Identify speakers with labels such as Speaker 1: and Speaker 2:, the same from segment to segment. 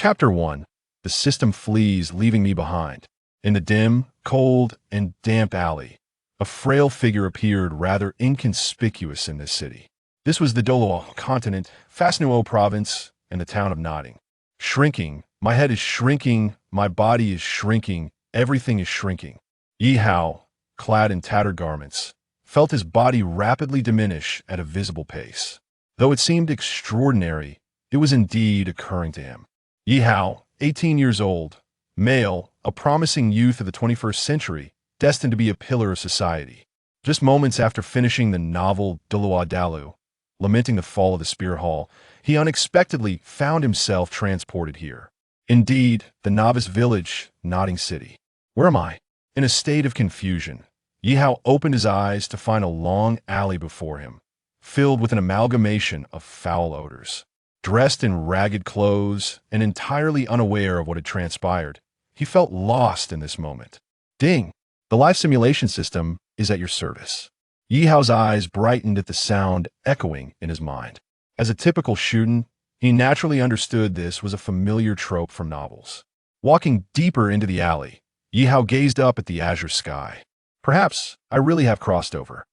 Speaker 1: Chapter 1. The system flees, leaving me behind. In the dim, cold, and damp alley, a frail figure appeared, rather inconspicuous in this city. This was the Douluo Continent, Fasnuo province, and the town of Nodding. Shrinking, my head is shrinking, my body is shrinking, everything is shrinking. Ye Hao, clad in tattered garments, felt his body rapidly diminish at a visible pace. Though it seemed extraordinary, it was indeed occurring to him. Yihao, 18 years old, male, a promising youth of the 21st century, destined to be a pillar of society. Just moments after finishing the novel Douluo Dalu, lamenting the fall of the Spirit Hall, he unexpectedly found himself transported here. Indeed, the novice village, Nodding City. Where am I? In a state of confusion, Yihao opened his eyes to find a long alley before him, filled with an amalgamation of foul odors. Dressed in ragged clothes and entirely unaware of what had transpired, he felt lost in this moment. Ding! The life simulation system is at your service. Yihao's eyes brightened at the sound echoing in his mind. As a typical Shuden, he naturally understood this was a familiar trope from novels. Walking deeper into the alley, Yihao gazed up at the azure sky. Perhaps I really have crossed over.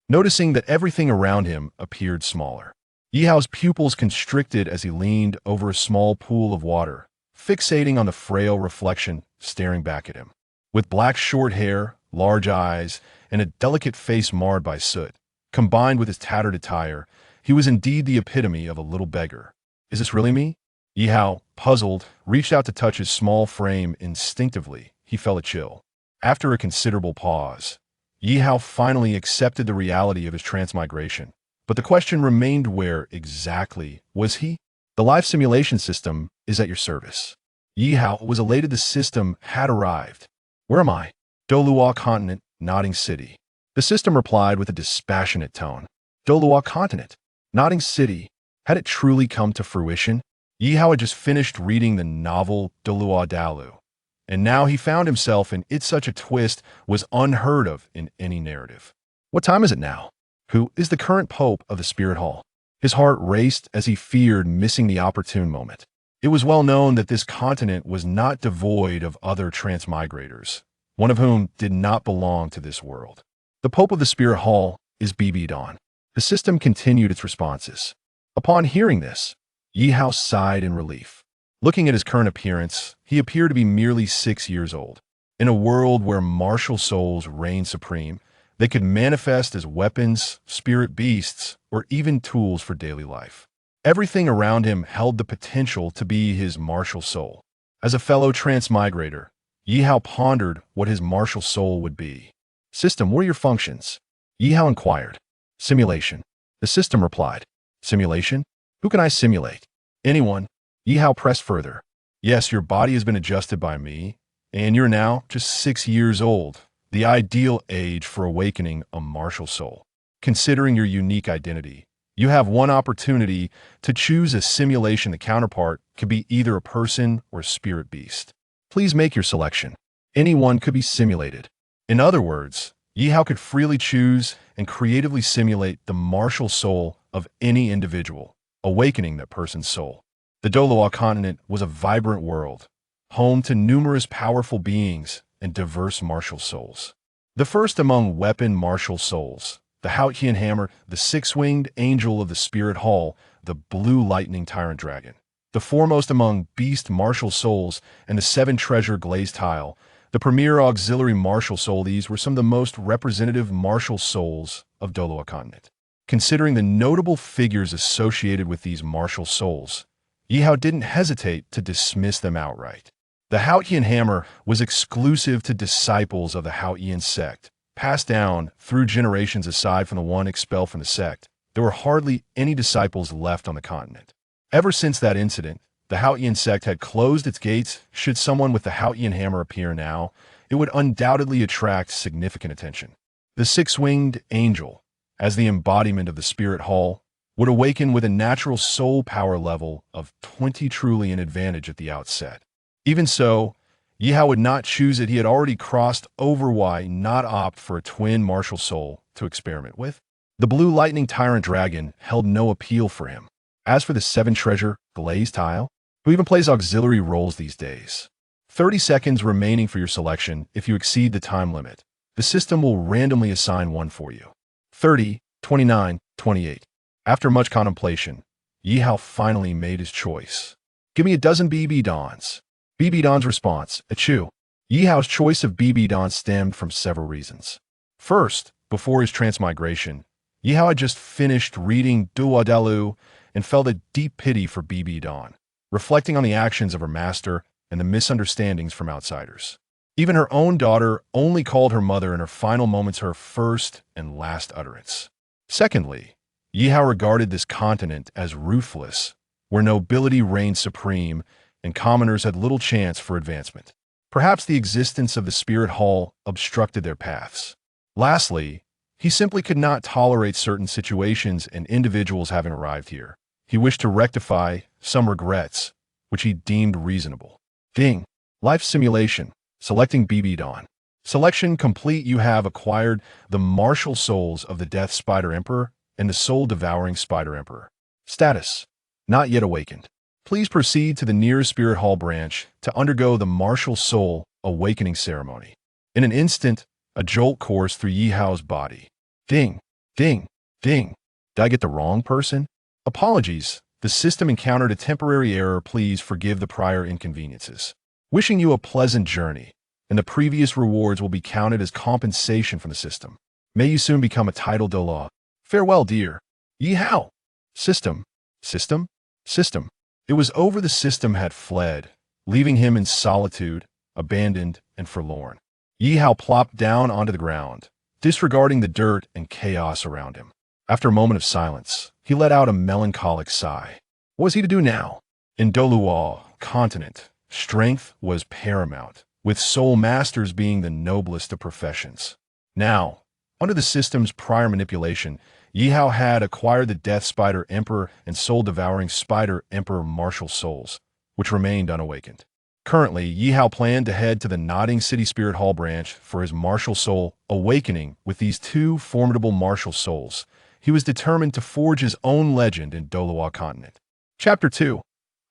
Speaker 1: Noticing that everything around him appeared smaller. Yihao's pupils constricted as he leaned over a small pool of water, fixating on the frail reflection staring back at him. With black short hair, large eyes, and a delicate face marred by soot, combined with his tattered attire, he was indeed the epitome of a little beggar. Is this really me? Yihao, puzzled, reached out to touch his small frame. Instinctively, he felt a chill. After a considerable pause, Yihao finally accepted the reality of his transmigration. But the question remained, where exactly was he? The life simulation system is at your service. Yihao was elated the system had arrived. Where am I? Douluo Continent, Nodding City. The system replied with a dispassionate tone. Douluo Continent, Nodding City. Had it truly come to fruition? Yihao had just finished reading the novel Douluo Dalu, and now he found himself in it. Such a twist was unheard of in any narrative. What time is it now? Who is the current pope of the Spirit Hall? His heart raced as he feared missing the opportune moment. It was well known that this continent was not devoid of other transmigrators, one of whom did not belong to this world. The pope of the Spirit Hall is BB'd on. The system continued its responses. Upon hearing this, Yihao sighed in relief. Looking at his current appearance, he appeared to be merely 6 years old. In a world where martial souls reign supreme, they could manifest as weapons, spirit beasts, or even tools for daily life. Everything around him held the potential to be his martial soul. As a fellow transmigrator, Yihao pondered what his martial soul would be. System, what are your functions? Yihao inquired. Simulation. The system replied. Simulation? Who can I simulate? Anyone. Yihao pressed further. Yes, your body has been adjusted by me, and you're now just 6 years old. The ideal age for awakening a martial soul. Considering your unique identity, you have one opportunity to choose a simulation. The counterpart could be either a person or a spirit beast. Please make your selection. Anyone could be simulated. In other words, Yihao could freely choose and creatively simulate the martial soul of any individual, awakening that person's soul. The Douluo Continent was a vibrant world, home to numerous powerful beings and diverse martial souls. The first among weapon martial souls, the Haotian Hammer, the six-winged angel of the Spirit Hall, the blue lightning tyrant dragon. The foremost among beast martial souls and the seven-treasure glazed tile, the premier auxiliary martial soul. These were some of the most representative martial souls of Douluo Continent. Considering the notable figures associated with these martial souls, Yihao didn't hesitate to dismiss them outright. The Haotian Hammer was exclusive to disciples of the Haotian sect, passed down through generations. Aside from the one expelled from the sect, there were hardly any disciples left on the continent. Ever since that incident, the Haotian sect had closed its gates. Should someone with the Haotian Hammer appear now, it would undoubtedly attract significant attention. The six-winged angel, as the embodiment of the Spirit Hall, would awaken with a natural soul power level of 20, truly an advantage at the outset. Even so, Yihao would not choose it. He had already crossed over. Why not opt for a twin martial soul to experiment with? The blue lightning tyrant dragon held no appeal for him. As for the seven-treasure glazed tile, who even plays auxiliary roles these days. 30 seconds remaining for your selection. If you exceed the time limit, the system will randomly assign one for you. 30, 29, 28. After much contemplation, Yihao finally made his choice. Give me a dozen BB Dons. BB Don's response, achoo. Yihao's choice of BB Don stemmed from several reasons. First, before his transmigration, Yihao had just finished reading Douluo and felt a deep pity for BB Don, reflecting on the actions of her master and the misunderstandings from outsiders. Even her own daughter only called her mother in her final moments her first and last utterance. Secondly, Yihao regarded this continent as ruthless, where nobility reigned supreme and commoners had little chance for advancement. Perhaps the existence of the Spirit Hall obstructed their paths. Lastly, he simply could not tolerate certain situations and individuals having arrived here. He wished to rectify some regrets, which he deemed reasonable. Ding. Life simulation. Selecting BB Dawn. Selection complete. You have acquired the martial souls of the Death Spider Emperor and the soul-devouring Spider Emperor. Status. Not yet awakened. Please proceed to the nearest Spirit Hall branch to undergo the martial soul awakening ceremony. In an instant, a jolt coursed through Yihao's body. Ding, ding, ding. Did I get the wrong person? Apologies. The system encountered a temporary error. Please forgive the prior inconveniences. Wishing you a pleasant journey, and the previous rewards will be counted as compensation from the system. May you soon become a titled Douluo. Farewell, dear. Ye Hao. System. System? System. It was over. The system had fled, leaving him in solitude, abandoned and forlorn. Yihao plopped down onto the ground, disregarding the dirt and chaos around him. After a moment of silence, he let out a melancholic sigh. What was he to do now? In Douluo Continent, strength was paramount, with soul masters being the noblest of professions. Now, under the system's prior manipulation, Yihao had acquired the Death Spider Emperor and soul-devouring Spider Emperor martial souls, which remained unawakened. Currently, Yihao planned to head to the Nodding City Spirit Hall branch for his martial soul awakening. With these two formidable martial souls, he was determined to forge his own legend in Douluo Continent. Chapter 2.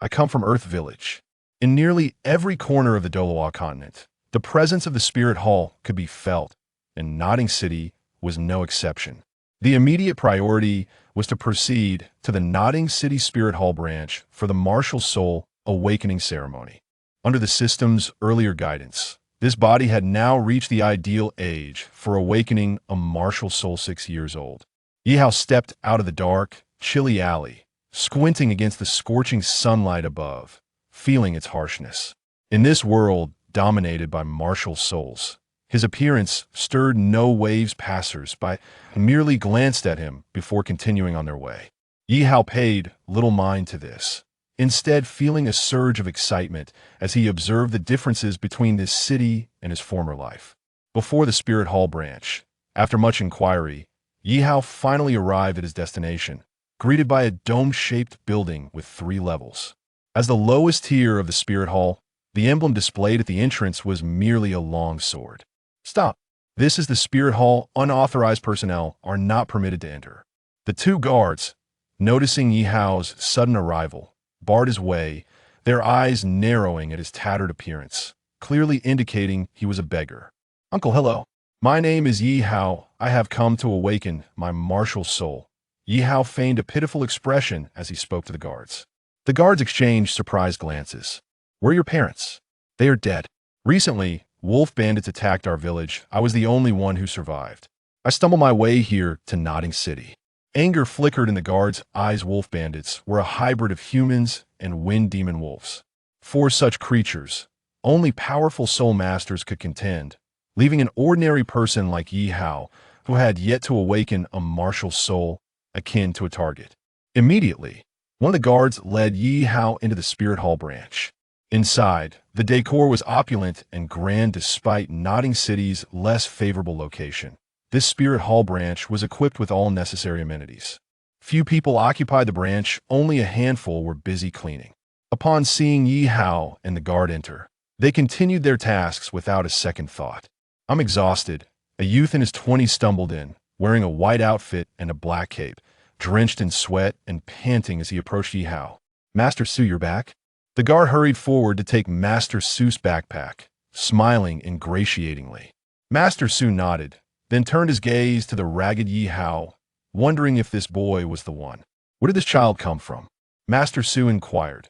Speaker 1: I come from Earth Village. In nearly every corner of the Douluo Continent, the presence of the Spirit Hall could be felt, and Nodding City was no exception. The immediate priority was to proceed to the Nodding City Spirit Hall branch for the martial soul awakening ceremony. Under the system's earlier guidance, this body had now reached the ideal age for awakening a martial soul 6 years old. Yihao stepped out of the dark, chilly alley, squinting against the scorching sunlight above, feeling its harshness. In this world dominated by martial souls, his appearance stirred no waves. Passers-by merely glanced at him before continuing on their way. Yihao paid little mind to this, instead feeling a surge of excitement as he observed the differences between this city and his former life. Before the Spirit Hall branch, after much inquiry, Yihao finally arrived at his destination, greeted by a dome-shaped building with 3 levels. As the lowest tier of the Spirit Hall, the emblem displayed at the entrance was merely a long sword. Stop. This is the Spirit Hall. Unauthorized personnel are not permitted to enter. The 2 guards, noticing Yihao's sudden arrival, barred his way, their eyes narrowing at his tattered appearance, clearly indicating he was a beggar. Uncle, hello. My name is Ye Hao. I have come to awaken my martial soul. Yihao feigned a pitiful expression as he spoke to the guards. The guards exchanged surprised glances. Where are your parents? They are dead. Recently, wolf bandits attacked our village. I was the only one who survived. I stumbled my way here to Nodding City. Anger flickered in the guards' eyes. Wolf bandits were a hybrid of humans and wind demon wolves. For such creatures, only powerful soul masters could contend, leaving an ordinary person like Yihao, who had yet to awaken a martial soul, akin to a target. Immediately, one of the guards led Yihao into the Spirit Hall branch. Inside, the decor was opulent and grand despite Nodding City's less favorable location. This Spirit Hall branch was equipped with all necessary amenities. Few people occupied the branch, only a handful were busy cleaning. Upon seeing Yihao and the guard enter, they continued their tasks without a second thought. I'm exhausted. A youth in his 20s stumbled in, wearing a white outfit and a black cape, drenched in sweat and panting as he approached Yihao. Master Su, you're back? The guard hurried forward to take Master Su's backpack, smiling ingratiatingly. Master Su nodded, then turned his gaze to the ragged Ye Hao, wondering if this boy was the one. Where did this child come from? Master Su inquired.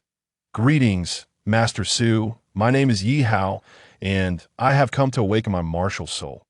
Speaker 1: Greetings, Master Su. My name is Ye Hao, and I have come to awaken my martial soul,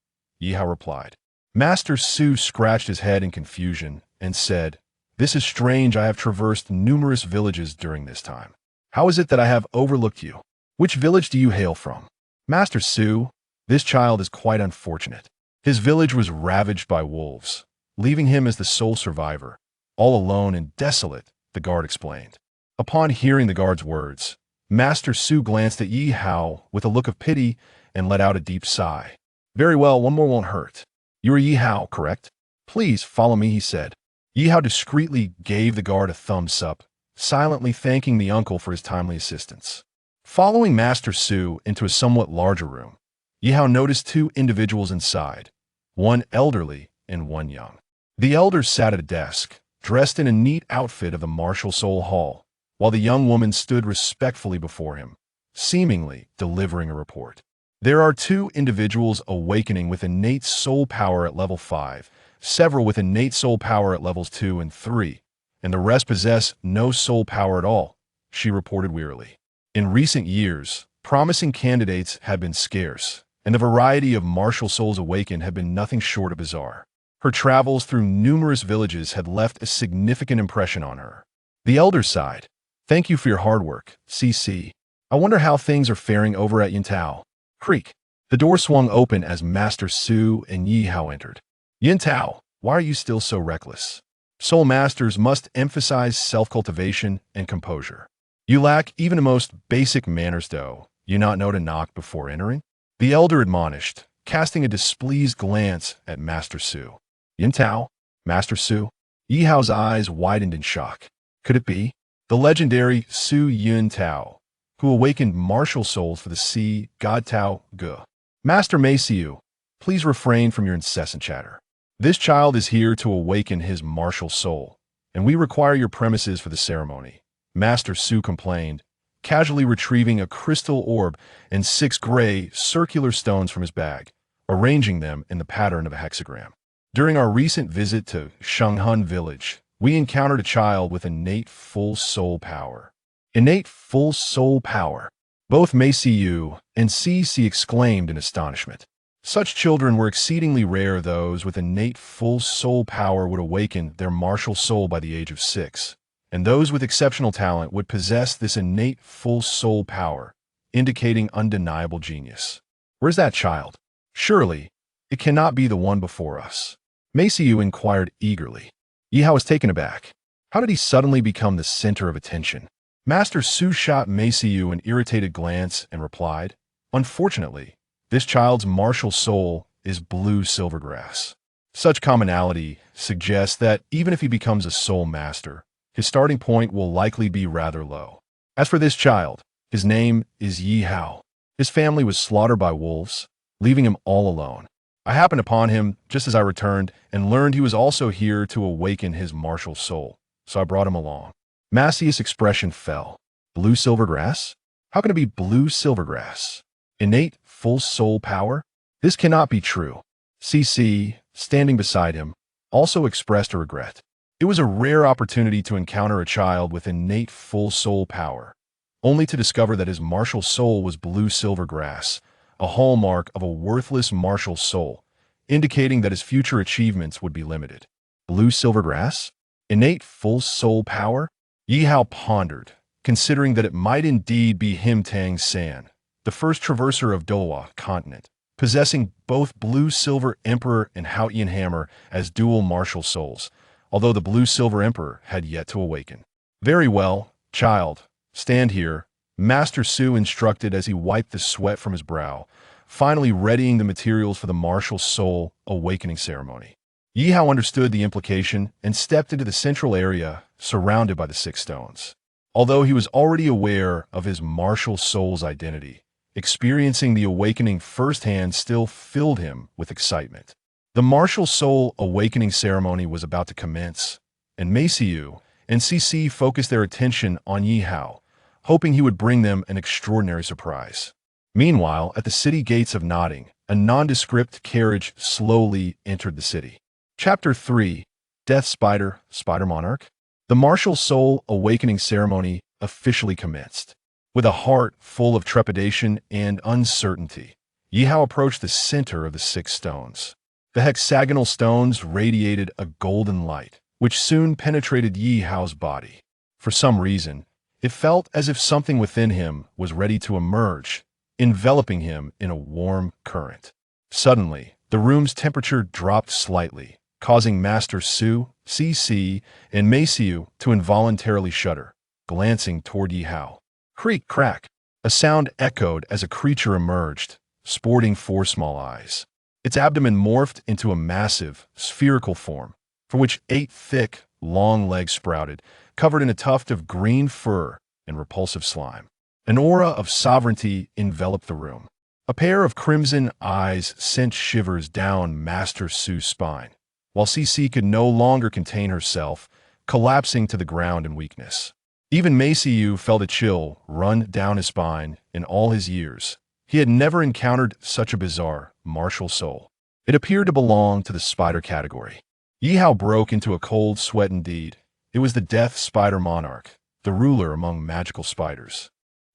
Speaker 1: Yihao replied. Master Su scratched his head in confusion and said, This is strange. I have traversed numerous villages during this time. How is it that I have overlooked you? Which village do you hail from? Master Su, this child is quite unfortunate. His village was ravaged by wolves, leaving him as the sole survivor, all alone and desolate, the guard explained. Upon hearing the guard's words, Master Su glanced at Ye Hao with a look of pity and let out a deep sigh. Very well, one more won't hurt. You are Ye Hao, correct? Please follow me, he said. Ye Hao discreetly gave the guard a thumbs up, silently thanking the uncle for his timely assistance. Following Master Su into a somewhat larger room, Ye Hao noticed two individuals inside, one elderly and one young. The elder sat at a desk, dressed in a neat outfit of the martial soul hall, while the young woman stood respectfully before him, seemingly delivering a report. There are two individuals awakening with innate soul power at level 5, several with innate soul power at levels 2 and 3, and the rest possess no soul power at all, she reported wearily. In recent years, promising candidates have been scarce, and the variety of martial souls awakened have been nothing short of bizarre. Her travels through numerous villages had left a significant impression on her. The elder sighed. Thank you for your hard work, CC. I wonder how things are faring over at Yintao. Creak. The door swung open as Master Su and Yihao entered. Yintao, why are you still so reckless? Soul masters must emphasize self-cultivation and composure. You lack even the most basic manners, though. You not know to knock before entering? The elder admonished, casting a displeased glance at Master Su. Yintao? Master Su? Yihao's eyes widened in shock. Could it be? The legendary Su Yintao, who awakened martial souls for the sea god Tao Ge. Master Meixiu, please refrain from your incessant chatter. This child is here to awaken his martial soul, and we require your premises for the ceremony, Master Su complained, casually retrieving a crystal orb and 6 gray, circular stones from his bag, arranging them in the pattern of a hexagram. During our recent visit to Shenghun Village, we encountered a child with innate full soul power. Innate full soul power. Both Meixiu and Cici exclaimed in astonishment. Such children were exceedingly rare. Those with innate full soul power would awaken their martial soul by the age of 6, and those with exceptional talent would possess this innate full soul power, indicating undeniable genius. Where's that child? Surely, it cannot be the one before us. Meixiu inquired eagerly. Yihao was taken aback. How did he suddenly become the center of attention? Master Su shot Meixiu an irritated glance and replied, Unfortunately, this child's martial soul is blue silvergrass. Such commonality suggests that even if he becomes a soul master, his starting point will likely be rather low. As for this child, his name is Ye Hao. His family was slaughtered by wolves, leaving him all alone. I happened upon him just as I returned and learned he was also here to awaken his martial soul, so I brought him along. Macias' expression fell. Blue silvergrass? How can it be blue silvergrass? Innate full soul power? This cannot be true. CC, standing beside him, also expressed a regret. It was a rare opportunity to encounter a child with innate full soul power, only to discover that his martial soul was blue silvergrass, a hallmark of a worthless martial soul, indicating that his future achievements would be limited. Blue silvergrass? Innate full soul power? Yihao pondered, considering that it might indeed be him Tang San, the first traverser of Douluo Continent, possessing both Blue-Silver Emperor and Haotian Hammer as dual martial souls, although the Blue-Silver Emperor had yet to awaken. Very well, child, stand here, Master Su instructed as he wiped the sweat from his brow, finally readying the materials for the martial soul awakening ceremony. Yihao understood the implication and stepped into the central area surrounded by the 6 stones. Although he was already aware of his martial soul's identity, experiencing the awakening firsthand still filled him with excitement. The martial soul awakening ceremony was about to commence, and Meixiu and CC focused their attention on Yihao, hoping he would bring them an extraordinary surprise. Meanwhile, at the city gates of Nodding, a nondescript carriage slowly entered the city. Chapter 3. Death Spider, Spider Monarch. The martial soul awakening ceremony officially commenced. With a heart full of trepidation and uncertainty, Yihao approached the center of the 6 stones. The hexagonal stones radiated a golden light, which soon penetrated Yihao's body. For some reason, it felt as if something within him was ready to emerge, enveloping him in a warm current. Suddenly, the room's temperature dropped slightly, causing Master Su, CC, and Meisu to involuntarily shudder, glancing toward Yihao. Creak, crack. A sound echoed as a creature emerged, sporting 4 small eyes. Its abdomen morphed into a massive, spherical form, from which 8 thick, long legs sprouted, covered in a tuft of green fur and repulsive slime. An aura of sovereignty enveloped the room. A pair of crimson eyes sent shivers down Master Su's spine, while CC could no longer contain herself, collapsing to the ground in weakness. Even Meisu felt a chill run down his spine. In all his years, he had never encountered such a bizarre, martial soul. It appeared to belong to the spider category. Yihao broke into a cold sweat indeed. It was the Death Spider Monarch, the ruler among magical spiders.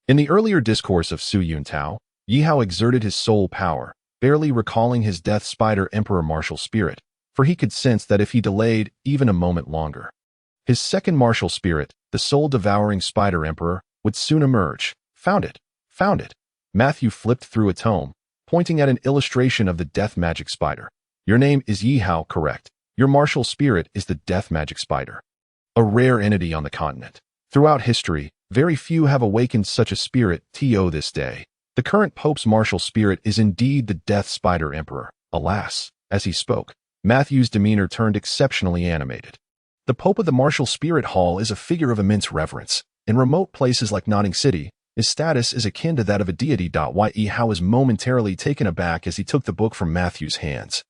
Speaker 1: In the earlier discourse of Su Yuntao, Yihao exerted his soul power, barely recalling his Death Spider Emperor martial spirit, for he could sense that if he delayed even a moment longer, his second martial spirit, the soul-devouring Spider Emperor, would soon emerge. Found it. Found it. Matthew flipped through a tome, pointing at an illustration of the death magic spider. Your name is Yihao, correct? Your martial spirit is the death magic spider. A rare entity on the continent. Throughout history, very few have awakened such a spirit to this day. The current Pope's martial spirit is indeed the Death Spider Emperor. Alas, as he spoke, Matthew's demeanor turned exceptionally animated. The Pope of the Martial Spirit Hall is a figure of immense reverence. In remote places like Nodding City, his status is akin to that of a deity. Ye Hao was momentarily taken aback as he took the book from Matthew's hands.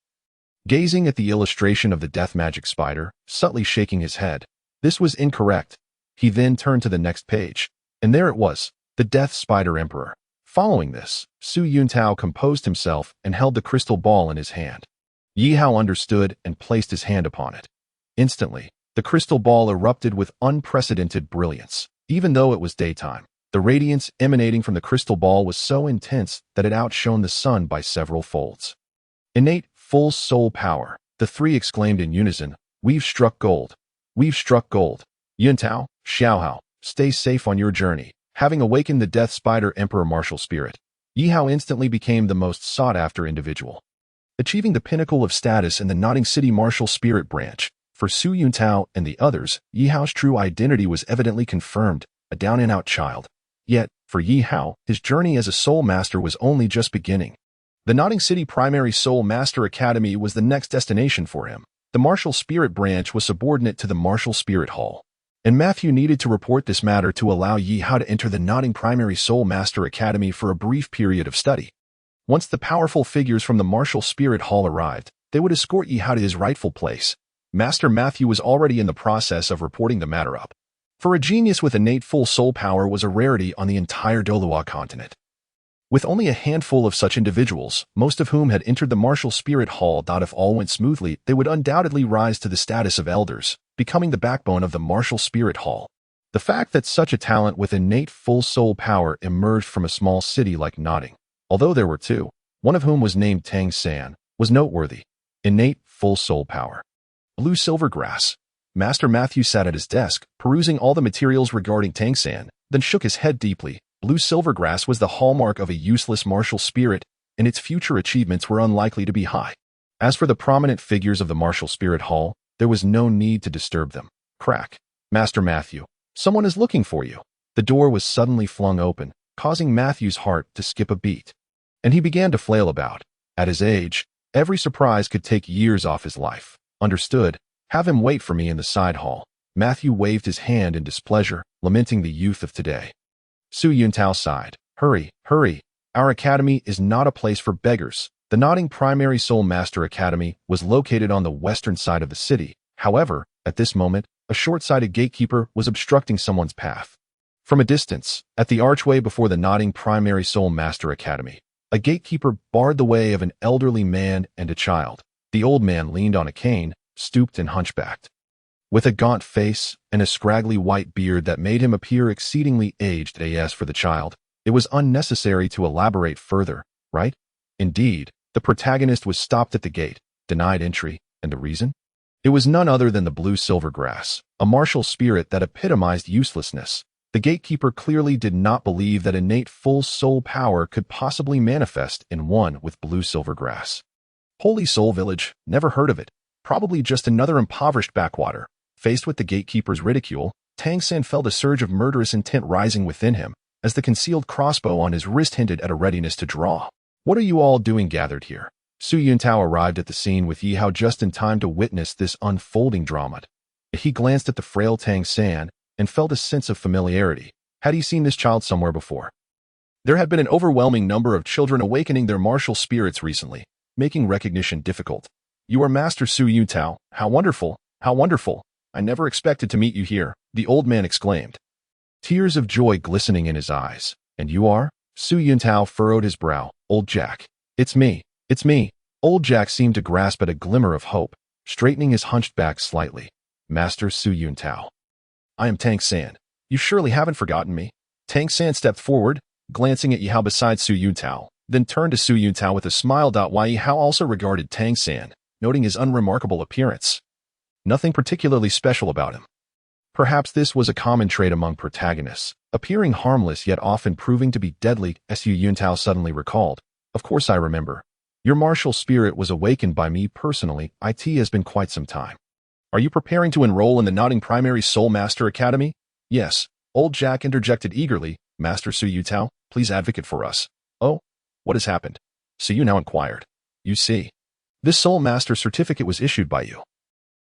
Speaker 1: Gazing at the illustration of the death magic spider, subtly shaking his head, this was incorrect. He then turned to the next page, and there it was, the Death Spider Emperor. Following this, Su Yuntao composed himself and held the crystal ball in his hand. Yihao understood and placed his hand upon it. Instantly, the crystal ball erupted with unprecedented brilliance. Even though it was daytime, the radiance emanating from the crystal ball was so intense that it outshone the sun by several folds. Innate, full soul power, the 3 exclaimed in unison, "We've struck gold. We've struck gold. Yuntao, Xiaohao, stay safe on your journey." Having awakened the Death Spider Emperor martial spirit, Yihao instantly became the most sought-after individual. Achieving the pinnacle of status in the Nodding City martial spirit branch, for Su Yuntao and the others, Yihao's true identity was evidently confirmed, a down-and-out child. Yet, for Yihao, his journey as a soul master was only just beginning. The Nodding City Primary Soul Master Academy was the next destination for him. The martial spirit branch was subordinate to the Martial Spirit Hall, and Matthew needed to report this matter to allow Yihao to enter the Nodding Primary Soul Master Academy for a brief period of study. Once the powerful figures from the Martial Spirit Hall arrived, they would escort Yihao to his rightful place. Master Matthew was already in the process of reporting the matter up. For a genius with innate full soul power was a rarity on the entire Douluo Continent. With only a handful of such individuals, most of whom had entered the Martial Spirit Hall, if all went smoothly, they would undoubtedly rise to the status of elders, becoming the backbone of the Martial Spirit Hall. The fact that such a talent with innate full soul power emerged from a small city like Nodding, although there were 2, one of whom was named Tang San, was noteworthy. Innate full soul power. Blue silver grass. Master Matthew sat at his desk, perusing all the materials regarding Tang San, then shook his head deeply. Blue silvergrass was the hallmark of a useless martial spirit, and its future achievements were unlikely to be high. As for the prominent figures of the Martial Spirit Hall, there was no need to disturb them. Crack. Master Matthew, someone is looking for you. The door was suddenly flung open, causing Matthew's heart to skip a beat. And he began to flail about. At his age, every surprise could take years off his life. Understood. Have him wait for me in the side hall. Matthew waved his hand in displeasure, lamenting the youth of today. Su Yuntao sighed. Hurry, hurry. Our academy is not a place for beggars. The Nodding Primary Soul Master Academy was located on the western side of the city. However, at this moment, a short-sighted gatekeeper was obstructing someone's path. From a distance, at the archway before the nodding Primary Soul Master Academy, a gatekeeper barred the way of an elderly man and a child. The old man leaned on a cane, stooped and hunchbacked. With a gaunt face and a scraggly white beard that made him appear exceedingly aged. As for the child, it was unnecessary to elaborate further, right? Indeed, the protagonist was stopped at the gate, denied entry, and the reason? It was none other than the blue silver grass, a martial spirit that epitomized uselessness. The gatekeeper clearly did not believe that innate full soul power could possibly manifest in one with blue silver grass. Holy Soul Village, never heard of it. Probably just another impoverished backwater. Faced with the gatekeeper's ridicule, Tang San felt a surge of murderous intent rising within him, as the concealed crossbow on his wrist hinted at a readiness to draw. What are you all doing gathered here? Su Yuntao arrived at the scene with Ye Hao just in time to witness this unfolding drama. He glanced at the frail Tang San and felt a sense of familiarity. Had he seen this child somewhere before? There had been an overwhelming number of children awakening their martial spirits recently, making recognition difficult. You are Master Su Yuntao. How wonderful! How wonderful! I never expected to meet you here, the old man exclaimed. Tears of joy glistening in his eyes. And you are? Su Yuntao furrowed his brow. Old Jack. It's me. It's me. Old Jack seemed to grasp at a glimmer of hope, straightening his hunched back slightly. Master Su Yuntao. I am Tang San. You surely haven't forgotten me. Tang San stepped forward, glancing at Yihao beside Su Yuntao, then turned to Su Yuntao with a smile. While Yihao also regarded Tang San, noting his unremarkable appearance. Nothing particularly special about him. Perhaps this was a common trait among protagonists, appearing harmless yet often proving to be deadly. Su Yuntao suddenly recalled. Of course I remember. Your martial spirit was awakened by me personally. It has been quite some time. Are you preparing to enroll in the nodding Primary Soul Master Academy? Yes. Old Jack interjected eagerly. Master Su Yuntao, please advocate for us. Oh, what has happened? Su Yuntao inquired. You see. This Soul Master certificate was issued by you.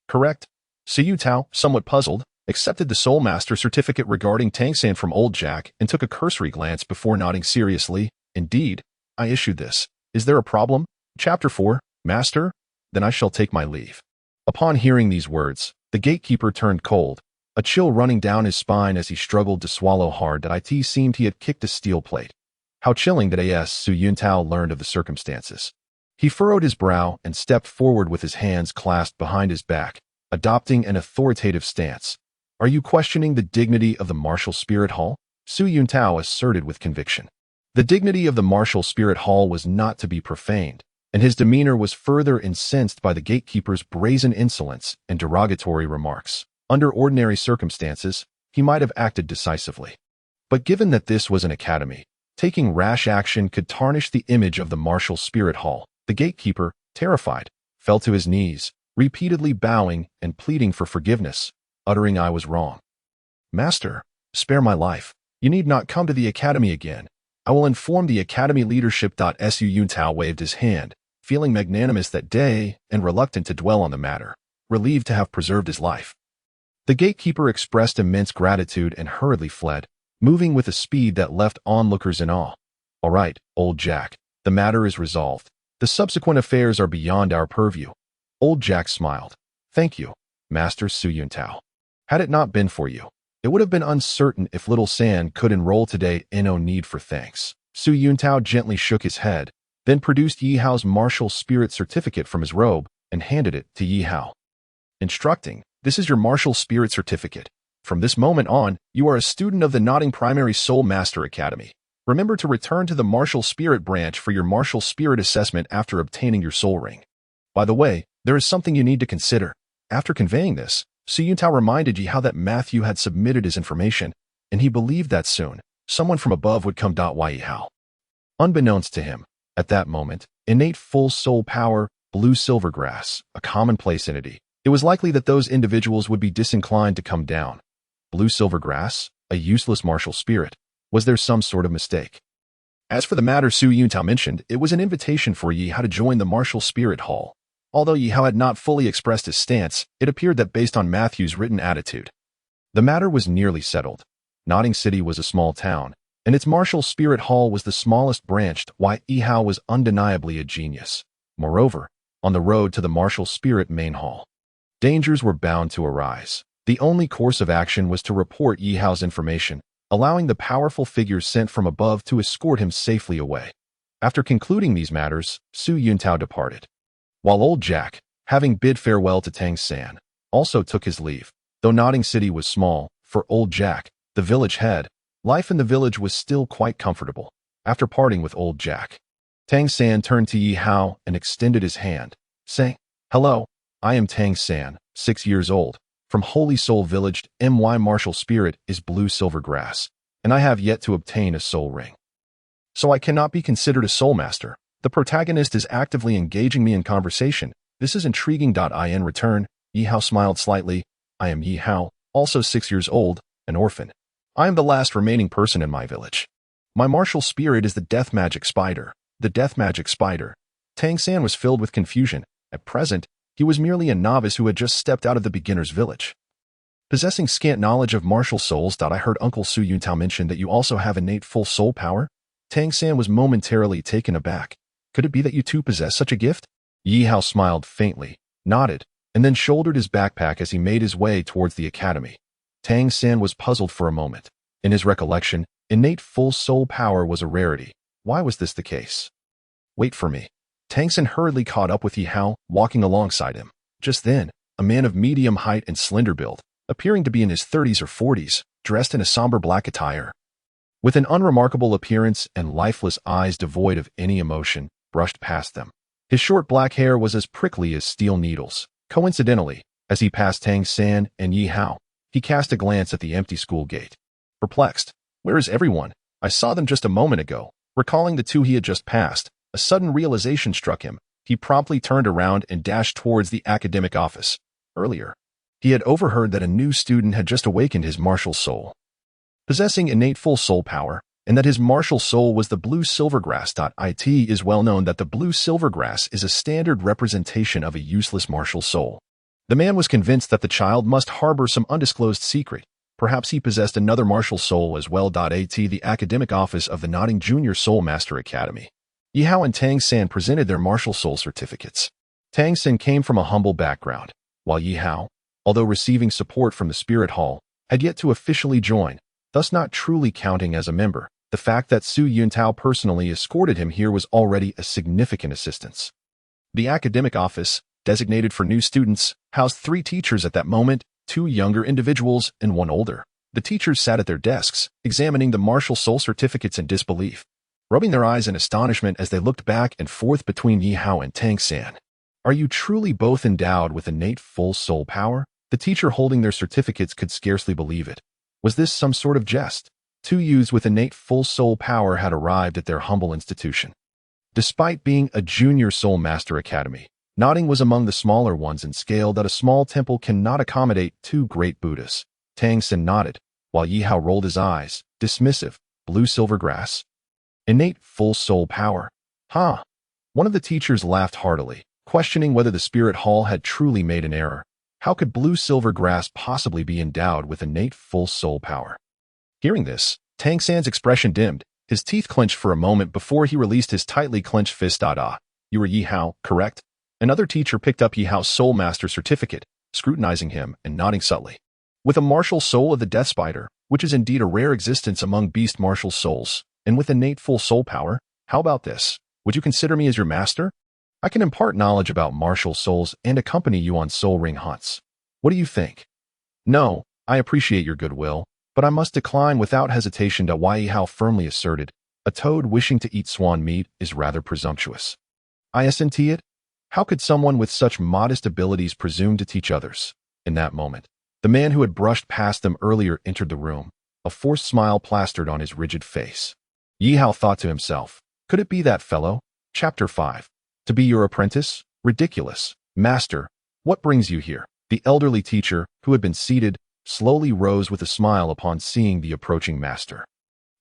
Speaker 1: Correct. Su Yuntao, somewhat puzzled, accepted the Soul Master certificate regarding Tang San from Old Jack and took a cursory glance before nodding seriously. Indeed, I issued this. Is there a problem? Chapter 4, Master? Then I shall take my leave. Upon hearing these words, the gatekeeper turned cold, a chill running down his spine as he struggled to swallow hard. It seemed he had kicked a steel plate. How chilling that Su Yuntao learned of the circumstances. He furrowed his brow and stepped forward with his hands clasped behind his back, adopting an authoritative stance. Are you questioning the dignity of the Martial Spirit Hall? Su Yuntao asserted with conviction. The dignity of the Martial Spirit Hall was not to be profaned, and his demeanor was further incensed by the gatekeeper's brazen insolence and derogatory remarks. Under ordinary circumstances, he might have acted decisively. But given that this was an academy, taking rash action could tarnish the image of the Martial Spirit Hall. The gatekeeper, terrified, fell to his knees, repeatedly bowing and pleading for forgiveness, uttering I was wrong. Master, spare my life. You need not come to the academy again. I will inform the academy leadership. Su Yuntao waved his hand, feeling magnanimous that day and reluctant to dwell on the matter, relieved to have preserved his life. The gatekeeper expressed immense gratitude and hurriedly fled, moving with a speed that left onlookers in awe. All right, Old Jack, the matter is resolved. The subsequent affairs are beyond our purview. Old Jack smiled. Thank you, Master Su Yuntao. Had it not been for you, it would have been uncertain if little San could enroll today. No need for thanks. Su Yuntao gently shook his head, then produced Yihao's martial spirit certificate from his robe and handed it to Yihao. Instructing, this is your martial spirit certificate. From this moment on, you are a student of the Nodding Primary Soul Master Academy. Remember to return to the Martial Spirit branch for your martial spirit assessment after obtaining your soul ring. By the way, there is something you need to consider. After conveying this, Su Yuntao reminded Yihao that Matthew had submitted his information, and he believed that soon, someone from above would come. Yihao. Unbeknownst to him, at that moment, innate full soul power, blue silver grass, a commonplace entity, it was likely that those individuals would be disinclined to come down. Blue silver grass, a useless martial spirit. Was there some sort of mistake? As for the matter Su Yuntao mentioned, it was an invitation for Yihao to join the Martial Spirit Hall. Although Yihao had not fully expressed his stance, it appeared that based on Matthew's written attitude, the matter was nearly settled. Nodding City was a small town, and its Martial Spirit Hall was the smallest branch. Yihao was undeniably a genius. Moreover, on the road to the Martial Spirit Main Hall, dangers were bound to arise. The only course of action was to report Yihao's information, allowing the powerful figures sent from above to escort him safely away. After concluding these matters, Su Yuntao departed. While old Jack, having bid farewell to Tang San, also took his leave. Though Nodding City was small, for old Jack, the village head, life in the village was still quite comfortable. After parting with old Jack, Tang San turned to Ye Hao and extended his hand, saying, "Hello, I am Tang San, 6 years old, from Holy Soul Village. My martial spirit is blue silver grass, and I have yet to obtain a soul ring. So I cannot be considered a soul master. The protagonist is actively engaging me in conversation. This is intriguing. In return, Ye Hao smiled slightly. I am Ye Hao, also 6 years old, an orphan. I am the last remaining person in my village. My martial spirit is the death magic spider. The death magic spider." Tang San was filled with confusion. At present, he was merely a novice who had just stepped out of the beginner's village. Possessing scant knowledge of martial souls. I heard Uncle Su Yuntao mention that you also have innate full soul power. Tang San was momentarily taken aback. Could it be that you too possess such a gift? Ye Hao smiled faintly, nodded, and then shouldered his backpack as he made his way towards the academy. Tang San was puzzled for a moment. In his recollection, innate full soul power was a rarity. Why was this the case? Wait for me. Tang San hurriedly caught up with Ye Hao, walking alongside him. Just then, a man of medium height and slender build, appearing to be in his 30s or 40s, dressed in a somber black attire, with an unremarkable appearance and lifeless eyes devoid of any emotion, brushed past them. His short black hair was as prickly as steel needles. Coincidentally, as he passed Tang San and Ye Hao, he cast a glance at the empty school gate. Perplexed, where is everyone? I saw them just a moment ago. Recalling the two he had just passed, a sudden realization struck him. He promptly turned around and dashed towards the academic office. Earlier, he had overheard that a new student had just awakened his martial soul, possessing innate full soul power, and that his martial soul was the blue silvergrass. It is well known that the blue silvergrass is a standard representation of a useless martial soul. The man was convinced that the child must harbor some undisclosed secret. Perhaps he possessed another martial soul as well. The academic office of the Nodding Junior Soul Master Academy. Yihao and Tang San presented their martial soul certificates. Tang San came from a humble background, while Yihao, although receiving support from the Spirit Hall, had yet to officially join, thus not truly counting as a member. The fact that Su Yuntao personally escorted him here was already a significant assistance. The academic office, designated for new students, housed 3 teachers at that moment, 2 younger individuals and 1 older. The teachers sat at their desks, examining the martial soul certificates in disbelief, rubbing their eyes in astonishment as they looked back and forth between Yihao and Tang San. Are you truly both endowed with innate full soul power? The teacher holding their certificates could scarcely believe it. Was this some sort of jest? 2 youths with innate full soul power had arrived at their humble institution. Despite being a junior soul master academy, Nodding was among the smaller ones in scale that a small temple cannot accommodate 2 great Buddhas. Tang San nodded, while Yihao rolled his eyes, dismissive. Blue silver grass? Innate full soul power? Huh? One of the teachers laughed heartily, questioning whether the Spirit Hall had truly made an error. How could blue silver grass possibly be endowed with innate full soul power? Hearing this, Tang San's expression dimmed. His teeth clenched for a moment before he released his tightly clenched fist. You were Yihao, correct? Another teacher picked up Yihao's soul master certificate, scrutinizing him and nodding subtly. With a martial soul of the death spider, which is indeed a rare existence among beast martial souls, and with innate full soul power, how about this? Would you consider me as your master? I can impart knowledge about martial souls and accompany you on soul ring hunts. What do you think? No, I appreciate your goodwill, but I must decline without hesitation. Ye Hao firmly asserted. A toad wishing to eat swan meat is rather presumptuous. Isn't it? How could someone with such modest abilities presume to teach others? In that moment, the man who had brushed past them earlier entered the room, a forced smile plastered on his rigid face. Yihao thought to himself, could it be that fellow? Chapter 5. To be your apprentice? Ridiculous. Master, what brings you here? The elderly teacher, who had been seated, slowly rose with a smile upon seeing the approaching master.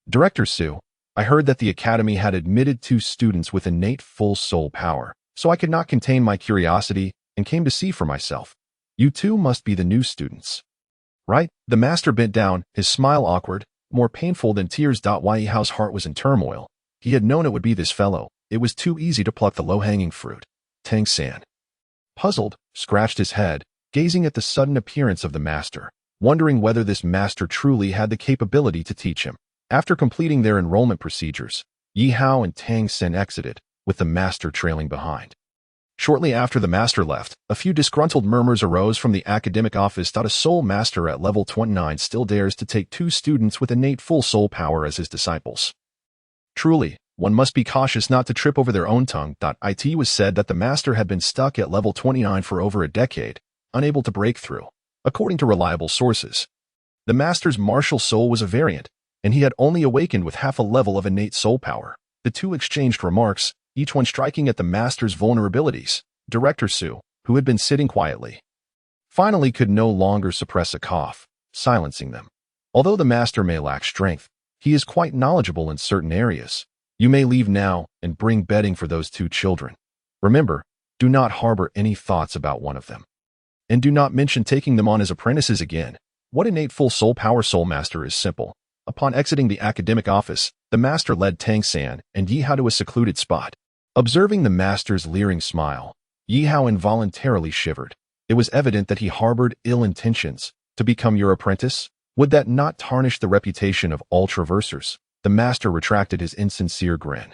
Speaker 1: Director Su, I heard that the academy had admitted 2 students with innate full soul power, so I could not contain my curiosity and came to see for myself. You 2 must be the new students. Right? The master bent down, his smile awkward, more painful than tears. Yihao's heart was in turmoil. He had known it would be this fellow. It was too easy to pluck the low-hanging fruit. Tang San, puzzled, scratched his head, gazing at the sudden appearance of the master. wondering whether this master truly had the capability to teach him. After completing their enrollment procedures, Ye Hao and Tang Sen exited, with the master trailing behind. Shortly after the master left, a few disgruntled murmurs arose from the academic office that a soul master at level 29 still dares to take 2 students with innate full soul power as his disciples. Truly, one must be cautious not to trip over their own tongue. It was said that the master had been stuck at level 29 for over a decade, unable to break through. According to reliable sources, the master's martial soul was a variant, and he had only awakened with half a level of innate soul power. The two exchanged remarks, each one striking at the master's vulnerabilities. Director Su, who had been sitting quietly, finally could no longer suppress a cough, silencing them. Although the master may lack strength, he is quite knowledgeable in certain areas. You may leave now and bring bedding for those 2 children. Remember, do not harbor any thoughts about one of them. And do not mention taking them on as apprentices again. What innate full soul power soul master is simple. Upon exiting the academic office, the master led Tang San and Yihao to a secluded spot. Observing the master's leering smile, Yihao involuntarily shivered. It was evident that he harbored ill intentions. To become your apprentice? Would that not tarnish the reputation of all traversers? The master retracted his insincere grin,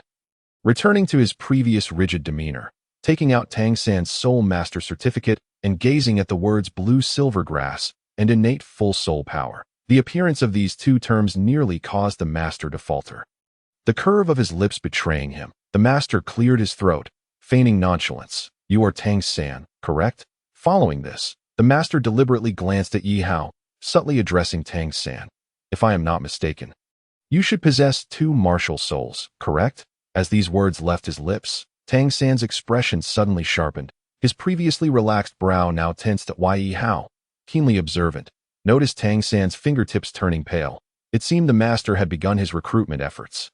Speaker 1: returning to his previous rigid demeanor, taking out Tang San's soul master certificate and gazing at the words blue silver grass and innate full soul power. The appearance of these 2 terms nearly caused the master to falter, the curve of his lips betraying him. The master cleared his throat, feigning nonchalance. You are Tang San, correct? Following this, the master deliberately glanced at Yihao, subtly addressing Tang San. If I am not mistaken, you should possess 2 martial souls, correct? As these words left his lips, Tang San's expression suddenly sharpened. His previously relaxed brow now tensed at Yihao, keenly observant, noticed Tang San's fingertips turning pale. It seemed the master had begun his recruitment efforts.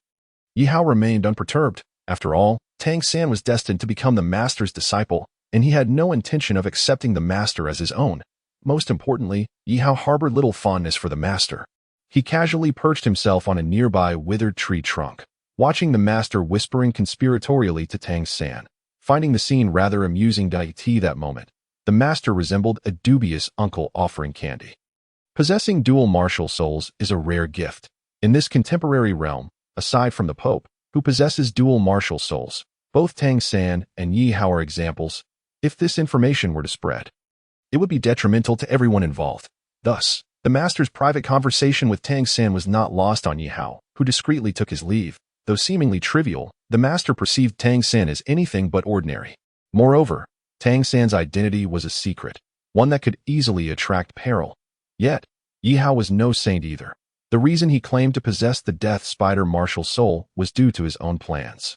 Speaker 1: Yihao remained unperturbed. After all, Tang San was destined to become the master's disciple, and he had no intention of accepting the master as his own. Most importantly, Yihao harbored little fondness for the master. He casually perched himself on a nearby withered tree trunk, watching the master whispering conspiratorially to Tang San. Finding the scene rather amusing that moment, the master resembled a dubious uncle offering candy. Possessing dual martial souls is a rare gift. In this contemporary realm, aside from the Pope, who possesses dual martial souls, both Tang San and Yihao are examples. If this information were to spread, it would be detrimental to everyone involved. Thus, the master's private conversation with Tang San was not lost on Yihao, who discreetly took his leave. Though seemingly trivial, the master perceived Tang San as anything but ordinary. Moreover, Tang San's identity was a secret, one that could easily attract peril. Yet, Yihao was no saint either. The reason he claimed to possess the Death Spider martial soul was due to his own plans.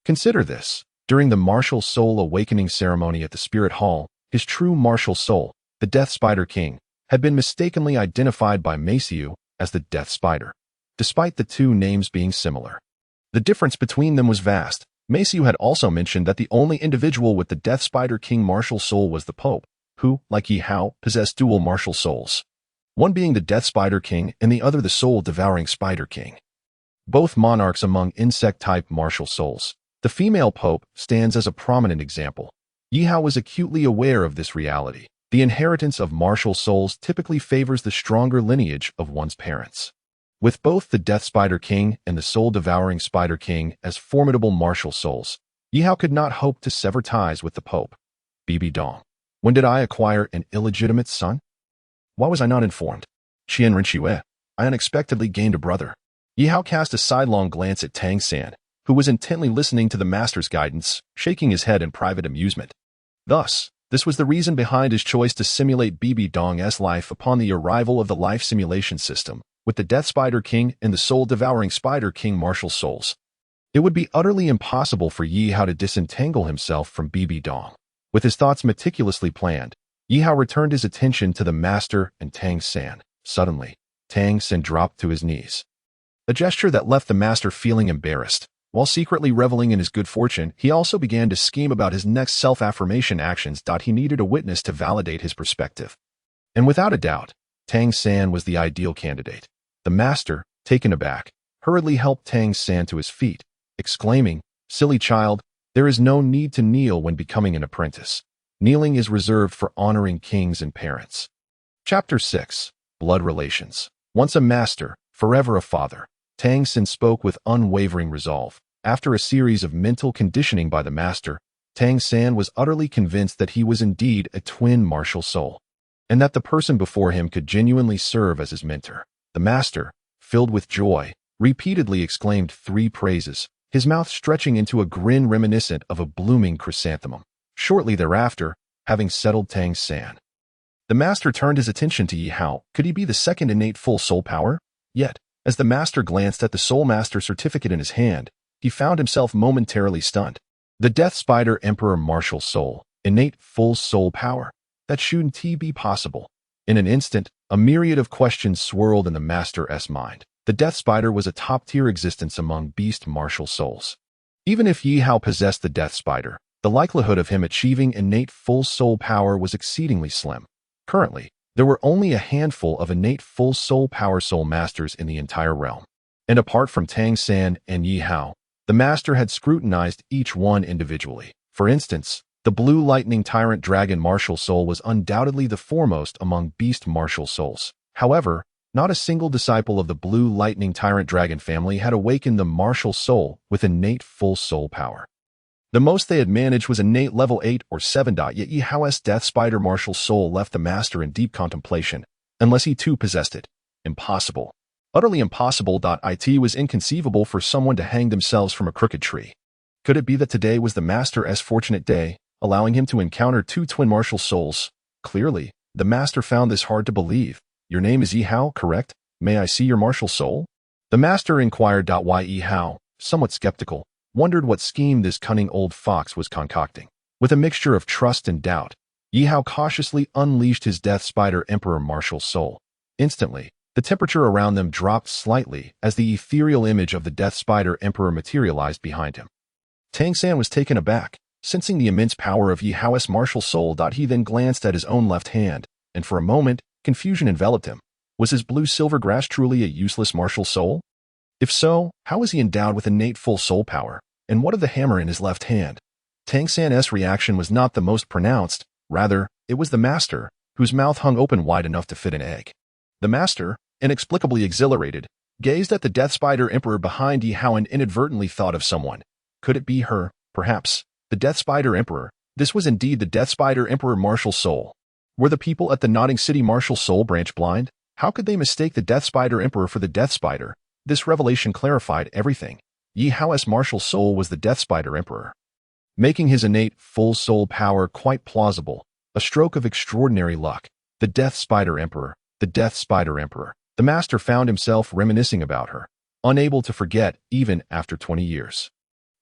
Speaker 1: Consider this. During the martial soul awakening ceremony at the Spirit Hall, his true martial soul, the Death Spider King, had been mistakenly identified by Maceu as the Death Spider, despite the 2 names being similar. The difference between them was vast. Maceu had also mentioned that the only individual with the Death Spider King martial soul was the Pope, who, like Yihao, possessed dual martial souls, one being the Death Spider King and the other the soul-devouring Spider King. Both monarchs among insect-type martial souls. The female Pope stands as a prominent example. Yihao was acutely aware of this reality. The inheritance of martial souls typically favors the stronger lineage of one's parents. With both the Death Spider King and the soul-devouring Spider King as formidable martial souls, Yihao could not hope to sever ties with the Pope. Bibi Dong. When did I acquire an illegitimate son? Why was I not informed? Qian Renxue. I unexpectedly gained a brother. Yihao cast a sidelong glance at Tang San, who was intently listening to the master's guidance, shaking his head in private amusement. Thus, this was the reason behind his choice to simulate Bibi Dong's life upon the arrival of the life simulation system, with the Death Spider King and the soul-devouring Spider King martial souls. It would be utterly impossible for Yihao to disentangle himself from Bibi Dong. With his thoughts meticulously planned, Yihao returned his attention to the master and Tang San. Suddenly, Tang San dropped to his knees, a gesture that left the master feeling embarrassed. While secretly reveling in his good fortune, he also began to scheme about his next self-affirmation actions. He needed a witness to validate his perspective. And without a doubt, Tang San was the ideal candidate. The master, taken aback, hurriedly helped Tang San to his feet, exclaiming, "Silly child, there is no need to kneel when becoming an apprentice. Kneeling is reserved for honoring kings and parents." Chapter 6. blood relations. Once a master, forever a father, Tang San spoke with unwavering resolve. After a series of mental conditioning by the master, Tang San was utterly convinced that he was indeed a twin martial soul, and that the person before him could genuinely serve as his mentor. The master, filled with joy, repeatedly exclaimed 3 praises, his mouth stretching into a grin reminiscent of a blooming chrysanthemum. Shortly thereafter, having settled Tang San, the master turned his attention to Ye Hao. Could he be the second innate full soul power? Yet, as the master glanced at the soul master certificate in his hand, he found himself momentarily stunned. The Death Spider Emperor martial soul, innate full soul power. That shouldn't be possible. In an instant, a myriad of questions swirled in the master's mind. The Death Spider was a top-tier existence among beast martial souls. Even if Ye Hao possessed the Death Spider, the likelihood of him achieving innate full soul power was exceedingly slim. Currently, there were only a handful of innate full soul power soul masters in the entire realm. And apart from Tang San and Ye Hao, the master had scrutinized each one individually. For instance, the Blue Lightning Tyrant Dragon martial soul was undoubtedly the foremost among beast martial souls. However, not a single disciple of the Blue Lightning Tyrant Dragon family had awakened the martial soul with innate full soul power. The most they had managed was innate level 8 or 7. Yet Ye Hao's Death Spider martial soul left the master in deep contemplation, unless he too possessed it. Impossible. Utterly impossible. It was inconceivable for someone to hang themselves from a crooked tree. Could it be that today was the master's fortunate day, allowing him to encounter 2 twin martial souls? Clearly, the master found this hard to believe. Your name is Ye Hao, correct? May I see your martial soul? The master inquired. Why Ye Hao, somewhat skeptical, wondered what scheme this cunning old fox was concocting. With a mixture of trust and doubt, Ye Hao cautiously unleashed his Death Spider Emperor martial soul. Instantly, the temperature around them dropped slightly as the ethereal image of the Death Spider Emperor materialized behind him. Tang San was taken aback, sensing the immense power of Ye Hao's martial soul. He then glanced at his own left hand, and for a moment, confusion enveloped him. Was his blue-silver grass truly a useless martial soul? If so, how was he endowed with innate full soul power? And what of the hammer in his left hand? Tang San's reaction was not the most pronounced. Rather, it was the master, whose mouth hung open wide enough to fit an egg. The master, inexplicably exhilarated, gazed at the Death Spider Emperor behind Ye Hao and inadvertently thought of someone. Could it be her, perhaps? The Death Spider Emperor. This was indeed the Death Spider Emperor martial soul. Were the people at the Nodding City martial soul branch blind? How could they mistake the Death Spider Emperor for the Death Spider? This revelation clarified everything. Ye Hao's martial soul was the Death Spider Emperor, making his innate full soul power quite plausible. A stroke of extraordinary luck. The Death Spider Emperor. The Death Spider Emperor. The master found himself reminiscing about her, unable to forget even after 20 years.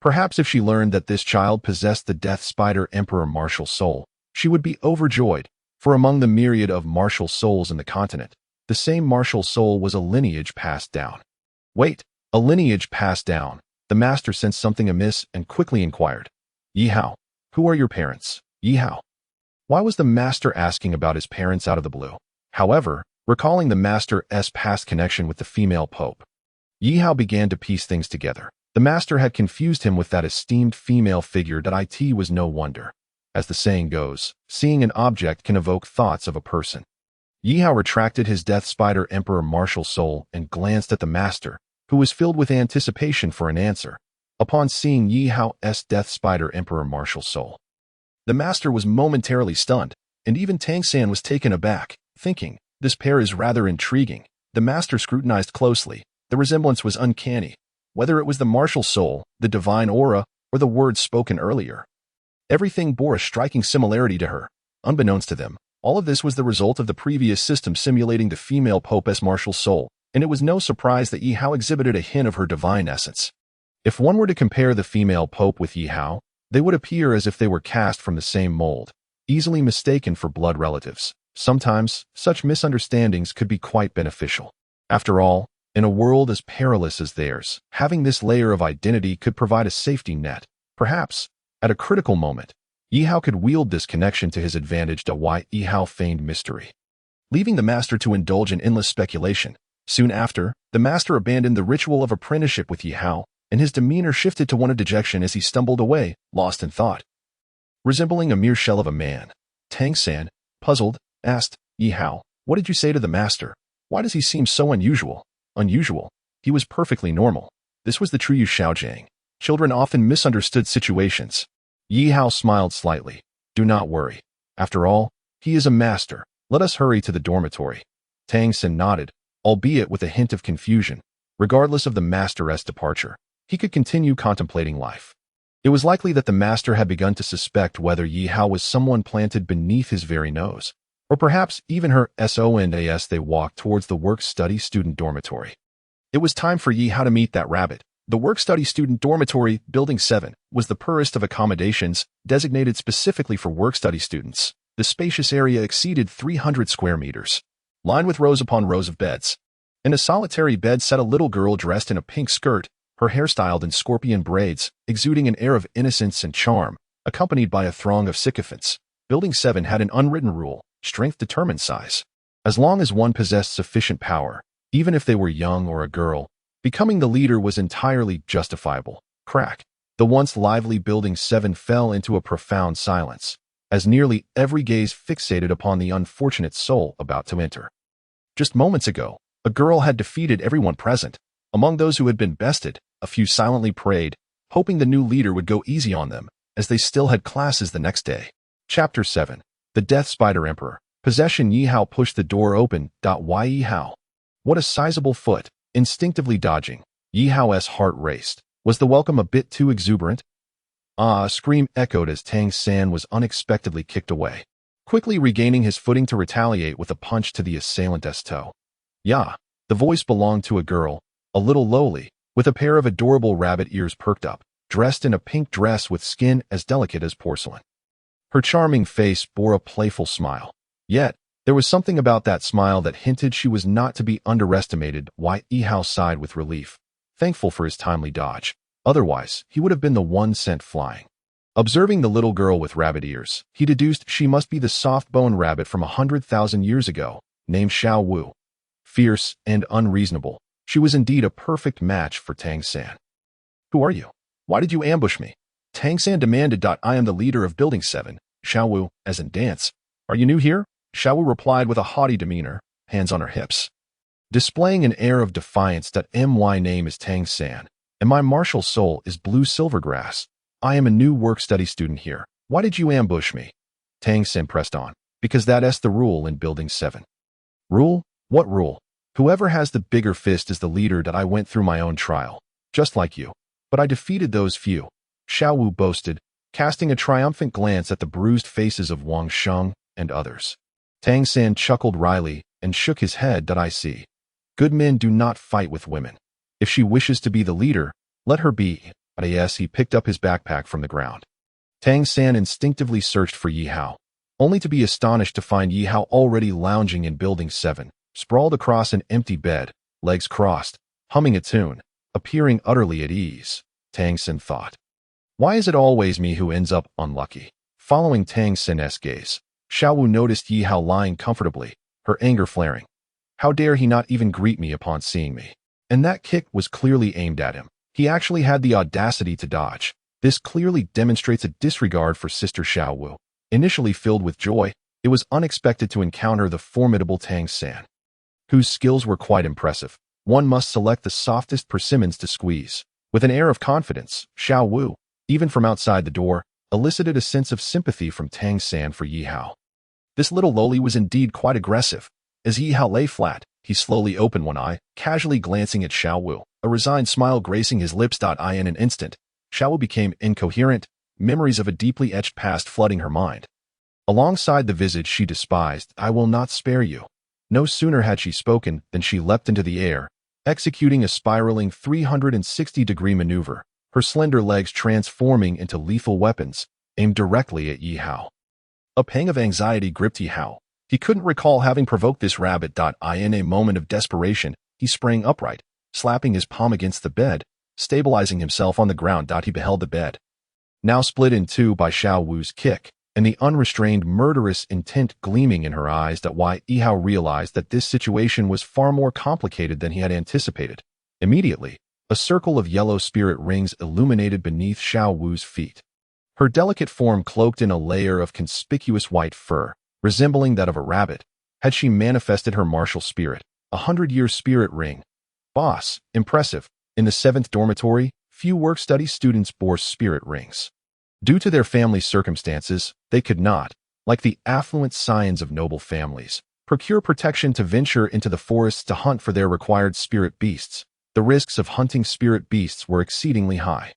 Speaker 1: Perhaps if she learned that this child possessed the Death Spider Emperor martial soul, she would be overjoyed, for among the myriad of martial souls in the continent, the same martial soul was a lineage passed down. Wait, a lineage passed down. The master sensed something amiss and quickly inquired. Ye Hao, who are your parents? Ye Hao. Why was the master asking about his parents out of the blue? However, recalling the master's past connection with the female pope, Ye Hao began to piece things together. The master had confused him with that esteemed female figure. It was no wonder. As the saying goes, seeing an object can evoke thoughts of a person. Ye Hao retracted his Death Spider Emperor martial soul and glanced at the master, who was filled with anticipation for an answer. Upon seeing Ye Hao's Death Spider Emperor martial soul, the master was momentarily stunned, and even Tang San was taken aback, thinking, this pair is rather intriguing. The master scrutinized closely. The resemblance was uncanny, whether it was the martial soul, the divine aura, or the words spoken earlier. Everything bore a striking similarity to her. Unbeknownst to them, all of this was the result of the previous system simulating the female pope's martial soul, and it was no surprise that Ye Hao exhibited a hint of her divine essence. If one were to compare the female pope with Ye Hao, they would appear as if they were cast from the same mold, easily mistaken for blood relatives. Sometimes, such misunderstandings could be quite beneficial. After all, in a world as perilous as theirs, having this layer of identity could provide a safety net. Perhaps, at a critical moment, Ye Hao could wield this connection to his advantage. Why Ye Hao feigned mystery, leaving the master to indulge in endless speculation. Soon after, the master abandoned the ritual of apprenticeship with Ye Hao, and his demeanor shifted to one of dejection as he stumbled away, lost in thought. Resembling a mere shell of a man, Tang San, puzzled, asked, Ye Hao, what did you say to the master? Why does he seem so unusual? Unusual. He was perfectly normal. This was the true Yu Xiaojiang. Children often misunderstood situations. Ye Hao smiled slightly. Do not worry. After all, he is a master. Let us hurry to the dormitory. Tang Xin nodded, albeit with a hint of confusion. Regardless of the master's departure, he could continue contemplating life. It was likely that the master had begun to suspect whether Ye Hao was someone planted beneath his very nose, or perhaps even her son as they walked towards the work-study student dormitory. It was time for Ye Hao to meet that rabbit. The work-study student dormitory, Building 7, was the poorest of accommodations, designated specifically for work-study students. The spacious area exceeded 300 square meters, lined with rows upon rows of beds. In a solitary bed sat a little girl dressed in a pink skirt, her hair styled in scorpion braids, exuding an air of innocence and charm, accompanied by a throng of sycophants. Building 7 had an unwritten rule: strength determines size. As long as one possessed sufficient power, even if they were young or a girl, becoming the leader was entirely justifiable. Crack. The once lively Building 7 fell into a profound silence, as nearly every gaze fixated upon the unfortunate soul about to enter. Just moments ago, a girl had defeated everyone present. Among those who had been bested, a few silently prayed, hoping the new leader would go easy on them, as they still had classes the next day. Chapter 7. The Death Spider Emperor. Possession. Yihao pushed the door open. Ye Hao. What a sizable foot. Instinctively dodging, Yihao's heart raced. Was the welcome a bit too exuberant? Ah! A scream echoed as Tang San was unexpectedly kicked away, quickly regaining his footing to retaliate with a punch to the assailant's toe. Ya! The voice belonged to a girl, a little lowly, with a pair of adorable rabbit ears perked up, dressed in a pink dress with skin as delicate as porcelain. Her charming face bore a playful smile. Yet, there was something about that smile that hinted she was not to be underestimated. Ye Hao sighed with relief, thankful for his timely dodge. Otherwise, he would have been the one sent flying. Observing the little girl with rabbit ears, he deduced she must be the soft-boned rabbit from 100,000 years ago, named Xiao Wu. Fierce and unreasonable, she was indeed a perfect match for Tang San. Who are you? Why did you ambush me? Tang San demanded. I am the leader of Building 7, Xiao Wu, as in dance. Are you new here? Xiao Wu replied with a haughty demeanor, hands on her hips. Displaying an air of defiance. My name is Tang San, and my martial soul is Blue Silvergrass. I am a new work-study student here. Why did you ambush me? Tang San pressed on. Because that's the rule in Building 7. Rule? What rule? Whoever has the bigger fist is the leader. I went through my own trial, just like you. But I defeated those few, Xiao Wu boasted, casting a triumphant glance at the bruised faces of Wang Sheng and others. Tang San chuckled wryly and shook his head. I see. Good men do not fight with women. If she wishes to be the leader, let her be. Yes, he picked up his backpack from the ground. Tang San instinctively searched for Yihao, only to be astonished to find Yihao already lounging in Building 7, sprawled across an empty bed, legs crossed, humming a tune, appearing utterly at ease. Tang San thought. Why is it always me who ends up unlucky? Following Tang San's gaze, Xiao Wu noticed Yihao lying comfortably, her anger flaring. How dare he not even greet me upon seeing me? And that kick was clearly aimed at him. He actually had the audacity to dodge. This clearly demonstrates a disregard for Sister Xiao Wu. Initially filled with joy, it was unexpected to encounter the formidable Tang San, whose skills were quite impressive. One must select the softest persimmons to squeeze. With an air of confidence, Xiao Wu, even from outside the door, elicited a sense of sympathy from Tang San for Yihao. This little loli was indeed quite aggressive. As Yihao lay flat, he slowly opened one eye, casually glancing at Xiao Wu, a resigned smile gracing his lips. In an instant, Xiao Wu became incoherent, memories of a deeply etched past flooding her mind. Alongside the visage she despised, I will not spare you. No sooner had she spoken than she leapt into the air, executing a spiraling 360-degree maneuver, her slender legs transforming into lethal weapons, aimed directly at Yihao. A pang of anxiety gripped Yihao. He couldn't recall having provoked this rabbit. In a moment of desperation, he sprang upright, slapping his palm against the bed, stabilizing himself on the ground. He beheld the bed, now split in two by Xiao Wu's kick, and the unrestrained murderous intent gleaming in her eyes. Yihao realized that this situation was far more complicated than he had anticipated. Immediately, a circle of yellow spirit rings illuminated beneath Xiao Wu's feet. Her delicate form cloaked in a layer of conspicuous white fur, resembling that of a rabbit. Had she manifested her martial spirit? 100-year spirit ring. Boss, impressive. In the 7th dormitory, few work-study students bore spirit rings. Due to their family circumstances, they could not, like the affluent scions of noble families, procure protection to venture into the forests to hunt for their required spirit beasts. The risks of hunting spirit beasts were exceedingly high.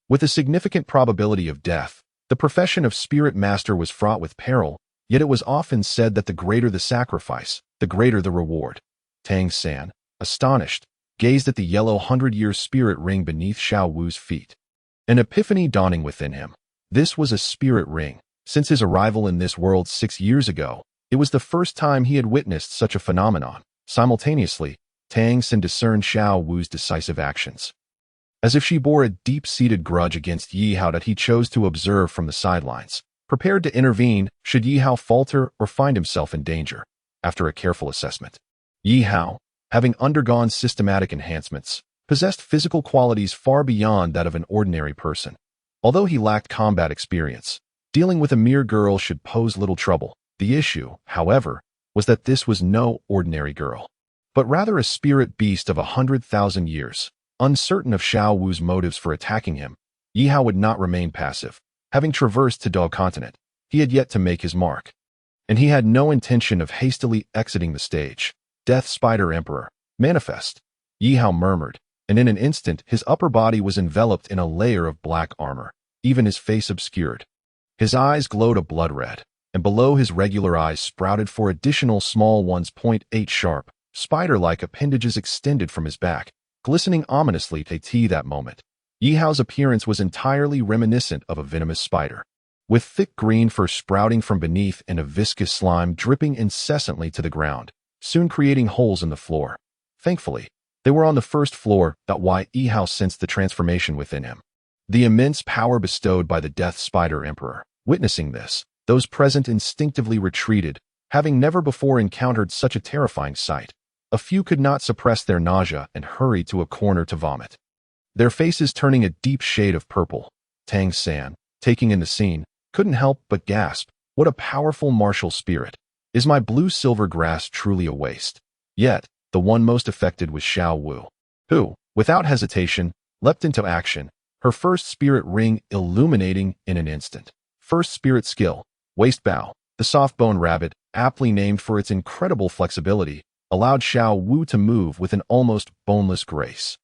Speaker 1: With a significant probability of death, the profession of spirit master was fraught with peril, yet it was often said that the greater the sacrifice, the greater the reward. Tang San, astonished, gazed at the yellow 100-year spirit ring beneath Xiao Wu's feet. An epiphany dawning within him. This was a spirit ring. Since his arrival in this world 6 years ago, it was the first time he had witnessed such a phenomenon. Simultaneously, Tang San discerned Xiao Wu's decisive actions. As if she bore a deep-seated grudge against Ye Hao that he chose to observe from the sidelines, prepared to intervene should Ye Hao falter or find himself in danger. After a careful assessment, Ye Hao, having undergone systematic enhancements, possessed physical qualities far beyond that of an ordinary person. Although he lacked combat experience, dealing with a mere girl should pose little trouble. The issue, however, was that this was no ordinary girl, but rather a spirit beast of 100,000 years. Uncertain of Xiao Wu's motives for attacking him, Yihao would not remain passive. Having traversed to Douluo Continent, he had yet to make his mark, and he had no intention of hastily exiting the stage. Death Spider Emperor, manifest, Yihao murmured, and in an instant his upper body was enveloped in a layer of black armor, even his face obscured. His eyes glowed a blood red, and below his regular eyes sprouted 4 additional small ones, 0.8 sharp, spider-like appendages extended from his back, glistening ominously to that moment. Yihao's appearance was entirely reminiscent of a venomous spider, with thick green fur sprouting from beneath and a viscous slime dripping incessantly to the ground, soon creating holes in the floor. Thankfully, they were on the first floor. Why Yihao sensed the transformation within him. The immense power bestowed by the Death Spider Emperor. Witnessing this, those present instinctively retreated, having never before encountered such a terrifying sight. A few could not suppress their nausea and hurried to a corner to vomit, their faces turning a deep shade of purple. Tang San, taking in the scene, couldn't help but gasp, "What a powerful martial spirit! Is my blue-silver grass truly a waste?" Yet, the one most affected was Xiao Wu, who, without hesitation, leapt into action, her first spirit ring illuminating in an instant. First spirit skill, Waist Bow. The soft-bone rabbit, aptly named for its incredible flexibility, allowed Xiao Wu to move with an almost boneless grace.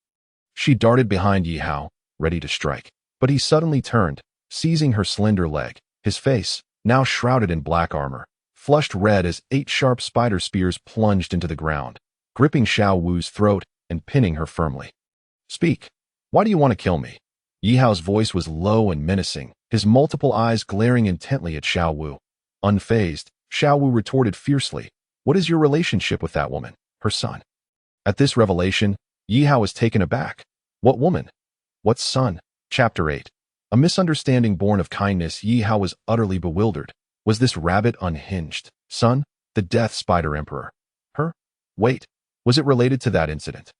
Speaker 1: She darted behind Yihao, ready to strike, but he suddenly turned, seizing her slender leg. His face, now shrouded in black armor, flushed red as 8 sharp spider spears plunged into the ground, gripping Xiao Wu's throat and pinning her firmly. "Speak. Why do you want to kill me?" Yihao's voice was low and menacing, his multiple eyes glaring intently at Xiao Wu. Unfazed, Xiao Wu retorted fiercely, "What is your relationship with that woman, her son?" At this revelation, Yihao was taken aback. What woman? What son? Chapter 8. A misunderstanding born of kindness. Yihao was utterly bewildered. Was this rabbit unhinged? Son? The Death Spider Emperor. Her? Wait, was it related to that incident?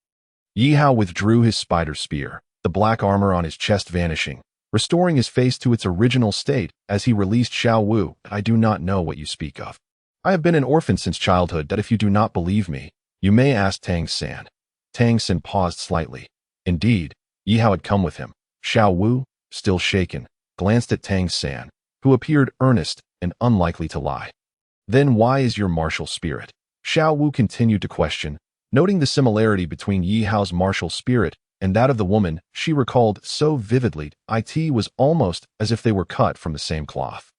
Speaker 1: Yihao withdrew his spider spear, the black armor on his chest vanishing, restoring his face to its original state as he released Xiao Wu. "I do not know what you speak of. I have been an orphan since childhood. That if you do not believe me, you may ask Tang San." Tang San paused slightly. Indeed, Yihao had come with him. Xiao Wu, still shaken, glanced at Tang San, who appeared earnest and unlikely to lie. "Then why is your martial spirit?" Xiao Wu continued to question, noting the similarity between Yihao's martial spirit and that of the woman she recalled so vividly. It was almost as if they were cut from the same cloth.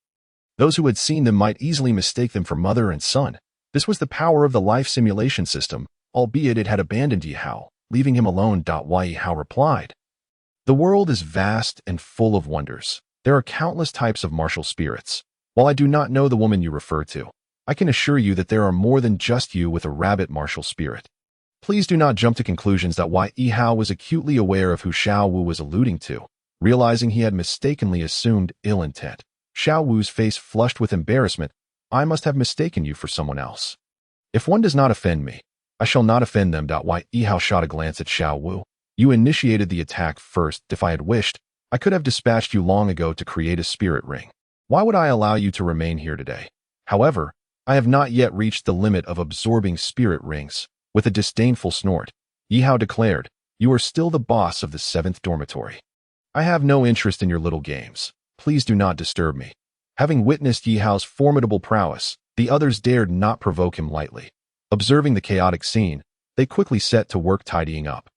Speaker 1: Those who had seen them might easily mistake them for mother and son. This was the power of the life simulation system, albeit it had abandoned Yihao, leaving him alone. Yihao replied, "The world is vast and full of wonders. There are countless types of martial spirits. While I do not know the woman you refer to, I can assure you that there are more than just you with a rabbit martial spirit. Please do not jump to conclusions." Yihao was acutely aware of who Xiao Wu was alluding to, realizing he had mistakenly assumed ill intent. Xiao Wu's face flushed with embarrassment. "I must have mistaken you for someone else. If one does not offend me, I shall not offend them." Yihao shot a glance at Xiao Wu. "You initiated the attack first. If I had wished, I could have dispatched you long ago to create a spirit ring. Why would I allow you to remain here today? However, I have not yet reached the limit of absorbing spirit rings. With a disdainful snort, Yihao declared, "You are still the boss of the 7th dormitory. I have no interest in your little games. Please do not disturb me." Having witnessed Yihao's formidable prowess, the others dared not provoke him lightly. Observing the chaotic scene, they quickly set to work tidying up.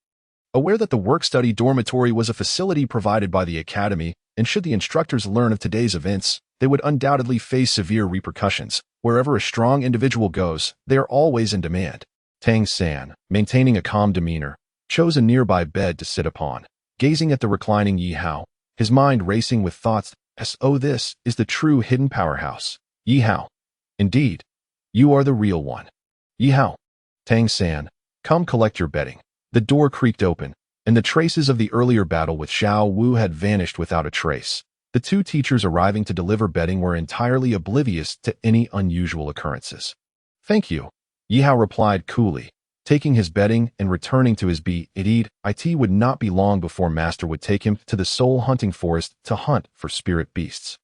Speaker 1: Aware that the work-study dormitory was a facility provided by the academy, and should the instructors learn of today's events, they would undoubtedly face severe repercussions. Wherever a strong individual goes, they are always in demand. Tang San, maintaining a calm demeanor, chose a nearby bed to sit upon, gazing at the reclining Ye Hao, his mind racing with thoughts as, "Oh, this is the true hidden powerhouse. Ye Hao. Indeed, you are the real one. Ye Hao. Tang San, come collect your bedding." The door creaked open, and the traces of the earlier battle with Xiao Wu had vanished without a trace. The two teachers arriving to deliver bedding were entirely oblivious to any unusual occurrences. "Thank you," Yihao replied coolly, taking his bedding and returning to his beat. It would not be long before Master would take him to the soul-hunting forest to hunt for spirit beasts.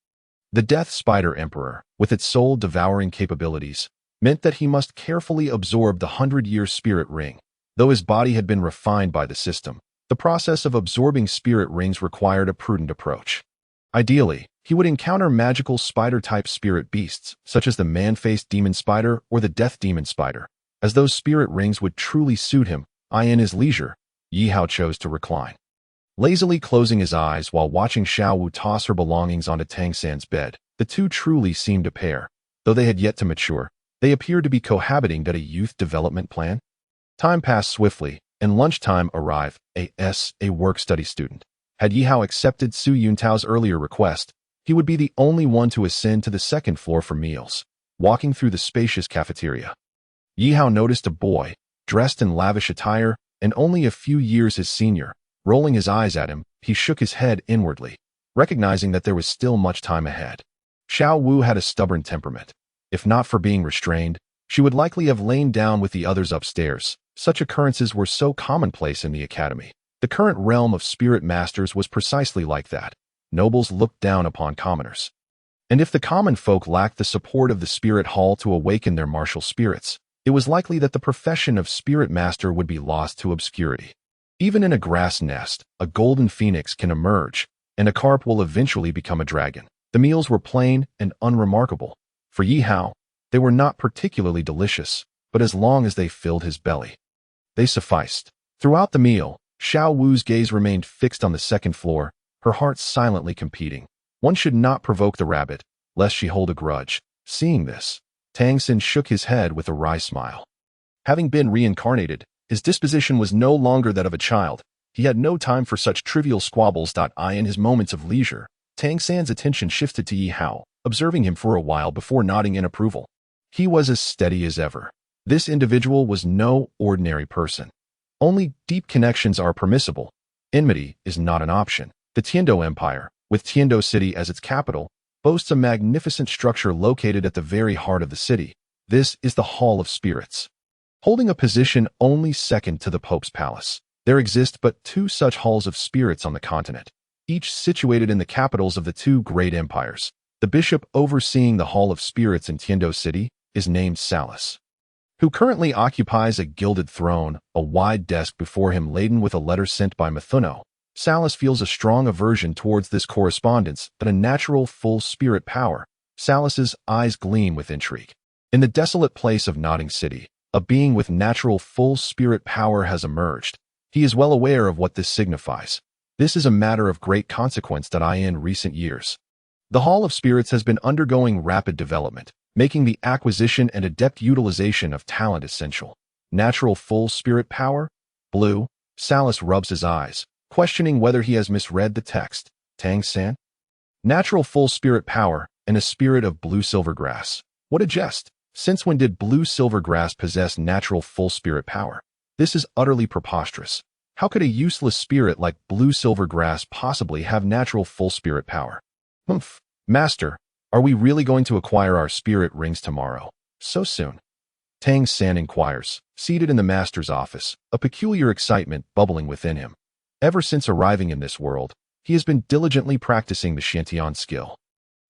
Speaker 1: The Death Spider Emperor, with its soul-devouring capabilities, meant that he must carefully absorb the 100-year spirit ring. Though his body had been refined by the system, the process of absorbing spirit rings required a prudent approach. Ideally, he would encounter magical spider-type spirit beasts, such as the man-faced demon spider or the death demon spider, as those spirit rings would truly suit him. In his leisure, Yihao chose to recline, lazily closing his eyes while watching Xiao Wu toss her belongings onto Tang San's bed. The two truly seemed a pair. Though they had yet to mature, they appeared to be cohabiting at a youth development plan. Time passed swiftly, and lunchtime arrived. A work-study student. Had Yihao accepted Su Yuntao's earlier request, he would be the only one to ascend to the 2nd floor for meals. Walking through the spacious cafeteria, Yihao noticed a boy, dressed in lavish attire and only a few years his senior. Rolling his eyes at him, he shook his head inwardly, recognizing that there was still much time ahead. Xiao Wu had a stubborn temperament. If not for being restrained, she would likely have lain down with the others upstairs. Such occurrences were so commonplace in the academy. The current realm of spirit masters was precisely like that. Nobles looked down upon commoners. And if the common folk lacked the support of the spirit hall to awaken their martial spirits, it was likely that the profession of spirit master would be lost to obscurity. Even in a grass nest, a golden phoenix can emerge, and a carp will eventually become a dragon. The meals were plain and unremarkable. For Yihao, they were not particularly delicious, but as long as they filled his belly, they sufficed. Throughout the meal, Xiao Wu's gaze remained fixed on the 2nd floor, her heart silently competing. One should not provoke the rabbit, lest she hold a grudge. Seeing this, Tang San shook his head with a wry smile. Having been reincarnated, his disposition was no longer that of a child. He had no time for such trivial squabbles. In his moments of leisure, Tang San's attention shifted to Ye Hao, observing him for a while before nodding in approval. He was as steady as ever. This individual was no ordinary person. Only deep connections are permissible. Enmity is not an option. The Tiando Empire, with Tiando City as its capital, boasts a magnificent structure located at the very heart of the city. This is the Hall of Spirits. Holding a position only second to the Pope's palace, there exist but 2 such halls of spirits on the continent, each situated in the capitals of the 2 great empires. The bishop overseeing the Hall of Spirits in Tiando City is named Salus, who currently occupies a gilded throne, a wide desk before him laden with a letter sent by Mithuno. Salus feels a strong aversion towards this correspondence, but a natural full spirit power. Salus's eyes gleam with intrigue. In the desolate place of Nodding City, a being with natural full spirit power has emerged. He is well aware of what this signifies. This is a matter of great consequence in recent years. The Hall of Spirits has been undergoing rapid development, making the acquisition and adept utilization of talent essential. Natural full spirit power? Blue? Salus rubs his eyes, questioning whether he has misread the text. Tang San? Natural full spirit power and a spirit of blue silvergrass. What a jest! Since when did blue silvergrass possess natural full spirit power? This is utterly preposterous. How could a useless spirit like blue silvergrass possibly have natural full spirit power? Humph. Master, are we really going to acquire our spirit rings tomorrow? So soon? Tang San inquires, seated in the master's office, a peculiar excitement bubbling within him. Ever since arriving in this world, he has been diligently practicing the Shantian skill.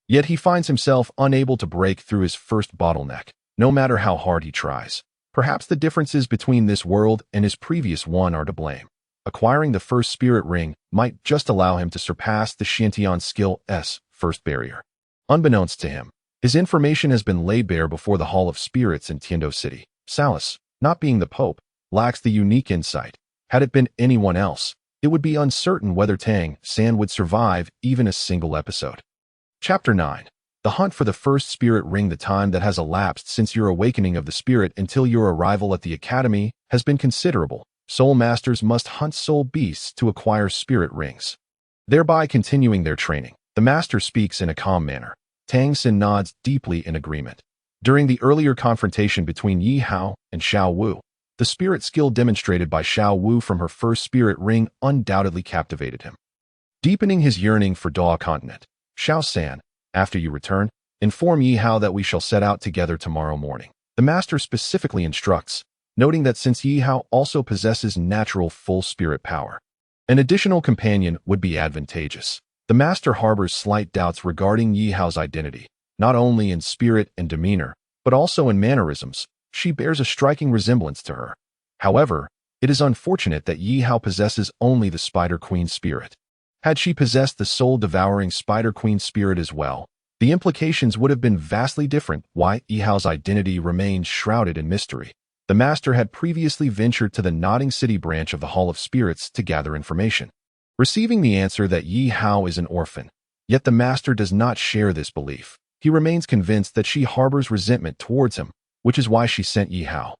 Speaker 1: Yet he finds himself unable to break through his first bottleneck, no matter how hard he tries. Perhaps the differences between this world and his previous one are to blame. Acquiring the first spirit ring might just allow him to surpass the Xiantian skill's first barrier. Unbeknownst to him, his information has been laid bare before the Hall of Spirits in Tiando City. Salus, not being the Pope, lacks the unique insight. Had it been anyone else, it would be uncertain whether Tang San would survive even a single episode. Chapter 9. The hunt for the first spirit ring. The time that has elapsed since your awakening of the spirit until your arrival at the academy has been considerable. Soul masters must hunt soul beasts to acquire spirit rings, thereby continuing their training. The master speaks in a calm manner. Tang San nods deeply in agreement. During the earlier confrontation between Ye Hao and Xiao Wu, the spirit skill demonstrated by Xiao Wu from her first spirit ring undoubtedly captivated him, deepening his yearning for Douluo Continent. Xiao San, after you return, inform Ye Hao that we shall set out together tomorrow morning. The master specifically instructs, noting that since Ye Hao also possesses natural full spirit power, an additional companion would be advantageous. The master harbors slight doubts regarding Ye Hao's identity, not only in spirit and demeanor, but also in mannerisms. She bears a striking resemblance to her. However, it is unfortunate that Ye Hao possesses only the Spider Queen spirit. Had she possessed the soul-devouring Spider Queen spirit as well, the implications would have been vastly different. Why Ye Hao's identity remains shrouded in mystery. The master had previously ventured to the Nodding City branch of the Hall of Spirits to gather information, receiving the answer that Ye Hao is an orphan. Yet the master does not share this belief. He remains convinced that she harbors resentment towards him, which is why she sent Ye Hao.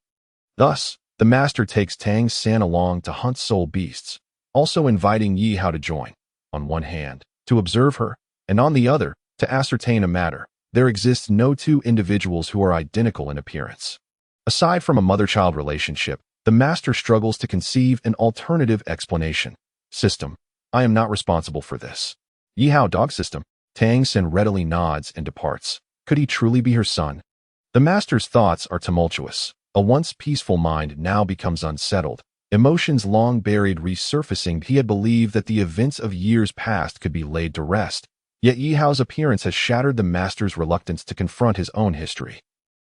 Speaker 1: Thus, the master takes Tang San along to hunt soul beasts, also inviting Ye Hao to join, on one hand, to observe her, and on the other, to ascertain a matter. There exists no two individuals who are identical in appearance. Aside from a mother-child relationship, the master struggles to conceive an alternative explanation. System. I am not responsible for this. Ye Hao dog system. Tang San readily nods and departs. Could he truly be her son? The master's thoughts are tumultuous. A once peaceful mind now becomes unsettled. Emotions long buried resurfacing. He had believed that the events of years past could be laid to rest. Yet Ye Hao's appearance has shattered the master's reluctance to confront his own history.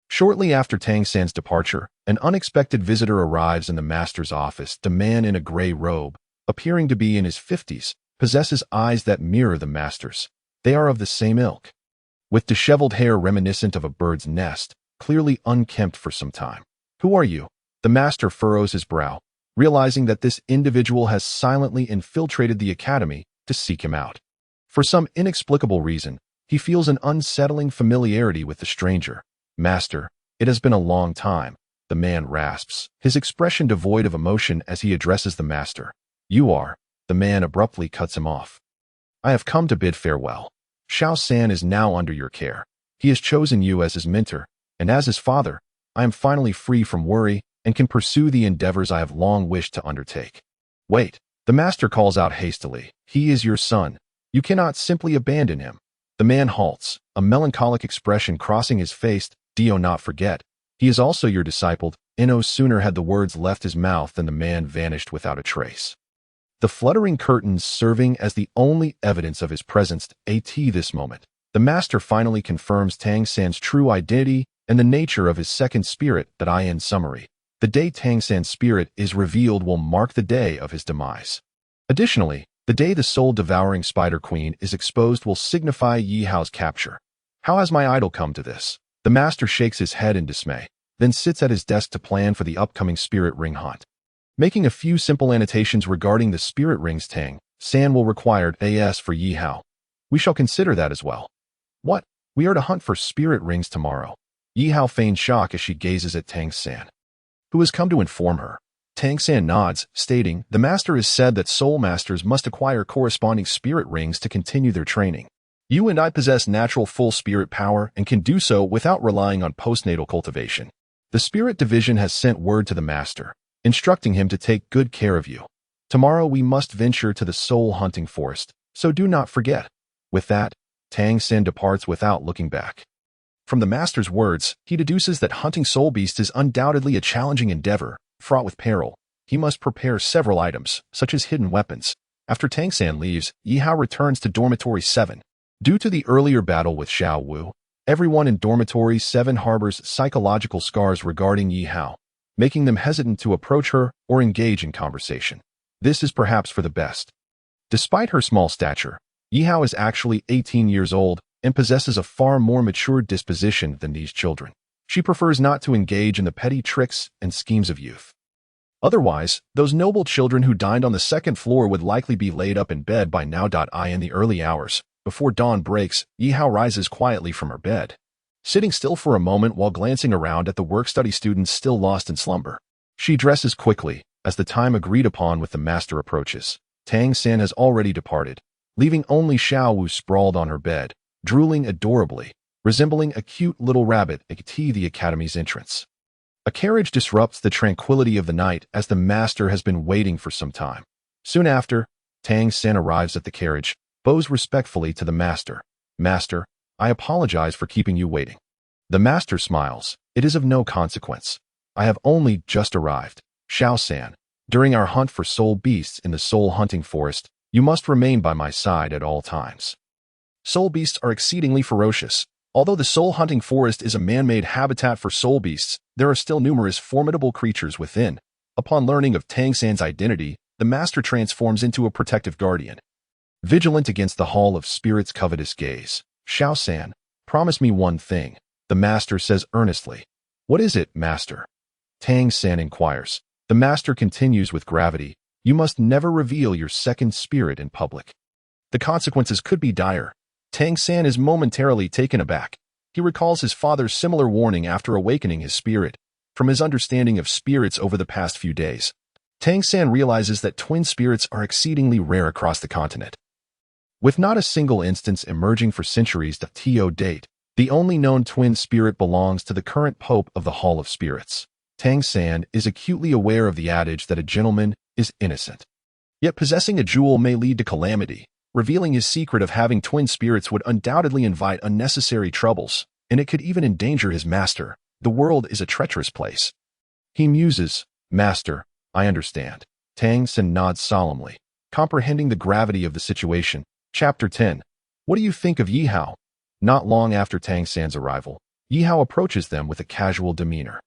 Speaker 1: Shortly after Tang San's departure, an unexpected visitor arrives in the master's office. The man in a gray robe, appearing to be in his 50s, possesses eyes that mirror the master's. They are of the same ilk, with disheveled hair reminiscent of a bird's nest, clearly unkempt for some time. Who are you? The master furrows his brow, realizing that this individual has silently infiltrated the academy to seek him out. For some inexplicable reason, he feels an unsettling familiarity with the stranger. Master, it has been a long time, the man rasps, his expression devoid of emotion as he addresses the master. You are. The man abruptly cuts him off. I have come to bid farewell. Xiao San is now under your care. He has chosen you as his mentor, and as his father, I am finally free from worry and can pursue the endeavors I have long wished to undertake. Wait, the master calls out hastily. He is your son. You cannot simply abandon him. The man halts, a melancholic expression crossing his face. Do not forget, he is also your disciple. No sooner had the words left his mouth than the man vanished without a trace, the fluttering curtains serving as the only evidence of his presence. At this moment, the master finally confirms Tang San's true identity and the nature of his second spirit. That in summary, the day Tang San's spirit is revealed will mark the day of his demise. Additionally, the day the soul-devouring Spider Queen is exposed will signify Ye Hao's capture. How has my idol come to this? The master shakes his head in dismay, then sits at his desk to plan for the upcoming spirit ring hunt. Making a few simple annotations regarding the spirit rings Tang San will require AS for Ye Hao. We shall consider that as well. What? We are to hunt for spirit rings tomorrow. Ye Hao feigns shock as she gazes at Tang San, who has come to inform her. Tang San nods, stating, the master has said that soul masters must acquire corresponding spirit rings to continue their training. You and I possess natural full spirit power and can do so without relying on postnatal cultivation. The spirit division has sent word to the master, instructing him to take good care of you. Tomorrow we must venture to the soul hunting forest, so do not forget. With that, Tang San departs without looking back. From the master's words, he deduces that hunting soul beasts is undoubtedly a challenging endeavor, fraught with peril. He must prepare several items, such as hidden weapons. After Tang San leaves, Yihao returns to Dormitory 7. Due to the earlier battle with Xiao Wu, everyone in Dormitory 7 harbors psychological scars regarding Ye Hao. making them hesitant to approach her or engage in conversation. This is perhaps for the best. Despite her small stature, Yihao is actually 18 years old and possesses a far more mature disposition than these children. She prefers not to engage in the petty tricks and schemes of youth. Otherwise, those noble children who dined on the second floor would likely be laid up in bed by now. In the early hours, before dawn breaks, Yihao rises quietly from her bed, sitting still for a moment while glancing around at the work-study students still lost in slumber. She dresses quickly as the time agreed upon with the master approaches. Tang San has already departed, leaving only Xiao Wu sprawled on her bed, drooling adorably, resembling a cute little rabbit at the academy's entrance. A carriage disrupts the tranquility of the night as the master has been waiting for some time. Soon after, Tang San arrives at the carriage, bows respectfully to the master. "Master, I apologize for keeping you waiting." The master smiles. "It is of no consequence. I have only just arrived. Xiao San, during our hunt for soul beasts in the soul hunting forest, you must remain by my side at all times." Soul beasts are exceedingly ferocious. Although the soul hunting forest is a man-made habitat for soul beasts, there are still numerous formidable creatures within. Upon learning of Tang San's identity, the master transforms into a protective guardian, vigilant against the Hall of Spirit's covetous gaze. "Xiao San, promise me one thing," the master says earnestly. "What is it, master?" Tang San inquires. The master continues with gravity. "You must never reveal your second spirit in public. The consequences could be dire." Tang San is momentarily taken aback. He recalls his father's similar warning after awakening his spirit. From his understanding of spirits over the past few days, Tang San realizes that twin spirits are exceedingly rare across the continent. With not a single instance emerging for centuries to date, the only known twin spirit belongs to the current pope of the Hall of Spirits. Tang San is acutely aware of the adage that a gentleman is innocent. Yet possessing a jewel may lead to calamity. Revealing his secret of having twin spirits would undoubtedly invite unnecessary troubles, and it could even endanger his master. The world is a treacherous place. He muses. "Master, I understand." Tang San nods solemnly, comprehending the gravity of the situation. Chapter 10. What do you think of Yihao? Not long after Tang San's arrival, Yihao approaches them with a casual demeanor,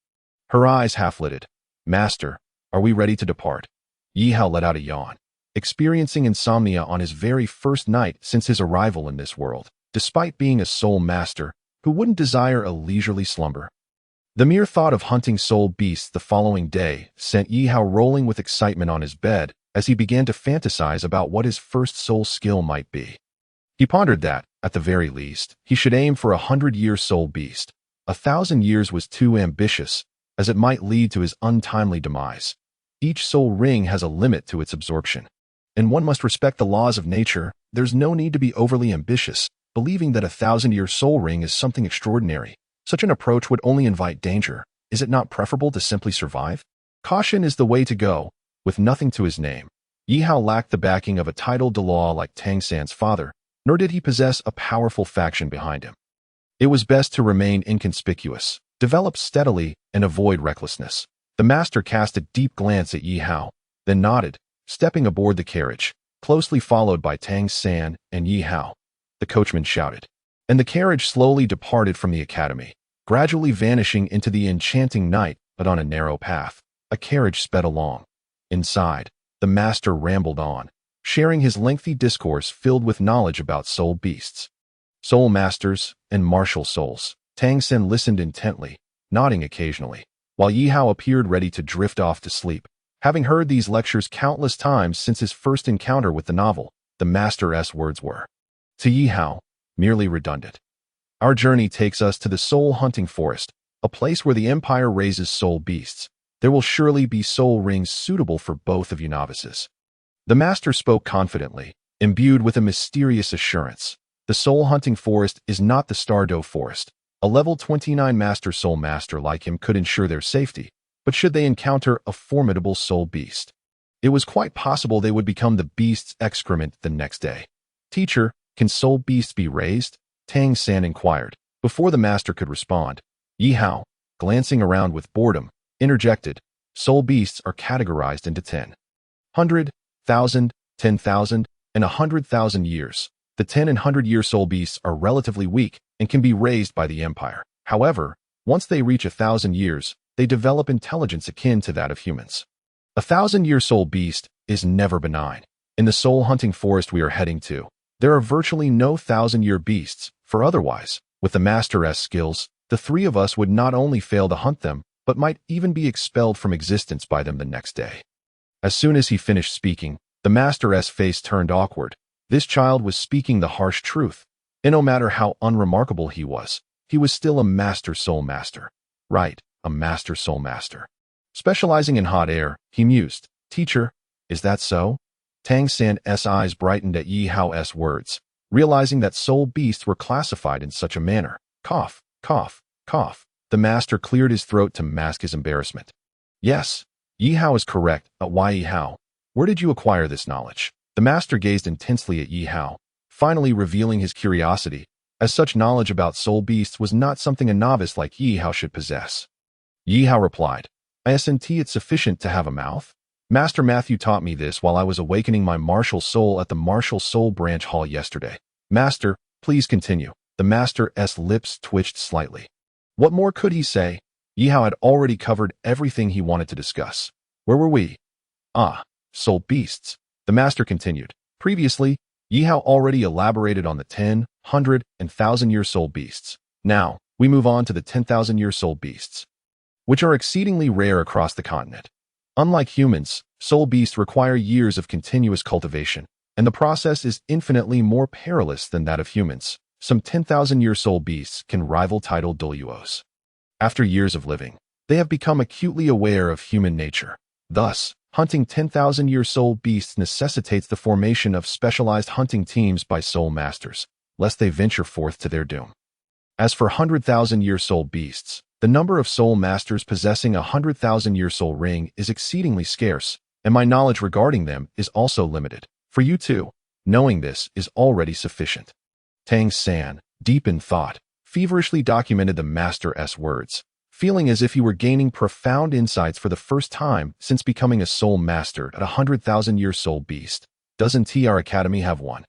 Speaker 1: her eyes half-lidded. "Master, are we ready to depart?" Yihao let out a yawn. Experiencing insomnia on his very first night since his arrival in this world, despite being a soul master, who wouldn't desire a leisurely slumber? The mere thought of hunting soul beasts the following day sent Yihao rolling with excitement on his bed as he began to fantasize about what his first soul skill might be. He pondered that, at the very least, he should aim for 100-year soul beast. 1,000 years was too ambitious, as it might lead to his untimely demise. Each soul ring has a limit to its absorption, and one must respect the laws of nature. There's no need to be overly ambitious, believing that 1,000-year soul ring is something extraordinary. Such an approach would only invite danger. Is it not preferable to simply survive? Caution is the way to go. With nothing to his name, Yihao lacked the backing of a titled Douluo like Tang San's father, nor did he possess a powerful faction behind him. It was best to remain inconspicuous, develop steadily, and avoid recklessness. The master cast a deep glance at Yihao, then nodded, stepping aboard the carriage, closely followed by Tang San and Yihao. The coachman shouted, and the carriage slowly departed from the academy, gradually vanishing into the enchanting night. But on a narrow path, a carriage sped along. Inside, the master rambled on, sharing his lengthy discourse filled with knowledge about soul beasts, soul masters, and martial souls. Tang San listened intently, nodding occasionally, while Yihao appeared ready to drift off to sleep. Having heard these lectures countless times since his first encounter with the novel, the master's words were, to Yihao, merely redundant. Our journey takes us to the soul hunting forest, a place where the Empire raises soul beasts. There will surely be soul rings suitable for both of you novices. The master spoke confidently, imbued with a mysterious assurance. The soul hunting forest is not the Stardow forest. A level 29 master soul master like him could ensure their safety, but should they encounter a formidable soul beast, it was quite possible they would become the beast's excrement the next day. Teacher, can soul beasts be raised? Tang San inquired. Before the master could respond, Yihao, glancing around with boredom, interjected, soul beasts are categorized into 10, 100, 1,000, 10,000, and 100,000 years. The 10 and 100-year soul beasts are relatively weak and can be raised by the Empire. However, once they reach 1,000 years, they develop intelligence akin to that of humans. A 1,000-year soul beast is never benign. In the soul-hunting forest we are heading to, there are virtually no 1,000-year beasts, for otherwise, with the Master's skills, the three of us would not only fail to hunt them, but might even be expelled from existence by them the next day. As soon as he finished speaking, the Master's face turned awkward. This child was speaking the harsh truth, and no matter how unremarkable he was still a master soul master. Right, a master soul master. Specializing in hot air, he mused. Teacher, is that so? Tang San's eyes brightened at Ye Hao's words, realizing that soul beasts were classified in such a manner. Cough, cough, cough. The master cleared his throat to mask his embarrassment. Yes, Yihao is correct. Why Ye Hao? Where did you acquire this knowledge? The master gazed intensely at Ye Hao, finally revealing his curiosity, as such knowledge about soul beasts was not something a novice like Ye Hao should possess. Ye Hao replied, Isn't it sufficient to have a mouth? Master Matthew taught me this while I was awakening my martial soul at the martial soul branch hall yesterday. Master, please continue. The master's lips twitched slightly. What more could he say? Yihao had already covered everything he wanted to discuss. Where were we? Soul beasts. The master continued. Previously, Yihao already elaborated on the 10, 100, and 1,000-year soul beasts. Now, we move on to the 10,000-year soul beasts, which are exceedingly rare across the continent. Unlike humans, soul beasts require years of continuous cultivation, and the process is infinitely more perilous than that of humans. Some 10,000-year soul beasts can rival titled Douluos. After years of living, they have become acutely aware of human nature. Thus, hunting 10,000-year soul beasts necessitates the formation of specialized hunting teams by soul masters, lest they venture forth to their doom. As for 100,000-year soul beasts, the number of soul masters possessing a 100,000-year soul ring is exceedingly scarce, and my knowledge regarding them is also limited. For you too, knowing this is already sufficient. Tang San, deep in thought, feverishly documented the master's words, feeling as if he were gaining profound insights for the first time since becoming a soul master at a 100,000-year soul beast. Doesn't our academy have one?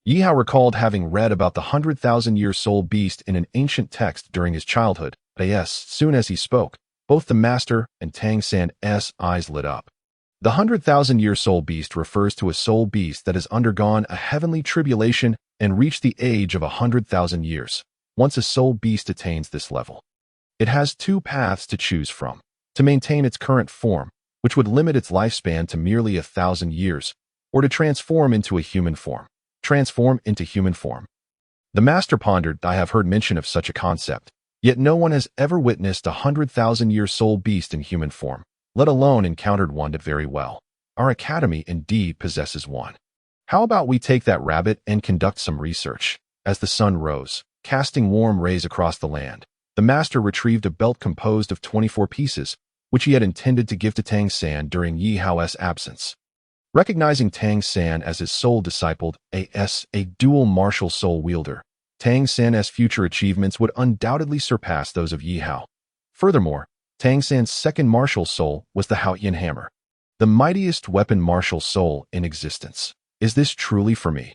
Speaker 1: Yihao recalled having read about the 100,000-year soul beast in an ancient text during his childhood. As soon as he spoke, both the master and Tang San's eyes lit up. The 100,000-year soul beast refers to a soul beast that has undergone a heavenly tribulation and reached the age of 100,000 years. Once a soul beast attains this level, it has two paths to choose from: to maintain its current form, which would limit its lifespan to merely 1,000 years, or to transform into a human form. Transform into human form. The master pondered. I have heard mention of such a concept, yet no one has ever witnessed a 100,000-year soul beast in human form, let alone encountered one that very well. Our academy indeed possesses one. How about we take that rabbit and conduct some research? As the sun rose, casting warm rays across the land, the master retrieved a belt composed of 24 pieces, which he had intended to give to Tang San during Ye Hao's absence. Recognizing Tang San as his soul disciple, a dual martial soul wielder, Tang San's future achievements would undoubtedly surpass those of Ye Hao. Furthermore, Tang San's second martial soul was the Haoyan hammer, the mightiest weapon martial soul in existence. Is this truly for me?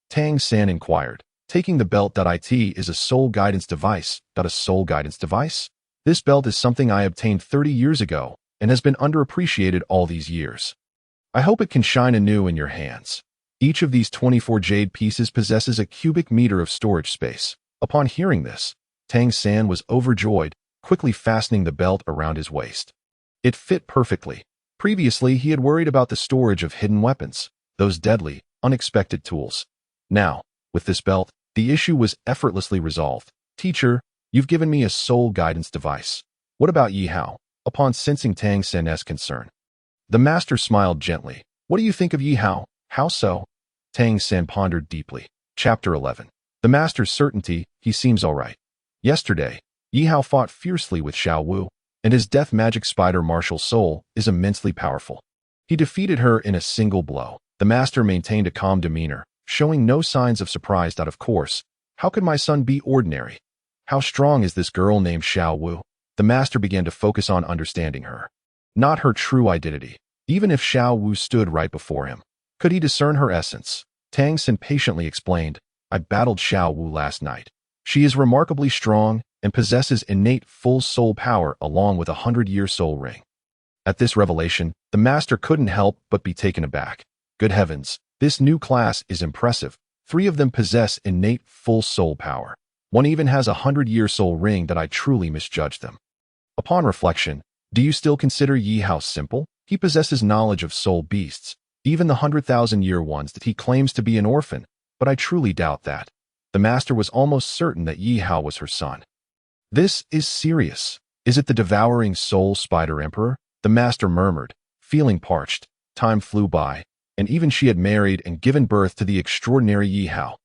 Speaker 1: Tang San inquired. Taking the belt. It is a soul guidance device. A soul guidance device? This belt is something I obtained 30 years ago and has been underappreciated all these years. I hope it can shine anew in your hands. Each of these 24 jade pieces possesses a cubic meter of storage space. Upon hearing this, Tang San was overjoyed, quickly fastening the belt around his waist. It fit perfectly. Previously, he had worried about the storage of hidden weapons, those deadly, unexpected tools. Now, with this belt, the issue was effortlessly resolved. Teacher, you've given me a soul guidance device. What about Ye Hao? Upon sensing Tang San's concern, the master smiled gently. What do you think of Ye Hao? How so? Tang San pondered deeply. Chapter 11. The master's certainty. He seems all right. Yesterday, Ye Hao fought fiercely with Xiao Wu, and his death magic spider martial soul is immensely powerful. He defeated her in a single blow. The master maintained a calm demeanor, showing no signs of surprise. Of course, how could my son be ordinary? How strong is this girl named Xiao Wu? The master began to focus on understanding her, not her true identity. Even if Xiao Wu stood right before him, could he discern her essence? Tang San patiently explained, I battled Xiao Wu last night. She is remarkably strong and possesses innate full soul power along with a 100-year soul ring. At this revelation, the master couldn't help but be taken aback. Good heavens, this new class is impressive. 3 of them possess innate full soul power. One even has a 100-year soul ring that I truly misjudged them. Upon reflection, do you still consider Ye Hao simple? He possesses knowledge of soul beasts, even the 100,000-year ones that he claims to be an orphan, but I truly doubt that. The master was almost certain that Ye Hao was her son. This is serious. Is it the devouring soul spider emperor? The master murmured, feeling parched. Time flew by, and even she had married and given birth to the extraordinary Ye Hao.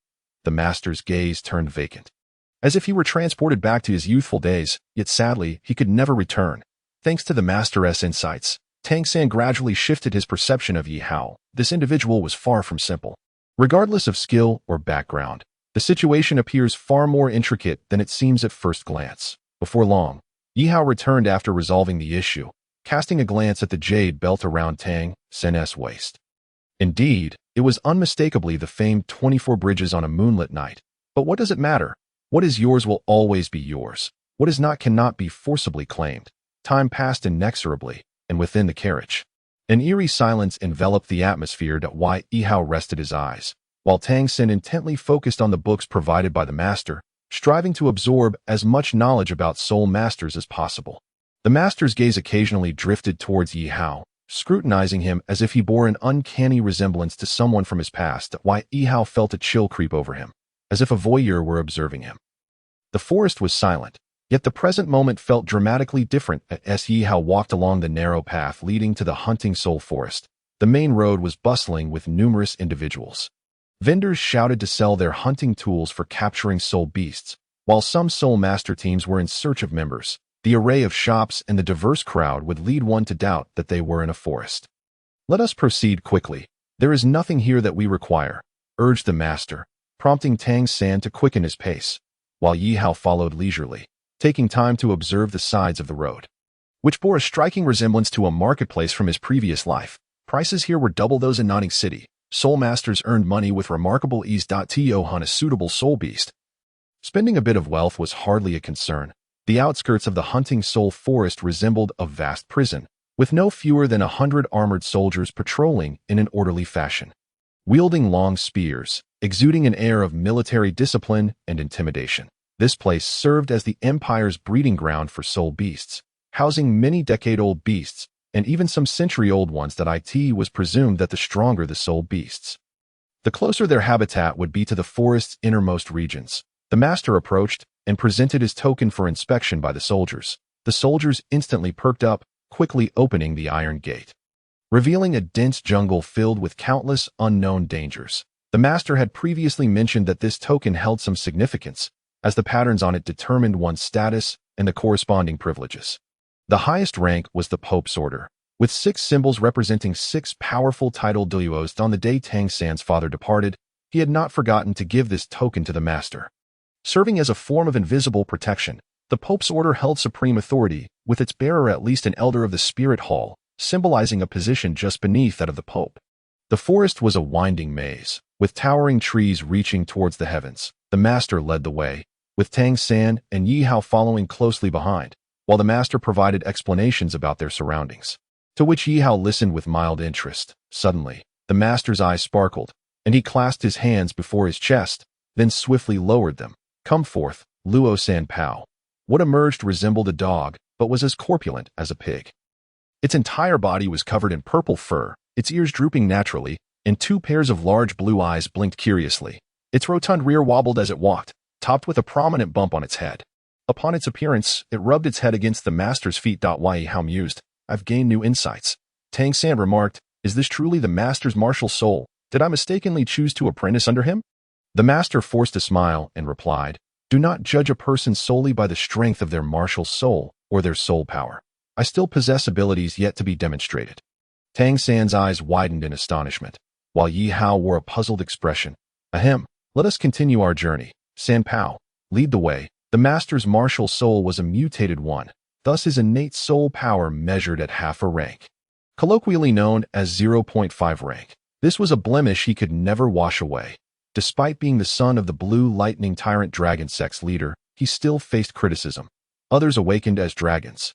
Speaker 1: The master's gaze turned vacant, as if he were transported back to his youthful days, yet sadly, he could never return. Thanks to the master's insights, Tang San gradually shifted his perception of Ye Hao. This individual was far from simple. Regardless of skill or background, the situation appears far more intricate than it seems at first glance. Before long, Ye Hao returned after resolving the issue, casting a glance at the jade belt around Tang San's waist. Indeed, it was unmistakably the famed 24 bridges on a moonlit night. But what does it matter? What is yours will always be yours. What is not cannot be forcibly claimed. Time passed inexorably, and within the carriage, an eerie silence enveloped the atmosphere. Yihao rested his eyes, while Tang San intently focused on the books provided by the master, striving to absorb as much knowledge about soul masters as possible. The master's gaze occasionally drifted towards Ye Hao, scrutinizing him as if he bore an uncanny resemblance to someone from his past. Ye Hao felt a chill creep over him, as if a voyeur were observing him. The forest was silent, yet the present moment felt dramatically different as Ye Hao walked along the narrow path leading to the hunting soul forest. The main road was bustling with numerous individuals. Vendors shouted to sell their hunting tools for capturing soul beasts, while some soul master teams were in search of members. The array of shops and the diverse crowd would lead one to doubt that they were in a forest. Let us proceed quickly. There is nothing here that we require, urged the master, prompting Tang San to quicken his pace, while Ye Hao followed leisurely, taking time to observe the sides of the road, which bore a striking resemblance to a marketplace from his previous life. Prices here were double those in Notting City. Soul masters earned money with remarkable ease. To hunt a suitable soul beast. Spending a bit of wealth was hardly a concern. The outskirts of the hunting soul forest resembled a vast prison, with no fewer than 100 armored soldiers patrolling in an orderly fashion, wielding long spears, exuding an air of military discipline and intimidation. This place served as the empire's breeding ground for soul beasts, housing many decade-old beasts, and even some century-old ones. It was presumed that the stronger the soul beasts, the closer their habitat would be to the forest's innermost regions. The master approached and presented his token for inspection by the soldiers. The soldiers instantly perked up, quickly opening the iron gate, revealing a dense jungle filled with countless unknown dangers. The master had previously mentioned that this token held some significance, as the patterns on it determined one's status and the corresponding privileges. The highest rank was the Pope's Order, with 6 symbols representing 6 powerful titled Douluos. On the day Tang San's father departed, he had not forgotten to give this token to the master. Serving as a form of invisible protection, the Pope's Order held supreme authority, with its bearer at least an elder of the Spirit Hall, symbolizing a position just beneath that of the Pope. The forest was a winding maze, with towering trees reaching towards the heavens. The master led the way, with Tang San and Ye Hao following closely behind, while the master provided explanations about their surroundings, to which Ye Hao listened with mild interest. Suddenly, the master's eyes sparkled, and he clasped his hands before his chest, then swiftly lowered them. Come forth, Luo San Pao. What emerged resembled a dog, but was as corpulent as a pig. Its entire body was covered in purple fur, its ears drooping naturally, and 2 pairs of large blue eyes blinked curiously. Its rotund rear wobbled as it walked, topped with a prominent bump on its head. Upon its appearance, it rubbed its head against the master's feet. Ye Hao mused, I've gained new insights. Tang San remarked, is this truly the master's martial soul? Did I mistakenly choose to apprentice under him? The master forced a smile and replied, do not judge a person solely by the strength of their martial soul or their soul power. I still possess abilities yet to be demonstrated. Tang San's eyes widened in astonishment, while Ye Hao wore a puzzled expression. Ahem, let us continue our journey. San Pao, lead the way. The master's martial soul was a mutated one, thus his innate soul power measured at half a rank, colloquially known as 0.5 rank. This was a blemish he could never wash away. Despite being the son of the Blue Lightning Tyrant Dragon Sect's leader, he still faced criticism. Others awakened as dragons.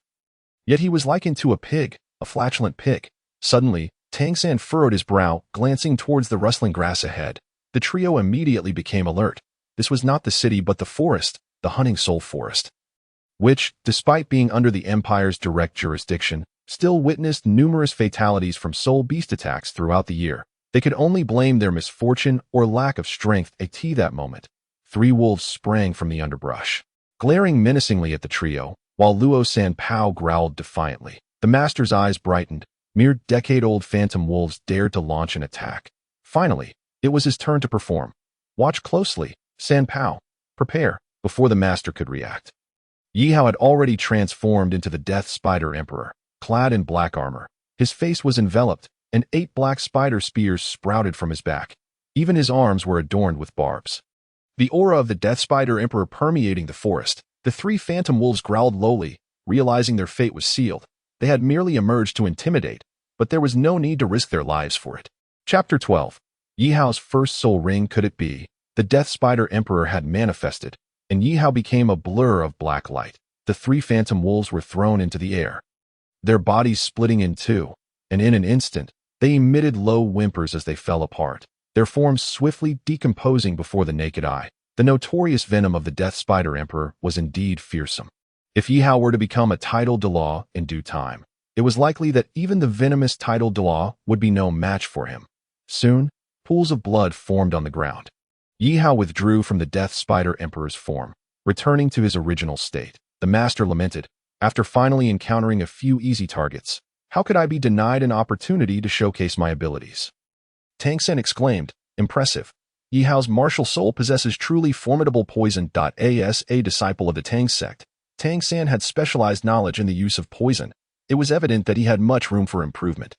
Speaker 1: Yet he was likened to a pig, a flatulent pig. Suddenly, Tang San furrowed his brow, glancing towards the rustling grass ahead. The trio immediately became alert. This was not the city but the forest, the hunting soul forest, which, despite being under the Empire's direct jurisdiction, still witnessed numerous fatalities from soul beast attacks throughout the year. They could only blame their misfortune or lack of strength at that moment. 3 wolves sprang from the underbrush, glaring menacingly at the trio, while Luo San Pao growled defiantly. The master's eyes brightened. Mere decade-old phantom wolves dared to launch an attack. Finally, it was his turn to perform. Watch closely, San Pao. Prepare, before the master could react. Yihao had already transformed into the Death Spider Emperor, clad in black armor. His face was enveloped, and 8 black spider spears sprouted from his back. Even his arms were adorned with barbs. The aura of the Death Spider Emperor permeating the forest. The 3 phantom wolves growled lowly, realizing their fate was sealed. They had merely emerged to intimidate, but there was no need to risk their lives for it. Chapter 12. Yihao's first soul ring. Could it be? The Death Spider Emperor had manifested, and Yihao became a blur of black light. The 3 phantom wolves were thrown into the air, their bodies splitting in two, and in an instant, they emitted low whimpers as they fell apart, their forms swiftly decomposing before the naked eye. The notorious venom of the Death Spider Emperor was indeed fearsome. If Yihao were to become a title Douluo in due time, it was likely that even the venomous title Douluo would be no match for him. Soon, pools of blood formed on the ground. Yihao withdrew from the Death Spider Emperor's form, returning to his original state. The master lamented, after finally encountering a few easy targets. How could I be denied an opportunity to showcase my abilities? Tang San exclaimed, impressive. Yihao's martial soul possesses truly formidable poison. As a disciple of the Tang sect, Tang San had specialized knowledge in the use of poison. It was evident that he had much room for improvement.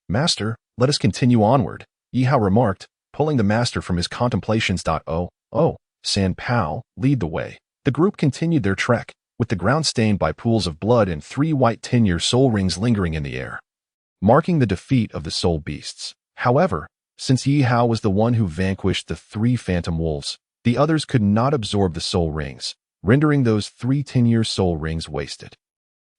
Speaker 1: Master, let us continue onward, Yihao remarked, pulling the master from his contemplations. San Pao, lead the way. The group continued their trek, with the ground stained by pools of blood and 3 white 10-year soul rings lingering in the air, marking the defeat of the soul beasts. However, since Yihao was the one who vanquished the 3 phantom wolves, the others could not absorb the soul rings, rendering those 3 10-year soul rings wasted.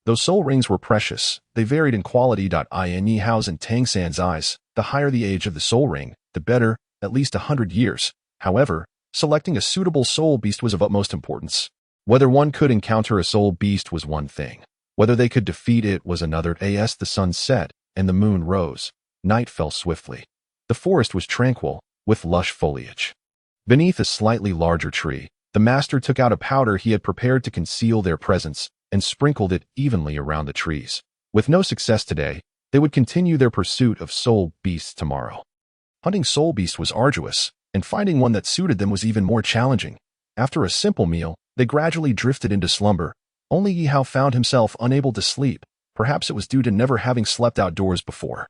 Speaker 1: Those soul rings were precious. They varied in quality. In Yihao's and Tang San's eyes, the higher the age of the soul ring, the better, at least 100 years. However, selecting a suitable soul beast was of utmost importance. Whether one could encounter a soul beast was one thing. Whether they could defeat it was another. As the sun set and the moon rose, night fell swiftly. The forest was tranquil, with lush foliage. Beneath a slightly larger tree, the master took out a powder he had prepared to conceal their presence and sprinkled it evenly around the trees. With no success today, they would continue their pursuit of soul beasts tomorrow. Hunting soul beasts was arduous, and finding one that suited them was even more challenging. After a simple meal, they gradually drifted into slumber. Only Yihao found himself unable to sleep. Perhaps it was due to never having slept outdoors before.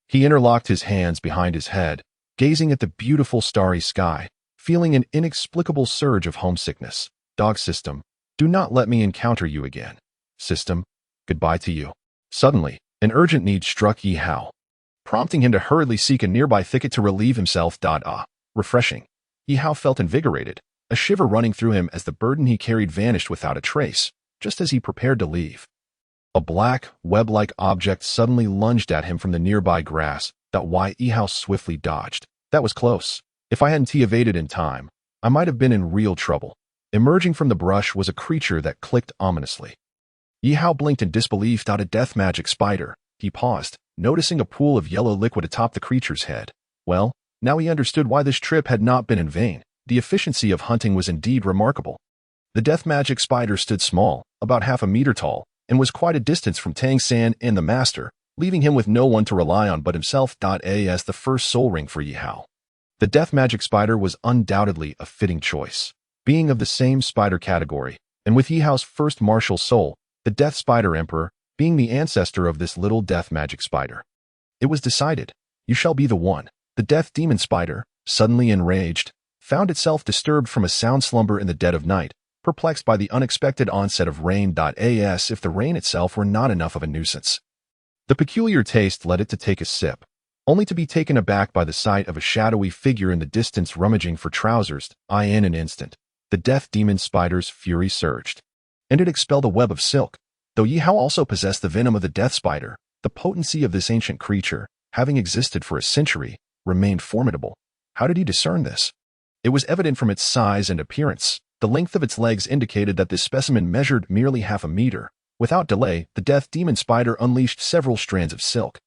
Speaker 1: He interlocked his hands behind his head, gazing at the beautiful starry sky, feeling an inexplicable surge of homesickness. Dog system, do not let me encounter you again. System, goodbye to you. Suddenly, an urgent need struck Yihao, prompting him to hurriedly seek a nearby thicket to relieve himself. Refreshing. Yihao felt invigorated, a shiver running through him as the burden he carried vanished without a trace, just as he prepared to leave. A black, web-like object suddenly lunged at him from the nearby grass. Yihao swiftly dodged. That was close. If I hadn't evaded in time, I might have been in real trouble. Emerging from the brush was a creature that clicked ominously. Yihao blinked in disbelief. A death magic spider. He paused, noticing a pool of yellow liquid atop the creature's head. Well, now he understood why this trip had not been in vain. The efficiency of hunting was indeed remarkable. The death magic spider stood small, about half a meter tall, and was quite a distance from Tang San and the master, leaving him with no one to rely on but himself. As the first soul ring for Yihao, the death magic spider was undoubtedly a fitting choice. Being of the same spider category, and with Yihao's first martial soul, the Death Spider Emperor, being the ancestor of this little death magic spider, it was decided, you shall be the one. The death demon spider, suddenly enraged, found itself disturbed from a sound slumber in the dead of night, perplexed by the unexpected onset of rain. As if the rain itself were not enough of a nuisance, the peculiar taste led it to take a sip. only to be taken aback by the sight of a shadowy figure in the distance rummaging for trousers. In an instant, the death demon spider's fury surged, and it expelled a web of silk. Though Yihao also possessed the venom of the death spider, the potency of this ancient creature, having existed for a century, remained formidable. How did he discern this? It was evident from its size and appearance. The length of its legs indicated that this specimen measured merely half a meter. Without delay, the death demon spider unleashed several strands of silk,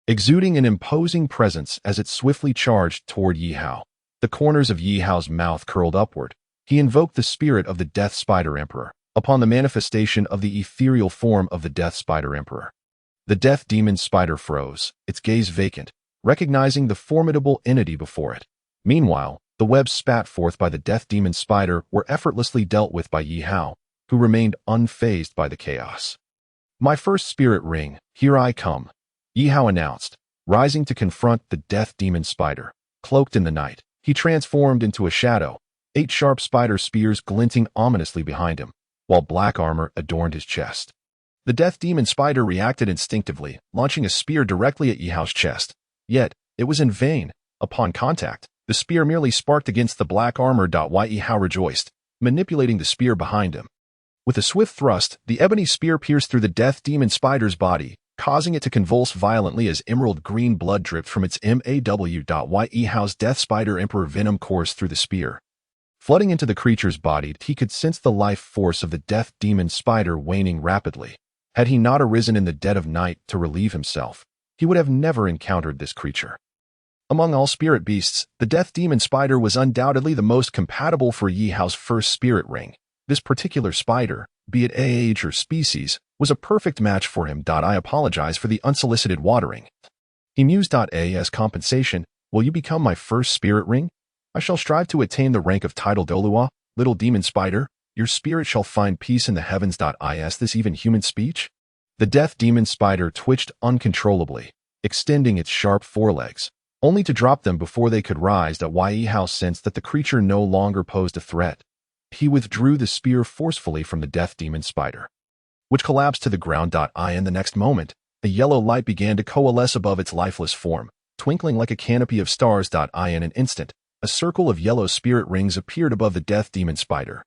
Speaker 1: exuding an imposing presence as it swiftly charged toward Yihao. The corners of Yihao's mouth curled upward. He invoked the spirit of the Death Spider Emperor upon the manifestation of the ethereal form of the Death Spider Emperor. The death demon spider froze, its gaze vacant, recognizing the formidable entity before it. Meanwhile, the webs spat forth by the death demon spider were effortlessly dealt with by Yihao, who remained unfazed by the chaos. "My first spirit ring, here I come," Yihao announced, rising to confront the death demon spider. Cloaked in the night, he transformed into a shadow, 8 sharp spider spears glinting ominously behind him, while black armor adorned his chest. The death demon spider reacted instinctively, launching a spear directly at Yihao's chest. Yet, it was in vain. Upon contact, the spear merely sparked against the black armor. Yihao rejoiced, manipulating the spear behind him. With a swift thrust, the ebony spear pierced through the death demon spider's body, causing it to convulse violently as emerald green blood dripped from its Yihao's death spider emperor venom coursed through the spear. Flooding into the creature's body, he could sense the life force of the death demon spider waning rapidly. Had he not arisen in the dead of night to relieve himself, he would have never encountered this creature. Among all spirit beasts, the death demon spider was undoubtedly the most compatible for Yihao's first spirit ring. This particular spider, be it age or species, was a perfect match for him. I apologize for the unsolicited watering. He mused. As compensation, will you become my first spirit ring? I shall strive to attain the rank of title Douluo, little demon spider. Your spirit shall find peace in the heavens. Is this even human speech? The death demon spider twitched uncontrollably, extending its sharp forelegs, only to drop them before they could rise. Yihao sensed that the creature no longer posed a threat. He withdrew the spear forcefully from the death demon spider, which collapsed to the ground. In the next moment, a yellow light began to coalesce above its lifeless form, twinkling like a canopy of stars. In an instant, a circle of yellow spirit rings appeared above the death demon spider,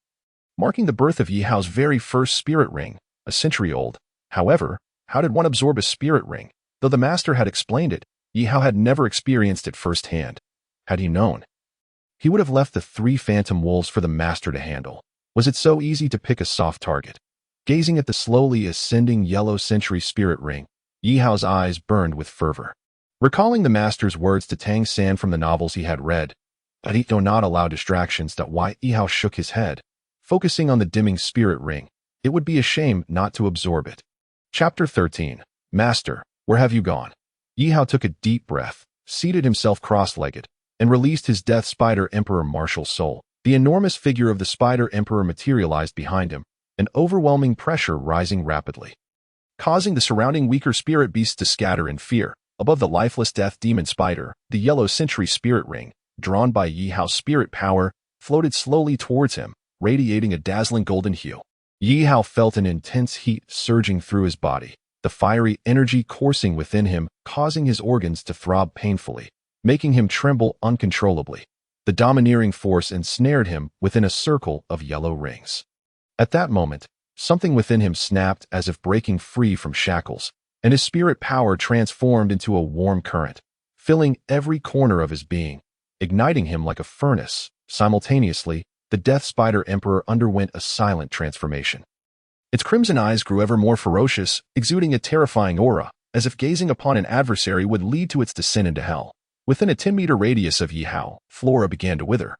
Speaker 1: marking the birth of Yihao's very first spirit ring, a century old. However, how did one absorb a spirit ring? Though the master had explained it, Yihao had never experienced it firsthand. Had he known, he would have left the 3 phantom wolves for the master to handle. Was it so easy to pick a soft target? Gazing at the slowly ascending yellow century spirit ring, Yihao's eyes burned with fervor. Recalling the master's words to Tang San from the novels he had read, "Do not allow distractions." Yihao shook his head, focusing on the dimming spirit ring. It would be a shame not to absorb it. Chapter 13. Master, where have you gone? Yihao took a deep breath, seated himself cross-legged, and released his Death Spider Emperor martial soul. The enormous figure of the Spider Emperor materialized behind him, an overwhelming pressure rising rapidly, causing the surrounding weaker spirit beasts to scatter in fear. Above the lifeless death demon spider, the yellow century spirit ring, drawn by Yihao's spirit power, floated slowly towards him, radiating a dazzling golden hue. Yihao felt an intense heat surging through his body, the fiery energy coursing within him, causing his organs to throb painfully, making him tremble uncontrollably. The domineering force ensnared him within a circle of yellow rings. At that moment, something within him snapped as if breaking free from shackles, and his spirit power transformed into a warm current, filling every corner of his being, igniting him like a furnace. Simultaneously, the Death Spider Emperor underwent a silent transformation. Its crimson eyes grew ever more ferocious, exuding a terrifying aura, as if gazing upon an adversary would lead to its descent into hell. Within a 10-meter radius of Yihao, flora began to wither.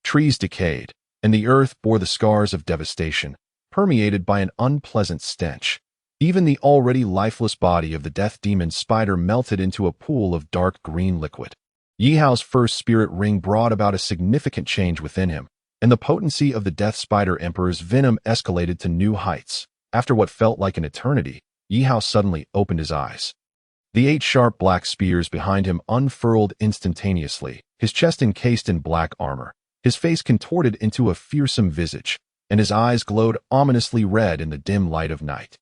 Speaker 1: Trees decayed, and the earth bore the scars of devastation, permeated by an unpleasant stench. Even the already lifeless body of the death demon spider melted into a pool of dark green liquid. Yihao's first spirit ring brought about a significant change within him, and the potency of the Death Spider Emperor's venom escalated to new heights. After what felt like an eternity, Yihao suddenly opened his eyes. The 8 sharp black spears behind him unfurled instantaneously, his chest encased in black armor, his face contorted into a fearsome visage, and his eyes glowed ominously red in the dim light of night.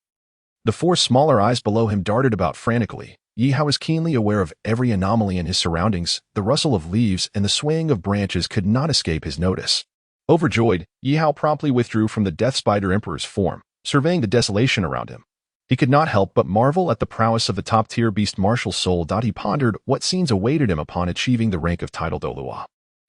Speaker 1: The 4 smaller eyes below him darted about frantically, Yihao was keenly aware of every anomaly in his surroundings. The rustle of leaves and the swaying of branches could not escape his notice. Overjoyed, Yihao promptly withdrew from the death spider emperor's form, surveying the desolation around him. He could not help but marvel at the prowess of the top-tier beast martial soul. He pondered what scenes awaited him upon achieving the rank of title Douluo.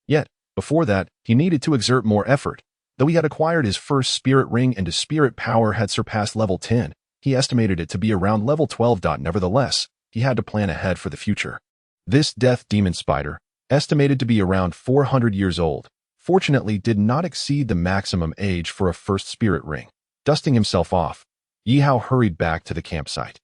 Speaker 1: Yet, before that, he needed to exert more effort. Though he had acquired his first spirit ring and his spirit power had surpassed level 10, he estimated it to be around level 12. Nevertheless, he had to plan ahead for the future. This death demon spider, estimated to be around 400 years old, fortunately did not exceed the maximum age for a first spirit ring. Dusting himself off, Yihao hurried back to the campsite.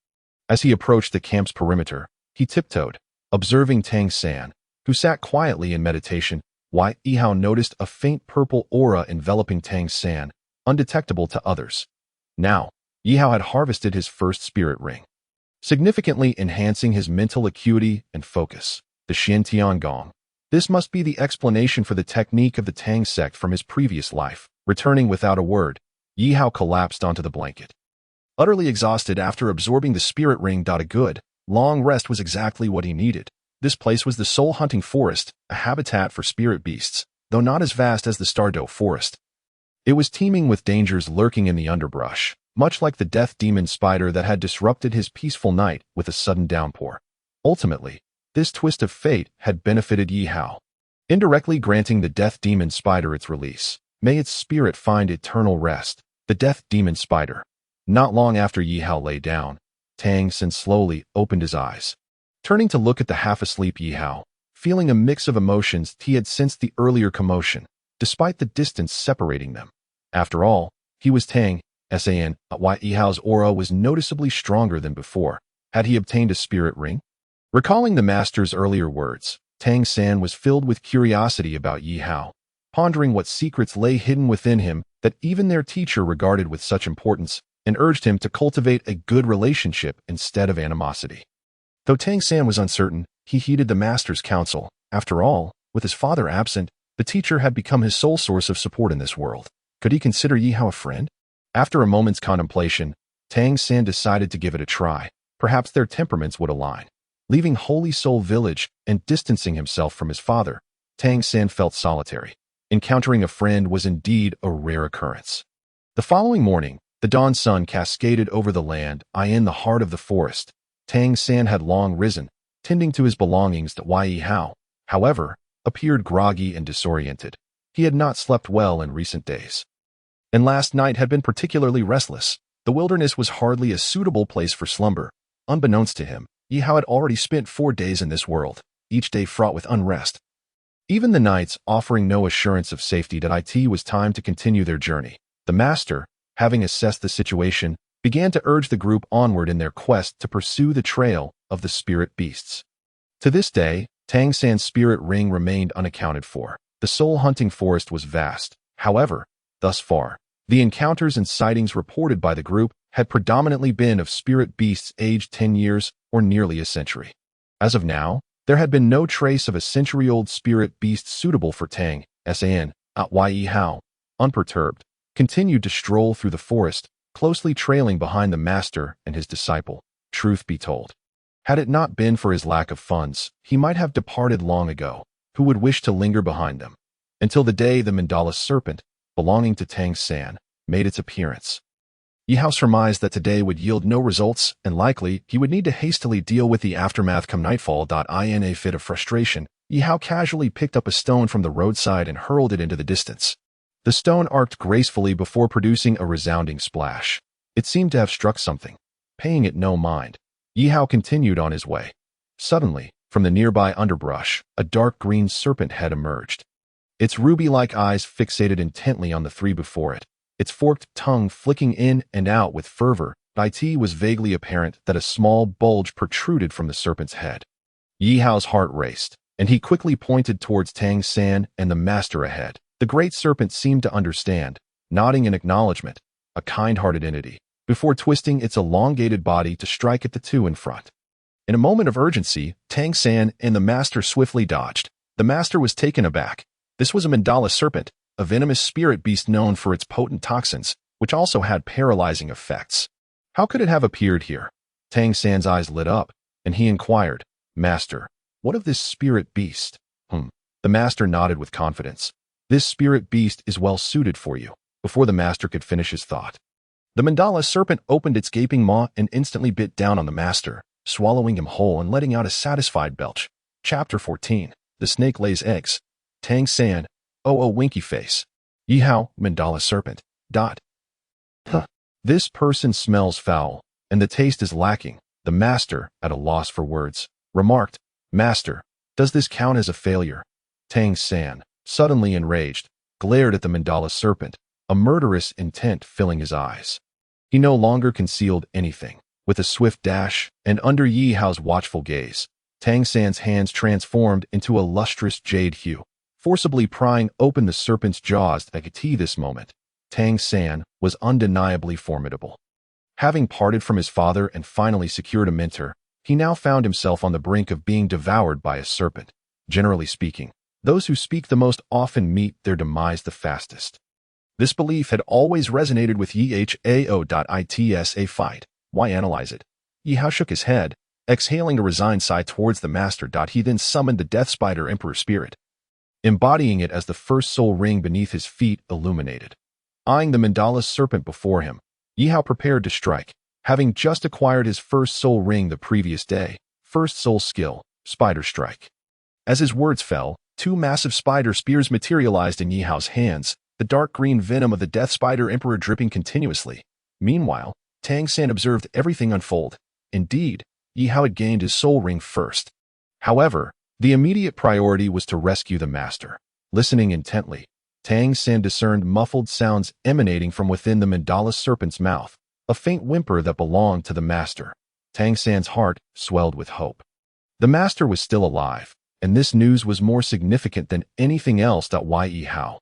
Speaker 1: As he approached the camp's perimeter, he tiptoed, observing Tang San, who sat quietly in meditation. Yihao noticed a faint purple aura enveloping Tang San, undetectable to others. Now, Yihao had harvested his first spirit ring, significantly enhancing his mental acuity and focus. The Xiantian Gong. This must be the explanation for the technique of the Tang sect from his previous life. Returning without a word, Yihao collapsed onto the blanket. Utterly exhausted after absorbing the spirit ring. A good, long rest was exactly what he needed. This place was the soul hunting forest, a habitat for spirit beasts, though not as vast as the Stardow forest. It was teeming with dangers lurking in the underbrush, much like the death demon spider that had disrupted his peaceful night with a sudden downpour. Ultimately, this twist of fate had benefited Yihao, indirectly granting the death demon spider its release. May its spirit find eternal rest. The death demon spider. Not long after Yihao lay down, Tang San slowly opened his eyes. Turning to look at the half-asleep Yihao, feeling a mix of emotions, he had sensed the earlier commotion, despite the distance separating them. After all, he was Tang San. Yihao's aura was noticeably stronger than before. Had he obtained a spirit ring? Recalling the master's earlier words, Tang San was filled with curiosity about Yihao, pondering what secrets lay hidden within him that even their teacher regarded with such importance, and urged him to cultivate a good relationship instead of animosity. Though Tang San was uncertain, he heeded the master's counsel. After all, with his father absent, the teacher had become his sole source of support in this world. Could he consider Yihao a friend? After a moment's contemplation, Tang San decided to give it a try. Perhaps their temperaments would align. Leaving Holy Soul Village and distancing himself from his father, Tang San felt solitary. Encountering a friend was indeed a rare occurrence. The following morning, the dawn sun cascaded over the land. In the heart of the forest, Tang San had long risen, tending to his belongings. Ye Hao, however, appeared groggy and disoriented. He had not slept well in recent days, and last night had been particularly restless. The wilderness was hardly a suitable place for slumber. Unbeknownst to him, Yihao had already spent 4 days in this world, each day fraught with unrest. Even the nights offering no assurance of safety. It was time to continue their journey. The master, having assessed the situation, began to urge the group onward in their quest to pursue the trail of the spirit beasts. To this day, Tang San's spirit ring remained unaccounted for. The soul-hunting forest was vast. However, thus far, the encounters and sightings reported by the group had predominantly been of spirit beasts aged 10 years or nearly a century. As of now, there had been no trace of a century-old spirit beast suitable for Tang San. Ye Hao, unperturbed, continued to stroll through the forest, closely trailing behind the master and his disciple. Truth be told, had it not been for his lack of funds, he might have departed long ago. Who would wish to linger behind them? Until the day the mandala serpent, belonging to Tang San, made its appearance. Yihao surmised that today would yield no results, and likely he would need to hastily deal with the aftermath come nightfall. In a fit of frustration, Yihao casually picked up a stone from the roadside and hurled it into the distance. The stone arced gracefully before producing a resounding splash. It seemed to have struck something. Paying it no mind, Yihao continued on his way. Suddenly, from the nearby underbrush, a dark green serpent head emerged. Its ruby-like eyes fixated intently on the 3 before it, its forked tongue flicking in and out with fervor. It was vaguely apparent that a small bulge protruded from the serpent's head. Yihao's heart raced, and he quickly pointed towards Tang San and the master ahead. The great serpent seemed to understand, nodding in acknowledgement, a kind-hearted entity, before twisting its elongated body to strike at the 2 in front. In a moment of urgency, Tang San and the master swiftly dodged. The master was taken aback. This was a mandala serpent, a venomous spirit beast known for its potent toxins, which also had paralyzing effects. How could it have appeared here? Tang San's eyes lit up. and he inquired, "Master, what of this spirit beast?" The master nodded with confidence. "This spirit beast is well suited for you." Before the master could finish his thought, the mandala serpent opened its gaping maw and instantly bit down on the master, swallowing him whole and letting out a satisfied belch. Chapter 14. The Snake Lays Eggs. Tang San. Oh, winky face. Ye Hao, mandala serpent. This person smells foul, and the taste is lacking. The master, at a loss for words, remarked, "Master, does this count as a failure?" Tang San, suddenly enraged, glared at the mandala serpent, a murderous intent filling his eyes. He no longer concealed anything. With a swift dash, and under Ye Hao's watchful gaze, Tang San's hands transformed into a lustrous jade hue, forcibly prying open the serpent's jaws. At this moment, Tang San was undeniably formidable. Having parted from his father and finally secured a mentor, he now found himself on the brink of being devoured by a serpent. Generally speaking, those who speak the most often meet their demise the fastest. This belief had always resonated with Yihao. It's a fight. Why analyze it? Yihao shook his head, exhaling a resigned sigh towards the master. He then summoned the death spider emperor spirit, embodying it as the first soul ring beneath his feet illuminated. Eyeing the mandala serpent before him, Yihao prepared to strike, having just acquired his first soul ring the previous day. First soul skill, spider strike. As his words fell, two massive spider spears materialized in Yihao's hands, the dark green venom of the death spider emperor dripping continuously. Meanwhile, Tang San observed everything unfold. Indeed, Yihao had gained his soul ring first. However, the immediate priority was to rescue the master. Listening intently, Tang San discerned muffled sounds emanating from within the mandala serpent's mouth, a faint whimper that belonged to the master. Tang San's heart swelled with hope. The master was still alive, and this news was more significant than anything else. Ye Hao.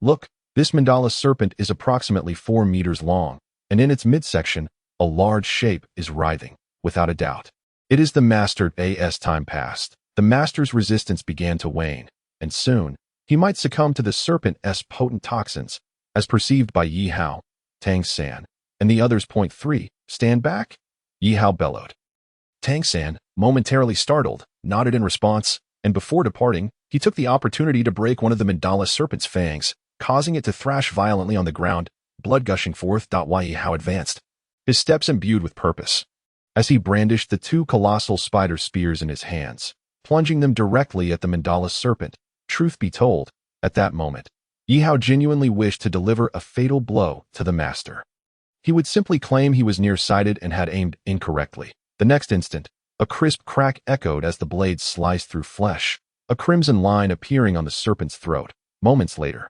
Speaker 1: Look, this mandala serpent is approximately 4 meters long, and in its midsection, a large shape is writhing. Without a doubt, it is the master. As time passed, the master's resistance began to wane, and soon, he might succumb to the serpent's potent toxins, as perceived by Ye Hao, Tang San, and the others. 3. Stand back? Ye Hao bellowed. Tang San, momentarily startled, nodded in response, and before departing, he took the opportunity to break one of the mandala serpent's fangs, causing it to thrash violently on the ground, blood gushing forth. Ye Hao advanced, his steps imbued with purpose, as he brandished the two colossal spider spears in his hands, plunging them directly at the mandala serpent. Truth be told, at that moment, Yihao genuinely wished to deliver a fatal blow to the master. He would simply claim he was nearsighted and had aimed incorrectly. The next instant, a crisp crack echoed as the blade sliced through flesh, a crimson line appearing on the serpent's throat. Moments later,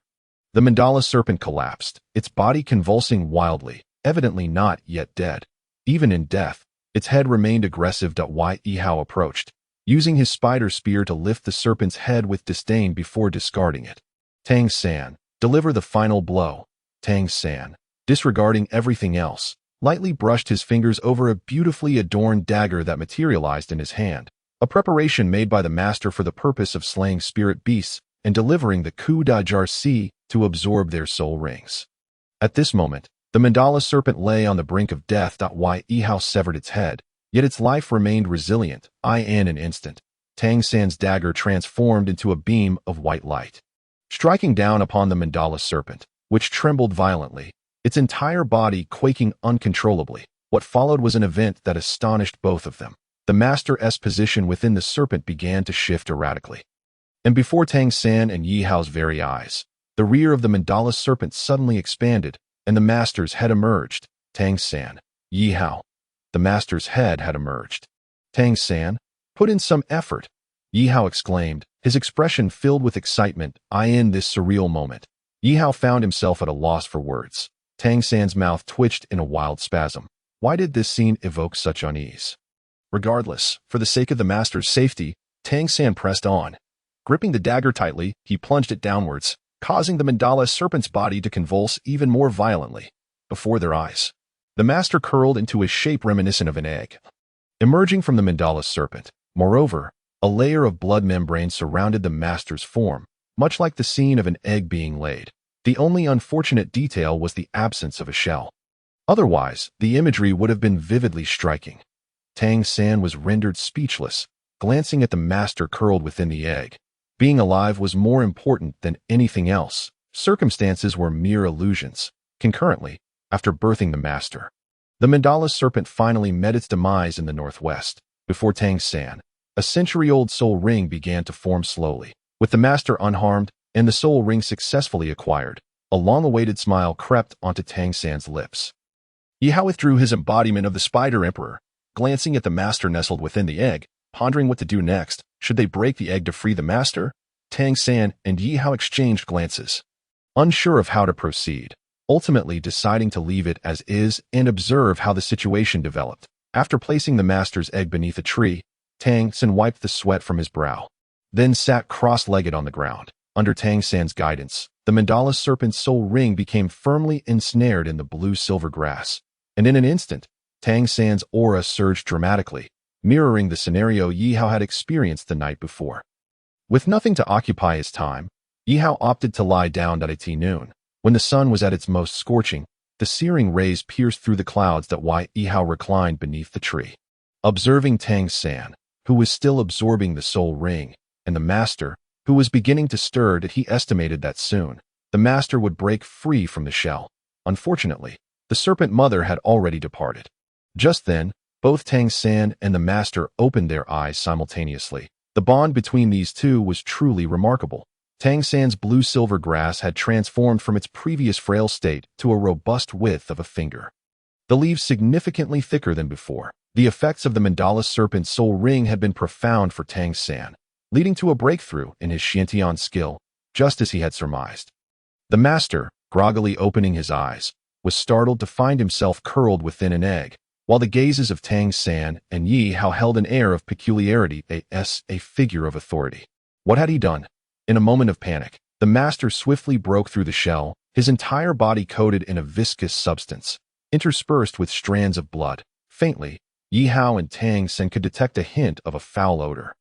Speaker 1: the mandala serpent collapsed, its body convulsing wildly, evidently not yet dead. Even in death, its head remained aggressive. Yihao approached, using his spider spear to lift the serpent's head with disdain before discarding it. Tang San, deliver the final blow. Tang San, disregarding everything else, lightly brushed his fingers over a beautifully adorned dagger that materialized in his hand, a preparation made by the master for the purpose of slaying spirit beasts and delivering the coup d'argent to absorb their soul rings. At this moment, the mandala serpent lay on the brink of death. Ye Hao severed its head, yet its life remained resilient. In an instant, Tang San's dagger transformed into a beam of white light, striking down upon the mandala serpent, which trembled violently, its entire body quaking uncontrollably. What followed was an event that astonished both of them. The master's position within the serpent began to shift erratically. And before Tang San and Ye Hao's very eyes, the rear of the mandala serpent suddenly expanded, and the master's head emerged. Tang San, Ye Hao. The master's head had emerged. Tang San, put in some effort, Ye Hao exclaimed, his expression filled with excitement. In this surreal moment, Ye Hao found himself at a loss for words. Tang San's mouth twitched in a wild spasm. Why did this scene evoke such unease? Regardless, for the sake of the master's safety, Tang San pressed on. Gripping the dagger tightly, he plunged it downwards, causing the mandala serpent's body to convulse even more violently. Before their eyes, the master curled into a shape reminiscent of an egg, emerging from the mandala serpent. Moreover, a layer of blood membrane surrounded the master's form, much like the scene of an egg being laid. The only unfortunate detail was the absence of a shell. Otherwise, the imagery would have been vividly striking. Tang San was rendered speechless, glancing at the master curled within the egg. Being alive was more important than anything else. Circumstances were mere illusions. Concurrently, after birthing the master, the mandala serpent finally met its demise in the northwest. Before Tang San, a century-old soul ring began to form slowly. With the master unharmed and the soul ring successfully acquired, a long-awaited smile crept onto Tang San's lips. Yihao withdrew his embodiment of the Spider Emperor, glancing at the master nestled within the egg, pondering what to do next. Should they break the egg to free the master? Tang San and Yihao exchanged glances, unsure of how to proceed, ultimately deciding to leave it as is and observe how the situation developed. After placing the master's egg beneath a tree, Tang San wiped the sweat from his brow, then sat cross-legged on the ground. Under Tang San's guidance, the mandala serpent's soul ring became firmly ensnared in the blue-silver grass, and in an instant, Tang San's aura surged dramatically, mirroring the scenario Yihao had experienced the night before. With nothing to occupy his time, Yihao opted to lie down at noon. When the sun was at its most scorching, the searing rays pierced through the clouds that Yihao reclined beneath the tree. Observing Tang San, who was still absorbing the soul ring, and the master, who was beginning to stir, that he estimated that soon, the master would break free from the shell. Unfortunately, the serpent mother had already departed. Just then, both Tang San and the master opened their eyes simultaneously. The bond between these two was truly remarkable. Tang San's blue-silver grass had transformed from its previous frail state to a robust width of a finger. The leaves significantly thicker than before. The effects of the mandala serpent's soul ring had been profound for Tang San, leading to a breakthrough in his Xiantian skill, just as he had surmised. The master, groggily opening his eyes, was startled to find himself curled within an egg, while the gazes of Tang San and Yihao held an air of peculiarity, a figure of authority. What had he done? In a moment of panic, the master swiftly broke through the shell, his entire body coated in a viscous substance, interspersed with strands of blood. Faintly, Yihao and Tang San could detect a hint of a foul odor.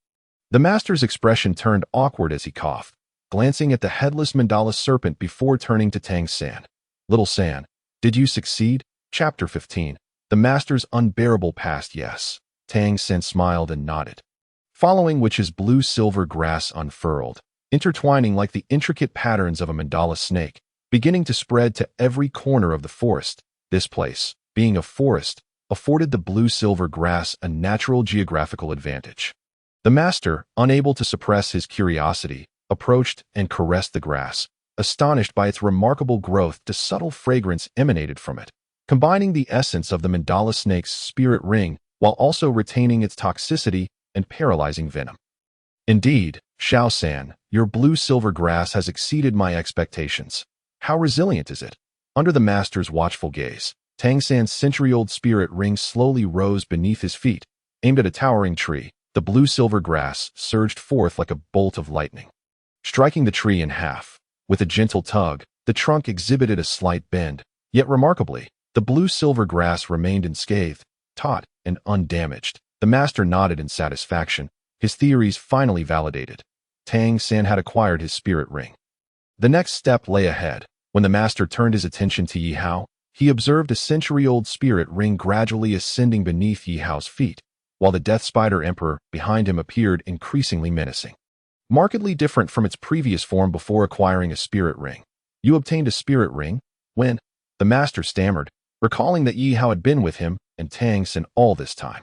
Speaker 1: The master's expression turned awkward as he coughed, glancing at the headless mandala serpent before turning to Tang San. Little San, did you succeed? Chapter 15. The master's unbearable past. Yes. Tang San smiled and nodded, following which his blue-silver grass unfurled, intertwining like the intricate patterns of a mandala snake, beginning to spread to every corner of the forest. This place, being a forest, afforded the blue-silver grass a natural geographical advantage. The master, unable to suppress his curiosity, approached and caressed the grass, astonished by its remarkable growth. The subtle fragrance emanated from it, combining the essence of the mandala snake's spirit ring while also retaining its toxicity and paralyzing venom. Indeed, Shao-san, your blue-silver grass has exceeded my expectations. How resilient is it? Under the master's watchful gaze, Tang San's century-old spirit ring slowly rose beneath his feet. Aimed at a towering tree, the blue-silver grass surged forth like a bolt of lightning, striking the tree in half. With a gentle tug, the trunk exhibited a slight bend, yet remarkably, the blue-silver grass remained unscathed, taut, and undamaged. The master nodded in satisfaction, his theories finally validated. Tang San had acquired his spirit ring. The next step lay ahead. When the master turned his attention to Yihao, he observed a century-old spirit ring gradually ascending beneath Yihao's feet, while the Death Spider Emperor behind him appeared increasingly menacing. Markedly different from its previous form before acquiring a spirit ring. You obtained a spirit ring? When? The master stammered, recalling that Yihao had been with him and Tang San all this time.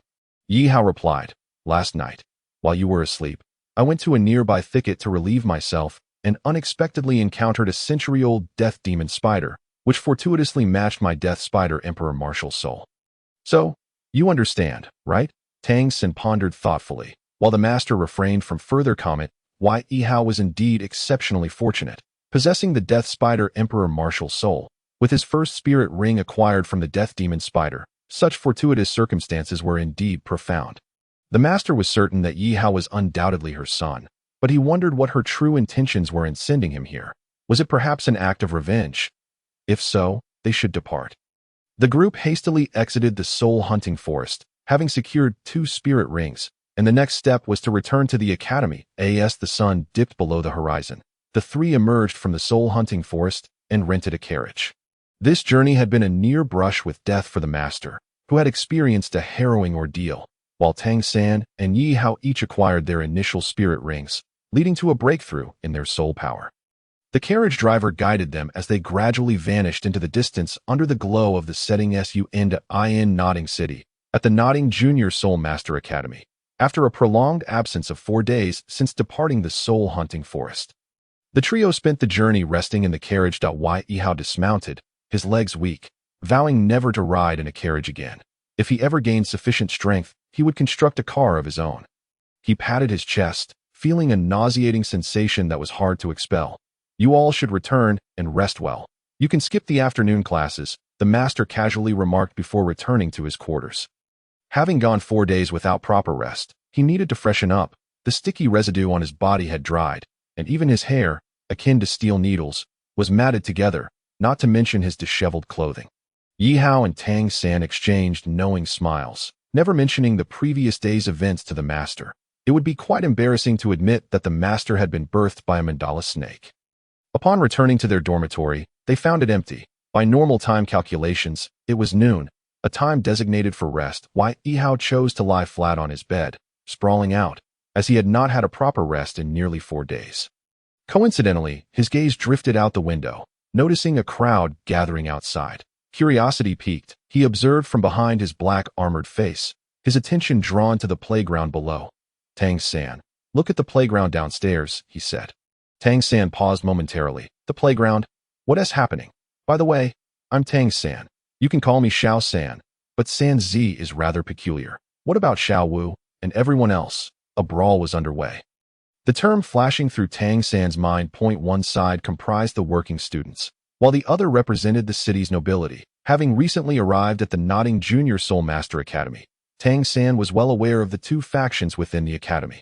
Speaker 1: Yihao replied, last night, while you were asleep, I went to a nearby thicket to relieve myself and unexpectedly encountered a century-old death demon spider, which fortuitously matched my Death Spider Emperor martial soul. So, you understand, right? Tang San pondered thoughtfully, while the master refrained from further comment. Yihao was indeed exceptionally fortunate, possessing the Death Spider Emperor martial soul, with his first spirit ring acquired from the Death Demon Spider. Such fortuitous circumstances were indeed profound. The master was certain that Yihao was undoubtedly her son, but he wondered what her true intentions were in sending him here. Was it perhaps an act of revenge? If so, they should depart. The group hastily exited the soul-hunting forest, having secured 2 spirit rings, and the next step was to return to the academy. As the sun dipped below the horizon, the 3 emerged from the soul-hunting forest and rented a carriage. This journey had been a near brush with death for the master, who had experienced a harrowing ordeal. while Tang San and Ye Hao each acquired their initial spirit rings, leading to a breakthrough in their soul power. The carriage driver guided them as they gradually vanished into the distance under the glow of the setting sun nodding city at the Nodding Junior Soul Master Academy, after a prolonged absence of 4 days since departing the soul-hunting forest. The trio spent the journey resting in the carriage. Yihao dismounted, his legs weak, vowing never to ride in a carriage again. If he ever gained sufficient strength, he would construct a car of his own. He patted his chest, feeling a nauseating sensation that was hard to expel. You all should return and rest well. You can skip the afternoon classes, the master casually remarked before returning to his quarters. Having gone 4 days without proper rest, he needed to freshen up. The sticky residue on his body had dried, and even his hair, akin to steel needles, was matted together, not to mention his disheveled clothing. Yihao and Tang San exchanged knowing smiles, never mentioning the previous day's events to the master. It would be quite embarrassing to admit that the master had been birthed by a mandala snake. Upon returning to their dormitory, they found it empty. By normal time calculations, it was noon, a time designated for rest. Ye Hao chose to lie flat on his bed, sprawling out, as he had not had a proper rest in nearly 4 days. Coincidentally, his gaze drifted out the window, noticing a crowd gathering outside. Curiosity piqued, he observed from behind his black armored face, his attention drawn to the playground below. Tang San, look at the playground downstairs, he said. Tang San paused momentarily. The playground? What is happening? By the way, I'm Tang San. You can call me Xiao San, but San Z is rather peculiar. What about Xiao Wu and everyone else? A brawl was underway. The term flashing through Tang San's mind. One side comprised the working students, while the other represented the city's nobility. Having recently arrived at the Nodding Junior Soul Master Academy, Tang San was well aware of the 2 factions within the academy.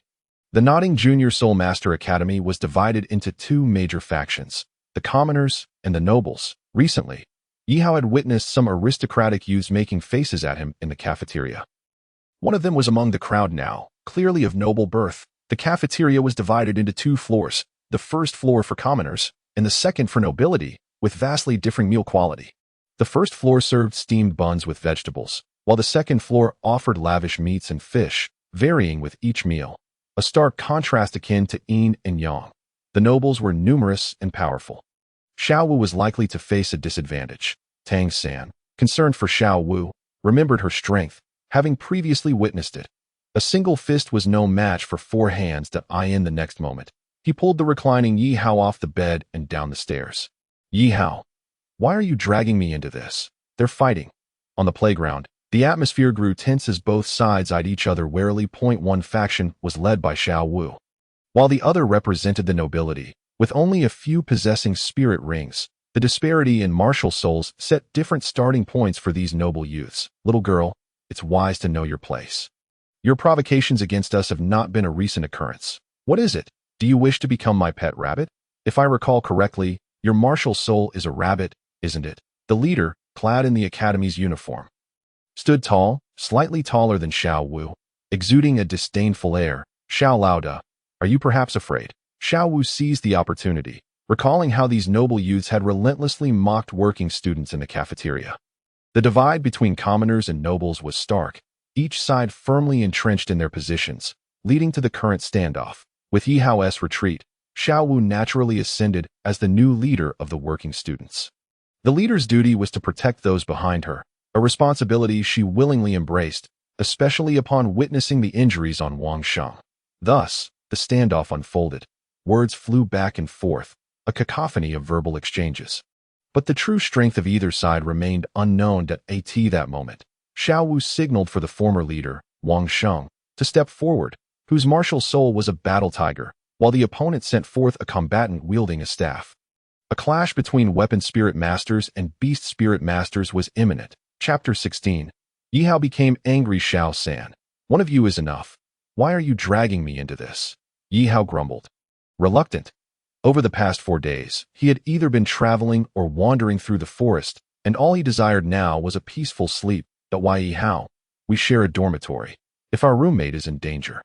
Speaker 1: The Nodding Junior Soul Master Academy was divided into 2 major factions, the commoners and the nobles. Recently, Yihao had witnessed some aristocratic youths making faces at him in the cafeteria. One of them was among the crowd now, clearly of noble birth. The cafeteria was divided into 2 floors, the first floor for commoners, and the second for nobility, with vastly differing meal quality. The first floor served steamed buns with vegetables, while the second floor offered lavish meats and fish, varying with each meal. A stark contrast akin to yin and yang. The nobles were numerous and powerful. Xiao Wu was likely to face a disadvantage. Tang San, concerned for Xiao Wu, remembered her strength, having previously witnessed it. A single fist was no match for 4 hands. In the next moment, he pulled the reclining Ye Hao off the bed and down the stairs. Ye Hao, why are you dragging me into this? They're fighting. On the playground, the atmosphere grew tense as both sides eyed each other warily. One faction was led by Xiao Wu, while the other represented the nobility, with only a few possessing spirit rings. The disparity in martial souls set different starting points for these noble youths. Little girl, it's wise to know your place. Your provocations against us have not been a recent occurrence. What is it? Do you wish to become my pet rabbit? If I recall correctly, your martial soul is a rabbit, isn't it? The leader, clad in the academy's uniform, stood tall, slightly taller than Xiao Wu, exuding a disdainful air. Xiao Laoda, are you perhaps afraid? Xiao Wu seized the opportunity, recalling how these noble youths had relentlessly mocked working students in the cafeteria. The divide between commoners and nobles was stark, each side firmly entrenched in their positions, leading to the current standoff. With Yihao's retreat, Xiao Wu naturally ascended as the new leader of the working students. The leader's duty was to protect those behind her, a responsibility she willingly embraced, especially upon witnessing the injuries on Wang Sheng. Thus, the standoff unfolded. Words flew back and forth, a cacophony of verbal exchanges. But the true strength of either side remained unknown at that moment. Xiao Wu signaled for the former leader, Wang Sheng, to step forward, whose martial soul was a battle tiger, while the opponent sent forth a combatant wielding a staff. A clash between weapon spirit masters and beast spirit masters was imminent. Chapter 16. Yihao became angry. Xiao San, one of you is enough. Why are you dragging me into this? Yihao grumbled. Reluctant. Over the past 4 days, he had either been traveling or wandering through the forest, and all he desired now was a peaceful sleep. But why, Yihao? We share a dormitory. If our roommate is in danger,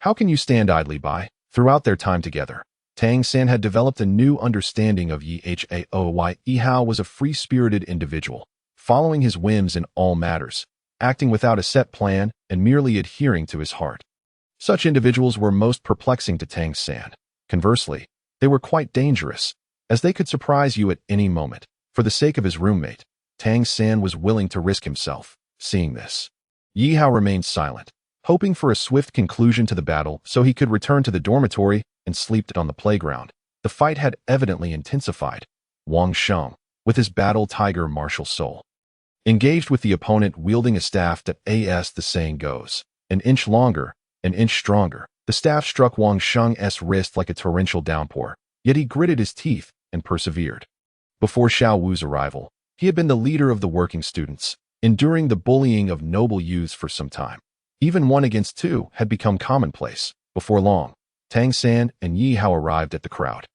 Speaker 1: how can you stand idly by? Throughout their time together, Tang San had developed a new understanding of Yihao. Yihao was a free-spirited individual, following his whims in all matters. acting without a set plan and merely adhering to his heart. Such individuals were most perplexing to Tang San. Conversely, they were quite dangerous, as they could surprise you at any moment. For the sake of his roommate, Tang San was willing to risk himself. Seeing this, Ye Hao remained silent, hoping for a swift conclusion to the battle so he could return to the dormitory and sleep on the playground. The fight had evidently intensified. Wang Sheng, with his battle tiger martial soul, engaged with the opponent wielding a staff that, as the saying goes, an inch longer, an inch stronger. The staff struck Wang Sheng's wrist like a torrential downpour, yet he gritted his teeth and persevered. Before Xiao Wu's arrival, he had been the leader of the working students, enduring the bullying of noble youths for some time. Even 1 against 2 had become commonplace. Before long, Tang San and Ye Hao arrived at the crowd.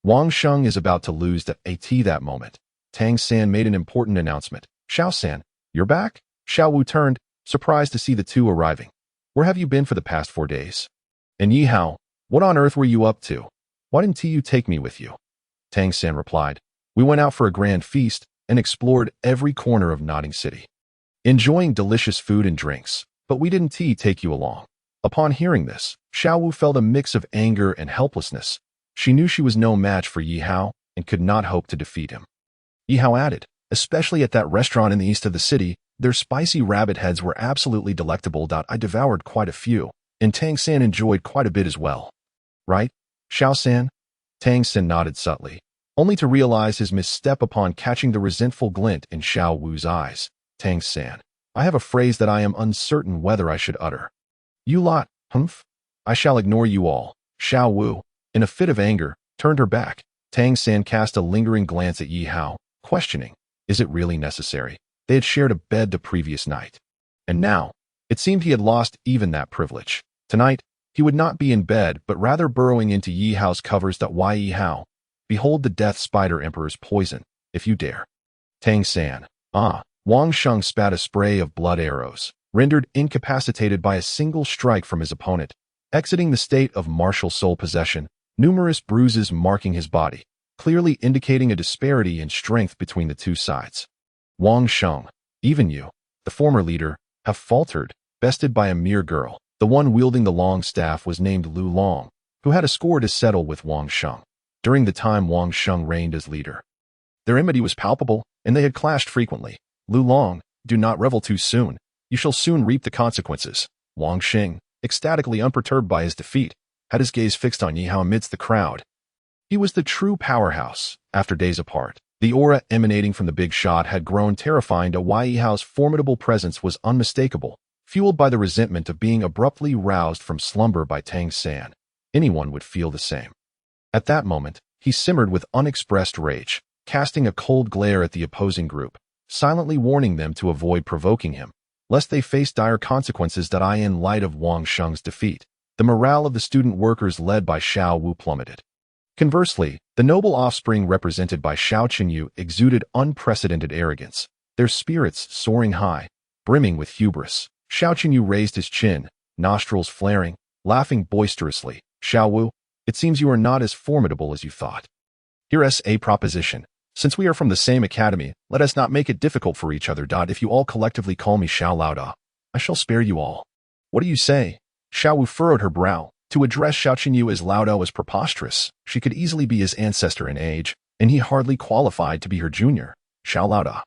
Speaker 1: Wang Sheng is about to lose that moment. Tang San made an important announcement. Xiao San, you're back? Xiao Wu turned, surprised to see the two arriving. Where have you been for the past 4 days? And Ye Hao, what on earth were you up to? Why didn't you take me with you? Tang San replied, we went out for a grand feast and explored every corner of Nodding City, enjoying delicious food and drinks, but we didn't take you along. Upon hearing this, Xiao Wu felt a mix of anger and helplessness. She knew she was no match for Ye Hao and could not hope to defeat him. Ye Hao added, especially at that restaurant in the east of the city, their spicy rabbit heads were absolutely delectable. I devoured quite a few, and Tang San enjoyed quite a bit as well. Right, Xiao San? Tang San nodded subtly, only to realize his misstep upon catching the resentful glint in Xiao Wu's eyes. Tang San, I have a phrase that I am uncertain whether I should utter. You lot, humph? I shall ignore you all. Xiao Wu, in a fit of anger, turned her back. Tang San cast a lingering glance at Ye Hao, questioning, is it really necessary? They had shared a bed the previous night. And now, it seemed he had lost even that privilege. Tonight, he would not be in bed, but rather burrowing into Ye Hao's covers. Ye Hao, behold the death spider emperor's poison, if you dare. Tang San, Wang Sheng spat a spray of blood arrows, rendered incapacitated by a single strike from his opponent, exiting the state of martial soul possession, numerous bruises marking his body, clearly indicating a disparity in strength between the two sides. Wang Sheng, even you, the former leader, have faltered, bested by a mere girl. The one wielding the long staff was named Lu Long, who had a score to settle with Wang Sheng during the time Wang Sheng reigned as leader. Their enmity was palpable, and they had clashed frequently. Lu Long, do not revel too soon. You shall soon reap the consequences. Wang Sheng, ecstatically unperturbed by his defeat, had his gaze fixed on Yihao amidst the crowd. He was the true powerhouse, after days apart. The aura emanating from the big shot had grown terrifying. Yihao's formidable presence was unmistakable, fueled by the resentment of being abruptly roused from slumber by Tang San. Anyone would feel the same. At that moment, he simmered with unexpressed rage, casting a cold glare at the opposing group, silently warning them to avoid provoking him, lest they face dire consequences. In light of Wang Sheng's defeat, the morale of the student workers led by Xiao Wu plummeted. Conversely, the noble offspring represented by Xiao Qinyu exuded unprecedented arrogance, their spirits soaring high, brimming with hubris. Xiao Qinyu raised his chin, nostrils flaring, laughing boisterously. Xiao Wu, it seems you are not as formidable as you thought. Here's a proposition. Since we are from the same academy, let us not make it difficult for each other. If you all collectively call me Xiao Laoda, I shall spare you all. What do you say? Xiao Wu furrowed her brow. To address Xiao Qinyu as Laoda was preposterous. She could easily be his ancestor in age, and he hardly qualified to be her junior. Xiao Laoda.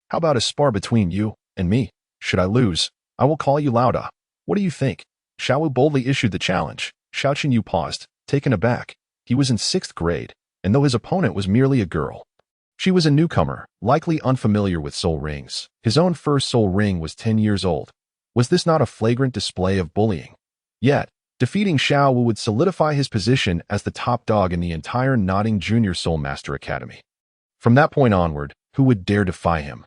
Speaker 1: How about a spar between you and me? Should I lose, I will call you Laoda. What do you think? Xiao Wu boldly issued the challenge. Xiao Qinyu paused, taken aback. He was in 6th grade, and though his opponent was merely a girl, she was a newcomer, likely unfamiliar with soul rings. His own first soul ring was 10 years old. Was this not a flagrant display of bullying? Yet, defeating Xiao Wu would solidify his position as the top dog in the entire Nodding Junior Soul Master Academy. From that point onward, who would dare defy him?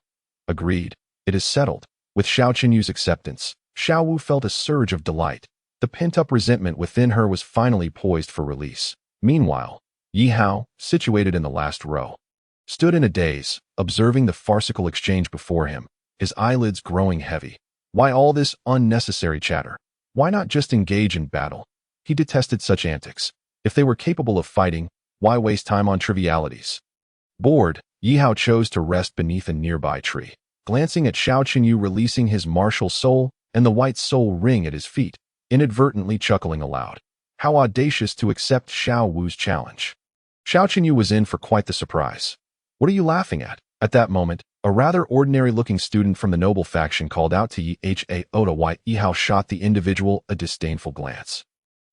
Speaker 1: Agreed. It is settled. With Xiao Qinyu's acceptance, Xiao Wu felt a surge of delight. The pent-up resentment within her was finally poised for release. Meanwhile, Ye Hao, situated in the last row, stood in a daze, observing the farcical exchange before him, his eyelids growing heavy. Why all this unnecessary chatter? Why not just engage in battle? He detested such antics. If they were capable of fighting, why waste time on trivialities? Bored, Ye Hao chose to rest beneath a nearby tree. glancing at Xiao Qinyu releasing his martial soul and the white soul ring at his feet, inadvertently chuckling aloud. How audacious to accept Xiao Wu's challenge. Xiao Qinyu was in for quite the surprise. What are you laughing at? At that moment, a rather ordinary-looking student from the noble faction called out to Ye Hao. Ye Hao shot the individual a disdainful glance.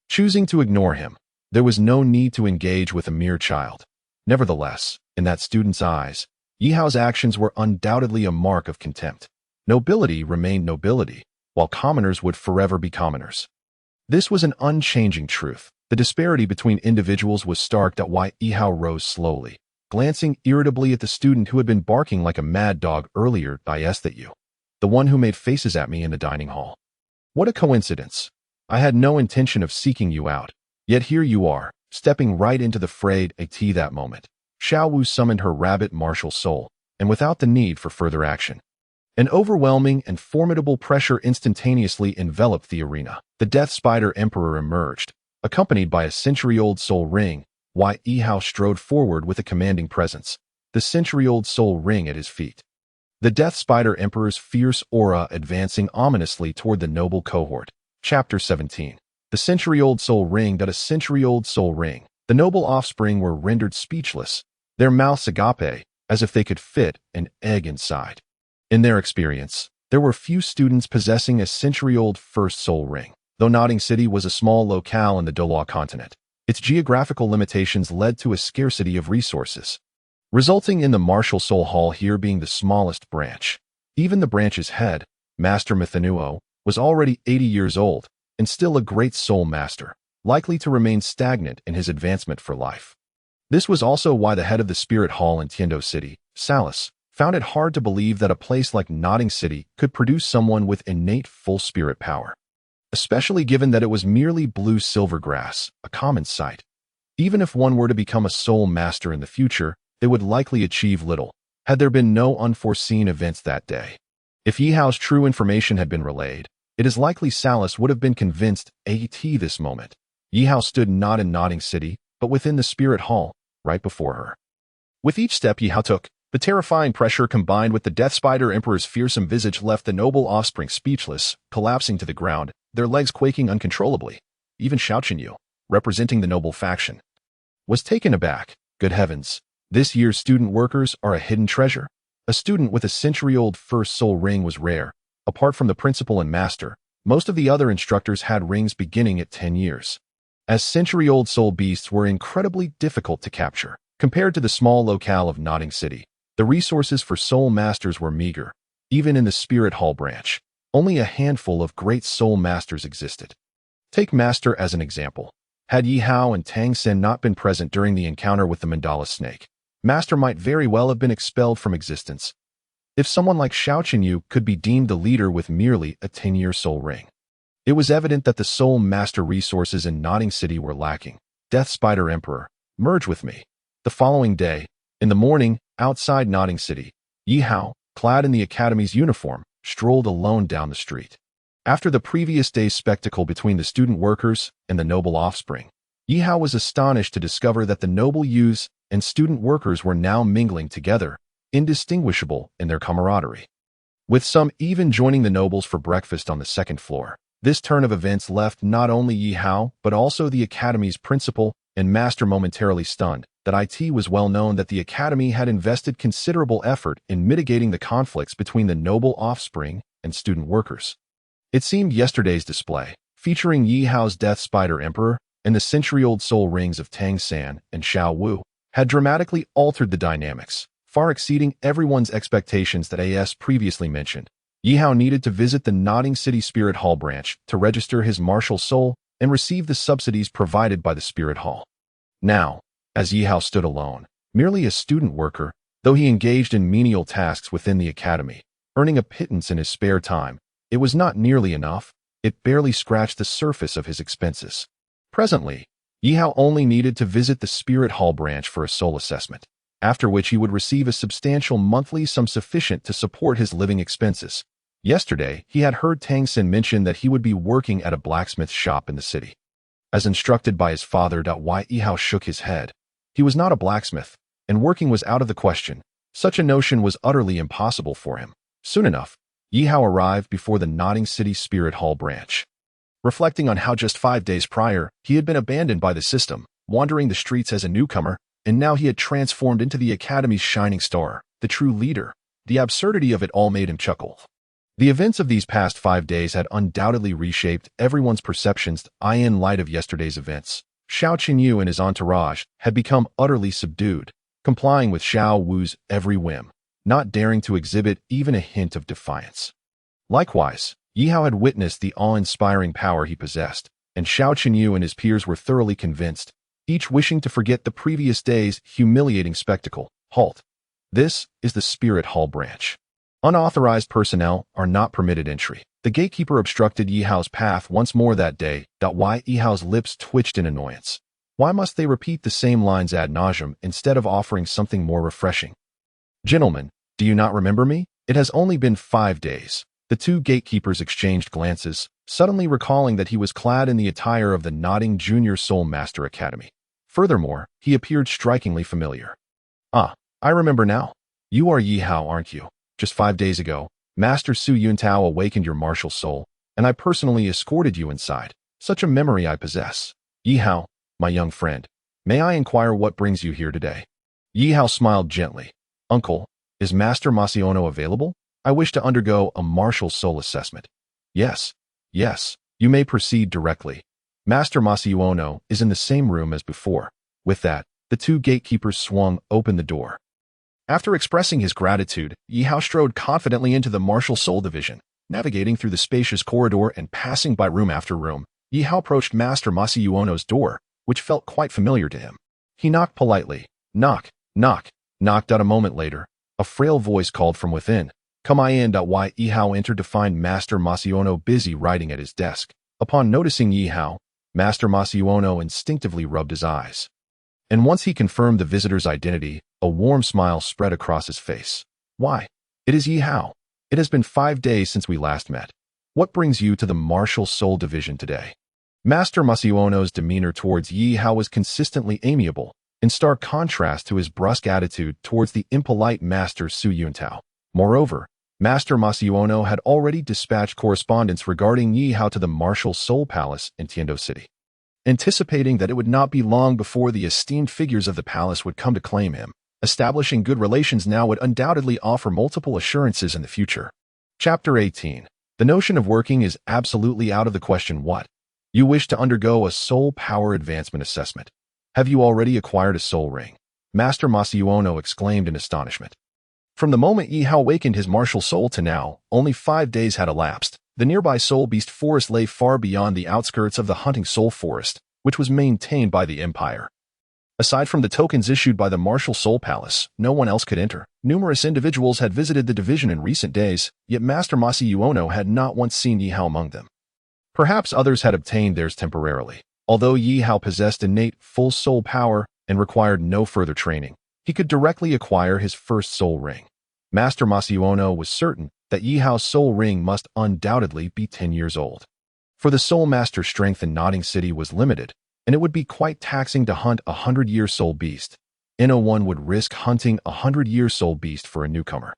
Speaker 1: Choosing to ignore him, there was no need to engage with a mere child. Nevertheless, in that student's eyes, Yihao's actions were undoubtedly a mark of contempt. Nobility remained nobility, while commoners would forever be commoners. This was an unchanging truth. The disparity between individuals was stark. Yihao rose slowly, glancing irritably at the student who had been barking like a mad dog earlier. That you. The one who made faces at me in the dining hall. What a coincidence. I had no intention of seeking you out. Yet here you are, stepping right into the fray. At that moment, Xiao Wu summoned her rabbit martial soul, and without the need for further action. An overwhelming and formidable pressure instantaneously enveloped the arena. The Death Spider Emperor emerged, accompanied by a century-old soul ring. Ye Hao strode forward with a commanding presence, the century-old soul ring at his feet. The Death Spider Emperor's fierce aura advancing ominously toward the noble cohort. Chapter 17. The century-old soul ring. A century-old soul ring. The noble offspring were rendered speechless, their mouths agape, as if they could fit an egg inside. In their experience, there were few students possessing a century-old first soul ring. Though Nodding City was a small locale in the Douluo Continent, its geographical limitations led to a scarcity of resources, resulting in the Martial Soul Hall here being the smallest branch. Even the branch's head, Master Mithanuo, was already 80 years old, and still a great soul master, likely to remain stagnant in his advancement for life. This was also why the head of the Spirit Hall in Tiando City, Salus, found it hard to believe that a place like Nodding City could produce someone with innate full spirit power, especially given that it was merely blue silver grass, a common sight. Even if one were to become a soul master in the future, they would likely achieve little, had there been no unforeseen events that day. If Yihao's true information had been relayed, it is likely Salus would have been convinced at this moment. Yihao stood not in Nodding City, but within the Spirit Hall, right before her. With each step Yihao took, the terrifying pressure combined with the Death Spider Emperor's fearsome visage left the noble offspring speechless, collapsing to the ground, their legs quaking uncontrollably. Even Xiao Qinyu, representing the noble faction, was taken aback. Good heavens, this year's student workers are a hidden treasure. A student with a century-old first soul ring was rare. Apart from the principal and master, most of the other instructors had rings beginning at 10 years. As century-old soul beasts were incredibly difficult to capture. Compared to the small locale of Nodding City, the resources for soul masters were meager. Even in the Spirit Hall branch, only a handful of great soul masters existed. Take Master as an example. Had Yihao and Tang Sen not been present during the encounter with the Mandala snake, Master might very well have been expelled from existence. If someone like Xiao Qinyu could be deemed the leader with merely a 10-year soul ring, it was evident that the soul master resources in Nodding City were lacking. Death Spider Emperor, merge with me. The following day, in the morning, outside Nodding City, Yihao, clad in the Academy's uniform, strolled alone down the street. After the previous day's spectacle between the student workers and the noble offspring, Yihao was astonished to discover that the noble youths and student workers were now mingling together, indistinguishable in their camaraderie. With some even joining the nobles for breakfast on the second floor, this turn of events left not only Yihao but also the Academy's principal and master momentarily stunned. That it was well known that the Academy had invested considerable effort in mitigating the conflicts between the noble offspring and student workers. It seemed yesterday's display, featuring Yihao's Death Spider Emperor and the century-old soul rings of Tang San and Xiao Wu, had dramatically altered the dynamics, far exceeding everyone's expectations. That as previously mentioned, Yihao needed to visit the Nodding City Spirit Hall branch to register his martial soul and receive the subsidies provided by the Spirit Hall. Now, as Yihao stood alone, merely a student worker, though he engaged in menial tasks within the Academy, earning a pittance in his spare time, it was not nearly enough. It barely scratched the surface of his expenses. Presently, Yihao only needed to visit the Spirit Hall branch for a soul assessment, after which he would receive a substantial monthly sum sufficient to support his living expenses. Yesterday, he had heard Tang Sen mention that he would be working at a blacksmith shop in the city. As instructed by his father, Yihao shook his head. He was not a blacksmith, and working was out of the question. Such a notion was utterly impossible for him. Soon enough, Yihao arrived before the nodding city spirit hall branch. Reflecting on how just 5 days prior, he had been abandoned by the system, wandering the streets as a newcomer, and now he had transformed into the Academy's shining star, the true leader. The absurdity of it all made him chuckle. The events of these past 5 days had undoubtedly reshaped everyone's perceptions in light of yesterday's events. Xiao Qinyu and his entourage had become utterly subdued, complying with Xiao Wu's every whim, not daring to exhibit even a hint of defiance. Likewise, Yihao had witnessed the awe-inspiring power he possessed, and Xiao Qinyu and his peers were thoroughly convinced, each wishing to forget the previous day's humiliating spectacle. Halt. This is the Spirit Hall branch. Unauthorized personnel are not permitted entry. The gatekeeper obstructed Yihao's path once more that day. Why Yihao's lips twitched in annoyance. Why must they repeat the same lines ad nauseum instead of offering something more refreshing? Gentlemen, do you not remember me? It has only been 5 days. The two gatekeepers exchanged glances, suddenly recalling that he was clad in the attire of the nodding Junior Soul Master Academy. Furthermore, he appeared strikingly familiar. Ah, I remember now. You are Yihao, aren't you? Just 5 days ago, Master Su Yuntao awakened your martial soul, and I personally escorted you inside. Such a memory I possess. Yihao, my young friend, may I inquire what brings you here today? Yihao smiled gently. Uncle, is Master Masiono available? I wish to undergo a martial soul assessment. Yes, you may proceed directly. Master Masiono is in the same room as before. With that, the two gatekeepers swung open the door. After expressing his gratitude, Yihao strode confidently into the martial soul division. Navigating through the spacious corridor and passing by room after room, Yihao approached Master Masiono's door, which felt quite familiar to him. He knocked politely. Knock, knock, knocked out a moment later. A frail voice called from within. Come in. Why Yihao entered to find Master Masiono busy writing at his desk. Upon noticing Yihao, Master Masiono instinctively rubbed his eyes. And once he confirmed the visitor's identity, a warm smile spread across his face. Why, it is Yihao. It has been 5 days since we last met. What brings you to the Martial Soul Division today? Master Masiono's demeanor towards Yihao was consistently amiable, in stark contrast to his brusque attitude towards the impolite Master Su Yuntao. Moreover, Master Masiono had already dispatched correspondence regarding Yihao to the Martial Soul Palace in Tiando City, anticipating that it would not be long before the esteemed figures of the palace would come to claim him. Establishing good relations now would undoubtedly offer multiple assurances in the future. Chapter 18. The notion of working is absolutely out of the question. What? You wish to undergo a soul power advancement assessment. Have you already acquired a soul ring? Master Masiono exclaimed in astonishment. From the moment Yihao awakened his martial soul to now, only 5 days had elapsed. The nearby soul beast forest lay far beyond the outskirts of the hunting soul forest, which was maintained by the Empire. Aside from the tokens issued by the Martial Soul Palace, no one else could enter. Numerous individuals had visited the division in recent days, yet Master Masiono had not once seen Yihao among them. Perhaps others had obtained theirs temporarily. Although Yihao possessed innate full soul power and required no further training, he could directly acquire his first soul ring. Master Masiono was certain that Yihao's soul ring must undoubtedly be 10 years old. For the soul master's strength in Nodding City was limited, and it would be quite taxing to hunt a 100-year soul beast. No one would risk hunting a 100-year soul beast for a newcomer.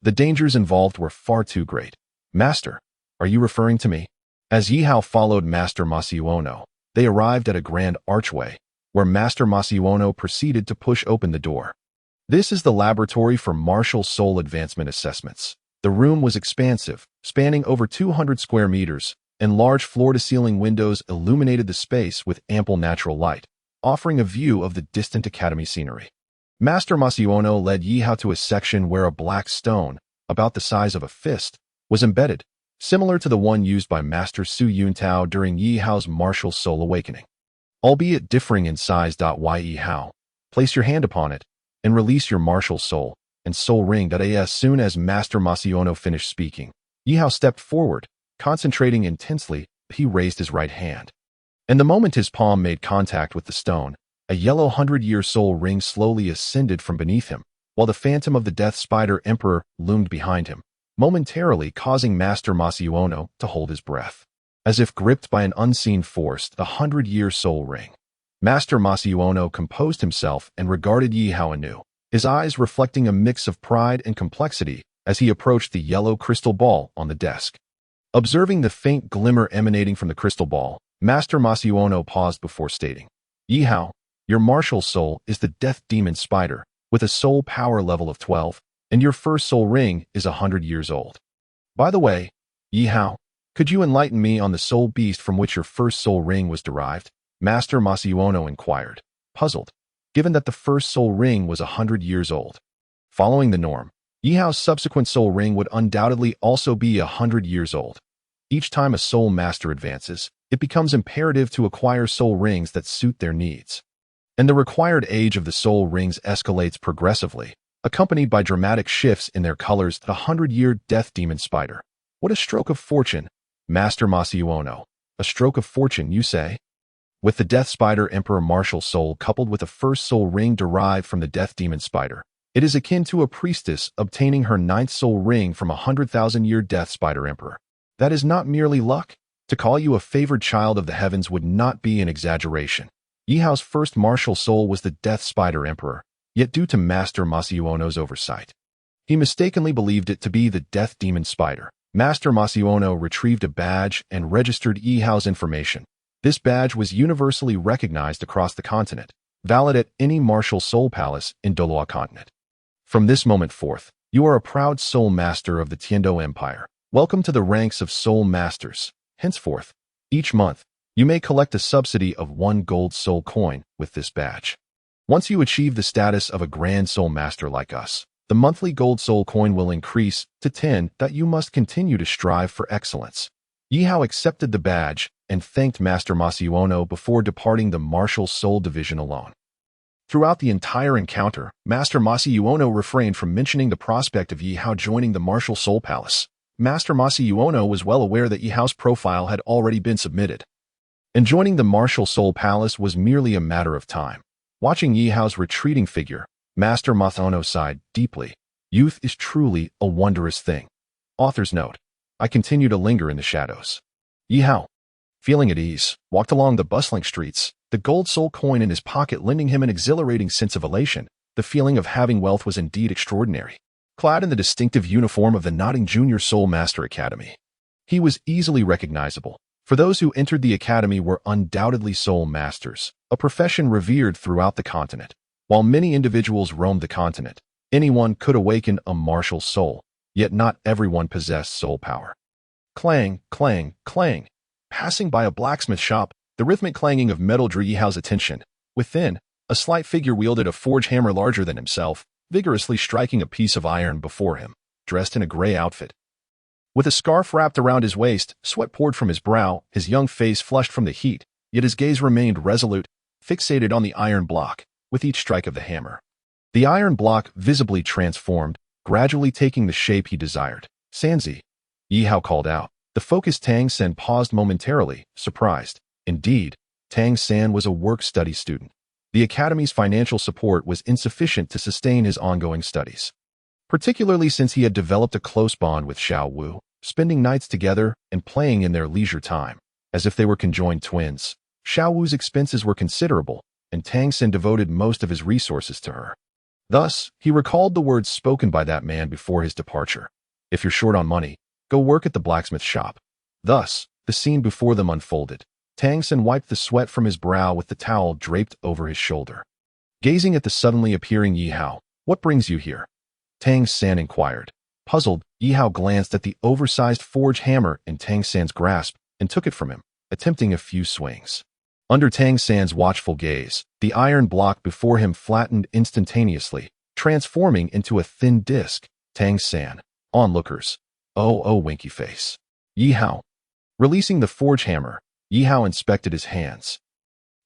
Speaker 1: The dangers involved were far too great. Master, are you referring to me? As Yihao followed Master Masiono, they arrived at a grand archway, where Master Masiono proceeded to push open the door. This is the laboratory for martial soul advancement assessments. The room was expansive, spanning over 200 square meters, and large floor-to-ceiling windows illuminated the space with ample natural light, offering a view of the distant academy scenery. Master Masiono led Yihao to a section where a black stone, about the size of a fist, was embedded, similar to the one used by Master Su Yuntao during Yihao's martial soul awakening. Albeit differing in size. Yihao, place your hand upon it, and release your martial soul and soul ring. As soon as Master Masiono finished speaking, Yihao stepped forward, concentrating intensely. He raised his right hand, and the moment his palm made contact with the stone, a yellow 100-year soul ring slowly ascended from beneath him, while the phantom of the Death Spider Emperor loomed behind him, momentarily causing Master Masiono to hold his breath. As if gripped by an unseen force, the 100-year soul ring. Master Masiono composed himself and regarded Yihao anew, his eyes reflecting a mix of pride and complexity as he approached the yellow crystal ball on the desk. Observing the faint glimmer emanating from the crystal ball, Master Masuono paused before stating, "Ye Hao, your martial soul is the death demon spider, with a soul power level of 12, and your first soul ring is 100 years old. By the way, Ye Hao, could you enlighten me on the soul beast from which your first soul ring was derived?" Master Masuono inquired, puzzled, given that the first soul ring was 100 years old. Following the norm, Yihao's subsequent soul ring would undoubtedly also be 100 years old. Each time a soul master advances, it becomes imperative to acquire soul rings that suit their needs. And the required age of the soul rings escalates progressively, accompanied by dramatic shifts in their colors. The 100-year death demon spider. What a stroke of fortune, Master Masuono. A stroke of fortune, you say? With the death spider emperor martial soul coupled with a first soul ring derived from the death demon spider, it is akin to a priestess obtaining her 9th soul ring from a 100,000-year death spider emperor. That is not merely luck. To call you a favored child of the heavens would not be an exaggeration. Yihao's first martial soul was the death spider emperor, yet due to Master Masuono's oversight, he mistakenly believed it to be the death demon spider. Master Masuono retrieved a badge and registered Yihao's information. This badge was universally recognized across the continent, valid at any martial soul palace in Douluo Continent. From this moment forth, you are a proud soul master of the Tiando Empire. Welcome to the ranks of soul masters. Henceforth, each month, you may collect a subsidy of 1 gold soul coin with this badge. Once you achieve the status of a grand soul master like us, the monthly gold soul coin will increase to 10. That you must continue to strive for excellence. Yihao accepted the badge and thanked Master Masuono before departing the martial soul division alone. Throughout the entire encounter, Master Masuono refrained from mentioning the prospect of Yihao joining the martial soul palace. Master Masuono was well aware that Yihao's profile had already been submitted, and joining the martial soul palace was merely a matter of time. Watching Yihao's retreating figure, Master Masuono sighed deeply. Youth is truly a wondrous thing. Author's note. I continue to linger in the shadows. Yihao, feeling at ease, walked along the bustling streets, the gold soul coin in his pocket lending him an exhilarating sense of elation. The feeling of having wealth was indeed extraordinary. Clad in the distinctive uniform of the Nodding Junior Soul Master Academy, he was easily recognizable. For those who entered the academy were undoubtedly soul masters, a profession revered throughout the continent. While many individuals roamed the continent, anyone could awaken a martial soul, yet not everyone possessed soul power. Clang, clang, clang. Passing by a blacksmith shop, the rhythmic clanging of metal drew Yihao's attention. Within, a slight figure wielded a forge hammer larger than himself, vigorously striking a piece of iron before him, dressed in a gray outfit. With a scarf wrapped around his waist, sweat poured from his brow, his young face flushed from the heat, yet his gaze remained resolute, fixated on the iron block, with each strike of the hammer. The iron block visibly transformed, gradually taking the shape he desired. Sanzi, Yihao called out. The focused Tang Sen paused momentarily, surprised. Indeed, Tang San was a work-study student. The academy's financial support was insufficient to sustain his ongoing studies, particularly since he had developed a close bond with Xiao Wu, spending nights together and playing in their leisure time, as if they were conjoined twins. Xiao Wu's expenses were considerable, and Tang Sen devoted most of his resources to her. Thus, he recalled the words spoken by that man before his departure. If you're short on money, go work at the blacksmith shop. Thus, the scene before them unfolded. Tang Sen wiped the sweat from his brow with the towel draped over his shoulder. Gazing at the suddenly appearing Yihao, what brings you here? Tang San inquired. Puzzled, Yihao glanced at the oversized forge hammer in Tang San's grasp and took it from him, attempting a few swings. Under Tang San's watchful gaze, the iron block before him flattened instantaneously, transforming into a thin disc. Tang San. Onlookers. Oh, winky face. Yihao. Releasing the forge hammer, Yihao inspected his hands,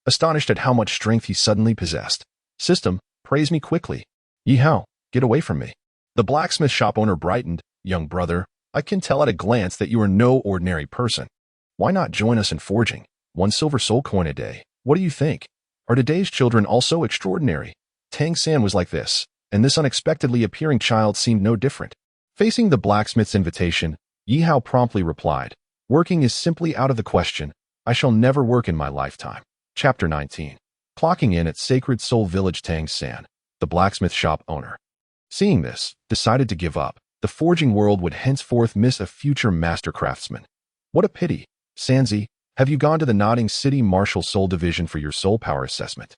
Speaker 1: astonished at how much strength he suddenly possessed. System, praise me quickly. Yihao, get away from me. The blacksmith shop owner brightened. Young brother, I can tell at a glance that you are no ordinary person. Why not join us in forging? 1 silver soul coin a day. What do you think? Are today's children also extraordinary? Tang San was like this, and this unexpectedly appearing child seemed no different. Facing the blacksmith's invitation, Yihao promptly replied, working is simply out of the question. I shall never work in my lifetime. Chapter 19. Clocking in at Sacred Soul Village. Tang San, the blacksmith shop owner, seeing this, decided to give up. the forging world would henceforth miss a future master craftsman. What a pity. Sanzi, have you gone to the Nodding City Martial Soul Division for your soul power assessment?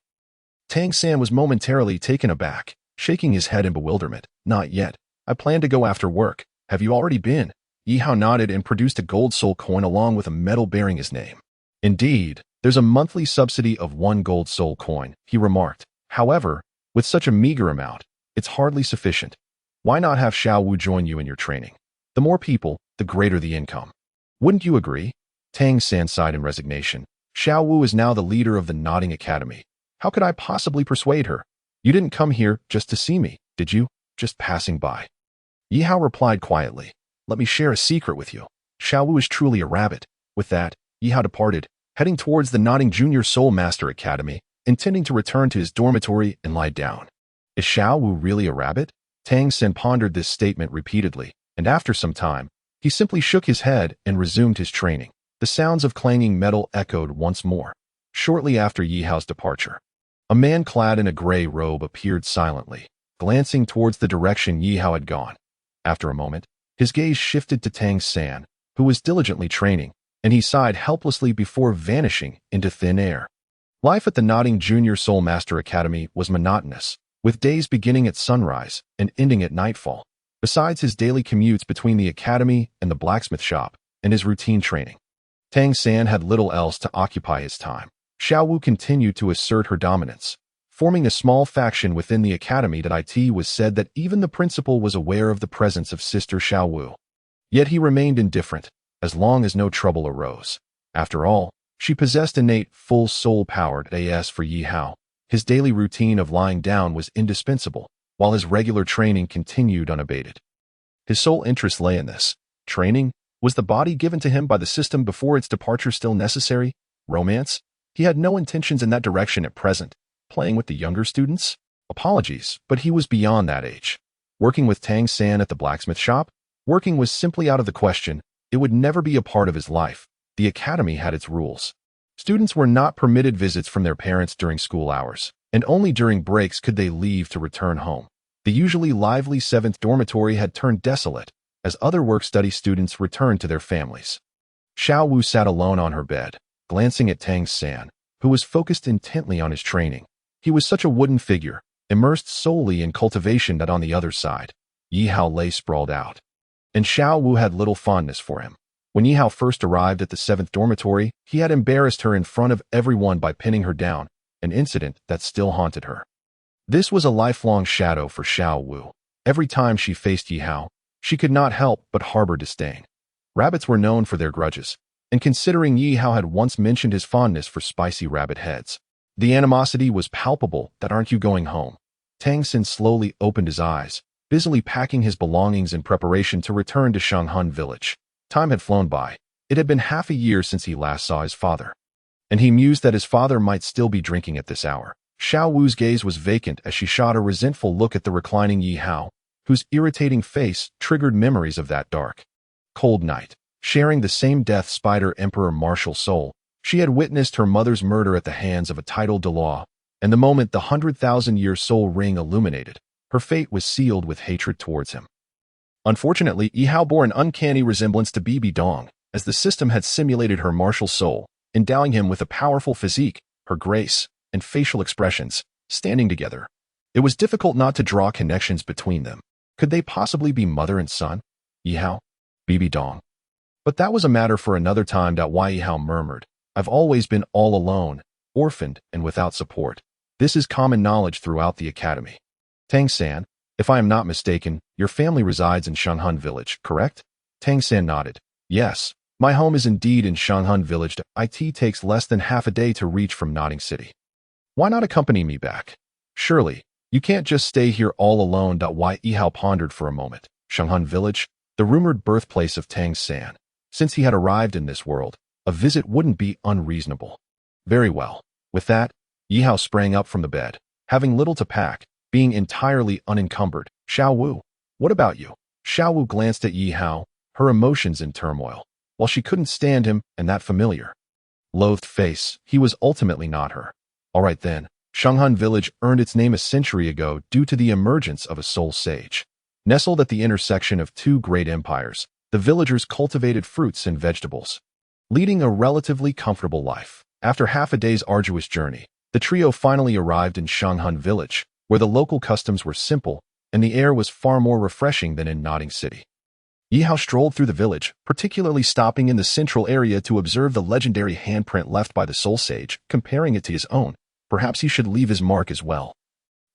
Speaker 1: Tang San was momentarily taken aback, shaking his head in bewilderment. Not yet. I plan to go after work. Have you already been? Yihao nodded and produced a gold soul coin along with a medal bearing his name. Indeed, there's a monthly subsidy of 1 gold soul coin, he remarked. However, with such a meager amount, it's hardly sufficient. Why not have Xiao Wu join you in your training? The more people, the greater the income. Wouldn't you agree? Tang San sighed in resignation. Xiao Wu is now the leader of the Nodding Academy. How could I possibly persuade her? You didn't come here just to see me, did you? Just passing by. Yihao replied quietly. Let me share a secret with you. Xiao Wu is truly a rabbit. With that, Yihao departed, heading towards the Nodding Junior Soul Master Academy, intending to return to his dormitory and lie down. Is Xiao Wu really a rabbit? Tang San pondered this statement repeatedly, and after some time, he simply shook his head and resumed his training. The sounds of clanging metal echoed once more. Shortly after Yihao's departure, a man clad in a gray robe appeared silently, glancing towards the direction Yihao had gone. After a moment, his gaze shifted to Tang San, who was diligently training, and he sighed helplessly before vanishing into thin air. Life at the Nodding Junior Soul Master Academy was monotonous, with days beginning at sunrise and ending at nightfall. Besides his daily commutes between the academy and the blacksmith shop and his routine training, Tang San had little else to occupy his time. Xiao Wu continued to assert her dominance, forming a small faction within the academy. It was said that even the principal was aware of the presence of Sister Xiao Wu. Yet he remained indifferent, as long as no trouble arose. After all, she possessed innate full soul power. As for Yihao, his daily routine of lying down was indispensable, while his regular training continued unabated. His sole interest lay in this. Training? Was the body given to him by the system before its departure still necessary? Romance? He had no intentions in that direction at present. Playing with the younger students? Apologies, but he was beyond that age. Working with Tang San at the blacksmith shop? Working was simply out of the question. It would never be a part of his life. The academy had its rules. Students were not permitted visits from their parents during school hours, and only during breaks could they leave to return home. The usually lively 7th dormitory had turned desolate, as other work-study students returned to their families. Xiao Wu sat alone on her bed, glancing at Tang San, who was focused intently on his training. He was such a wooden figure, immersed solely in cultivation, that on the other side, Yihao lay sprawled out. And Xiao Wu had little fondness for him. When Yihao first arrived at the 7th dormitory, he had embarrassed her in front of everyone by pinning her down, an incident that still haunted her. This was a lifelong shadow for Xiao Wu. Every time she faced Yihao, she could not help but harbor disdain. Rabbits were known for their grudges, and considering Yihao had once mentioned his fondness for spicy rabbit heads, the animosity was palpable. Aren't you going home? Tang San slowly opened his eyes, busily packing his belongings in preparation to return to Shanghun village. Time had flown by. It had been half a year since he last saw his father, and he mused that his father might still be drinking at this hour. Xiao Wu's gaze was vacant as she shot a resentful look at the reclining Yihao, whose irritating face triggered memories of that dark, cold night. Sharing the same death spider Emperor martial soul, she had witnessed her mother's murder at the hands of a titled Douluo, and the moment the 100,000-year soul ring illuminated, her fate was sealed with hatred towards him. Unfortunately, Yihao bore an uncanny resemblance to Bibi Dong, as the system had simulated her martial soul, endowing him with a powerful physique, her grace, and facial expressions, standing together. It was difficult not to draw connections between them. Could they possibly be mother and son? Yihao? Bibi Dong? But that was a matter for another time. Yihao murmured, I've always been all alone, orphaned, and without support. This is common knowledge throughout the academy. Tang San, if I am not mistaken, your family resides in Shanghun village, correct? Tang San nodded. Yes, my home is indeed in Shanghun village. It takes less than half a day to reach from Nodding City. Why not accompany me back? Surely, you can't just stay here all alone. Yihao pondered for a moment. Shanghun village, the rumored birthplace of Tang San. Since he had arrived in this world, a visit wouldn't be unreasonable. Very well. With that, Yihao sprang up from the bed, having little to pack, being entirely unencumbered. Xiao Wu, what about you? Xiao Wu glanced at Yihao, her emotions in turmoil. While she couldn't stand him and that familiar, loathed face, he was ultimately not her. All right then, Shanghun village earned its name a century ago due to the emergence of a soul sage. Nestled at the intersection of two great empires, the villagers cultivated fruits and vegetables, leading a relatively comfortable life. After half a day's arduous journey, the trio finally arrived in Shanghun village, where the local customs were simple and the air was far more refreshing than in Nodding City. Yihao strolled through the village, particularly stopping in the central area to observe the legendary handprint left by the soul sage, comparing it to his own. Perhaps he should leave his mark as well.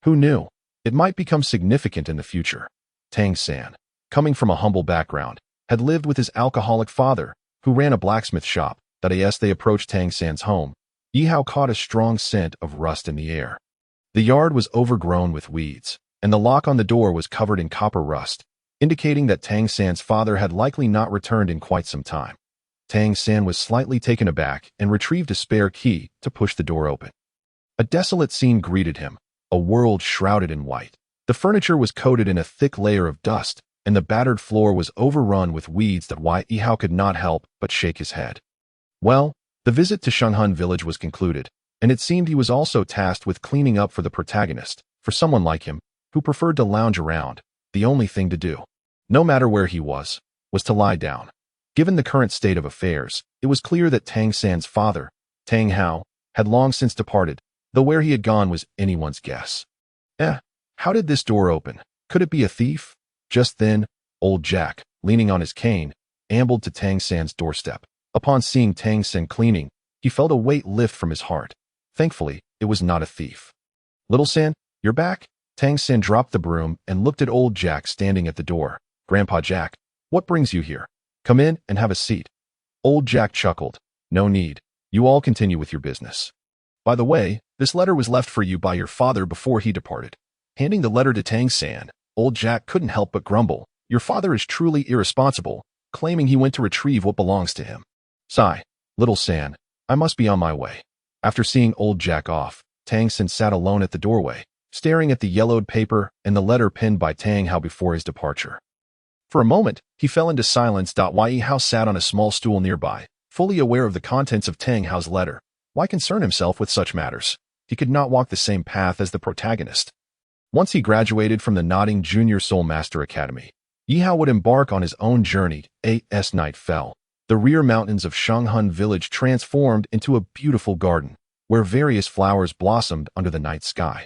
Speaker 1: Who knew? It might become significant in the future. Tang San, coming from a humble background, had lived with his alcoholic father, who ran a blacksmith shop. As they approached Tang San's home, Yihao caught a strong scent of rust in the air. The yard was overgrown with weeds, and the lock on the door was covered in copper rust, indicating that Tang San's father had likely not returned in quite some time. Tang San was slightly taken aback and retrieved a spare key to push the door open. A desolate scene greeted him, a world shrouded in white. The furniture was coated in a thick layer of dust, and the battered floor was overrun with weeds. Yihao could not help but shake his head. Well, the visit to Shanghun village was concluded, and it seemed he was also tasked with cleaning up for the protagonist. For someone like him, who preferred to lounge around, the only thing to do, no matter where he was to lie down. Given the current state of affairs, it was clear that Tang San's father, Tang Hao, had long since departed, though where he had gone was anyone's guess. How did this door open? Could it be a thief? Just then, old Jack, leaning on his cane, ambled to Tang San's doorstep. Upon seeing Tang San cleaning, he felt a weight lift from his heart. Thankfully, it was not a thief. "Little San, you're back?" Tang San dropped the broom and looked at old Jack standing at the door. "Grandpa Jack, what brings you here? Come in and have a seat." Old Jack chuckled. "No need. You all continue with your business. By the way, this letter was left for you by your father before he departed." Handing the letter to Tang San, old Jack couldn't help but grumble. "Your father is truly irresponsible, claiming he went to retrieve what belongs to him." "Sigh, Little San, I must be on my way." After seeing old Jack off, Tang San sat alone at the doorway, staring at the yellowed paper and the letter pinned by Tang Hao before his departure. For a moment, he fell into silence. Ye Hao sat on a small stool nearby, fully aware of the contents of Tang Hao's letter. Why concern himself with such matters? He could not walk the same path as the protagonist. Once he graduated from the Nodding Junior Soul Master Academy, Yihao would embark on his own journey. As night fell, the rear mountains of Shanghun village transformed into a beautiful garden, where various flowers blossomed under the night sky,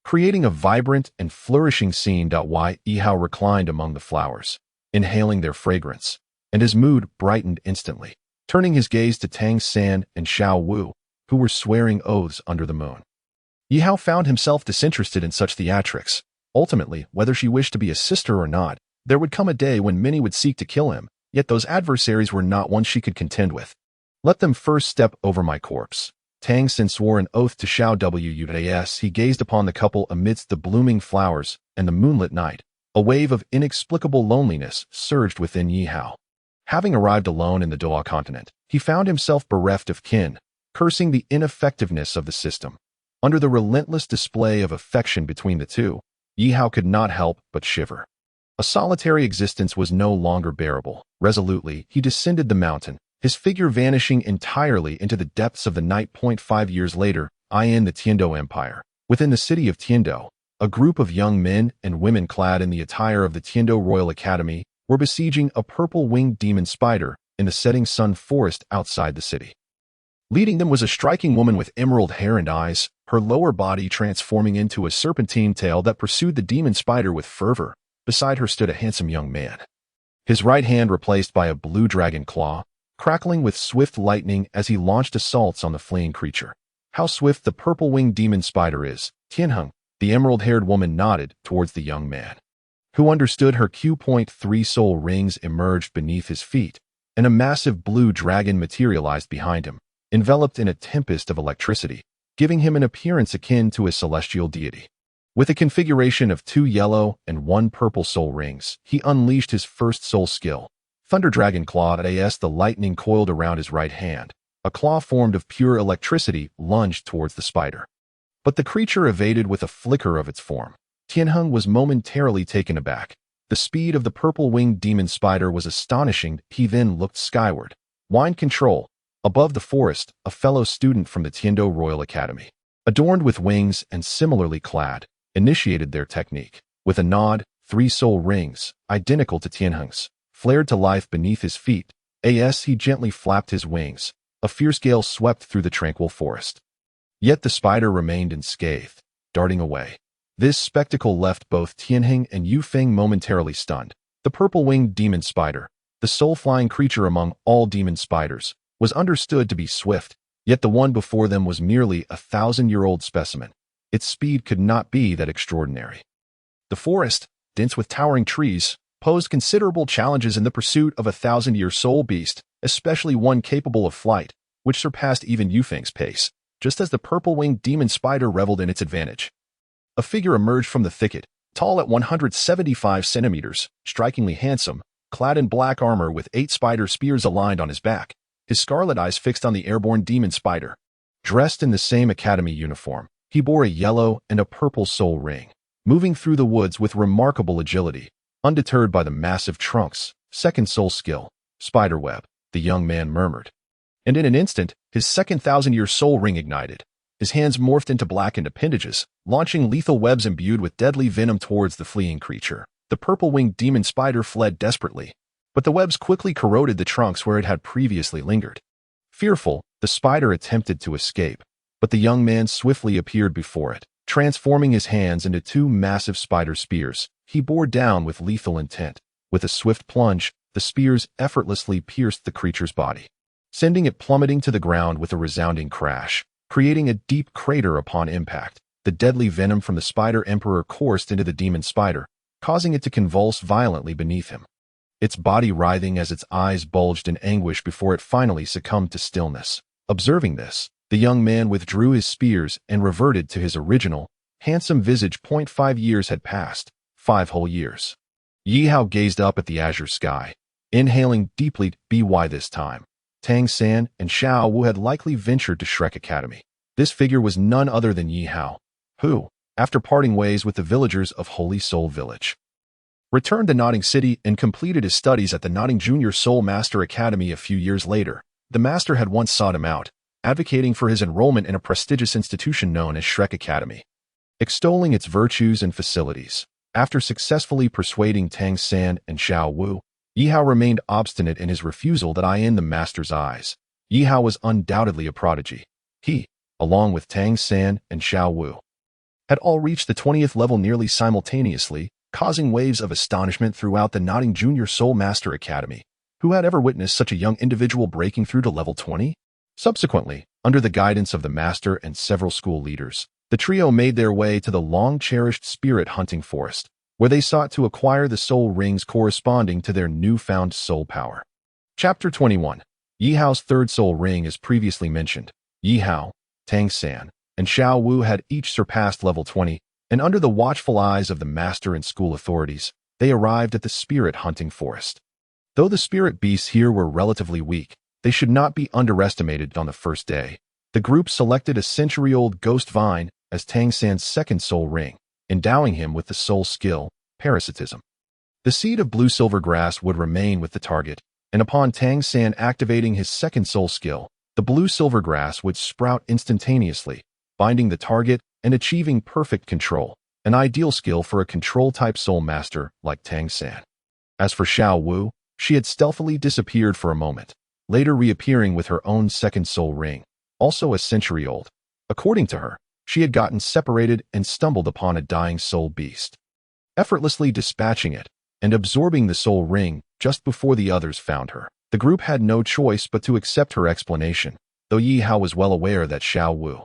Speaker 1: creating a vibrant and flourishing scene. Yihao reclined among the flowers, inhaling their fragrance, and his mood brightened instantly, turning his gaze to Tang San and Xiao Wu, who were swearing oaths under the moon. Yihao found himself disinterested in such theatrics. Ultimately, whether she wished to be a sister or not, there would come a day when many would seek to kill him, yet those adversaries were not ones she could contend with. "Let them first step over my corpse." Tang San swore an oath to Xiao Wu. As he gazed upon the couple amidst the blooming flowers and the moonlit night, a wave of inexplicable loneliness surged within Yihao. Having arrived alone in the Douluo Continent, he found himself bereft of kin, cursing the ineffectiveness of the system. Under the relentless display of affection between the two, Yihao could not help but shiver. A solitary existence was no longer bearable. Resolutely, he descended the mountain, his figure vanishing entirely into the depths of the night. 5 years later, in the Tiando Empire. Within the city of Tiando, a group of young men and women clad in the attire of the Tiando Royal Academy were besieging a purple-winged demon spider in the setting sun forest outside the city. Leading them was a striking woman with emerald hair and eyes, her lower body transforming into a serpentine tail that pursued the demon spider with fervor. Beside her stood a handsome young man, his right hand replaced by a blue dragon claw, crackling with swift lightning as he launched assaults on the fleeing creature. "How swift the purple-winged demon spider is." Tianheng, the emerald-haired woman, nodded towards the young man, who understood her. 3 soul rings emerged beneath his feet, and a massive blue dragon materialized behind him, enveloped in a tempest of electricity, giving him an appearance akin to a celestial deity. With a configuration of 2 yellow and 1 purple soul rings, he unleashed his first soul skill, Thunder Dragon Claw. As the lightning coiled around his right hand, a claw formed of pure electricity lunged towards the spider. But the creature evaded with a flicker of its form. Tianheng was momentarily taken aback. The speed of the purple-winged demon spider was astonishing. He then looked skyward. Wind Control. Above the forest, a fellow student from the Tiando Royal Academy, adorned with wings and similarly clad, initiated their technique. With a nod, 3 soul rings, identical to Tianheng's, flared to life beneath his feet. As he gently flapped his wings, a fierce gale swept through the tranquil forest. Yet the spider remained unscathed, darting away. This spectacle left both Tianheng and Yu Feng momentarily stunned. The purple-winged demon spider, the soul-flying creature among all demon spiders, was understood to be swift, yet the one before them was merely a 1,000-year-old specimen. Its speed could not be that extraordinary. The forest, dense with towering trees, posed considerable challenges in the pursuit of a 1,000-year soul beast, especially one capable of flight, which surpassed even Yu Feng's pace, just as the purple-winged demon spider reveled in its advantage. A figure emerged from the thicket, tall at 175 centimeters, strikingly handsome, clad in black armor with 8 spider spears aligned on his back, his scarlet eyes fixed on the airborne demon spider. Dressed in the same academy uniform, he bore a yellow and a purple soul ring, moving through the woods with remarkable agility, undeterred by the massive trunks. Second soul skill, spiderweb, the young man murmured. And in an instant, his second 1,000-year soul ring ignited. His hands morphed into blackened appendages, launching lethal webs imbued with deadly venom towards the fleeing creature. The purple-winged demon spider fled desperately, but the webs quickly corroded the trunks where it had previously lingered. Fearful, the spider attempted to escape, but the young man swiftly appeared before it, transforming his hands into 2 massive spider spears. He bore down with lethal intent. With a swift plunge, the spears effortlessly pierced the creature's body, sending it plummeting to the ground with a resounding crash, creating a deep crater upon impact. The deadly venom from the spider emperor coursed into the demon spider, causing it to convulse violently beneath him, its body writhing as its eyes bulged in anguish before it finally succumbed to stillness. Observing this, the young man withdrew his spears and reverted to his original, handsome visage. 5 years had passed, 5 whole years. Ye Hao gazed up at the azure sky, inhaling deeply. By this time, Tang San and Xiao Wu had likely ventured to Shrek Academy. This figure was none other than Ye Hao, who, after parting ways with the villagers of Holy Soul Village, returned to Notting City and completed his studies at the Notting Junior Soul Master Academy a few years later. The master had once sought him out, advocating for his enrollment in a prestigious institution known as Shrek Academy, extolling its virtues and facilities. After successfully persuading Tang San and Xiao Wu, Yihao remained obstinate in his refusal that in the master's eyes, Yihao was undoubtedly a prodigy. He, along with Tang San and Xiao Wu, had all reached the 20th level nearly simultaneously, causing waves of astonishment throughout the Notting Junior Soul Master Academy. Who had ever witnessed such a young individual breaking through to level 20? Subsequently, under the guidance of the master and several school leaders, the trio made their way to the long-cherished spirit hunting forest, where they sought to acquire the soul rings corresponding to their newfound soul power. Chapter 21. Yihao's third soul ring. As previously mentioned, Yihao, Tang San, and Xiao Wu had each surpassed level 20, and under the watchful eyes of the master and school authorities, they arrived at the spirit hunting forest. Though the spirit beasts here were relatively weak, they should not be underestimated. On the first day, the group selected a century-old ghost vine as Tang San's second soul ring, endowing him with the soul skill, parasitism. The seed of blue silver grass would remain with the target, and upon Tang San activating his second soul skill, the blue silver grass would sprout instantaneously, binding the target and achieving perfect control, an ideal skill for a control-type soul master like Tang San. As for Xiao Wu, she had stealthily disappeared for a moment, later reappearing with her own second soul ring, also a century old. According to her, she had gotten separated and stumbled upon a dying soul beast, effortlessly dispatching it and absorbing the soul ring just before the others found her. The group had no choice but to accept her explanation, though Ye Hao was well aware that Xiao Wu,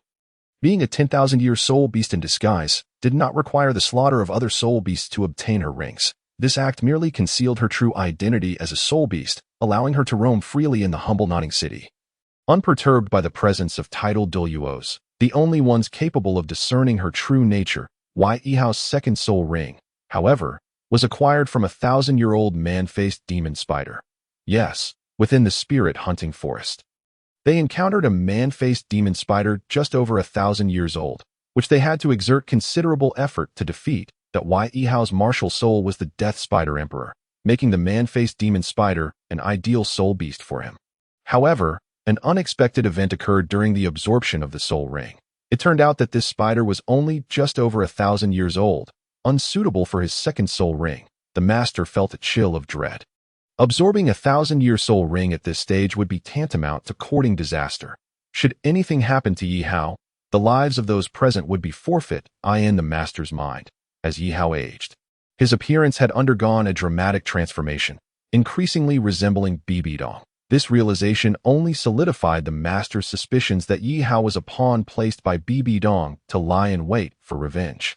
Speaker 1: being a 10,000-year soul beast in disguise, did not require the slaughter of other soul beasts to obtain her rings. This act merely concealed her true identity as a soul beast, allowing her to roam freely in the humble Notting City, unperturbed by the presence of titled Douluos, the only ones capable of discerning her true nature. Yihao's second soul ring, however, was acquired from a 1,000-year-old man-faced demon spider. Yes, within the spirit hunting forest, they encountered a man-faced demon spider just over 1,000 years old, which they had to exert considerable effort to defeat. That Yihao's martial soul was the Death Spider Emperor, making the man-faced demon spider an ideal soul beast for him. However, an unexpected event occurred during the absorption of the soul ring. It turned out that this spider was only just over 1,000 years old, unsuitable for his second soul ring, the master felt a chill of dread. Absorbing a 1,000-year soul ring at this stage would be tantamount to courting disaster. Should anything happen to Ye Hao, the lives of those present would be forfeit, in the master's mind. As Ye Hao aged, his appearance had undergone a dramatic transformation, increasingly resembling Bibidong. This realization only solidified the master's suspicions that Ye Hao was a pawn placed by Bibidong to lie in wait for revenge.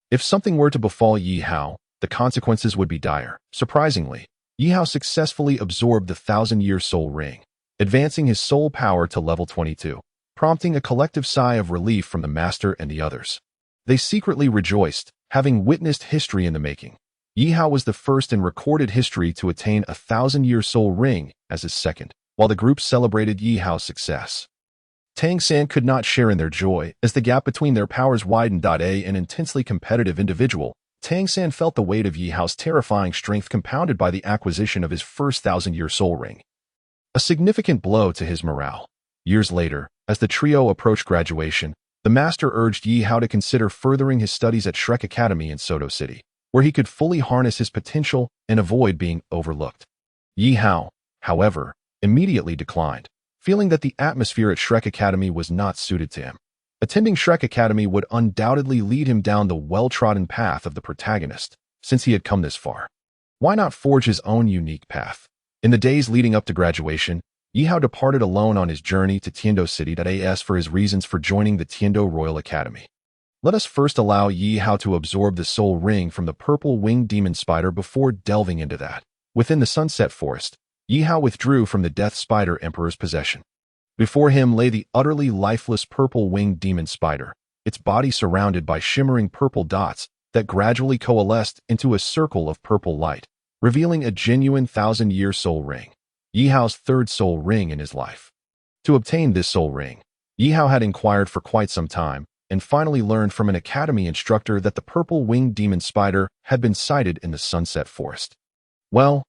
Speaker 1: If something were to befall Ye Hao, the consequences would be dire. Surprisingly, Ye Hao successfully absorbed the 1,000-year soul ring, advancing his soul power to level 22, prompting a collective sigh of relief from the master and the others. They secretly rejoiced, having witnessed history in the making. Ye Hao was the first in recorded history to attain a 1,000-year soul ring as his second, while the group celebrated Ye Hao's success. Tang San could not share in their joy, as the gap between their powers widened. An intensely competitive individual, Tang San felt the weight of Ye Hao's terrifying strength compounded by the acquisition of his first 1,000-year soul ring. A significant blow to his morale. Years later, as the trio approached graduation, the master urged Ye Hao to consider furthering his studies at Shrek Academy in Soto City, where he could fully harness his potential and avoid being overlooked. Ye Hao, however, immediately declined, feeling that the atmosphere at Shrek Academy was not suited to him. Attending Shrek Academy would undoubtedly lead him down the well-trodden path of the protagonist, since he had come this far. Why not forge his own unique path? In the days leading up to graduation, Ye Hao departed alone on his journey to Tiando City. As for his reasons for joining the Tiando Royal Academy. Let us first allow Ye Hao to absorb the soul ring from the purple-winged demon spider before delving into that. Within the Sunset Forest, Ye Hao withdrew from the Death Spider Emperor's possession. Before him lay the utterly lifeless purple-winged demon spider, its body surrounded by shimmering purple dots that gradually coalesced into a circle of purple light, revealing a genuine 1,000-year soul ring, Ye Hao's third soul ring in his life. To obtain this soul ring, Ye Hao had inquired for quite some time, and finally learned from an academy instructor that the purple-winged demon spider had been sighted in the Sunset Forest. Well,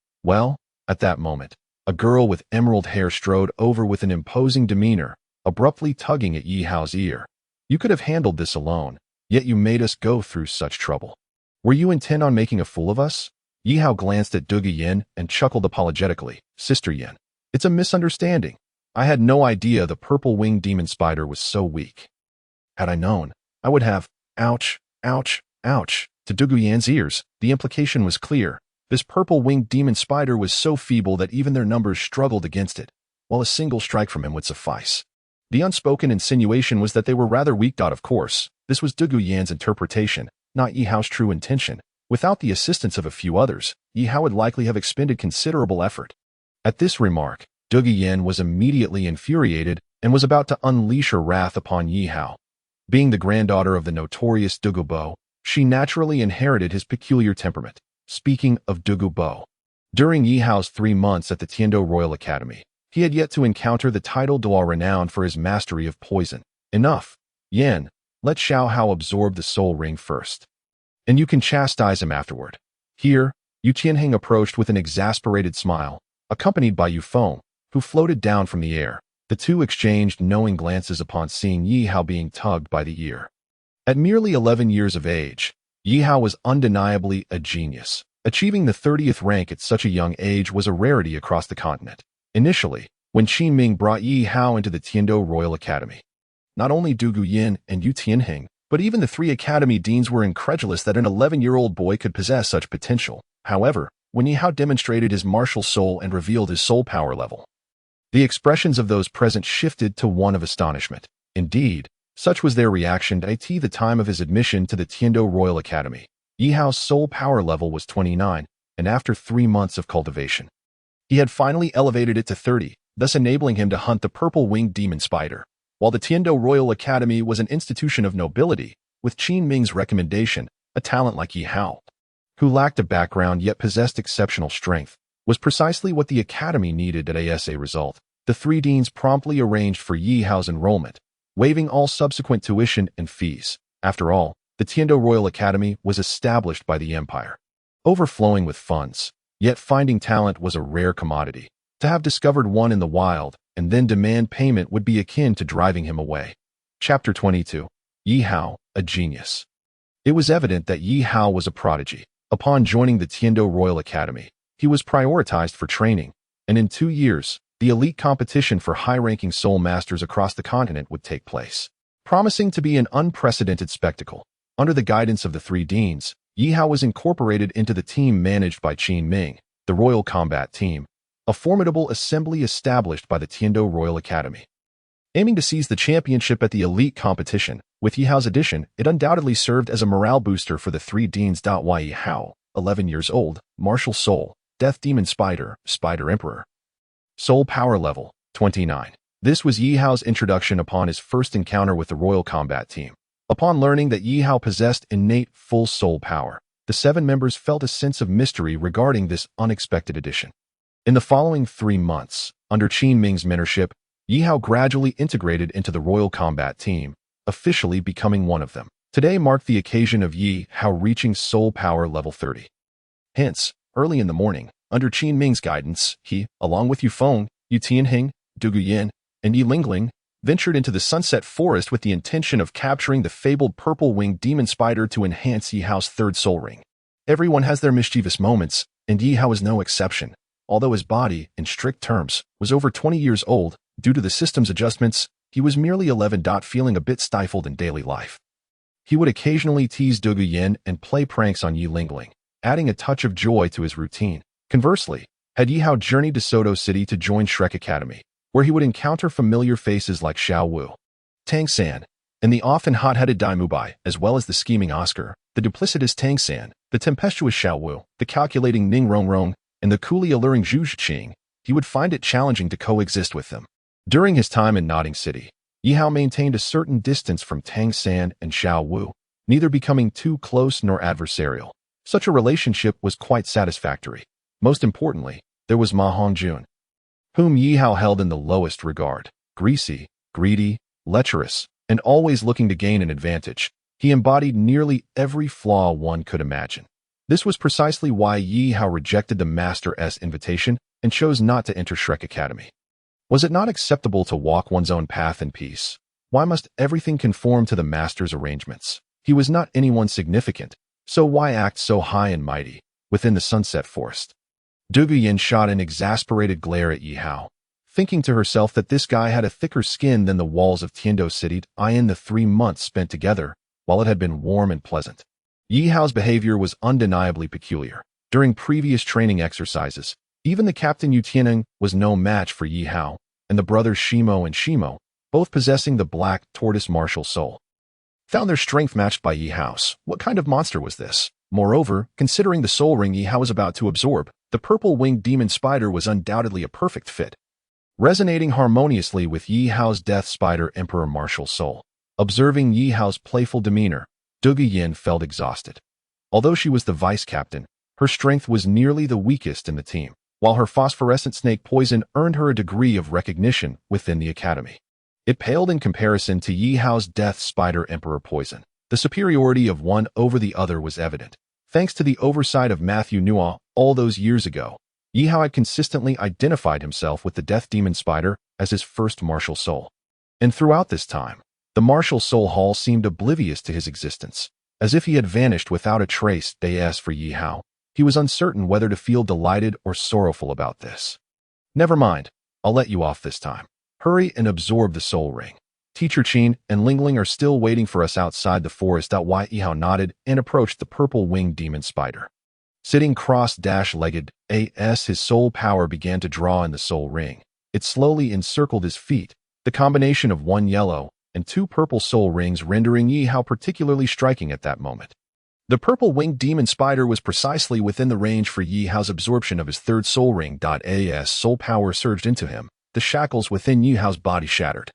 Speaker 1: at that moment, a girl with emerald hair strode over with an imposing demeanor, abruptly tugging at Ye Hao's ear. You could have handled this alone, yet you made us go through such trouble. Were you intent on making a fool of us? Ye Hao glanced at Dugu Yin and chuckled apologetically. Sister Yin, it's a misunderstanding. I had no idea the purple-winged demon spider was so weak. Had I known, I would have, ouch, ouch, ouch, to Dugu Yin's ears. The implication was clear. This purple-winged demon spider was so feeble that even their numbers struggled against it, while a single strike from him would suffice. The unspoken insinuation was that they were rather weak. Of course, this was Dugu Yan's interpretation, not Ye Hao's true intention. Without the assistance of a few others, Ye Hao would likely have expended considerable effort. At this remark, Dugu Yin was immediately infuriated and was about to unleash her wrath upon Ye Hao. Being the granddaughter of the notorious Dugu Bo, she naturally inherited his peculiar temperament. Speaking of Dugu Bo, during Ye Hao's 3 months at the Tiando Royal Academy, he had yet to encounter the title Douluo renowned for his mastery of poison. Enough. Yin, let Xiao Hao absorb the soul ring first, and you can chastise him afterward. Here, Yu Tianheng approached with an exasperated smile, accompanied by Yu Feng, who floated down from the air. The two exchanged knowing glances upon seeing Ye Hao being tugged by the ear. At merely 11 years of age, Ye Hao was undeniably a genius. Achieving the 30th rank at such a young age was a rarity across the continent. Initially, when Qin Ming brought Ye Hao into the Tiando Royal Academy, not only Dugu Yin and Yu Tianheng, but even the 3 academy deans were incredulous that an 11-year-old boy could possess such potential. However, when Ye Hao demonstrated his martial soul and revealed his soul power level, the expressions of those present shifted to one of astonishment. Indeed, such was their reaction at the time of his admission to the Tiando Royal Academy. Ye Hao's soul power level was 29, and after 3 months of cultivation, he had finally elevated it to 30, thus enabling him to hunt the purple-winged demon spider. While the Tiando Royal Academy was an institution of nobility, with Qin Ming's recommendation, a talent like Ye Hao, who lacked a background yet possessed exceptional strength, was precisely what the academy needed. As a result, the 3 deans promptly arranged for Ye Hao's enrollment, waiving all subsequent tuition and fees. After all, the Tiando Royal Academy was established by the empire, overflowing with funds, yet finding talent was a rare commodity. To have discovered one in the wild and then demand payment would be akin to driving him away. Chapter 22. Ye Hao, a genius. It was evident that Ye Hao was a prodigy. Upon joining the Tiando Royal Academy, he was prioritized for training, and in 2 years, the elite competition for high-ranking soul masters across the continent would take place. Promising to be an unprecedented spectacle, under the guidance of the 3 deans, Yihao was incorporated into the team managed by Qin Ming, the Royal Combat Team, a formidable assembly established by the Tiando Royal Academy. Aiming to seize the championship at the elite competition, with Yihao's addition, it undoubtedly served as a morale booster for the 3 deans. Ye Hao, 11 years old, martial soul, death demon spider, spider emperor. Soul power level, 29. This was Yihao's introduction upon his first encounter with the Royal Combat Team. Upon learning that Yihao possessed innate full soul power, the 7 members felt a sense of mystery regarding this unexpected addition. In the following 3 months, under Qin Ming's mentorship, Yihao gradually integrated into the Royal Combat Team, officially becoming one of them. Today marked the occasion of Ye Hao reaching soul power level 30. Hence, early in the morning, under Qin Ming's guidance, he, along with Yu Feng, Yu Tianheng, Du Guyan, and Yi Lingling, ventured into the Sunset Forest with the intention of capturing the fabled purple-winged demon spider to enhance Yihao's 3rd soul ring. Everyone has their mischievous moments, and Yihao was no exception. Although his body, in strict terms, was over 20 years old, due to the system's adjustments, he was merely 11. Feeling a bit stifled in daily life. He would occasionally tease Du Guyan and play pranks on Yi Lingling, adding a touch of joy to his routine. Conversely, had Yihao journeyed to Soto City to join Shrek Academy, where he would encounter familiar faces like Xiao Wu, Tang San, and the often hot-headed Dai Mubai, as well as the scheming Oscar, the duplicitous Tang San, the tempestuous Xiao Wu, the calculating Ning Rongrong, and the coolly alluring Zhu Zhiqing, he would find it challenging to coexist with them. During his time in Nodding City, Yihao maintained a certain distance from Tang San and Xiao Wu, neither becoming too close nor adversarial. Such a relationship was quite satisfactory. Most importantly, there was Ma Hongjun, whom Yihao held in the lowest regard. Greasy, greedy, lecherous, and always looking to gain an advantage, he embodied nearly every flaw one could imagine. This was precisely why Yihao rejected the Master's invitation and chose not to enter Shrek Academy. Was it not acceptable to walk one's own path in peace? Why must everything conform to the Master's arrangements? He was not anyone significant, so why act so high and mighty within the Sunset Forest? Du Guyan shot an exasperated glare at Yihao, thinking to herself that this guy had a thicker skin than the walls of Tiando City in the 3 months spent together, while it had been warm and pleasant. Yihao's behavior was undeniably peculiar. During previous training exercises, even the Captain Yu Tianheng was no match for Yihao, and the brothers Shimo and Shimo, both possessing the black tortoise martial soul, found their strength matched by Yihao's. What kind of monster was this? Moreover, considering the soul ring Yihao was about to absorb, the purple-winged demon spider was undoubtedly a perfect fit, resonating harmoniously with Yihao's death spider emperor martial soul. Observing Yihao's playful demeanor, Du Guyan felt exhausted. Although she was the vice-captain, her strength was nearly the weakest in the team, while her phosphorescent snake poison earned her a degree of recognition within the academy. It paled in comparison to Yihao's death spider emperor poison. The superiority of one over the other was evident. Thanks to the oversight of Matthew Nua all those years ago, Yihao had consistently identified himself with the death demon spider as his first martial soul. And throughout this time, the martial soul hall seemed oblivious to his existence, as if he had vanished without a trace. As for Yihao, he was uncertain whether to feel delighted or sorrowful about this. Never mind, I'll let you off this time. Hurry and absorb the soul ring. Teacher Qin and Lingling are still waiting for us outside the forest. Yihao nodded and approached the purple-winged demon spider. Sitting cross-legged, his soul power began to draw in the soul ring. It slowly encircled his feet, the combination of 1 yellow and 2 purple soul rings rendering Yihao particularly striking at that moment. The purple-winged demon spider was precisely within the range for Yihao's absorption of his 3rd soul ring. As soul power surged into him, the shackles within Yihao's body shattered,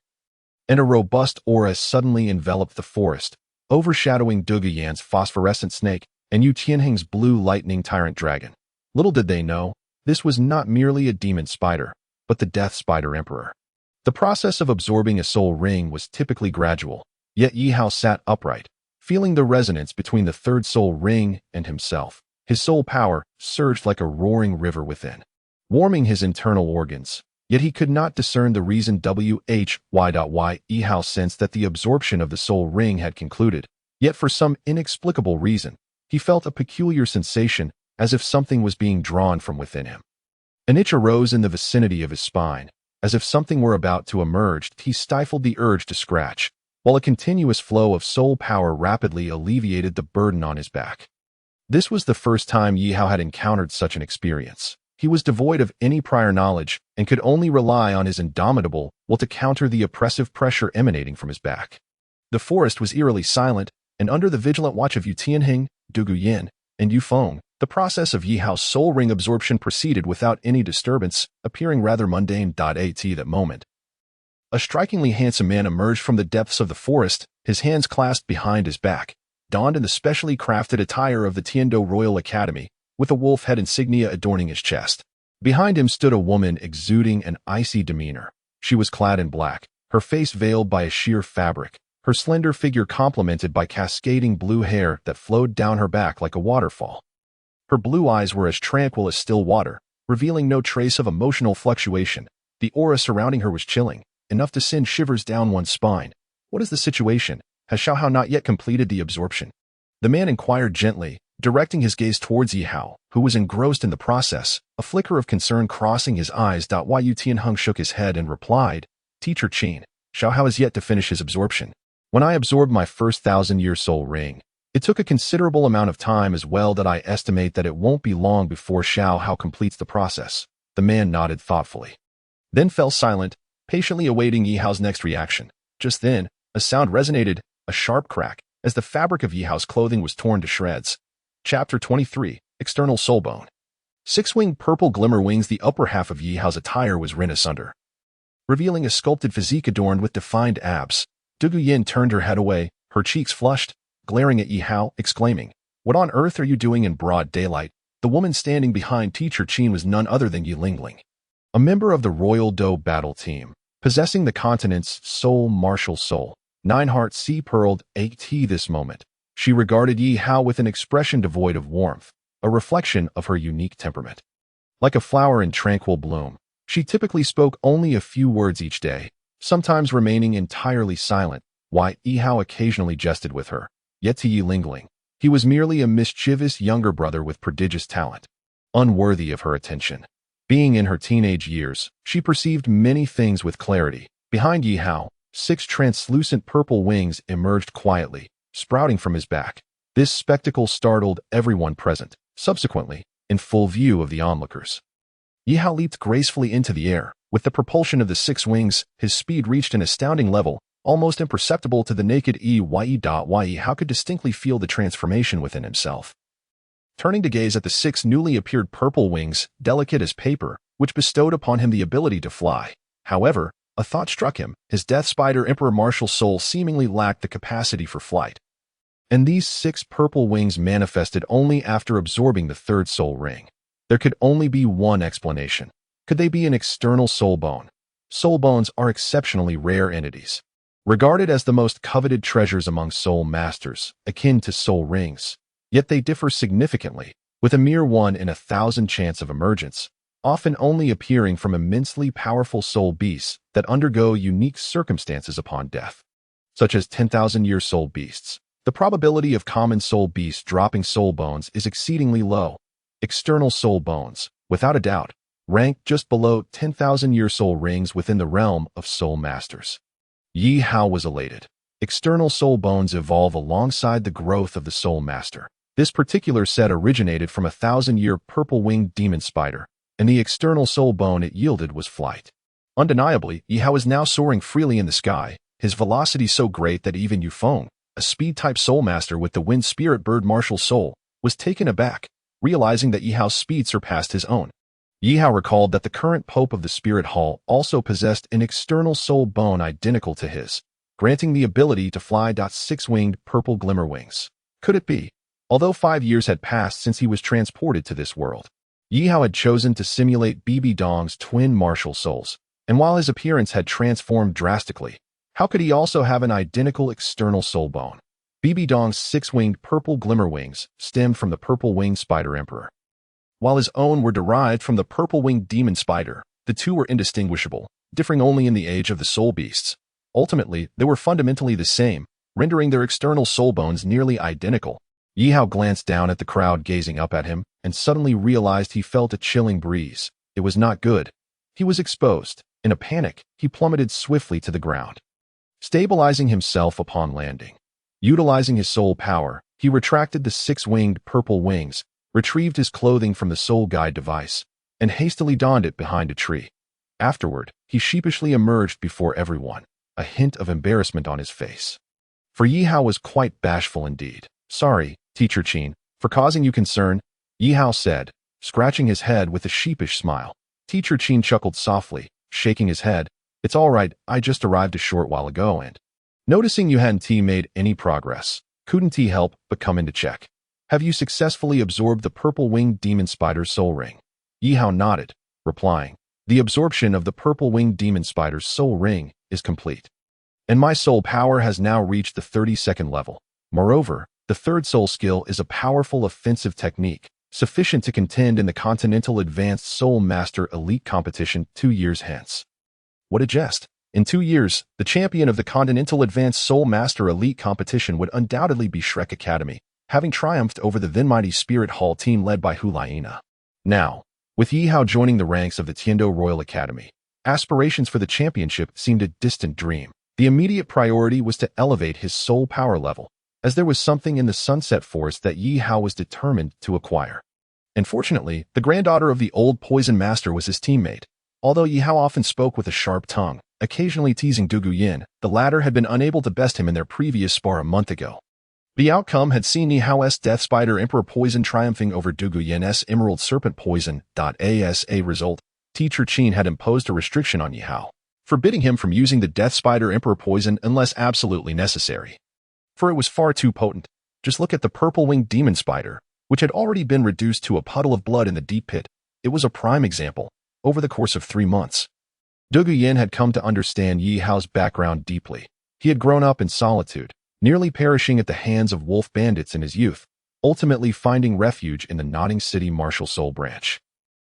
Speaker 1: and a robust aura suddenly enveloped the forest, overshadowing Du Guyan's phosphorescent snake and Yu Tianheng's blue lightning tyrant dragon. Little did they know, this was not merely a demon spider, but the death spider emperor. The process of absorbing a soul ring was typically gradual, yet Yihao sat upright, feeling the resonance between the 3rd soul ring and himself. His soul power surged like a roaring river within, warming his internal organs. Yet he could not discern the reason. Yihao sensed that the absorption of the soul ring had concluded, Yet for some inexplicable reason, he felt a peculiar sensation as if something was being drawn from within him. An itch arose in the vicinity of his spine, as if something were about to emerge. He stifled the urge to scratch, while a continuous flow of soul power rapidly alleviated the burden on his back. This was the first time Yihao had encountered such an experience. He was devoid of any prior knowledge and could only rely on his indomitable will to counter the oppressive pressure emanating from his back. The forest was eerily silent, and under the vigilant watch of Yu Tianheng, Dugu Yin, and Yu Feng, the process of Yihao's soul ring absorption proceeded without any disturbance, appearing rather mundane. At that moment, a strikingly handsome man emerged from the depths of the forest, his hands clasped behind his back, donned in the specially crafted attire of the Tiando Royal Academy, with a wolf head insignia adorning his chest. Behind him stood a woman exuding an icy demeanor. She was clad in black, her face veiled by a sheer fabric, her slender figure complemented by cascading blue hair that flowed down her back like a waterfall. Her blue eyes were as tranquil as still water, revealing no trace of emotional fluctuation. The aura surrounding her was chilling, enough to send shivers down one's spine. What is the situation? Has Xiao Hao not yet completed the absorption? The man inquired gently, directing his gaze towards Ye Hao, who was engrossed in the process, a flicker of concern crossing his eyes. Yu Tianheng shook his head and replied, Teacher Qin, Xiao Hao is yet to finish his absorption. When I absorbed my first 1,000-year soul ring, it took a considerable amount of time as well. That I estimate that it won't be long before Xiao Hao completes the process. The man nodded thoughtfully, then fell silent, patiently awaiting Ye Hao's next reaction. Just then, a sound resonated, a sharp crack, as the fabric of Ye Hao's clothing was torn to shreds. Chapter 23, External Soulbone. Six-winged purple glimmer wings. The upper half of Ye Hao's attire was rent asunder, revealing a sculpted physique adorned with defined abs. Dugu Yin turned her head away, her cheeks flushed, glaring at Ye Hao, exclaiming, What on earth are you doing in broad daylight? The woman standing behind Teacher Qin was none other than Yi Lingling, a member of the Royal Dou battle team, possessing the continent's sole martial soul. Nine hearts sea-pearled ached this moment. She regarded Ye Hao with an expression devoid of warmth, a reflection of her unique temperament. Like a flower in tranquil bloom, she typically spoke only a few words each day, sometimes remaining entirely silent, while Yihao occasionally jested with her. Yet to Yi Lingling, he was merely a mischievous younger brother with prodigious talent, unworthy of her attention. Being in her teenage years, she perceived many things with clarity. Behind Yihao, 6 translucent purple wings emerged quietly, sprouting from his back. This spectacle startled everyone present, subsequently, in full view of the onlookers. Yihao leaped gracefully into the air. With the propulsion of the 6 wings, his speed reached an astounding level, almost imperceptible to the naked eye. Yihao could distinctly feel the transformation within himself. Turning to gaze at the 6 newly appeared purple wings, delicate as paper, which bestowed upon him the ability to fly. However, a thought struck him. His Death Spider Emperor martial soul seemingly lacked the capacity for flight. And these 6 purple wings manifested only after absorbing the 3rd soul ring. There could only be one explanation. Could they be an external soul bone? Soul bones are exceptionally rare entities, regarded as the most coveted treasures among soul masters, akin to soul rings. Yet they differ significantly, with a mere 1 in 1,000 chance of emergence, often only appearing from immensely powerful soul beasts that undergo unique circumstances upon death, such as 10,000-year soul beasts. The probability of common soul beasts dropping soul bones is exceedingly low. External soul bones, without a doubt, ranked just below 10,000-year soul rings within the realm of soul masters. Ye Hao was elated. External soul bones evolve alongside the growth of the soul master. This particular set originated from a 1,000-year purple-winged demon spider, and the external soul bone it yielded was flight. Undeniably, Ye Hao is now soaring freely in the sky, his velocity so great that even Yu Feng, a speed-type soul master with the wind spirit bird martial soul, was taken aback, realizing that Ye Hao's speed surpassed his own. Ye Hao recalled that the current Pope of the Spirit Hall also possessed an external soul bone identical to his, granting the ability to fly. 6-winged purple glimmer wings. Could it be? Although 5 years had passed since he was transported to this world, Ye Hao had chosen to simulate Bibi Dong's twin martial souls, and while his appearance had transformed drastically, how could he also have an identical external soul bone? Bibi Dong's 6-winged purple glimmer wings stemmed from the purple-winged spider emperor, while his own were derived from the purple-winged demon spider. The two were indistinguishable, differing only in the age of the soul beasts. Ultimately, they were fundamentally the same, rendering their external soul bones nearly identical. Yihao glanced down at the crowd gazing up at him and suddenly realized he felt a chilling breeze. It was not good. He was exposed. In a panic, he plummeted swiftly to the ground, stabilizing himself upon landing. Utilizing his soul power, he retracted the six-winged purple wings, retrieved his clothing from the soul guide device, and hastily donned it behind a tree. Afterward, he sheepishly emerged before everyone, a hint of embarrassment on his face. For Yihao was quite bashful indeed. "Sorry, Teacher Qin, for causing you concern," Yihao said, scratching his head with a sheepish smile. Teacher Qin chuckled softly, shaking his head. "It's all right, I just arrived a short while ago and noticing you hadn't made any progress. Couldn't help but come in to check. Have you successfully absorbed the purple-winged demon spider's soul ring?" Yihao nodded, replying, "The absorption of the purple-winged demon spider's soul ring is complete, and my soul power has now reached the 32nd level. Moreover, the third soul skill is a powerful offensive technique, sufficient to contend in the Continental Advanced Soul Master Elite Competition 2 years hence." What a jest. In 2 years, the champion of the Continental Advanced Soul Master Elite Competition would undoubtedly be Shrek Academy, having triumphed over the then mighty Spirit Hall team led by Hulaina. Now, with Yihao joining the ranks of the Tiando Royal Academy, aspirations for the championship seemed a distant dream. The immediate priority was to elevate his soul power level, as there was something in the Sunset Forest that Yihao was determined to acquire. Unfortunately, the granddaughter of the old poison master was his teammate. Although Yihao often spoke with a sharp tongue, occasionally teasing Douluo Yin, the latter had been unable to best him in their previous spar a month ago. The outcome had seen Yihao's Death Spider Emperor Poison triumphing over Douluo Yin's Emerald Serpent Poison. As a result, Teacher Qin had imposed a restriction on Yihao, forbidding him from using the Death Spider Emperor Poison unless absolutely necessary. For it was far too potent. Just look at the purple-winged demon spider, which had already been reduced to a puddle of blood in the deep pit. It was a prime example. Over the course of 3 months, Douluo Yin had come to understand Yihao's background deeply. He had grown up in solitude, nearly perishing at the hands of wolf bandits in his youth, ultimately finding refuge in the Nodding City Martial Soul branch,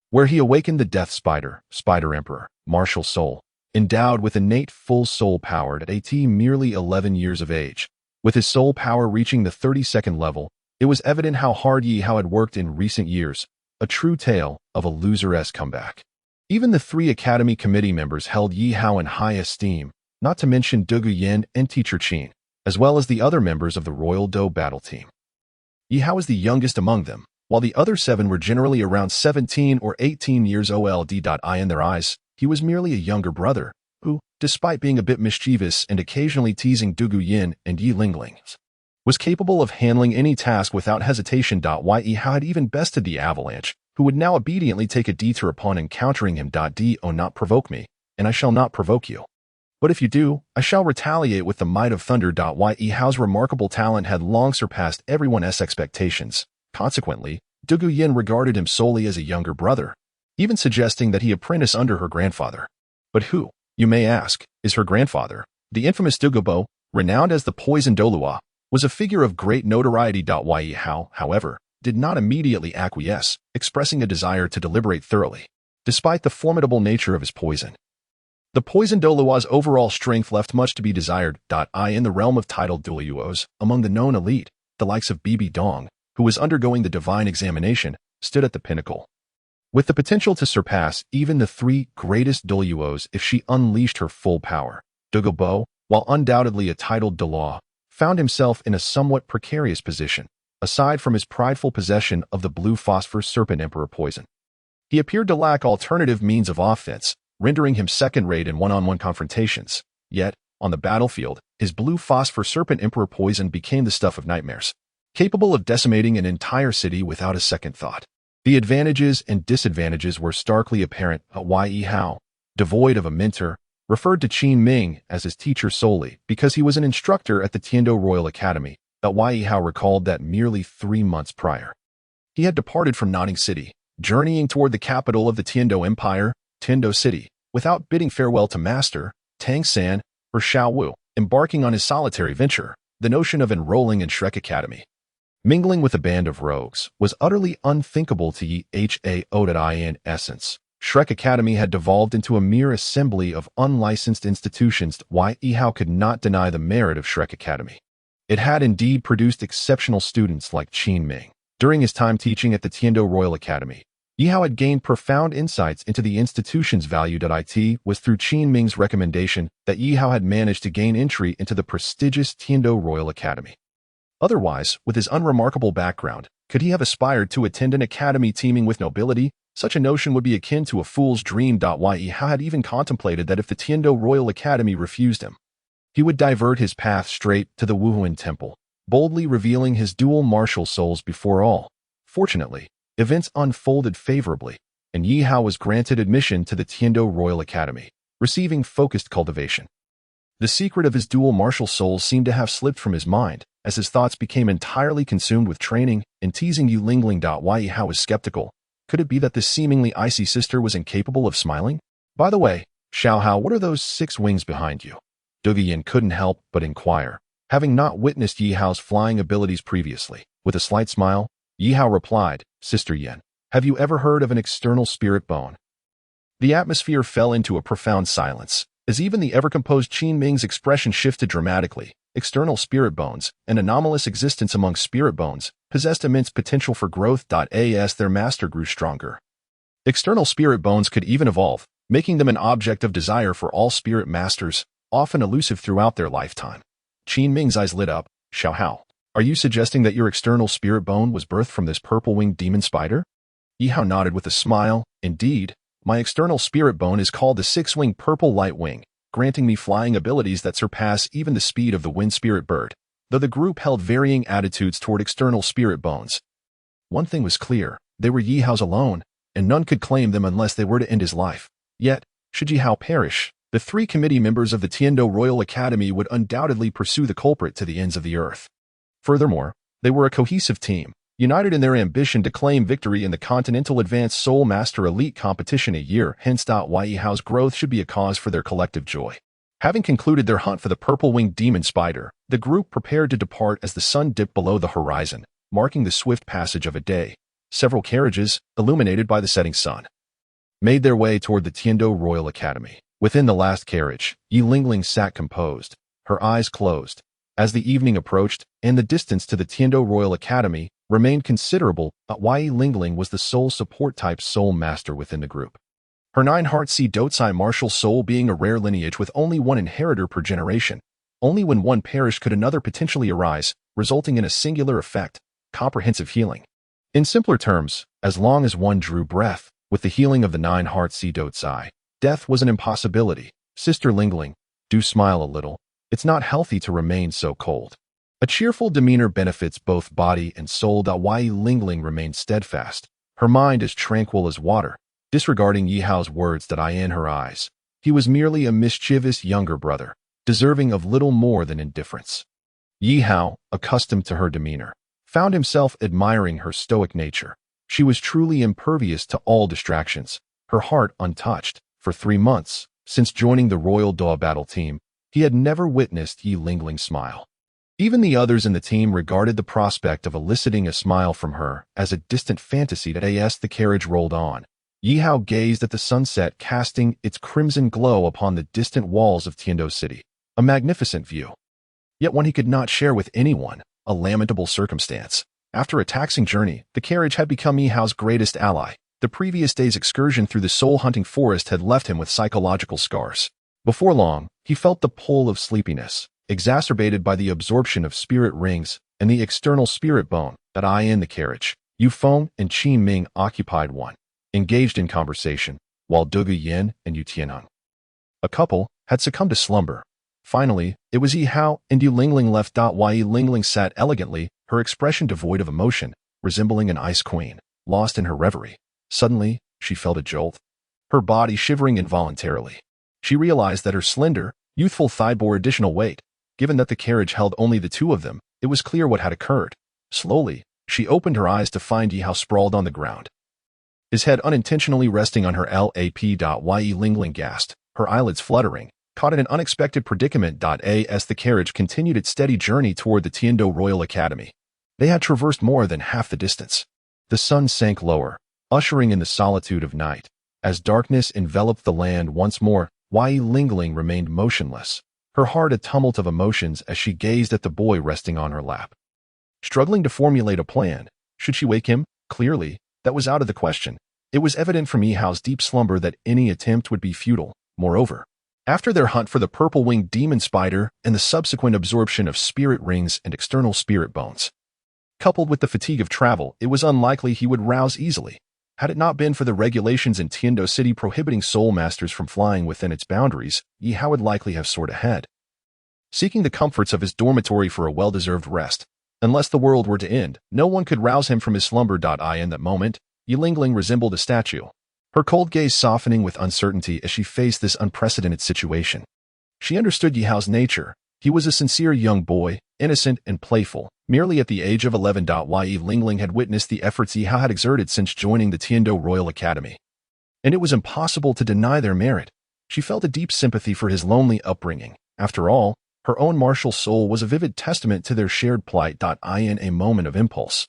Speaker 1: where he awakened the Death Spider, Spider Emperor, Martial Soul, endowed with innate full soul power at merely 11 years of age. With his soul power reaching the 32nd level, it was evident how hard Yihao had worked in recent years, a true tale of a loser-esque comeback. Even the 3 Academy Committee members held Yihao in high esteem, not to mention Douluo Yin and Teacher Qin, as well as the other members of the Royal Do battle team. Yihao was the youngest among them, while the other 7 were generally around 17 or 18 years old. In their eyes, he was merely a younger brother, who, despite being a bit mischievous and occasionally teasing Douluo Yin and Yi Lingling, was capable of handling any task without hesitation. Yihao had even bested the Avalanche, who would now obediently take a detour upon encountering him. Do not provoke me, and I shall not provoke you. But if you do, I shall retaliate with the might of thunder. Yihao's remarkable talent had long surpassed everyone's expectations. Consequently, Douluo Yin regarded him solely as a younger brother, even suggesting that he apprentice under her grandfather. But who, you may ask, is her grandfather? The infamous Douluo, renowned as the Poison Douluo, was a figure of great notoriety. Yihao, however, did not immediately acquiesce, expressing a desire to deliberate thoroughly. Despite the formidable nature of his poison, the Poison Douluo's overall strength left much to be desired. In the realm of titled Douluos, among the known elite, the likes of Bibi Dong, who was undergoing the divine examination, stood at the pinnacle, with the potential to surpass even the 3 greatest Douluos if she unleashed her full power. Douluo, while undoubtedly a titled Douluo, found himself in a somewhat precarious position. Aside from his prideful possession of the blue phosphor serpent emperor poison, he appeared to lack alternative means of offense, rendering him second-rate in one-on-one confrontations. Yet, on the battlefield, his blue phosphor serpent emperor poison became the stuff of nightmares, capable of decimating an entire city without a second thought. The advantages and disadvantages were starkly apparent. Ye Hao, devoid of a mentor, referred to Qin Ming as his teacher solely because he was an instructor at the Tiando Royal Academy. Ye Hao recalled that merely 3 months prior, he had departed from Nodding City, journeying toward the capital of the Tiando Empire, Tiando City, without bidding farewell to Master, Tang San, or Xiao Wu. Embarking on his solitary venture, the notion of enrolling in Shrek Academy, mingling with a band of rogues, was utterly unthinkable to Yihao. In essence, Shrek Academy had devolved into a mere assembly of unlicensed institutions. Yihao could not deny the merit of Shrek Academy. It had indeed produced exceptional students like Qin Ming. During his time teaching at the Tiando Royal Academy, Yihao had gained profound insights into the institution's value. It was through Qin Ming's recommendation that Yihao had managed to gain entry into the prestigious Tiando Royal Academy. Otherwise, with his unremarkable background, could he have aspired to attend an academy teeming with nobility? Such a notion would be akin to a fool's dream. Yihao had even contemplated that if the Tiando Royal Academy refused him, he would divert his path straight to the Wuhuan Temple, boldly revealing his dual martial souls before all. Fortunately, events unfolded favorably, and Ye Hao was granted admission to the Tiando Royal Academy, receiving focused cultivation. The secret of his dual martial souls seemed to have slipped from his mind, as his thoughts became entirely consumed with training and teasing Yu Lingling. Ye Hao was skeptical. Could it be that this seemingly icy sister was incapable of smiling? By the way, Xiao Hao, what are those 6 wings behind you? Douluo couldn't help but inquire, having not witnessed Ye Hao's flying abilities previously. With a slight smile, Ye Hao replied, Sister Yen, have you ever heard of an external spirit bone? The atmosphere fell into a profound silence, as even the ever-composed Qin Ming's expression shifted dramatically. External spirit bones, an anomalous existence among spirit bones, possessed immense potential for growth. As their master grew stronger, external spirit bones could even evolve, making them an object of desire for all spirit masters, often elusive throughout their lifetime. Qin Ming's eyes lit up. Xiao Hao, are you suggesting that your external spirit bone was birthed from this purple-winged demon spider? Yihao nodded with a smile. Indeed, my external spirit bone is called the 6-winged purple light wing, granting me flying abilities that surpass even the speed of the wind spirit bird. Though the group held varying attitudes toward external spirit bones, one thing was clear: they were Ye Hao's alone, and none could claim them unless they were to end his life. Yet, should Ye Hao perish, the 3 committee members of the Tiando Royal Academy would undoubtedly pursue the culprit to the ends of the earth. Furthermore, they were a cohesive team, united in their ambition to claim victory in the Continental Advanced Soul Master Elite competition a year hence. Ye Hao's growth should be a cause for their collective joy. Having concluded their hunt for the purple-winged demon spider, the group prepared to depart as the sun dipped below the horizon, marking the swift passage of a day. Several carriages, illuminated by the setting sun, made their way toward the Tiando Royal Academy. Within the last carriage, Ye Lingling sat composed, her eyes closed. As the evening approached, and the distance to the Tiando Royal Academy remained considerable, Ye Lingling was the sole support-type soul master within the group. Her 9-heart-sea Dotsai martial soul being a rare lineage with only one inheritor per generation. Only when one perished could another potentially arise, resulting in a singular effect: comprehensive healing. In simpler terms, as long as one drew breath, with the healing of the 9-heart-sea Dotsai, death was an impossibility. Sister Lingling, do smile a little. It's not healthy to remain so cold. A cheerful demeanor benefits both body and soul. Ye Lingling remained steadfast, her mind as tranquil as water, disregarding Ye Hao's words. In her eyes, he was merely a mischievous younger brother, deserving of little more than indifference. Ye Hao, accustomed to her demeanor, found himself admiring her stoic nature. She was truly impervious to all distractions, her heart untouched. For 3 months, since joining the Royal Daw battle team, he had never witnessed Ye Lingling smile. Even the others in the team regarded the prospect of eliciting a smile from her as a distant fantasy. As the carriage rolled on, Ye Hao gazed at the sunset casting its crimson glow upon the distant walls of Tiando City. A magnificent view, yet one he could not share with anyone, a lamentable circumstance. After a taxing journey, the carriage had become Ye Hao's greatest ally. The previous day's excursion through the soul-hunting forest had left him with psychological scars. Before long, he felt the pull of sleepiness, exacerbated by the absorption of spirit rings and the external spirit bone. In the carriage, Yu Feng and Qin Ming occupied one, engaged in conversation, while Douluo Yin and Yu Tianheng, a couple, had succumbed to slumber. Finally, it was Ye Hao and Yu Lingling left. Ye Lingling sat elegantly, her expression devoid of emotion, resembling an ice queen, lost in her reverie. Suddenly, she felt a jolt, her body shivering involuntarily. She realized that her slender, youthful thigh bore additional weight. Given that the carriage held only the 2 of them, it was clear what had occurred. Slowly, she opened her eyes to find Ye Hao sprawled on the ground, his head unintentionally resting on her lap. Ye Lingling gasped, her eyelids fluttering, caught in an unexpected predicament. As the carriage continued its steady journey toward the Tiando Royal Academy, they had traversed more than half the distance. The sun sank lower, ushering in the solitude of night. As darkness enveloped the land once more, Ye Lingling remained motionless, her heart a tumult of emotions as she gazed at the boy resting on her lap. Struggling to formulate a plan, should she wake him? Clearly, that was out of the question. It was evident from Ye Hao's deep slumber that any attempt would be futile. Moreover, after their hunt for the purple-winged demon spider and the subsequent absorption of spirit rings and external spirit bones, coupled with the fatigue of travel, it was unlikely he would rouse easily. Had it not been for the regulations in Tiando City prohibiting soul masters from flying within its boundaries, Ye Hao would likely have soared ahead, seeking the comforts of his dormitory for a well-deserved rest. Unless the world were to end, no one could rouse him from his slumber. In that moment, Yilingling resembled a statue, her cold gaze softening with uncertainty as she faced this unprecedented situation. She understood Ye Hao's nature. He was a sincere young boy, innocent and playful. Merely at the age of 11. Yilingling had witnessed the efforts Ye Hao had exerted since joining the Tiando Royal Academy, and it was impossible to deny their merit. She felt a deep sympathy for his lonely upbringing. After all, her own martial soul was a vivid testament to their shared plight. In a moment of impulse,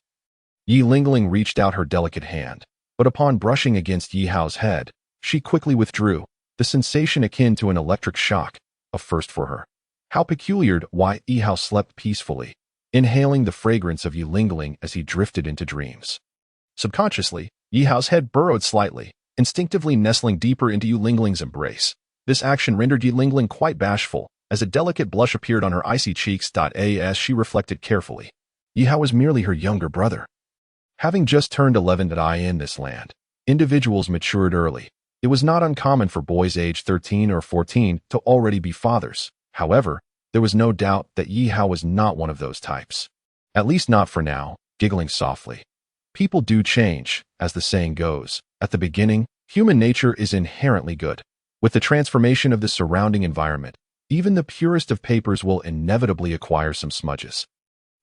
Speaker 1: Yilingling reached out her delicate hand, but upon brushing against Ye Hao's head, she quickly withdrew, the sensation akin to an electric shock, a first for her. How peculiar! Ye Hao slept peacefully, inhaling the fragrance of Yilingling as he drifted into dreams. Subconsciously, Ye Hao's head burrowed slightly, instinctively nestling deeper into Yilingling's embrace. This action rendered Yilingling quite bashful, as a delicate blush appeared on her icy cheeks. As she reflected carefully, Ye Hao was merely her younger brother. Having just turned 11. In this land, individuals matured early. It was not uncommon for boys aged 13 or 14 to already be fathers. However, there was no doubt that Ye Hao was not one of those types. At least not for now. Giggling softly. People do change, as the saying goes. At the beginning, human nature is inherently good. With the transformation of the surrounding environment, even the purest of papers will inevitably acquire some smudges.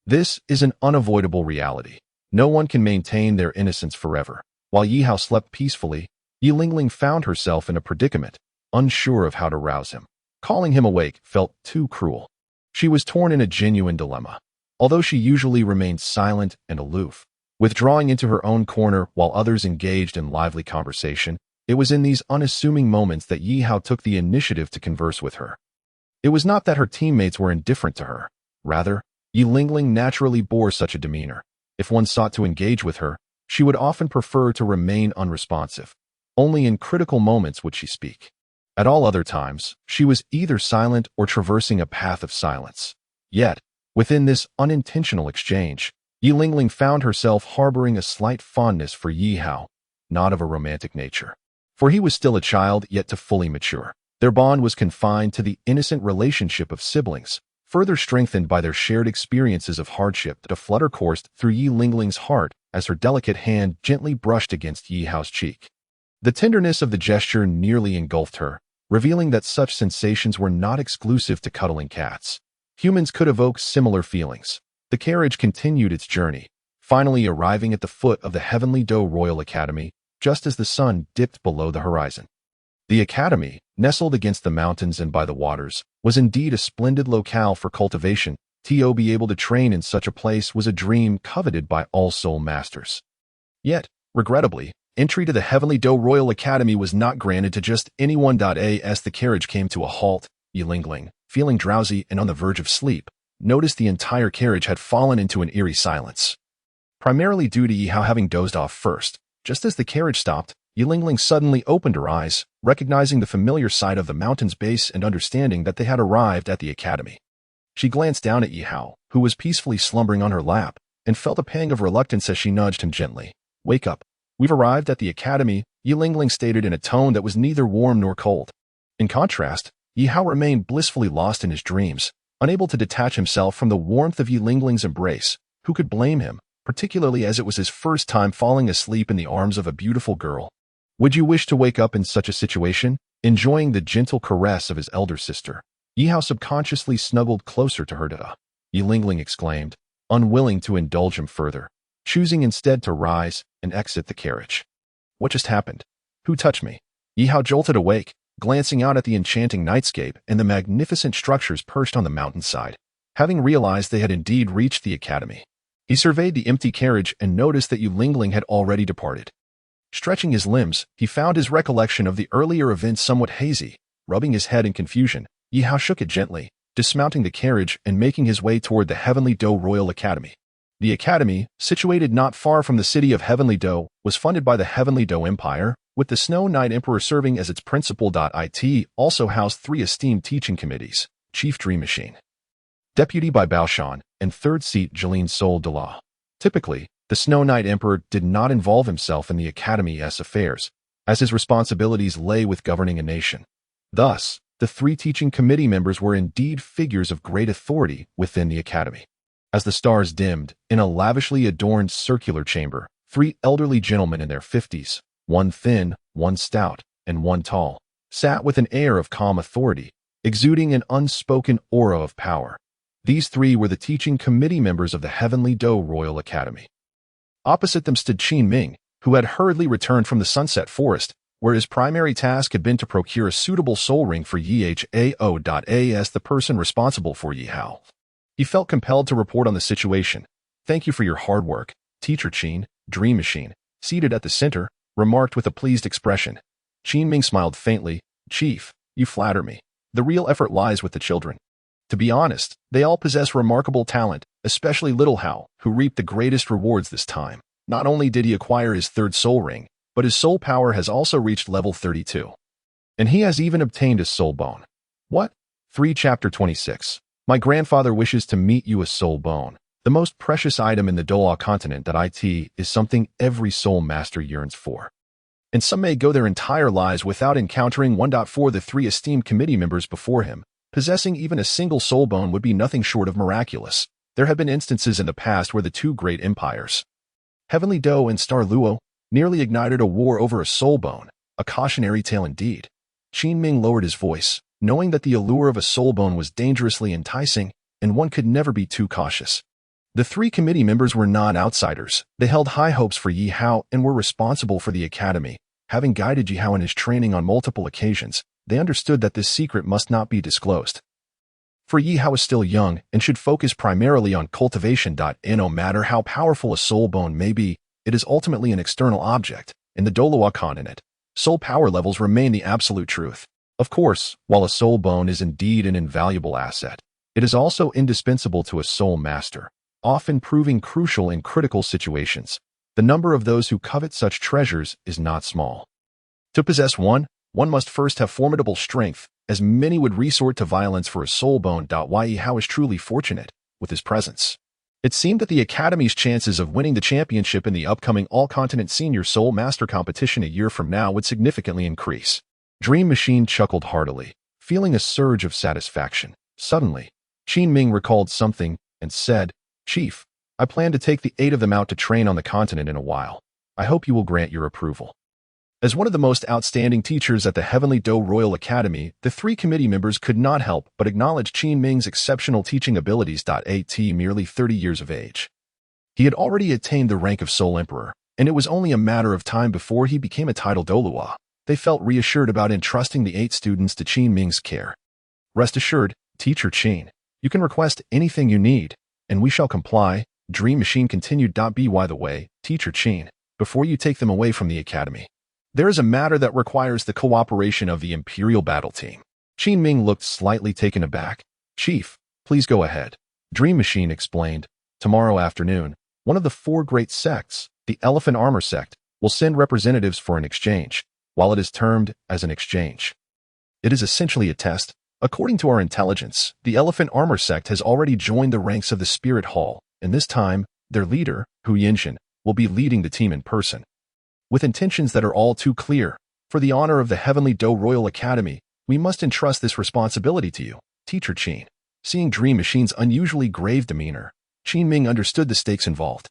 Speaker 1: This is an unavoidable reality. No one can maintain their innocence forever. While Ye Hao slept peacefully, Yilingling found herself in a predicament, unsure of how to rouse him. Calling him awake felt too cruel. She was torn in a genuine dilemma. Although she usually remained silent and aloof, withdrawing into her own corner while others engaged in lively conversation, it was in these unassuming moments that Ye Hao took the initiative to converse with her. It was not that her teammates were indifferent to her. Rather, Yilingling naturally bore such a demeanor. If one sought to engage with her, she would often prefer to remain unresponsive. Only in critical moments would she speak. At all other times, she was either silent or traversing a path of silence. Yet, within this unintentional exchange, Yilingling found herself harboring a slight fondness for Ye Hao, not of a romantic nature. For he was still a child yet to fully mature. Their bond was confined to the innocent relationship of siblings, further strengthened by their shared experiences of hardship. A flutter coursed through Yilingling's heart as her delicate hand gently brushed against Ye Hao's cheek. The tenderness of the gesture nearly engulfed her, revealing that such sensations were not exclusive to cuddling cats. Humans could evoke similar feelings. The carriage continued its journey, finally arriving at the foot of the heavenly Do Royal Academy, just as the sun dipped below the horizon. The academy, nestled against the mountains and by the waters, was indeed a splendid locale for cultivation. To be able to train in such a place was a dream coveted by all soul masters. Yet, regrettably, entry to the Heavenly Do Royal Academy was not granted to just anyone. As the carriage came to a halt, Yilingling, feeling drowsy and on the verge of sleep, noticed the entire carriage had fallen into an eerie silence. Primarily due to Ye Hao having dozed off first, just as the carriage stopped, Yilingling suddenly opened her eyes, recognizing the familiar sight of the mountain's base and understanding that they had arrived at the academy. She glanced down at Ye Hao, who was peacefully slumbering on her lap, and felt a pang of reluctance as she nudged him gently. "Wake up. We've arrived at the academy," Yilingling stated in a tone that was neither warm nor cold. In contrast, Ye Hao remained blissfully lost in his dreams, unable to detach himself from the warmth of Yilingling's embrace. Who could blame him, particularly as it was his first time falling asleep in the arms of a beautiful girl? Would you wish to wake up in such a situation, enjoying the gentle caress of his elder sister? Ye Hao subconsciously snuggled closer to her. Yilingling exclaimed, unwilling to indulge him further, choosing instead to rise and exit the carriage. "What just happened? Who touched me?" Ye Hao jolted awake, glancing out at the enchanting nightscape and the magnificent structures perched on the mountainside. Having realized they had indeed reached the academy, he surveyed the empty carriage and noticed that Yilingling had already departed. Stretching his limbs, he found his recollection of the earlier events somewhat hazy. Rubbing his head in confusion, Ye Hao shook it gently, dismounting the carriage and making his way toward the Heavenly Do Royal Academy. The academy, situated not far from the city of Heavenly Do, was funded by the Heavenly Do Empire, with the Snow Knight Emperor serving as its principal. It also housed 3 esteemed teaching committees: Chief Dream Machine, Deputy by Baoshan, and Third Seat Jeline Sol de la. Typically, the Snow Knight Emperor did not involve himself in the academy's affairs, as his responsibilities lay with governing a nation. Thus, the 3 teaching committee members were indeed figures of great authority within the academy. As the stars dimmed, in a lavishly adorned circular chamber, 3 elderly gentlemen in their 50s, one thin, one stout, and one tall, sat with an air of calm authority, exuding an unspoken aura of power. These 3 were the teaching committee members of the Heavenly Do Royal Academy. Opposite them stood Qin Ming, who had hurriedly returned from the Sunset Forest, where his primary task had been to procure a suitable soul ring for Yihao. As the person responsible for Yihao, he felt compelled to report on the situation. "Thank you for your hard work, Teacher Qin." Dream Machine, seated at the center, remarked with a pleased expression. Qin Ming smiled faintly. "Chief, you flatter me. The real effort lies with the children. To be honest, they all possess remarkable talent, especially little Hao, who reaped the greatest rewards this time. Not only did he acquire his 3rd soul ring, but his soul power has also reached level 32. And he has even obtained a soul bone." What? 3 Chapter 26. My grandfather wishes to meet you a soul bone. The most precious item in the Douluo Continent. It is something every soul master yearns for. And some may go their entire lives without encountering one. For the 3 esteemed committee members before him, possessing even a single soul bone would be nothing short of miraculous. There have been instances in the past where the 2 great empires, Heavenly Do and Star Luo, nearly ignited a war over a soul bone, a cautionary tale indeed. Qin Ming lowered his voice, knowing that the allure of a soul bone was dangerously enticing, and one could never be too cautious. The 3 committee members were not outsiders. They held high hopes for Ye Hao and were responsible for the academy. Having guided Ye Hao in his training on multiple occasions, they understood that this secret must not be disclosed. For Ye Hao is still young and should focus primarily on cultivation. No matter how powerful a soul bone may be, it is ultimately an external object. In the Douluo Continent, soul power levels remain the absolute truth. Of course, while a soul bone is indeed an invaluable asset, it is also indispensable to a soul master, often proving crucial in critical situations. The number of those who covet such treasures is not small. To possess one must first have formidable strength, as many would resort to violence for a soul bone. Ye Hao is truly fortunate with his presence. It seemed that the Academy's chances of winning the championship in the upcoming All-Continent Senior Soul Master competition a year from now would significantly increase. Dream Machine chuckled heartily, feeling a surge of satisfaction. Suddenly, Qin Ming recalled something and said, "Chief, I plan to take the 8 of them out to train on the continent in a while. I hope you will grant your approval." As one of the most outstanding teachers at the Heavenly Do Royal Academy, the 3 committee members could not help but acknowledge Qin Ming's exceptional teaching abilities. Merely 30 years of age, he had already attained the rank of Soul Emperor, and it was only a matter of time before he became a titled Douluo. They felt reassured about entrusting the 8 students to Qin Ming's care. "Rest assured, Teacher Qin, you can request anything you need, and we shall comply," Dream Machine continued. By the way, Teacher Qin, before you take them away from the academy, there is a matter that requires the cooperation of the Imperial Battle Team. Qin Ming looked slightly taken aback. "Chief, please go ahead," Dream Machine explained. "Tomorrow afternoon, one of the 4 great sects, the Elephant Armor Sect, will send representatives for an exchange. While it is termed as an exchange, it is essentially a test. According to our intelligence, the Elephant Armor Sect has already joined the ranks of the Spirit Hall, and this time, their leader, Hu Yinshan, will be leading the team in person. With intentions that are all too clear, for the honor of the Heavenly Do Royal Academy, we must entrust this responsibility to you, Teacher Qin." Seeing Dream Machine's unusually grave demeanor, Qin Ming understood the stakes involved.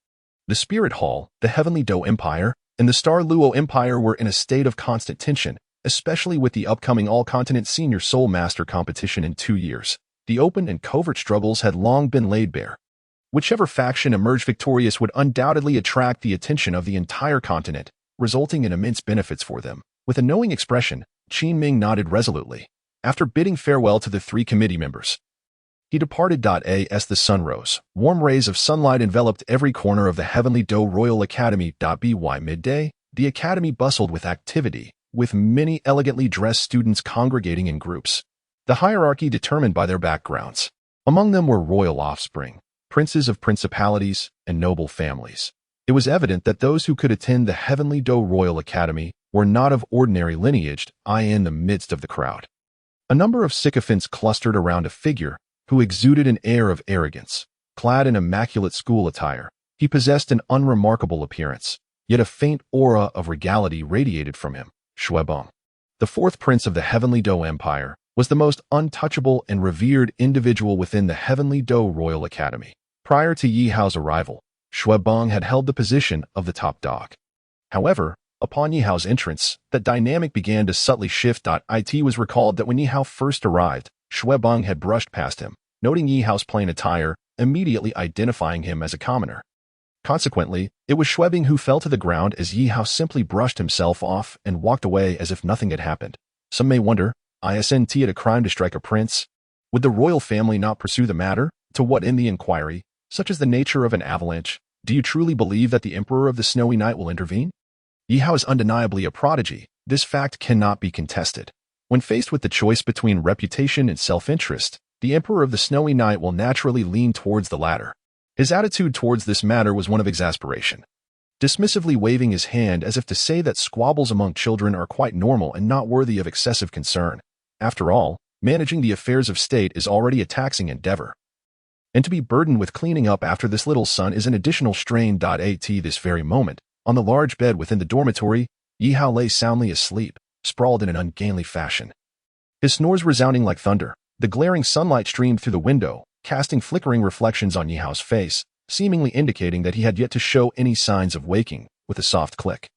Speaker 1: The Spirit Hall, the Heavenly Do Empire, and the Star Luo Empire were in a state of constant tension, especially with the upcoming All-Continent Senior Soul Master competition in 2 years. The open and covert struggles had long been laid bare. Whichever faction emerged victorious would undoubtedly attract the attention of the entire continent, resulting in immense benefits for them. With a knowing expression, Qin Ming nodded resolutely. After bidding farewell to the 3 committee members, he departed. As the sun rose, warm rays of sunlight enveloped every corner of the Heavenly Do Royal Academy. By midday, the academy bustled with activity, with many elegantly dressed students congregating in groups. the hierarchy determined by their backgrounds. Among them were royal offspring, princes of principalities, and noble families. It was evident that those who could attend the heavenly Do Royal Academy were not of ordinary lineage, in the midst of the crowd. A number of sycophants clustered around a figure who exuded an air of arrogance. Clad in immaculate school attire, he possessed an unremarkable appearance, yet a faint aura of regality radiated from him. Xuebeng, the fourth prince of the heavenly Do Empire, was the most untouchable and revered individual within the heavenly Do Royal Academy. Prior to Ye Hao's arrival, Xuebeng had held the position of the top dog. However, upon Ye Hao's entrance, that dynamic began to subtly shift. It was recalled that when Ye Hao first arrived, Xuebeng had brushed past him, noting Ye Hao's plain attire, immediately identifying him as a commoner. Consequently, it was Xuebeng who fell to the ground as Ye Hao simply brushed himself off and walked away as if nothing had happened. Some may wonder, isn't it a crime to strike a prince? Would the royal family not pursue the matter? To what end the inquiry, such as the nature of an avalanche? Do you truly believe that the Emperor of the Snowy Night will intervene? Ye Hao is undeniably a prodigy. This fact cannot be contested. When faced with the choice between reputation and self-interest, the Emperor of the Snowy Night will naturally lean towards the latter. His attitude towards this matter was one of exasperation, dismissively waving his hand as if to say that squabbles among children are quite normal and not worthy of excessive concern. After all, managing the affairs of state is already a taxing endeavor. And to be burdened with cleaning up after this little son is an additional strain. At this very moment, on the large bed within the dormitory, Ye Hao lay soundly asleep, sprawled in an ungainly fashion. His snores resounding like thunder, the glaring sunlight streamed through the window, casting flickering reflections on Ye Hao's face, seemingly indicating that he had yet to show any signs of waking. With a soft click,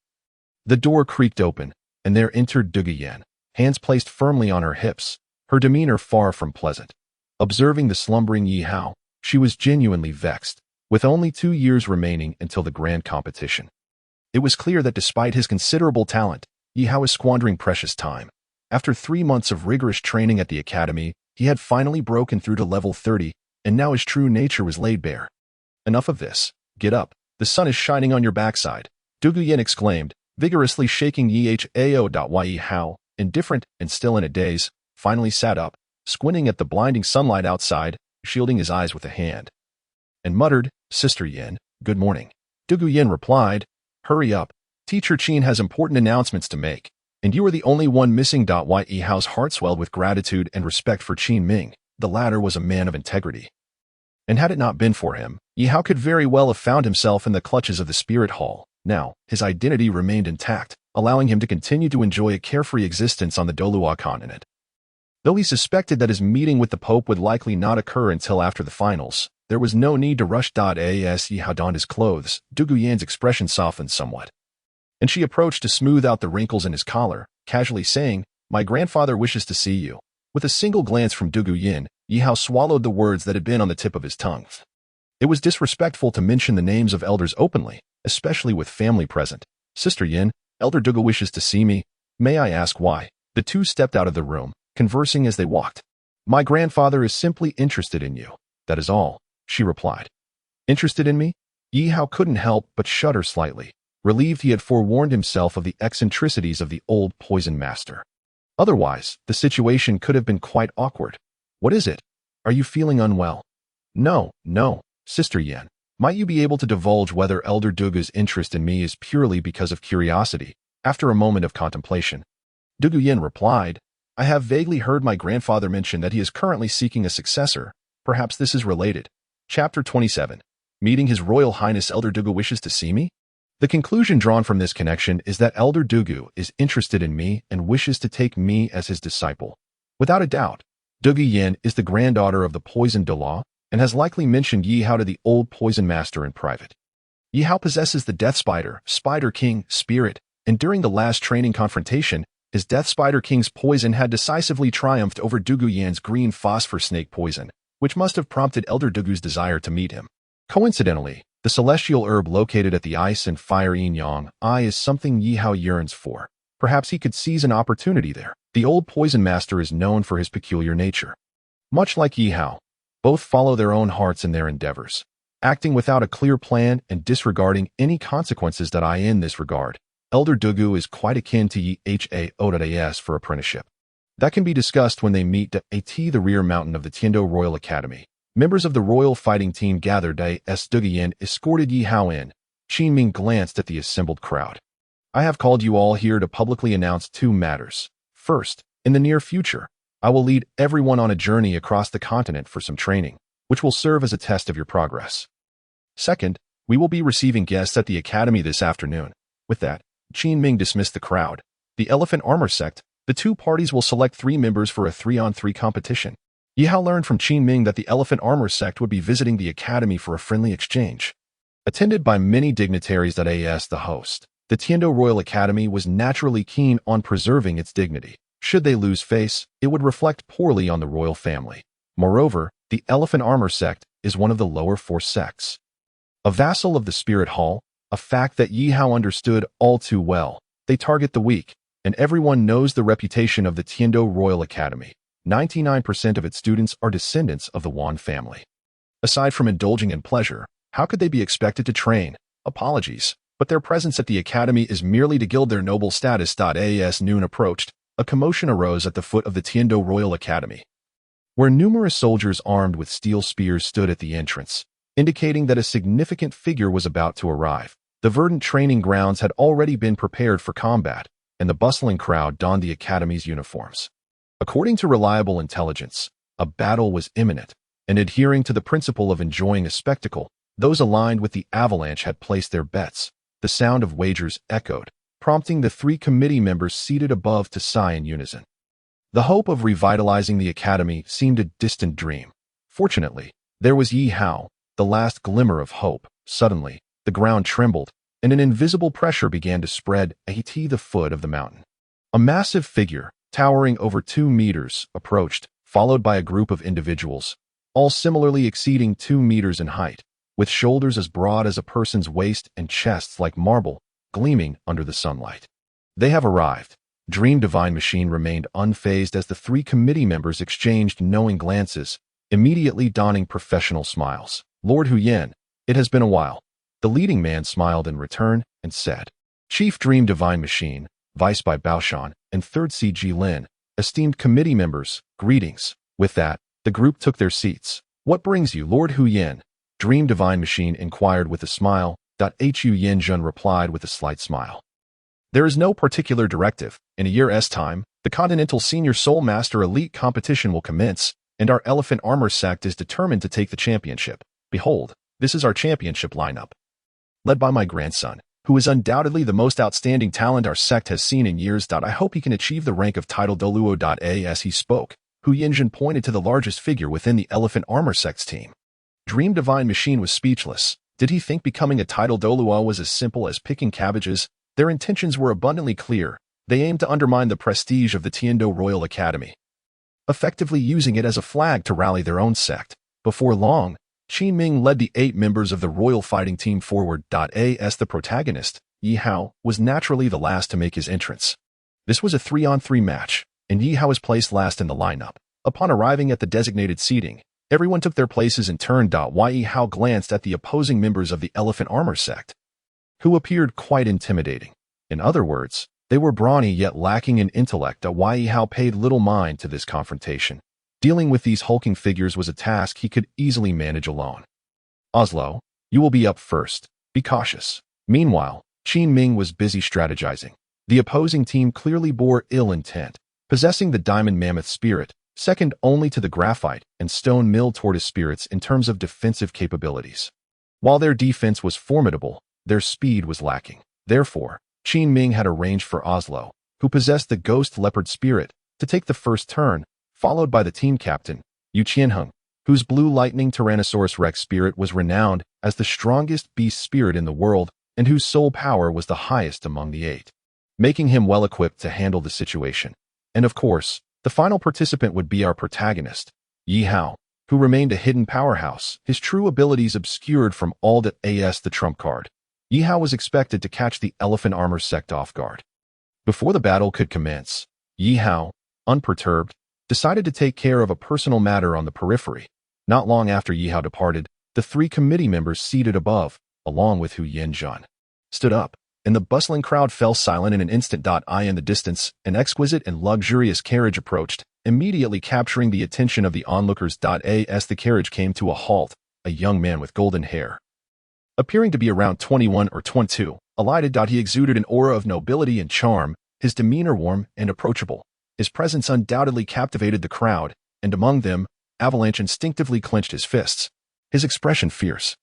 Speaker 1: the door creaked open, and there entered Douluo, hands placed firmly on her hips, her demeanor far from pleasant. Observing the slumbering Ye Hao, she was genuinely vexed. With only 2 years remaining until the grand competition, it was clear that despite his considerable talent, Ye Hao was squandering precious time. After 3 months of rigorous training at the academy, he had finally broken through to level 30, and now his true nature was laid bare. Enough of this. Get up. The sun is shining on your backside, Douluo exclaimed, vigorously shaking Ye Hao, indifferent and still in a daze, finally sat up, squinting at the blinding sunlight outside, shielding his eyes with a hand, and muttered, Sister Yin, good morning. Douluo replied, hurry up. Teacher Qin has important announcements to make, and you are the only one missing. Ye Hao's heart swelled with gratitude and respect for Qin Ming. The latter was a man of integrity, and had it not been for him, Ye Hao could very well have found himself in the clutches of the spirit hall. Now, his identity remained intact, allowing him to continue to enjoy a carefree existence on the Douluo Continent. Though he suspected that his meeting with the Pope would likely not occur until after the finals, there was no need to rush. As Ye Hao donned his clothes, Douluo's expression softened somewhat, and she approached to smooth out the wrinkles in his collar, casually saying, my grandfather wishes to see you. With a single glance from Douluo, Ye Hao swallowed the words that had been on the tip of his tongue. It was disrespectful to mention the names of elders openly, especially with family present. Sister Yin, Elder Douluo wishes to see me. May I ask why? The two stepped out of the room, conversing as they walked. My grandfather is simply interested in you. That is all, she replied. Interested in me? Ye Hao couldn't help but shudder slightly, relieved he had forewarned himself of the eccentricities of the old poison master. Otherwise, the situation could have been quite awkward. What is it? Are you feeling unwell? No, Sister Yin. Might you be able to divulge whether Elder Douluo's interest in me is purely because of curiosity? After a moment of contemplation, Douluo replied, I have vaguely heard my grandfather mention that he is currently seeking a successor. Perhaps this is related. Chapter 27. Meeting His Royal Highness Elder Douluo wishes to see me? The conclusion drawn from this connection is that Elder Douluo is interested in me and wishes to take me as his disciple. Without a doubt, Douluo is the granddaughter of the poisoned Douluo and has likely mentioned Ye Hao to the old poison master in private. Ye Hao possesses the Death Spider King, spirit, and during the last training confrontation, his Death Spider King's poison had decisively triumphed over Douluo's green phosphor snake poison, which must have prompted Elder Douluo's desire to meet him. Coincidentally, the celestial herb located at the ice and fire yin-yang eye is something Ye Hao yearns for. Perhaps he could seize an opportunity there. The old poison master is known for his peculiar nature. Much like Ye Hao, both follow their own hearts in their endeavors, acting without a clear plan and disregarding any consequences. In this regard, Elder Douluo is quite akin to Yihao for apprenticeship. That can be discussed when they meet at the rear mountain of the Tiando Royal Academy. Members of the royal fighting team gathered as Duguyan escorted Ye Hao in. Qin Ming glanced at the assembled crowd. I have called you all here to publicly announce two matters. First, in the near future, I will lead everyone on a journey across the continent for some training, which will serve as a test of your progress. Second, we will be receiving guests at the academy this afternoon. With that, Qin Ming dismissed the crowd. The Elephant Armor Sect, the two parties will select 3 members for a 3-on-3 competition. Yihao learned from Qin Ming that the Elephant Armor Sect would be visiting the academy for a friendly exchange. Attended by many dignitaries as the host, the Tiando Royal Academy was naturally keen on preserving its dignity. Should they lose face, it would reflect poorly on the royal family. Moreover, the Elephant Armor Sect is one of the lower 4 sects. A vassal of the Spirit Hall, a fact that Yihao understood all too well. They target the weak, and everyone knows the reputation of the Tiando Royal Academy. 99% of its students are descendants of the Wan family. Aside from indulging in pleasure, how could they be expected to train? Apologies, but their presence at the academy is merely to gild their noble status. As noon approached, a commotion arose at the foot of the Tiando Royal Academy, where numerous soldiers armed with steel spears stood at the entrance, indicating that a significant figure was about to arrive. The verdant training grounds had already been prepared for combat, and the bustling crowd donned the academy's uniforms. According to reliable intelligence, a battle was imminent, and adhering to the principle of enjoying a spectacle, those aligned with the avalanche had placed their bets. The sound of wagers echoed, prompting the 3 committee members seated above to sigh in unison. The hope of revitalizing the academy seemed a distant dream. Fortunately, there was Ye Hao, the last glimmer of hope. Suddenly, the ground trembled, and an invisible pressure began to spread at the foot of the mountain. A massive figure, towering over 2 meters, approached, followed by a group of individuals, all similarly exceeding 2 meters in height, with shoulders as broad as a person's waist and chests like marble, gleaming under the sunlight. They have arrived. Dream Divine Machine remained unfazed as the 3 committee members exchanged knowing glances, immediately donning professional smiles. Lord Huyen, it has been a while. The leading man smiled in return and said, Chief Dream Divine Machine, Vice by Baoshan, and 3rd CG Lin, esteemed committee members, greetings. With that, the group took their seats. What brings you, Lord Huyen? Dream Divine Machine inquired with a smile. Hu Yenjun replied with a slight smile. There is no particular directive. In a year's time, the Continental Senior Soul Master Elite competition will commence, and our Elephant Armor Sect is determined to take the championship. Behold, this is our championship lineup. Led by my grandson, who is undoubtedly the most outstanding talent our sect has seen in years. I hope he can achieve the rank of title Douluo. As he spoke, Hu Yenjun pointed to the largest figure within the Elephant Armor Sect's team. Dream Divine Machine was speechless. Did he think becoming a title Douluo was as simple as picking cabbages? Their intentions were abundantly clear. They aimed to undermine the prestige of the Tiando Royal Academy, effectively using it as a flag to rally their own sect. Before long, Qin Ming led the 8 members of the royal fighting team forward. As the protagonist, Ye Hao was naturally the last to make his entrance. This was a 3-on-3 match, and Ye Hao was placed last in the lineup. Upon arriving at the designated seating, everyone took their places in turn. Ye Hao glanced at the opposing members of the Elephant Armor Sect, who appeared quite intimidating. In other words, they were brawny yet lacking in intellect. Ye Hao paid little mind to this confrontation. Dealing with these hulking figures was a task he could easily manage alone. Oslo, you will be up first. Be cautious. Meanwhile, Qin Ming was busy strategizing. The opposing team clearly bore ill intent, possessing the diamond mammoth spirit, second only to the graphite and stone mill tortoise spirits in terms of defensive capabilities. While their defense was formidable, their speed was lacking. Therefore, Qin Ming had arranged for Oslo, who possessed the ghost leopard spirit, to take the first turn, followed by the team captain, Yu Qianheng, whose blue lightning Tyrannosaurus Rex spirit was renowned as the strongest beast spirit in the world and whose soul power was the highest among the 8, making him well equipped to handle the situation. And of course, the final participant would be our protagonist, Ye Hao, who remained a hidden powerhouse, his true abilities obscured from all that the trump card. Ye Hao was expected to catch the Elephant Armor Sect off guard. Before the battle could commence, Ye Hao, unperturbed, decided to take care of a personal matter on the periphery. Not long after Ye Hao departed, the 3 committee members seated above, along with Hu Yenjun, stood up. and the bustling crowd fell silent in an instant. In the distance, an exquisite and luxurious carriage approached, immediately capturing the attention of the onlookers. As the carriage came to a halt, a young man with golden hair, appearing to be around 21 or 22, alighted. He exuded an aura of nobility and charm, his demeanor warm and approachable. His presence undoubtedly captivated the crowd, and among them, Avalanche instinctively clenched his fists, his expression fierce.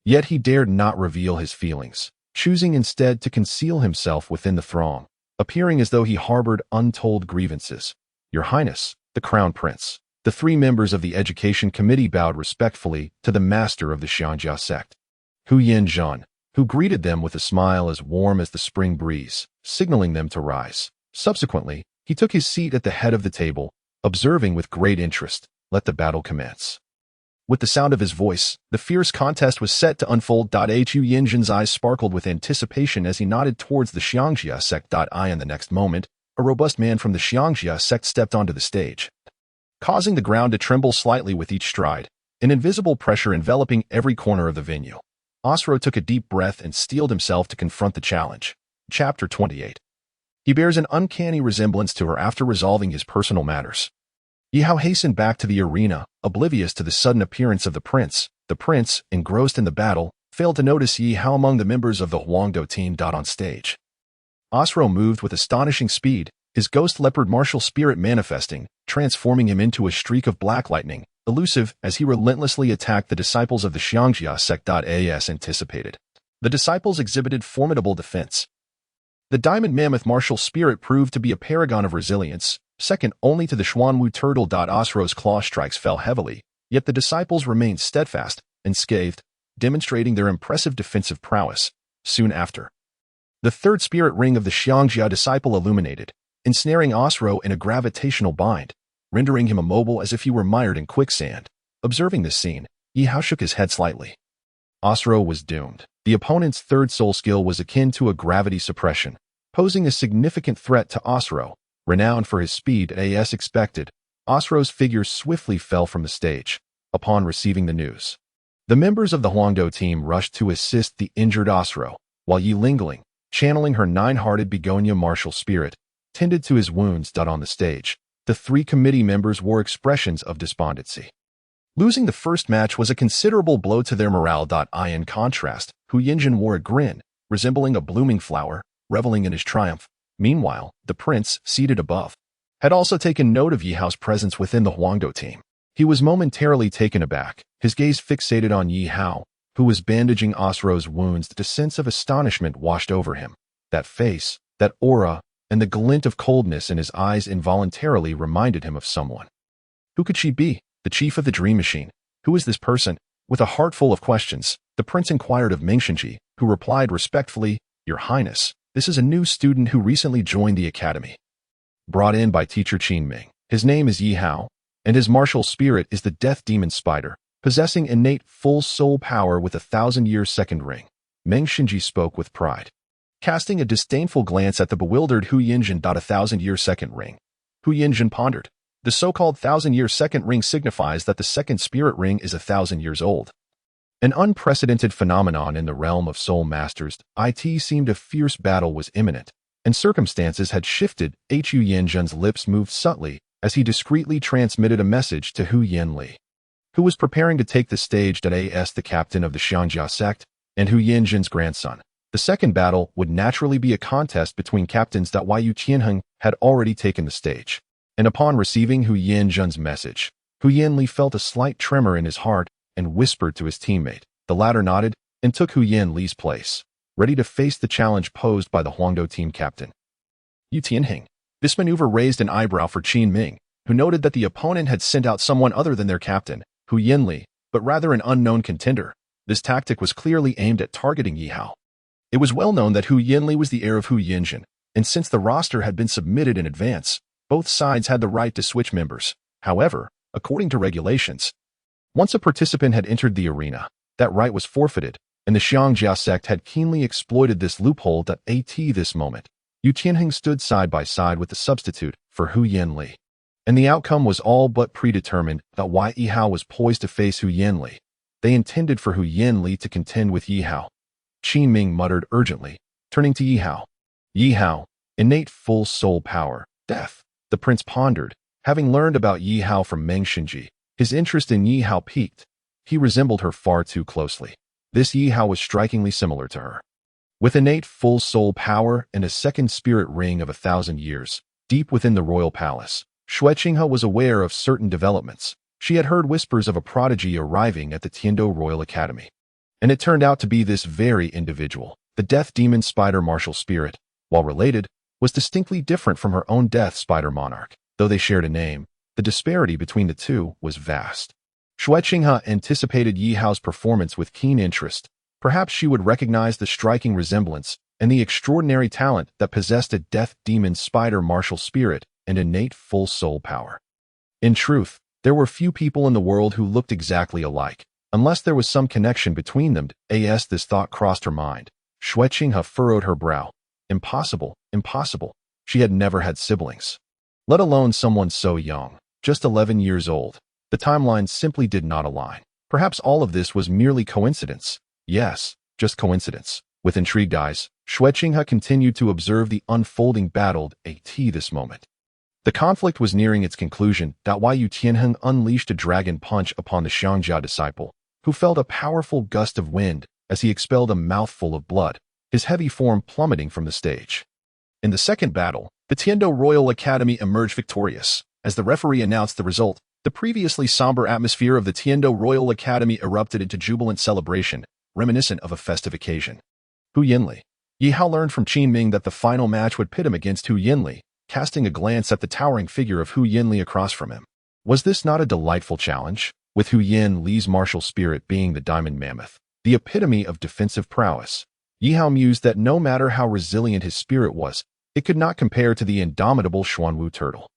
Speaker 1: Yet he dared not reveal his feelings, choosing instead to conceal himself within the throng, appearing as though he harbored untold grievances. "Your Highness, the Crown Prince." The three members of the Education Committee bowed respectfully to the master of the Xiangjia sect, Hu Yinzhan, who greeted them with a smile as warm as the spring breeze, signaling them to rise. Subsequently, he took his seat at the head of the table, observing with great interest, "Let the battle commence." With the sound of his voice, the fierce contest was set to unfold. Hu Yinzhan's eyes sparkled with anticipation as he nodded towards the Xiangjia sect. In the next moment, a robust man from the Xiangjia sect stepped onto the stage, causing the ground to tremble slightly with each stride, an invisible pressure enveloping every corner of the venue. Osro took a deep breath and steeled himself to confront the challenge. Chapter 28. He bears an uncanny resemblance to her after resolving his personal matters. Yihao hastened back to the arena, oblivious to the sudden appearance of the prince. The prince, engrossed in the battle, failed to notice Ye Hao among the members of the Huangdo team. On stage, Osro moved with astonishing speed, his ghost leopard martial spirit manifesting, transforming him into a streak of black lightning, elusive as he relentlessly attacked the disciples of the Xiangjia sect. As anticipated, the disciples exhibited formidable defense. The diamond mammoth martial spirit proved to be a paragon of resilience, second only to the Xuanwu turtle. Osro's claw strikes fell heavily, yet the disciples remained steadfast, unscathed, demonstrating their impressive defensive prowess. Soon after, the third spirit ring of the Xiangjia disciple illuminated, ensnaring Osro in a gravitational bind, rendering him immobile as if he were mired in quicksand. Observing this scene, Yihao shook his head slightly. Osro was doomed. The opponent's third soul skill was akin to a gravity suppression, posing a significant threat to Osro. Renowned for his speed as expected, Osro's figure swiftly fell from the stage. Upon receiving the news, the members of the Huangdo team rushed to assist the injured Osro, while Yi Lingling, channeling her nine-hearted begonia martial spirit, tended to his wounds. On the stage, the three committee members wore expressions of despondency. Losing the first match was a considerable blow to their morale. In contrast, Hu Yinzhan wore a grin, resembling a blooming flower, reveling in his triumph. Meanwhile, the prince, seated above, had also taken note of Yihao's presence within the Huangdo team. He was momentarily taken aback, his gaze fixated on Ye Hao, who was bandaging Osro's wounds. A sense of astonishment washed over him. That face, that aura, and the glint of coldness in his eyes involuntarily reminded him of someone. Who could she be? The chief of the Dream Machine. Who is this person? With a heart full of questions, the prince inquired of Mengshenji, who replied respectfully, "Your Highness, this is a new student who recently joined the academy, brought in by teacher Qin Ming. His name is Ye Hao, and his martial spirit is the death demon spider, possessing innate full soul power with a 1,000-year second ring." Meng Shinji spoke with pride, casting a disdainful glance at the bewildered Hu Yinzhan. 1,000-year second ring. Hu Yinzhan pondered. The so-called 1,000-year second ring signifies that the second spirit ring is 1,000 years old. An unprecedented phenomenon in the realm of soul masters. It seemed a fierce battle was imminent, and circumstances had shifted. Hu Yinzhan's lips moved subtly as he discreetly transmitted a message to Hu Yanli, who was preparing to take the stage. As the captain of the Xiangjia sect and Hu Yinzhan's grandson, the second battle would naturally be a contest between captains. Yu Qianheng had already taken the stage, and upon receiving Hu Yinzhan's message, Hu Yanli felt a slight tremor in his heart and whispered to his teammate. The latter nodded and took Hu Yanli's place, ready to face the challenge posed by the Huangdo team captain, Yu Tianheng. This maneuver raised an eyebrow for Qin Ming, who noted that the opponent had sent out someone other than their captain, Hu Yanli, but rather an unknown contender. This tactic was clearly aimed at targeting Yihao. It was well known that Hu Yanli was the heir of Hu Yinzhan, and since the roster had been submitted in advance, both sides had the right to switch members. However, according to regulations, once a participant had entered the arena, that right was forfeited, and the Xiangjia sect had keenly exploited this loophole. At this moment, Yu Tianheng stood side by side with the substitute for Hu Yanli, and the outcome was all but predetermined. Yihao was poised to face Hu Yanli. They intended for Hu Yanli to contend with Yihao. Qin Ming muttered urgently, turning to Yihao. Yihao, innate full soul power, death. The prince pondered. Having learned about Yihao from Meng Xinji, his interest in Yihao peaked. He resembled her far too closely. This Yihao was strikingly similar to her. With innate full soul power and a second spirit ring of 1,000 years, deep within the royal palace, Xue Qinghe was aware of certain developments. She had heard whispers of a prodigy arriving at the Tiando Royal Academy. And it turned out to be this very individual. The death demon spider martial spirit, while related, was distinctly different from her own death spider monarch. Though they shared a name, the disparity between the two was vast. Xue Qinghe anticipated Yihao's performance with keen interest. Perhaps she would recognize the striking resemblance and the extraordinary talent that possessed a death demon spider martial spirit and innate full soul power. In truth, there were few people in the world who looked exactly alike, unless there was some connection between them. As this thought crossed her mind, Xue Qinghe furrowed her brow. Impossible, impossible. She had never had siblings. Let alone someone so young, just 11 years old. The timelines simply did not align. Perhaps all of this was merely coincidence. Yes, just coincidence. With intrigued eyes, Xue Qinghe continued to observe the unfolding battle at this moment. The conflict was nearing its conclusion. Yu Tianheng unleashed a dragon punch upon the Xiangjia disciple, who felt a powerful gust of wind as he expelled a mouthful of blood, his heavy form plummeting from the stage. In the second battle, the Tiando Royal Academy emerged victorious. As the referee announced the result, the previously somber atmosphere of the Tiando Royal Academy erupted into jubilant celebration, reminiscent of a festive occasion. Hu Yinli. Yihao learned from Qin Ming that the final match would pit him against Hu Yinli, casting a glance at the towering figure of Hu Yinli across from him. Was this not a delightful challenge? With Hu Yinli's martial spirit being the diamond mammoth, the epitome of defensive prowess, Yihao mused that no matter how resilient his spirit was, it could not compare to the indomitable Xuanwu turtle.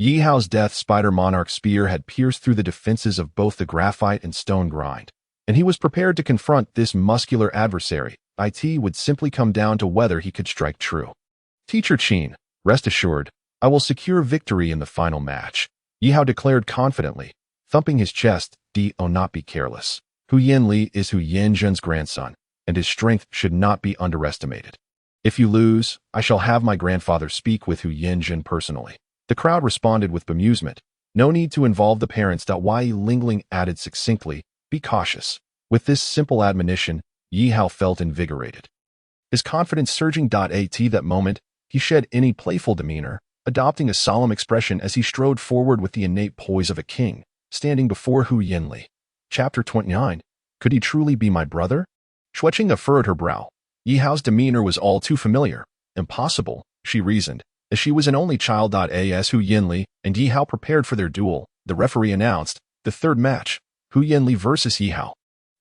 Speaker 1: Yihao's death spider monarch spear had pierced through the defenses of both the graphite and stone grind, and he was prepared to confront this muscular adversary. It would simply come down to whether he could strike true. Teacher Qin, rest assured, I will secure victory in the final match, Yihao declared confidently, thumping his chest. Not be careless. Hu Yinli is Hu Yanzhen's grandson, and his strength should not be underestimated. If you lose, I shall have my grandfather speak with Hu Yanzhen personally. The crowd responded with bemusement. No need to involve the parents. Ye Lingling added succinctly, be cautious. With this simple admonition, Yihao felt invigorated. His confidence surging. At that moment, he shed any playful demeanor, adopting a solemn expression as he strode forward with the innate poise of a king, standing before Hu Yinli. Chapter 29. Could he truly be my brother? Xue Qinghe furrowed her brow. Yihao's demeanor was all too familiar. Impossible, she reasoned, as she was an only child. As Hu Yinli and Yihao prepared for their duel, the referee announced the third match, Hu Yinli versus Yihao.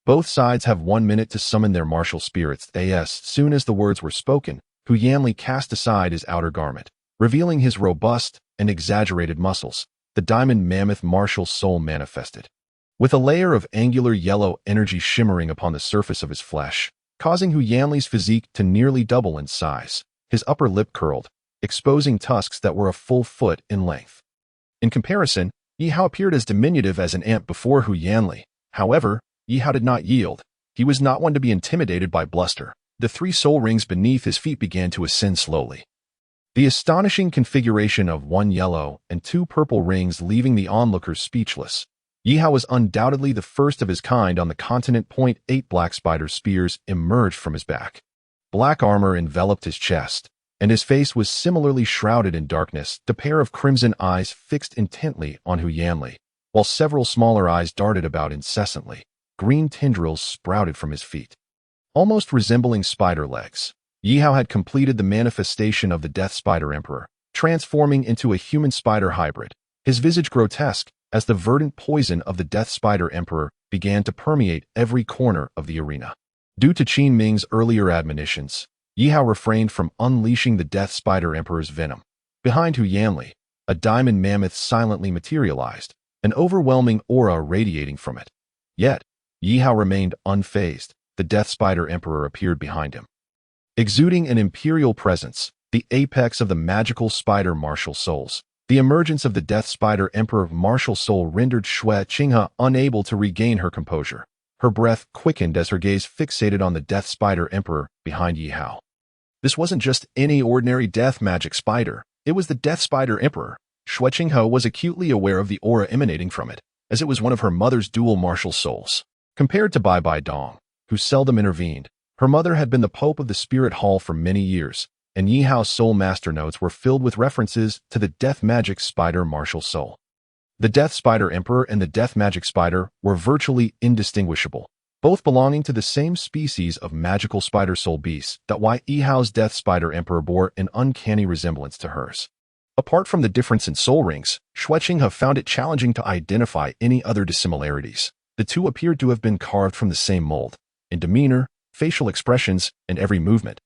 Speaker 1: Both sides have 1 minute to summon their martial spirits. As soon as the words were spoken, Hu Yinli cast aside his outer garment, revealing his robust and exaggerated muscles. The diamond mammoth martial soul manifested, with a layer of angular yellow energy shimmering upon the surface of his flesh, causing Hu Yanli's physique to nearly double in size. His upper lip curled, exposing tusks that were a full foot in length. In comparison, Yihao appeared as diminutive as an ant before Hu Yanli. However, Yihao did not yield. He was not one to be intimidated by bluster. The 3 soul rings beneath his feet began to ascend slowly. The astonishing configuration of 1 yellow and 2 purple rings leaving the onlookers speechless. Yihao was undoubtedly the first of his kind on the continent. 8 black spider spears emerged from his back. Black armor enveloped his chest, and his face was similarly shrouded in darkness. The pair of crimson eyes fixed intently on Hu Yanli, while several smaller eyes darted about incessantly. Green tendrils sprouted from his feet, almost resembling spider legs. Yihao had completed the manifestation of the Death Spider Emperor, transforming into a human spider hybrid, his visage grotesque, as the verdant poison of the Death Spider Emperor began to permeate every corner of the arena. Due to Qin Ming's earlier admonitions, Yihao refrained from unleashing the Death Spider Emperor's venom. Behind Hu Yanli, a diamond mammoth silently materialized, an overwhelming aura radiating from it. Yet, Yihao remained unfazed. The Death Spider Emperor appeared behind him, exuding an imperial presence, the apex of the magical spider martial souls. The emergence of the Death Spider Emperor martial soul rendered Xue Qinghe unable to regain her composure. Her breath quickened as her gaze fixated on the Death Spider Emperor behind Yihao. This wasn't just any ordinary death magic spider. It was the Death Spider Emperor. Yihao was acutely aware of the aura emanating from it, as it was one of her mother's dual martial souls. Compared to Bai Bai Dong, who seldom intervened, her mother had been the Pope of the Spirit Hall for many years, and Yihao's soul master notes were filled with references to the death magic spider martial soul. The Death Spider Emperor and the Death Magic Spider were virtually indistinguishable, both belonging to the same species of magical spider soul beasts. Yihao's Death Spider Emperor bore an uncanny resemblance to hers. Apart from the difference in soul rings, Yihao found it challenging to identify any other dissimilarities. The two appeared to have been carved from the same mold, in demeanor, facial expressions, and every movement.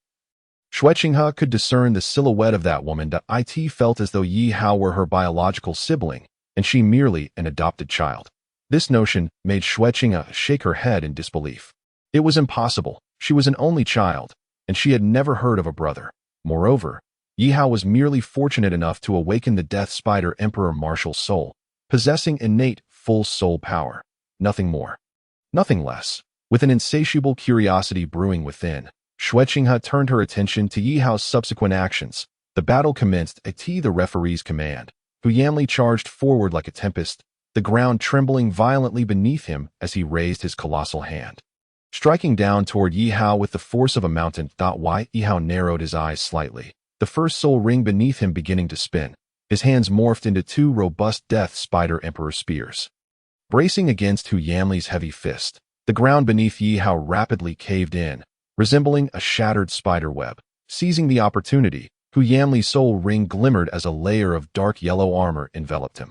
Speaker 1: Yihao could discern the silhouette of that woman. It felt as though Yihao were her biological sibling, and she merely an adopted child. This notion made Yihao shake her head in disbelief. It was impossible. She was an only child, and she had never heard of a brother. Moreover, Yihao was merely fortunate enough to awaken the Death Spider Emperor martial soul, possessing innate full soul power. Nothing more. Nothing less. With an insatiable curiosity brewing within, Yihao turned her attention to Yihao's subsequent actions. The battle commenced at the referee's command. Li charged forward like a tempest, the ground trembling violently beneath him as he raised his colossal hand. Striking down toward Yihao with the force of a mountain. Yihao narrowed his eyes slightly, the first soul ring beneath him beginning to spin. His hands morphed into two robust Death Spider Emperor spears. Bracing against Li's heavy fist, the ground beneath Yihao rapidly caved in, resembling a shattered spider web. Seizing the opportunity, Li's soul ring glimmered as a layer of dark yellow armor enveloped him.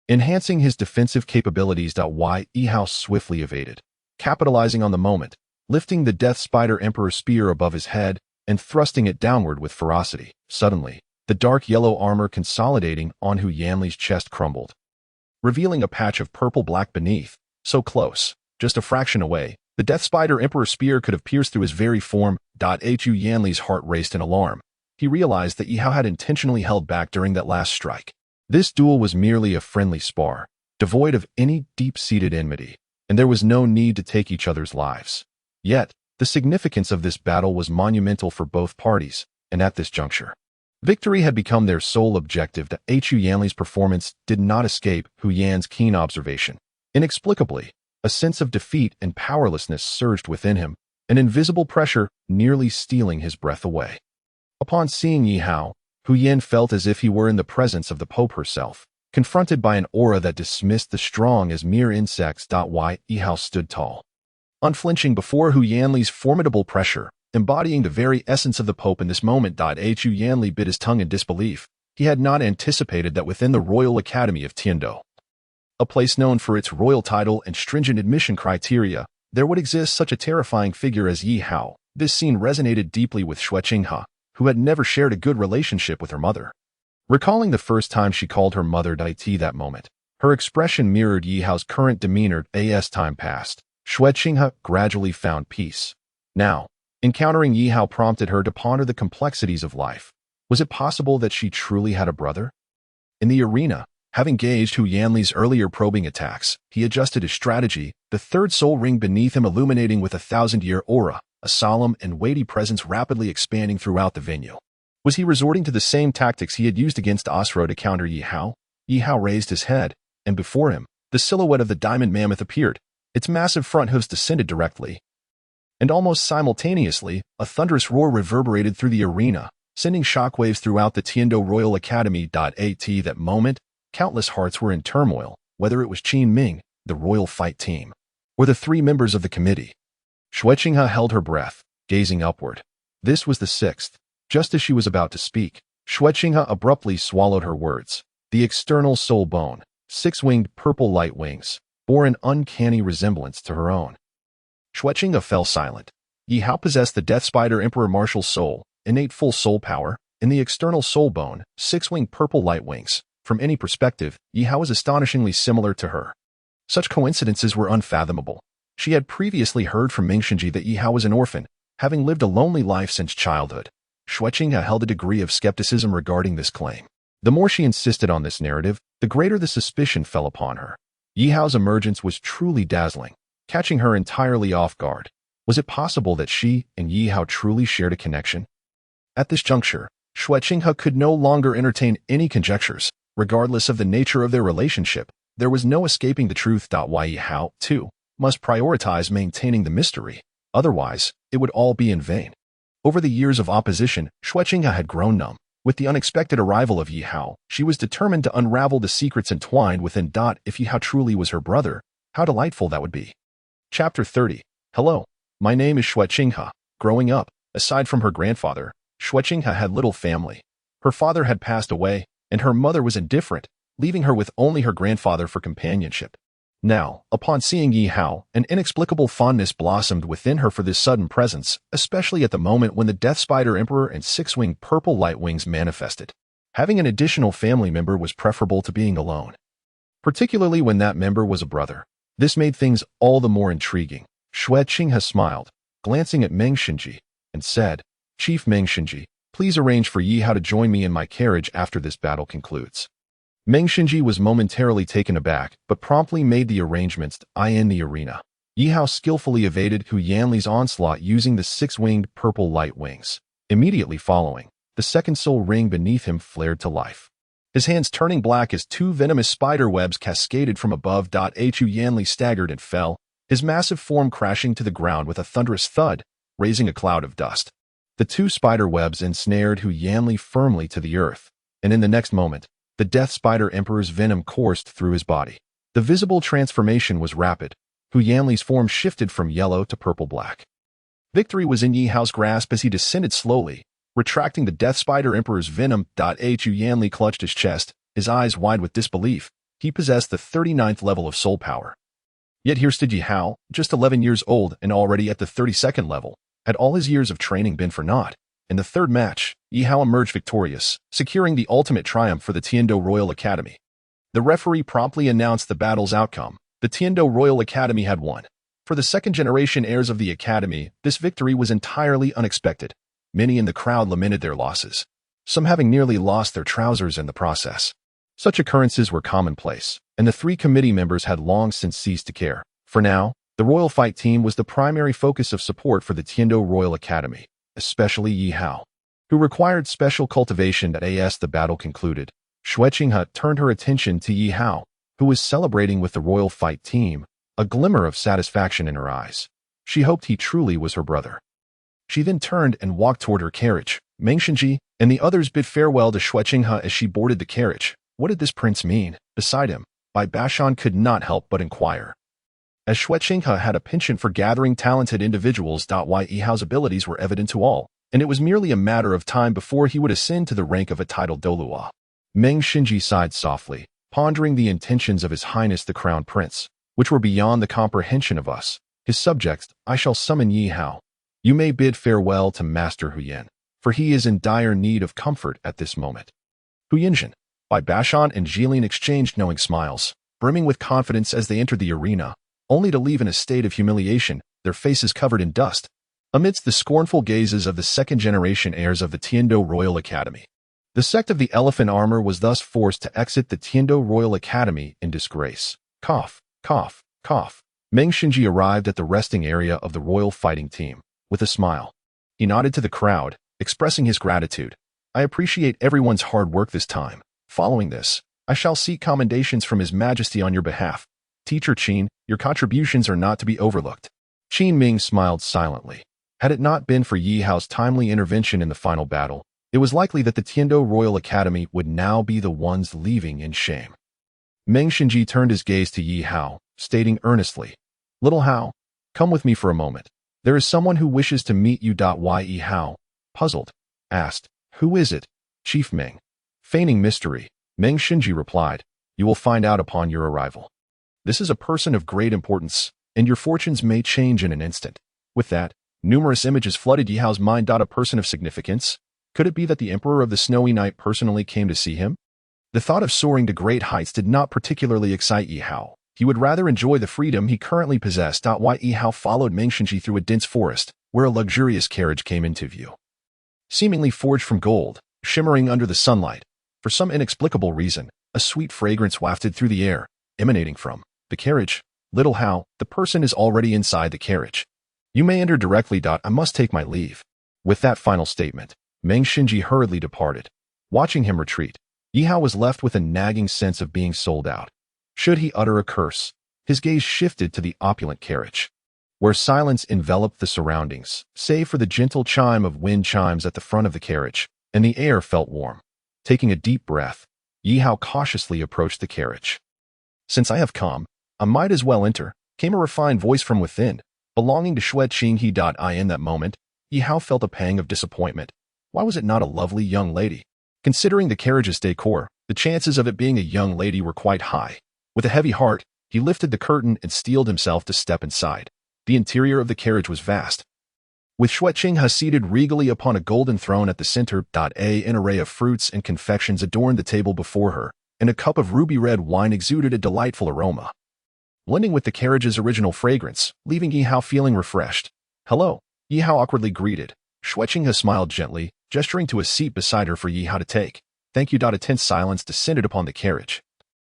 Speaker 1: Enhancing his defensive capabilities. Yihao swiftly evaded, capitalizing on the moment, lifting the Death Spider Emperor spear above his head and thrusting it downward with ferocity. Suddenly, the dark yellow armor consolidating on Li's chest crumbled, revealing a patch of purple-black beneath. So close, just a fraction away, the Death Spider Emperor spear could have pierced through his very form. Li's heart raced in alarm. He realized that Yihao had intentionally held back during that last strike. This duel was merely a friendly spar, devoid of any deep-seated enmity, and there was no need to take each other's lives. Yet, the significance of this battle was monumental for both parties, and at this juncture, victory had become their sole objective. Li's performance did not escape Yan's keen observation. Inexplicably, a sense of defeat and powerlessness surged within him, an invisible pressure nearly stealing his breath away. Upon seeing Yihao, Yan felt as if he were in the presence of the Pope herself, confronted by an aura that dismissed the strong as mere insects. Yihao stood tall, unflinching before Yan's formidable pressure, embodying the very essence of the Pope in this moment. Yan bit his tongue in disbelief. He had not anticipated that within the Royal Academy of Tiando, a place known for its royal title and stringent admission criteria, there would exist such a terrifying figure as Yihao. This scene resonated deeply with Yihao, who had never shared a good relationship with her mother. Recalling the first time she called her mother that moment, her expression mirrored Yihao's current demeanor. As time passed, Yihao gradually found peace. Now, encountering Yihao prompted her to ponder the complexities of life. Was it possible that she truly had a brother? In the arena, having gauged Yan's earlier probing attacks, he adjusted his strategy, the third soul ring beneath him illuminating with a 1,000-year aura, a solemn and weighty presence rapidly expanding throughout the venue. Was he resorting to the same tactics he had used against Osro to counter Yihao? Yihao raised his head, and before him, the silhouette of the diamond mammoth appeared. Its massive front hooves descended directly, and almost simultaneously, a thunderous roar reverberated through the arena, sending shockwaves throughout the Tiando Royal Academy. At that moment, countless hearts were in turmoil, whether it was Qin Ming, the royal fight team, or the three members of the committee. Yihao held her breath, gazing upward. This was the sixth. Just as she was about to speak, Yihao abruptly swallowed her words. The external soul bone, six-winged purple light wings, bore an uncanny resemblance to her own. Yihao fell silent. Yihao possessed the Death Spider Emperor martial soul, innate full soul power, in the external soul bone, six-winged purple light wings. From any perspective, Yihao was astonishingly similar to her. Such coincidences were unfathomable. She had previously heard from Ming Shinji that Yihao was an orphan, having lived a lonely life since childhood. Yihao held a degree of skepticism regarding this claim. The more she insisted on this narrative, the greater the suspicion fell upon her. Yihao's emergence was truly dazzling, catching her entirely off guard. Was it possible that she and Yihao truly shared a connection? At this juncture, Xue Qinghe could no longer entertain any conjectures. Regardless of the nature of their relationship, there was no escaping the truth. Ye Hao, too, must prioritize maintaining the mystery. Otherwise, it would all be in vain. Over the years of opposition, Xue Qinghe had grown numb. With the unexpected arrival of Ye Hao, she was determined to unravel the secrets entwined within. If Ye Hao truly was her brother, how delightful that would be. Chapter 30. Hello, my name is Xue Qinghe. Growing up, aside from her grandfather, Xue Qinghe had little family. Her father had passed away, and her mother was indifferent, leaving her with only her grandfather for companionship. Now, upon seeing Ye Hao, an inexplicable fondness blossomed within her for this sudden presence, especially at the moment when the Death Spider Emperor and six-winged purple light wings manifested. Having an additional family member was preferable to being alone, particularly when that member was a brother. This made things all the more intriguing. Xue Qinghe smiled, glancing at Meng Xinji, and said, Chief Meng Xinji, please arrange for Ye Hao to join me in my carriage after this battle concludes. Meng Xinji was momentarily taken aback, but promptly made the arrangements in the arena. Ye Hao skillfully evaded Hu Yanli's onslaught using the six-winged purple light wings. Immediately following, the second soul ring beneath him flared to life, his hands turning black as two venomous spider webs cascaded from above. Hu Yanli staggered and fell, his massive form crashing to the ground with a thunderous thud, raising a cloud of dust. The two spider webs ensnared Hu Yanli firmly to the earth, and in the next moment, the Death Spider Emperor's venom coursed through his body. The visible transformation was rapid. Hu Yanli's form shifted from yellow to purple-black. Victory was in Ye Hao's grasp as he descended slowly, retracting the Death Spider Emperor's venom. Hu Yanli clutched his chest, his eyes wide with disbelief. He possessed the 39th level of soul power. Yet here stood Ye Hao, just 11 years old and already at the 32nd level. Had all his years of training been for naught? In the third match, Ye Hao emerged victorious, securing the ultimate triumph for the Tiando Royal Academy. The referee promptly announced the battle's outcome. The Tiando Royal Academy had won. For the second-generation heirs of the Academy, this victory was entirely unexpected. Many in the crowd lamented their losses, some having nearly lost their trousers in the process. Such occurrences were commonplace, and the three committee members had long since ceased to care. For now, the Royal Fight Team was the primary focus of support for the Tiando Royal Academy, especially Ye Hao, who required special cultivation. As the battle concluded, Xue Qinghe turned her attention to Ye Hao, who was celebrating with the Royal Fight Team, a glimmer of satisfaction in her eyes. She hoped he truly was her brother. She then turned and walked toward her carriage. Meng Xinji and the others bid farewell to Xue Qinghe as she boarded the carriage. What did this prince mean? Beside him, Bai Bashan could not help but inquire. As Xue Qinghe had a penchant for gathering talented individuals. Ye Hao's abilities were evident to all, and it was merely a matter of time before he would ascend to the rank of a titled Douluo. Meng Xinji sighed softly, pondering the intentions of His Highness the Crown Prince, which were beyond the comprehension of us, his subjects. I shall summon Ye Hao. You may bid farewell to Master Huyan, for he is in dire need of comfort at this moment. Huyanjin, Bai Bashan and Jilin exchanged knowing smiles, brimming with confidence as they entered the arena, only to leave in a state of humiliation, their faces covered in dust, amidst the scornful gazes of the second-generation heirs of the Tiando Royal Academy. The sect of the Elephant Armor was thus forced to exit the Tiando Royal Academy in disgrace. Cough, cough, cough. Meng Xinji arrived at the resting area of the Royal Fighting Team, with a smile. He nodded to the crowd, expressing his gratitude. I appreciate everyone's hard work this time. Following this, I shall seek commendations from His Majesty on your behalf. Teacher Qin, your contributions are not to be overlooked. Qin Ming smiled silently. Had it not been for Ye Hao's timely intervention in the final battle, it was likely that the Tiando Royal Academy would now be the ones leaving in shame. Meng Xinji turned his gaze to Ye Hao, stating earnestly, Little Hao, come with me for a moment. There is someone who wishes to meet you. Ye Hao, puzzled, asked, Who is it? Chief Meng. Feigning mystery, Meng Xinji replied, You will find out upon your arrival. This is a person of great importance, and your fortunes may change in an instant. With that, numerous images flooded Ye Hao's mind. A person of significance? Could it be that the Emperor of the Snowy Night personally came to see him? The thought of soaring to great heights did not particularly excite Ye Hao. He would rather enjoy the freedom he currently possessed. Ye Hao followed Meng Xinji through a dense forest, where a luxurious carriage came into view. Seemingly forged from gold, shimmering under the sunlight, for some inexplicable reason, a sweet fragrance wafted through the air, emanating from the carriage. Little Hao, the person is already inside the carriage. You may enter directly. I must take my leave. With that final statement, Meng Xinji hurriedly departed. Watching him retreat, Yihao was left with a nagging sense of being sold out. Should he utter a curse, his gaze shifted to the opulent carriage, where silence enveloped the surroundings, save for the gentle chime of wind chimes at the front of the carriage, and the air felt warm. Taking a deep breath, Yihao cautiously approached the carriage. "Since I have come, I might as well enter," came a refined voice from within, belonging to Xue Qinghe. In that moment, Yihao felt a pang of disappointment. Why was it not a lovely young lady? Considering the carriage's decor, the chances of it being a young lady were quite high. With a heavy heart, he lifted the curtain and steeled himself to step inside. The interior of the carriage was vast, with Xue Qinghe seated regally upon a golden throne at the center. An array of fruits and confections adorned the table before her, and a cup of ruby-red wine exuded a delightful aroma, blending with the carriage's original fragrance, leaving Yihao feeling refreshed. "Hello," Yihao awkwardly greeted. Xue Qinghe smiled gently, gesturing to a seat beside her for Yihao to take. "Thank you." A tense silence descended upon the carriage,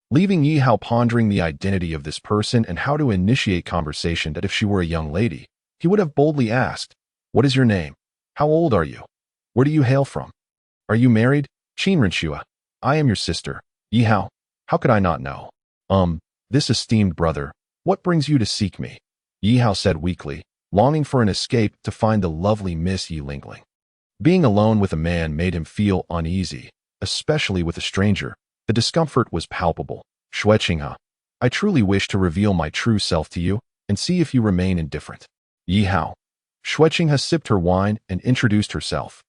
Speaker 1: leaving Yihao pondering the identity of this person and how to initiate conversation that if she were a young lady, he would have boldly asked, "What is your name? How old are you? Where do you hail from? Are you married?" "Qinrenxue. I am your sister, Yihao. How could I not know?" This esteemed brother, what brings you to seek me?" Yihao said weakly, longing for an escape to find the lovely Miss Yi Lingling. Being alone with a man made him feel uneasy, especially with a stranger. The discomfort was palpable. "Xue Qinghe, I truly wish to reveal my true self to you and see if you remain indifferent." "Yihao." Xue Qinghe sipped her wine and introduced herself.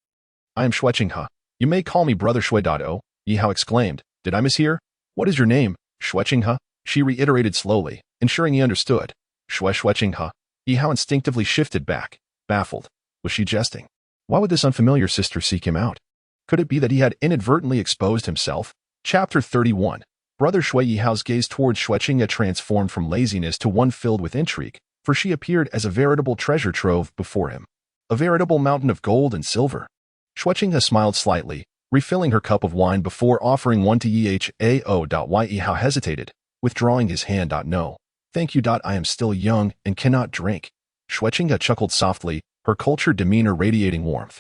Speaker 1: "I am Xue Qinghe. You may call me Brother Xue." Yihao exclaimed. "Did I mishear? What is your name?" "Xue Qinghe," she reiterated slowly, ensuring he understood. Xue Qinghe." Yihao instinctively shifted back, baffled. Was she jesting? Why would this unfamiliar sister seek him out? Could it be that he had inadvertently exposed himself? Chapter 31. Brother Xue. Yihao's gaze towards Xue Qinghe transformed from laziness to one filled with intrigue, for she appeared as a veritable treasure trove before him, a veritable mountain of gold and silver. Xue Qinghe smiled slightly, refilling her cup of wine before offering one to Yihao. Yihao hesitated, withdrawing his hand. "No, thank you. I am still young and cannot drink." Xue Qinghe chuckled softly, her cultured demeanor radiating warmth.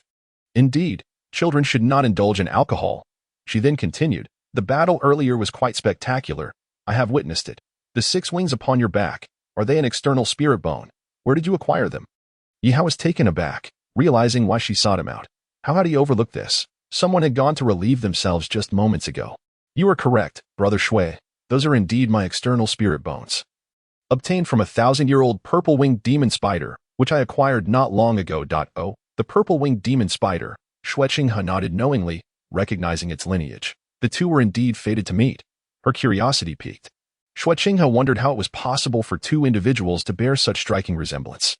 Speaker 1: "Indeed, children should not indulge in alcohol." She then continued, "The battle earlier was quite spectacular. I have witnessed it. The 6 wings upon your back, are they an external spirit bone? Where did you acquire them?" Yihao was taken aback, realizing why she sought him out. How had he overlooked this? Someone had gone to relieve themselves just moments ago. "You are correct, Brother Xue. Those are indeed my external spirit bones, obtained from a 1,000-year-old purple-winged demon spider, which I acquired not long ago." "Oh, the purple-winged demon spider." Xue Qinghe nodded knowingly, recognizing its lineage. The two were indeed fated to meet. Her curiosity piqued. Xue Qinghe wondered how it was possible for 2 individuals to bear such striking resemblance.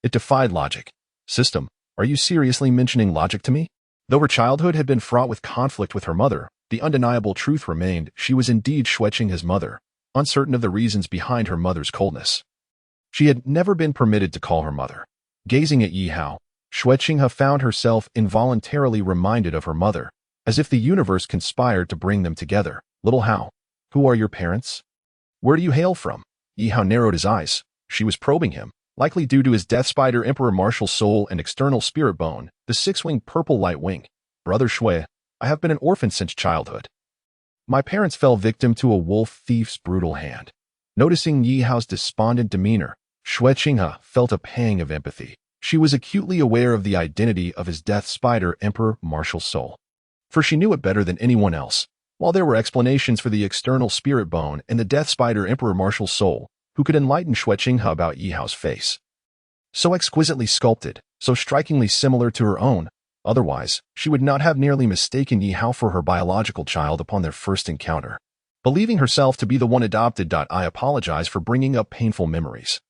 Speaker 1: It defied logic. "System, are you seriously mentioning logic to me?" Though her childhood had been fraught with conflict with her mother, the undeniable truth remained she was indeed Xue Qinghe's mother, uncertain of the reasons behind her mother's coldness. She had never been permitted to call her mother. Gazing at Yihao, Xue Qinghe found herself involuntarily reminded of her mother, as if the universe conspired to bring them together. "Little Hao, who are your parents? Where do you hail from?" Yihao narrowed his eyes. She was probing him, likely due to his death spider emperor martial soul and external spirit bone, the 6-winged purple light wing. "Brother Xue, I have been an orphan since childhood. My parents fell victim to a wolf thief's brutal hand." Noticing Yihao's despondent demeanor, Xue Qinghe felt a pang of empathy. She was acutely aware of the identity of his death spider emperor martial soul, for she knew it better than anyone else. While there were explanations for the external spirit bone and the death spider emperor martial soul, who could enlighten Xue Qinghe about Yihao's face, so exquisitely sculpted, so strikingly similar to her own, otherwise, she would not have nearly mistaken Yihao for her biological child upon their first encounter. Believing herself to be the one adopted. "I apologize for bringing up painful memories,"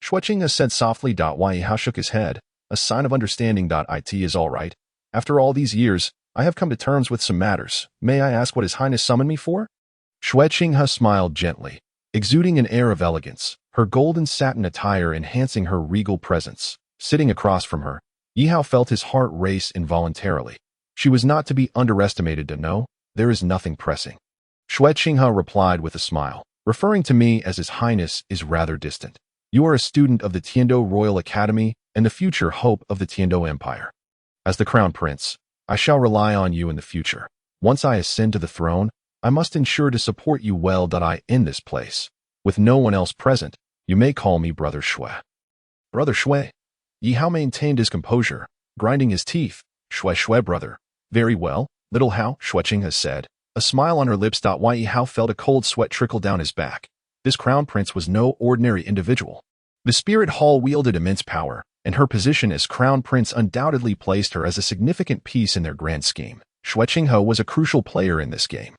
Speaker 1: Xue Qinghe said softly. Yihao shook his head, a sign of understanding. "It is all right. After all these years, I have come to terms with some matters. May I ask what His Highness summoned me for?" Xue Qinghe smiled gently, exuding an air of elegance, her golden satin attire enhancing her regal presence. Sitting across from her, Yihao felt his heart race involuntarily. She was not to be underestimated. "No, there is nothing pressing." Xue Qinghe replied with a smile. "Referring to me as His Highness is rather distant. You are a student of the Tiando Royal Academy and the future hope of the Tiando Empire. As the crown prince, I shall rely on you in the future. Once I ascend to the throne, I must ensure to support you well. In this place, with no one else present, you may call me Brother Shui. Brother Shui. Ye Hao maintained his composure, grinding his teeth. Shui, brother. Very well, little Hao, Shuiqing has said, a smile on her lips. Ye Hao felt a cold sweat trickle down his back. This crown prince was no ordinary individual. The spirit hall wielded immense power, and her position as crown prince undoubtedly placed her as a significant piece in their grand scheme. Shuiqing was a crucial player in this game.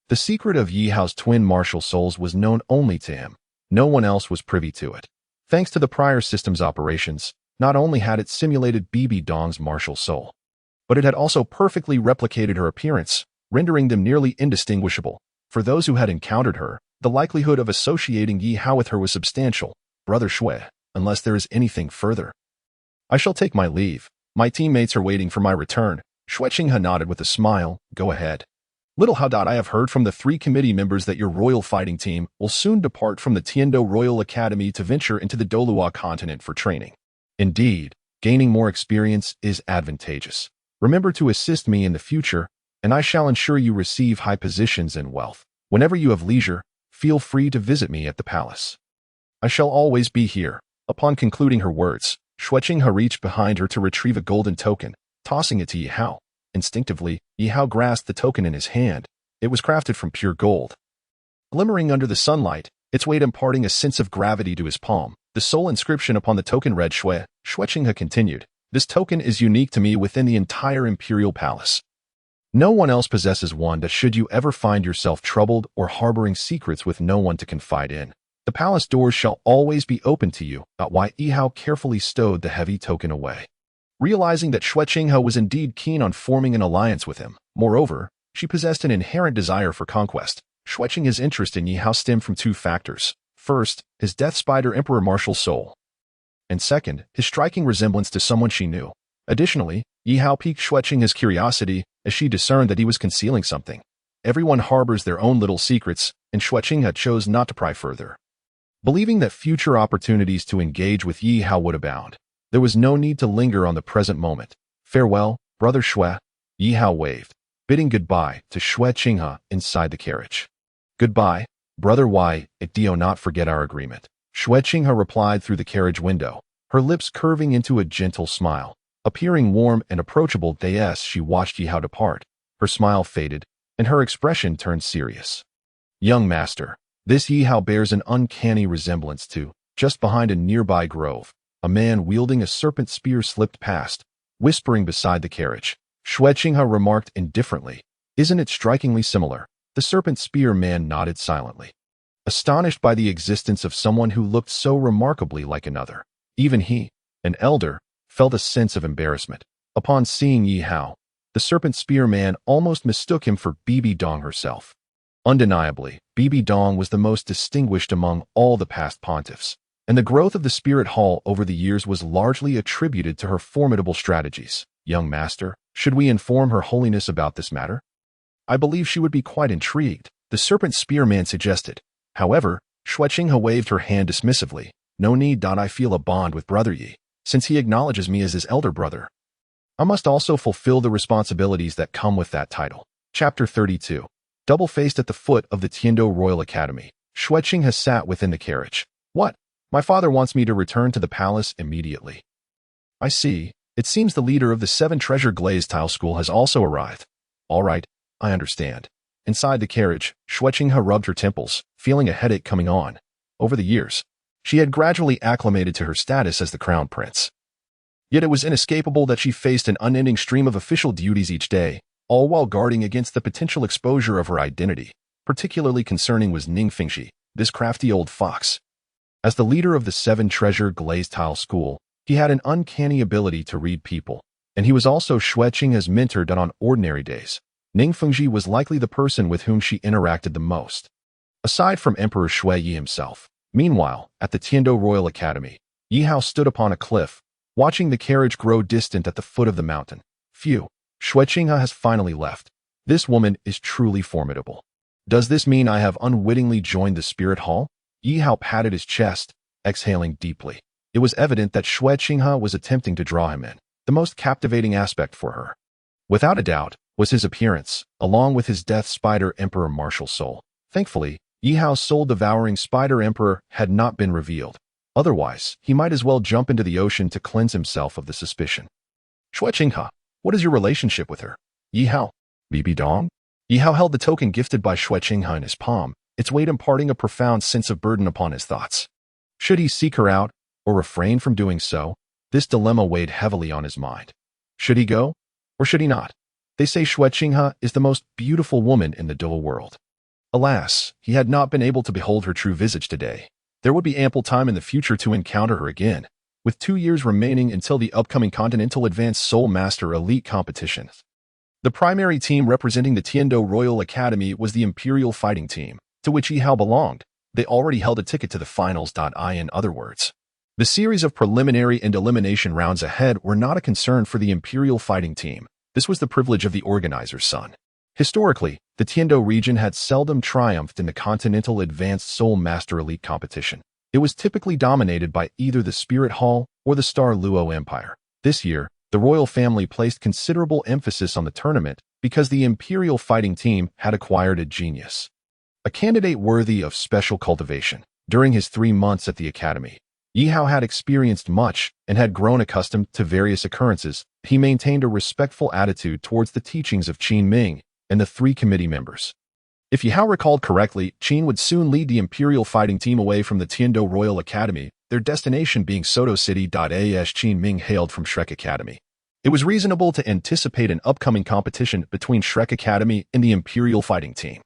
Speaker 1: The secret of Yihao's twin martial souls was known only to him. No one else was privy to it. Thanks to the prior system's operations, not only had it simulated Bibi Dong's martial soul, but it had also perfectly replicated her appearance, rendering them nearly indistinguishable. For those who had encountered her, the likelihood of associating Ye Hao with her was substantial. Brother Shui, unless there is anything further, I shall take my leave. My teammates are waiting for my return. Shuiqing nodded with a smile. Go ahead. Little Hao. I have heard from the 3 committee members that your royal fighting team will soon depart from the Tiando Royal Academy to venture into the Douluo Continent for training. Indeed, gaining more experience is advantageous. Remember to assist me in the future, and I shall ensure you receive high positions and wealth. Whenever you have leisure, feel free to visit me at the palace. I shall always be here. Upon concluding her words, Shuiqing reached behind her to retrieve a golden token, tossing it to Ye Hao. Instinctively, Ye Hao grasped the token in his hand. It was crafted from pure gold. Glimmering under the sunlight, its weight imparting a sense of gravity to his palm. The sole inscription upon the token read Shui. Shuiqing continued, this token is unique to me within the entire imperial palace. No one else possesses one. That should you ever find yourself troubled or harboring secrets with no one to confide in, the palace doors shall always be open to you. Ye Hao carefully stowed the heavy token away, realizing that Shuiqing was indeed keen on forming an alliance with him. Moreover, she possessed an inherent desire for conquest. Shuiqing's interest in Ye Hao stemmed from 2 factors. First, his Death Spider Emperor martial soul, and second, his striking resemblance to someone she knew. Additionally, Ye Hao piqued Shuiqing's curiosity as she discerned that he was concealing something. Everyone harbors their own little secrets, and Shuiqing chose not to pry further. Believing that future opportunities to engage with Ye Hao would abound, there was no need to linger on the present moment. Farewell, Brother Shui. Ye Hao waved, bidding goodbye to Shuiqing inside the carriage. Goodbye, Brother Y. Do not forget our agreement. Shuiqing replied through the carriage window, her lips curving into a gentle smile. Appearing warm and approachable as she watched Ye Hao depart, her smile faded, and her expression turned serious. Young master, this Ye Hao bears an uncanny resemblance to, just behind a nearby grove, a man wielding a serpent spear slipped past, whispering beside the carriage. Shuiqing remarked indifferently, isn't it strikingly similar? The serpent spear man nodded silently, astonished by the existence of someone who looked so remarkably like another. Even he, an elder, felt a sense of embarrassment. Upon seeing Ye Hao, the serpent spear man almost mistook him for Bibi Dong herself. Undeniably, Bibi Dong was the most distinguished among all the past pontiffs, and the growth of the spirit hall over the years was largely attributed to her formidable strategies. Young master, should we inform Her Holiness about this matter? I believe she would be quite intrigued, the serpent spear man suggested. However, Shuiqing waved her hand dismissively. No need. I feel a bond with Brother Yi, since he acknowledges me as his elder brother. I must also fulfill the responsibilities that come with that title. Chapter 32. Double-faced at the foot of the Tiando Royal Academy, Shuiqing sat within the carriage. What? My father wants me to return to the palace immediately. I see. It seems the leader of the 7 treasure glazed tile school has also arrived. All right, I understand. Inside the carriage, Shuiqing rubbed her temples, feeling a headache coming on. Over the years, she had gradually acclimated to her status as the crown prince. Yet it was inescapable that she faced an unending stream of official duties each day, all while guarding against the potential exposure of her identity. Particularly concerning was Ningfengxi, this crafty old fox. As the leader of the 7 treasure glazed tile school, he had an uncanny ability to read people, and he was also Shuiqing's mentor on ordinary days. Ningfengxi was likely the person with whom she interacted the most, aside from Emperor Shui Yi himself. Meanwhile, at the Tiando Royal Academy, Yihao stood upon a cliff, watching the carriage grow distant at the foot of the mountain. Phew, Shuiqing has finally left. This woman is truly formidable. Does this mean I have unwittingly joined the spirit hall? Yihao patted his chest, exhaling deeply. It was evident that Shuiqing was attempting to draw him in. the most captivating aspect for her, without a doubt, was his appearance, along with his death spider emperor martial soul. Thankfully, Ye Hao's soul-devouring spider emperor had not been revealed. Otherwise, he might as well jump into the ocean to cleanse himself of the suspicion. Shui Qinghe, what is your relationship with her? Ye Hao. Bibi Dong? Ye Hao held the token gifted by Shui Qinghe in his palm, its weight imparting a profound sense of burden upon his thoughts. Should he seek her out, or refrain from doing so? This dilemma weighed heavily on his mind. Should he go, or should he not? They say Shui Qinghe is the most beautiful woman in the Douluo world. Alas, he had not been able to behold her true visage today. There would be ample time in the future to encounter her again, with 2 years remaining until the upcoming Continental Advanced Soul Master Elite competition. The primary team representing the Tiando Royal Academy was the Imperial Fighting Team, to which Ye Hao belonged. They already held a ticket to the finals. In other words, the series of preliminary and elimination rounds ahead were not a concern for the Imperial Fighting Team. This was the privilege of the organizer's son. Historically, the Tiando region had seldom triumphed in the Continental Advanced Soul Master Elite competition. It was typically dominated by either the Spirit Hall or the Star Luo Empire. This year, the royal family placed considerable emphasis on the tournament because the Imperial Fighting Team had acquired a genius, a candidate worthy of special cultivation. During his 3 months at the academy, Yihao had experienced much and had grown accustomed to various occurrences. He maintained a respectful attitude towards the teachings of Qin Ming and the 3 committee members. If Yihao recalled correctly, Qin would soon lead the Imperial Fighting Team away from the Tiando Royal Academy, their destination being Soto City. As Qin Ming hailed from Shrek Academy, it was reasonable to anticipate an upcoming competition between Shrek Academy and the Imperial Fighting Team.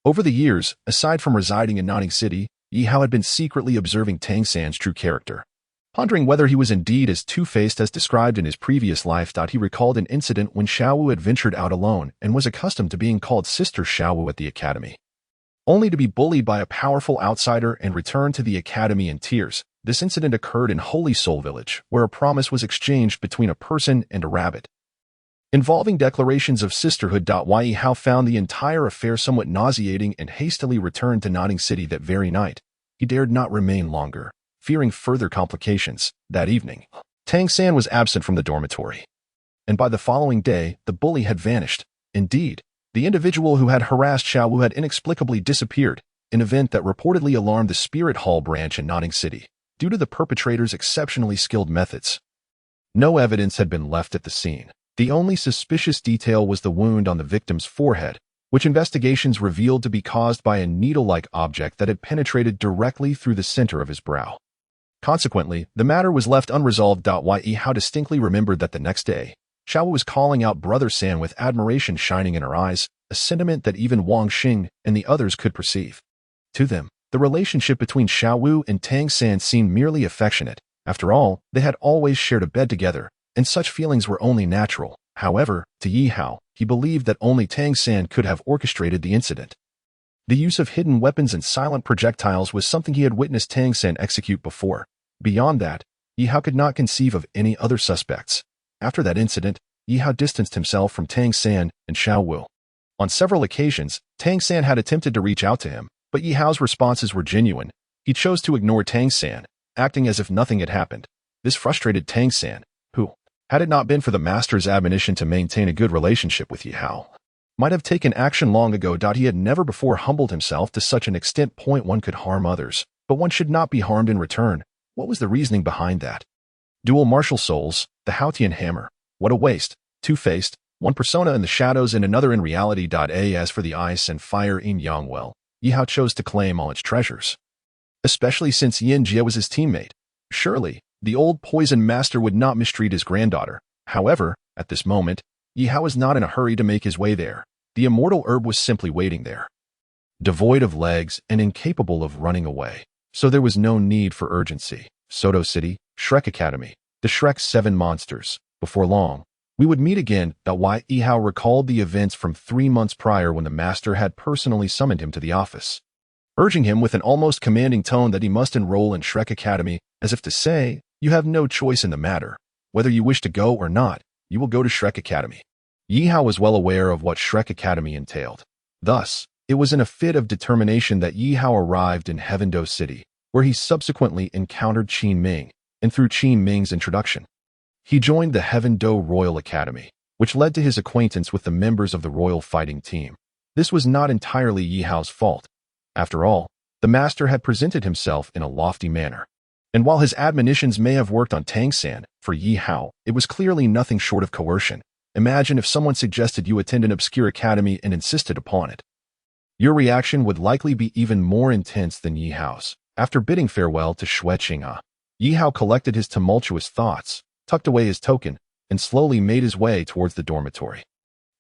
Speaker 1: Over the years, aside from residing in Nanning City, Yihao had been secretly observing Tang San's true character. Pondering whether he was indeed as two-faced as described in his previous life. He recalled an incident when Xiaowu had ventured out alone and was accustomed to being called Sister Xiaowu at the academy, only to be bullied by a powerful outsider and return to the academy in tears. This incident occurred in Holy Soul Village, where a promise was exchanged between a person and a rabbit, involving declarations of sisterhood. Yihao found the entire affair somewhat nauseating and hastily returned to Nanning City that very night. He dared not remain longer, fearing further complications. That evening, Tang San was absent from the dormitory, and by the following day, the bully had vanished. Indeed, the individual who had harassed Xiaowu had inexplicably disappeared, an event that reportedly alarmed the Spirit Hall branch in Nanning City. Due to the perpetrator's exceptionally skilled methods, no evidence had been left at the scene. The only suspicious detail was the wound on the victim's forehead, which investigations revealed to be caused by a needle-like object that had penetrated directly through the center of his brow. Consequently, the matter was left unresolved. Ye Hao distinctly remembered that the next day, Xiaowu was calling out Brother San with admiration shining in her eyes, a sentiment that even Wang Xing and the others could perceive. To them, the relationship between Xiaowu and Tang San seemed merely affectionate. After all, they had always shared a bed together, and such feelings were only natural. However, to Ye Hao, he believed that only Tang San could have orchestrated the incident. The use of hidden weapons and silent projectiles was something he had witnessed Tang San execute before. Beyond that, Ye Hao could not conceive of any other suspects. After that incident, Ye Hao distanced himself from Tang San and Xiaowu. On several occasions, Tang San had attempted to reach out to him, but Ye Hao's responses were genuine. He chose to ignore Tang San, acting as if nothing had happened. This frustrated Tang San, who, had it not been for the master's admonition to maintain a good relationship with Ye Hao, might have taken action long ago. He had never before humbled himself to such an extent. One could harm others, but one should not be harmed in return. What was the reasoning behind that? Dual martial souls, the Haotian hammer. What a waste. Two-faced, one persona in the shadows and another in reality. As for the ice and fire yin yang, well, Ye Hao chose to claim all its treasures, especially since Yin Jie was his teammate. Surely, the old poison master would not mistreat his granddaughter. However, at this moment, Ye Hao was not in a hurry to make his way there. The immortal herb was simply waiting there, devoid of legs and incapable of running away. So there was no need for urgency. Soto City, Shrek Academy, the Shrek 7 monsters. Before long, we would meet again. Ye Hao recalled the events from 3 months prior when the master had personally summoned him to the office, urging him with an almost commanding tone that he must enroll in Shrek Academy, as if to say, you have no choice in the matter. Whether you wish to go or not, you will go to Shrek Academy. Ye Hao was well aware of what Shrek Academy entailed. Thus, it was in a fit of determination that Ye Hao arrived in Heavendo City, where he subsequently encountered Qin Ming, and through Qin Ming's introduction, He joined the Heaven Do Royal Academy, which led to his acquaintance with the members of the royal fighting team. This was not entirely Ye Hao's fault. After all, the master had presented himself in a lofty manner. And while his admonitions may have worked on Tangsan, for Ye Hao, it was clearly nothing short of coercion. Imagine if someone suggested you attend an obscure academy and insisted upon it. Your reaction would likely be even more intense than Ye Hao's. After bidding farewell to Xue Qing'e, Ye Hao collected his tumultuous thoughts, tucked away his token, and slowly made his way towards the dormitory.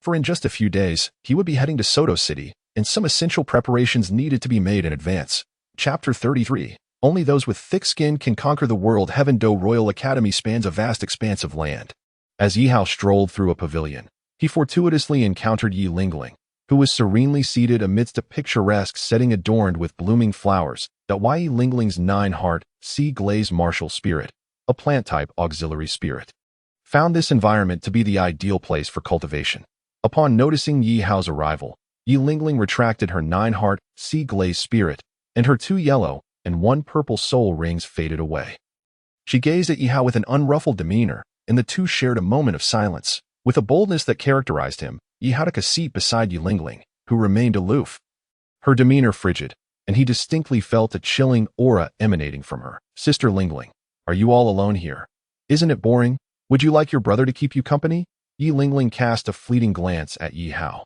Speaker 1: For in just a few days, he would be heading to Soto City, and some essential preparations needed to be made in advance. Chapter 33. Only those with thick skin can conquer the world. Heaven Do Royal Academy spans a vast expanse of land. As Yihao strolled through a pavilion, he fortuitously encountered Yi Lingling, who was serenely seated amidst a picturesque setting adorned with blooming flowers. Yi Lingling's 9-heart, sea-glazed martial spirit, a plant-type auxiliary spirit, found this environment to be the ideal place for cultivation. Upon noticing Yi Hao's arrival, Yi Lingling retracted her 9-heart, sea-glazed spirit, and her 2 yellow and 1 purple soul rings faded away. She gazed at Yihao with an unruffled demeanor, and the two shared a moment of silence. With a boldness that characterized him, Yihao took a seat beside Yi Lingling, who remained aloof, her demeanor frigid, and he distinctly felt a chilling aura emanating from her. Sister Lingling, are you all alone here? Isn't it boring? Would you like your brother to keep you company? Yi Lingling cast a fleeting glance at Yihao,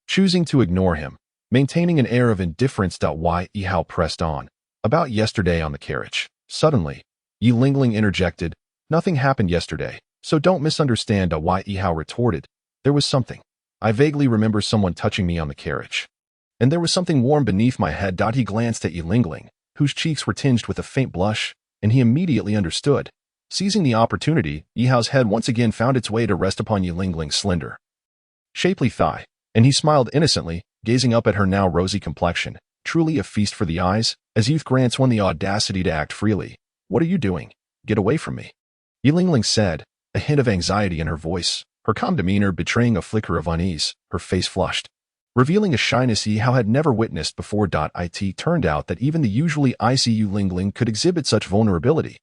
Speaker 1: choosing to ignore him, maintaining an air of indifference. Yihao pressed on. About yesterday on the carriage. Suddenly, Yi Lingling interjected, nothing happened yesterday, so don't misunderstand. Yihao retorted, there was something. I vaguely remember someone touching me on the carriage. And there was something warm beneath my head. He glanced at Yi Lingling, whose cheeks were tinged with a faint blush, and he immediately understood. Seizing the opportunity, Yihao's head once again found its way to rest upon Yi Lingling's slender, shapely thigh, and he smiled innocently, gazing up at her now rosy complexion. Truly a feast for the eyes, as youth grants one the audacity to act freely. What are you doing? Get away from me. Yi Lingling said, a hint of anxiety in her voice, her calm demeanor betraying a flicker of unease. Her face flushed, revealing a shyness Yihao had never witnessed before. It turned out that even the usually icy Yi Lingling could exhibit such vulnerability.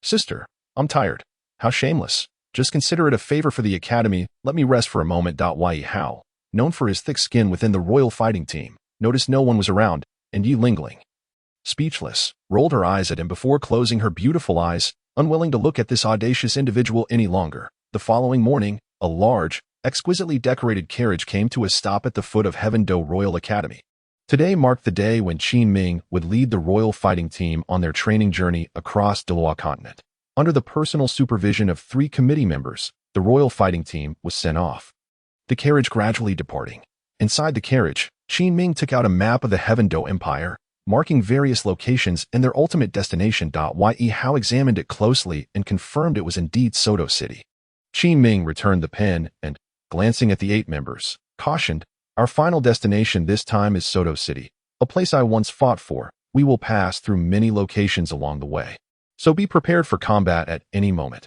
Speaker 1: Sister, I'm tired. How shameless. Just consider it a favor for the academy. Let me rest for a moment. Yihao, known for his thick skin within the royal fighting team, noticed no one was around, and Yi Lingling, speechless, rolled her eyes at him before closing her beautiful eyes, unwilling to look at this audacious individual any longer. The following morning, a large, exquisitely decorated carriage came to a stop at the foot of Heaven Do Royal Academy. Today marked the day when Qin Ming would lead the royal fighting team on their training journey across Douluo Continent. Under the personal supervision of 3 committee members, the royal fighting team was sent off. The carriage gradually departing. Inside the carriage, Qin Ming took out a map of the Heaven Do Empire, marking various locations and their ultimate destination. Ye Hao examined it closely and confirmed it was indeed Soto City. Qin Ming returned the pen and, glancing at the 8 members, cautioned, our final destination this time is Soto City, a place I once fought for. We will pass through many locations along the way, so be prepared for combat at any moment.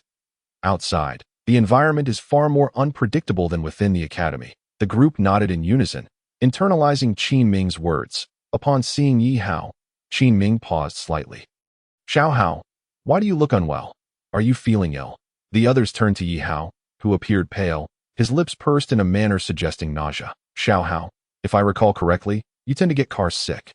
Speaker 1: Outside, the environment is far more unpredictable than within the academy. The group nodded in unison, internalizing Qin Ming's words. Upon seeing Yihao, Qin Ming paused slightly. Xiao Hao, why do you look unwell? Are you feeling ill? The others turned to Yihao, who appeared pale, his lips pursed in a manner suggesting nausea. Xiao Hao, if I recall correctly, you tend to get car sick.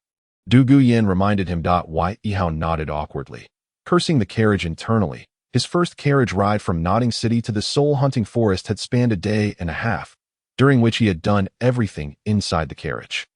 Speaker 1: Du Guyan reminded him. Yihao nodded awkwardly, cursing the carriage internally. His first carriage ride from Nodding City to the soul-hunting forest had spanned a day and a half, during which he had done everything inside the carriage.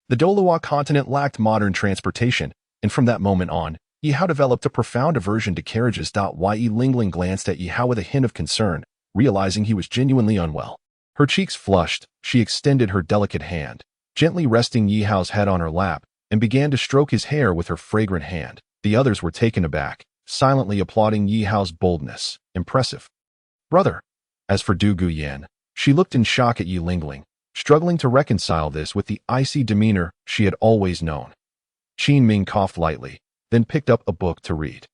Speaker 1: The Douluo Continent lacked modern transportation, and from that moment on, Yihao developed a profound aversion to carriages. Yi Lingling glanced at Yihao with a hint of concern, realizing he was genuinely unwell. Her cheeks flushed, she extended her delicate hand, gently resting Yihao's head on her lap, and began to stroke his hair with her fragrant hand. The others were taken aback, silently applauding Yihao's boldness. Impressive. Brother. As for Du Guyan, she looked in shock at Yi Lingling, struggling to reconcile this with the icy demeanor she had always known. Qin Ming coughed lightly, then picked up a book to read,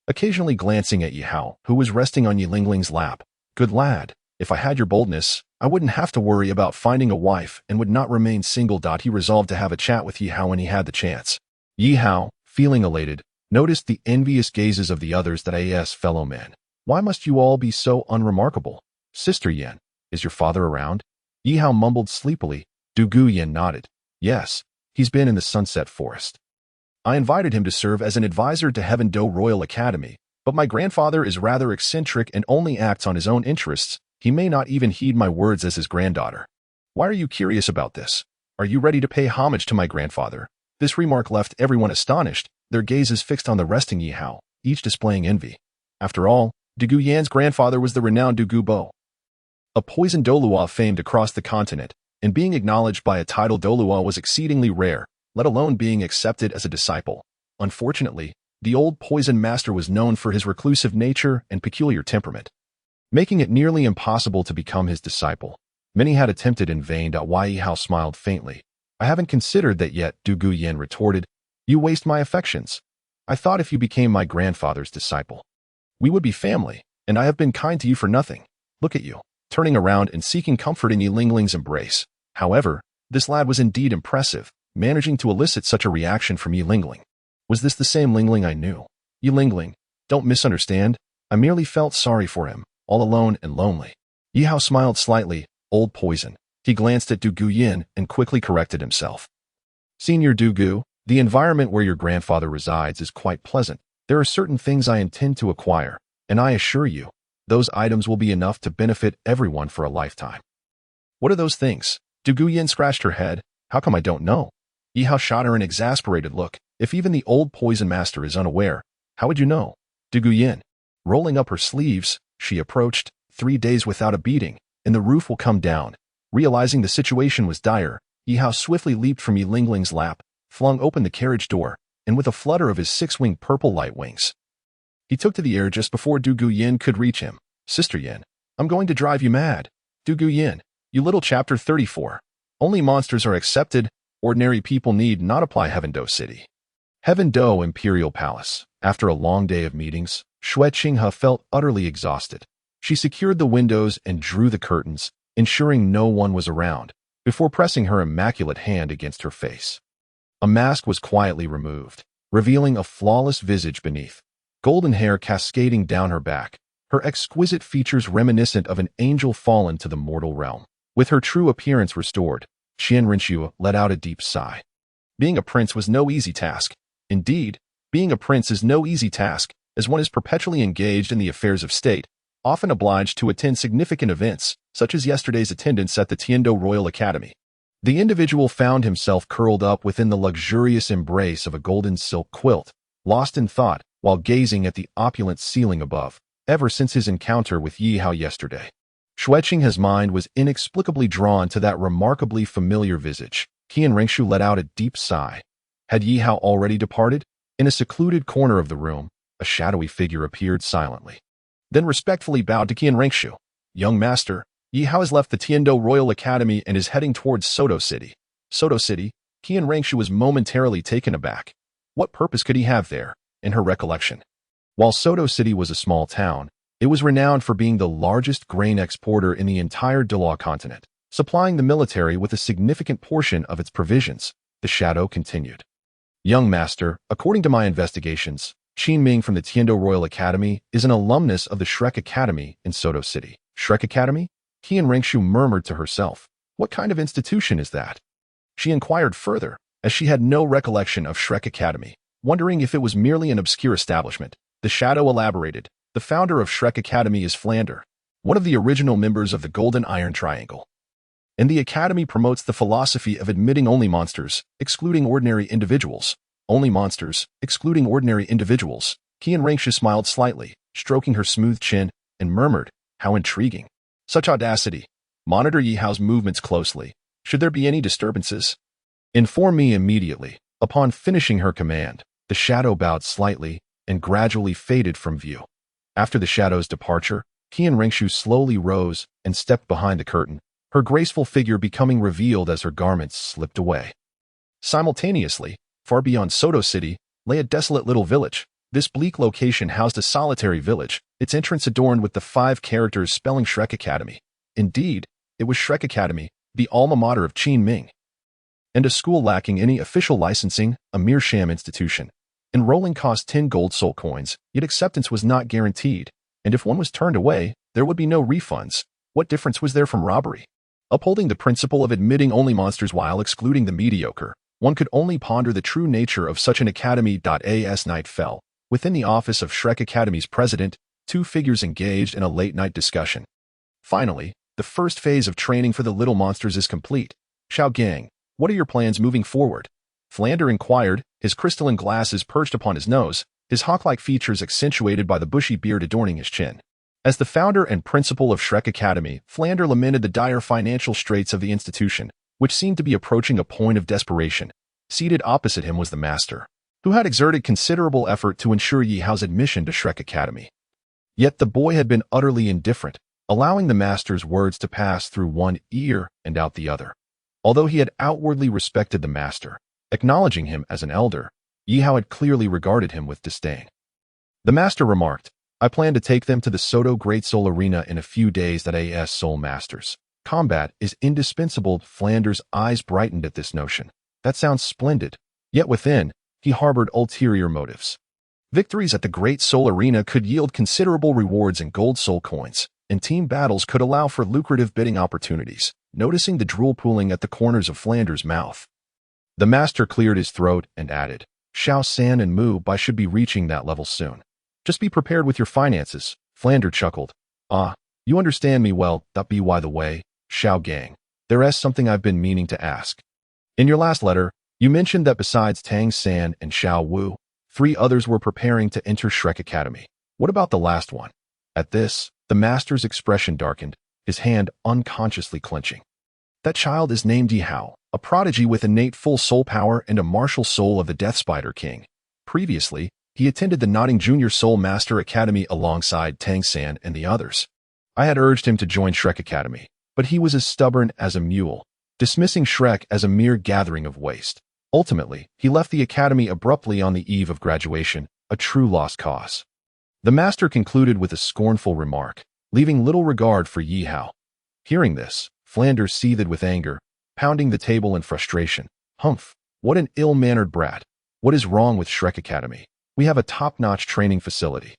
Speaker 1: occasionally glancing at Yihao, who was resting on Yi Lingling's lap. Good lad, if I had your boldness, I wouldn't have to worry about finding a wife and would not remain single. He resolved to have a chat with Yihao when he had the chance. Yihao, feeling elated, noticed the envious gazes of the others. Fellow men, Why must you all be so unremarkable? Sister Yen, is your father around? Yihao mumbled sleepily. Douluo Yen nodded. Yes, he's been in the Sunset Forest. I invited him to serve as an advisor to Heaven Do Royal Academy, but my grandfather is rather eccentric and only acts on his own interests. He may not even heed my words as his granddaughter. Why are you curious about this? Are you ready to pay homage to my grandfather? This remark left everyone astonished, their gazes fixed on the resting Yihao, each displaying envy. After all, Douluo Yan's grandfather was the renowned Douluo Bo, a poisoned Douluo famed across the continent, and being acknowledged by a title Douluo was exceedingly rare, let alone being accepted as a disciple. Unfortunately, the old poison master was known for his reclusive nature and peculiar temperament, making it nearly impossible to become his disciple. Many had attempted in vain. Ye Hao smiled faintly. I haven't considered that yet, Douluo Yen retorted. You waste my affections. I thought if you became my grandfather's disciple, we would be family, and I have been kind to you for nothing. Look at you, turning around and seeking comfort in Yi Lingling's embrace. However, this lad was indeed impressive, managing to elicit such a reaction from Yi Lingling. Was this the same Lingling I knew? Yi Lingling, don't misunderstand. I merely felt sorry for him, all alone and lonely. Yihao smiled slightly. Old poison. He glanced at Douluo Yen and quickly corrected himself. Senior Douluo, the environment where your grandfather resides is quite pleasant. There are certain things I intend to acquire, and I assure you, those items will be enough to benefit everyone for a lifetime. What are those things? Douluo Yen scratched her head. How come I don't know? Yihao shot her an exasperated look. If even the old poison master is unaware, how would you know? Douluo Yen. Rolling up her sleeves, she approached. 3 days without a beating, and the roof will come down. Realizing the situation was dire, Yihao swiftly leaped from Yi Lingling's lap, flung open the carriage door, and with a flutter of his 6-winged purple light wings, he took to the air just before Douluo Yen could reach him. Sister Yen, I'm going to drive you mad. Douluo Yen, you little chapter 34. Only monsters are accepted. Ordinary people need not apply. Heaven Do City. Heaven Do Imperial Palace. After a long day of meetings, Xue Qinghe felt utterly exhausted. She secured the windows and drew the curtains, ensuring no one was around, before pressing her immaculate hand against her face. A mask was quietly removed, revealing a flawless visage beneath, golden hair cascading down her back, her exquisite features reminiscent of an angel fallen to the mortal realm. With her true appearance restored, Qian Rinxu let out a deep sigh. Being a prince was no easy task. Indeed, being a prince is no easy task, as one is perpetually engaged in the affairs of state, often obliged to attend significant events, such as yesterday's attendance at the Tiando Royal Academy. The individual found himself curled up within the luxurious embrace of a golden silk quilt, lost in thought while gazing at the opulent ceiling above, ever since his encounter with Yihao yesterday. Xue Qinghe's mind was inexplicably drawn to that remarkably familiar visage. Qian Rinxu let out a deep sigh. Had Yihao already departed? In a secluded corner of the room, a shadowy figure appeared silently, then respectfully bowed to Qian Rinxu. Young master, Yihao has left the Tiando Royal Academy and is heading towards Soto City. Soto City? Qian Rinxu was momentarily taken aback. What purpose could he have there, in her recollection? While Soto City was a small town, it was renowned for being the largest grain exporter in the entire Douluo Continent, supplying the military with a significant portion of its provisions. The shadow continued. Young master, according to my investigations, Qin Ming from the Tiando Royal Academy is an alumnus of the Shrek Academy in Soto City. Shrek Academy? Qian Rinxu murmured to herself. What kind of institution is that? She inquired further, as she had no recollection of Shrek Academy, wondering if it was merely an obscure establishment. The shadow elaborated. The founder of Shrek Academy is Flander, one of the original members of the Golden Iron Triangle. And the Academy promotes the philosophy of admitting only monsters, excluding ordinary individuals. Only monsters, excluding ordinary individuals. Qian Rinxu smiled slightly, stroking her smooth chin, and murmured, how intriguing. Such audacity. Monitor Yihao's movements closely. Should there be any disturbances, inform me immediately. Upon finishing her command, the shadow bowed slightly and gradually faded from view. After the shadow's departure, Qian Rinxu slowly rose and stepped behind the curtain, her graceful figure becoming revealed as her garments slipped away. Simultaneously, far beyond Soto City, lay a desolate little village. This bleak location housed a solitary village, its entrance adorned with the 5 characters spelling Shrek Academy. Indeed, it was Shrek Academy, the alma mater of Qin Ming, and a school lacking any official licensing, a mere sham institution. Enrolling cost 10 gold soul coins, yet acceptance was not guaranteed. And if one was turned away, there would be no refunds. What difference was there from robbery? Upholding the principle of admitting only monsters while excluding the mediocre, one could only ponder the true nature of such an academy. As night fell, within the office of Shrek Academy's president, two figures engaged in a late-night discussion. Finally, the first phase of training for the little monsters is complete. Xiao Gang, what are your plans moving forward? Flander inquired, his crystalline glasses perched upon his nose, his hawk-like features accentuated by the bushy beard adorning his chin. As the founder and principal of Shrek Academy, Flander lamented the dire financial straits of the institution, which seemed to be approaching a point of desperation. Seated opposite him was the master, who had exerted considerable effort to ensure Ye Hao's admission to Shrek Academy. Yet the boy had been utterly indifferent, allowing the master's words to pass through one ear and out the other. Although he had outwardly respected the master, acknowledging him as an elder, Ye Hao had clearly regarded him with disdain. The master remarked, I plan to take them to the Soto Great Soul Arena in a few days. As Soul Masters, combat is indispensable. Flander's eyes brightened at this notion. That sounds splendid. Yet within, he harbored ulterior motives. Victories at the Great Soul Arena could yield considerable rewards in gold soul coins, and team battles could allow for lucrative bidding opportunities. Noticing the drool pooling at the corners of Flander's mouth, the master cleared his throat and added, Xiao San and Mu Bai should be reaching that level soon. Just be prepared with your finances. Flander chuckled. Ah, you understand me well. By the way, Xiao Gang, there is something I've been meaning to ask. In your last letter, you mentioned that besides Tang San and Xiao Wu, 3 others were preparing to enter Shrek Academy. What about the last one? At this, the master's expression darkened, his hand unconsciously clenching. That child is named Yihao, a prodigy with innate full soul power and a martial soul of the Death Spider King. Previously, he attended the Nodding Junior Soul Master Academy alongside Tang San and the others. I had urged him to join Shrek Academy, but he was as stubborn as a mule, dismissing Shrek as a mere gathering of waste. Ultimately, he left the academy abruptly on the eve of graduation, a true lost cause. The master concluded with a scornful remark, leaving little regard for Ye Hao. Hearing this, Flander seethed with anger, pounding the table in frustration. Humph, what an ill-mannered brat. What is wrong with Shrek Academy? We have a top-notch training facility,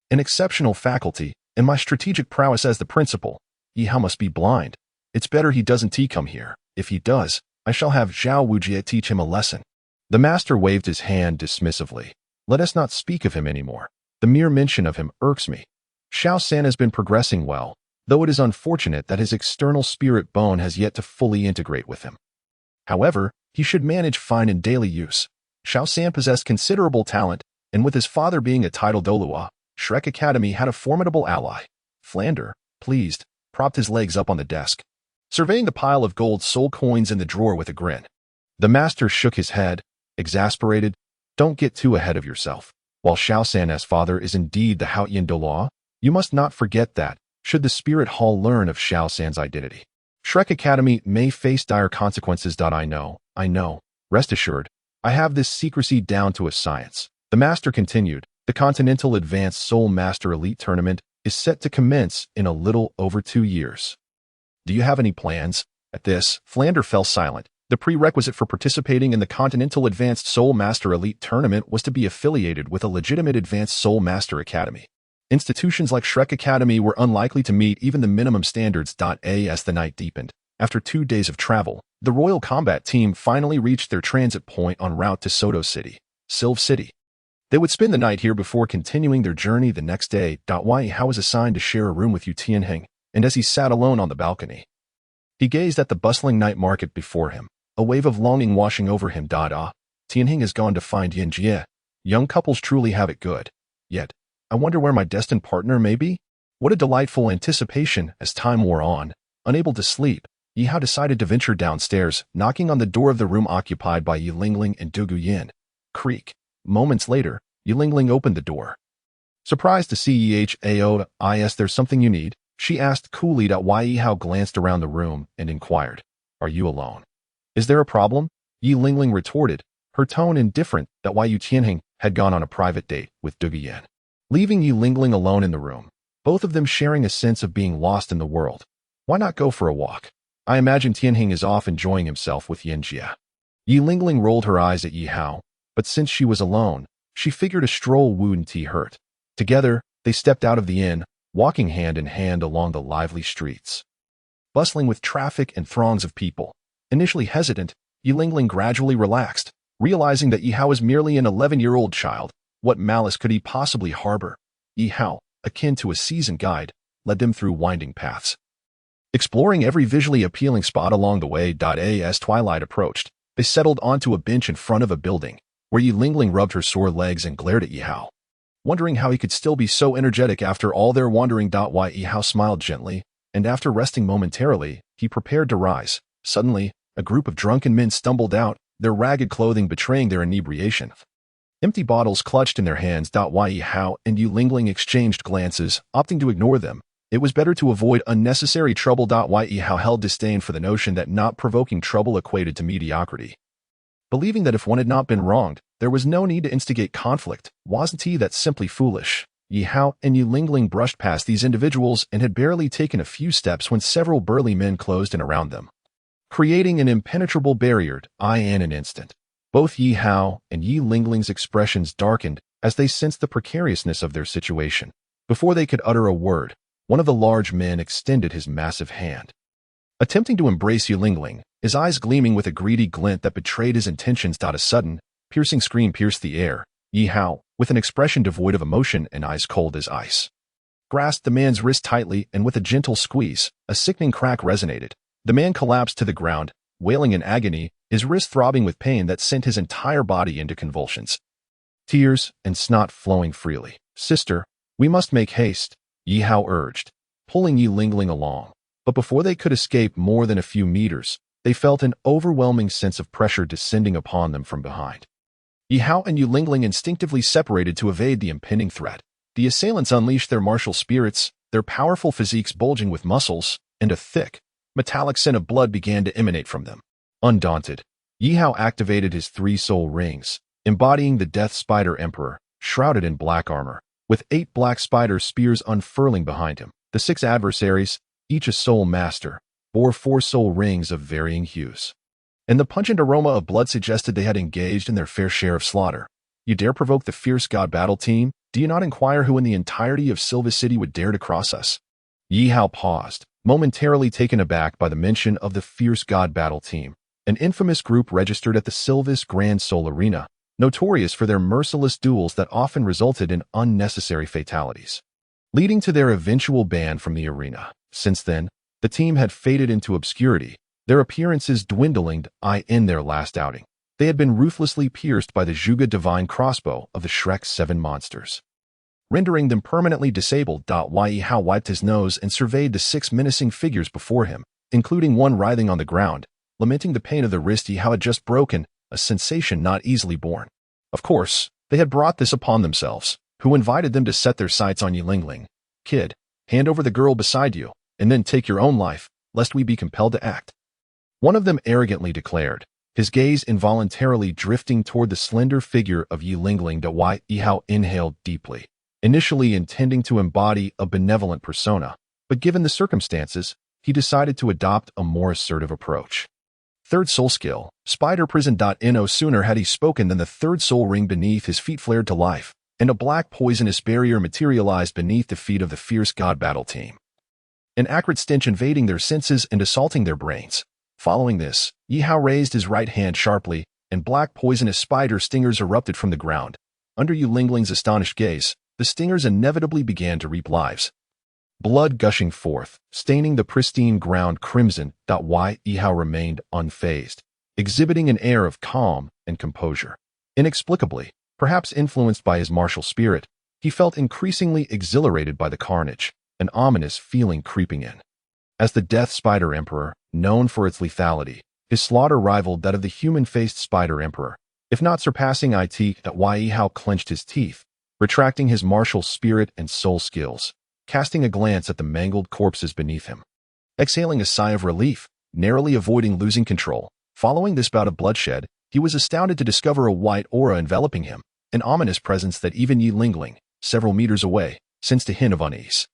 Speaker 1: an exceptional faculty, and my strategic prowess as the principal. Ye Hao must be blind. It's better he doesn't come here. If he does, I shall have Zhao Wujie teach him a lesson. The master waved his hand dismissively. Let us not speak of him anymore. The mere mention of him irks me. Xiao San has been progressing well, though it is unfortunate that his external spirit bone has yet to fully integrate with him. However, he should manage fine in daily use. Xiao San possessed considerable talent, and with his father being a titled Douluo, Shrek Academy had a formidable ally. Flander, pleased, propped his legs up on the desk, surveying the pile of gold soul coins in the drawer with a grin. The master shook his head, exasperated. Don't get too ahead of yourself. While Xiao San's father is indeed the Haotian Douluo, you must not forget that, should the Spirit Hall learn of Xiao San's identity, Shrek Academy may face dire consequences. I know. Rest assured, I have this secrecy down to a science. The master continued, the Continental Advanced Soul Master Elite Tournament is set to commence in a little over 2 years. Do you have any plans? At this, Flander fell silent. The prerequisite for participating in the Continental Advanced Soul Master Elite Tournament was to be affiliated with a legitimate Advanced Soul Master Academy. Institutions like Shrek Academy were unlikely to meet even the minimum standards. As the night deepened, after 2 days of travel, the Royal Combat Team finally reached their transit point en route to Soto City, Silv City. They would spend the night here before continuing their journey the next day. Ye Hao was assigned to share a room with Yu Tianheng, and as he sat alone on the balcony, he gazed at the bustling night market before him, a wave of longing washing over him. Tianheng has gone to find Yin Jie. Young couples truly have it good. Yet, I wonder where my destined partner may be? What a delightful anticipation as time wore on. Unable to sleep, Ye Hao decided to venture downstairs, knocking on the door of the room occupied by Yi Lingling and Du Guyan. Creak. Moments later, Yi Lingling opened the door. Surprised to see Yihao. There's something you need? She asked coolly. Ye Hao glanced around the room and inquired, are you alone? Is there a problem? Yi Lingling retorted, her tone indifferent. Yu Tianheng had gone on a private date with Du Guyan, leaving Yi Lingling alone in the room, both of them sharing a sense of being lost in the world. Why not go for a walk? I imagine Tianheng is off enjoying himself with Yin Jie. Yi Lingling rolled her eyes at Ye Hao, but since she was alone, she figured a stroll wouldn't hurt. Together, they stepped out of the inn, walking hand in hand along the lively streets. Bustling with traffic and throngs of people. Initially hesitant, Yilingling gradually relaxed, realizing that Yihao was merely an 11-year-old child. What malice could he possibly harbor? Yihao, akin to a seasoned guide, led them through winding paths. Exploring every visually appealing spot along the way. As twilight approached, they settled onto a bench in front of a building, where Yilingling rubbed her sore legs and glared at Yihao, wondering how he could still be so energetic after all their wandering. Yihao smiled gently, and after resting momentarily, he prepared to rise. Suddenly, a group of drunken men stumbled out, their ragged clothing betraying their inebriation. Empty bottles clutched in their hands. Yihao and Yilingling exchanged glances, opting to ignore them. It was better to avoid unnecessary trouble. Yihao held disdain for the notion that not provoking trouble equated to mediocrity. Believing that if one had not been wronged, there was no need to instigate conflict. Wasn't he that simply foolish? Yihao and Yilingling brushed past these individuals and had barely taken a few steps when several burly men closed in around them, creating an impenetrable barrier. In an instant, both Yihao and Yilingling's expressions darkened as they sensed the precariousness of their situation. Before they could utter a word, one of the large men extended his massive hand, attempting to embrace Yilingling, his eyes gleaming with a greedy glint that betrayed his intentions. A sudden, piercing scream pierced the air. Yihao, with an expression devoid of emotion and eyes cold as ice, grasped the man's wrist tightly, and with a gentle squeeze, a sickening crack resonated. The man collapsed to the ground, wailing in agony, his wrist throbbing with pain that sent his entire body into convulsions, tears and snot flowing freely. "Sister, we must make haste," Yihao urged, pulling Yilingling along. But before they could escape more than a few meters, they felt an overwhelming sense of pressure descending upon them from behind. Yihao and Yilingling instinctively separated to evade the impending threat. The assailants unleashed their martial spirits, their powerful physiques bulging with muscles, and a thick, metallic scent of blood began to emanate from them. Undaunted, Yihao activated his 3 soul rings, embodying the Death Spider Emperor, shrouded in black armor, with 8 black spider spears unfurling behind him. The 6 adversaries, each a soul master, bore 4 soul rings of varying hues, and the pungent aroma of blood suggested they had engaged in their fair share of slaughter. "You dare provoke the fierce god battle team? Do you not inquire who in the entirety of Silva City would dare to cross us?" Yihao paused, momentarily taken aback by the mention of the fierce god battle team, an infamous group registered at the Silva's Grand Soul Arena, notorious for their merciless duels that often resulted in unnecessary fatalities, leading to their eventual ban from the arena. Since then, the team had faded into obscurity, their appearances dwindling. In their last outing, they had been ruthlessly pierced by the Zhuge divine crossbow of the Shrek 7 monsters, rendering them permanently disabled. Yihao wiped his nose and surveyed the 6 menacing figures before him, including one writhing on the ground, lamenting the pain of the wrist Yihao had just broken, a sensation not easily borne. Of course, they had brought this upon themselves. Who invited them to set their sights on Yilingling? "Kid, hand over the girl beside you, and then take your own life, lest we be compelled to act," one of them arrogantly declared, his gaze involuntarily drifting toward the slender figure of Yilingling. Yihao inhaled deeply, initially intending to embody a benevolent persona, but given the circumstances, he decided to adopt a more assertive approach. 3rd soul skill, Spider Prison. No sooner had he spoken than the 3rd soul ring beneath his feet flared to life, and a black poisonous barrier materialized beneath the feet of the fierce god battle team, an acrid stench invading their senses and assaulting their brains. Following this, Yihao raised his right hand sharply, and black poisonous spider stingers erupted from the ground. Under Yilingling's astonished gaze, the stingers inevitably began to reap lives, blood gushing forth, staining the pristine ground crimson. Yihao remained unfazed, exhibiting an air of calm and composure. Inexplicably, perhaps influenced by his martial spirit, he felt increasingly exhilarated by the carnage, an ominous feeling creeping in. As the Death Spider Emperor, known for its lethality, his slaughter rivaled that of the human-faced Spider Emperor, if not surpassing it. Yihao clenched his teeth, retracting his martial spirit and soul skills, casting a glance at the mangled corpses beneath him, exhaling a sigh of relief, narrowly avoiding losing control. Following this bout of bloodshed, he was astounded to discover a white aura enveloping him, an ominous presence that even Yilingling, several meters away, sensed a hint of unease.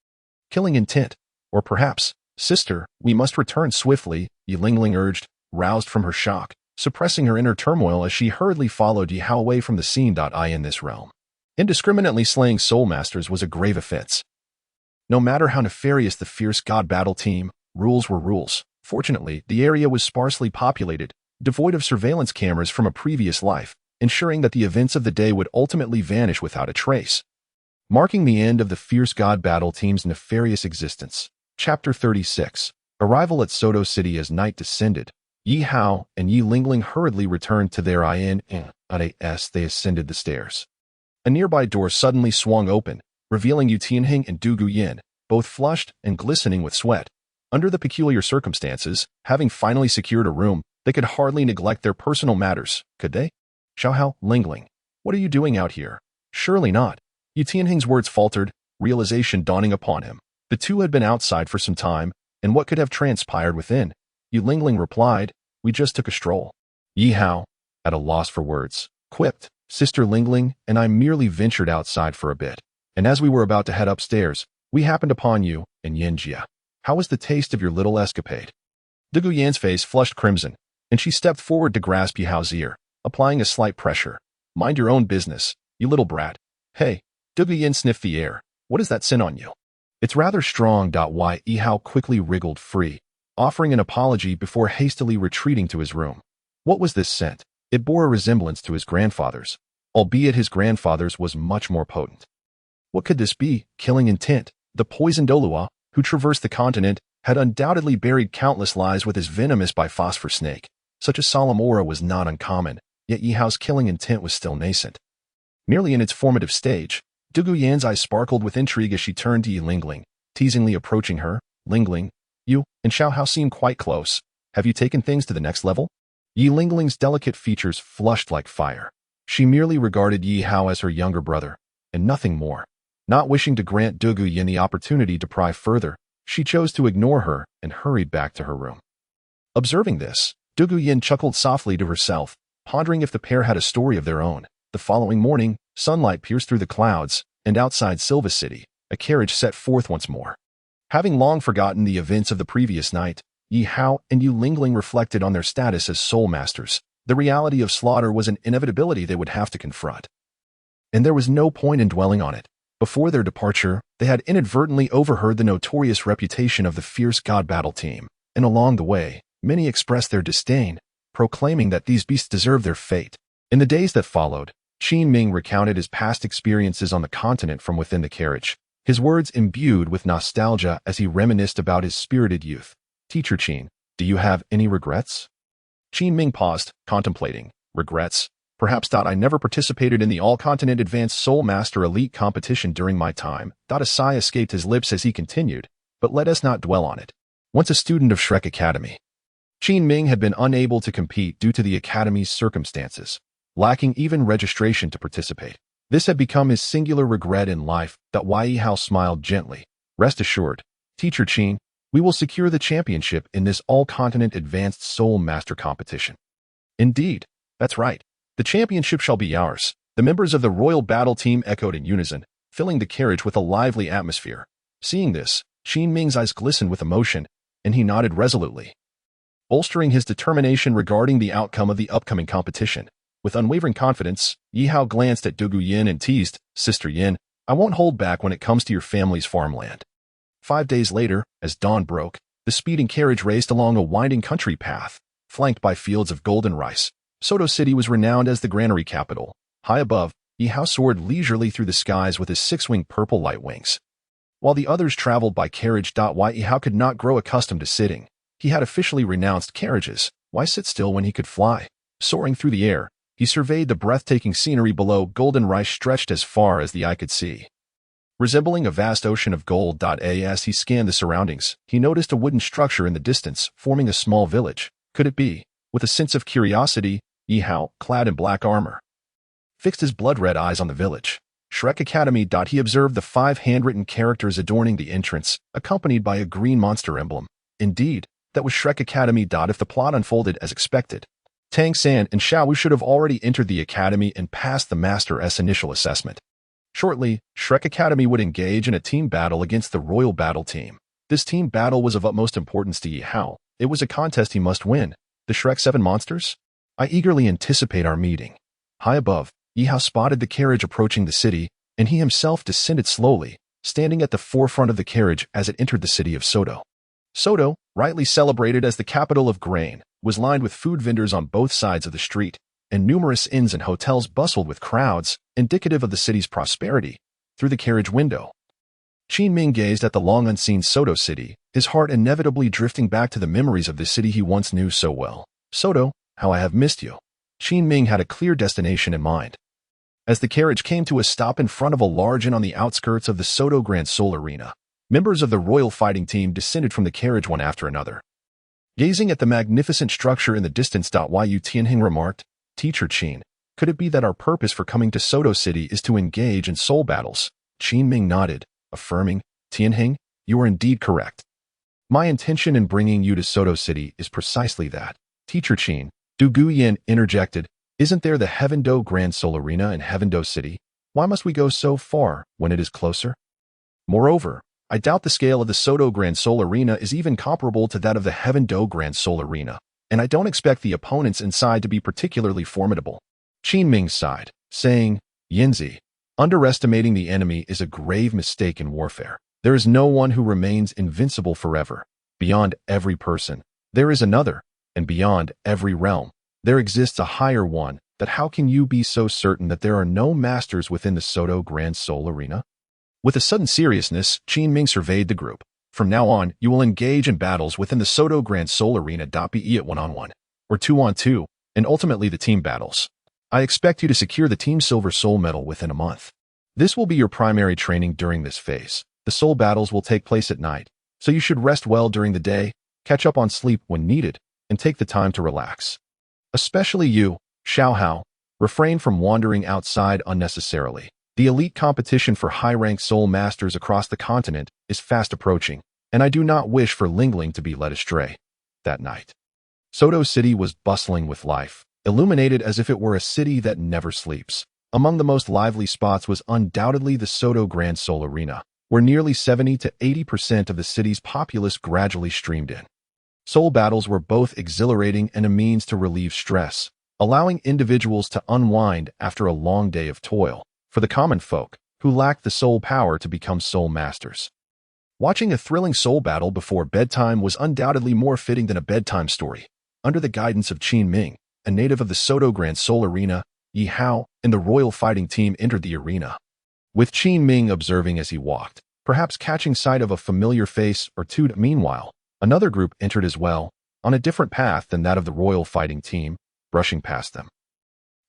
Speaker 1: Killing intent, or perhaps, "Sister, we must return swiftly," Yilingling urged, roused from her shock, suppressing her inner turmoil as she hurriedly followed Yihao away from the scene. In this realm, indiscriminately slaying soul masters was a grave offense. No matter how nefarious the fierce god battle team, rules were rules. Fortunately, the area was sparsely populated, devoid of surveillance cameras from a previous life, ensuring that the events of the day would ultimately vanish without a trace. Marking the end of the fierce god battle team's nefarious existence. Chapter 36. Arrival at Soto City. As night descended, Ye Hao and Ye Lingling hurriedly returned to their as they ascended the stairs. A nearby door suddenly swung open, revealing Yu Tianhing and Du Guyan, both flushed and glistening with sweat. Under the peculiar circumstances, having finally secured a room, they could hardly neglect their personal matters, could they? Xiaohao, Lingling, what are you doing out here? Surely not. Yu Tianhing's words faltered, realization dawning upon him. The two had been outside for some time, and what could have transpired within? Yu Lingling replied, we just took a stroll. Ye Hao, at a loss for words, quipped, Sister Lingling and I merely ventured outside for a bit, and as we were about to head upstairs, we happened upon you and Yinjia. How was the taste of your little escapade? Du Guyan's face flushed crimson, and she stepped forward to grasp Ye Hao's ear, applying a slight pressure. Mind your own business, you little brat. Hey, Du Guyan sniffed the air. What is that scent on you? It's rather strong. Ye Hao quickly wriggled free, offering an apology before hastily retreating to his room. What was this scent? It bore a resemblance to his grandfather's, albeit his grandfather's was much more potent. What could this be? Killing intent. The poisoned Douluo, who traversed the continent, had undoubtedly buried countless lives with his venomous biphosphor snake. Such a solemn aura was not uncommon, yet Ye Hao's killing intent was still nascent. Nearly in its formative stage, Du Guyan's eyes sparkled with intrigue as she turned to Ye Lingling, teasingly approaching her. Lingling, you and Xiaohao seem quite close. Have you taken things to the next level? Ye Lingling's delicate features flushed like fire. She merely regarded Ye Hao as her younger brother, and nothing more. Not wishing to grant Du Guyan the opportunity to pry further, she chose to ignore her and hurried back to her room. Observing this, Du Guyan chuckled softly to herself, pondering if the pair had a story of their own. The following morning, sunlight pierced through the clouds, and outside Silva City, a carriage set forth once more. Having long forgotten the events of the previous night, Ye Hao and Yu Lingling reflected on their status as soul masters. The reality of slaughter was an inevitability they would have to confront. And there was no point in dwelling on it. Before their departure, they had inadvertently overheard the notorious reputation of the fierce god battle team, and along the way, many expressed their disdain, proclaiming that these beasts deserved their fate. In the days that followed, Qin Ming recounted his past experiences on the continent from within the carriage, his words imbued with nostalgia as he reminisced about his spirited youth. Teacher Qin, do you have any regrets? Qin Ming paused, contemplating. Regrets? Perhaps. I never participated in the all-continent advanced Soul Master Elite competition during my time. A sigh escaped his lips as he continued, but let us not dwell on it. Once a student of Shrek Academy, Qin Ming had been unable to compete due to the Academy's circumstances, lacking even registration to participate. This had become his singular regret in life. Ye Hao smiled gently. Rest assured, Teacher Qin, we will secure the championship in this all-continent advanced Soul Master competition. Indeed, that's right. The championship shall be ours. The members of the royal battle team echoed in unison, filling the carriage with a lively atmosphere. Seeing this, Qin Ming's eyes glistened with emotion, and he nodded resolutely, bolstering his determination regarding the outcome of the upcoming competition. With unwavering confidence, Ye Hao glanced at Du Guyan and teased, Sister Yin, I won't hold back when it comes to your family's farmland. 5 days later, as dawn broke, the speeding carriage raced along a winding country path, flanked by fields of golden rice. Soto City was renowned as the granary capital. High above, Ye Hao soared leisurely through the skies with his 6-winged purple light wings. While the others traveled by carriage. Ye Hao could not grow accustomed to sitting. He had officially renounced carriages. Why sit still when he could fly? Soaring through the air, he surveyed the breathtaking scenery below. Golden rice stretched as far as the eye could see, resembling a vast ocean of gold. As he scanned the surroundings, he noticed a wooden structure in the distance, forming a small village. Could it be? With a sense of curiosity, Ye Hao, clad in black armor, fixed his blood-red eyes on the village. Shrek Academy. He observed the 5 handwritten characters adorning the entrance, accompanied by a green monster emblem. Indeed, that was Shrek Academy. If the plot unfolded as expected, Tang San and Xiao Wu should have already entered the academy and passed the Master's initial assessment. Shortly, Shrek Academy would engage in a team battle against the royal battle team. This team battle was of utmost importance to Ye Hao. It was a contest he must win. The Shrek 7 monsters? I eagerly anticipate our meeting. High above, Ye Hao spotted the carriage approaching the city, and he himself descended slowly, standing at the forefront of the carriage as it entered the city of Sodo. Sodo, rightly celebrated as the capital of grain, was lined with food vendors on both sides of the street, and numerous inns and hotels bustled with crowds, indicative of the city's prosperity. Through the carriage window, Qin Ming gazed at the long-unseen Sodo city, his heart inevitably drifting back to the memories of the city he once knew so well. Sodo, how I have missed you. Qin Ming had a clear destination in mind. As the carriage came to a stop in front of a large inn on the outskirts of the Sodo Grand Sol Arena, members of the royal fighting team descended from the carriage one after another. Gazing at the magnificent structure in the distance, Yu Tianhing remarked, Teacher Qin, could it be that our purpose for coming to Sodo City is to engage in soul battles? Qin Ming nodded, affirming, Tianhing, you are indeed correct. My intention in bringing you to Sodo City is precisely that. Teacher Qin, Du Guyan interjected, isn't there the Heaven-Do Grand Sol Arena in Heaven-Do City? Why must we go so far when it is closer? Moreover, I doubt the scale of the Sodo Grand Sol Arena is even comparable to that of the Heaven-Do Grand Sol Arena, and I don't expect the opponents inside to be particularly formidable. Qin Ming sighed, saying, Yinzi, underestimating the enemy is a grave mistake in warfare. There is no one who remains invincible forever. Beyond every person, there is another, and beyond every realm, there exists a higher one. That how can you be so certain that there are no masters within the Sodo Grand Sol Arena? With a sudden seriousness, Qin Ming surveyed the group. From now on, you will engage in battles within the Sodo Grand Sol Arena. Be it 1-on-1, or 2-on-2, and ultimately the team battles. I expect you to secure the Team Silver Soul Medal within a month. This will be your primary training during this phase. The soul battles will take place at night, so you should rest well during the day, catch up on sleep when needed, and take the time to relax. Especially you, Yihao, refrain from wandering outside unnecessarily. The elite competition for high-ranked soul masters across the continent is fast approaching, and I do not wish for Lingling to be led astray. That night, Sodo City was bustling with life, illuminated as if it were a city that never sleeps. Among the most lively spots was undoubtedly the Sodo Grand Sol Arena, where nearly 70 to 80% of the city's populace gradually streamed in. Soul battles were both exhilarating and a means to relieve stress, allowing individuals to unwind after a long day of toil, for the common folk who lacked the soul power to become soul masters. Watching a thrilling soul battle before bedtime was undoubtedly more fitting than a bedtime story. Under the guidance of Qin Ming, a native of the Sodo Grand Sol Arena, Ye Hao and the royal fighting team entered the arena. With Qin Ming observing as he walked, perhaps catching sight of a familiar face or two. Meanwhile, another group entered as well, on a different path than that of the royal fighting team, brushing past them.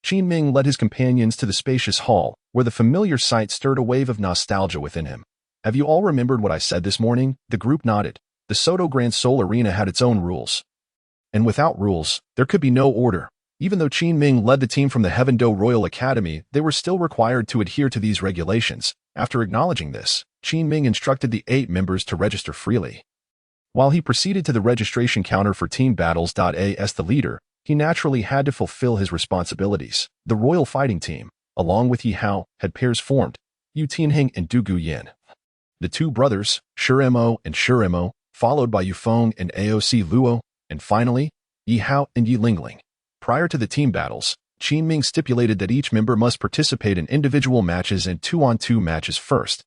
Speaker 1: Qin Ming led his companions to the spacious hall, where the familiar sight stirred a wave of nostalgia within him. Have you all remembered what I said this morning? The group nodded. The Sodo Grand Sol Arena had its own rules. And without rules, there could be no order. Even though Qin Ming led the team from the Heaven-Do Royal Academy, they were still required to adhere to these regulations. After acknowledging this, Qin Ming instructed the 8 members to register freely. While he proceeded to the registration counter for team battles. As the leader, he naturally had to fulfill his responsibilities. The royal fighting team, along with Yihao, had pairs formed, Yu Tianhing and Du Guyan. The 2 brothers, Shuremo and Shuremo, followed by Yufeng and Aoc Luo, and finally, Yihao and Yilingling. Prior to the team battles, Qin Ming stipulated that each member must participate in individual matches and 2-on-2 matches first,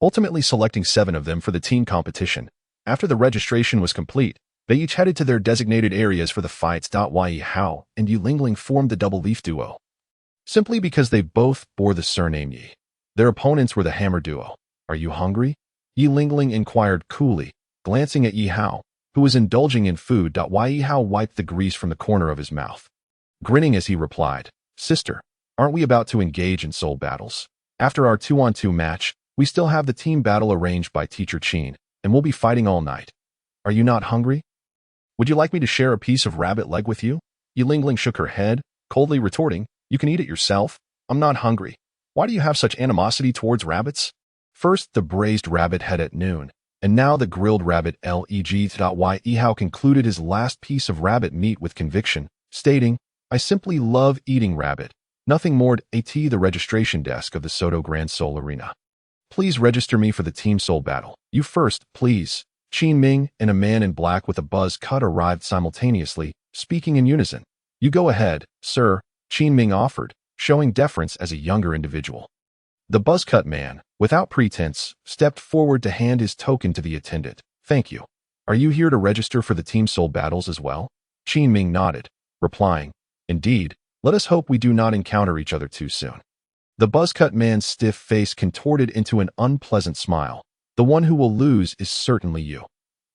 Speaker 1: ultimately selecting 7 of them for the team competition. After the registration was complete, they each headed to their designated areas for the fights. Ye Hao and Yilingling formed the double leaf duo, simply because they both bore the surname Yi. Their opponents were the hammer duo. Are you hungry? Yilingling inquired coolly, glancing at Yihao, who was indulging in food. Yihao wiped the grease from the corner of his mouth, grinning as he replied, Sister, aren't we about to engage in soul battles? After our 2-on-2 match, we still have the team battle arranged by Teacher Qin, and we'll be fighting all night. Are you not hungry? Would you like me to share a piece of rabbit leg with you? Yilingling shook her head, coldly retorting, You can eat it yourself. I'm not hungry. Why do you have such animosity towards rabbits? First the braised rabbit head at noon, and now the grilled rabbit leg. Yihao concluded his last piece of rabbit meat with conviction, stating, I simply love eating rabbit. Nothing more. At the registration desk of the Sodo Grand Sol Arena. Please register me for the team soul battle. You first, please. Qin Ming and a man in black with a buzz cut arrived simultaneously, speaking in unison. You go ahead, sir, Qin Ming offered, showing deference as a younger individual. The buzz-cut man, without pretense, stepped forward to hand his token to the attendant. Thank you. Are you here to register for the Team Soul battles as well? Qin Ming nodded, replying, Indeed, let us hope we do not encounter each other too soon. The buzzcut man's stiff face contorted into an unpleasant smile. The one who will lose is certainly you.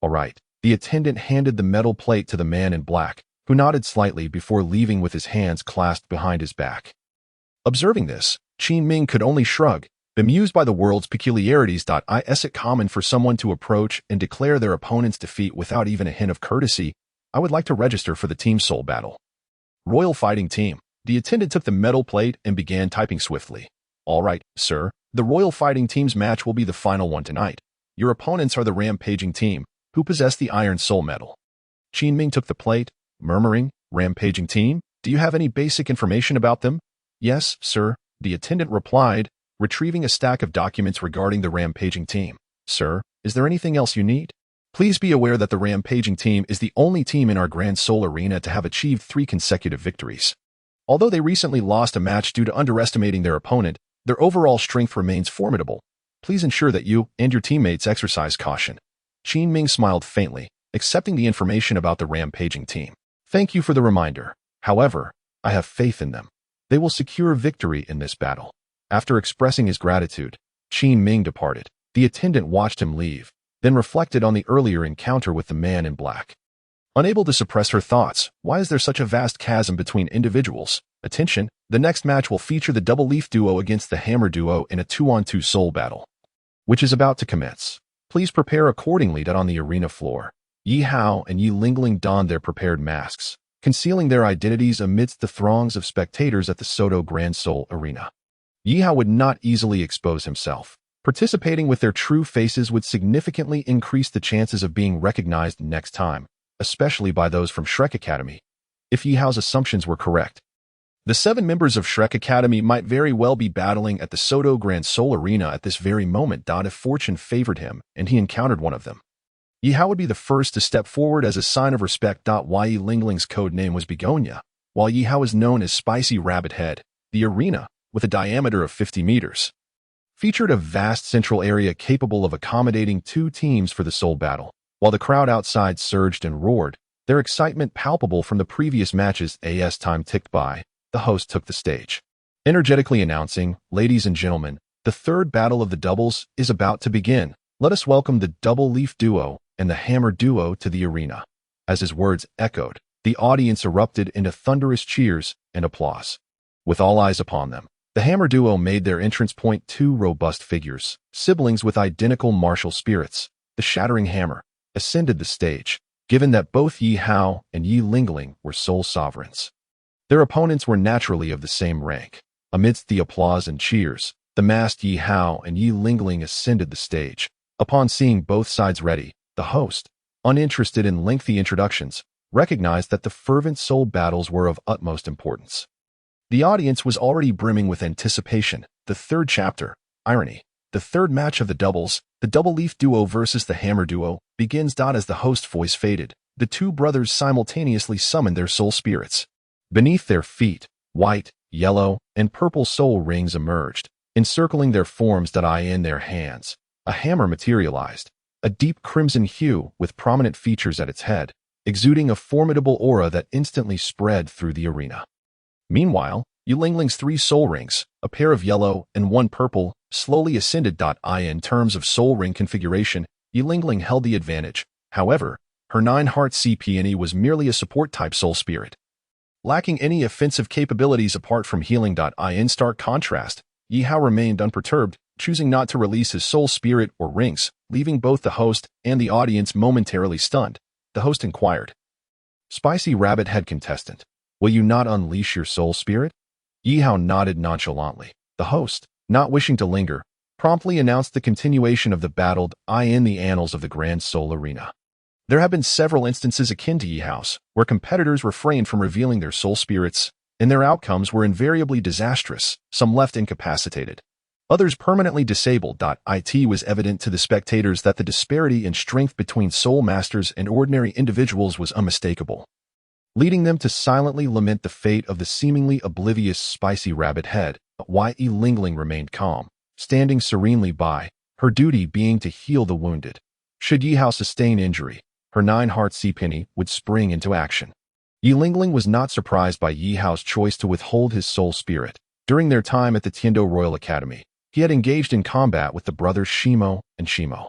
Speaker 1: All right. The attendant handed the metal plate to the man in black, who nodded slightly before leaving with his hands clasped behind his back. Observing this, Qin Ming could only shrug, bemused by the world's peculiarities. Is it common for someone to approach and declare their opponent's defeat without even a hint of courtesy? I would like to register for the Team Soul battle. Royal Fighting Team. The attendant took the metal plate and began typing swiftly. All right, sir. The Royal Fighting Team's match will be the final one tonight. Your opponents are the Rampaging Team, who possess the Iron Soul Medal. Qin Ming took the plate, murmuring, Rampaging Team? Do you have any basic information about them? Yes, sir, the attendant replied, retrieving a stack of documents regarding the Rampaging Team. Sir, is there anything else you need? Please be aware that the Rampaging Team is the only team in our Grand Soul Arena to have achieved 3 consecutive victories. Although they recently lost a match due to underestimating their opponent, their overall strength remains formidable. Please ensure that you and your teammates exercise caution. Qin Ming smiled faintly, accepting the information about the Rampaging Team. Thank you for the reminder. However, I have faith in them. They will secure victory in this battle. After expressing his gratitude, Qin Ming departed. The attendant watched him leave, then reflected on the earlier encounter with the man in black. Unable to suppress her thoughts, why is there such a vast chasm between individuals? Attention, the next match will feature the Double Leaf Duo against the Hammer Duo in a 2-on-2 soul battle, which is about to commence. Please prepare accordingly. On the arena floor, Ye Hao and Ye Lingling donned their prepared masks, concealing their identities amidst the throngs of spectators at the Soto Grand Soul Arena. Yihao would not easily expose himself. Participating with their true faces would significantly increase the chances of being recognized next time, especially by those from Shrek Academy. If Yihao's assumptions were correct, the 7 members of Shrek Academy might very well be battling at the Soto Grand Soul Arena at this very moment. If fortune favored him and he encountered one of them, Yihao would be the first to step forward as a sign of respect. Ye Lingling's code name was Begonia, while Yihao is known as Spicy Rabbit Head. The arena, with a diameter of 50 meters, featured a vast central area capable of accommodating 2 teams for the soul battle. While the crowd outside surged and roared, their excitement palpable from the previous matches. As time ticked by, the host took the stage, energetically announcing, Ladies and gentlemen, the 3rd battle of the doubles is about to begin. Let us welcome the Double Leaf Duo and the Hammer Duo to the arena. As his words echoed, the audience erupted into thunderous cheers and applause. With all eyes upon them, the Hammer Duo made their entrance. 2 robust figures, siblings with identical martial spirits, the Shattering Hammer, ascended the stage, given that both Ye Hao and Ye Lingling were soul sovereigns. Their opponents were naturally of the same rank. Amidst the applause and cheers, the masked Ye Hao and Ye Lingling ascended the stage. Upon seeing both sides ready, the host, uninterested in lengthy introductions, recognized that the fervent soul battles were of utmost importance. The audience was already brimming with anticipation. The 3rd chapter, Irony, the 3rd match of the doubles, the Double Leaf Duo versus the Hammer Duo, begins. As the host's voice faded, the 2 brothers simultaneously summoned their soul spirits. Beneath their feet, white, yellow, and purple soul rings emerged, encircling their forms. In their hands, a hammer materialized, a deep crimson hue with prominent features at its head, exuding a formidable aura that instantly spread through the arena. Meanwhile, Ye Lingling's 3 soul rings, a pair of yellow and 1 purple, slowly ascended. In terms of soul ring configuration, Ye Lingling held the advantage. However, her 9 heart CPNE was merely a support-type soul spirit, lacking any offensive capabilities apart from healing. In stark contrast, Yihao remained unperturbed, choosing not to release his soul spirit or rings, leaving both the host and the audience momentarily stunned. The host inquired, Spicy Rabbit Head contestant, will you not unleash your soul spirit? Yihao nodded nonchalantly. The host, not wishing to linger, promptly announced the continuation of the battle. In the annals of the Grand Soul Arena, there have been several instances akin to Yihao's, where competitors refrained from revealing their soul spirits, and their outcomes were invariably disastrous. Some left incapacitated, others permanently disabled. It was evident to the spectators that the disparity in strength between soul masters and ordinary individuals was unmistakable, leading them to silently lament the fate of the seemingly oblivious Spicy Rabbit Head. Ye Lingling remained calm, standing serenely by, her duty being to heal the wounded. Should Yihao sustain injury, her 9-heart sea penny would spring into action. Yilingling was not surprised by Yihao's choice to withhold his soul spirit. During their time at the Tiando Royal Academy, he had engaged in combat with the brothers Shimo and Shimo,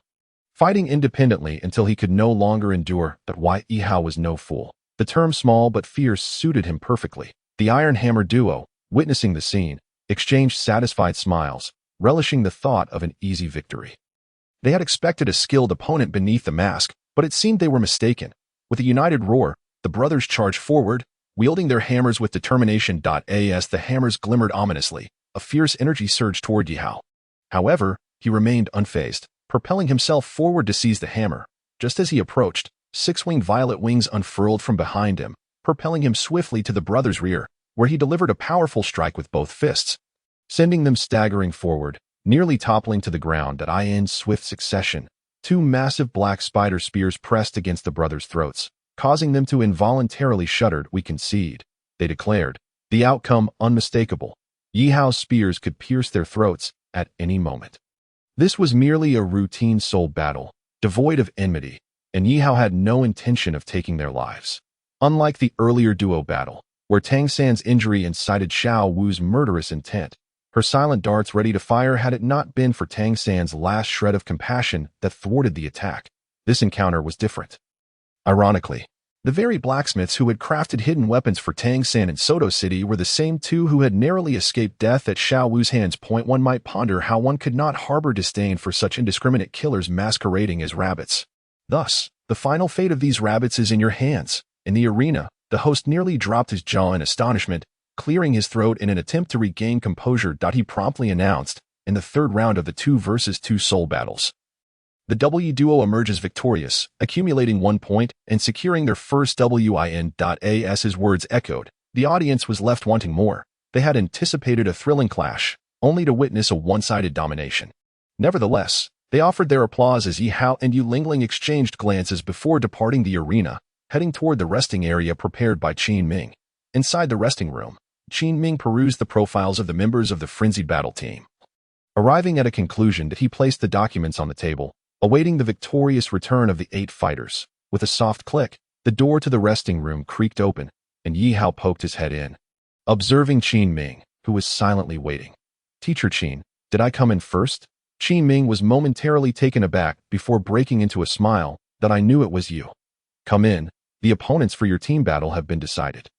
Speaker 1: fighting independently until he could no longer endure. But why Yihao was no fool. The term small but fierce suited him perfectly. The Iron Hammer duo, witnessing the scene, exchanged satisfied smiles, relishing the thought of an easy victory. They had expected a skilled opponent beneath the mask, but it seemed they were mistaken. With a united roar, the brothers charged forward, wielding their hammers with determination. As the hammers glimmered ominously, a fierce energy surged toward Yihao. However, he remained unfazed, propelling himself forward to seize the hammer. Just as he approached, 6-winged violet wings unfurled from behind him, propelling him swiftly to the brothers' rear, where he delivered a powerful strike with both fists, sending them staggering forward, nearly toppling to the ground. In swift succession, 2 massive black spider spears pressed against the brothers' throats, causing them to involuntarily shudder. We concede, they declared, the outcome unmistakable. Yihao's spears could pierce their throats at any moment. This was merely a routine soul battle, devoid of enmity, and Yihao had no intention of taking their lives. Unlike the earlier duo battle, where Tang San's injury incited Xiao Wu's murderous intent, her silent darts ready to fire had it not been for Tang San's last shred of compassion that thwarted the attack. This encounter was different. Ironically, the very blacksmiths who had crafted hidden weapons for Tang San in Soto City were the same 2 who had narrowly escaped death at Xiao Wu's hands. One might ponder how one could not harbor disdain for such indiscriminate killers masquerading as rabbits. Thus, the final fate of these rabbits is in your hands. In the arena, the host nearly dropped his jaw in astonishment, clearing his throat in an attempt to regain composure. He promptly announced, in the 3rd round of the 2 versus 2 soul battles, the W duo emerges victorious, accumulating 1 point and securing their first win. As his words echoed, the audience was left wanting more. They had anticipated a thrilling clash, only to witness a one-sided domination. Nevertheless, they offered their applause as Ye Hao and Yilingling exchanged glances before departing the arena, heading toward the resting area prepared by Qin Ming. Inside the resting room, Qin Ming perused the profiles of the members of the frenzied battle team. Arriving at a conclusion, he placed the documents on the table, awaiting the victorious return of the 8 fighters. With a soft click, the door to the resting room creaked open, and Ye Hao poked his head in, observing Qin Ming, who was silently waiting. "Teacher Qin, did I come in first?" Qin Ming was momentarily taken aback before breaking into a smile. "That I knew it was you. Come in, the opponents for your team battle have been decided."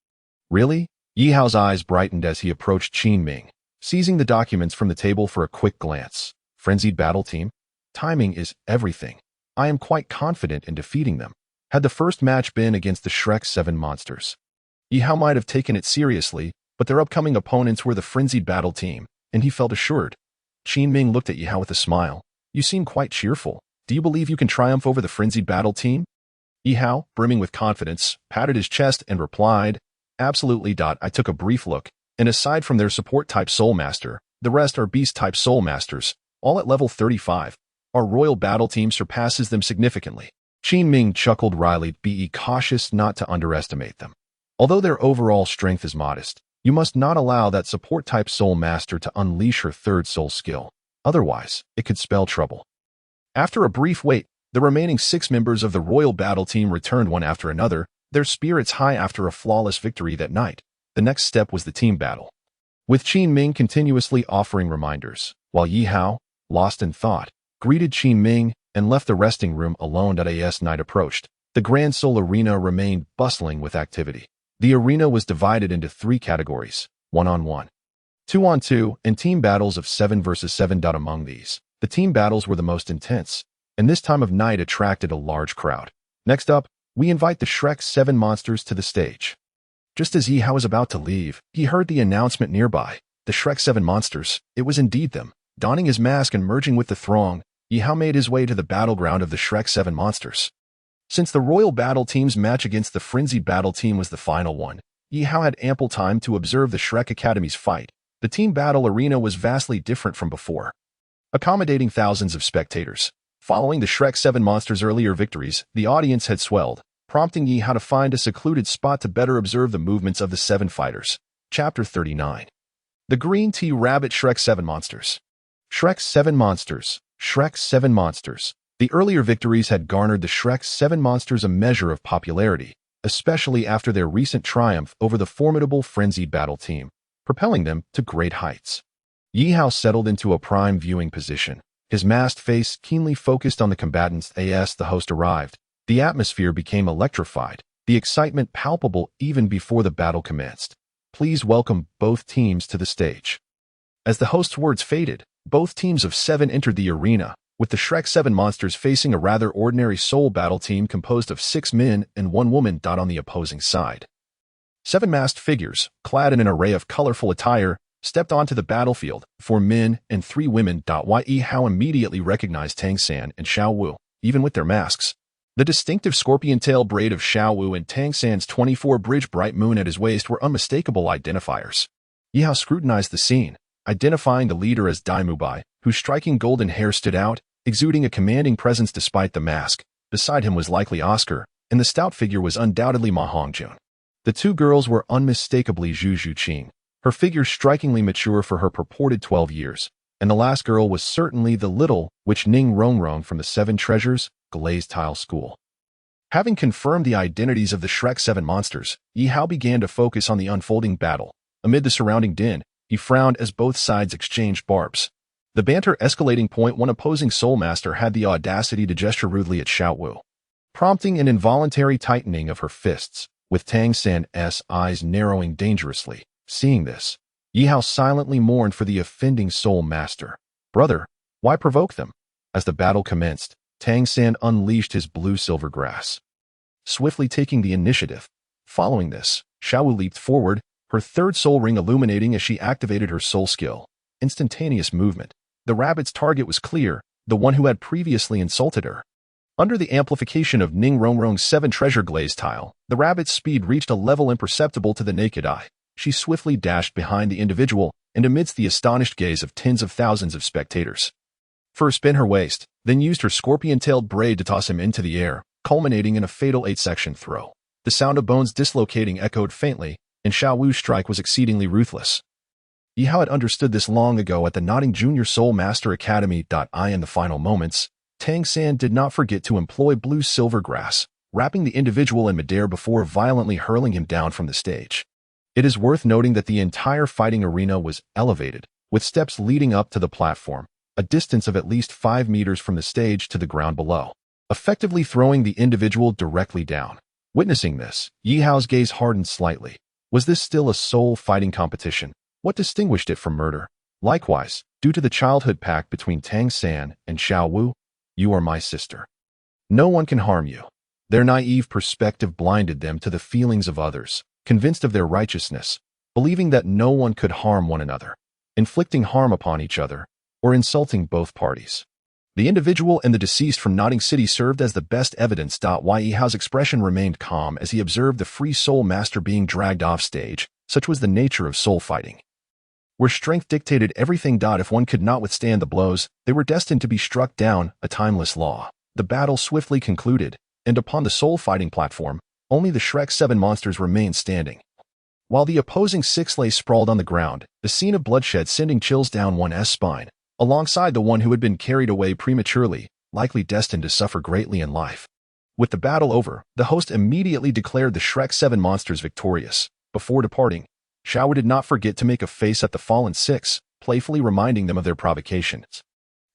Speaker 1: "Really?" Ye Hao's eyes brightened as he approached Qin Ming, seizing the documents from the table for a quick glance. "Frenzied battle team? Timing is everything. I am quite confident in defeating them." Had the first match been against the Shrek 7 monsters, Ye Hao might have taken it seriously, but their upcoming opponents were the frenzied battle team, and he felt assured. Qin Ming looked at Ye Hao with a smile. "You seem quite cheerful. Do you believe you can triumph over the frenzied battle team?" Ye Hao, brimming with confidence, patted his chest and replied, "Absolutely. I took a brief look, and aside from their support-type Soul Master, the rest are Beast-type Soul Masters, all at level 35. Our royal battle team surpasses them significantly." Qin Ming chuckled wryly. "Be cautious not to underestimate them. Although their overall strength is modest, you must not allow that support-type Soul Master to unleash her 3rd soul skill. Otherwise, it could spell trouble." After a brief wait, the remaining 6 members of the royal battle team returned one after another, their spirits high after a flawless victory that night. The next step was the team battle, with Qin Ming continuously offering reminders, while Ye Hao, lost in thought, greeted Qin Ming and left the resting room alone. As night approached, the Grand Soul Arena remained bustling with activity. The arena was divided into 3 categories: 1-on-1, 2-on-2, and team battles of 7 versus 7. Among these, the team battles were the most intense, and this time of night attracted a large crowd. Next up, we invite the Shrek 7 monsters to the stage. Just as Ye Hao was about to leave, he heard the announcement nearby. The Shrek 7 monsters, it was indeed them. Donning his mask and merging with the throng, Ye Hao made his way to the battleground of the Shrek 7 monsters. Since the royal battle team's match against the frenzied battle team was the final one, Ye Hao had ample time to observe the Shrek Academy's fight. The team battle arena was vastly different from before, accommodating thousands of spectators. Following the Shrek 7 monsters' earlier victories, the audience had swelled, prompting Ye Hao to find a secluded spot to better observe the movements of the 7 fighters. Chapter 39. The Green Tea Rabbit Shrek 7 Monsters. Shrek's 7 Monsters. Shrek's 7 Monsters. The earlier victories had garnered the Shrek's 7 Monsters a measure of popularity, especially after their recent triumph over the formidable Frenzied Battle team, propelling them to great heights. Ye Hao settled into a prime viewing position, his masked face keenly focused on the combatants as the host arrived. The atmosphere became electrified, the excitement palpable even before the battle commenced. Please welcome both teams to the stage. As the host's words faded, both teams of 7 entered the arena, with the Shrek 7 Monsters facing a rather ordinary soul battle team composed of 6 men and 1 woman. On the opposing side, 7 masked figures, clad in an array of colorful attire, stepped onto the battlefield, 4 men and 3 women. Ye Hao immediately recognized Tang San and Xiao Wu, even with their masks. The distinctive scorpion tail braid of Xiao Wu and Tang San's 24-bridge bright moon at his waist were unmistakable identifiers. Yihao scrutinized the scene, identifying the leader as Dai Mubai, whose striking golden hair stood out, exuding a commanding presence despite the mask. Beside him was likely Oscar, and the stout figure was undoubtedly Ma Hongjun. The 2 girls were unmistakably Zhu Zhuqing, her figure strikingly mature for her purported 12 years, and the last girl was certainly the little witch Ning Rongrong from the 7 Treasures, Glazed Tile School. Having confirmed the identities of the Shrek 7 Monsters, Yihao began to focus on the unfolding battle. Amid the surrounding din, he frowned as both sides exchanged barbs. The banter escalating point, one opposing Soul Master had the audacity to gesture rudely at Xiao Wu, prompting an involuntary tightening of her fists, with Tang San's eyes narrowing dangerously. Seeing this, Yihao silently mourned for the offending Soul Master. Brother, why provoke them? As the battle commenced, Tang San unleashed his blue silver grass, swiftly taking the initiative. Following this, Xiao Wu leaped forward, her 3rd soul ring illuminating as she activated her soul skill. Instantaneous movement. The rabbit's target was clear, the one who had previously insulted her. Under the amplification of Ning Rongrong's 7 treasure glazed tile, the rabbit's speed reached a level imperceptible to the naked eye. She swiftly dashed behind the individual and amidst the astonished gaze of tens of thousands of spectators. First spin her waist, then used her scorpion-tailed braid to toss him into the air, culminating in a fatal 8-section throw. The sound of bones dislocating echoed faintly, and Xiao Wu's strike was exceedingly ruthless. Yihao had understood this long ago at the Notting Junior Soul Master Academy. In the final moments, Tang San did not forget to employ blue silver grass, wrapping the individual in midair before violently hurling him down from the stage. It is worth noting that the entire fighting arena was elevated, with steps leading up to the platform, a distance of at least 5 meters from the stage to the ground below, effectively throwing the individual directly down. Witnessing this, Yihao's gaze hardened slightly. Was this still a soul fighting competition? What distinguished it from murder? Likewise, due to the childhood pact between Tang San and Xiao Wu, you are my sister. No one can harm you. Their naive perspective blinded them to the feelings of others, convinced of their righteousness, believing that no one could harm one another, inflicting harm upon each other, or insulting both parties. The individual and the deceased from Notting City served as the best evidence. Yihao's expression remained calm as he observed the free soul master being dragged off stage. Such was the nature of soul fighting, where strength dictated everything. If one could not withstand the blows, they were destined to be struck down, a timeless law. The battle swiftly concluded, and upon the soul fighting platform, only the Shrek 7 Monsters remained standing. While the opposing 6 lay sprawled on the ground, the scene of bloodshed sending chills down one's spine, alongside the one who had been carried away prematurely, likely destined to suffer greatly in life. With the battle over, the host immediately declared the Shrek 7 Monsters victorious. Before departing, Xiao did not forget to make a face at the fallen 6, playfully reminding them of their provocations,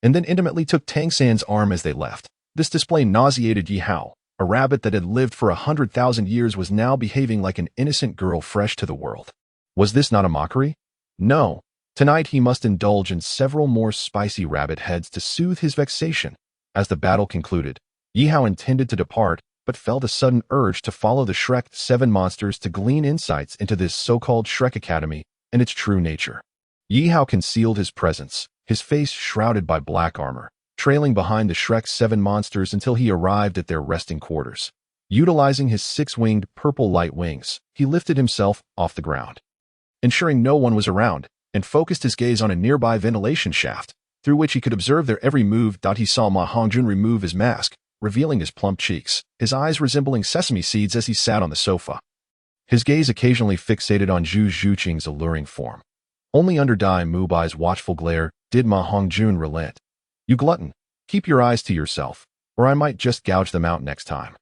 Speaker 1: and then intimately took Tang San's arm as they left. This display nauseated Ye Hao. A rabbit that had lived for 100,000 years was now behaving like an innocent girl fresh to the world. Was this not a mockery? No. Tonight he must indulge in several more spicy rabbit heads to soothe his vexation. As the battle concluded, Yihao intended to depart, but felt a sudden urge to follow the Shrek 7 Monsters to glean insights into this so-called Shrek Academy and its true nature. Yihao concealed his presence, his face shrouded by black armor, trailing behind the Shrek 7 Monsters until he arrived at their resting quarters. Utilizing his 6-winged purple light wings, he lifted himself off the ground, ensuring no one was around, and focused his gaze on a nearby ventilation shaft, through which he could observe their every move. He saw Ma Hongjun remove his mask, revealing his plump cheeks, his eyes resembling sesame seeds as he sat on the sofa. His gaze occasionally fixated on Zhu Zhuqing's alluring form. Only under Dai Mubai's watchful glare Did Ma Hongjun relent? You glutton, keep your eyes to yourself, or I might just gouge them out next time.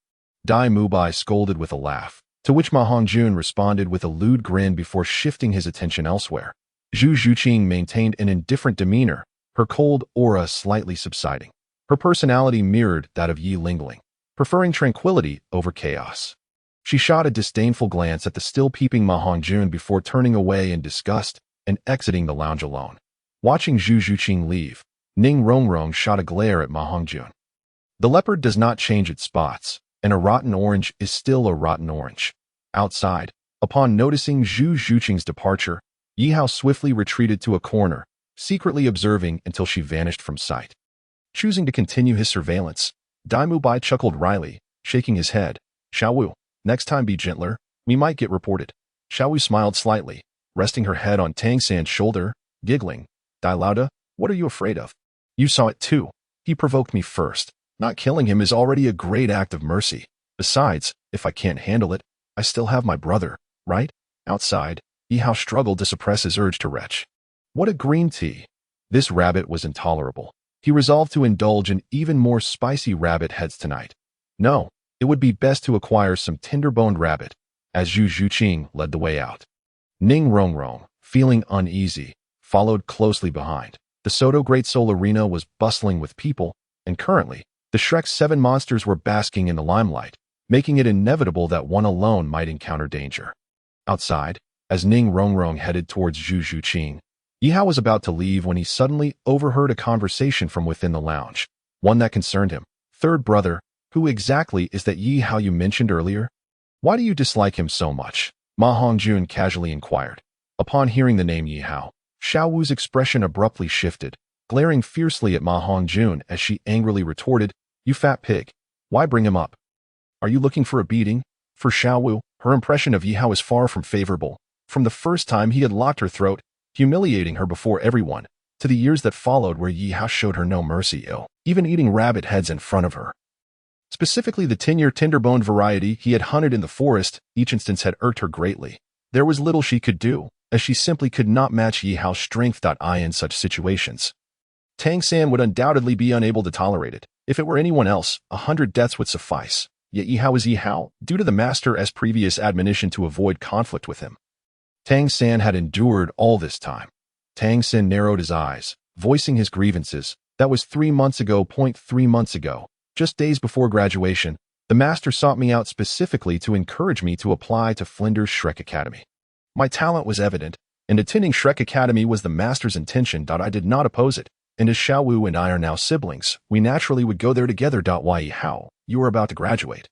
Speaker 1: Dai Mubai scolded with a laugh, to which Ma Hongjun responded with a lewd grin before shifting his attention elsewhere. Zhu Zhuqing maintained an indifferent demeanor, her cold aura slightly subsiding. Her personality mirrored that of Yi Lingling, preferring tranquility over chaos. She shot a disdainful glance at the still peeping Ma Hongjun before turning away in disgust and exiting the lounge alone. Watching Zhu Zhuqing leave, Ning Rongrong shot a glare at Ma Hongjun. The leopard does not change its spots, and a rotten orange is still a rotten orange. Outside, upon noticing Zhu Zhuqing's departure, Yihao swiftly retreated to a corner, secretly observing until she vanished from sight. Choosing to continue his surveillance, Dai Mubai chuckled wryly, shaking his head. Xiaowu, next time be gentler, we might get reported. Xiaowu smiled slightly, resting her head on Tang San's shoulder, giggling. Dai Lauda, what are you afraid of? You saw it too. He provoked me first. Not killing him is already a great act of mercy. Besides, if I can't handle it, I still have my brother, right? Outside, Yihao struggled to suppress his urge to retch. What a green tea! This rabbit was intolerable. He resolved to indulge in even more spicy rabbit heads tonight. No, it would be best to acquire some tender-boned rabbit, as Zhu Zhuqing led the way out. Ning Rongrong, feeling uneasy, followed closely behind. The Soto Great Soul Arena was bustling with people, and currently, the Shrek's 7 monsters were basking in the limelight, making it inevitable that one alone might encounter danger. Outside, as Ning Rongrong headed towards Zhu Zhuqing, Yihao was about to leave when he suddenly overheard a conversation from within the lounge, one that concerned him. Third brother, who exactly is that Yihao you mentioned earlier? Why do you dislike him so much? Ma Hongjun casually inquired. Upon hearing the name Yihao, Xiaowu's expression abruptly shifted, glaring fiercely at Ma Hongjun as she angrily retorted, You fat pig. Why bring him up? Are you looking for a beating? For Xiaowu, her impression of Yihao is far from favorable. From the first time he had locked her throat, humiliating her before everyone, to the years that followed where Yihao showed her no mercy, even eating rabbit heads in front of her. Specifically the 10-year tender-boned variety he had hunted in the forest, each instance had irked her greatly. There was little she could do, as she simply could not match Yihao's strength. In such situations. Tang San would undoubtedly be unable to tolerate it. If it were anyone else, 100 deaths would suffice. Yet Yihao is Yihao, due to the master's previous admonition to avoid conflict with him. Tang San had endured all this time. Tang San narrowed his eyes, voicing his grievances. That was 3 months ago. 3 months ago, just days before graduation, the master sought me out specifically to encourage me to apply to Flinder's Shrek Academy. My talent was evident, and attending Shrek Academy was the master's intention. I did not oppose it, and as Xiaowu and I are now siblings, we naturally would go there together. Yihao, you are about to graduate.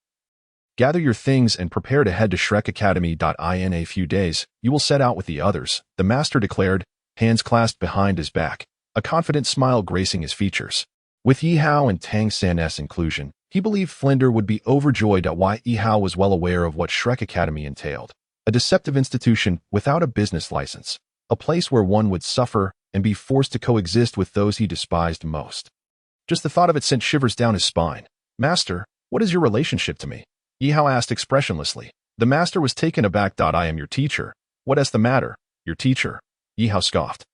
Speaker 1: Gather your things and prepare to head to Shrek Academy. In a few days, you will set out with the others, the master declared, hands clasped behind his back, a confident smile gracing his features. With Yihao and Tang San's inclusion, he believed Flinder would be overjoyed. Yihao was well aware of what Shrek Academy entailed. A deceptive institution without a business license, a place where one would suffer and be forced to coexist with those he despised most. Just the thought of it sent shivers down his spine. Master, what is your relationship to me? Yihao asked expressionlessly. The master was taken aback. I am your teacher. What is the matter? Your teacher? Yihao scoffed,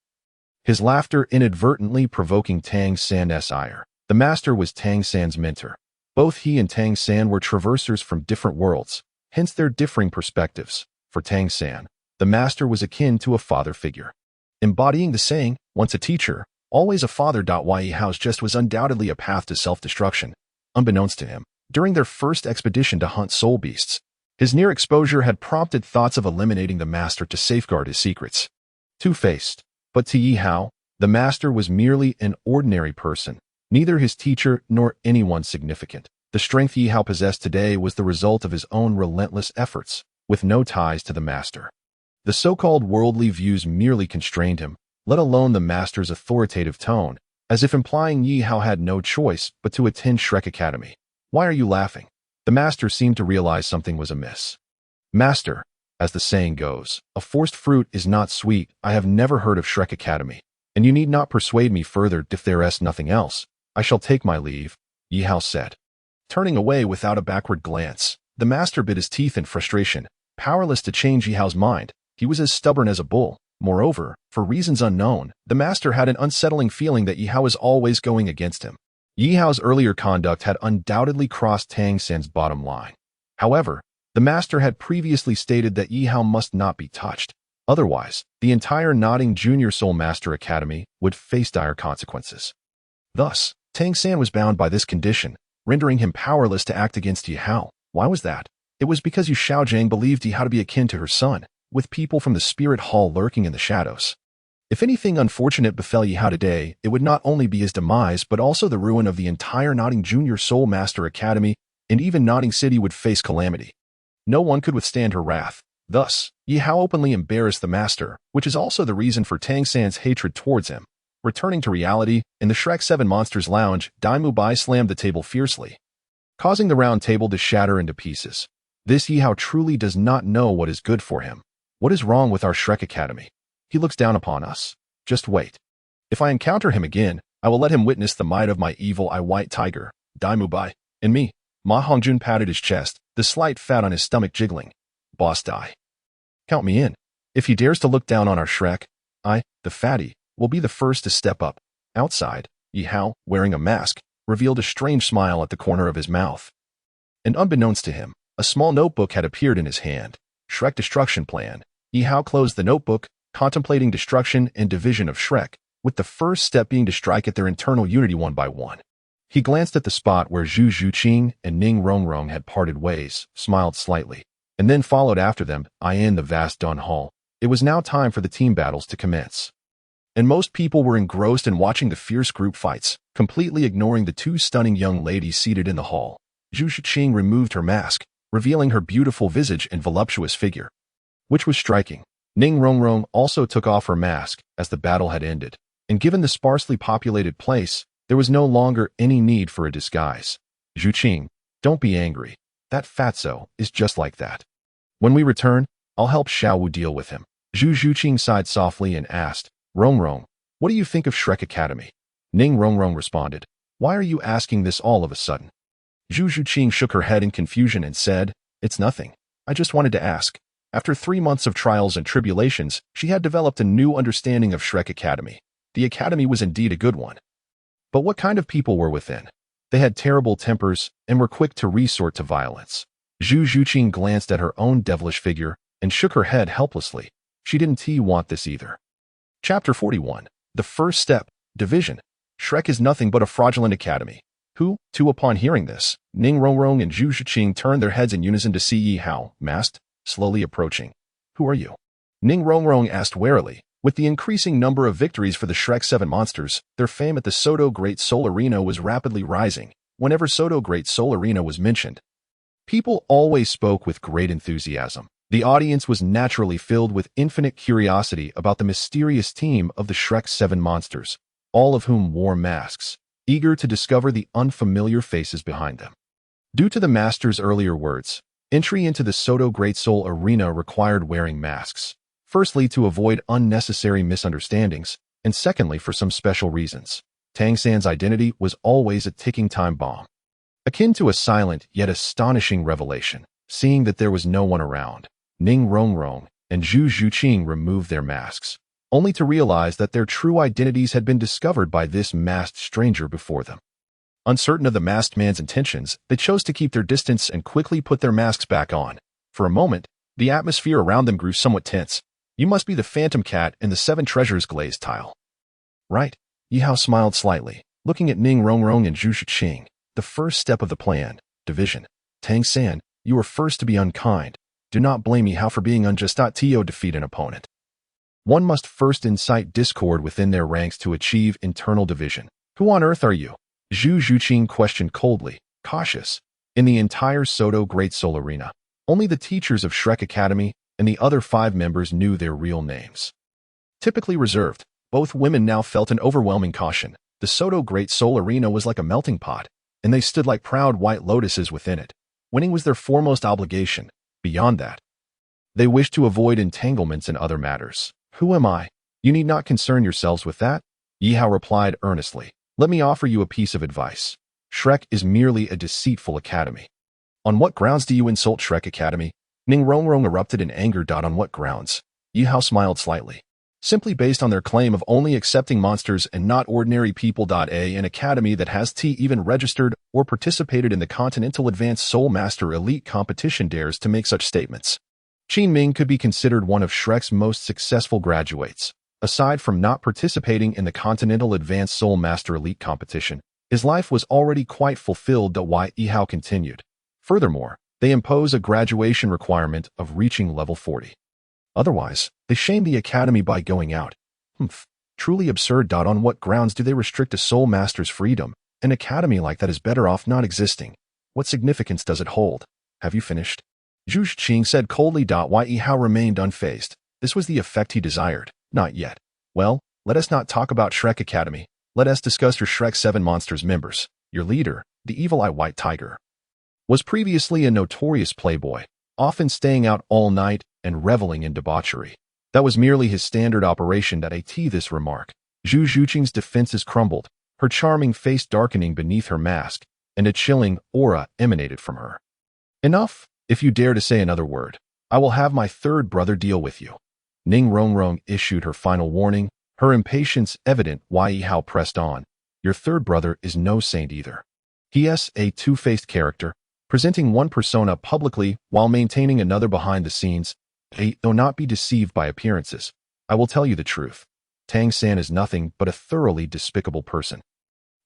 Speaker 1: his laughter inadvertently provoking Tang San's ire. The master was Tang San's mentor. Both he and Tang San were traversers from different worlds, hence their differing perspectives. For Tang San, the master was akin to a father figure, embodying the saying, once a teacher, always a father. Yihao's jest was undoubtedly a path to self-destruction. Unbeknownst to him, during their first expedition to hunt soul beasts, his near exposure had prompted thoughts of eliminating the master to safeguard his secrets. Two-faced, but to Yihao, the master was merely an ordinary person, neither his teacher nor anyone significant. The strength Yihao possessed today was the result of his own relentless efforts, with no ties to the master. The so-called worldly views merely constrained him, let alone the master's authoritative tone, as if implying Yihao had no choice but to attend Shrek Academy. Why are you laughing? The master seemed to realize something was amiss. Master, as the saying goes, a forced fruit is not sweet. I have never heard of Shrek Academy, and you need not persuade me further. If there is nothing else, I shall take my leave, Yihao said. Turning away without a backward glance, the master bit his teeth in frustration, powerless to change Yihao's mind. He was as stubborn as a bull, Moreover, for reasons unknown, the master had an unsettling feeling that Yihao was always going against him. Yihao's earlier conduct had undoubtedly crossed Tang San's bottom line. However, the master had previously stated that Yihao must not be touched. Otherwise, the entire Nodding Junior Soul Master Academy would face dire consequences. Thus, Tang San was bound by this condition, rendering him powerless to act against Yihao. Why was that? It was because Yu Shaojiang believed Yihao to be akin to her son, with people from the spirit hall lurking in the shadows. If anything unfortunate befell Yihao today, it would not only be his demise but also the ruin of the entire Nodding Junior Soul Master Academy, and even Nodding City would face calamity. No one could withstand her wrath. Thus, Yihao openly embarrassed the master, which is also the reason for Tang San's hatred towards him. Returning to reality, in the Shrek 7 Monsters Lounge, Dai Mubai slammed the table fiercely, causing the round table to shatter into pieces. This Yihao truly does not know what is good for him. What is wrong with our Shrek Academy? He looks down upon us. Just wait. If I encounter him again, I will let him witness the might of my evil eye white tiger, Dai Mubai, and me. Ma Hongjun patted his chest, the slight fat on his stomach jiggling. Boss Dai. Count me in. If he dares to look down on our Shrek, I, the fatty, will be the first to step up. Outside, Yihao, wearing a mask, revealed a strange smile at the corner of his mouth. And unbeknownst to him, a small notebook had appeared in his hand. Shrek Destruction Plan. Yihao closed the notebook, contemplating destruction and division of Shrek, with the first step being to strike at their internal unity one by one. He glanced at the spot where Zhu Zhuqing and Ning Rongrong had parted ways, smiled slightly, and then followed after them, in the vast Dawn Hall. It was now time for the team battles to commence. And most people were engrossed in watching the fierce group fights, completely ignoring the two stunning young ladies seated in the hall. Zhu Zhuqing removed her mask, revealing her beautiful visage and voluptuous figure, which was striking. Ning Rongrong also took off her mask as the battle had ended, and given the sparsely populated place, there was no longer any need for a disguise. Zhuqing, don't be angry. That fatso is just like that. When we return, I'll help Xiaowu deal with him. Zhu Zhuqing sighed softly and asked, Rongrong, what do you think of Shrek Academy? Ning Rongrong responded, why are you asking this all of a sudden? Zhu Zhuqing shook her head in confusion and said, it's nothing. I just wanted to ask. After 3 months of trials and tribulations, she had developed a new understanding of Shrek Academy. The academy was indeed a good one. But what kind of people were within? They had terrible tempers and were quick to resort to violence. Zhu Zhuqing glanced at her own devilish figure and shook her head helplessly. She didn't want this either. Chapter 41. The First Step, Division. Shrek is nothing but a fraudulent academy. Who, too, upon hearing this, Ning Rongrong and Zhu Zhuqing turned their heads in unison to see Yihao, masked, slowly approaching. Who are you? Ning Rongrong asked warily. With the increasing number of victories for the Shrek 7 monsters, their fame at the Soto Great Soul Arena was rapidly rising. Whenever Soto Great Soul Arena was mentioned, people always spoke with great enthusiasm. The audience was naturally filled with infinite curiosity about the mysterious team of the Shrek 7 monsters, all of whom wore masks, eager to discover the unfamiliar faces behind them. Due to the master's earlier words, entry into the Soto Great Soul Arena required wearing masks. Firstly, to avoid unnecessary misunderstandings, and secondly, for some special reasons. Tang San's identity was always a ticking time bomb, akin to a silent yet astonishing revelation. Seeing that there was no one around, Ning Rongrong and Zhu Zhuqing removed their masks, only to realize that their true identities had been discovered by this masked stranger before them. Uncertain of the masked man's intentions, they chose to keep their distance and quickly put their masks back on. For a moment, the atmosphere around them grew somewhat tense. You must be the Phantom Cat in the 7 Treasures glazed tile. Right. Yihao smiled slightly, looking at Ning Rongrong and Zhu Zhuqing. The first step of the plan, division. Tang San, you were first to be unkind. Do not blame Yihao for being unjust. To defeat an opponent, one must first incite discord within their ranks to achieve internal division. Who on earth are you? Zhu Zhuqing questioned coldly, cautious. In the entire Soto Great Soul Arena, only the teachers of Shrek Academy and the other 5 members knew their real names. Typically reserved, both women now felt an overwhelming caution. The Soto Great Soul Arena was like a melting pot, and they stood like proud white lotuses within it. Winning was their foremost obligation. Beyond that, they wished to avoid entanglements in other matters. Who am I? You need not concern yourselves with that, Yihao replied earnestly. Let me offer you a piece of advice. Shrek is merely a deceitful academy. On what grounds do you insult Shrek Academy? Ning Rongrong erupted in anger. On what grounds? Yihao smiled slightly. simply based on their claim of only accepting monsters and not ordinary people. An academy that has even registered or participated in the Continental Advanced Soul Master Elite competition dares to make such statements. Qin Ming could be considered one of Shrek's most successful graduates. Aside from not participating in the Continental Advanced Soul Master Elite competition, his life was already quite fulfilled. Ye Hao continued. Furthermore, they impose a graduation requirement of reaching level 40. Otherwise, they shame the academy by going out. Truly absurd. On what grounds do they restrict a soul master's freedom? An academy like that is better off not existing. What significance does it hold? Have you finished? Zhu Qing said coldly. Ye Hao remained unfazed. This was the effect he desired. Not yet. Well, let us not talk about Shrek Academy. Let us discuss your Shrek 7 Monsters members. Your leader, the evil-eye White Tiger, was previously a notorious playboy, often staying out all night and reveling in debauchery. That was merely his standard operation. This remark. Zhu Zhuqing's defenses crumbled, her charming face darkening beneath her mask, and a chilling aura emanated from her. Enough. If you dare to say another word, I will have my third brother deal with you. Ning Rongrong issued her final warning, her impatience evident. Ye Hao pressed on. Your third brother is no saint either. He is a two-faced character, presenting one persona publicly while maintaining another behind the scenes. Do not be deceived by appearances. I will tell you the truth. Tang San is nothing but a thoroughly despicable person.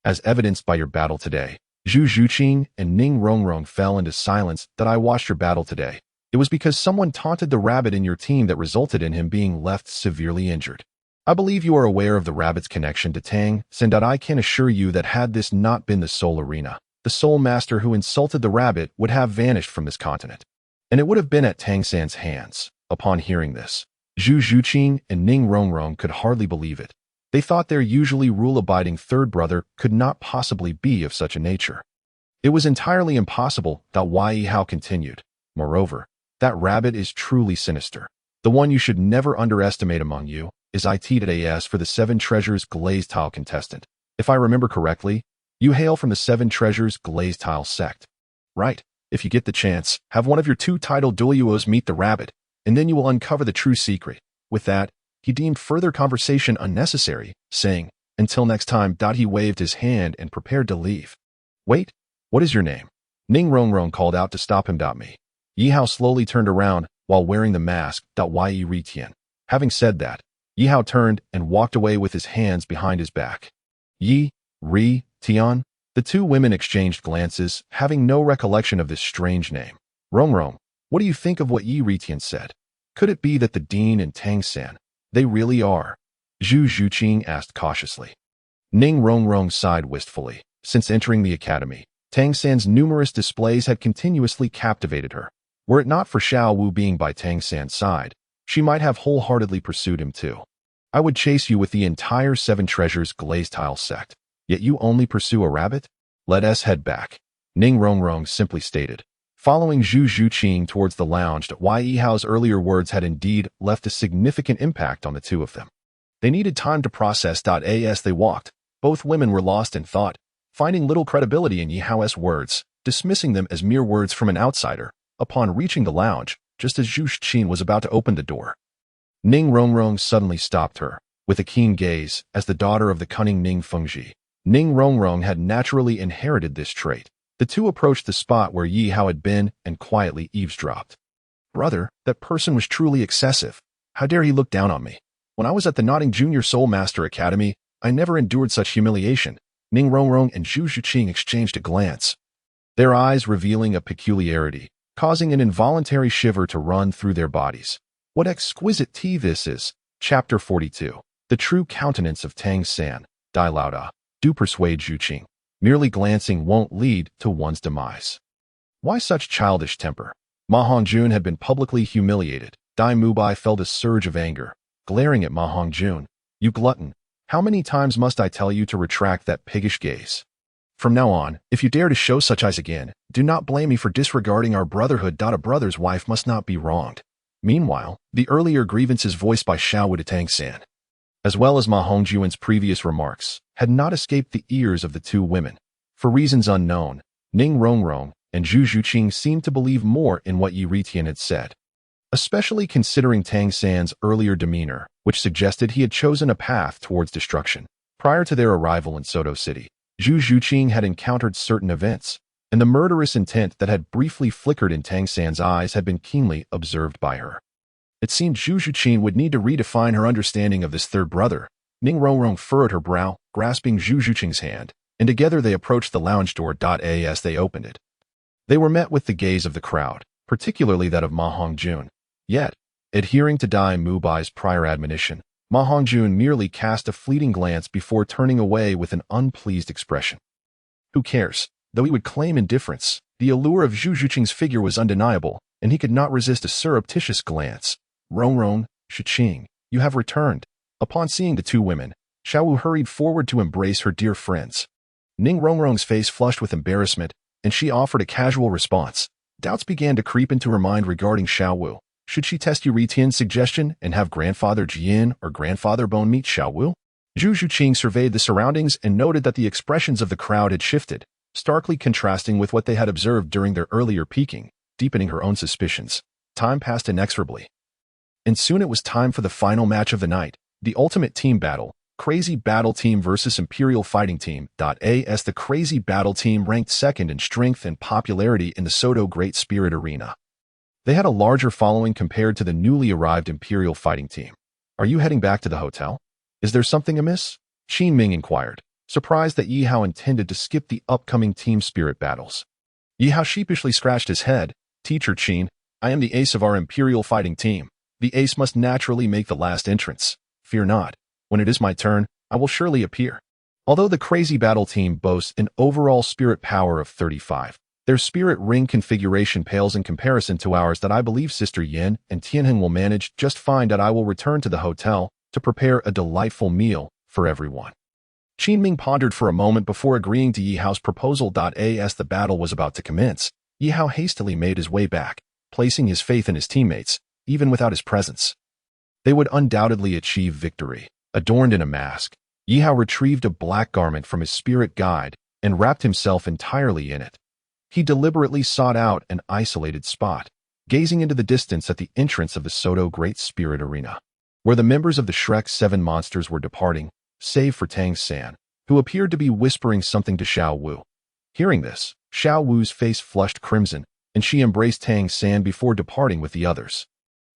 Speaker 1: As evidenced by your battle today, Zhu Zhuqing and Ning Rongrong fell into silence. I watched your battle today. It was because someone taunted the rabbit in your team that resulted in him being left severely injured. I believe you are aware of the rabbit's connection to Tang San. I can assure you that had this not been the Soul Arena, the Soul Master who insulted the rabbit would have vanished from this continent. And it would have been at Tang San's hands. Upon hearing this, Zhu Zhuqing and Ning Rongrong could hardly believe it. They thought their usually rule-abiding third brother could not possibly be of such a nature. It was entirely impossible. Ye Hao continued. Moreover, that rabbit is truly sinister. The one you should never underestimate among you is as for the 7 Treasures Glazed Tile contestant. If I remember correctly, you hail from the 7 Treasures Glazed Tile sect. Right. If you get the chance, have one of your 2 titled Douluos meet the rabbit, and then you will uncover the true secret. With that, he deemed further conversation unnecessary, saying, until next time. He waved his hand and prepared to leave. Wait, what is your name? Ning Rongrong called out to stop him. Me. Yihao slowly turned around while wearing the mask. Ye Ritian. Having said that, Yihao turned and walked away with his hands behind his back. Yi, Ri, Tian. The 2 women exchanged glances, having no recollection of this strange name. Rongrong, what do you think of what Ye Ritian said? Could it be that the Dean and Tang San, they really are? Zhu Zhuqing asked cautiously. Ning Rongrong sighed wistfully. Since entering the academy, Tang San's numerous displays had continuously captivated her. Were it not for Xiao Wu being by Tang San's side, she might have wholeheartedly pursued him too. I would chase you with the entire 7 Treasures Glazed Tile sect, yet you only pursue a rabbit? Let us head back. Ning Rongrong simply stated. Following Zhu Zhuqing towards the lounge, Ye Hao's earlier words had indeed left a significant impact on the 2 of them. They needed time to process. As they walked, both women were lost in thought, finding little credibility in Ye Hao's words, dismissing them as mere words from an outsider. Upon reaching the lounge, just as Zhu Zhuqing was about to open the door, Ning Rongrong suddenly stopped her, with a keen gaze. As the daughter of the cunning Ning Fengji, Ning Rongrong had naturally inherited this trait. The 2 approached the spot where Ye Hao had been and quietly eavesdropped. Brother, that person was truly excessive. How dare he look down on me? When I was at the Notting Junior Soul Master Academy, I never endured such humiliation. Ning Rongrong and Zhu Zhuqing exchanged a glance, their eyes revealing a peculiarity, causing an involuntary shiver to run through their bodies. What exquisite tea this is! Chapter 42. The True Countenance of Tang San. Dai Lauda. Do persuade Zhuqing. Merely glancing won't lead to one's demise. Why such childish temper? Ma Hongjun had been publicly humiliated. Dai Mubai felt a surge of anger, glaring at Ma Hongjun. You glutton, how many times must I tell you to retract that piggish gaze? From now on, if you dare to show such eyes again, do not blame me for disregarding our brotherhood. A brother's wife must not be wronged. Meanwhile, the earlier grievances voiced by Xiao Wu to Tang San, as well as Ma Hongjun's previous remarks, had not escaped the ears of the 2 women. For reasons unknown, Ning Rongrong and Zhu Zhuqing seemed to believe more in what Ye Ritian had said. especially considering Tang San's earlier demeanor, which suggested he had chosen a path towards destruction. Prior to their arrival in Soto City, Zhu Zhuqing had encountered certain events, and the murderous intent that had briefly flickered in Tang San's eyes had been keenly observed by her. It seemed Zhu Zhuqing would need to redefine her understanding of this third brother. Ning Rongrong furrowed her brow, grasping Zhu Zhuqing's hand, and together they approached the lounge door. As they opened it, they were met with the gaze of the crowd, particularly that of Ma Hongjun. Yet, adhering to Dai Mubai's prior admonition, Ma Hongjun merely cast a fleeting glance before turning away with an unpleased expression. Who cares? Though he would claim indifference, the allure of Zhu Zhuqing's figure was undeniable, and he could not resist a surreptitious glance. Rongrong, Shiqing, you have returned. Upon seeing the two women, Xiaowu hurried forward to embrace her dear friends. Ning Rongrong's face flushed with embarrassment, and she offered a casual response. Doubts began to creep into her mind regarding Xiaowu. Should she test Yu Ritian's suggestion and have Grandfather Jian or Grandfather Bone meet Xiaowu? Zhu Zhuqing surveyed the surroundings and noted that the expressions of the crowd had shifted, starkly contrasting with what they had observed during their earlier peeking, deepening her own suspicions. Time passed inexorably. And soon it was time for the final match of the night, the ultimate team battle, Crazy Battle Team versus Imperial Fighting Team. As the Crazy Battle Team ranked second in strength and popularity in the Soto Great Spirit Arena. They had a larger following compared to the newly arrived Imperial Fighting Team. Are you heading back to the hotel? Is there something amiss? Qin Ming inquired, surprised that Ye Hao intended to skip the upcoming team spirit battles. Ye Hao sheepishly scratched his head. Teacher Qin, I am the ace of our Imperial Fighting Team. The ace must naturally make the last entrance. Fear not. When it is my turn, I will surely appear. Although the Crazy Battle Team boasts an overall spirit power of 35, their spirit ring configuration pales in comparison to ours. That I believe Sister Yin and Tianheng will manage just fine. I will return to the hotel to prepare a delightful meal for everyone. Qin Ming pondered for a moment before agreeing to Ye Hao's proposal. As the battle was about to commence, Ye Hao hastily made his way back, placing his faith in his teammates, even without his presence. They would undoubtedly achieve victory. Adorned in a mask, Ye Hao retrieved a black garment from his spirit guide and wrapped himself entirely in it. He deliberately sought out an isolated spot, gazing into the distance at the entrance of the Soto Great Spirit Arena, where the members of the Shrek 7 monsters were departing, save for Tang San, who appeared to be whispering something to Xiaowu. Hearing this, Xiaowu's face flushed crimson, and she embraced Tang San before departing with the others.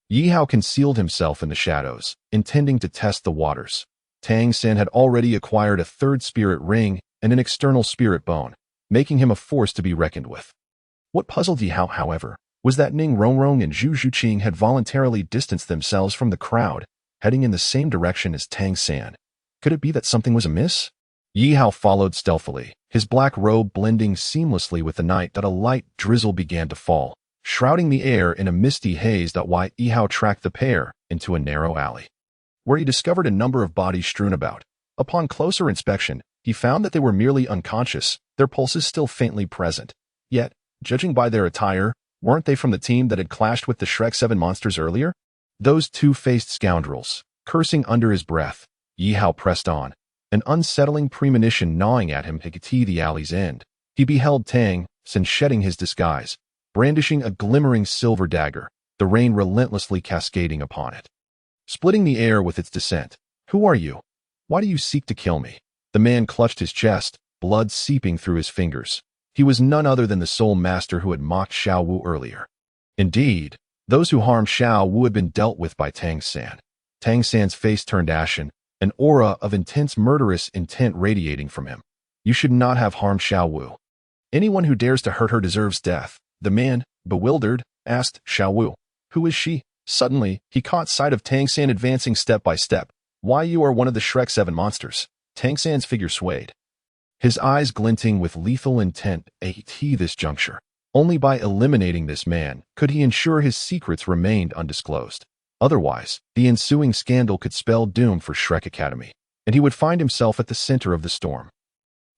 Speaker 1: Ye Hao concealed himself in the shadows, intending to test the waters. Tang San had already acquired a third spirit ring and an external spirit bone, making him a force to be reckoned with. What puzzled Ye Hao, however, was that Ning Rongrong and Zhu Zhuqing had voluntarily distanced themselves from the crowd, heading in the same direction as Tang San. Could it be that something was amiss? Ye Hao followed stealthily, his black robe blending seamlessly with the night. A light drizzle began to fall, shrouding the air in a misty haze. Ye Hao tracked the pair into a narrow alley, where he discovered a number of bodies strewn about. Upon closer inspection, he found that they were merely unconscious, their pulses still faintly present. Yet, judging by their attire, weren't they from the team that had clashed with the Shrek 7 monsters earlier? Those two-faced scoundrels. Cursing under his breath, Ye Hao pressed on, an unsettling premonition gnawing at him to the alley's end. He beheld Tang San shedding his disguise, brandishing a glimmering silver dagger, the rain relentlessly cascading upon it, splitting the air with its descent. Who are you? Why do you seek to kill me? The man clutched his chest, blood seeping through his fingers. He was none other than the soul master who had mocked Xiaowu earlier. Indeed, those who harmed Xiaowu had been dealt with by Tang San. Tang San's face turned ashen, an aura of intense murderous intent radiating from him. You should not have harmed Xiaowu. Anyone who dares to hurt her deserves death. The man, bewildered, asked Xiaowu, who is she? Suddenly, he caught sight of Tang San advancing step by step. Why, you are one of the Shrek 7 monsters. Tang San's figure swayed, his eyes glinting with lethal intent. At this juncture, only by eliminating this man could he ensure his secrets remained undisclosed. Otherwise, the ensuing scandal could spell doom for Shrek Academy, and he would find himself at the center of the storm.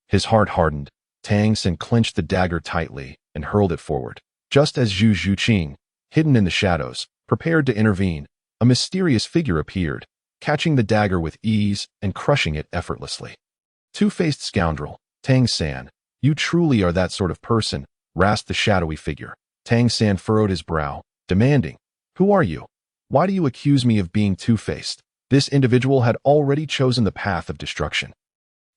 Speaker 1: His heart hardened. Tang San clenched the dagger tightly and hurled it forward. Just as Zhu Zhuqing, hidden in the shadows, prepared to intervene, a mysterious figure appeared, catching the dagger with ease and crushing it effortlessly. Two-faced scoundrel, Tang San, you truly are that sort of person, rasped the shadowy figure. Tang San furrowed his brow, demanding, Who are you? Why do you accuse me of being two-faced? This individual had already chosen the path of destruction.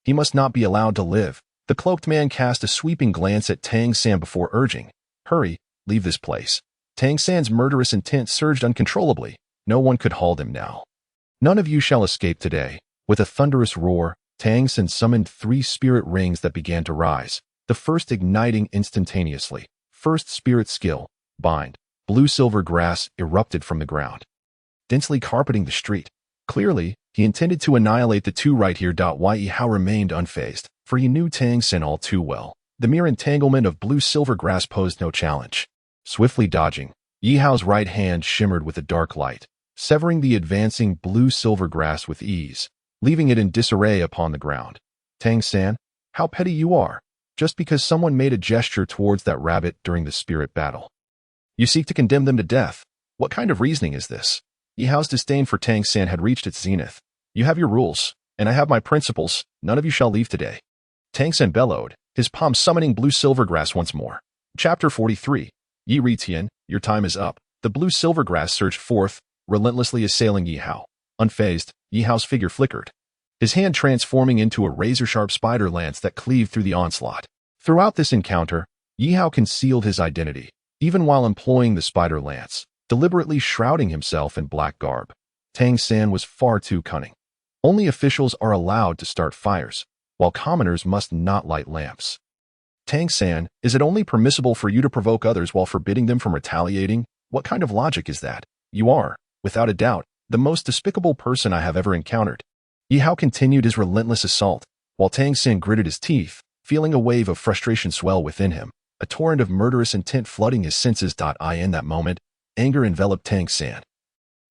Speaker 1: He must not be allowed to live. The cloaked man cast a sweeping glance at Tang San before urging, "Hurry, leave this place." Tang San's murderous intent surged uncontrollably. No one could halt him now. "None of you shall escape today." With a thunderous roar, Tang San summoned 3 spirit rings that began to rise, the first igniting instantaneously. First spirit skill, bind. Blue-silver grass erupted from the ground, densely carpeting the street. Clearly, he intended to annihilate the two right here. Ye Hao remained unfazed, for he knew Tang San all too well. The mere entanglement of blue-silver grass posed no challenge. Swiftly dodging, Yihao's right hand shimmered with a dark light, severing the advancing blue-silver grass with ease, leaving it in disarray upon the ground. "Tang San, how petty you are, just because someone made a gesture towards that rabbit during the spirit battle. You seek to condemn them to death. What kind of reasoning is this?" Yihao's disdain for Tang San had reached its zenith. "You have your rules, and I have my principles. None of you shall leave today." Tang San bellowed, his palm summoning blue-silver grass once more. Chapter 43. Ye Ritian, your time is up. The blue-silver grass surged forth, relentlessly assailing Yihao. Unfazed, Yihao's figure flickered, his hand transforming into a razor-sharp spider lance that cleaved through the onslaught. Throughout this encounter, Yihao concealed his identity, even while employing the spider lance, deliberately shrouding himself in black garb. Tang San was far too cunning. Only officials are allowed to start fires, while commoners must not light lamps. "Tang San, is it only permissible for you to provoke others while forbidding them from retaliating? What kind of logic is that? You are, without a doubt, the most despicable person I have ever encountered." Yihao continued his relentless assault, while Tang San gritted his teeth, feeling a wave of frustration swell within him, a torrent of murderous intent flooding his senses. In that moment, anger enveloped Tang San.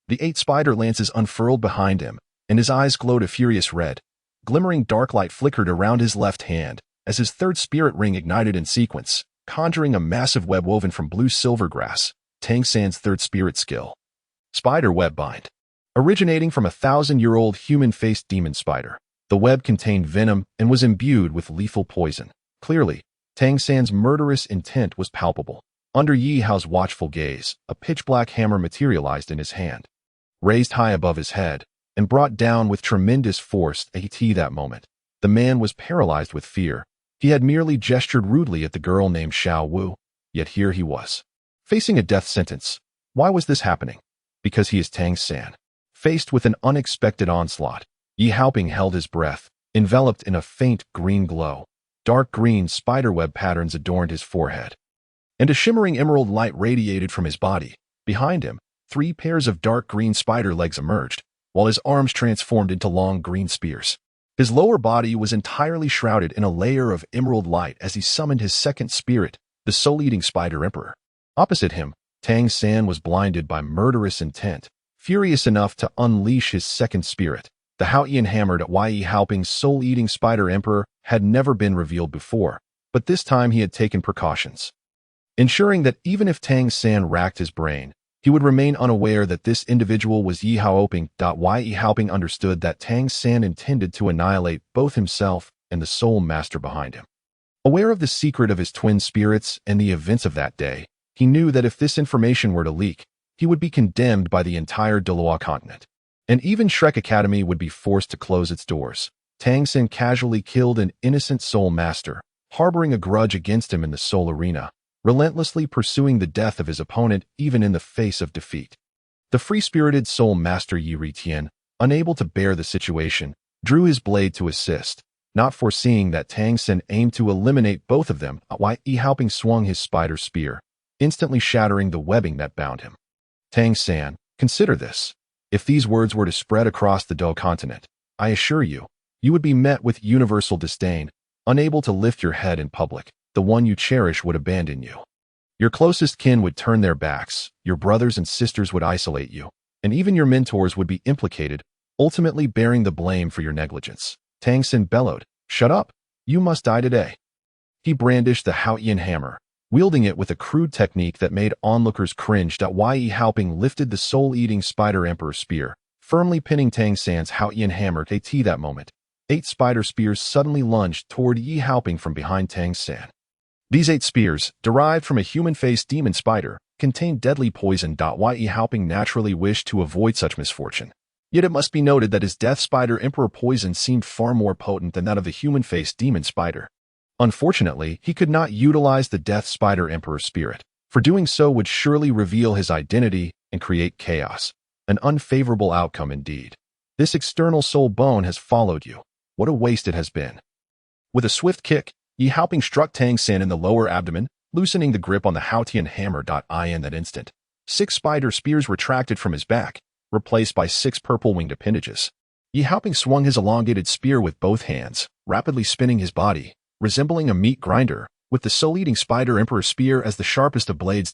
Speaker 1: The 8 spider lances unfurled behind him, and his eyes glowed a furious red. Glimmering dark light flickered around his left hand, as his 3rd spirit ring ignited in sequence, conjuring a massive web woven from blue-silver grass. Tang San's 3rd spirit skill, Spider Web Bind. Originating from a 1,000-year-old human-faced demon spider, the web contained venom and was imbued with lethal poison. Clearly, Tang San's murderous intent was palpable. Under Yihao's watchful gaze, a pitch-black hammer materialized in his hand, raised high above his head, and brought down with tremendous force. That moment, the man was paralyzed with fear. He had merely gestured rudely at the girl named Xiao Wu, yet here he was, facing a death sentence. Why was this happening? Because he is Tang San. Faced with an unexpected onslaught, Ye Hao held his breath, enveloped in a faint green glow. Dark green spiderweb patterns adorned his forehead, and a shimmering emerald light radiated from his body. Behind him, 3 pairs of dark green spider legs emerged, while his arms transformed into long green spears. His lower body was entirely shrouded in a layer of emerald light as he summoned his 2nd spirit, the soul-eating spider emperor. Opposite him, Tang San was blinded by murderous intent, furious enough to unleash his 2nd spirit. The Haotian hammered at Ye Haoping's soul-eating spider emperor had never been revealed before, but this time he had taken precautions, ensuring that even if Tang San racked his brain, he would remain unaware that this individual was Ye Haoping. Ye Haoping understood that Tang San intended to annihilate both himself and the soul master behind him. Aware of the secret of his twin spirits and the events of that day, he knew that if this information were to leak, he would be condemned by the entire Douluo Continent, and even Shrek Academy would be forced to close its doors. Tang San casually killed an innocent soul master, harboring a grudge against him in the soul arena, relentlessly pursuing the death of his opponent even in the face of defeat. The free-spirited soul master Ye Ritian, unable to bear the situation, drew his blade to assist, not foreseeing that Tang San aimed to eliminate both of them. Ye Haoping swung his spider spear, instantly shattering the webbing that bound him. "Tang San, consider this. If these words were to spread across the Douluo Continent, I assure you, you would be met with universal disdain. Unable to lift your head in public, the one you cherish would abandon you. Your closest kin would turn their backs, your brothers and sisters would isolate you, and even your mentors would be implicated, ultimately bearing the blame for your negligence." Tang San bellowed, "Shut up! You must die today." He brandished the Haotian hammer, wielding it with a crude technique that made onlookers cringe. Ye Haoping lifted the soul-eating spider emperor spear, firmly pinning Tang San's Haotian hammer. That moment, 8 spider spears suddenly lunged toward Ye Haoping from behind Tang San. These 8 spears, derived from a human-faced demon spider, contained deadly poison. Ye Hao naturally wished to avoid such misfortune. Yet it must be noted that his death spider emperor poison seemed far more potent than that of the human-faced demon spider. Unfortunately, he could not utilize the death spider emperor spirit, for doing so would surely reveal his identity and create chaos. An unfavorable outcome indeed. This external soul bone has followed you. What a waste it has been. With a swift kick, Ye Hao struck Tang San in the lower abdomen, loosening the grip on the Haotian hammer. In that instant, 6 spider spears retracted from his back, replaced by 6 purple-winged appendages. Ye Hao swung his elongated spear with both hands, rapidly spinning his body, resembling a meat grinder, with the soul-eating spider emperor spear as the sharpest of blades.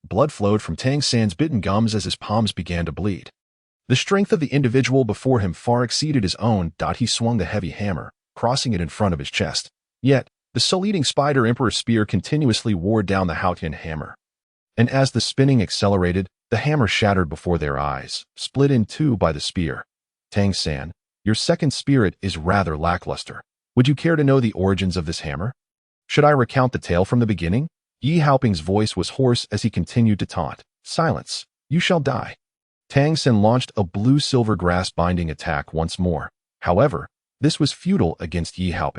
Speaker 1: Blood flowed from Tang San's bitten gums as his palms began to bleed. The strength of the individual before him far exceeded his own. He swung the heavy hammer, crossing it in front of his chest. Yet, the soul-eating spider emperor spear continuously wore down the Haotian hammer. And as the spinning accelerated, the hammer shattered before their eyes, split in two by the spear. Tang San, your second spirit is rather lackluster. Would you care to know the origins of this hammer? Should I recount the tale from the beginning? Ye Hao's voice was hoarse as he continued to taunt. Silence, you shall die. Tang San launched a blue-silver grass binding attack once more. However, this was futile against Ye Hao.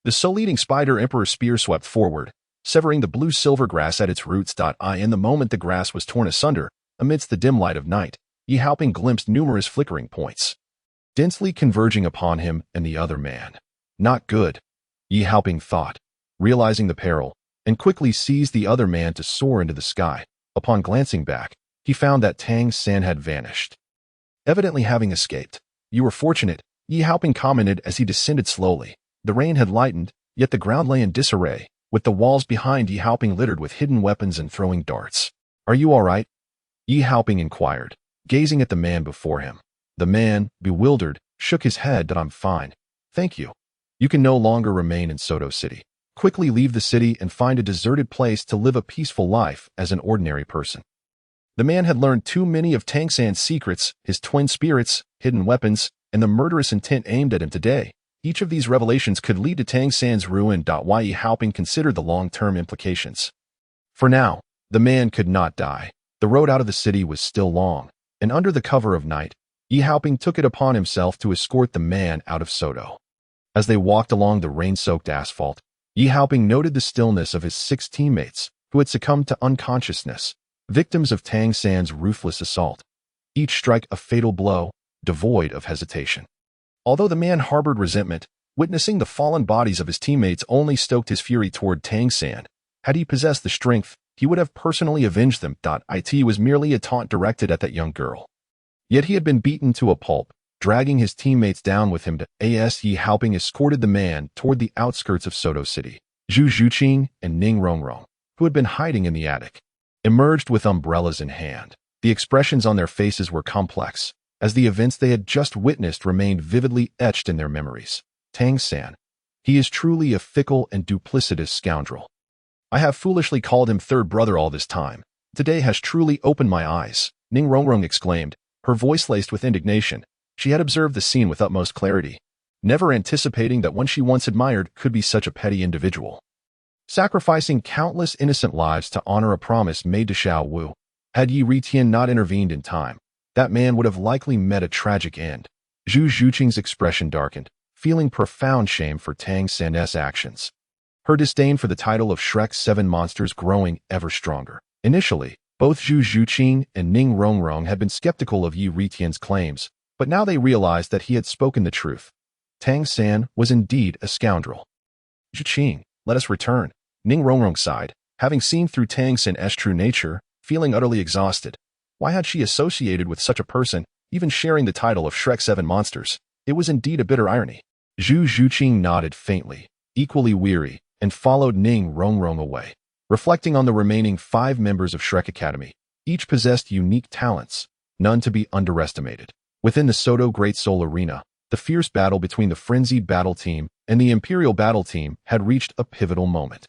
Speaker 1: The soul-eating spider emperor spear swept forward, severing the blue-silver grass at its roots. In the moment the grass was torn asunder, amidst the dim light of night, Ye Hao glimpsed numerous flickering points, densely converging upon him and the other man. Not good, Ye Hao thought, realizing the peril, and quickly seized the other man to soar into the sky. Upon glancing back, he found that Tang San had vanished, evidently having escaped. You were fortunate, Ye Hao commented as he descended slowly. The rain had lightened, yet the ground lay in disarray, with the walls behind Ye Hao littered with hidden weapons and throwing darts. Are you all right? Ye Hao inquired, gazing at the man before him. The man, bewildered, shook his head. I'm fine. Thank you. You can no longer remain in Soto City. Quickly leave the city and find a deserted place to live a peaceful life as an ordinary person. The man had learned too many of Tang San's secrets, his twin spirits, hidden weapons, and the murderous intent aimed at him today. Each of these revelations could lead to Tang San's ruin. Ye Hao considered the long-term implications. For now, the man could not die. The road out of the city was still long, and under the cover of night, Ye Hao took it upon himself to escort the man out of Soto. As they walked along the rain-soaked asphalt, Ye Hao noted the stillness of his 6 teammates, who had succumbed to unconsciousness, victims of Tang San's ruthless assault. Each strike a fatal blow, devoid of hesitation. Although the man harbored resentment, witnessing the fallen bodies of his teammates only stoked his fury toward Tang San. Had he possessed the strength, he would have personally avenged them. It was merely a taunt directed at that young girl. Yet he had been beaten to a pulp, dragging his teammates down with him. Ye Hao escorted the man toward the outskirts of Soto City. Zhu Zhuqing and Ning Rongrong, who had been hiding in the attic, emerged with umbrellas in hand. The expressions on their faces were complex, as the events they had just witnessed remained vividly etched in their memories. Tang San. He is truly a fickle and duplicitous scoundrel. I have foolishly called him third brother all this time. Today has truly opened my eyes, Ning Rongrong exclaimed, her voice laced with indignation. She had observed the scene with utmost clarity, never anticipating that one she once admired could be such a petty individual, sacrificing countless innocent lives to honor a promise made to Xiao Wu. Had Yi Ritian not intervened in time, that man would have likely met a tragic end. Zhu Zhuqing's expression darkened, feeling profound shame for Tang San's actions, her disdain for the title of Shrek's 7 monsters growing ever stronger. Initially, both Zhu Zhuqing and Ning Rongrong had been skeptical of Yi Ritian's claims, but now they realized that he had spoken the truth. Tang San was indeed a scoundrel. Zhuqing, let us return. Ning Rongrong sighed, having seen through Tang San's true nature, feeling utterly exhausted. Why had she associated with such a person, even sharing the title of Shrek 7 monsters? It was indeed a bitter irony. Zhu Zhuqing nodded faintly, equally weary, and followed Ning Rongrong away. Reflecting on the remaining 5 members of Shrek Academy, each possessed unique talents, none to be underestimated. Within the Soto Great Soul Arena, the fierce battle between the Frenzied Battle Team and the Imperial Battle Team had reached a pivotal moment.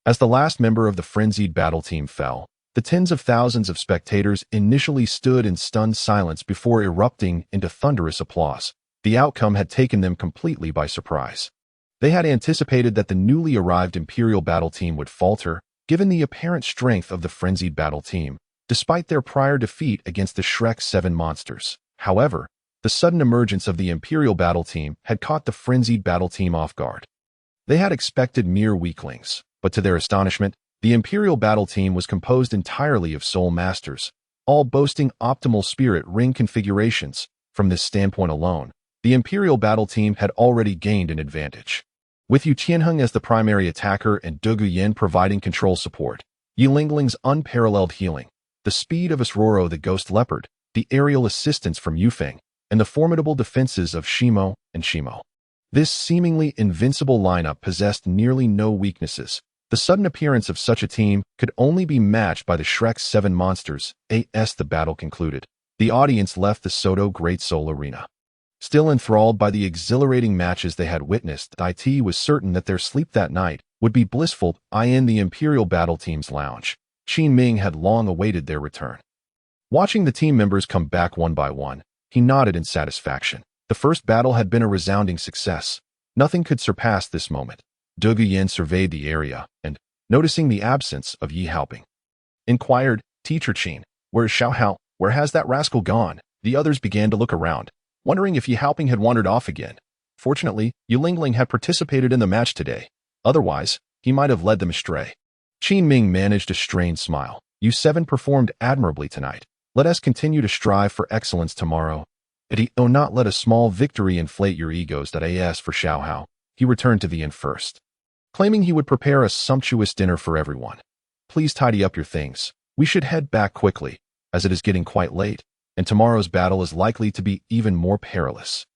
Speaker 1: As the last member of the Frenzied Battle Team fell, the tens of thousands of spectators initially stood in stunned silence before erupting into thunderous applause. The outcome had taken them completely by surprise. They had anticipated that the newly arrived Imperial Battle Team would falter, given the apparent strength of the frenzied battle team, despite their prior defeat against the Shrek 7 monsters. However, the sudden emergence of the Imperial battle team had caught the frenzied battle team off guard. They had expected mere weaklings, but to their astonishment, the Imperial battle team was composed entirely of soul masters, all boasting optimal spirit ring configurations. From this standpoint alone, the Imperial battle team had already gained an advantage. With Yu Tianheng as the primary attacker and Du Guyan providing control support, Yi Lingling's unparalleled healing, the speed of Asroro the Ghost Leopard, the aerial assistance from Yufeng, and the formidable defenses of Shimo and Shimo. This seemingly invincible lineup possessed nearly no weaknesses. The sudden appearance of such a team could only be matched by the Shrek 7 monsters. As the battle concluded, the audience left the Soto Great Soul Arena. Still enthralled by the exhilarating matches they had witnessed, IT was certain that their sleep that night would be blissful. In the Imperial battle team's lounge, Qin Ming had long awaited their return. Watching the team members come back one by one, he nodded in satisfaction. The first battle had been a resounding success. Nothing could surpass this moment. Du Guyan surveyed the area and, noticing the absence of Ye Hao, inquired, "Teacher Qin, where's Xiao Hao? Where has that rascal gone?" The others began to look around, wondering if Ye Hao had wandered off again. Fortunately, Yu Lingling had participated in the match today. Otherwise, he might have led them astray. Qin Ming managed a strained smile. "You 7 performed admirably tonight. Let us continue to strive for excellence tomorrow. Do not let a small victory inflate your egos." As for Xiao Hao, he returned to the inn first, claiming he would prepare a sumptuous dinner for everyone. "Please tidy up your things. We should head back quickly, as it is getting quite late, and tomorrow's battle is likely to be even more perilous."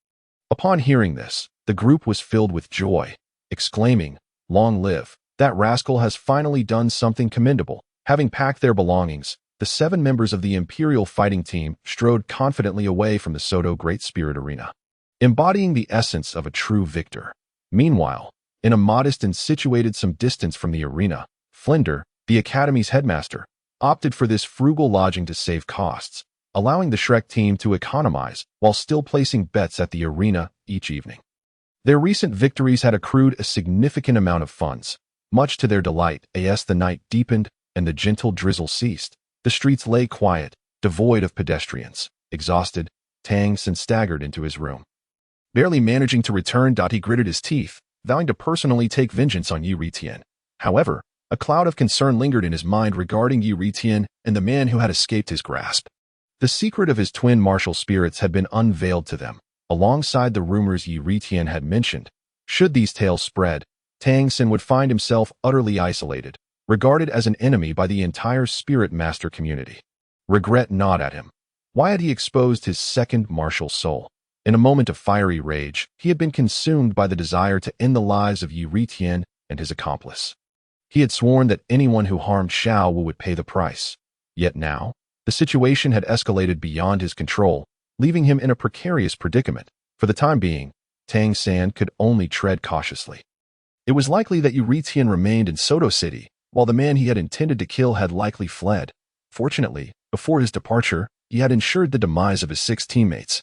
Speaker 1: Upon hearing this, the group was filled with joy, exclaiming, "Long live! That rascal has finally done something commendable." Having packed their belongings, the 7 members of the Imperial fighting team strode confidently away from the Soto Great Spirit Arena, embodying the essence of a true victor. Meanwhile, in a modest and situated some distance from the arena, Flinder, the Academy's headmaster, opted for this frugal lodging to save costs, allowing the Shrek team to economize while still placing bets at the arena each evening. Their recent victories had accrued a significant amount of funds. Much to their delight, as the night deepened and the gentle drizzle ceased, the streets lay quiet, devoid of pedestrians. Exhausted, Tang Xin staggered into his room. Barely managing to return, he gritted his teeth, vowing to personally take vengeance on Yi Ritian. However, a cloud of concern lingered in his mind regarding Yi Ritian and the man who had escaped his grasp. The secret of his twin martial spirits had been unveiled to them, alongside the rumors Yi Ritian had mentioned. Should these tales spread, Tang Xin would find himself utterly isolated, regarded as an enemy by the entire spirit master community. Regret gnawed at him. Why had he exposed his second martial soul? In a moment of fiery rage, he had been consumed by the desire to end the lives of Yi Ritian and his accomplice. He had sworn that anyone who harmed Xiao Wu would pay the price. Yet now, the situation had escalated beyond his control, leaving him in a precarious predicament. For the time being, Tang San could only tread cautiously. It was likely that Yi Ritian remained in Soto City, while the man he had intended to kill had likely fled. Fortunately, before his departure, he had ensured the demise of his 6 teammates,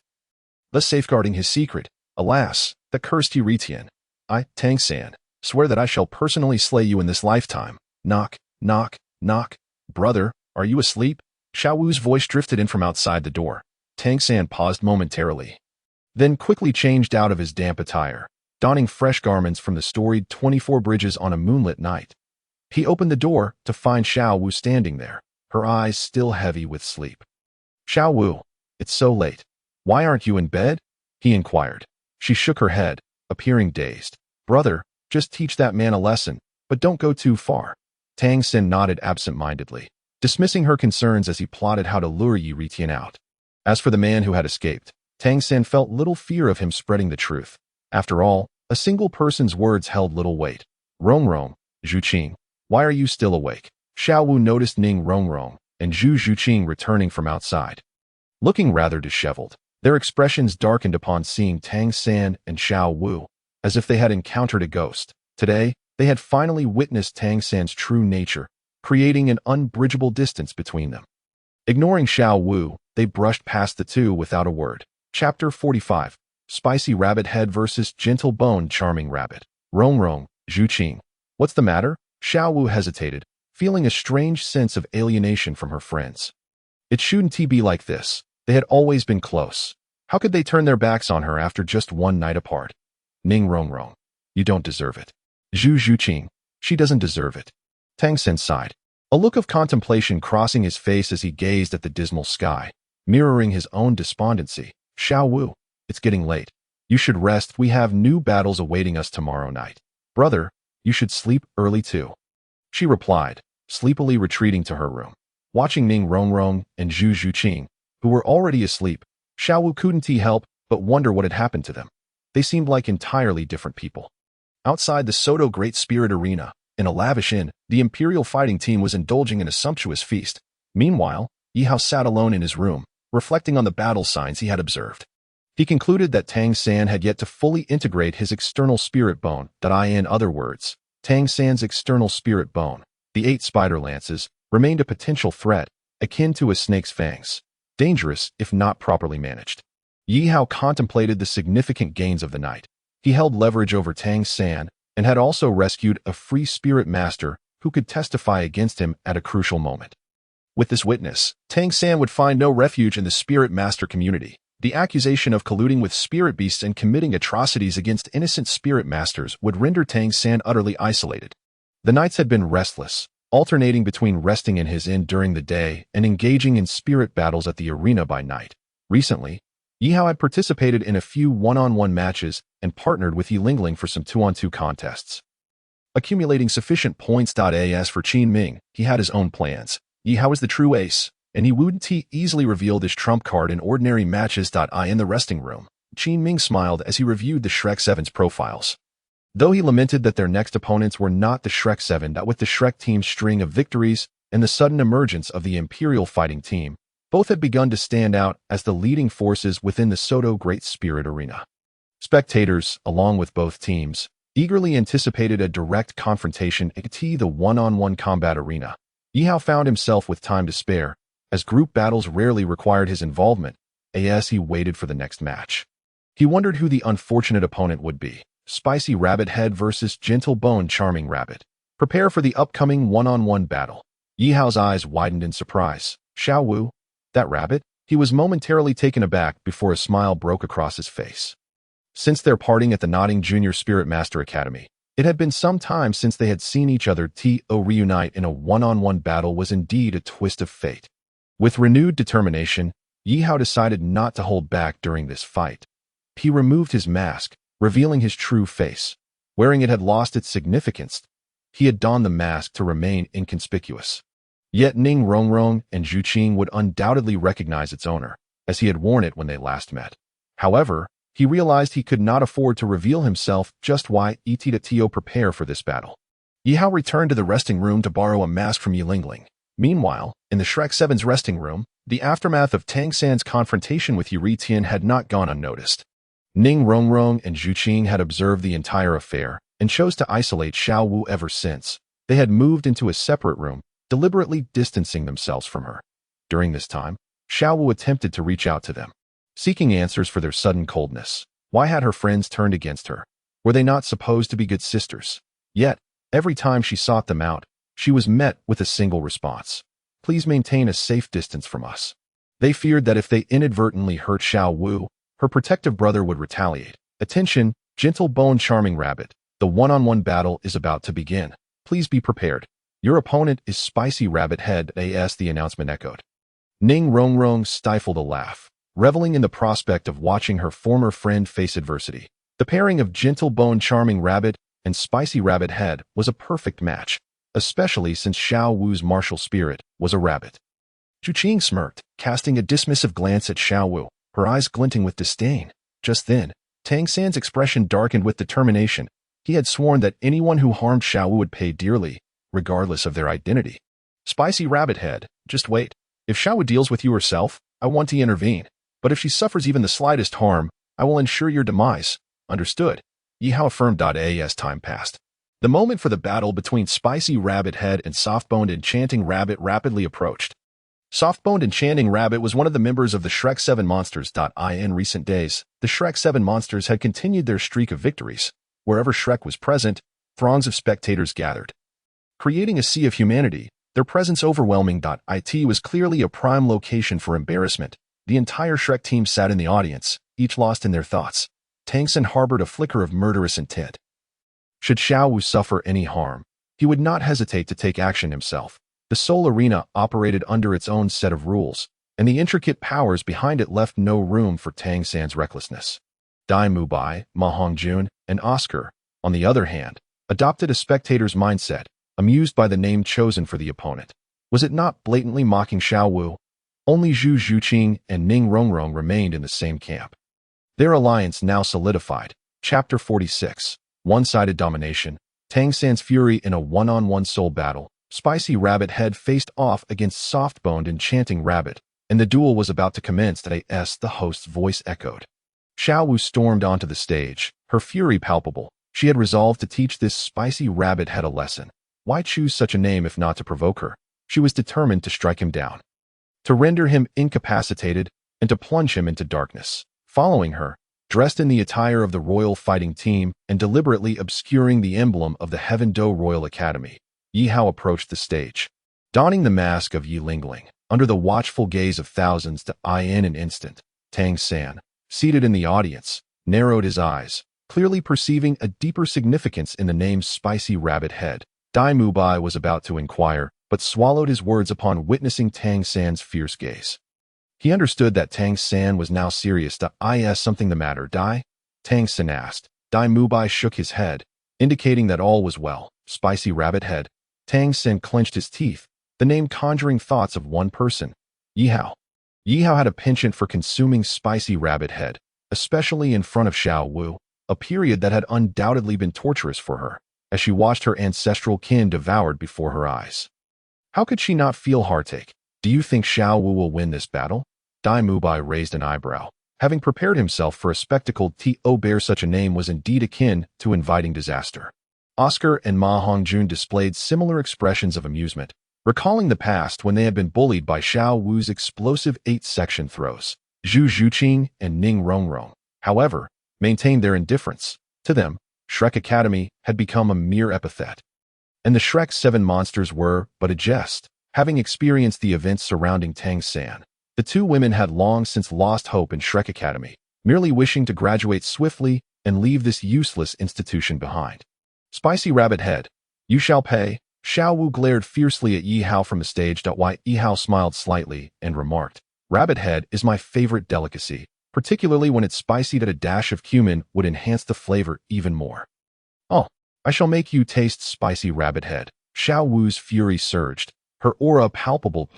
Speaker 1: thus safeguarding his secret. Alas, the cursed Yi Ritian. "I, Tang San, swear that I shall personally slay you in this lifetime." Knock, knock, knock. "Brother, are you asleep?" Xiao Wu's voice drifted in from outside the door. Tang San paused momentarily, then quickly changed out of his damp attire, donning fresh garments from the storied 24 bridges on a moonlit night. He opened the door to find Xiao Wu standing there, her eyes still heavy with sleep. "Xiao Wu, it's so late. Why aren't you in bed?" he inquired. She shook her head, appearing dazed. "Brother, just teach that man a lesson, but don't go too far." Tang Xin nodded absent-mindedly, dismissing her concerns as he plotted how to lure Yi Ritian out. As for the man who had escaped, Tang Xin felt little fear of him spreading the truth. After all, a single person's words held little weight. "Rong Rong, Zhu Qing, why are you still awake?" Xiao Wu noticed Ning Rong Rong and Zhu Qing returning from outside, looking rather disheveled. Their expressions darkened upon seeing Tang San and Xiao Wu, as if they had encountered a ghost. Today, they had finally witnessed Tang San's true nature, creating an unbridgeable distance between them. Ignoring Xiao Wu, they brushed past the two without a word. Chapter 45. Spicy Rabbit Head versus Gentle Bone Charming Rabbit. "Rong Rong, Zhu Qing. What's the matter?" Xiao Wu hesitated, feeling a strange sense of alienation from her friends. It shouldn't be like this. They had always been close. How could they turn their backs on her after just one night apart? Ning Rongrong. You don't deserve it. Zhu Zhuqing. She doesn't deserve it. Tang Sen sighed, a look of contemplation crossing his face as he gazed at the dismal sky, mirroring his own despondency. Xiao Wu, it's getting late. You should rest. We have new battles awaiting us tomorrow night. Brother, you should sleep early too. She replied, sleepily retreating to her room. Watching Ning Rongrong and Zhu Zhuqing, who were already asleep, Xiao Wu couldn't help but wonder what had happened to them. They seemed like entirely different people. Outside the Soto Great Spirit Arena, in a lavish inn, the Imperial fighting team was indulging in a sumptuous feast. Meanwhile, Yihao sat alone in his room, reflecting on the battle signs he had observed. He concluded that Tang San had yet to fully integrate his external spirit bone, in other words, Tang San's external spirit bone, the 8 spider lances, remained a potential threat, akin to a snake's fangs, dangerous if not properly managed. Ye Hao contemplated the significant gains of the night. He held leverage over Tang San and had also rescued a free spirit master who could testify against him at a crucial moment. With this witness, Tang San would find no refuge in the spirit master community. The accusation of colluding with spirit beasts and committing atrocities against innocent spirit masters would render Tang San utterly isolated. The nights had been restless, alternating between resting in his inn during the day and engaging in spirit battles at the arena by night. Recently, Yihao had participated in a few one-on-one matches and partnered with Yilingling for some 2-on-2 contests. Accumulating sufficient points. As for Qin Ming, he had his own plans. Yihao is the true ace, and he wouldn't easily reveal his trump card in ordinary matches. In the resting room, Qin Ming smiled as he reviewed the Shrek 7's profiles. Though he lamented that their next opponents were not the Shrek 7, with the Shrek team's string of victories and the sudden emergence of the Imperial fighting team, both had begun to stand out as the leading forces within the Soto Great Spirit Arena. Spectators, along with both teams, eagerly anticipated a direct confrontation at the one-on-one combat arena. Yihao found himself with time to spare, as group battles rarely required his involvement, as he waited for the next match. He wondered who the unfortunate opponent would be. Spicy Rabbit Head versus Gentle Bone Charming Rabbit. Prepare for the upcoming one-on-one battle. Yihao's eyes widened in surprise. Xiao Wu? That rabbit? He was momentarily taken aback before a smile broke across his face. Since their parting at the Nodding Junior Spirit Master Academy, it had been some time since they had seen each other. Reunite in a one-on-one battle was indeed a twist of fate. With renewed determination, Yihao decided not to hold back during this fight. He removed his mask, revealing his true face. Wearing it had lost its significance. He had donned the mask to remain inconspicuous. Yet Ning Rongrong and Zhu Qing would undoubtedly recognize its owner, as he had worn it when they last met. However, he realized he could not afford to reveal himself. Just why to prepare for this battle. Yihao returned to the resting room to borrow a mask from Yilingling. Meanwhile, in the Shrek 7's resting room, the aftermath of Tang San's confrontation with Yuri Tian had not gone unnoticed. Ning Rongrong and Zhu Qing had observed the entire affair and chose to isolate Xiao Wu ever since. They had moved into a separate room, deliberately distancing themselves from her. During this time, Xiao Wu attempted to reach out to them, seeking answers for their sudden coldness. Why had her friends turned against her? Were they not supposed to be good sisters? Yet, every time she sought them out, she was met with a single response. Please maintain a safe distance from us. They feared that if they inadvertently hurt Xiao Wu, her protective brother would retaliate. Attention, Gentle Bone Charming Rabbit. The one-on-one battle is about to begin. Please be prepared. Your opponent is Spicy Rabbit Head, the announcement echoed. Ning Rongrong stifled a laugh, reveling in the prospect of watching her former friend face adversity. The pairing of Gentle Bone Charming Rabbit and Spicy Rabbit Head was a perfect match, especially since Xiao Wu's martial spirit was a rabbit. Zhu Qing smirked, casting a dismissive glance at Xiao Wu, her eyes glinting with disdain. Just then, Tang San's expression darkened with determination. He had sworn that anyone who harmed Xiao Wu would pay dearly, regardless of their identity. Spicy Rabbit Head, just wait. If Xiao Wu deals with you herself, I want to intervene. But if she suffers even the slightest harm, I will ensure your demise. Understood? Yihao affirmed. As time passed, the moment for the battle between Spicy Rabbit Head and Soft-Boned Enchanting Rabbit rapidly approached. Soft-Boned Enchanting Rabbit was one of the members of the Shrek 7 Monsters. In recent days, the Shrek 7 Monsters had continued their streak of victories. Wherever Shrek was present, throngs of spectators gathered. creating a sea of humanity, their presence overwhelming. It was clearly a prime location for embarrassment. The entire Shrek team sat in the audience, each lost in their thoughts. Tang Sen harbored a flicker of murderous intent. Should Xiao Wu suffer any harm, he would not hesitate to take action himself. The Soul Arena operated under its own set of rules, and the intricate powers behind it left no room for Tang San's recklessness. Dai Mubai, Ma Hongjun, and Oscar, on the other hand, adopted a spectator's mindset, amused by the name chosen for the opponent. Was it not blatantly mocking Xiao Wu? Only Zhu Zhuqing and Ning Rongrong remained in the same camp. Their alliance now solidified. Chapter 46. One-sided domination. Tang San's fury in a one-on-one soul battle. Spicy Rabbit Head faced off against soft-boned Enchanting Rabbit, and the duel was about to commence as the host's voice echoed. Xiao Wu stormed onto the stage, her fury palpable. She had resolved to teach this spicy rabbit head a lesson. Why choose such a name if not to provoke her? She was determined to strike him down, to render him incapacitated, and to plunge him into darkness. Following her, dressed in the attire of the royal fighting team and deliberately obscuring the emblem of the Heaven Do Royal Academy, Yihao approached the stage. Donning the mask of Yi Lingling, under the watchful gaze of thousands in an instant, Tang San, seated in the audience, narrowed his eyes, clearly perceiving a deeper significance in the name Spicy Rabbit Head. Dai Mubai was about to inquire, but swallowed his words upon witnessing Tang San's fierce gaze. He understood that Tang San was now serious. Is something the matter, Dai? Tang San asked. Dai Mubai shook his head, indicating that all was well. Spicy Rabbit Head. Tang San clenched his teeth, the name conjuring thoughts of one person, Yihao. Yihao had a penchant for consuming Spicy Rabbit Head, especially in front of Xiao Wu, a period that had undoubtedly been torturous for her, as she watched her ancestral kin devoured before her eyes. How could she not feel heartache? Do you think Xiao Wu will win this battle? Dai Mubai raised an eyebrow. Having prepared himself for a spectacle to bear such a name was indeed akin to inviting disaster. Oscar and Ma Hongjun displayed similar expressions of amusement, recalling the past when they had been bullied by Xiao Wu's explosive 8-section throws. Zhu Zhuqing and Ning Rongrong, however, maintained their indifference. To them, Shrek Academy had become a mere epithet, and the Shrek 7 monsters were but a jest. Having experienced the events surrounding Tang San, the two women had long since lost hope in Shrek Academy, merely wishing to graduate swiftly and leave this useless institution behind. Spicy Rabbit Head, you shall pay. Xiao Wu glared fiercely at Ye Hao from the stage. Ye Hao smiled slightly and remarked, Rabbit Head is my favorite delicacy, particularly when it's spicy. A dash of cumin would enhance the flavor even more. Oh, I shall make you taste Spicy Rabbit Head. Xiao Wu's fury surged, her aura palpable.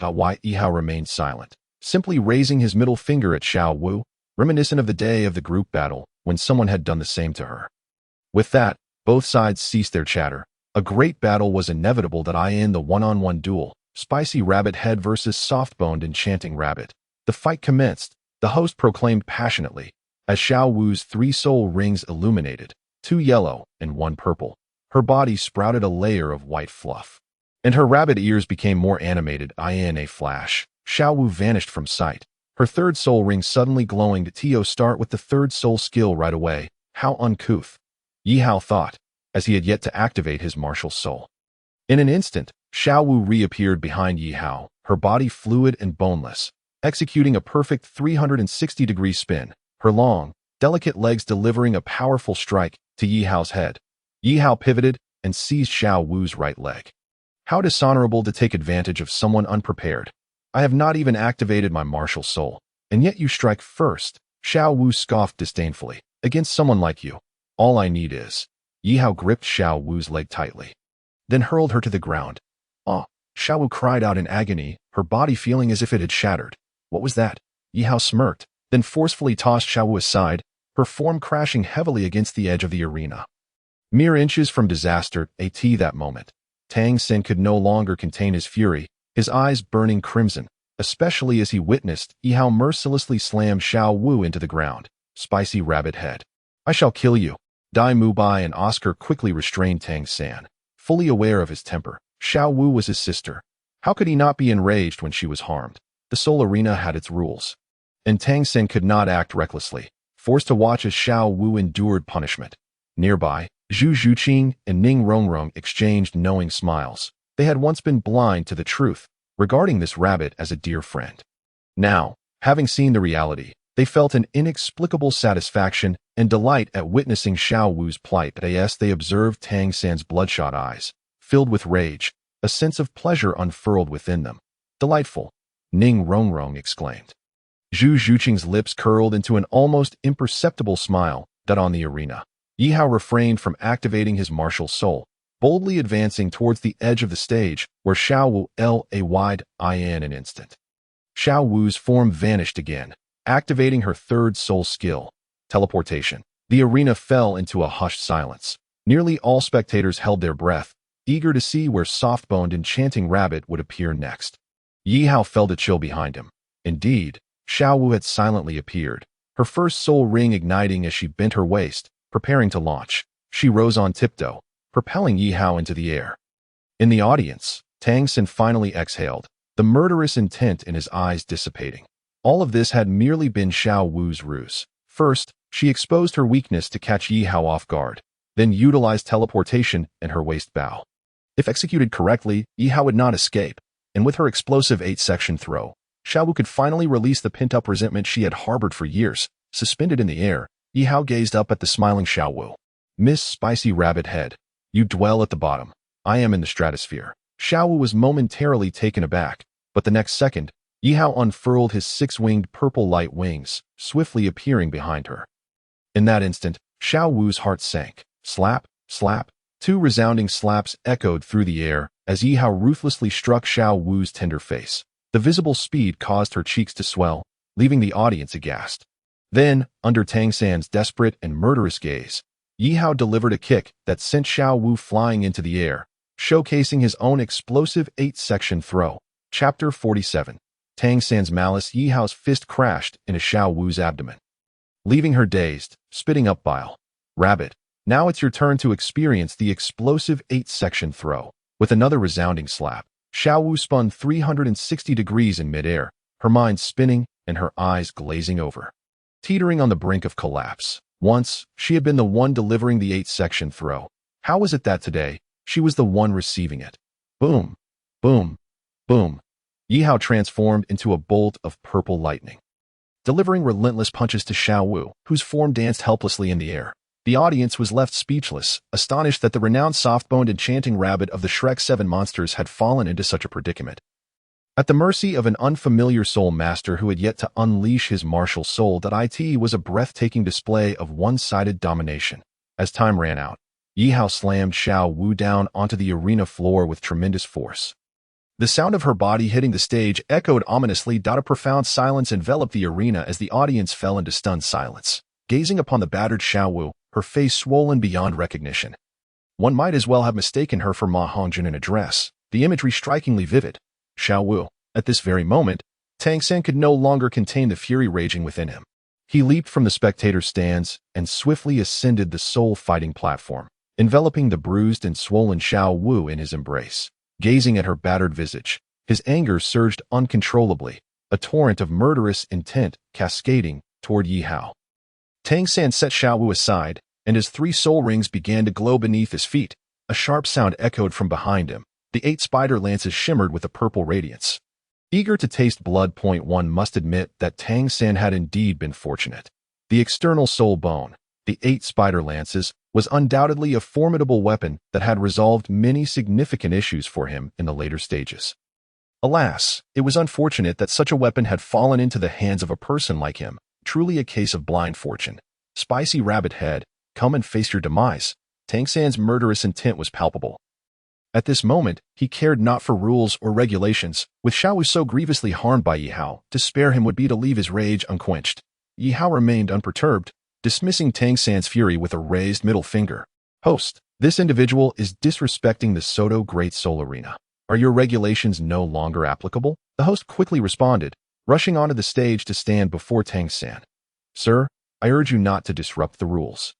Speaker 1: Ye Hao remained silent, simply raising his middle finger at Xiao Wu, reminiscent of the day of the group battle when someone had done the same to her. With that, both sides ceased their chatter. A great battle was inevitable. In the one-on-one duel, Spicy Rabbit Head versus soft-boned Enchanting Rabbit. The fight commenced, the host proclaimed passionately, as Xiao Wu's 3 soul rings illuminated, 2 yellow and 1 purple. Her body sprouted a layer of white fluff, and her rabbit ears became more animated. In a flash, Xiao Wu vanished from sight, her 3rd soul ring suddenly glowing. To start with the 3rd soul skill right away. How uncouth, Yihao thought, as he had yet to activate his martial soul. In an instant, Xiao Wu reappeared behind Yihao, her body fluid and boneless, executing a perfect 360-degree spin, her long, delicate legs delivering a powerful strike to Yihao's head. Yihao pivoted and seized Xiao Wu's right leg. How dishonorable to take advantage of someone unprepared. I have not even activated my martial soul, and yet you strike first. Xiao Wu scoffed disdainfully. Against someone like you, all I need is... Yihao gripped Xiao Wu's leg tightly, then hurled her to the ground. Oh, Xiao Wu cried out in agony, her body feeling as if it had shattered. What was that? Yihao smirked, then forcefully tossed Xiao Wu aside, her form crashing heavily against the edge of the arena. Mere inches from disaster, that moment. Tang Sen could no longer contain his fury, his eyes burning crimson, especially as he witnessed Yihao mercilessly slam Xiao Wu into the ground. Spicy Rabbit Head. I shall kill you. Dai Mubai and Oscar quickly restrained Tang San, fully aware of his temper. Xiao Wu was his sister. How could he not be enraged when she was harmed? The Soul Arena had its rules, and Tang San could not act recklessly, forced to watch as Xiao Wu endured punishment. Nearby, Zhu Zhuqing and Ning Rongrong exchanged knowing smiles. They had once been blind to the truth, regarding this rabbit as a dear friend. Now, having seen the reality, they felt an inexplicable satisfaction and delight at witnessing Xiao Wu's plight. As they observed Tang San's bloodshot eyes, filled with rage, a sense of pleasure unfurled within them. Delightful, Ning Rongrong exclaimed. Zhu Zhuqing's lips curled into an almost imperceptible smile that on the arena. Yihao refrained from activating his martial soul, boldly advancing towards the edge of the stage where Xiao Wu lay in an instant. Xiao Wu's form vanished again, activating her third soul skill, teleportation. The arena fell into a hushed silence. Nearly all spectators held their breath, eager to see where soft-boned enchanting rabbit would appear next. Yihao felt a chill behind him. Indeed, Xiao Wu had silently appeared, her first soul ring igniting as she bent her waist, preparing to launch. She rose on tiptoe, propelling Yihao into the air. In the audience, Tang San finally exhaled, the murderous intent in his eyes dissipating. All of this had merely been Xiao Wu's ruse. First, she exposed her weakness to catch Yihao off guard, then utilized teleportation and her waist bow. If executed correctly, Yihao would not escape, and with her explosive 8-section throw, Xiao Wu could finally release the pent-up resentment she had harbored for years. Suspended in the air, Yihao gazed up at the smiling Xiao Wu. Miss Spicy Rabbit Head, you dwell at the bottom. I am in the stratosphere. Xiao Wu was momentarily taken aback, but the next second, Yihao unfurled his 6-winged purple light wings, swiftly appearing behind her. In that instant, Xiao Wu's heart sank. Slap, slap. 2 resounding slaps echoed through the air as Yihao ruthlessly struck Xiao Wu's tender face. The visible speed caused her cheeks to swell, leaving the audience aghast. Then, under Tang San's desperate and murderous gaze, Yihao delivered a kick that sent Xiao Wu flying into the air, showcasing his own explosive 8-section throw. Chapter 47. Tang San's malice. Yihao's fist crashed into Xiao Wu's abdomen, leaving her dazed, spitting up bile. Rabbit, now it's your turn to experience the explosive 8-section throw. With another resounding slap, Xiao Wu spun 360 degrees in midair, her mind spinning and her eyes glazing over. Teetering on the brink of collapse. Once, she had been the one delivering the 8-section throw. How was it that today, she was the one receiving it? Boom, boom, boom. Yihao transformed into a bolt of purple lightning, delivering relentless punches to Xiao Wu, whose form danced helplessly in the air. The audience was left speechless, astonished that the renowned soft-boned enchanting rabbit of the Shrek 7 monsters had fallen into such a predicament. At the mercy of an unfamiliar soul master who had yet to unleash his martial soul, it was a breathtaking display of one-sided domination. As time ran out, Yihao slammed Xiao Wu down onto the arena floor with tremendous force. The sound of her body hitting the stage echoed ominously. A profound silence enveloped the arena as the audience fell into stunned silence, gazing upon the battered Xiao Wu, her face swollen beyond recognition. One might as well have mistaken her for Ma Hongjin in a dress, the imagery strikingly vivid. Xiao Wu. At this very moment, Tang San could no longer contain the fury raging within him. He leaped from the spectator stands and swiftly ascended the soul-fighting platform, enveloping the bruised and swollen Xiao Wu in his embrace. Gazing at her battered visage, his anger surged uncontrollably, a torrent of murderous intent cascading toward Yihao. Tang San set Xiao Wu aside, and his 3 soul rings began to glow beneath his feet. A sharp sound echoed from behind him. The 8 spider lances shimmered with a purple radiance. Eager to taste blood, one must admit that Tang San had indeed been fortunate. The external soul bone, the 8 spider lances, was undoubtedly a formidable weapon that had resolved many significant issues for him in the later stages. Alas, it was unfortunate that such a weapon had fallen into the hands of a person like him, truly a case of blind fortune. Spicy Rabbit Head, come and face your demise. Tang San's murderous intent was palpable. At this moment, he cared not for rules or regulations. With Xiao Wu so grievously harmed by Yihao, to spare him would be to leave his rage unquenched. Yihao remained unperturbed, dismissing Tang San's fury with a raised middle finger. Host, this individual is disrespecting the Soto Great Soul Arena. Are your regulations no longer applicable? The host quickly responded, rushing onto the stage to stand before Tang San. Sir, I urge you not to disrupt the rules.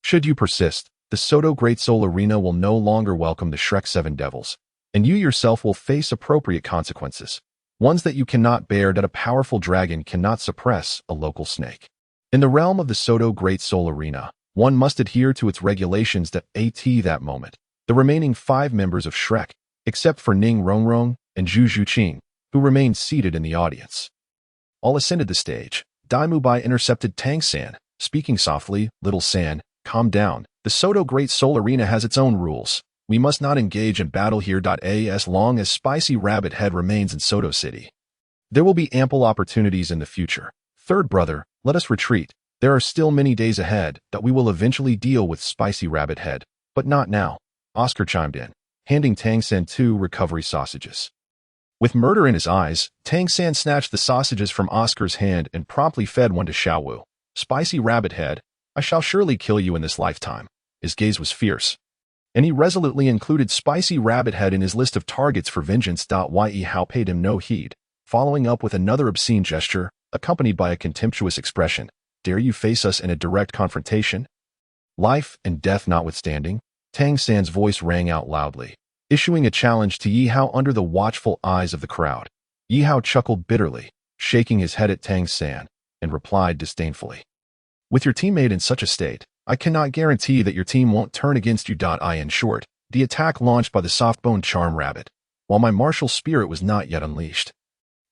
Speaker 1: Should you persist, the Soto Great Soul Arena will no longer welcome the Shrek 7 devils, and you yourself will face appropriate consequences, ones that you cannot bear. That a powerful dragon cannot suppress a local snake. In the realm of the Soto Great Soul Arena, one must adhere to its regulations. That moment, the remaining 5 members of Shrek except for Ning Rongrong and Zhu Zhuqing, who remained seated in the audience. All ascended the stage. Dai Mubai intercepted Tang San, speaking softly, "Little San, calm down. The Soto Great Soul Arena has its own rules. We must not engage in battle here. As long as Spicy Rabbit Head remains in Soto City. There will be ample opportunities in the future. Third brother, let us retreat. There are still many days ahead that we will eventually deal with Spicy Rabbit Head, but not now." Oscar chimed in, handing Tang San 2 recovery sausages. With murder in his eyes, Tang San snatched the sausages from Oscar's hand and promptly fed one to Xiao Wu. "Spicy Rabbit Head, I shall surely kill you in this lifetime." His gaze was fierce, and he resolutely included Spicy Rabbit Head in his list of targets for vengeance. Ye Hao paid him no heed, following up with another obscene gesture, accompanied by a contemptuous expression. "Dare you face us in a direct confrontation?" Life and death notwithstanding, Tang San's voice rang out loudly, issuing a challenge to Yihao under the watchful eyes of the crowd. Yihao chuckled bitterly, shaking his head at Tang San, and replied disdainfully, "With your teammate in such a state, I cannot guarantee that your team won't turn against you." In short, the attack launched by the soft-boned charm rabbit, while my martial spirit was not yet unleashed,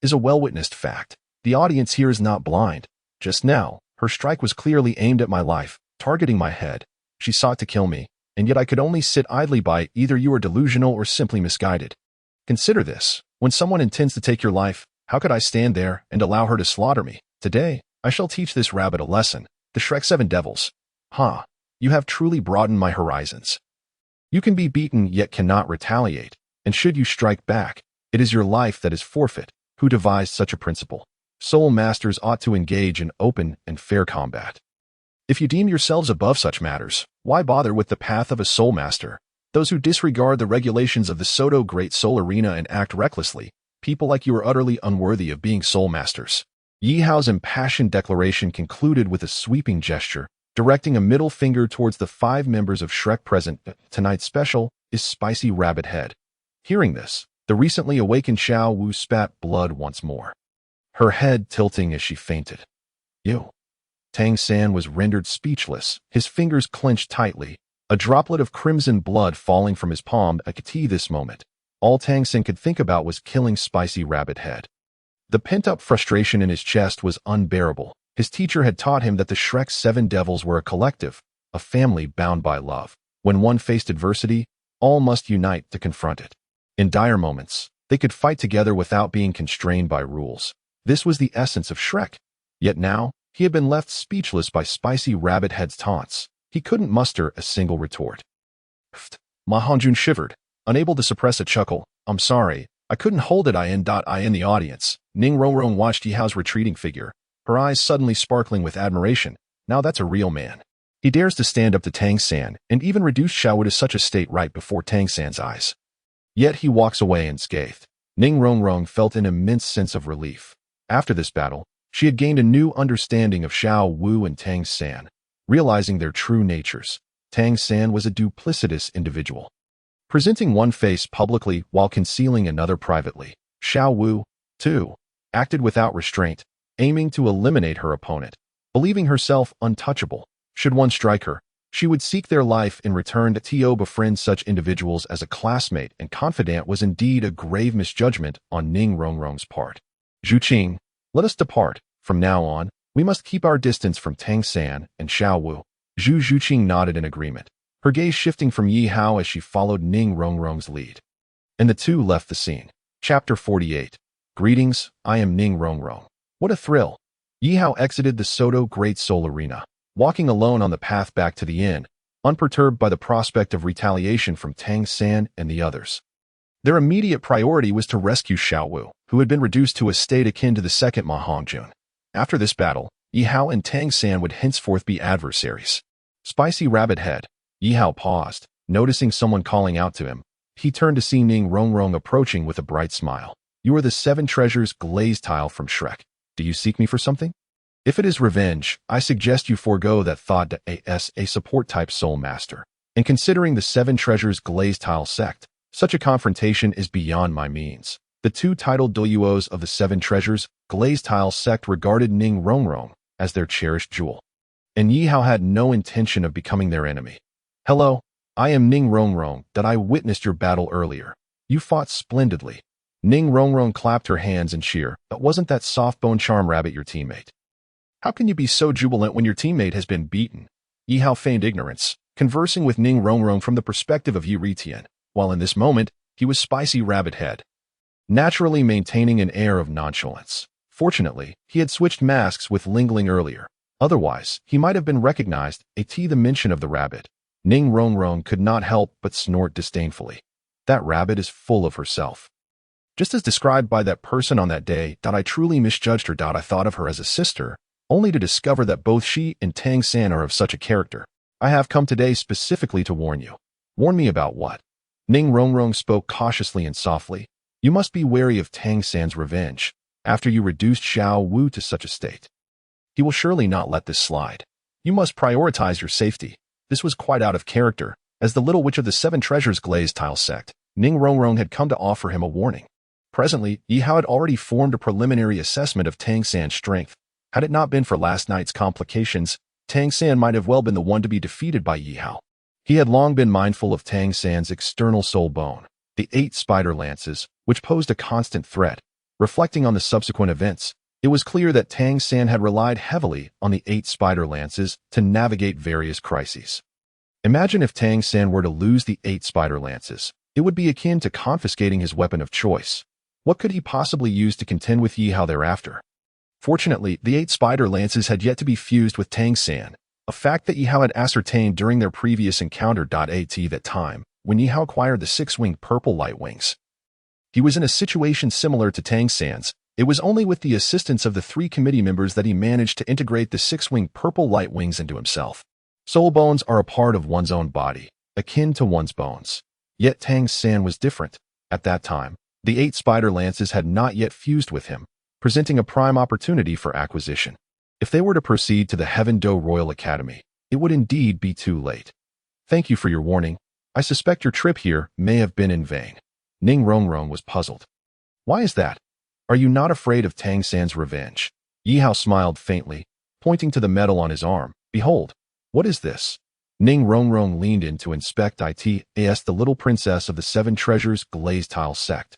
Speaker 1: is a well-witnessed fact. The audience here is not blind. Just now, her strike was clearly aimed at my life, targeting my head. She sought to kill me, and yet I could only sit idly by. Either you are delusional or simply misguided. Consider this. When someone intends to take your life, how could I stand there and allow her to slaughter me? Today, I shall teach this rabbit a lesson. The Shrek 7 Devils. You have truly broadened my horizons. You can be beaten yet cannot retaliate, and should you strike back, it is your life that is forfeit. Who devised such a principle? Soul masters ought to engage in open and fair combat. If you deem yourselves above such matters, why bother with the path of a soul master? Those who disregard the regulations of the Soto Great Soul Arena and act recklessly, people like you are utterly unworthy of being soul masters." Yihao's impassioned declaration concluded with a sweeping gesture, directing a middle finger towards the 5 members of Shrek present. Tonight's special is Spicy Rabbit Head. Hearing this, the recently awakened Xiao Wu spat blood once more, her head tilting as she fainted. "You." Tang San was rendered speechless, his fingers clenched tightly, a droplet of crimson blood falling from his palm. At this moment, all Tang San could think about was killing Spicy Rabbit Head. The pent-up frustration in his chest was unbearable. His teacher had taught him that the Shrek 7 Devils were a collective, a family bound by love. When one faced adversity, all must unite to confront it. In dire moments, they could fight together without being constrained by rules. This was the essence of Shrek. Yet now, he had been left speechless by Spicy Rabbit Head's taunts. He couldn't muster a single retort. Ma Hongjun shivered, unable to suppress a chuckle. "I'm sorry, I couldn't hold it." In the audience, Ning Rongrong watched Yihao's retreating figure, her eyes suddenly sparkling with admiration. Now that's a real man. He dares to stand up to Tang San and even reduce Xiao Wu to such a state right before Tang San's eyes. Yet he walks away unscathed. Ning Rongrong felt an immense sense of relief. After this battle, she had gained a new understanding of Xiao Wu and Tang San, realizing their true natures. Tang San was a duplicitous individual, presenting one face publicly while concealing another privately. Xiao Wu, too, acted without restraint, aiming to eliminate her opponent, believing herself untouchable. Should one strike her, she would seek their life in return. To befriend such individuals as a classmate and confidant was indeed a grave misjudgment on Ning Rongrong's part. "Zhuqing, let us depart. From now on, we must keep our distance from Tang San and Xiao Wu." Zhu Zhuqing nodded in agreement, her gaze shifting from Ye Hao as she followed Ning Rongrong's lead. And the two left the scene. Chapter 48. Greetings, I am Ning Rongrong. What a thrill! Ye Hao exited the Soto Great Soul Arena, walking alone on the path back to the inn, unperturbed by the prospect of retaliation from Tang San and the others. Their immediate priority was to rescue Xiao Wu, who had been reduced to a state akin to the second Ma Hongjun. After this battle, Yihao and Tang San would henceforth be adversaries. Spicy Rabbit Head. Yihao paused, noticing someone calling out to him. He turned to see Ning Rongrong approaching with a bright smile. "You are the 7 Treasures glazed tile from Shrek. Do you seek me for something? If it is revenge, I suggest you forego that thought as a support-type soul master. And considering the 7 Treasures glazed tile sect, such a confrontation is beyond my means." The 2 titled Douluos of the 7 Treasures glazed tile sect regarded Ning Rongrong as their cherished jewel, and Yihao had no intention of becoming their enemy. "Hello, I am Ning Rongrong. That I witnessed your battle earlier. You fought splendidly. Ning Rongrong clapped her hands in cheer. But wasn't that soft-bone charm rabbit your teammate? How can you be so jubilant when your teammate has been beaten? Yihao feigned ignorance, conversing with Ning Rongrong from the perspective of Yi Ritian, while in this moment, he was spicy rabbit head, naturally maintaining an air of nonchalance. Fortunately, he had switched masks with Lingling earlier. Otherwise, he might have been recognized, the mention of the rabbit. Ning Rongrong could not help but snort disdainfully. That rabbit is full of herself. Just as described by that person on that day, I truly misjudged her. I thought of her as a sister, only to discover that both she and Tang San are of such a character. I have come today specifically to warn you. Warn me about what? Ning Rongrong spoke cautiously and softly. You must be wary of Tang San's revenge, after you reduced Xiao Wu to such a state. He will surely not let this slide. You must prioritize your safety. This was quite out of character, as the little witch of the seven treasures glazed tile sect. Ning Rongrong had come to offer him a warning. Presently, Yihao had already formed a preliminary assessment of Tang San's strength. Had it not been for last night's complications, Tang San might have well been the one to be defeated by Yihao. He had long been mindful of Tang San's external soul bone, the 8 spider lances, which posed a constant threat. Reflecting on the subsequent events, it was clear that Tang San had relied heavily on the 8 spider lances to navigate various crises. Imagine if Tang San were to lose the 8 spider lances. It would be akin to confiscating his weapon of choice. What could he possibly use to contend with Yihao thereafter? Fortunately, the 8 spider lances had yet to be fused with Tang San, a fact that Yihao had ascertained during their previous encounter. At that time, when Yihao acquired the 6-winged purple light wings. He was in a situation similar to Tang San's. It was only with the assistance of the 3 committee members that he managed to integrate the 6-winged purple light wings into himself. Soul bones are a part of one's own body, akin to one's bones. Yet Tang San was different. At that time, the 8 spider lances had not yet fused with him, presenting a prime opportunity for acquisition. If they were to proceed to the Heaven Do Royal Academy, it would indeed be too late. Thank you for your warning. I suspect your trip here may have been in vain. Ning Rongrong was puzzled. Why is that? Are you not afraid of Tang San's revenge? Yihao smiled faintly, pointing to the medal on his arm. Behold, what is this? Ning Rongrong leaned in to inspect it as the little princess of the 7 treasures glazed tile sect.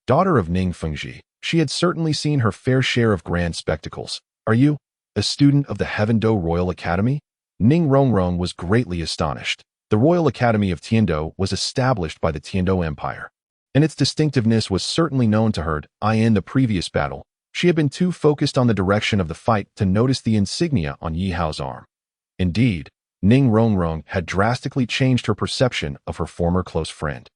Speaker 1: Daughter of Ning Fengji, she had certainly seen her fair share of grand spectacles. Are you a student of the Heaven Do Royal Academy? Ning Rongrong was greatly astonished. The Royal Academy of Tiando was established by the Tiando Empire, and its distinctiveness was certainly known to her. In the previous battle, she had been too focused on the direction of the fight to notice the insignia on Yihao's arm. Indeed, Ning Rongrong had drastically changed her perception of her former close friend.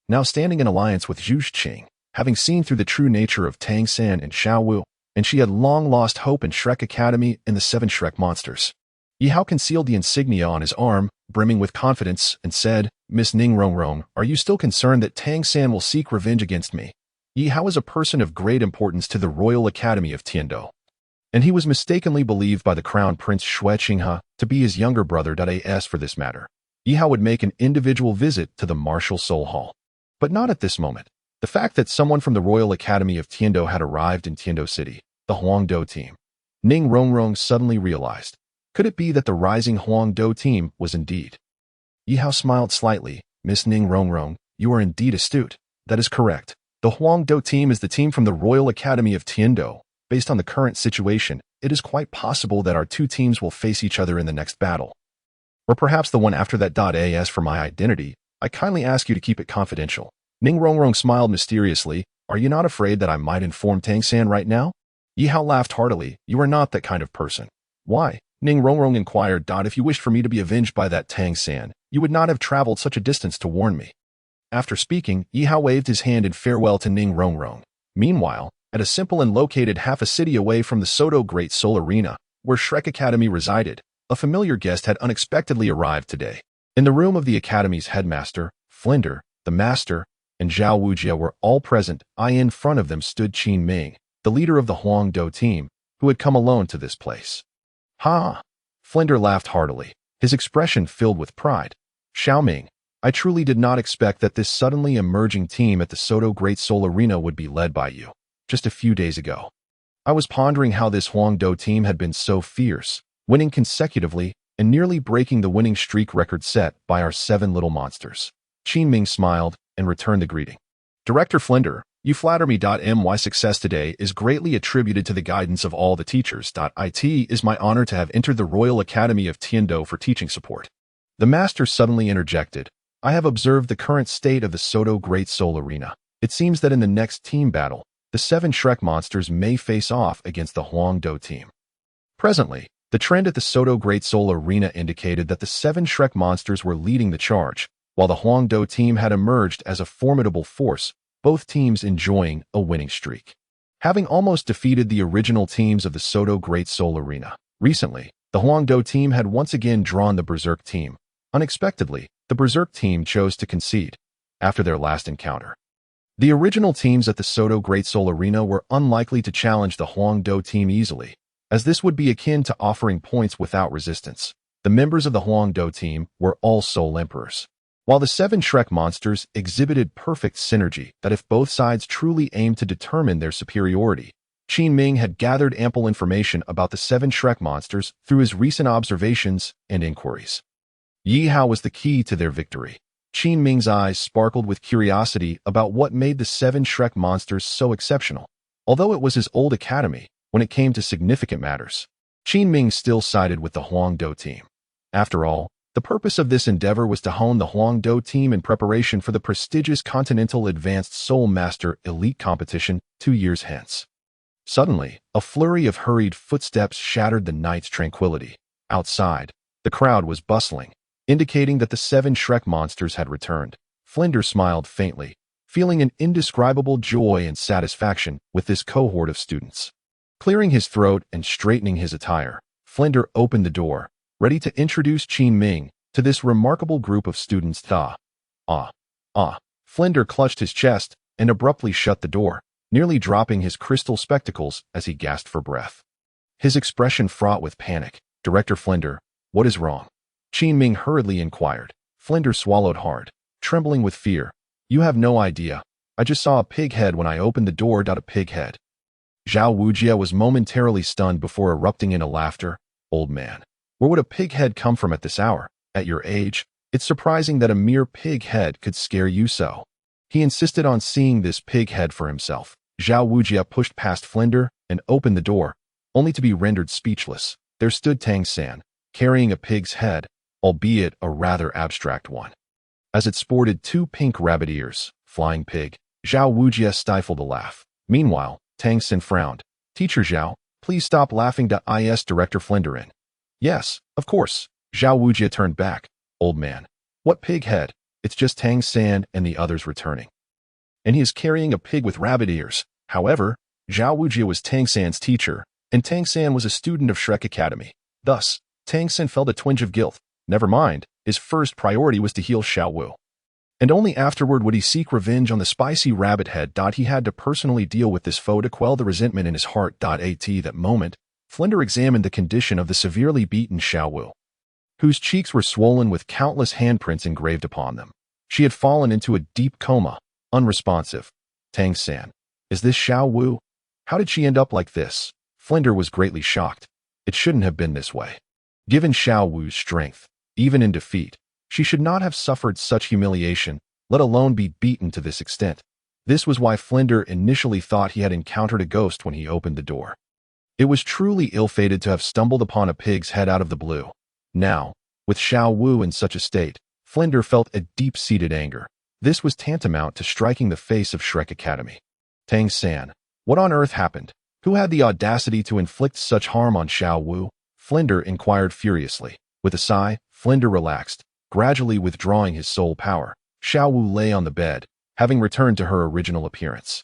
Speaker 1: Now standing in alliance with Zhu Qing, having seen through the true nature of Tang San and Xiao Wu, and she had long lost hope in Shrek Academy and the 7 Shrek monsters. Yihao concealed the insignia on his arm, brimming with confidence, and said, Miss Ning Rongrong, are you still concerned that Tang San will seek revenge against me? Yihao is a person of great importance to the Royal Academy of Tiando, and he was mistakenly believed by the Crown Prince Xue Qinghe to be his younger brother. As for this matter, Yihao would make an individual visit to the Martial Soul Hall. But not at this moment. The fact that someone from the Royal Academy of Tiando had arrived in Tiando City, the Huangdo team, Ning Rongrong suddenly realized. Could it be that the rising Huangdo team was indeed? Yihao smiled slightly. Miss Ning Rongrong, you are indeed astute. That is correct. The Huangdo team is the team from the Royal Academy of Tiando. Based on the current situation, it is quite possible that our 2 teams will face each other in the next battle. Or perhaps the one after that. As for my identity, I kindly ask you to keep it confidential. Ning Rongrong smiled mysteriously. Are you not afraid that I might inform Tang San right now? Yihao laughed heartily. You are not that kind of person. Why? Ning Rongrong inquired. If you wished for me to be avenged by that Tang San, you would not have traveled such a distance to warn me. After speaking, Yihao waved his hand in farewell to Ning Rongrong. Meanwhile, at a simple and located half a city away from the Soto Great Soul Arena, where Shrek Academy resided, a familiar guest had unexpectedly arrived today. In the room of the Academy's headmaster, Flinder, the master, and Zhao Wujia were all present. In front of them stood Qin Ming, the leader of the Huangdo team, who had come alone to this place. Ha! Flinder laughed heartily, his expression filled with pride. Xiaoming, I truly did not expect that this suddenly emerging team at the Soto Great Soul Arena would be led by you. Just a few days ago, I was pondering how this Huangdo team had been so fierce, winning consecutively and nearly breaking the winning streak record set by our 7 little monsters. Qin Ming smiled and returned the greeting. Director Flinder, you flatter me. My success today is greatly attributed to the guidance of all the teachers. It is my honor to have entered the Royal Academy of Tiando for teaching support. The master suddenly interjected. I have observed the current state of the Soto Great Soul Arena. It seems that in the next team battle, the 7 Shrek monsters may face off against the Huangdo team. Presently, the trend at the Soto Great Soul Arena indicated that the 7 Shrek monsters were leading the charge, while the Huangdo team had emerged as a formidable force, both teams enjoying a winning streak. Having almost defeated the original teams of the Soto Great Soul Arena, recently, the Huangdo team had once again drawn the Berserk team. Unexpectedly, the Berserk team chose to concede after their last encounter. The original teams at the Soto Great Soul Arena were unlikely to challenge the Huangdo team easily, as this would be akin to offering points without resistance. The members of the Huangdo team were all Soul Emperors, while the 7 Shrek monsters exhibited perfect synergy that if both sides truly aimed to determine their superiority. Qin Ming had gathered ample information about the 7 Shrek monsters through his recent observations and inquiries. Ye Hao was the key to their victory. Qin Ming's eyes sparkled with curiosity about what made the 7 Shrek monsters so exceptional. Although it was his old academy, when it came to significant matters, Qin Ming still sided with the Huangdo team. After all, the purpose of this endeavor was to hone the Huangdo team in preparation for the prestigious Continental Advanced Soul Master Elite competition 2 years hence. Suddenly, a flurry of hurried footsteps shattered the night's tranquility. Outside, the crowd was bustling, indicating that the 7 Shrek monsters had returned. Flinder smiled faintly, feeling an indescribable joy and satisfaction with this cohort of students. Clearing his throat and straightening his attire, Flinder opened the door, ready to introduce Qin Ming to this remarkable group of students. Flinder clutched his chest and abruptly shut the door, nearly dropping his crystal spectacles as he gasped for breath. His expression fraught with panic. Director Flinder, what is wrong? Qin Ming hurriedly inquired. Flinder swallowed hard, trembling with fear. You have no idea. I just saw a pig head when I opened the door. A pig head. Zhao Wujia was momentarily stunned before erupting into laughter. Old man, where would a pig head come from at this hour? At your age, it's surprising that a mere pig head could scare you so. He insisted on seeing this pig head for himself. Zhao Wujia pushed past Flinder and opened the door, only to be rendered speechless. There stood Tang San, carrying a pig's head, albeit a rather abstract one. As it sported 2 pink rabbit ears, flying pig, Zhao Wujia stifled a laugh. Meanwhile, Tang San frowned. Teacher Zhao, please stop laughing. Is Director Flinder in? Yes, of course. Zhao Wujia turned back. Old man, what pig head? It's just Tang San and the others returning. And he is carrying a pig with rabbit ears. However, Zhao Wujia was Tang San's teacher, and Tang San was a student of Shrek Academy. Thus, Tang San felt a twinge of guilt. Never mind, his first priority was to heal Xiao Wu. And only afterward would he seek revenge on the spicy rabbit head. He had to personally deal with this foe to quell the resentment in his heart. At that moment, Flinder examined the condition of the severely beaten Xiao Wu, whose cheeks were swollen with countless handprints engraved upon them. She had fallen into a deep coma, unresponsive. Tang San, is this Xiao Wu? How did she end up like this? Flinder was greatly shocked. It shouldn't have been this way. Given Xiao Wu's strength, even in defeat, she should not have suffered such humiliation, let alone be beaten to this extent. This was why Flinder initially thought he had encountered a ghost when he opened the door. It was truly ill-fated to have stumbled upon a pig's head out of the blue. Now, with Xiao Wu in such a state, Flinder felt a deep-seated anger. This was tantamount to striking the face of Shrek Academy. Tang San, what on earth happened? Who had the audacity to inflict such harm on Xiao Wu? Flinder inquired furiously. With a sigh, Flinder relaxed, gradually withdrawing his soul power. Xiao Wu lay on the bed, having returned to her original appearance.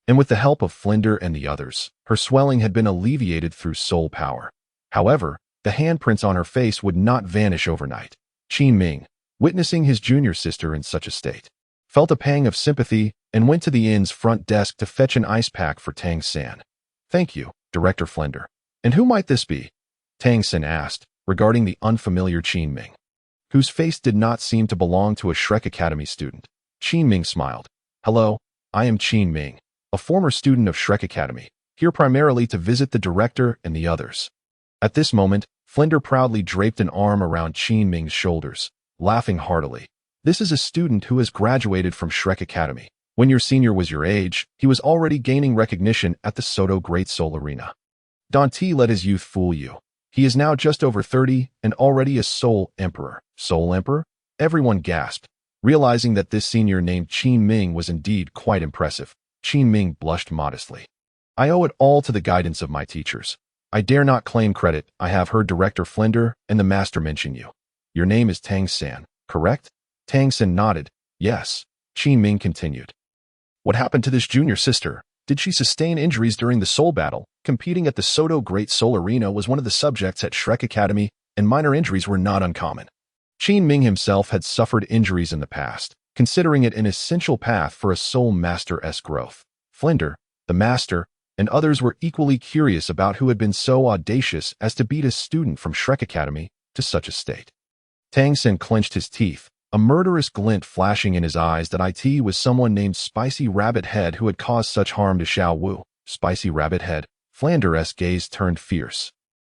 Speaker 1: And with the help of Flinder and the others, her swelling had been alleviated through soul power. However, the handprints on her face would not vanish overnight. Qin Ming, witnessing his junior sister in such a state, felt a pang of sympathy and went to the inn's front desk to fetch an ice pack for Tang San. Thank you, Director Flinder. And who might this be? Tang San asked, regarding the unfamiliar Qin Ming, whose face did not seem to belong to a Shrek Academy student. Qin Ming smiled. Hello, I am Qin Ming, a former student of Shrek Academy, here primarily to visit the director and the others. At this moment, Flinder proudly draped an arm around Qin Ming's shoulders, laughing heartily. This is a student who has graduated from Shrek Academy. When your senior was your age, he was already gaining recognition at the Soto Great Soul Arena. Don't let his youth fool you. He is now just over 30 and already a Soul Emperor. Soul Emperor? Everyone gasped, realizing that this senior named Qin Ming was indeed quite impressive. Qin Ming blushed modestly. I owe it all to the guidance of my teachers. I dare not claim credit. I have heard Director Flender and the Master mention you. Your name is Tang San, correct? Tang San nodded. Yes. Qin Ming continued. What happened to this junior sister? Did she sustain injuries during the soul battle? Competing at the Soto Great Soul Arena was one of the subjects at Shrek Academy, and minor injuries were not uncommon. Qin Ming himself had suffered injuries in the past, considering it an essential path for a soul master's growth. Flender, the master, and others were equally curious about who had been so audacious as to beat a student from Shrek Academy to such a state. Tang Sen clenched his teeth, a murderous glint flashing in his eyes that it was someone named Spicy Rabbit Head who had caused such harm to Xiao Wu. Spicy Rabbit Head. Flander's gaze turned fierce,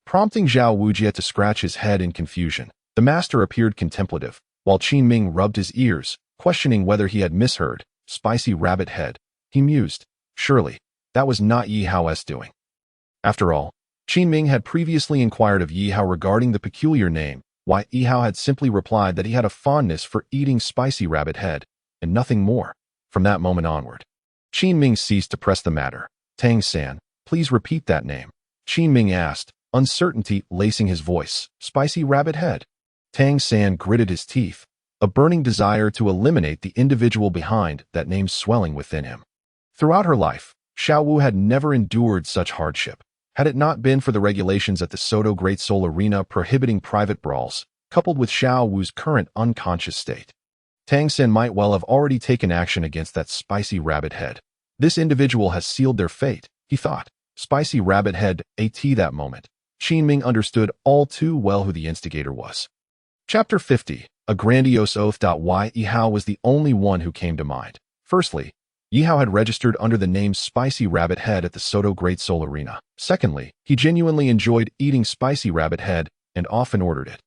Speaker 1: prompting Zhao Wujie to scratch his head in confusion. The master appeared contemplative, while Qin Ming rubbed his ears, questioning whether he had misheard. Spicy Rabbit Head. He mused. Surely, that was not Ye Hao's doing. After all, Qin Ming had previously inquired of Ye Hao regarding the peculiar name, while Ye Hao had simply replied that he had a fondness for eating Spicy Rabbit Head, and nothing more. From that moment onward, Qin Ming ceased to press the matter. Tang San, please repeat that name. Qin Ming asked, uncertainty lacing his voice. Spicy Rabbit Head. Tang San gritted his teeth, a burning desire to eliminate the individual behind that name swelling within him. Throughout her life, Xiao Wu had never endured such hardship. Had it not been for the regulations at the Soto Great Soul Arena prohibiting private brawls, coupled with Xiao Wu's current unconscious state, Tang Sen might well have already taken action against that Spicy Rabbit Head. This individual has sealed their fate, he thought. Spicy Rabbit Head, that moment. Qin Ming understood all too well who the instigator was. Chapter 50. A grandiose oath. Ye Hao was the only one who came to mind. Firstly, Yihao had registered under the name Spicy Rabbit Head at the Soto Great Soul Arena. Secondly, he genuinely enjoyed eating Spicy Rabbit Head and often ordered it.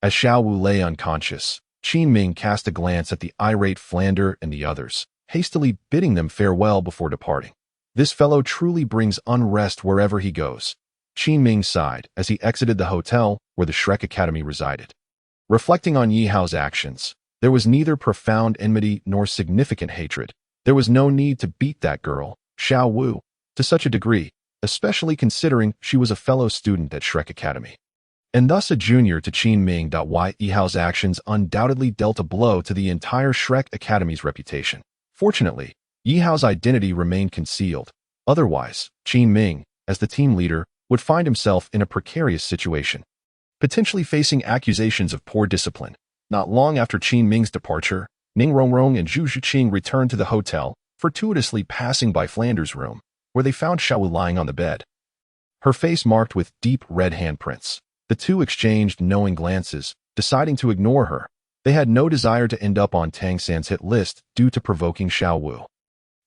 Speaker 1: As Xiao Wu lay unconscious, Qin Ming cast a glance at the irate Flander and the others, hastily bidding them farewell before departing. This fellow truly brings unrest wherever he goes. Qin Ming sighed as he exited the hotel where the Shrek Academy resided. Reflecting on Ye Hao's actions, there was neither profound enmity nor significant hatred. There was no need to beat that girl, Xiao Wu, to such a degree, especially considering she was a fellow student at Shrek Academy, and thus a junior to Qin Ming. Ye Hao's actions undoubtedly dealt a blow to the entire Shrek Academy's reputation. Fortunately, Ye Hao's identity remained concealed. Otherwise, Qin Ming, as the team leader, would find himself in a precarious situation, potentially facing accusations of poor discipline. Not long after Qin Ming's departure, Ning Rongrong and Zhu Zhiqing returned to the hotel, fortuitously passing by Flander's room, where they found Xiao Wu lying on the bed, her face marked with deep red handprints. The two exchanged knowing glances, deciding to ignore her. They had no desire to end up on Tang San's hit list due to provoking Xiao Wu.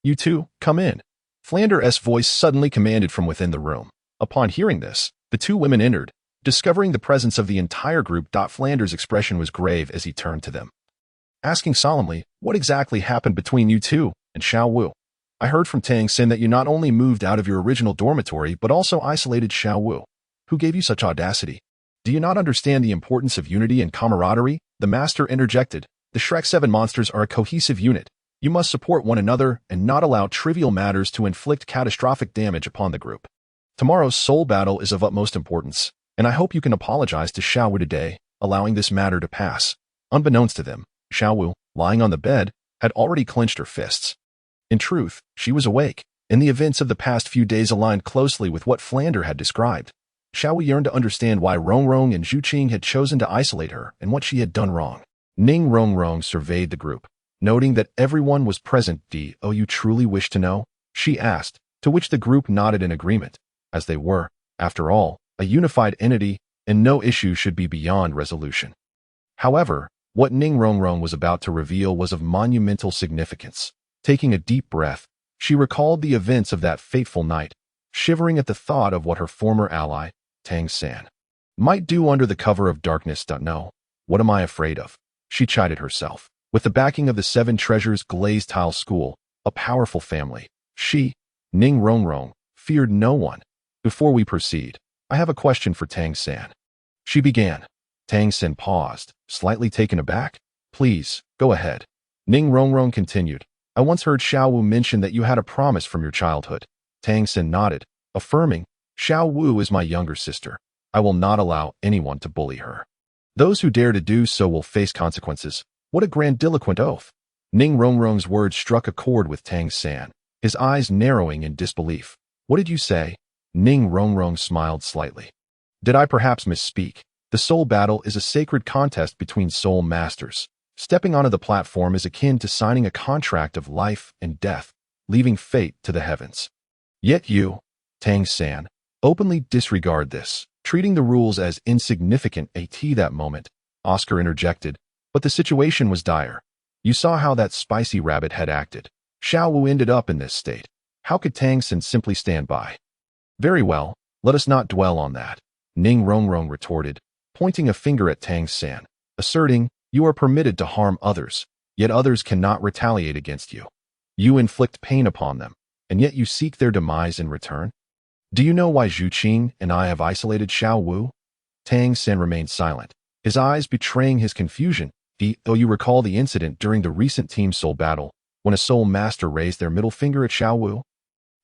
Speaker 1: You two, come in. Flander's voice suddenly commanded from within the room. Upon hearing this, the two women entered, discovering the presence of the entire group. Flander's expression was grave as he turned to them, asking solemnly, what exactly happened between you two and Xiao Wu? I heard from Tang Sin that you not only moved out of your original dormitory but also isolated Xiao Wu. Who gave you such audacity? Do you not understand the importance of unity and camaraderie? The master interjected. The Shrek 7 monsters are a cohesive unit. You must support one another and not allow trivial matters to inflict catastrophic damage upon the group. Tomorrow's soul battle is of utmost importance, and I hope you can apologize to Xiao Wu today, allowing this matter to pass. Unbeknownst to them, Xiao Wu, lying on the bed, had already clenched her fists. In truth, she was awake, and the events of the past few days aligned closely with what Flander had described. Xiao Wu yearned to understand why Rongrong and Zhu Qing had chosen to isolate her and what she had done wrong. Ning Rongrong surveyed the group, noting that everyone was present. Do you truly wish to know? She asked, to which the group nodded in agreement, as they were, after all, a unified entity, and no issue should be beyond resolution. However, what Ning Rongrong was about to reveal was of monumental significance. Taking a deep breath, she recalled the events of that fateful night, shivering at the thought of what her former ally, Tang San, might do under the cover of darkness. No, what am I afraid of? She chided herself. With the backing of the 7 Treasures Glazed Tile School, a powerful family. She, Ning Rongrong, feared no one. Before we proceed, I have a question for Tang San. She began. Tang San paused, slightly taken aback. Please, go ahead. Ning Rongrong continued. I once heard Xiao Wu mention that you had a promise from your childhood. Tang San nodded, affirming, Xiao Wu is my younger sister. I will not allow anyone to bully her. Those who dare to do so will face consequences. What a grandiloquent oath. Ning Rongrong's words struck a chord with Tang San, his eyes narrowing in disbelief. What did you say? Ning Rongrong smiled slightly. Did I perhaps misspeak? The soul battle is a sacred contest between soul masters. Stepping onto the platform is akin to signing a contract of life and death, leaving fate to the heavens. Yet you, Tang San, openly disregard this, treating the rules as insignificant. At that moment, Oscar interjected, but the situation was dire. You saw how that spicy rabbit had acted. Xiao Wu ended up in this state. How could Tang San simply stand by? Very well, let us not dwell on that, Ning Rongrong retorted, pointing a finger at Tang San, asserting, you are permitted to harm others, yet others cannot retaliate against you. You inflict pain upon them, and yet you seek their demise in return? Do you know why Zhu Qing and I have isolated Xiao Wu? Tang San remained silent, his eyes betraying his confusion. You recall the incident during the recent Team Soul battle, when a soul master raised their middle finger at Xiao Wu?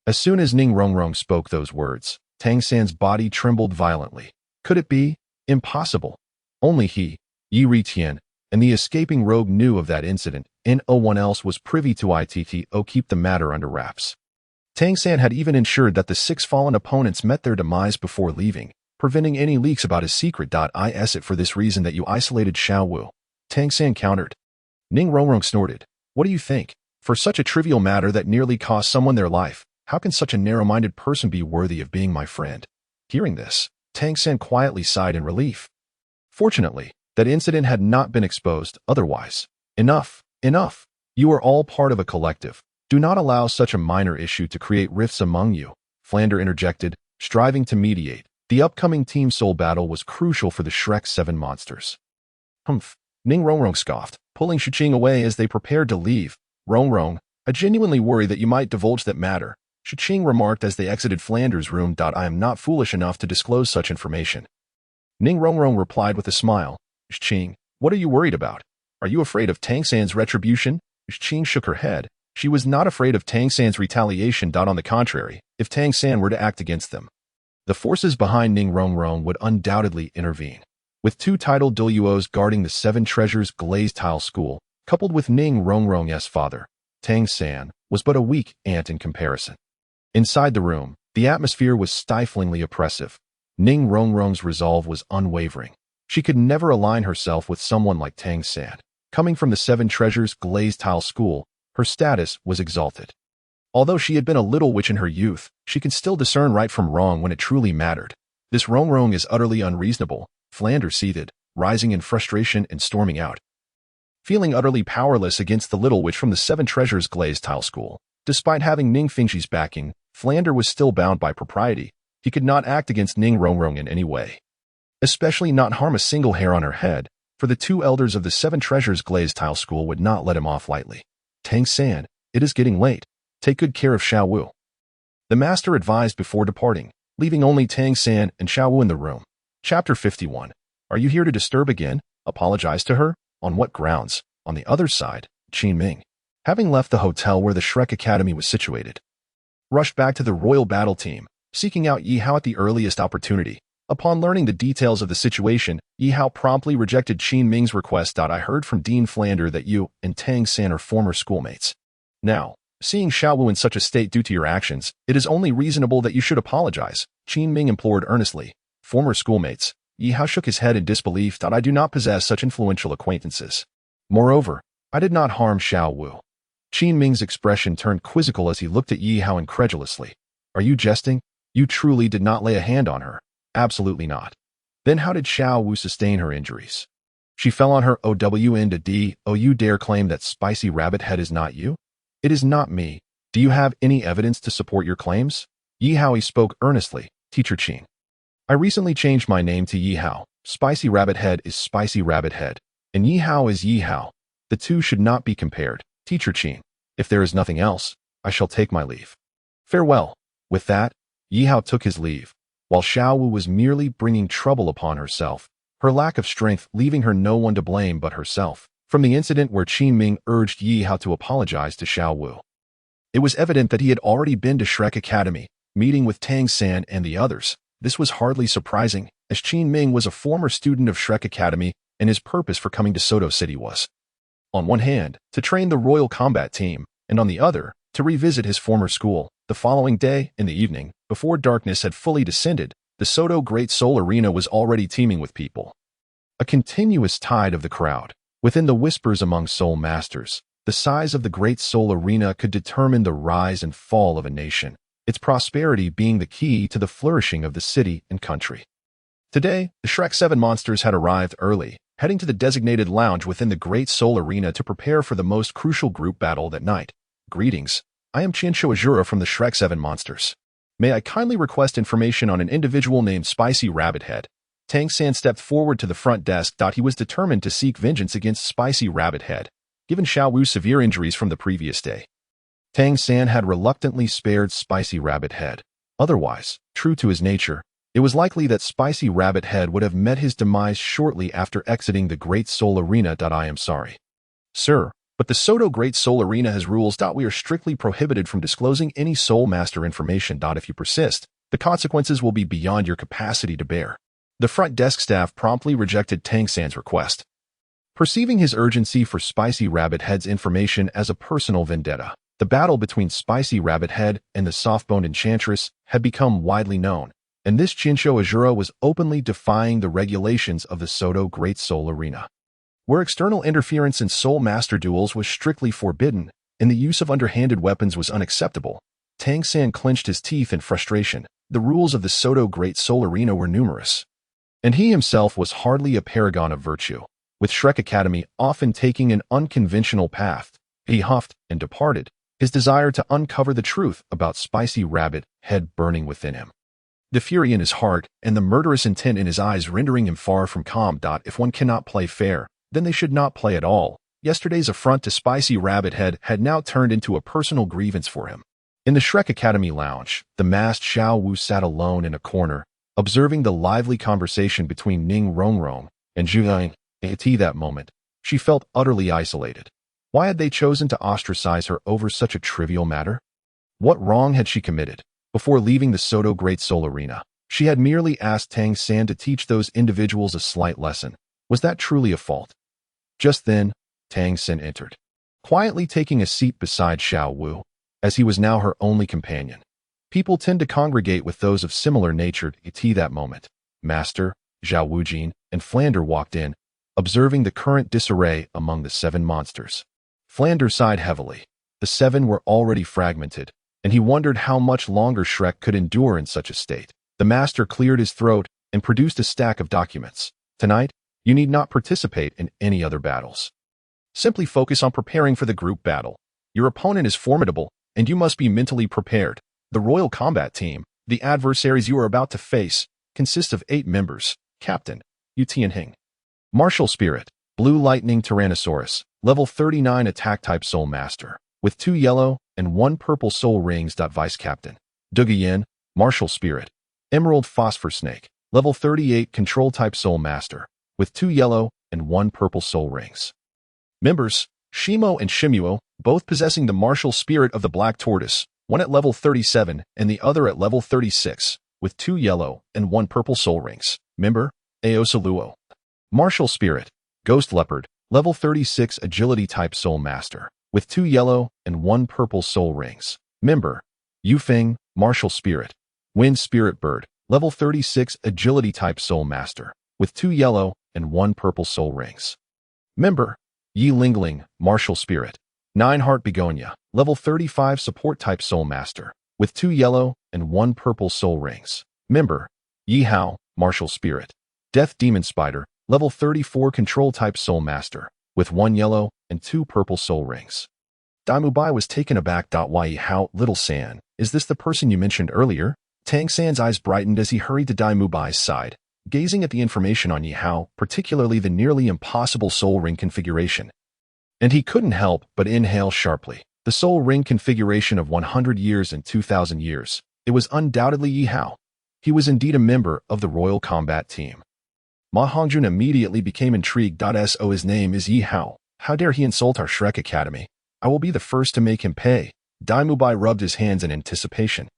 Speaker 1: As soon as Ning Rongrong spoke those words, Tang San's body trembled violently. Could it be? Impossible. Only he, Yi Ritian, and the escaping rogue knew of that incident, and no one else was privy to it. Keep the matter under wraps. Tang San had even ensured that the 6 fallen opponents met their demise before leaving, preventing any leaks about his secret. Is it for this reason that you isolated Xiao Wu? Tang San countered. Ning Rongrong snorted. What do you think? For such a trivial matter that nearly cost someone their life, how can such a narrow-minded person be worthy of being my friend? Hearing this, Tang San quietly sighed in relief. Fortunately, that incident had not been exposed otherwise. Enough, enough. You are all part of a collective. Do not allow such a minor issue to create rifts among you, Flander interjected, striving to mediate. The upcoming Team Soul battle was crucial for the Shrek 7 monsters. Humph, Ning Rongrong scoffed, pulling Zhu Qing away as they prepared to leave. Rongrong, I genuinely worry that you might divulge that matter, Zhu Qing remarked as they exited Flander's room. I am not foolish enough to disclose such information. Ning Rongrong replied with a smile. Zhu Qing, what are you worried about? Are you afraid of Tang San's retribution? Zhu Qing shook her head. She was not afraid of Tang San's retaliation. On the contrary, if Tang San were to act against them, the forces behind Ning Rongrong would undoubtedly intervene. With 2 titled Douluos guarding the 7 Treasures glazed tile school, coupled with Ning Rongrong's father, Tang San was but a weak ant in comparison. Inside the room, the atmosphere was stiflingly oppressive. Ning Rongrong's resolve was unwavering. She could never align herself with someone like Tang San. Coming from the 7 Treasures glazed tile school, her status was exalted. Although she had been a little witch in her youth, she could still discern right from wrong when it truly mattered. This Rongrong is utterly unreasonable, Flander seethed, rising in frustration and storming out. Feeling utterly powerless against the little witch from the 7 Treasures glazed tile school, despite having Ning Fingxi's backing, Flander was still bound by propriety. He could not act against Ning Rongrong in any way. Especially not harm a single hair on her head, for the 2 elders of the 7 Treasures glazed tile school would not let him off lightly. Tang San, it is getting late. Take good care of Xiao Wu. The master advised before departing, leaving only Tang San and Xiao Wu in the room. Chapter 51. Are you here to disturb again? Apologize to her? On what grounds? On the other side, Qin Ming, having left the hotel where the Shrek Academy was situated, rushed back to the royal battle team, seeking out Ye Hao at the earliest opportunity. Upon learning the details of the situation, Ye Hao promptly rejected Qin Ming's request. I heard from Dean Flander that you and Tang San are former schoolmates. Now, seeing Xiao Wu in such a state due to your actions, it is only reasonable that you should apologize, Qin Ming implored earnestly. Former schoolmates. Ye Hao shook his head in disbelief. I do not possess such influential acquaintances. Moreover, I did not harm Xiao Wu. Qin Ming's expression turned quizzical as he looked at Ye Hao incredulously. Are you jesting? You truly did not lay a hand on her. Absolutely not. Then how did Xiao Wu sustain her injuries? She fell on her OWN. You dare claim that spicy rabbit head is not you? It is not me. Do you have any evidence to support your claims? Yihao spoke earnestly. Teacher Qin, I recently changed my name to Yihao. Spicy rabbit head is spicy rabbit head, and Yihao is Yihao. The two should not be compared. Teacher Qin, If there is nothing else, I shall take my leave. Farewell. With that, Yihao took his leave, while Xiaowu was merely bringing trouble upon herself, her lack of strength leaving her no one to blame but herself, from the incident where Qin Ming urged Yihao to apologize to Xiaowu. It was evident that he had already been to Shrek Academy, meeting with Tang San and the others. This was hardly surprising, as Qin Ming was a former student of Shrek Academy and his purpose for coming to Soto City was, on one hand, to train the Royal Combat Team, and on the other, to revisit his former school. The following day, in the evening, before darkness had fully descended, the Soto Great Soul Arena was already teeming with people. A continuous tide of the crowd. Within the whispers among soul masters, the size of the Great Soul Arena could determine the rise and fall of a nation, its prosperity being the key to the flourishing of the city and country. Today, the Shrek 7 monsters had arrived early, heading to the designated lounge within the Great Soul Arena to prepare for the most crucial group battle that night. Greetings, I am Chinsho Azura from the Shrek 7 monsters. May I kindly request information on an individual named Spicy Rabbit Head? Tang San stepped forward to the front desk. He was determined to seek vengeance against Spicy Rabbit Head, given Xiaowu's severe injuries from the previous day. Tang San had reluctantly spared Spicy Rabbit Head. Otherwise, true to his nature, it was likely that Spicy Rabbit Head would have met his demise shortly after exiting the Great Soul Arena. I am sorry, sir, but the Soto Great Soul Arena has rules. We are strictly prohibited from disclosing any Soul Master information. If you persist, the consequences will be beyond your capacity to bear. The front desk staff promptly rejected Tang San's request. Perceiving his urgency for Spicy Rabbit Head's information as a personal vendetta, the battle between Spicy Rabbit Head and the soft-boned Enchantress had become widely known, and this Chinsho Azura was openly defying the regulations of the Soto Great Soul Arena, where external interference in Soul Master duels was strictly forbidden and the use of underhanded weapons was unacceptable. Tang San clenched his teeth in frustration. The rules of the Soto Great Soul Arena were numerous, and he himself was hardly a paragon of virtue. With Shrek Academy often taking an unconventional path, he huffed and departed, his desire to uncover the truth about Spicy Rabbit Head burning within him. The fury in his heart and the murderous intent in his eyes rendering him far from calm. If one cannot play fair, then they should not play at all. Yesterday's affront to Spicy Rabbit Head had now turned into a personal grievance for him. In the Shrek Academy lounge, the masked Xiaowu sat alone in a corner, observing the lively conversation between Ning Rongrong and Zhu. At that moment, she felt utterly isolated. Why had they chosen to ostracize her over such a trivial matter? What wrong had she committed? Before leaving the Soto Great Soul Arena, she had merely asked Tang San to teach those individuals a slight lesson. Was that truly a fault? Just then, Tang San entered, quietly taking a seat beside Xiaowu, as he was now her only companion. People tend to congregate with those of similar nature. At that moment, Master, Zhao Wujin, and Flander walked in, observing the current disarray among the 7 monsters. Flander sighed heavily. The 7 were already fragmented, and he wondered how much longer Shrek could endure in such a state. The master cleared his throat and produced a stack of documents. Tonight, you need not participate in any other battles. Simply focus on preparing for the group battle. Your opponent is formidable, and you must be mentally prepared. The Royal Combat Team, the adversaries you are about to face, consists of 8 members. Captain, Yu Tianhing. Martial Spirit, Blue Lightning Tyrannosaurus, level 39 attack type Soul Master, with 2 yellow and 1 purple soul rings. Vice Captain, Duguyen, Martial Spirit, Emerald Phosphor Snake, level 38 control type Soul Master, with 2 yellow and 1 purple soul rings. Members, Shimo and Shimuo, both possessing the Martial Spirit of the Black Tortoise, one at level 37 and the other at level 36, with 2 yellow and 1 purple soul rings. Member, Aosaluo. Martial Spirit, Ghost Leopard, level 36 agility type Soul Master, with 2 yellow and 1 purple soul rings. Member, Yufeng, Martial Spirit, Wind Spirit Bird, level 36 agility type Soul Master, with 2 yellow and 1 purple soul rings. Member, Yi Lingling, Martial Spirit, 9 Heart Begonia, level 35 support type Soul Master, with 2 yellow and 1 purple soul rings. Member, Ye Hao, Martial Spirit, Death Demon Spider, level 34 control type Soul Master, with 1 yellow and 2 purple soul rings. Daimubai was taken aback. Why Ye Hao, Little San, is this the person you mentioned earlier? Tang San's eyes brightened as he hurried to Daimubai's side, gazing at the information on Yihao, particularly the nearly impossible soul ring configuration. And he couldn't help but inhale sharply. The soul ring configuration of 100 years and 2,000 years. It was undoubtedly Ye Hao. He was indeed a member of the Royal Combat Team. Ma Hongjun immediately became intrigued. So his name is Ye Hao. How dare he insult our Shrek Academy? I will be the first to make him pay. Dai Mubai rubbed his hands in anticipation.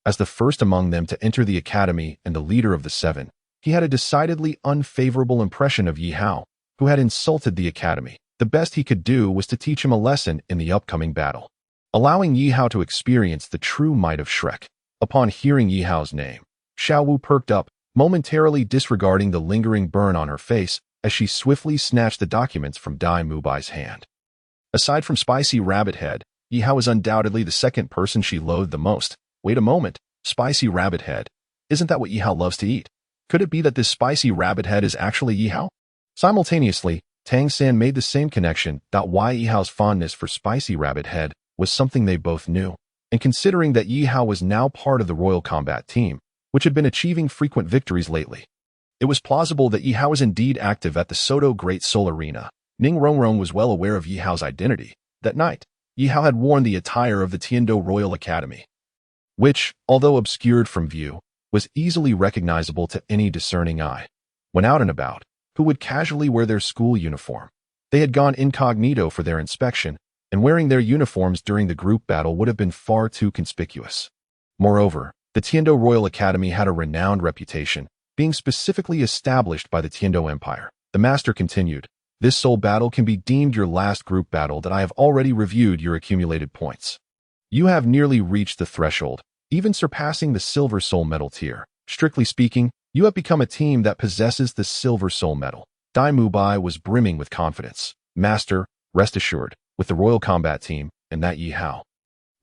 Speaker 1: As the first among them to enter the academy and the leader of the seven, he had a decidedly unfavorable impression of Ye Hao, who had insulted the academy. The best he could do was to teach him a lesson in the upcoming battle, allowing Ye Hao to experience the true might of Shrek. Upon hearing Ye Hao's name, Xiao Wu perked up, momentarily disregarding the lingering burn on her face as she swiftly snatched the documents from Dai Mubai's hand. Aside from Spicy Rabbit Head, Ye Hao is undoubtedly the second person she loathed the most. Wait a moment, Spicy Rabbit Head. Isn't that what Ye Hao loves to eat? Could it be that this Spicy Rabbit Head is actually Ye Hao? Simultaneously, Tang San made the same connection. Why Ye Hao's fondness for Spicy Rabbit Head was something they both knew, and considering that Ye Hao was now part of the Royal Combat Team, which had been achieving frequent victories lately, it was plausible that Ye Hao was indeed active at the Soto Great Soul Arena. Ning Rongrong was well aware of Ye Hao's identity. That night, Ye Hao had worn the attire of the Tiando Royal Academy, which, although obscured from view, was easily recognizable to any discerning eye. When out and about, who would casually wear their school uniform? They had gone incognito for their inspection, and wearing their uniforms during the group battle would have been far too conspicuous. Moreover, the Tiando Royal Academy had a renowned reputation, being specifically established by the Tiando Empire. The master continued, "This soul battle can be deemed your last group battle that I have already reviewed your accumulated points. You have nearly reached the threshold, even surpassing the Silver Soul Medal tier. Strictly speaking, you have become a team that possesses the Silver Soul Medal." Dai Mubai was brimming with confidence. "Master, rest assured, with the Royal Combat Team, and that Ye Hao,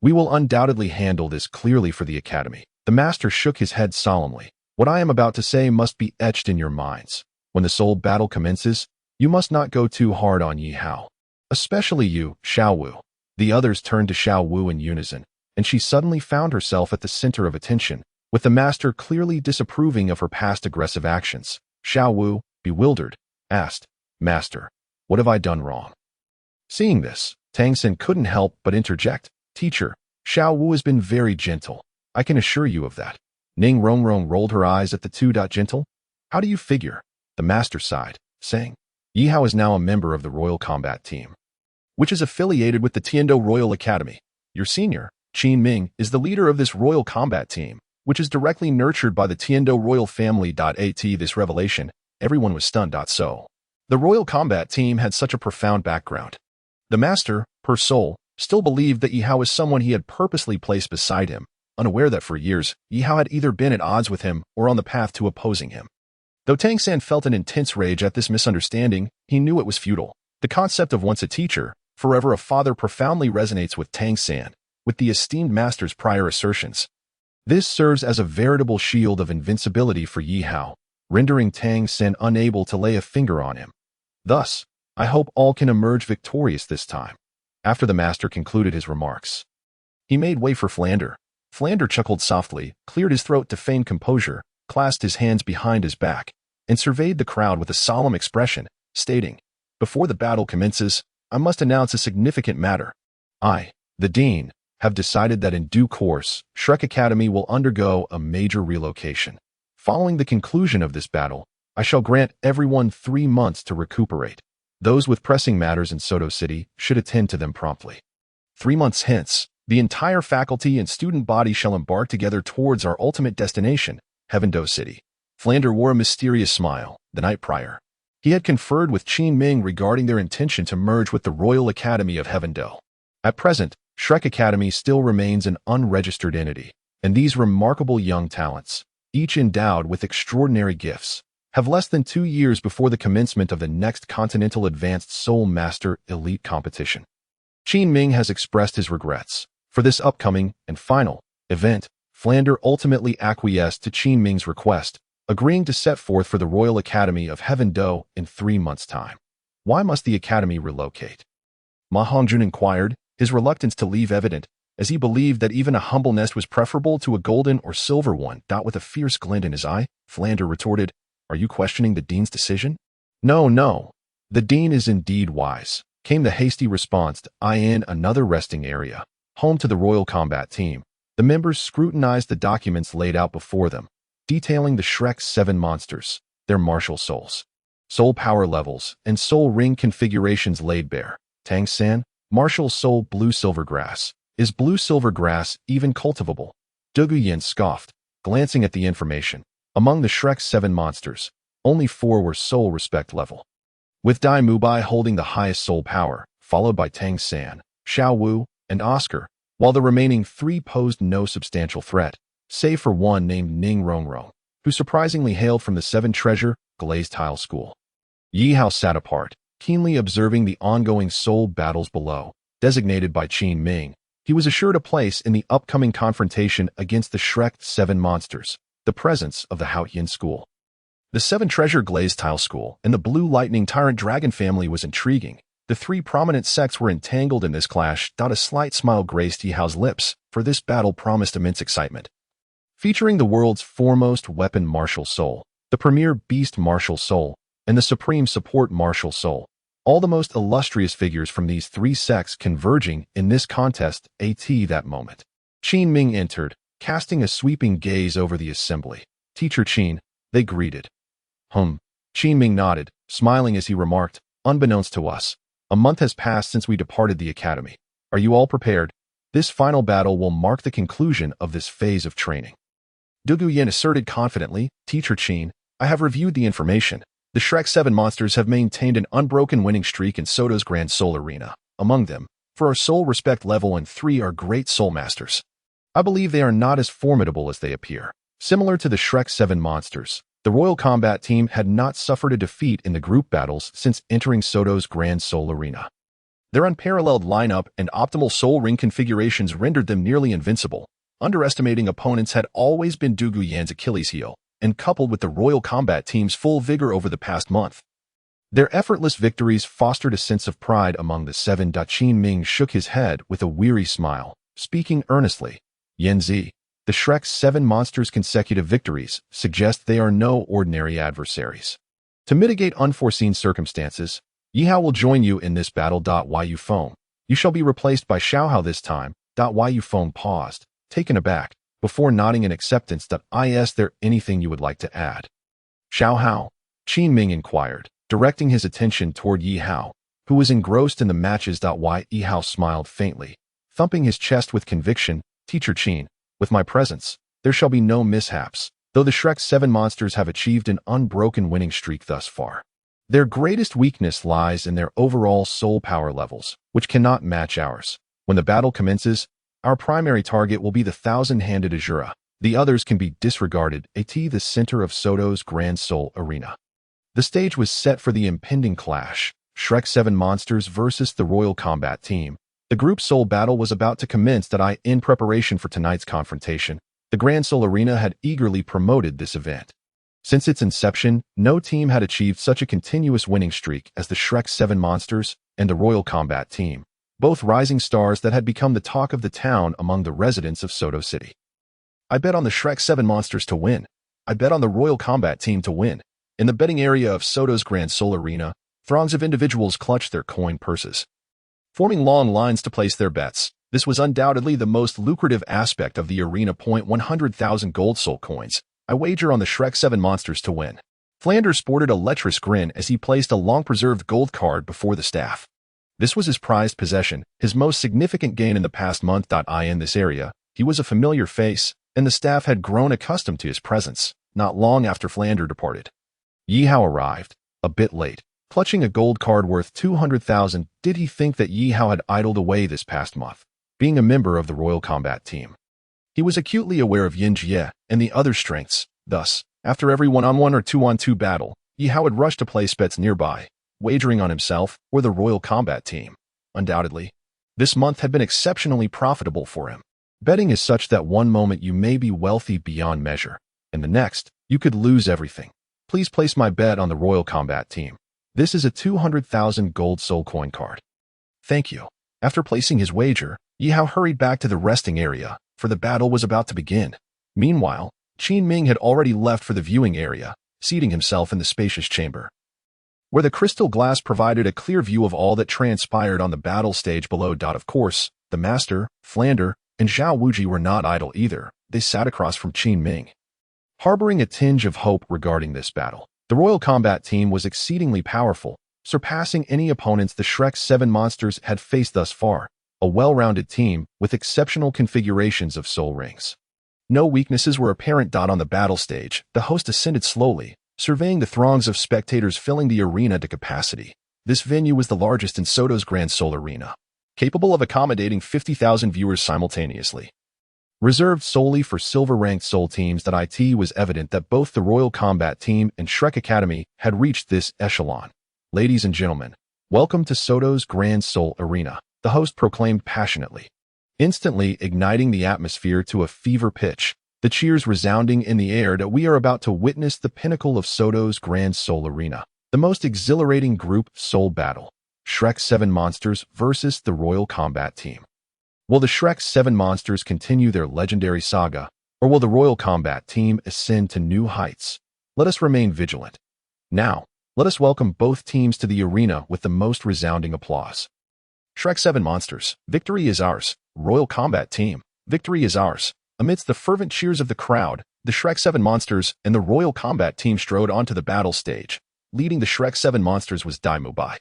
Speaker 1: we will undoubtedly handle this clearly for the Academy." The master shook his head solemnly. "What I am about to say must be etched in your minds. When the soul battle commences, you must not go too hard on Ye Hao. Especially you, Xiao Wu." The others turned to Xiao Wu in unison, and she suddenly found herself at the center of attention, with the master clearly disapproving of her past aggressive actions. Xiao Wu, bewildered, asked, "Master, what have I done wrong?" Seeing this, Tang Sen couldn't help but interject, "Teacher, Xiao Wu has been very gentle. I can assure you of that." Ning Rongrong rolled her eyes at the gentle. "How do you figure?" The master sighed, saying, "Ye Hao is now a member of the Royal Combat Team, which is affiliated with the Tiando Royal Academy. Your senior, Qin Ming, is the leader of this Royal Combat Team, which is directly nurtured by the Tiando Royal family. This revelation, everyone was stunned. So, the Royal Combat Team had such a profound background. The master, per soul, still believed that Ye Hao was someone he had purposely placed beside him, unaware that for years, Ye Hao had either been at odds with him or on the path to opposing him. Though Tang San felt an intense rage at this misunderstanding, he knew it was futile. The concept of once a teacher, forever a father profoundly resonates with Tang San, with the esteemed master's prior assertions. This serves as a veritable shield of invincibility for Ye Hao, rendering Tang San unable to lay a finger on him. Thus, I hope all can emerge victorious this time. After the master concluded his remarks, he made way for Flander. Flander chuckled softly, cleared his throat to feign composure, clasped his hands behind his back, and surveyed the crowd with a solemn expression, stating, "Before the battle commences, I must announce a significant matter. I, the Dean, have decided that in due course, Shrek Academy will undergo a major relocation. Following the conclusion of this battle, I shall grant everyone 3 months to recuperate. Those with pressing matters in Soto City should attend to them promptly. 3 months hence, the entire faculty and student body shall embark together towards our ultimate destination, Heavendo City." Flander wore a mysterious smile. The night prior, he had conferred with Qin Ming regarding their intention to merge with the Royal Academy of Heavendo. At present, Shrek Academy still remains an unregistered entity, and these remarkable young talents, each endowed with extraordinary gifts, have less than 2 years before the commencement of the next Continental Advanced Soul Master Elite Competition. Qin Ming has expressed his regrets. For this upcoming and final event, Flander ultimately acquiesced to Qin Ming's request, agreeing to set forth for the Royal Academy of Heavendo in 3 months' time. Why must the Academy relocate? Ma Hongjun inquired, his reluctance to leave evident, as he believed that even a humble nest was preferable to a golden or silver one. With a fierce glint in his eye, Flander retorted, "Are you questioning the Dean's decision?" No. The Dean is indeed wise. came the hasty response to in another resting area, home to the Royal Combat Team. The members scrutinized the documents laid out before them, detailing the Shrek's 7 monsters, their martial souls, soul power levels, and soul ring configurations laid bare. Tang-san, martial soul blue silver grass. Is blue silver grass even cultivable? Douluo Yin scoffed, glancing at the information. Among the Shrek's 7 monsters, only 4 were soul respect level, with Dai Mubai holding the highest soul power, followed by Tang-san, Xiao Wu, and Oscar, while the remaining 3 posed no substantial threat, save for one named Ning Rongrong, who surprisingly hailed from the 7 Treasure Glazed Tile School. Yihao sat apart, keenly observing the ongoing soul battles below. Designated by Qin Ming, he was assured a place in the upcoming confrontation against the Shrek's 7 monsters, the presence of the Haoyin School. The 7 Treasure Glazed Tile School and the Blue Lightning Tyrant Dragon family was intriguing. The 3 prominent sects were entangled in this clash. A slight smile graced Yihao's lips, for this battle promised immense excitement. Featuring the world's foremost weapon martial soul, the premier beast martial soul, and the supreme support martial soul, all the most illustrious figures from these 3 sects converging in this contest at that moment. Qin Ming entered, casting a sweeping gaze over the assembly. Teacher Qin, they greeted. Qin Ming nodded, smiling as he remarked, unbeknownst to us, a month has passed since we departed the academy. Are you all prepared? This final battle will mark the conclusion of this phase of training. Douluo Yin asserted confidently, Teacher Qin, I have reviewed the information. The Shrek 7 monsters have maintained an unbroken winning streak in Soto's Grand Soul Arena. Among them, for our soul respect level and 3 are great soul masters. I believe they are not as formidable as they appear. Similar to the Shrek 7 monsters, the Royal Combat Team had not suffered a defeat in the group battles since entering Soto's Grand Soul Arena. Their unparalleled lineup and optimal soul ring configurations rendered them nearly invincible. Underestimating opponents had always been Douluo Yin's Achilles heel, and coupled with the Royal Combat Team's full vigor over the past month, their effortless victories fostered a sense of pride among the 7. Qin Ming shook his head with a weary smile, speaking earnestly. Yanzi, the Shrek's 7 monsters' consecutive victories suggest they are no ordinary adversaries. To mitigate unforeseen circumstances, Yihao will join you in this battle. Yu Feng. You shall be replaced by Xiao Hao this time. Yu Feng paused, taken aback, before nodding in acceptance. Is there anything you would like to add? Xiao Hao? Qin Ming inquired, directing his attention toward Ye Hao, who was engrossed in the matches. Ye Hao smiled faintly, thumping his chest with conviction. Teacher Qin, with my presence, there shall be no mishaps, though the Shrek 7 monsters have achieved an unbroken winning streak thus far. Their greatest weakness lies in their overall soul power levels, which cannot match ours. When the battle commences, our primary target will be the 1,000-handed Azura. The others can be disregarded. At the center of Soto's Grand Soul Arena, the stage was set for the impending clash, Shrek 7 monsters versus the Royal Combat Team. The group soul battle was about to commence. In preparation for tonight's confrontation, the Grand Soul Arena had eagerly promoted this event. Since its inception, no team had achieved such a continuous winning streak as the Shrek 7 monsters and the Royal Combat Team, both rising stars that had become the talk of the town among the residents of Soto City. I bet on the Shrek 7 monsters to win. I bet on the Royal Combat Team to win. In the betting area of Soto's Grand Soul Arena, throngs of individuals clutched their coin purses, forming long lines to place their bets. This was undoubtedly the most lucrative aspect of the arena. 100,000 gold soul coins. I wager on the Shrek 7 monsters to win. Flanders sported a lecherous grin as he placed a long-preserved gold card before the staff. This was his prized possession, his most significant gain in the past month. In this area, he was a familiar face, and the staff had grown accustomed to his presence, not long after Flanders departed. Yihao arrived, a bit late, clutching a gold card worth 200,000. Did he think that Yihao had idled away this past month, being a member of the Royal Combat Team? He was acutely aware of Yin Jie and the other strengths. Thus, after every 1-on-1 or 2-on-2 battle, Yihao would rush to place bets nearby, wagering on himself or the Royal Combat Team. Undoubtedly, this month had been exceptionally profitable for him. Betting is such that one moment you may be wealthy beyond measure, and the next, you could lose everything. Please place my bet on the Royal Combat Team. This is a 200,000 gold soul coin card. Thank you. After placing his wager, Yihao hurried back to the resting area, for the battle was about to begin. Meanwhile, Qin Ming had already left for the viewing area, seating himself in the spacious chamber. where the crystal glass provided a clear view of all that transpired on the battle stage below. Of course, the master, Flander, and Zhao Wuji were not idle either. They sat across from Qin Ming, harboring a tinge of hope regarding this battle. The Royal Combat Team was exceedingly powerful, surpassing any opponents the Shrek 7 monsters had faced thus far, a well-rounded team with exceptional configurations of soul rings. No weaknesses were apparent. On the battle stage, the host ascended slowly, surveying the throngs of spectators filling the arena to capacity. This venue was the largest in Soto's Grand Soul Arena, capable of accommodating 50,000 viewers simultaneously. Reserved solely for silver-ranked soul teams, it was evident that both the Royal Combat Team and Shrek Academy had reached this echelon. "Ladies and gentlemen, welcome to Soto's Grand Soul Arena," the host proclaimed passionately, instantly igniting the atmosphere to a fever pitch, the cheers resounding in the air. That we are about to witness the pinnacle of Soto's Grand Soul Arena, the most exhilarating group soul battle, Shrek 7 Monsters versus the Royal Combat Team. Will the Shrek 7 Monsters continue their legendary saga, or will the Royal Combat Team ascend to new heights? Let us remain vigilant. Now, let us welcome both teams to the arena with the most resounding applause. Shrek 7 Monsters, victory is ours. Royal Combat Team, victory is ours. Amidst the fervent cheers of the crowd, the Shrek 7 Monsters and the Royal Combat Team strode onto the battle stage. Leading the Shrek 7 Monsters was Dai Mubai,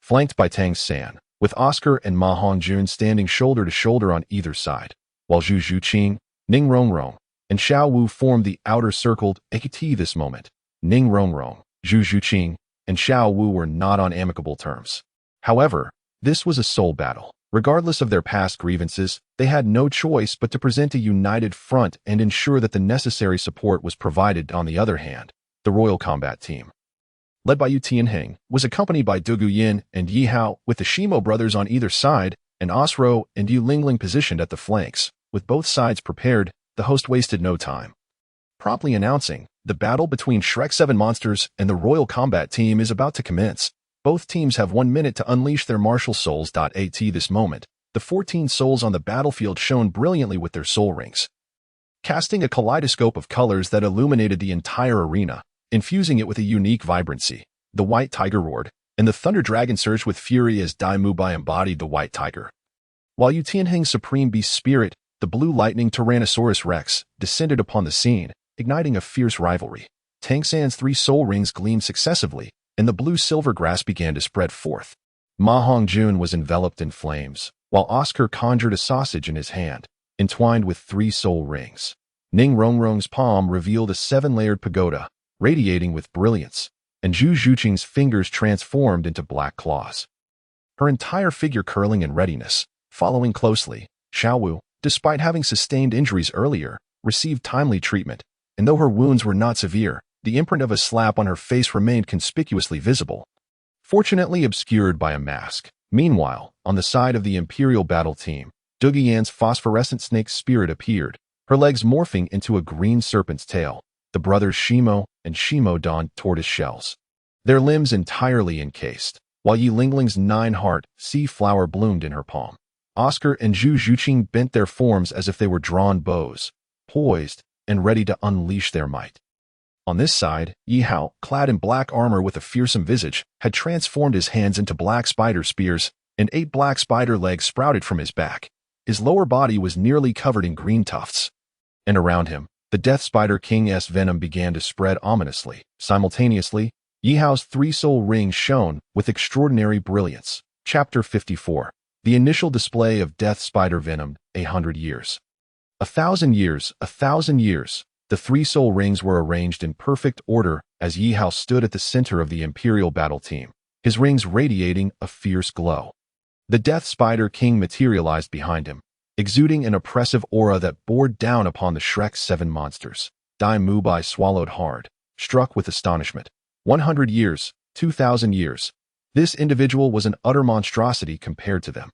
Speaker 1: flanked by Tang San, with Oscar and Ma Hongjun standing shoulder to shoulder on either side, while Zhu Zhuqing, Ning Rongrong, and Xiao Wu formed the outer circled AT. This moment, Ning Rongrong, Zhu Zhuqing, and Xiao Wu were not on amicable terms. However, this was a soul battle. Regardless of their past grievances, they had no choice but to present a united front and ensure that the necessary support was provided. On the other hand, the Royal Combat Team, led by Yu Tianheng, was accompanied by Du Guyin and Ye Hao, with the Shimo brothers on either side, and Osro and Yu Lingling positioned at the flanks. With both sides prepared, the host wasted no time, promptly announcing, "The battle between Shrek 7 Monsters and the Royal Combat Team is about to commence. Both teams have 1 minute to unleash their martial souls." At this moment, the 14 souls on the battlefield shone brilliantly with their soul rings, casting a kaleidoscope of colors that illuminated the entire arena, infusing it with a unique vibrancy. The White Tiger roared, and the Thunder Dragon surged with fury as Dai Mubai embodied the White Tiger, while Yu Tianheng's Supreme Beast Spirit, the Blue Lightning Tyrannosaurus Rex, descended upon the scene, igniting a fierce rivalry. Tang San's 3 soul rings gleamed successively, and the blue-silver grass began to spread forth. Ma Hongjun was enveloped in flames, while Oscar conjured a sausage in his hand, entwined with 3 soul rings. Ning Rongrong's palm revealed a 7-layered pagoda, radiating with brilliance, and Zhu Zhuqing's fingers transformed into black claws, her entire figure curling in readiness. Following closely, Xiao Wu, despite having sustained injuries earlier, received timely treatment, and though her wounds were not severe, the imprint of a slap on her face remained conspicuously visible, fortunately obscured by a mask. Meanwhile, on the side of the Imperial Battle Team, Du Guiyan's phosphorescent snake spirit appeared, her legs morphing into a green serpent's tail. The brothers Shimo and Shimo donned tortoise shells, their limbs entirely encased, while Yi Lingling's 9-heart sea flower bloomed in her palm. Oscar and Zhu Zhuqing bent their forms as if they were drawn bows, poised and ready to unleash their might. On this side, Yihao, clad in black armor with a fearsome visage, had transformed his hands into black spider spears, and 8 black spider legs sprouted from his back. His lower body was nearly covered in green tufts, and around him, the Death Spider King's venom began to spread ominously. Simultaneously, Yihao's 3 soul rings shone with extraordinary brilliance. Chapter 54. The initial display of Death Spider venom, 100 years. 1,000 years, 1,000 years. The 3 soul rings were arranged in perfect order as Yihao stood at the center of the Imperial Battle Team, his rings radiating a fierce glow. The Death Spider King materialized behind him, exuding an oppressive aura that bore down upon the Shrek 7 monsters. Dai Mubai swallowed hard, struck with astonishment. 100 years, 2,000 years. This individual was an utter monstrosity compared to them.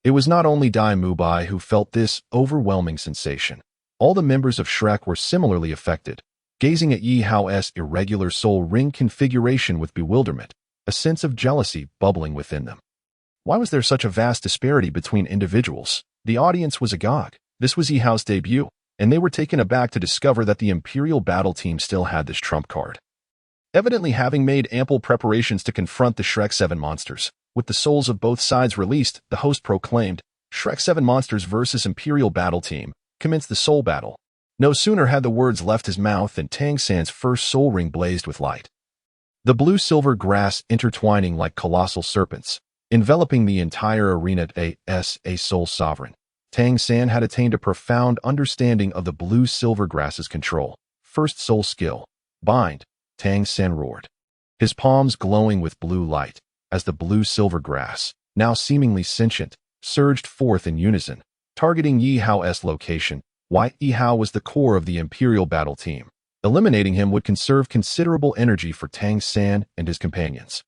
Speaker 1: It was not only Dai Mubai who felt this overwhelming sensation. All the members of Shrek were similarly affected, gazing at Yihao's irregular soul ring configuration with bewilderment, a sense of jealousy bubbling within them. Why was there such a vast disparity between individuals? The audience was agog. This was Yihao's debut, and they were taken aback to discover that the Imperial Battle Team still had this trump card. evidently having made ample preparations to confront the Shrek 7 monsters. With the souls of both sides released, the host proclaimed, Shrek 7 monsters versus Imperial battle team. Commence the soul battle. No sooner had the words left his mouth than Tang San's first soul ring blazed with light. The blue-silver grass intertwining like colossal serpents, enveloping the entire arena as a soul sovereign. Tang San had attained a profound understanding of the blue-silver grass's control. First soul skill. Bind. Tang San roared, his palms glowing with blue light, as the blue-silver grass, now seemingly sentient, surged forth in unison, targeting Ye Hao's location. Ye Hao was the core of the Imperial battle team. Eliminating him would conserve considerable energy for Tang San and his companions.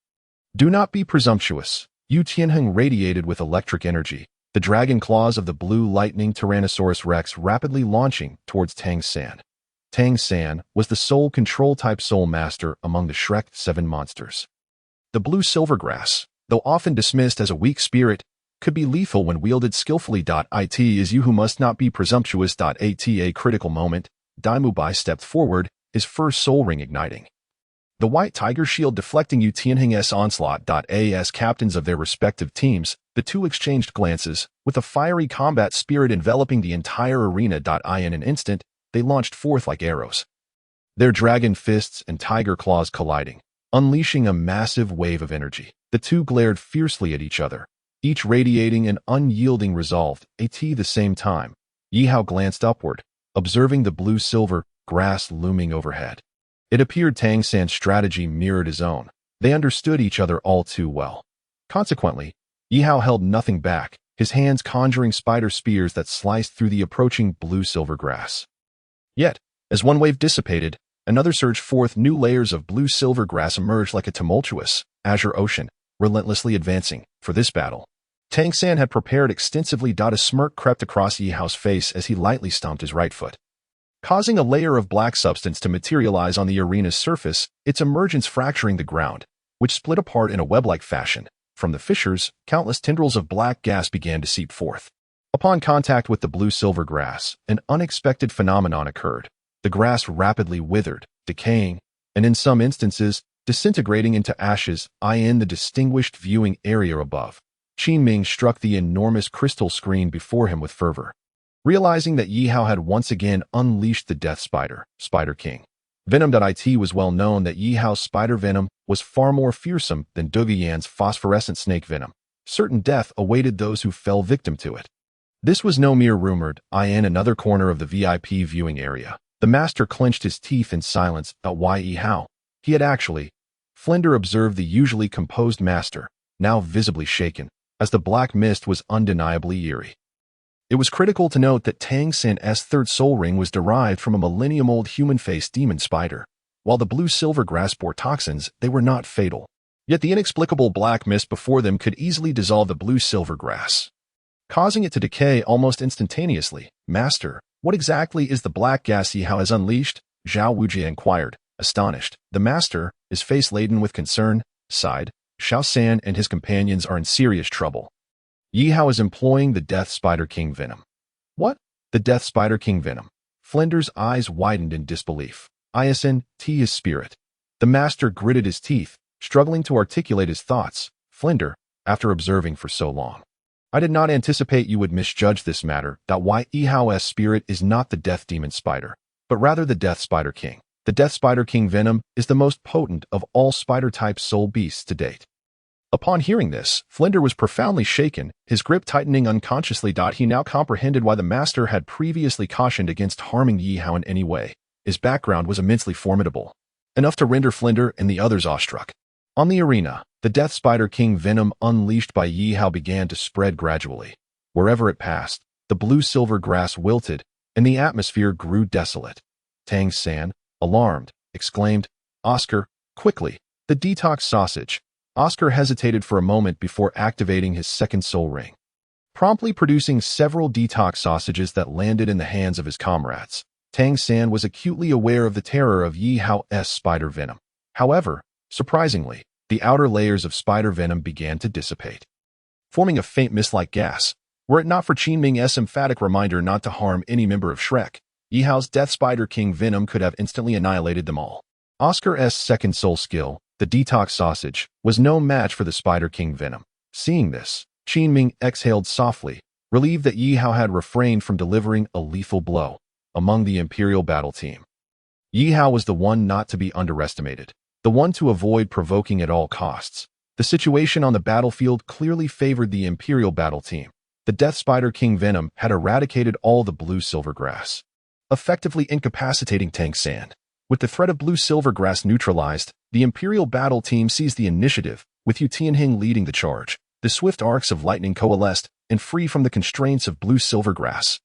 Speaker 1: Do not be presumptuous. Yu Tianheng radiated with electric energy, the dragon claws of the blue lightning Tyrannosaurus Rex rapidly launching towards Tang San. Tang San was the soul control type soul master among the Shrek 7 monsters. The blue silver grass, though often dismissed as a weak spirit, could be lethal when wielded skillfully. It is you who must not be presumptuous. At a critical moment, Daimubai stepped forward, his first soul ring igniting. The white tiger shield deflecting Yu Tianheng's onslaught. As captains of their respective teams, the two exchanged glances, with a fiery combat spirit enveloping the entire arena. In an instant, they launched forth like arrows, their dragon fists and tiger claws colliding, unleashing a massive wave of energy. The two glared fiercely at each other, each radiating an unyielding resolve. At the same time, Yihao glanced upward, observing the blue-silver grass looming overhead. It appeared Tang San's strategy mirrored his own. They understood each other all too well. Consequently, Yihao held nothing back, his hands conjuring spider spears that sliced through the approaching blue-silver grass. Yet, as one wave dissipated, another surged forth. New layers of blue-silver grass emerged like a tumultuous, azure ocean, relentlessly advancing. For this battle, Tang San had prepared extensively. A smirk crept across Yihao's face as he lightly stomped his right foot, causing a layer of black substance to materialize on the arena's surface, its emergence fracturing the ground, which split apart in a web-like fashion. From the fissures, countless tendrils of black gas began to seep forth. Upon contact with the blue-silver grass, an unexpected phenomenon occurred. The grass rapidly withered, decaying, and in some instances, disintegrating into ashes. In the distinguished viewing area above, Qin Ming struck the enormous crystal screen before him with fervor, realizing that Yihao had once again unleashed the death spider, Spider King. Venom. It was well known that Yihao's spider venom was far more fearsome than Duguyan's phosphorescent snake venom. Certain death awaited those who fell victim to it. This was no mere rumored. In another corner of the VIP viewing area, the master clenched his teeth in silence. Yihao. He had actually. Flinder observed the usually composed master, now visibly shaken, as the black mist was undeniably eerie. It was critical to note that Tang San's third soul ring was derived from a millennium-old human-faced demon spider. While the blue-silver grass bore toxins, they were not fatal. Yet the inexplicable black mist before them could easily dissolve the blue-silver grass, causing it to decay almost instantaneously. Master, what exactly is the black gas Yihao has unleashed? Zhao Wujie inquired, astonished. The master, his face laden with concern, sighed. Xiao San and his companions are in serious trouble. Yihao is employing the Death Spider King venom. What? The Death Spider King venom? Flinder's eyes widened in disbelief. Isen, his spirit. The master gritted his teeth, struggling to articulate his thoughts. Flinder, after observing for so long, I did not anticipate you would misjudge this matter. Yihao's spirit is not the Death Demon Spider, but rather the Death Spider King. The Death Spider King venom is the most potent of all spider-type soul beasts to date. Upon hearing this, Flinder was profoundly shaken, his grip tightening unconsciously. He now comprehended why the master had previously cautioned against harming Yihao in any way. His background was immensely formidable, enough to render Flinder and the others awestruck. On the arena, the Death Spider King venom unleashed by Yihao began to spread gradually. Wherever it passed, the blue-silver grass wilted, and the atmosphere grew desolate. Tang San, alarmed, exclaimed, Oscar, quickly, the detox sausage. Oscar hesitated for a moment before activating his second soul ring, promptly producing several detox sausages that landed in the hands of his comrades. Tang San was acutely aware of the terror of Yihao's spider venom. However, surprisingly, the outer layers of spider venom began to dissipate, forming a faint mist-like gas. Were it not for Qin Ming's emphatic reminder not to harm any member of Shrek, Yihao's Death Spider King venom could have instantly annihilated them all. Oscar's second soul skill, the detox sausage, was no match for the Spider King venom. Seeing this, Qin Ming exhaled softly, relieved that Ye Hao had refrained from delivering a lethal blow. Among the Imperial battle team, Ye Hao was the one not to be underestimated, the one to avoid provoking at all costs. The situation on the battlefield clearly favored the Imperial battle team. The Death Spider King venom had eradicated all the blue silvergrass, effectively incapacitating Tang San. With the threat of blue silvergrass neutralized, the Imperial battle team seized the initiative, with Yu Tianheng leading the charge. The swift arcs of lightning coalesced, and free from the constraints of blue silvergrass,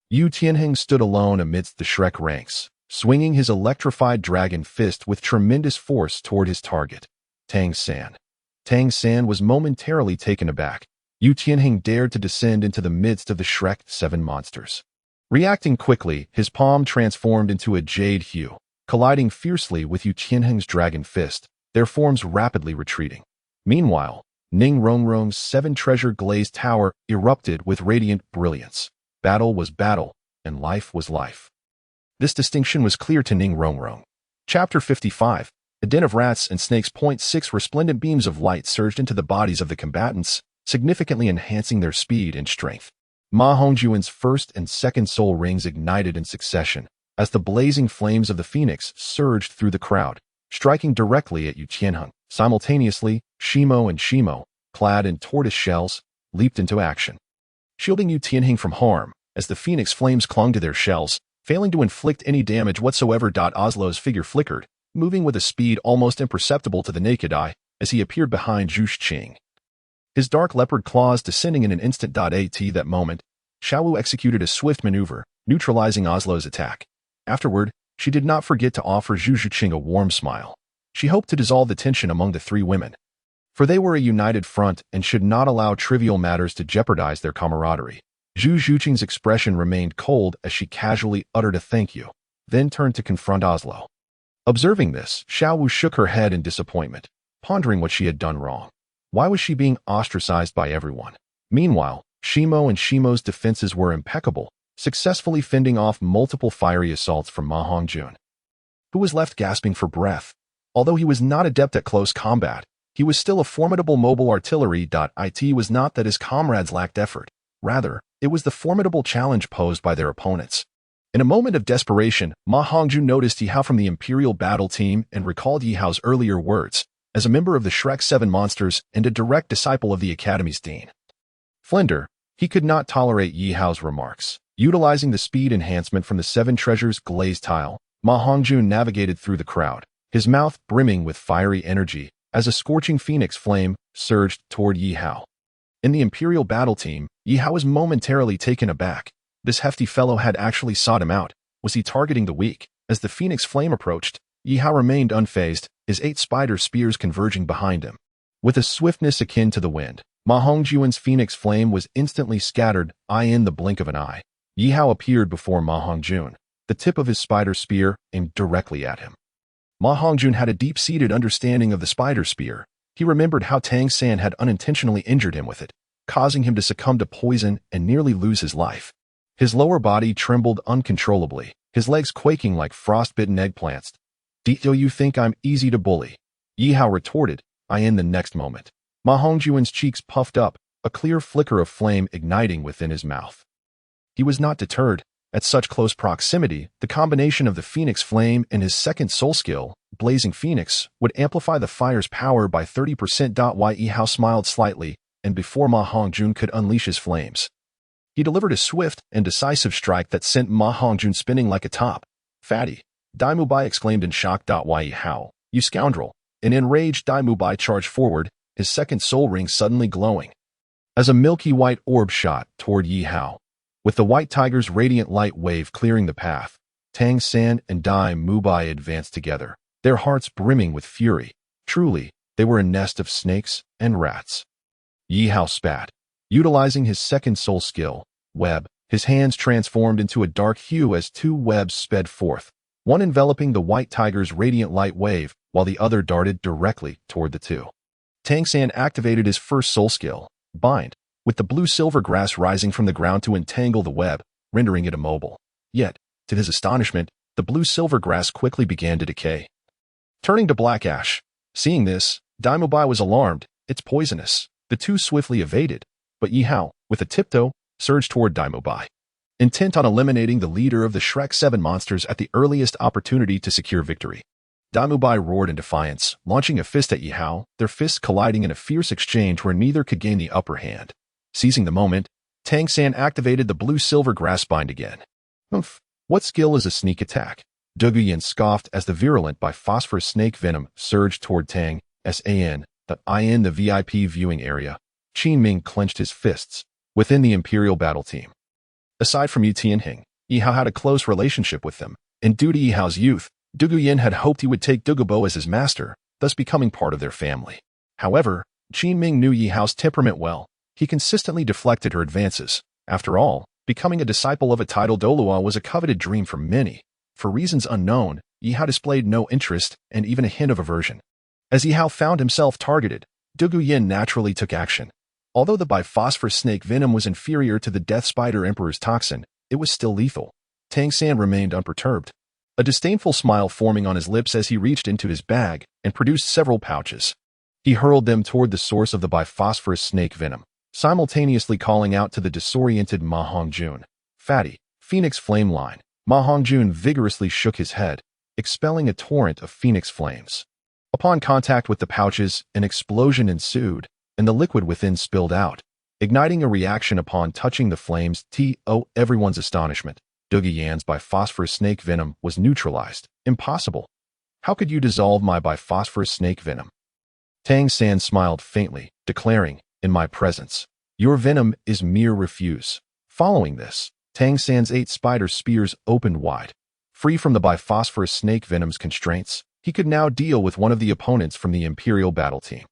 Speaker 1: Yu Tianheng stood alone amidst the Shrek ranks, swinging his electrified dragon fist with tremendous force toward his target, Tang San. Tang San was momentarily taken aback. Yu Tianheng dared to descend into the midst of the Shrek 7 monsters. Reacting quickly, his palm transformed into a jade hue, colliding fiercely with Yu Tianheng's dragon fist, their forms rapidly retreating. Meanwhile, Ning Rongrong's 7-treasure glazed tower erupted with radiant brilliance. Battle was battle, and life was life. This distinction was clear to Ning Rongrong. Chapter 55. A den of rats and snakes. 6 resplendent beams of light surged into the bodies of the combatants, significantly enhancing their speed and strength. Ma Hongjuan's first and second soul rings ignited in succession, as the blazing flames of the phoenix surged through the crowd, striking directly at Yu Tianheng. Simultaneously, Shimo and Shimo, clad in tortoise shells, leaped into action, shielding Yu Tianheng from harm, as the phoenix flames clung to their shells, failing to inflict any damage whatsoever. Oslo's figure flickered, moving with a speed almost imperceptible to the naked eye, as he appeared behind Zhu Xing. His dark leopard claws descending in an instant. At that moment, Xiaowu executed a swift maneuver, neutralizing Oslo's attack. Afterward, she did not forget to offer Zhu Xing a warm smile. She hoped to dissolve the tension among the 3 women, for they were a united front and should not allow trivial matters to jeopardize their camaraderie. Zhu Xing's expression remained cold as she casually uttered a thank you, then turned to confront Oslo. Observing this, Xiaowu shook her head in disappointment, pondering what she had done wrong. Why was she being ostracized by everyone? Meanwhile, Shimo and Shimo's defenses were impeccable, successfully fending off multiple fiery assaults from Ma Hongjun, who was left gasping for breath. Although he was not adept at close combat, he was still a formidable mobile artillery. It was not that his comrades lacked effort. Rather, it was the formidable challenge posed by their opponents. In a moment of desperation, Ma Hongjun noticed Ye Hao from the Imperial battle team and recalled Ye Hao's earlier words, as a member of the Shrek 7 monsters and a direct disciple of the Academy's dean, Flinder. He could not tolerate Ye Hao's remarks. Utilizing the speed enhancement from the 7 treasures glazed tile, Ma Hongjun navigated through the crowd, his mouth brimming with fiery energy, as a scorching phoenix flame surged toward Ye Hao. In the Imperial battle team, Ye Hao was momentarily taken aback. This hefty fellow had actually sought him out. Was he targeting the weak? As the phoenix flame approached, Ye Hao remained unfazed, his 8 spider spears converging behind him. With a swiftness akin to the wind, Ma Hongjuan's phoenix flame was instantly scattered, in the blink of an eye. Ye Hao appeared before Ma Hongjun, the tip of his spider spear aimed directly at him. Ma Hongjun had a deep-seated understanding of the spider spear. He remembered how Tang San had unintentionally injured him with it, causing him to succumb to poison and nearly lose his life. His lower body trembled uncontrollably, his legs quaking like frostbitten eggplants. Do you think I'm easy to bully? Ye Hao retorted, in the next moment. Ma Hongjuan's cheeks puffed up, a clear flicker of flame igniting within his mouth. He was not deterred. At such close proximity, the combination of the phoenix flame and his second soul skill, Blazing Phoenix, would amplify the fire's power by 30%. Ye Hao smiled slightly, and before Ma Hongjun could unleash his flames, he delivered a swift and decisive strike that sent Ma Hongjun spinning like a top. Fatty! Dai Mubai exclaimed in shock. Ye Hao, you scoundrel! An enraged Dai Mubai charged forward, his second soul ring suddenly glowing as a milky white orb shot toward Ye Hao. With the white tiger's radiant light wave clearing the path, Tang San and Dai Mubai advanced together, their hearts brimming with fury. Truly, they were a nest of snakes and rats. Ye Hao spat. Utilizing his second soul skill, Web, his hands transformed into a dark hue as 2 webs sped forth, one enveloping the white tiger's radiant light wave, while the other darted directly toward the 2. Tang San activated his first soul skill, Bind, with the blue-silver grass rising from the ground to entangle the web, rendering it immobile. Yet, to his astonishment, the blue-silver grass quickly began to decay. turning to black ash. Seeing this, Daimubai was alarmed. It's poisonous. The two swiftly evaded, but Ye Hao, with a tiptoe, surged toward Daimubai, intent on eliminating the leader of the Shrek 7 monsters at the earliest opportunity to secure victory. Daimubai roared in defiance, launching a fist at Ye Hao, their fists colliding in a fierce exchange where neither could gain the upper hand. Seizing the moment, Tang San activated the blue-silver grass bind again. Humph, what skill is a sneak attack? Douluo scoffed as the virulent by phosphorus snake venom surged toward Tang San, in the VIP viewing area. Qin Ming clenched his fists within the Imperial battle team. Aside from Yu Tianhing, Yihao had a close relationship with them, and due to Yihao's youth, Douluo had hoped he would take Douluo as his master, thus becoming part of their family. However, Qin Ming knew Yihao's temperament well. He consistently deflected her advances. After all, becoming a disciple of a titled Douluo was a coveted dream for many. For reasons unknown, Yihao displayed no interest and even a hint of aversion. As Yihao found himself targeted, Douluo naturally took action. Although the biphosphorus snake venom was inferior to the Death Spider Emperor's toxin, it was still lethal. Tang San remained unperturbed, a disdainful smile forming on his lips as he reached into his bag and produced several pouches. He hurled them toward the source of the biphosphorus snake venom, simultaneously calling out to the disoriented Ma Hongjun, "Fatty, Phoenix Flame Line." Ma Hongjun vigorously shook his head, expelling a torrent of phoenix flames. Upon contact with the pouches, an explosion ensued, and the liquid within spilled out, igniting a reaction upon touching the flames. To everyone's astonishment, Douluo's biphosphorus snake venom was neutralized. Impossible. How could you dissolve my biphosphorus snake venom? Tang San smiled faintly, declaring, "In my presence, your venom is mere refuse." Following this, Tang San's 8 spider spears opened wide. Free from the biphosphorus snake venom's constraints, he could now deal with one of the opponents from the Imperial battle team.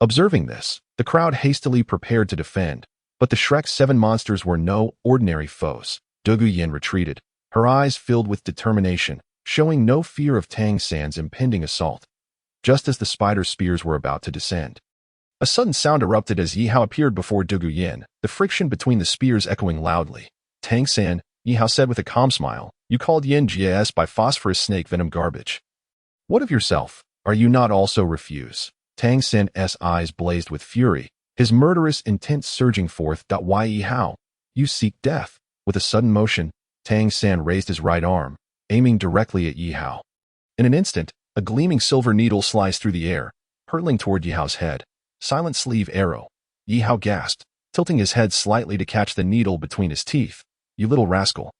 Speaker 1: Observing this, the crowd hastily prepared to defend, but the Shrek 7 monsters were no ordinary foes. Douluo retreated, her eyes filled with determination, showing no fear of Tang San's impending assault. Just as the spider spears were about to descend, a sudden sound erupted as Yihao appeared before Douluo, the friction between the spears echoing loudly. "Tang San," Yihao said with a calm smile, "you called Yin Gas biphosphorus snake venom garbage. What of yourself? Are you not also refuse?" Tang San's eyes blazed with fury, his murderous intent surging forth. "Why, Yihao? You seek death." With a sudden motion, Tang San raised his right arm, aiming directly at Yihao. In an instant, a gleaming silver needle sliced through the air, hurtling toward Yihao's head. "Silent sleeve arrow." Yihao gasped, tilting his head slightly to catch the needle between his teeth. "You little rascal."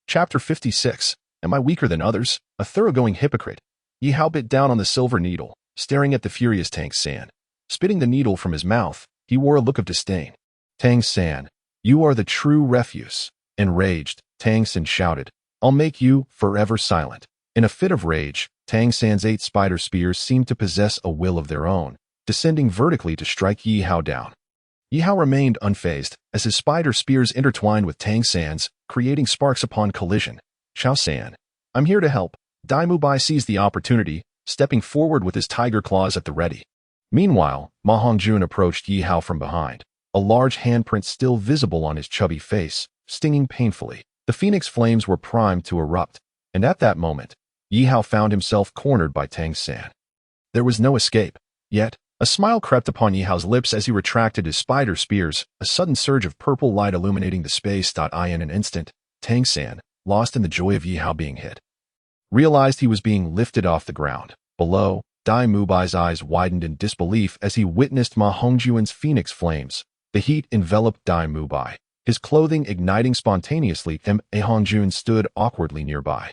Speaker 1: Chapter 56. Am I weaker than others? A thoroughgoing hypocrite. Yihao bit down on the silver needle, staring at the furious Tang San. Spitting the needle from his mouth, he wore a look of disdain. "Tang San, you are the true refuse." Enraged, Tang San shouted, "I'll make you forever silent." In a fit of rage, Tang San's 8 spider spears seemed to possess a will of their own, descending vertically to strike Yihao down. Yihao remained unfazed as his spider spears intertwined with Tang San's, creating sparks upon collision. "Xiao San, I'm here to help." Daimubai seized the opportunity, stepping forward with his tiger claws at the ready. Meanwhile, Ma Hongjun approached Yihao from behind, a large handprint still visible on his chubby face, stinging painfully. The phoenix flames were primed to erupt, and at that moment, Yihao found himself cornered by Tang San. There was no escape, yet a smile crept upon Yihao's lips as he retracted his spider spears, a sudden surge of purple light illuminating the space. In an instant, Tang San, lost in the joy of Yihao being hit, realized he was being lifted off the ground. Below, Daimubai's eyes widened in disbelief as he witnessed Ma Hongjun's phoenix flames. The heat enveloped Daimubai, his clothing igniting spontaneously. Ma Hongjun stood awkwardly nearby,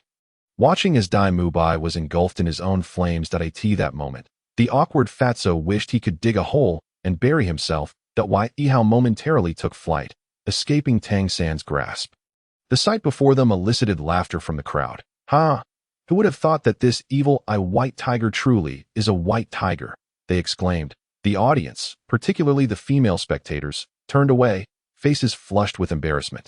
Speaker 1: watching as Daimubai was engulfed in his own flames. At that moment, the awkward fatso wished he could dig a hole and bury himself. Yihao momentarily took flight, escaping Tang San's grasp. The sight before them elicited laughter from the crowd. "Ha! Who would have thought that this evil white tiger truly is a white tiger?" they exclaimed. The audience, particularly the female spectators, turned away, faces flushed with embarrassment.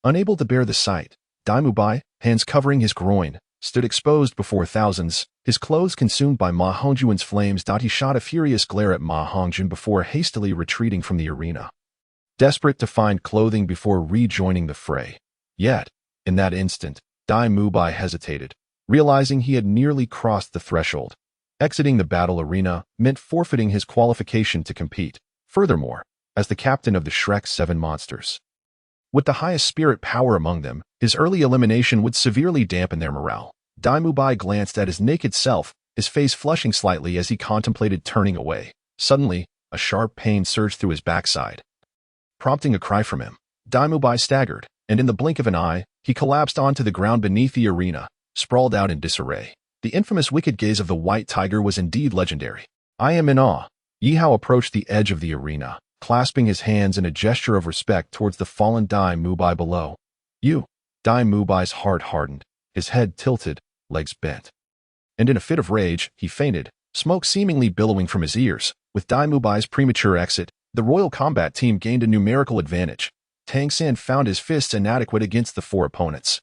Speaker 1: Unable to bear the sight, Daimubai, hands covering his groin, stood exposed before thousands, his clothes consumed by Ma Hongjun's flames. He shot a furious glare at Ma Hongjun before hastily retreating from the arena, desperate to find clothing before rejoining the fray. Yet, in that instant, Daimubai hesitated, realizing he had nearly crossed the threshold. Exiting the battle arena meant forfeiting his qualification to compete. Furthermore, as the captain of the Shrek 7 monsters, with the highest spirit power among them, his early elimination would severely dampen their morale. Dai Mubai glanced at his naked self, his face flushing slightly as he contemplated turning away. Suddenly, a sharp pain surged through his backside, prompting a cry from him. Dai Mubai staggered, and in the blink of an eye, he collapsed onto the ground beneath the arena, sprawled out in disarray. The infamous wicked gaze of the white tiger was indeed legendary. I am in awe. Yihao approached the edge of the arena, clasping his hands in a gesture of respect towards the fallen Dai Mubai below. You. Dai Mubai's heart hardened, his head tilted, legs bent. And in a fit of rage, he fainted, smoke seemingly billowing from his ears. With Dai Mubai's premature exit, the Royal Combat Team gained a numerical advantage. Tang San found his fists inadequate against the 4 opponents.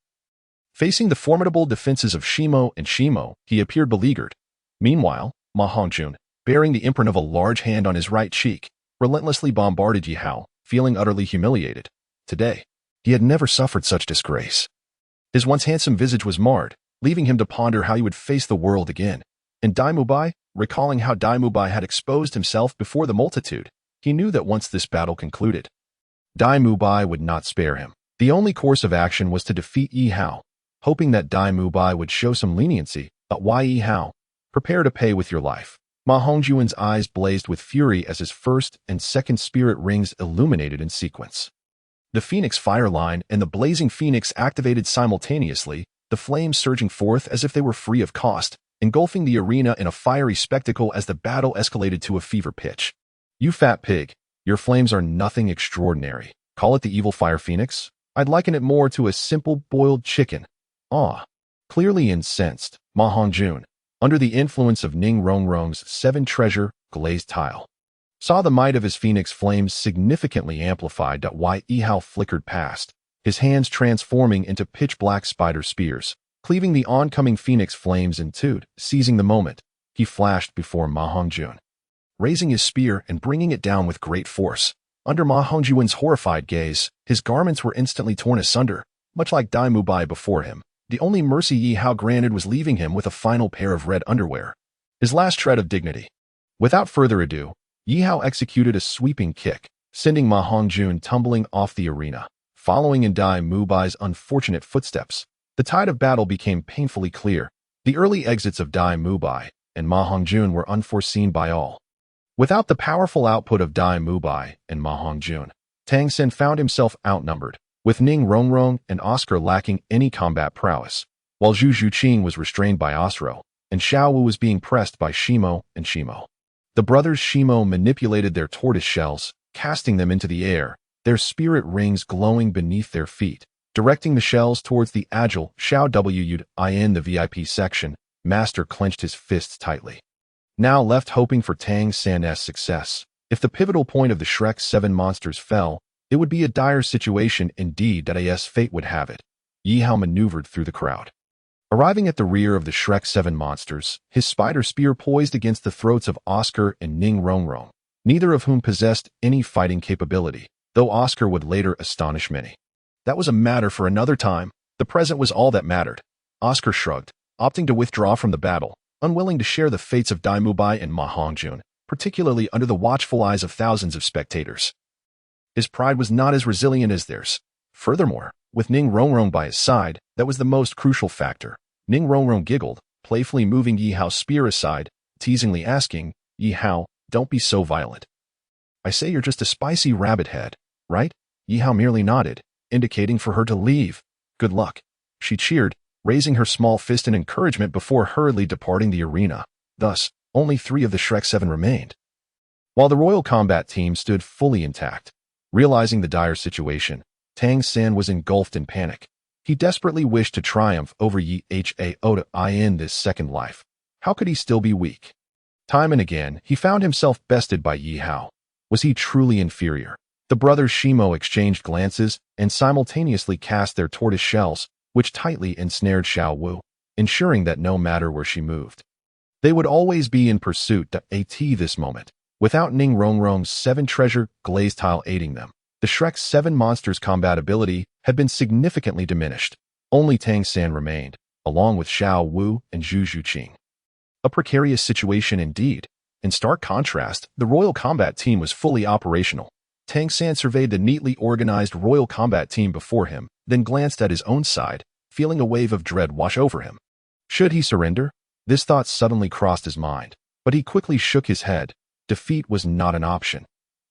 Speaker 1: Facing the formidable defenses of Shimo and Shimo, he appeared beleaguered. Meanwhile, Ma Hongjun, bearing the imprint of a large hand on his right cheek, relentlessly bombarded Ye Hao, feeling utterly humiliated. Today, he had never suffered such disgrace. His once handsome visage was marred, leaving him to ponder how he would face the world again. And Dai Mubai, recalling how Dai Mubai had exposed himself before the multitude, he knew that once this battle concluded, Dai Mubai would not spare him. The only course of action was to defeat Ye Hao. Hoping that Dai Mubai would show some leniency, but why Ye Hao? Prepare to pay with your life. Ma Hongjuan's eyes blazed with fury as his first and second spirit rings illuminated in sequence. The Phoenix fire line and the blazing Phoenix activated simultaneously, the flames surging forth as if they were free of cost, engulfing the arena in a fiery spectacle as the battle escalated to a fever pitch. You fat pig, your flames are nothing extraordinary. Call it the evil fire Phoenix? I'd liken it more to a simple boiled chicken. Ah. Clearly incensed, Ma Hongjun, under the influence of Ning Rongrong's 7 treasure glazed tile, saw the might of his Phoenix flames significantly amplified. While Yihao flickered past, his hands transforming into pitch-black spider spears, cleaving the oncoming Phoenix flames in two. Seizing the moment, he flashed before Ma Hongjun, raising his spear and bringing it down with great force. Under Ma Hongjuan's horrified gaze, his garments were instantly torn asunder, much like Dai Mubai before him. The only mercy Ye Hao granted was leaving him with a final pair of red underwear, his last shred of dignity. Without further ado, Ye Hao executed a sweeping kick, sending Ma Hongjun tumbling off the arena. Following in Dai Mubai's unfortunate footsteps, the tide of battle became painfully clear. The early exits of Dai Mubai and Ma Hongjun were unforeseen by all. Without the powerful output of Dai Mubai and Ma Hongjun, Tang Sen found himself outnumbered, with Ning Rongrong and Oscar lacking any combat prowess, while Zhu Zhuqing was restrained by Osro, and Xiao Wu was being pressed by Shimo and Shimo. The brothers Shimo manipulated their tortoise shells, casting them into the air, their spirit rings glowing beneath their feet, directing the shells towards the agile Xiao Wu'd. In the VIP section, Master clenched his fists tightly, now left hoping for Tang San's success. If the pivotal point of the Shrek 7 monsters fell, it would be a dire situation indeed. As fate would have it, Yihao maneuvered through the crowd. Arriving at the rear of the Shrek 7 monsters, his spider spear poised against the throats of Oscar and Ning Rongrong, neither of whom possessed any fighting capability, though Oscar would later astonish many. That was a matter for another time. The present was all that mattered. Oscar shrugged, opting to withdraw from the battle, unwilling to share the fates of Dai Mubai and Ma Hongjun, particularly under the watchful eyes of thousands of spectators. His pride was not as resilient as theirs. Furthermore, with Ning Rongrong by his side, that was the most crucial factor. Ning Rongrong giggled, playfully moving Yihao's spear aside, teasingly asking, Yihao, don't be so violent. I say you're just a spicy rabbit head, right? Yihao merely nodded, indicating for her to leave. Good luck, she cheered, raising her small fist in encouragement before hurriedly departing the arena. Thus, only 3 of the Shrek 7 remained, while the Royal Combat Team stood fully intact. Realizing the dire situation, Tang San was engulfed in panic. He desperately wished to triumph over Yihao in this second life. How could he still be weak? Time and again, he found himself bested by Yihao. Was he truly inferior? The brothers Shimo exchanged glances and simultaneously cast their tortoise shells, which tightly ensnared Xiao Wu, ensuring that no matter where she moved, they would always be in pursuit. At this moment, without Ning Rongrong's 7 treasure glazed tile aiding them, the Shrek 7 monsters' combat ability had been significantly diminished. Only Tang San remained, along with Xiao Wu and Zhu Zhuqing. A precarious situation indeed. In stark contrast, the Royal Combat Team was fully operational. Tang San surveyed the neatly organized Royal Combat Team before him, then glanced at his own side, feeling a wave of dread wash over him. Should he surrender? This thought suddenly crossed his mind, but he quickly shook his head. Defeat was not an option.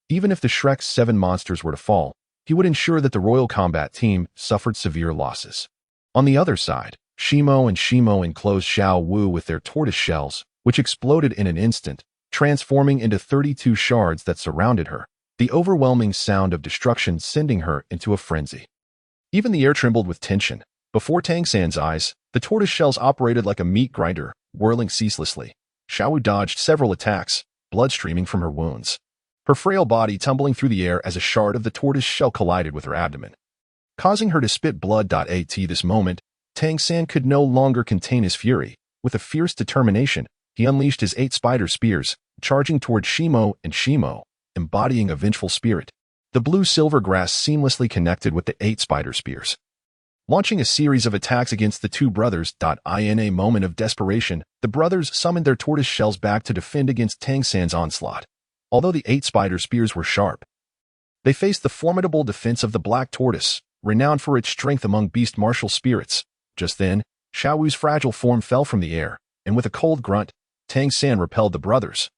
Speaker 1: Even if the Shrek's 7 monsters were to fall, he would ensure that the Royal Combat Team suffered severe losses. On the other side, Shimo and Shimo enclosed Xiao Wu with their tortoise shells, which exploded in an instant, transforming into 32 shards that surrounded her, the overwhelming sound of destruction sending her into a frenzy. Even the air trembled with tension. Before Tang San's eyes, the tortoise shells operated like a meat grinder, whirling ceaselessly. Xiao Wu dodged several attacks, blood streaming from her wounds, her frail body tumbling through the air as a shard of the tortoise shell collided with her abdomen, causing her to spit blood. At this moment, Tang San could no longer contain his fury. With a fierce determination, he unleashed his 8 spider spears, charging toward Shimo and Shimo, embodying a vengeful spirit. The blue-silver grass seamlessly connected with the 8 spider spears, launching a series of attacks against the 2 brothers. In a moment of desperation, the brothers summoned their tortoise shells back to defend against Tang San's onslaught. Although the 8 spider spears were sharp, they faced the formidable defense of the black tortoise, renowned for its strength among beast martial spirits. Just then, Xiao Wu's fragile form fell from the air, and with a cold grunt, Tang San repelled the brothers.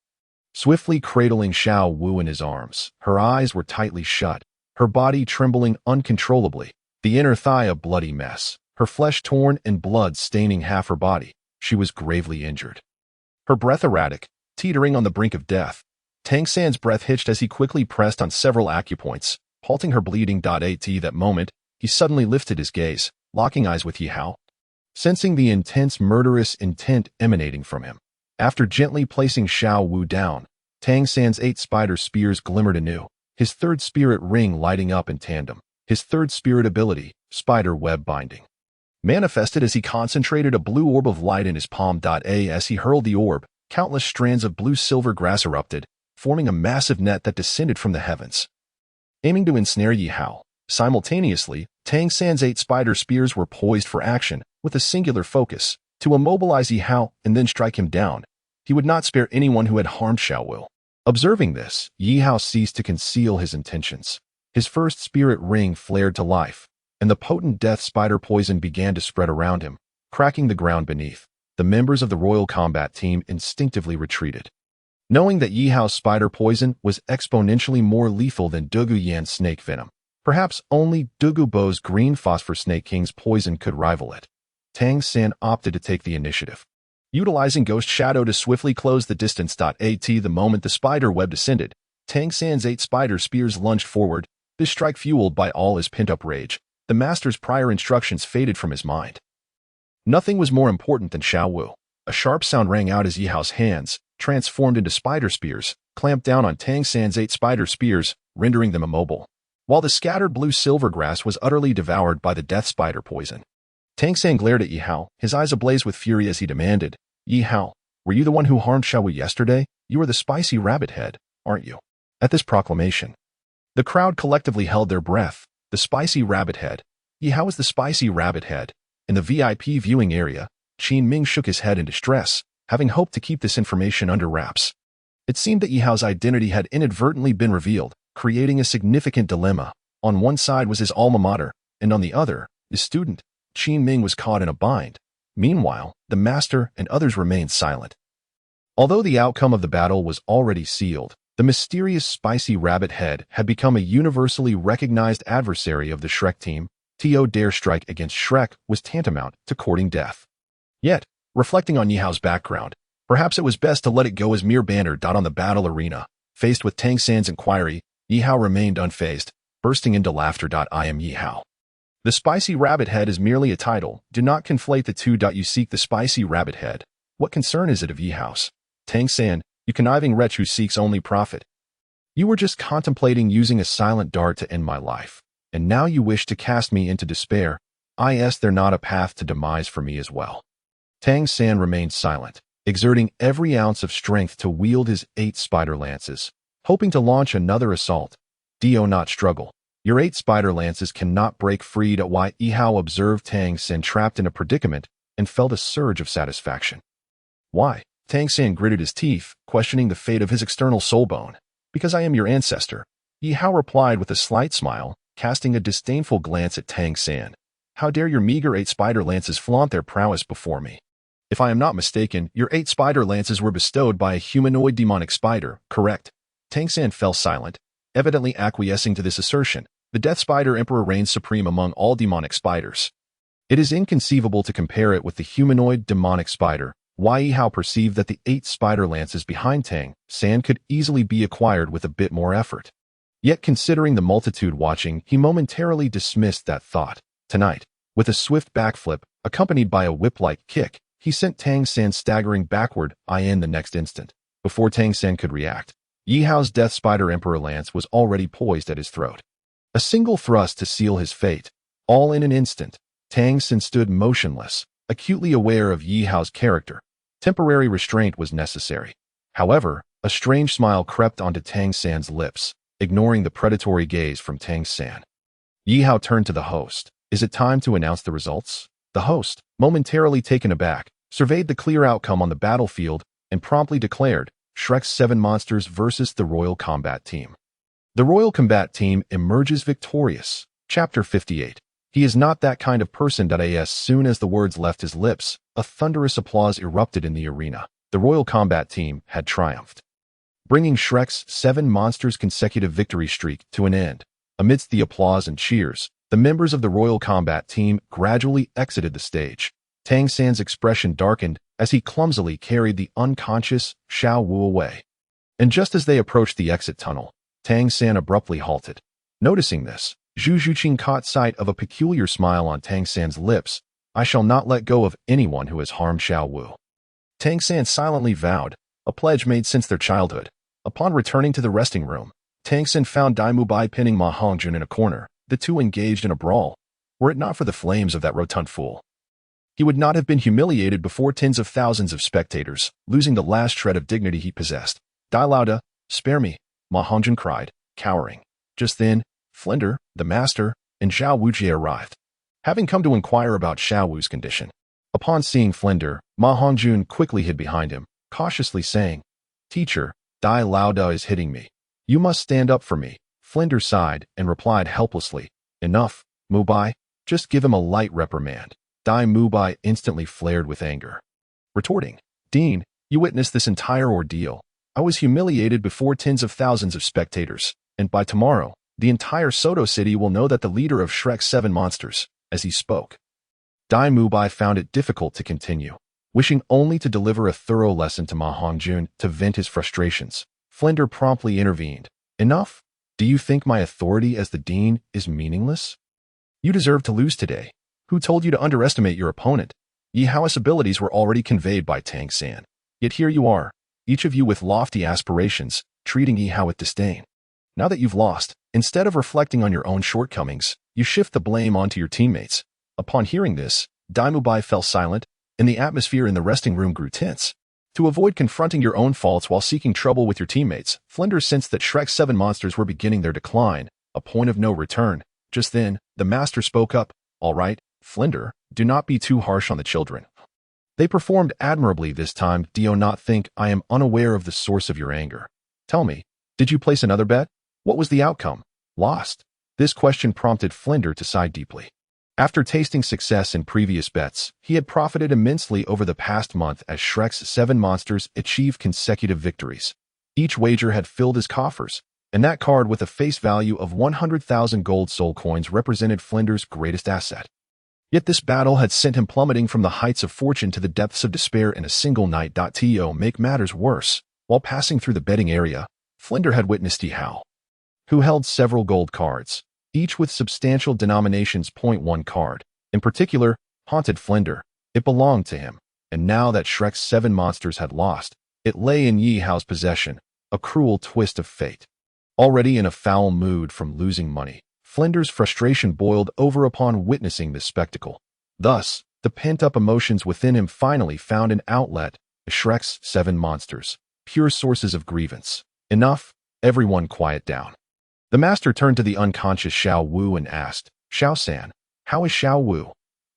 Speaker 1: Swiftly cradling Xiao Wu in his arms, her eyes were tightly shut, her body trembling uncontrollably, the inner thigh a bloody mess, her flesh torn and blood staining half her body. She was gravely injured. Her breath erratic, teetering on the brink of death. Tang San's breath hitched as he quickly pressed on several acupoints, halting her bleeding. At that moment, he suddenly lifted his gaze, locking eyes with Ye Hao, sensing the intense murderous intent emanating from him. After gently placing Xiao Wu down, Tang San's 8 spider spears glimmered anew, his 3rd spirit ring lighting up in tandem. His 3rd spirit ability, spider web binding, manifested as he concentrated a blue orb of light in his palm. As he hurled the orb, countless strands of blue-silver grass erupted, forming a massive net that descended from the heavens, aiming to ensnare Yihao. Simultaneously, Tang San's 8 spider spears were poised for action, with a singular focus, to immobilize Yihao and then strike him down. He would not spare anyone who had harmed Xiao Wu. Observing this, Yihao ceased to conceal his intentions. His 1st spirit ring flared to life, and the potent death spider poison began to spread around him, cracking the ground beneath. The members of the Royal Combat Team instinctively retreated, knowing that Yihao's spider poison was exponentially more lethal than Dugu Yan's snake venom. Perhaps only Dugu Bo's green phosphor snake king's poison could rival it. Tang San opted to take the initiative, utilizing Ghost Shadow to swiftly close the distance. The moment the spider web descended, Tang San's 8 spider spears lunged forward, this strike fueled by all his pent-up rage. The master's prior instructions faded from his mind. Nothing was more important than Xiao Wu. A sharp sound rang out as Yihao's hands, transformed into spider spears, clamped down on Tang San's 8 spider spears, rendering them immobile, while the scattered blue-silver grass was utterly devoured by the death spider poison. Tang San glared at Yihao, his eyes ablaze with fury as he demanded, "Yihao, were you the one who harmed Xiao Wu yesterday? You are the spicy rabbit head, aren't you?" At this proclamation, the crowd collectively held their breath. The spicy rabbit head. Yihao was the spicy rabbit head. In the VIP viewing area, Qin Ming shook his head in distress, having hoped to keep this information under wraps. It seemed that Yihao's identity had inadvertently been revealed, creating a significant dilemma. On one side was his alma mater, and on the other, his student. Qin Ming was caught in a bind. Meanwhile, the master and others remained silent. Although the outcome of the battle was already sealed, the mysterious spicy rabbit head had become a universally recognized adversary of the Shrek team. To dare strike against Shrek was tantamount to courting death. Yet, reflecting on Yihao's background, perhaps it was best to let it go as mere banter. On the battle arena, faced with Tang San's inquiry, Yihao remained unfazed, bursting into laughter. "I am Yihao. The spicy rabbit head is merely a title. Do not conflate the two. You seek the spicy rabbit head. What concern is it of Yihao's? Tang San, you conniving wretch who seeks only profit. You were just contemplating using a silent dart to end my life, and now you wish to cast me into despair. Is there not a path to demise for me as well?" Tang San remained silent, exerting every ounce of strength to wield his 8 spider lances, hoping to launch another assault. "Do not struggle. Your 8 spider lances cannot break free." Why? Yihao observed Tang San trapped in a predicament and felt a surge of satisfaction. Why? Tang San gritted his teeth, questioning the fate of his external soul bone. Because I am your ancestor. Ye Hao replied with a slight smile, casting a disdainful glance at Tang San. How dare your meager 8 spider lances flaunt their prowess before me? If I am not mistaken, your 8 spider lances were bestowed by a humanoid demonic spider, correct? Tang San fell silent, evidently acquiescing to this assertion. The Death Spider Emperor reigns supreme among all demonic spiders. It is inconceivable to compare it with the humanoid demonic spider. Ye Hao perceived that the 8 spider lances behind Tang San could easily be acquired with a bit more effort. Yet considering the multitude watching, he momentarily dismissed that thought. Tonight, with a swift backflip, accompanied by a whip-like kick, he sent Tang San staggering backward in the next instant. Before Tang San could react, Ye Hao's Death Spider Emperor lance was already poised at his throat. A single thrust to seal his fate. All in an instant, Tang San stood motionless, acutely aware of Ye Hao's character. Temporary restraint was necessary. However, a strange smile crept onto Tang San's lips, ignoring the predatory gaze from Tang San. Ye Hao turned to the host. Is it time to announce the results? The host, momentarily taken aback, surveyed the clear outcome on the battlefield and promptly declared, Shrek's 7 monsters versus the Royal Combat Team. The Royal Combat Team emerges victorious. Chapter 58. He is not that kind of person. As soon as the words left his lips, a thunderous applause erupted in the arena. The Royal Combat Team had triumphed, bringing Shrek's 7 monsters' consecutive victory streak to an end. Amidst the applause and cheers, the members of the Royal Combat Team gradually exited the stage. Tang San's expression darkened as he clumsily carried the unconscious Xiao Wu away. And just as they approached the exit tunnel, Tang San abruptly halted. Noticing this, Zhu Zhuqing caught sight of a peculiar smile on Tang San's lips. I shall not let go of anyone who has harmed Xiao Wu. Tang San silently vowed, a pledge made since their childhood. Upon returning to the resting room, Tang San found Dai Mubai pinning Ma Hongjun in a corner. The two engaged in a brawl. Were it not for the flames of that rotund fool, he would not have been humiliated before tens of thousands of spectators, losing the last shred of dignity he possessed. Dai Lauda, spare me, Ma Hongjun cried, cowering. Just then, Flinder, the master, and Xiao Wujie arrived, having come to inquire about Xiao Wu's condition. Upon seeing Flinder, Ma Hongjun quickly hid behind him, cautiously saying, Teacher, Dai Lauda is hitting me. You must stand up for me. Flinder sighed and replied helplessly, Enough, Mubai, just give him a light reprimand. Dai Mubai instantly flared with anger, retorting, Dean, you witnessed this entire ordeal. I was humiliated before tens of thousands of spectators, and by tomorrow, the entire Soto City will know that the leader of Shrek's 7 monsters. As he spoke, Dai Mubai found it difficult to continue, wishing only to deliver a thorough lesson to Ma Hongjun to vent his frustrations. Flinder promptly intervened. Enough? Do you think my authority as the dean is meaningless? You deserve to lose today. Who told you to underestimate your opponent? Yihao's abilities were already conveyed by Tang San. Yet here you are, each of you with lofty aspirations, treating Yihao with disdain. Now that you've lost, instead of reflecting on your own shortcomings, you shift the blame onto your teammates. Upon hearing this, Dai Mubai fell silent, and the atmosphere in the resting room grew tense. To avoid confronting your own faults while seeking trouble with your teammates, Flinder sensed that Shrek's 7 monsters were beginning their decline, a point of no return. Just then, the master spoke up. All right, Flinder, do not be too harsh on the children. They performed admirably this time. Do you not think I am unaware of the source of your anger? Tell me, did you place another bet? What was the outcome? Lost? This question prompted Flinder to sigh deeply. After tasting success in previous bets, he had profited immensely over the past month as Shrek's 7 monsters achieved consecutive victories. Each wager had filled his coffers, and that card with a face value of 100,000 gold soul coins represented Flinder's greatest asset. Yet this battle had sent him plummeting from the heights of fortune to the depths of despair in a single night. To make matters worse, while passing through the betting area, Flinder had witnessed Ye Hao, who held several gold cards, each with substantial denominations. One card, in particular, haunted Flinder. It belonged to him, and now that Shrek's 7 monsters had lost, it lay in Ye Hao's possession, a cruel twist of fate. Already in a foul mood from losing money, Flinder's frustration boiled over upon witnessing this spectacle. Thus, the pent-up emotions within him finally found an outlet. Shrek's 7 monsters, pure sources of grievance. Enough, everyone quiet down. The master turned to the unconscious Xiao Wu and asked, Xiao San, how is Xiao Wu?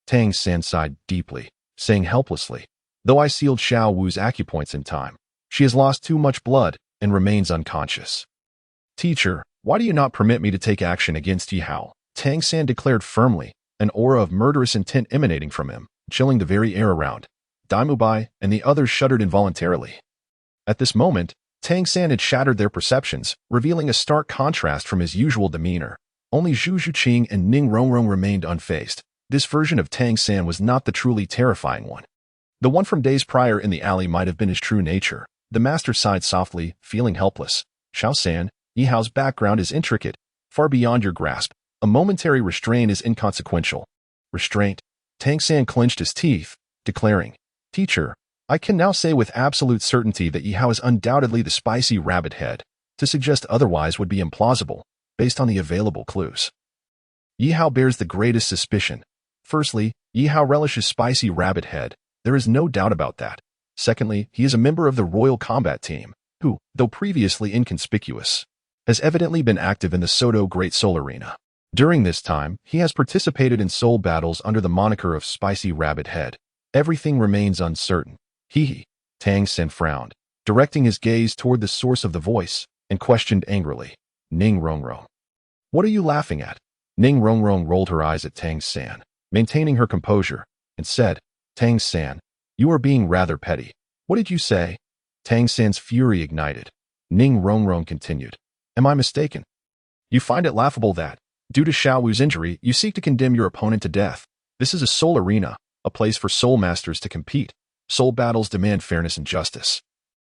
Speaker 1: Tang San sighed deeply, saying helplessly, Though I sealed Xiao Wu's acupoints in time, she has lost too much blood and remains unconscious. Teacher, why do you not permit me to take action against Ye Hao? Tang San declared firmly, an aura of murderous intent emanating from him, chilling the very air around. Daimubai and the others shuddered involuntarily. At this moment, Tang San had shattered their perceptions, revealing a stark contrast from his usual demeanor. Only Zhu Zhuqing and Ning Rongrong remained unfazed. This version of Tang San was not the truly terrifying one. The one from days prior in the alley might have been his true nature. The master sighed softly, feeling helpless. Xiao San, Ye Hao's background is intricate, far beyond your grasp. A momentary restraint is inconsequential. Restraint. Tang San clenched his teeth, declaring, Teacher, I can now say with absolute certainty that Ye Hao is undoubtedly the spicy rabbit head. To suggest otherwise would be implausible, based on the available clues. Ye Hao bears the greatest suspicion. Firstly, Ye Hao relishes spicy rabbit head. There is no doubt about that. Secondly, he is a member of the Royal Combat Team, who, though previously inconspicuous, has evidently been active in the Soto Great Soul Arena. During this time, he has participated in soul battles under the moniker of Spicy Rabbit Head. Everything remains uncertain. He, Tang San frowned, directing his gaze toward the source of the voice, and questioned angrily, Ning Rongrong. What are you laughing at? Ning Rongrong rolled her eyes at Tang San, maintaining her composure, and said, Tang San, you are being rather petty. What did you say? Tang San's fury ignited. Ning Rongrong continued, Am I mistaken? You find it laughable that, due to Xiao Wu's injury, you seek to condemn your opponent to death. This is a soul arena, a place for soul masters to compete. Soul battles demand fairness and justice.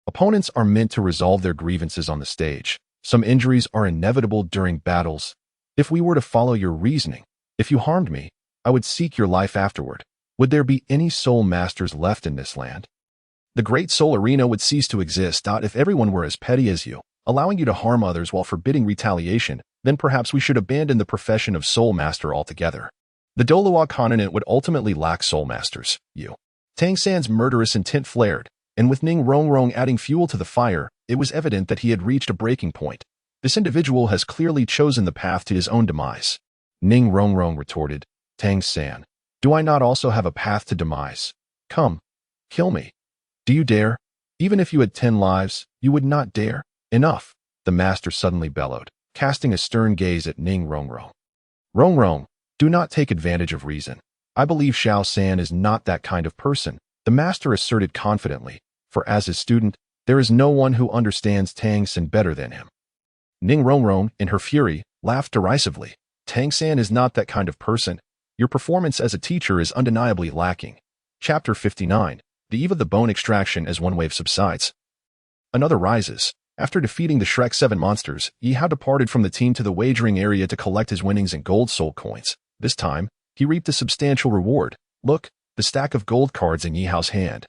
Speaker 1: Opponents are meant to resolve their grievances on the stage. Some injuries are inevitable during battles. If we were to follow your reasoning, if you harmed me, I would seek your life afterward. Would there be any soul masters left in this land? The great soul arena would cease to exist. If everyone were as petty as you, allowing you to harm others while forbidding retaliation, then perhaps we should abandon the profession of soul master altogether. The Douluo Continent would ultimately lack soul masters. Tang San's murderous intent flared, and with Ning Rongrong adding fuel to the fire, it was evident that he had reached a breaking point. This individual has clearly chosen the path to his own demise. Ning Rongrong retorted, Tang San, do I not also have a path to demise? Come, kill me. Do you dare? Even if you had 10 lives, you would not dare. Enough, the master suddenly bellowed, casting a stern gaze at Ning Rongrong. Rongrong, do not take advantage of reason. I believe Xiao San is not that kind of person, the master asserted confidently, for as his student, there is no one who understands Tang San better than him. Ning Rongrong, in her fury, laughed derisively. Tang San is not that kind of person. Your performance as a teacher is undeniably lacking. Chapter 59, The Eve of the Bone Extraction. As one wave subsides, another rises. After defeating the Shrek 7 monsters, Ye Hao departed from the team to the wagering area to collect his winnings in gold soul coins. This time, he reaped a substantial reward. Look, the stack of gold cards in Ye Hao's hand.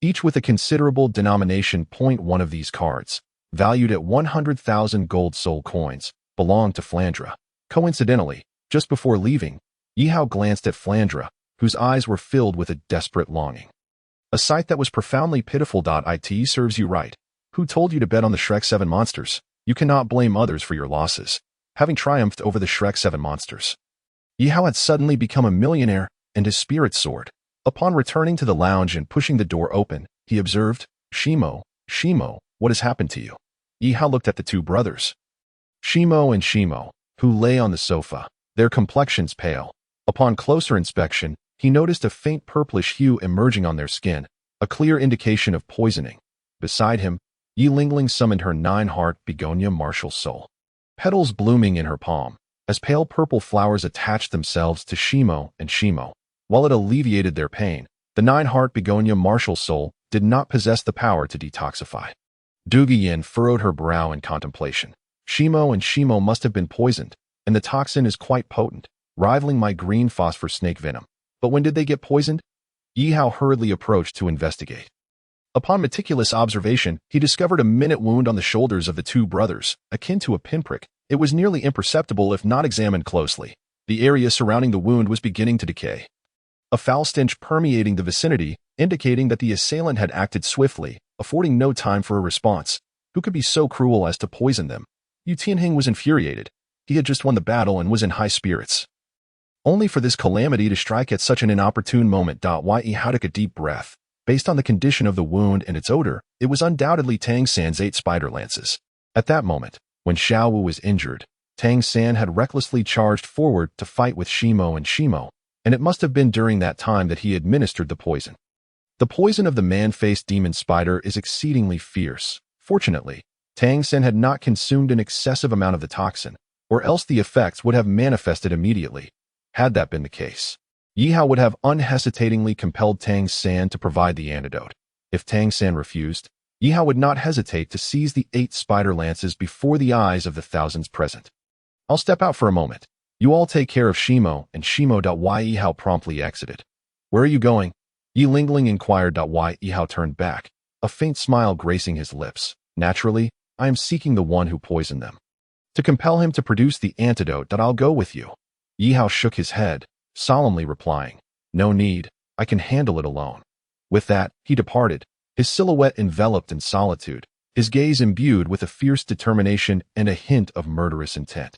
Speaker 1: Each with a considerable denomination. One of these cards, valued at 100,000 gold soul coins, belonged to Flandra. Coincidentally, just before leaving, Ye Hao glanced at Flandra, whose eyes were filled with a desperate longing. A sight that was profoundly pitiful. It serves you right. Who told you to bet on the Shrek 7 monsters? You cannot blame others for your losses. Having triumphed over the Shrek 7 monsters, Ye Hao had suddenly become a millionaire, and his spirits soared. Upon returning to the lounge and pushing the door open, he observed, Shimo, what has happened to you? Ye Hao looked at the two brothers, Shimo, who lay on the sofa, their complexions pale. Upon closer inspection, he noticed a faint purplish hue emerging on their skin, a clear indication of poisoning. Beside him, Yi Lingling summoned her 9-heart begonia martial soul, petals blooming in her palm, as pale purple flowers attached themselves to Shimo. While it alleviated their pain, the 9-heart begonia martial soul did not possess the power to detoxify. Dugi Yin furrowed her brow in contemplation. Shimo must have been poisoned, and the toxin is quite potent, rivaling my green phosphor snake venom. But when did they get poisoned? Ye Hao hurriedly approached to investigate. Upon meticulous observation, he discovered a minute wound on the shoulders of the two brothers, akin to a pinprick. It was nearly imperceptible if not examined closely. The area surrounding the wound was beginning to decay. A foul stench permeating the vicinity, indicating that the assailant had acted swiftly, affording no time for a response. Who could be so cruel as to poison them? Yu Tianhing was infuriated. He had just won the battle and was in high spirits, only for this calamity to strike at such an inopportune moment. Ye Hao took a deep breath. Based on the condition of the wound and its odor, it was undoubtedly Tang San's 8 spider lances. At that moment, when Xiao Wu was injured, Tang San had recklessly charged forward to fight with Shimo and Shimo, and it must have been during that time that he administered the poison. The poison of the man-faced demon spider is exceedingly fierce. Fortunately, Tang San had not consumed an excessive amount of the toxin, or else the effects would have manifested immediately. Had that been the case, Yihao would have unhesitatingly compelled Tang San to provide the antidote. If Tang San refused, Yihao would not hesitate to seize the 8 spider lances before the eyes of the thousands present. I'll step out for a moment. You all take care of Shimo and Shimo. Yihao promptly exited. Where are you going? Yi Lingling inquired. Yihao turned back, a faint smile gracing his lips. Naturally, I am seeking the one who poisoned them. To compel him to produce the antidote. I'll go with you. Yihao shook his head, solemnly replying, no need, I can handle it alone. With that, he departed, his silhouette enveloped in solitude, his gaze imbued with a fierce determination and a hint of murderous intent.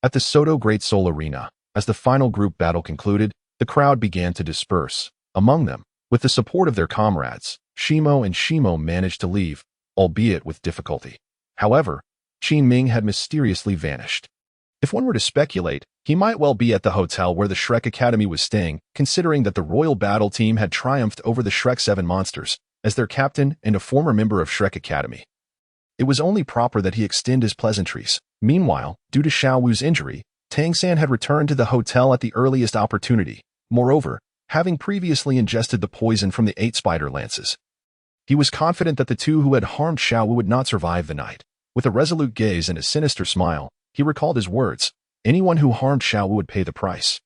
Speaker 1: At the Soto Great Soul Arena, as the final group battle concluded, the crowd began to disperse. Among them, with the support of their comrades, Shimo and Shimo managed to leave, albeit with difficulty. However, Qin Ming had mysteriously vanished. If one were to speculate, he might well be at the hotel where the Shrek Academy was staying, considering that the Royal Battle Team had triumphed over the Shrek 7 monsters, as their captain and a former member of Shrek Academy. It was only proper that he extend his pleasantries. Meanwhile, due to Xiao Wu's injury, Tang San had returned to the hotel at the earliest opportunity. Moreover, having previously ingested the poison from the 8 spider lances, he was confident that the 2 who had harmed Xiao Wu would not survive the night. With a resolute gaze and a sinister smile, he recalled his words. Anyone who harmed Xiao Wu would pay the price.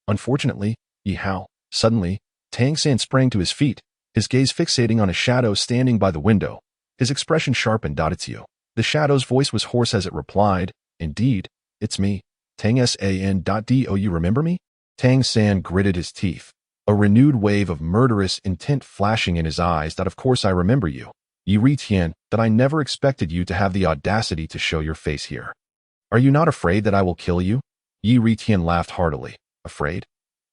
Speaker 1: Unfortunately, Ye Hao. Suddenly, Tang San sprang to his feet, his gaze fixating on a shadow standing by the window. His expression sharpened. It's you. The shadow's voice was hoarse as it replied, indeed, it's me. Tang San. Do you remember me? Tang San gritted his teeth, a renewed wave of murderous intent flashing in his eyes. Of course I remember you. Yi Tian, that I never expected you to have the audacity to show your face here. Are you not afraid that I will kill you? Yi Tian laughed heartily. Afraid?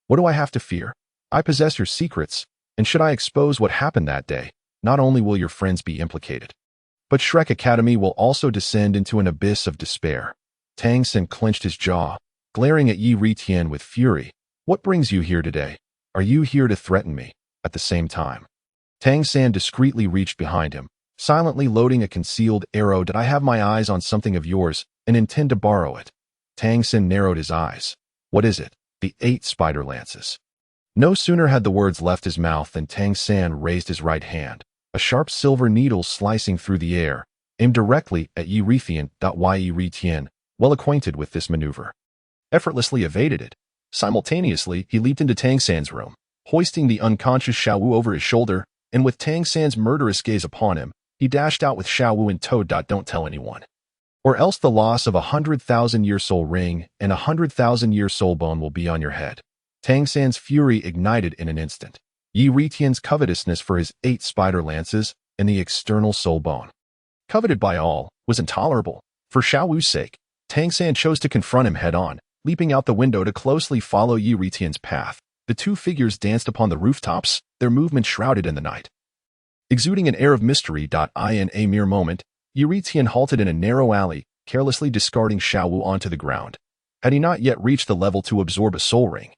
Speaker 1: What do I have to fear? I possess your secrets, and should I expose what happened that day, not only will your friends be implicated, but Shrek Academy will also descend into an abyss of despair. Tang San clenched his jaw, glaring at Yi Tian with fury. What brings you here today? Are you here to threaten me? At the same time, Tang San discreetly reached behind him, silently loading a concealed arrow. I have my eyes on something of yours and intend to borrow it. Tang San narrowed his eyes. What is it? The 8 spider lances. No sooner had the words left his mouth than Tang San raised his right hand, a sharp silver needle slicing through the air, aimed directly at Yi Tian. Yi Tian, well acquainted with this maneuver, effortlessly evaded it. Simultaneously, he leaped into Tang San's room, hoisting the unconscious Xiao Wu over his shoulder, and with Tang San's murderous gaze upon him, he dashed out with Xiao Wu in tow. Don't tell anyone, or else the loss of 100,000-year soul ring and 100,000-year soul bone will be on your head. Tang San's fury ignited in an instant. Yi Tian's covetousness for his 8 spider lances and the external soul bone, coveted by all, was intolerable. For Xiao Wu's sake, Tang San chose to confront him head-on, leaping out the window to closely follow Yi Tian's path. The 2 figures danced upon the rooftops, their movement shrouded in the night, exuding an air of mystery. In a mere moment, Yi Tian halted in a narrow alley, carelessly discarding Xiao Wu onto the ground. Had he not yet reached the level to absorb a soul ring,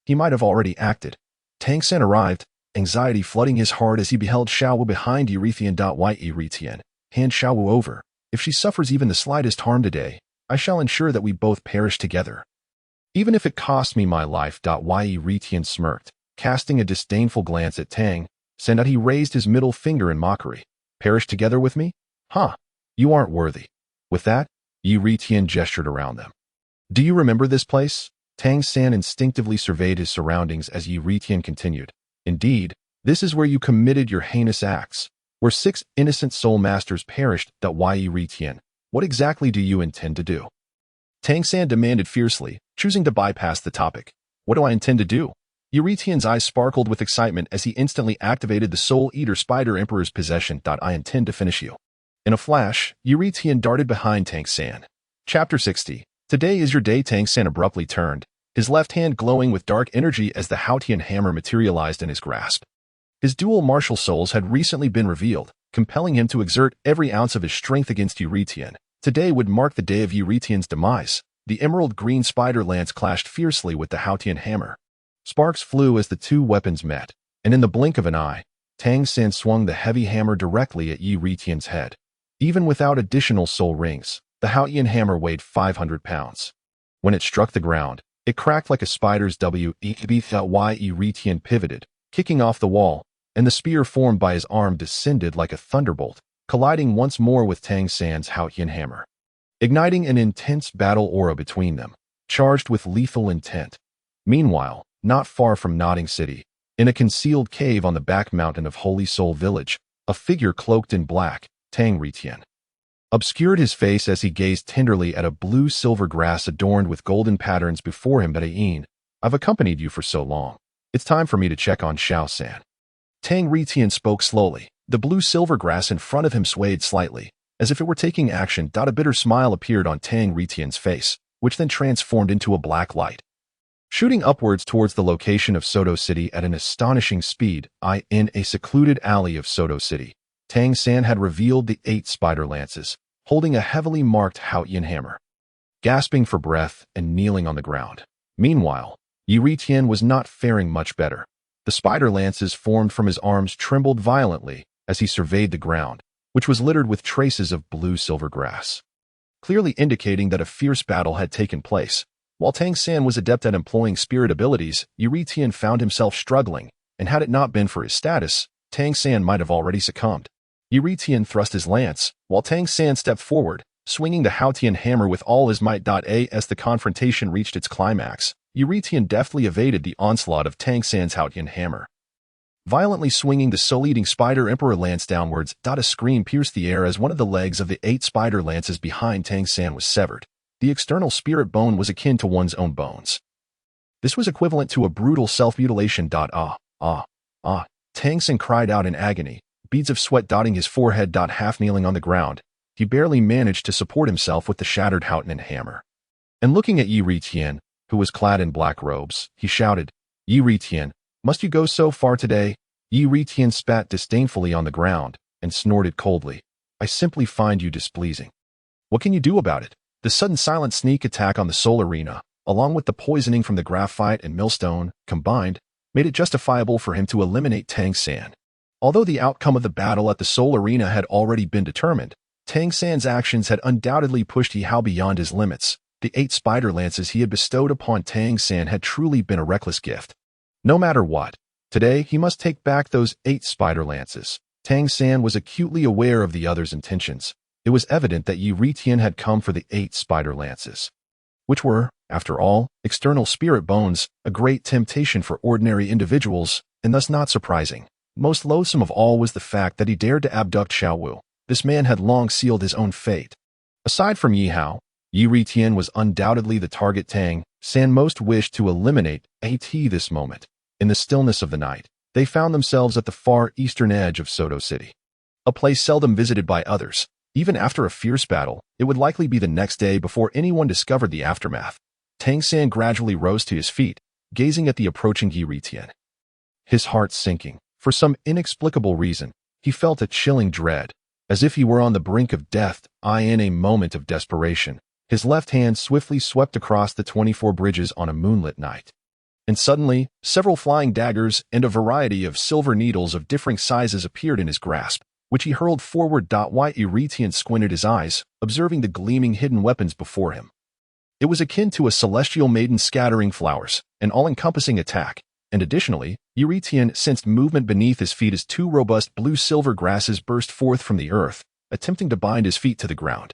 Speaker 1: he might have already acted. Tang San arrived, anxiety flooding his heart as he beheld Xiao Wu behind Yi Tian. Yi Tian, hand Xiao Wu over. If she suffers even the slightest harm today, I shall ensure that we both perish together, even if it costs me my life. Yi Tian smirked, casting a disdainful glance at Tang San. He raised his middle finger in mockery. Perish together with me? Huh, you aren't worthy. With that, Yi Tian gestured around them. Do you remember this place? Tang San instinctively surveyed his surroundings as Yi Tian continued. Indeed, this is where you committed your heinous acts, where 6 innocent soul masters perished. Yi Tian, what exactly do you intend to do? Tang San demanded fiercely, choosing to bypass the topic. What do I intend to do? Yi Tian's eyes sparkled with excitement as he instantly activated the Soul Eater Spider Emperor's possession. I intend to finish you. In a flash, Yi Tian darted behind Tang San. Chapter 60. Today is your day. Tang San abruptly turned, his left hand glowing with dark energy as the Haotian hammer materialized in his grasp. His dual martial souls had recently been revealed, compelling him to exert every ounce of his strength against Ye Tian. Today would mark the day of Ye Tian's demise. The emerald green spider lance clashed fiercely with the Haotian hammer. Sparks flew as the two weapons met, and in the blink of an eye, Tang San swung the heavy hammer directly at Ye Tian's head. Even without additional soul rings, the Haotian hammer weighed 500 pounds. When it struck the ground, it cracked like a spider's Ye Tian pivoted, kicking off the wall, and the spear formed by his arm descended like a thunderbolt, colliding once more with Tang San's Haotian hammer, igniting an intense battle aura between them, charged with lethal intent. Meanwhile, not far from Nodding City, in a concealed cave on the back mountain of Holy Soul Village, a figure cloaked in black, Tang Tian, obscured his face as he gazed tenderly at a blue-silver grass adorned with golden patterns before him. I've accompanied you for so long. It's time for me to check on Xiao-san. Tang Tian spoke slowly. The blue-silver grass in front of him swayed slightly, as if it were taking action. A bitter smile appeared on Tang Tian's face, which then transformed into a black light, shooting upwards towards the location of Soto City at an astonishing speed. In a secluded alley of Soto City, Tang San had revealed the 8 spider lances, holding a heavily marked Haotian hammer, gasping for breath and kneeling on the ground. Meanwhile, Ye Tian was not faring much better. The spider lances formed from his arms trembled violently as he surveyed the ground, which was littered with traces of blue-silver grass, clearly indicating that a fierce battle had taken place. While Tang San was adept at employing spirit abilities, Ye Tian found himself struggling, and had it not been for his status, Tang San might have already succumbed. Ye Tian thrust his lance, while Tang San stepped forward, swinging the Haotian hammer with all his might. As the confrontation reached its climax, Ye Tian deftly evaded the onslaught of Tang San's Haotian hammer, violently swinging the soul-eating spider emperor lance downwards. A scream pierced the air as one of the legs of the 8 spider lances behind Tang San was severed. The external spirit bone was akin to one's own bones. This was equivalent to a brutal self-mutilation. Tang San cried out in agony, beads of sweat dotting his forehead. Half kneeling on the ground, he barely managed to support himself with the shattered Haotian hammer. And looking at Ye Tian, who was clad in black robes, he shouted, "Ye Tian, must you go so far today?" Ye Tian spat disdainfully on the ground and snorted coldly, "I simply find you displeasing. What can you do about it?" The sudden silent sneak attack on the soul arena, along with the poisoning from the graphite and millstone, combined, made it justifiable for him to eliminate Tang San. Although the outcome of the battle at the soul arena had already been determined, Tang San's actions had undoubtedly pushed Yihao beyond his limits. The 8 spider lances he had bestowed upon Tang San had truly been a reckless gift. No matter what, today he must take back those 8 spider lances. Tang San was acutely aware of the other's intentions. It was evident that Ye Tian had come for the 8 spider lances, which were, after all, external spirit bones, a great temptation for ordinary individuals, and thus not surprising. Most loathsome of all was the fact that he dared to abduct Xiaowu. This man had long sealed his own fate. Aside from Yihao, Ye Tian was undoubtedly the target Tang San most wished to eliminate. At this moment, in the stillness of the night, they found themselves at the far eastern edge of Soto City, a place seldom visited by others. Even after a fierce battle, it would likely be the next day before anyone discovered the aftermath. Tang San gradually rose to his feet, gazing at the approaching Ye Tian, his heart sinking. For some inexplicable reason, he felt a chilling dread, as if he were on the brink of death. In a moment of desperation, his left hand swiftly swept across the 24 bridges on a moonlit night. And suddenly, several flying daggers and a variety of silver needles of differing sizes appeared in his grasp, which he hurled forward. Ye Tian squinted his eyes, observing the gleaming hidden weapons before him. It was akin to a celestial maiden scattering flowers, an all-encompassing attack, and additionally, Ye Tian sensed movement beneath his feet as 2 robust blue-silver grasses burst forth from the earth, attempting to bind his feet to the ground.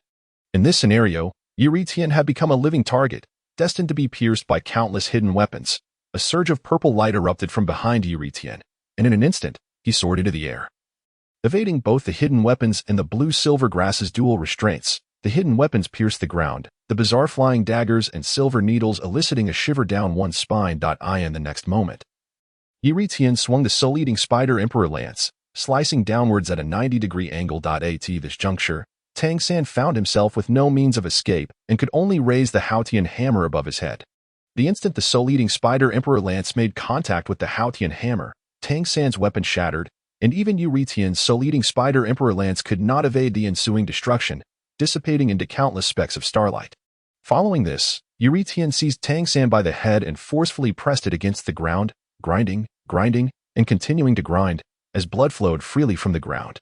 Speaker 1: In this scenario, Ye Tian had become a living target, destined to be pierced by countless hidden weapons. A surge of purple light erupted from behind Ye Tian, and in an instant, he soared into the air, evading both the hidden weapons and the blue-silver grass's dual restraints. The hidden weapons pierced the ground, the bizarre flying daggers and silver needles eliciting a shiver down one's spine. In the next moment, Ye Tian swung the soul-eating spider emperor lance, slicing downwards at a 90-degree angle. At this juncture, Tang San found himself with no means of escape and could only raise the Haotian hammer above his head. The instant the soul-eating spider emperor lance made contact with the Haotian hammer, Tang San's weapon shattered, and even Yu Ritian's so-leading Spider Emperor lance could not evade the ensuing destruction, dissipating into countless specks of starlight. Following this, Yu Ritian seized Tang San by the head and forcefully pressed it against the ground, grinding, and continuing to grind, as blood flowed freely from the ground.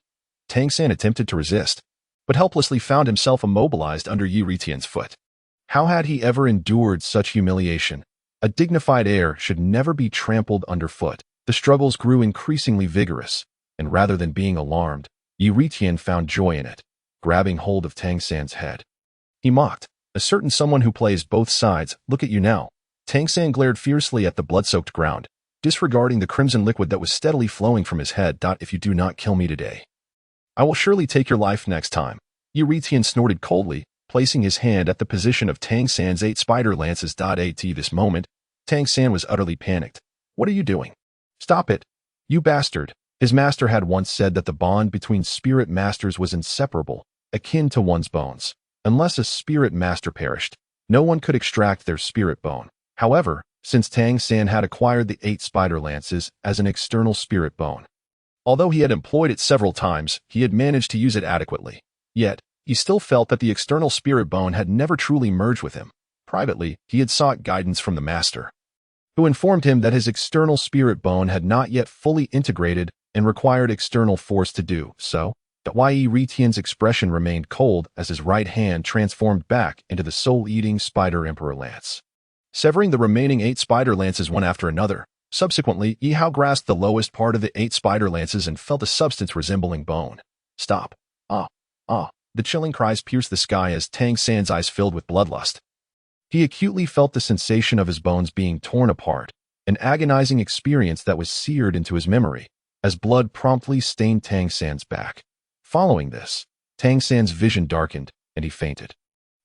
Speaker 1: Tang San attempted to resist, but helplessly found himself immobilized under Yu Ritian's foot. How had he ever endured such humiliation? A dignified heir should never be trampled underfoot. The struggles grew increasingly vigorous, and rather than being alarmed, Yu Ritian found joy in it, grabbing hold of Tang San's head. He mocked, "A certain someone who plays both sides, look at you now." Tang San glared fiercely at the blood-soaked ground, disregarding the crimson liquid that was steadily flowing from his head. "If you do not kill me today, I will surely take your life next time." Yu Ritian snorted coldly, placing his hand at the position of Tang San's 8 spider lances. At this moment, Tang San was utterly panicked. "What are you doing? Stop it, you bastard." His master had once said that the bond between spirit masters was inseparable, akin to one's bones. Unless a spirit master perished, no one could extract their spirit bone. However, since Tang San had acquired the 8 spider lances as an external spirit bone, although he had employed it several times, he had managed to use it adequately. Yet, he still felt that the external spirit bone had never truly merged with him. Privately, he had sought guidance from the master, who informed him that his external spirit bone had not yet fully integrated and required external force to do so. Ye Ritian's expression remained cold as his right hand transformed back into the soul-eating Spider Emperor lance, severing the remaining 8 spider lances one after another. Subsequently, Yihao grasped the lowest part of the 8 spider lances and felt a substance resembling bone. "Stop. Ah. The chilling cries pierced the sky as Tang San's eyes filled with bloodlust. He acutely felt the sensation of his bones being torn apart, an agonizing experience that was seared into his memory, as blood promptly stained Tang San's back. Following this, Tang San's vision darkened, and he fainted.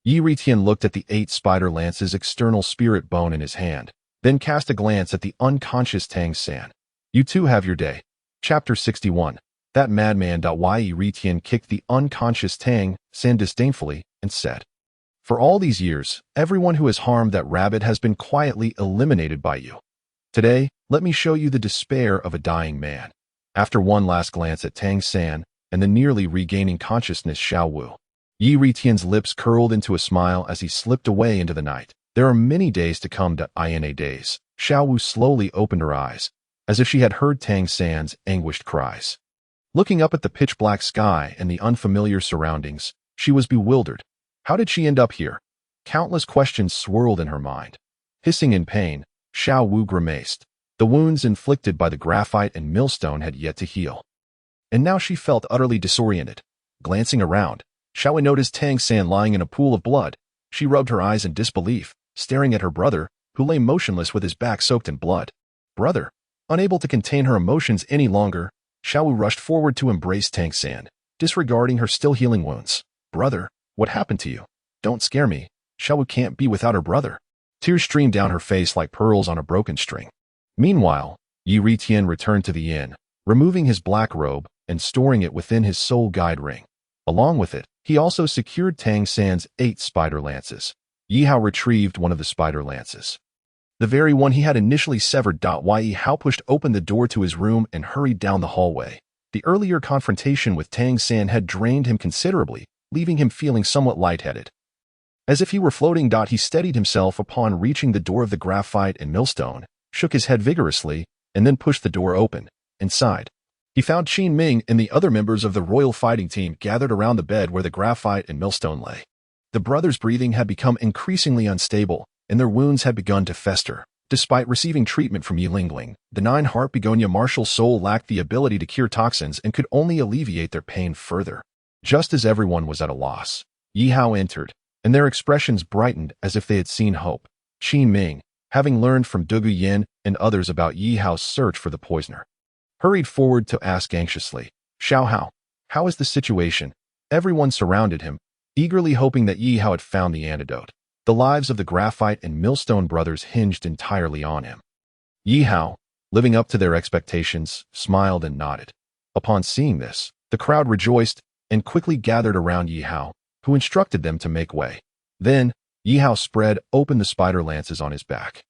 Speaker 1: Ye Ritian looked at the 8 spider lances' external spirit bone in his hand, then cast a glance at the unconscious Tang San. "You too have your day." Chapter 61. That madman. Ye Ritian kicked the unconscious Tang San disdainfully and said, "For all these years, everyone who has harmed that rabbit has been quietly eliminated by you. Today, let me show you the despair of a dying man." After one last glance at Tang San and the nearly regaining consciousness Xiao Wu, Ye Ritian's lips curled into a smile as he slipped away into the night. "There are many days to come. Ina days." Xiao Wu slowly opened her eyes, as if she had heard Tang San's anguished cries. Looking up at the pitch-black sky and the unfamiliar surroundings, she was bewildered. How did she end up here? Countless questions swirled in her mind. Hissing in pain, Xiao Wu grimaced. The wounds inflicted by the graphite and millstone had yet to heal, and now she felt utterly disoriented. Glancing around, Xiao Wu noticed Tang San lying in a pool of blood. She rubbed her eyes in disbelief, staring at her brother, who lay motionless with his back soaked in blood. "Brother." Unable to contain her emotions any longer, Xiao Wu rushed forward to embrace Tang San, disregarding her still healing wounds. "Brother, what happened to you? Don't scare me." Xiao Wu can't be without her brother. Tears streamed down her face like pearls on a broken string. Meanwhile, Ye Ritian returned to the inn, removing his black robe and storing it within his soul guide ring. Along with it, he also secured Tang San's 8 spider lances. Yihao retrieved one of the spider lances, the very one he had initially severed. Ye Hao pushed open the door to his room and hurried down the hallway. The earlier confrontation with Tang San had drained him considerably, leaving him feeling somewhat lightheaded. As if he were floating, he steadied himself upon reaching the door of the graphite and millstone, shook his head vigorously, and then pushed the door open. Inside, he found Qin Ming and the other members of the royal fighting team gathered around the bed where the graphite and millstone lay. The brothers' breathing had become increasingly unstable, and their wounds had begun to fester. Despite receiving treatment from Yilingling, the 9-heart begonia martial soul lacked the ability to cure toxins and could only alleviate their pain further. Just as everyone was at a loss, Yihao entered, and their expressions brightened as if they had seen hope. Qin Ming, having learned from Dugu Yin and others about Yihao's search for the poisoner, hurried forward to ask anxiously, "Xiao Hao, how is the situation?" Everyone surrounded him, eagerly hoping that Yihao had found the antidote. The lives of the graphite and millstone brothers hinged entirely on him. Yihao, living up to their expectations, smiled and nodded. Upon seeing this, the crowd rejoiced and quickly gathered around Yihao, who instructed them to make way. Then, Yihao spread open the spider lances on his back,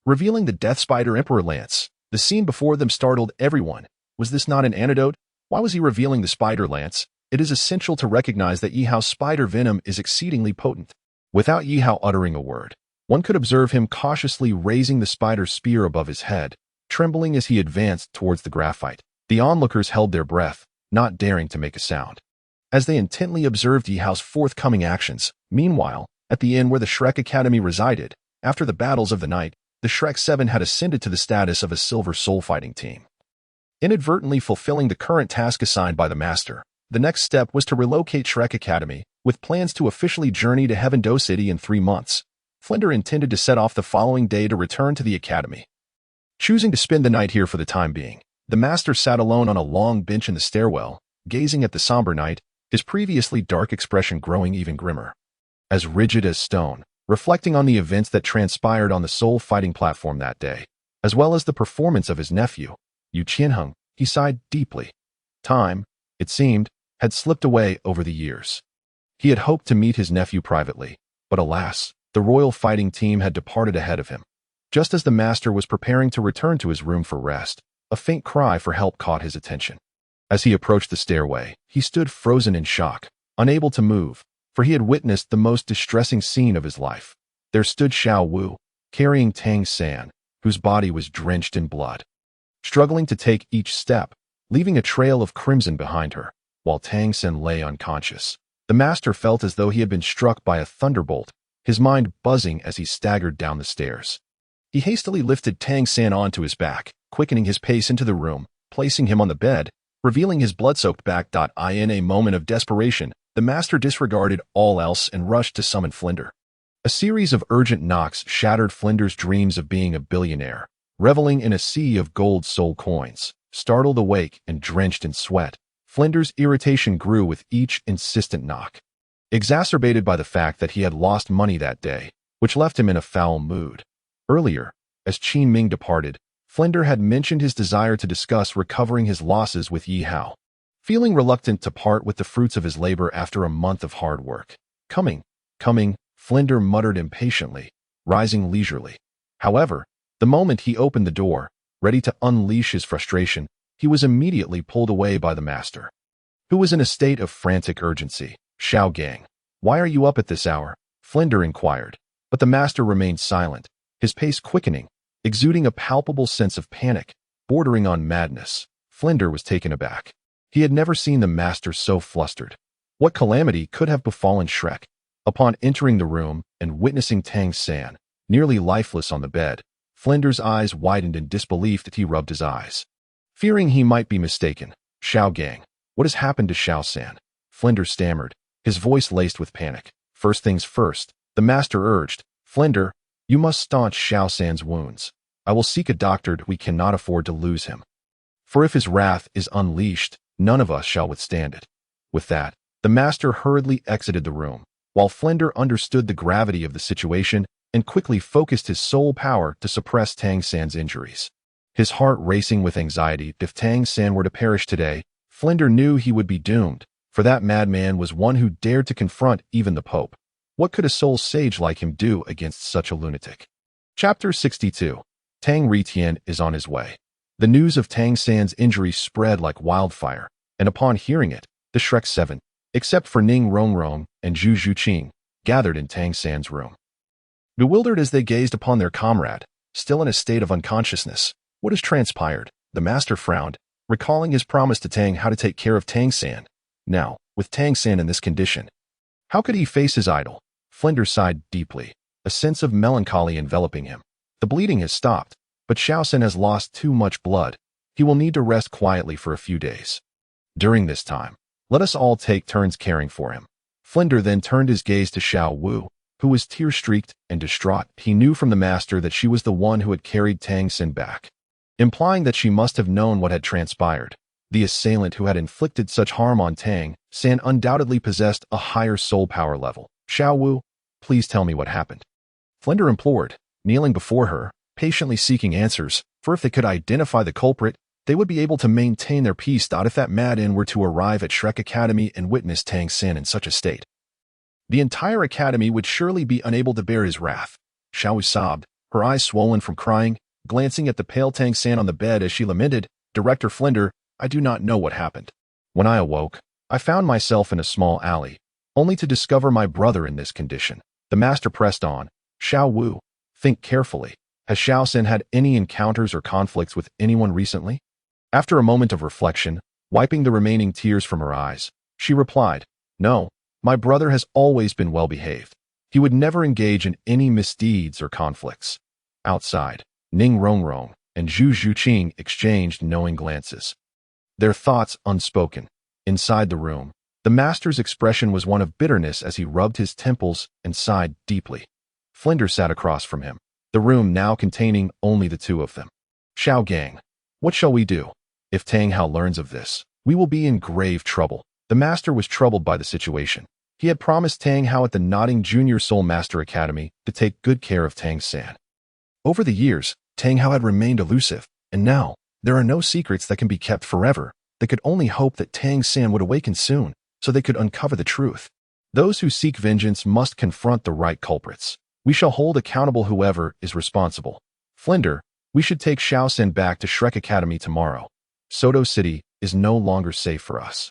Speaker 1: revealing the Death Spider Emperor lance. The scene before them startled everyone. Was this not an antidote? Why was he revealing the spider lance? It is essential to recognize that Yihao's spider venom is exceedingly potent. Without Yihao uttering a word, one could observe him cautiously raising the spider's spear above his head, trembling as he advanced towards the graphite. The onlookers held their breath, not daring to make a sound, as they intently observed Yihao's forthcoming actions. Meanwhile, at the inn where the Shrek Academy resided, after the battles of the night, the Shrek 7 had ascended to the status of a silver soul fighting team. Inadvertently fulfilling the current task assigned by the master, the next step was to relocate Shrek Academy, with plans to officially journey to Heaven Do City in 3 months. Flinder intended to set off the following day to return to the academy. Choosing to spend the night here for the time being, the master sat alone on a long bench in the stairwell, gazing at the somber night, his previously dark expression growing even grimmer. As rigid as stone, reflecting on the events that transpired on the soul fighting platform that day, as well as the performance of his nephew, Yu Qianheng, he sighed deeply. Time, it seemed, had slipped away over the years. He had hoped to meet his nephew privately, but alas, the royal fighting team had departed ahead of him. Just as the master was preparing to return to his room for rest, a faint cry for help caught his attention. As he approached the stairway, he stood frozen in shock, unable to move, for he had witnessed the most distressing scene of his life. There stood Xiao Wu, carrying Tang San, whose body was drenched in blood, struggling to take each step, leaving a trail of crimson behind her, while Tang San lay unconscious. The master felt as though he had been struck by a thunderbolt, his mind buzzing as he staggered down the stairs. He hastily lifted Tang San onto his back, quickening his pace into the room, placing him on the bed, revealing his blood-soaked back. In a moment of desperation, the master disregarded all else and rushed to summon Flinder. A series of urgent knocks shattered Flinder's dreams of being a billionaire, reveling in a sea of gold soul coins. Startled awake and drenched in sweat, Flinder's irritation grew with each insistent knock, exacerbated by the fact that he had lost money that day, which left him in a foul mood. Earlier, as Qin Ming departed, Flinder had mentioned his desire to discuss recovering his losses with Ye Hao. Feeling reluctant to part with the fruits of his labor after a month of hard work. Coming, Flinder muttered impatiently, rising leisurely. However, the moment he opened the door, ready to unleash his frustration, he was immediately pulled away by the master, who was in a state of frantic urgency. "Xiao Gang, why are you up at this hour?" Flinder inquired, but the master remained silent, his pace quickening, exuding a palpable sense of panic, bordering on madness. Flinder was taken aback. He had never seen the master so flustered. What calamity could have befallen Shrek? Upon entering the room and witnessing Tang San, nearly lifeless on the bed, Flinder's eyes widened in disbelief that he rubbed his eyes, fearing he might be mistaken. "Xiao Gang, what has happened to Xiao San?" Flinder stammered, his voice laced with panic. "First things first," the master urged. "Flinder, you must staunch Xiao San's wounds. I will seek a doctor. We cannot afford to lose him, for if his wrath is unleashed, none of us shall withstand it." With that, the master hurriedly exited the room, while Flinder understood the gravity of the situation and quickly focused his soul power to suppress Tang San's injuries. His heart racing with anxiety. If Tang San were to perish today, Flinder knew he would be doomed, for that madman was one who dared to confront even the Pope. What could a soul sage like him do against such a lunatic? Chapter 62. Tang Ritian is on his way. The news of Tang San's injury spread like wildfire, and upon hearing it, the Shrek 7, except for Ning Rongrong and Zhu Zhuqing, gathered in Tang San's room. Bewildered as they gazed upon their comrade, still in a state of unconsciousness. What has transpired? The master frowned, recalling his promise to Tang how to take care of Tang San. Now, with Tang San in this condition, how could he face his idol? Flinder sighed deeply, a sense of melancholy enveloping him. The bleeding has stopped, but Xiao San has lost too much blood. He will need to rest quietly for a few days. During this time, let us all take turns caring for him. Flinder then turned his gaze to Xiao Wu, who was tear-streaked and distraught. He knew from the master that she was the one who had carried Tang San back, implying that she must have known what had transpired. The assailant who had inflicted such harm on Tang San undoubtedly possessed a higher soul power level. "Xiao Wu, please tell me what happened," Flinder implored, kneeling before her, patiently seeking answers, for if they could identify the culprit, they would be able to maintain their peace. If that madman were to arrive at Shrek Academy and witness Tang San in such a state, the entire academy would surely be unable to bear his wrath. Xiao Wu sobbed, her eyes swollen from crying. glancing at the pale Tang San on the bed as she lamented, "Director Flinder, I do not know what happened. When I awoke, I found myself in a small alley, only to discover my brother in this condition." The master pressed on. "Xiao Wu, think carefully. Has Xiao San had any encounters or conflicts with anyone recently?" After a moment of reflection, wiping the remaining tears from her eyes, she replied, "No, my brother has always been well behaved. He would never engage in any misdeeds or conflicts." Outside, Ning Rongrong and Zhu Zhuqing exchanged knowing glances, their thoughts unspoken. Inside the room, the master's expression was one of bitterness as he rubbed his temples and sighed deeply. Flinder sat across from him, the room now containing only the two of them. "Xiao Gang, what shall we do? If Tang Hao learns of this, we will be in grave trouble." The master was troubled by the situation. He had promised Tang Hao at the Nodding Junior Soul Master Academy to take good care of Tang San. Over the years, Tang Hao had remained elusive, and now, there are no secrets that can be kept forever. They could only hope that Tang San would awaken soon, so they could uncover the truth. Those who seek vengeance must confront the right culprits. We shall hold accountable whoever is responsible. Flinder, we should take Xiao San back to Shrek Academy tomorrow. Soto City is no longer safe for us.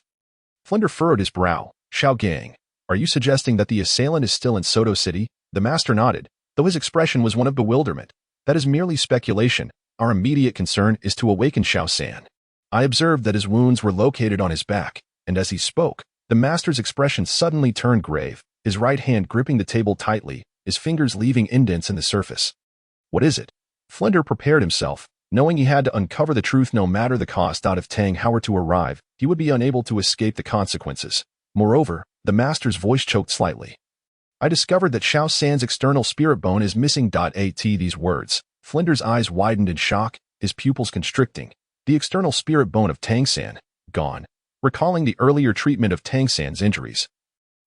Speaker 1: Flinder furrowed his brow. "Xiao Gang, are you suggesting that the assailant is still in Soto City?" The master nodded, though his expression was one of bewilderment. "That is merely speculation. Our immediate concern is to awaken Xiao San." I observed that his wounds were located on his back, and as he spoke, the master's expression suddenly turned grave, his right hand gripping the table tightly, his fingers leaving indents in the surface. "What is it?" Flinder prepared himself, knowing he had to uncover the truth no matter the cost. If Tang Hao were to arrive, he would be unable to escape the consequences. Moreover, the master's voice choked slightly. "I discovered that Xiao San's external spirit bone is missing. At these words, Flinder's eyes widened in shock, his pupils constricting. The external spirit bone of Tang San, gone. Recalling the earlier treatment of Tang San's injuries,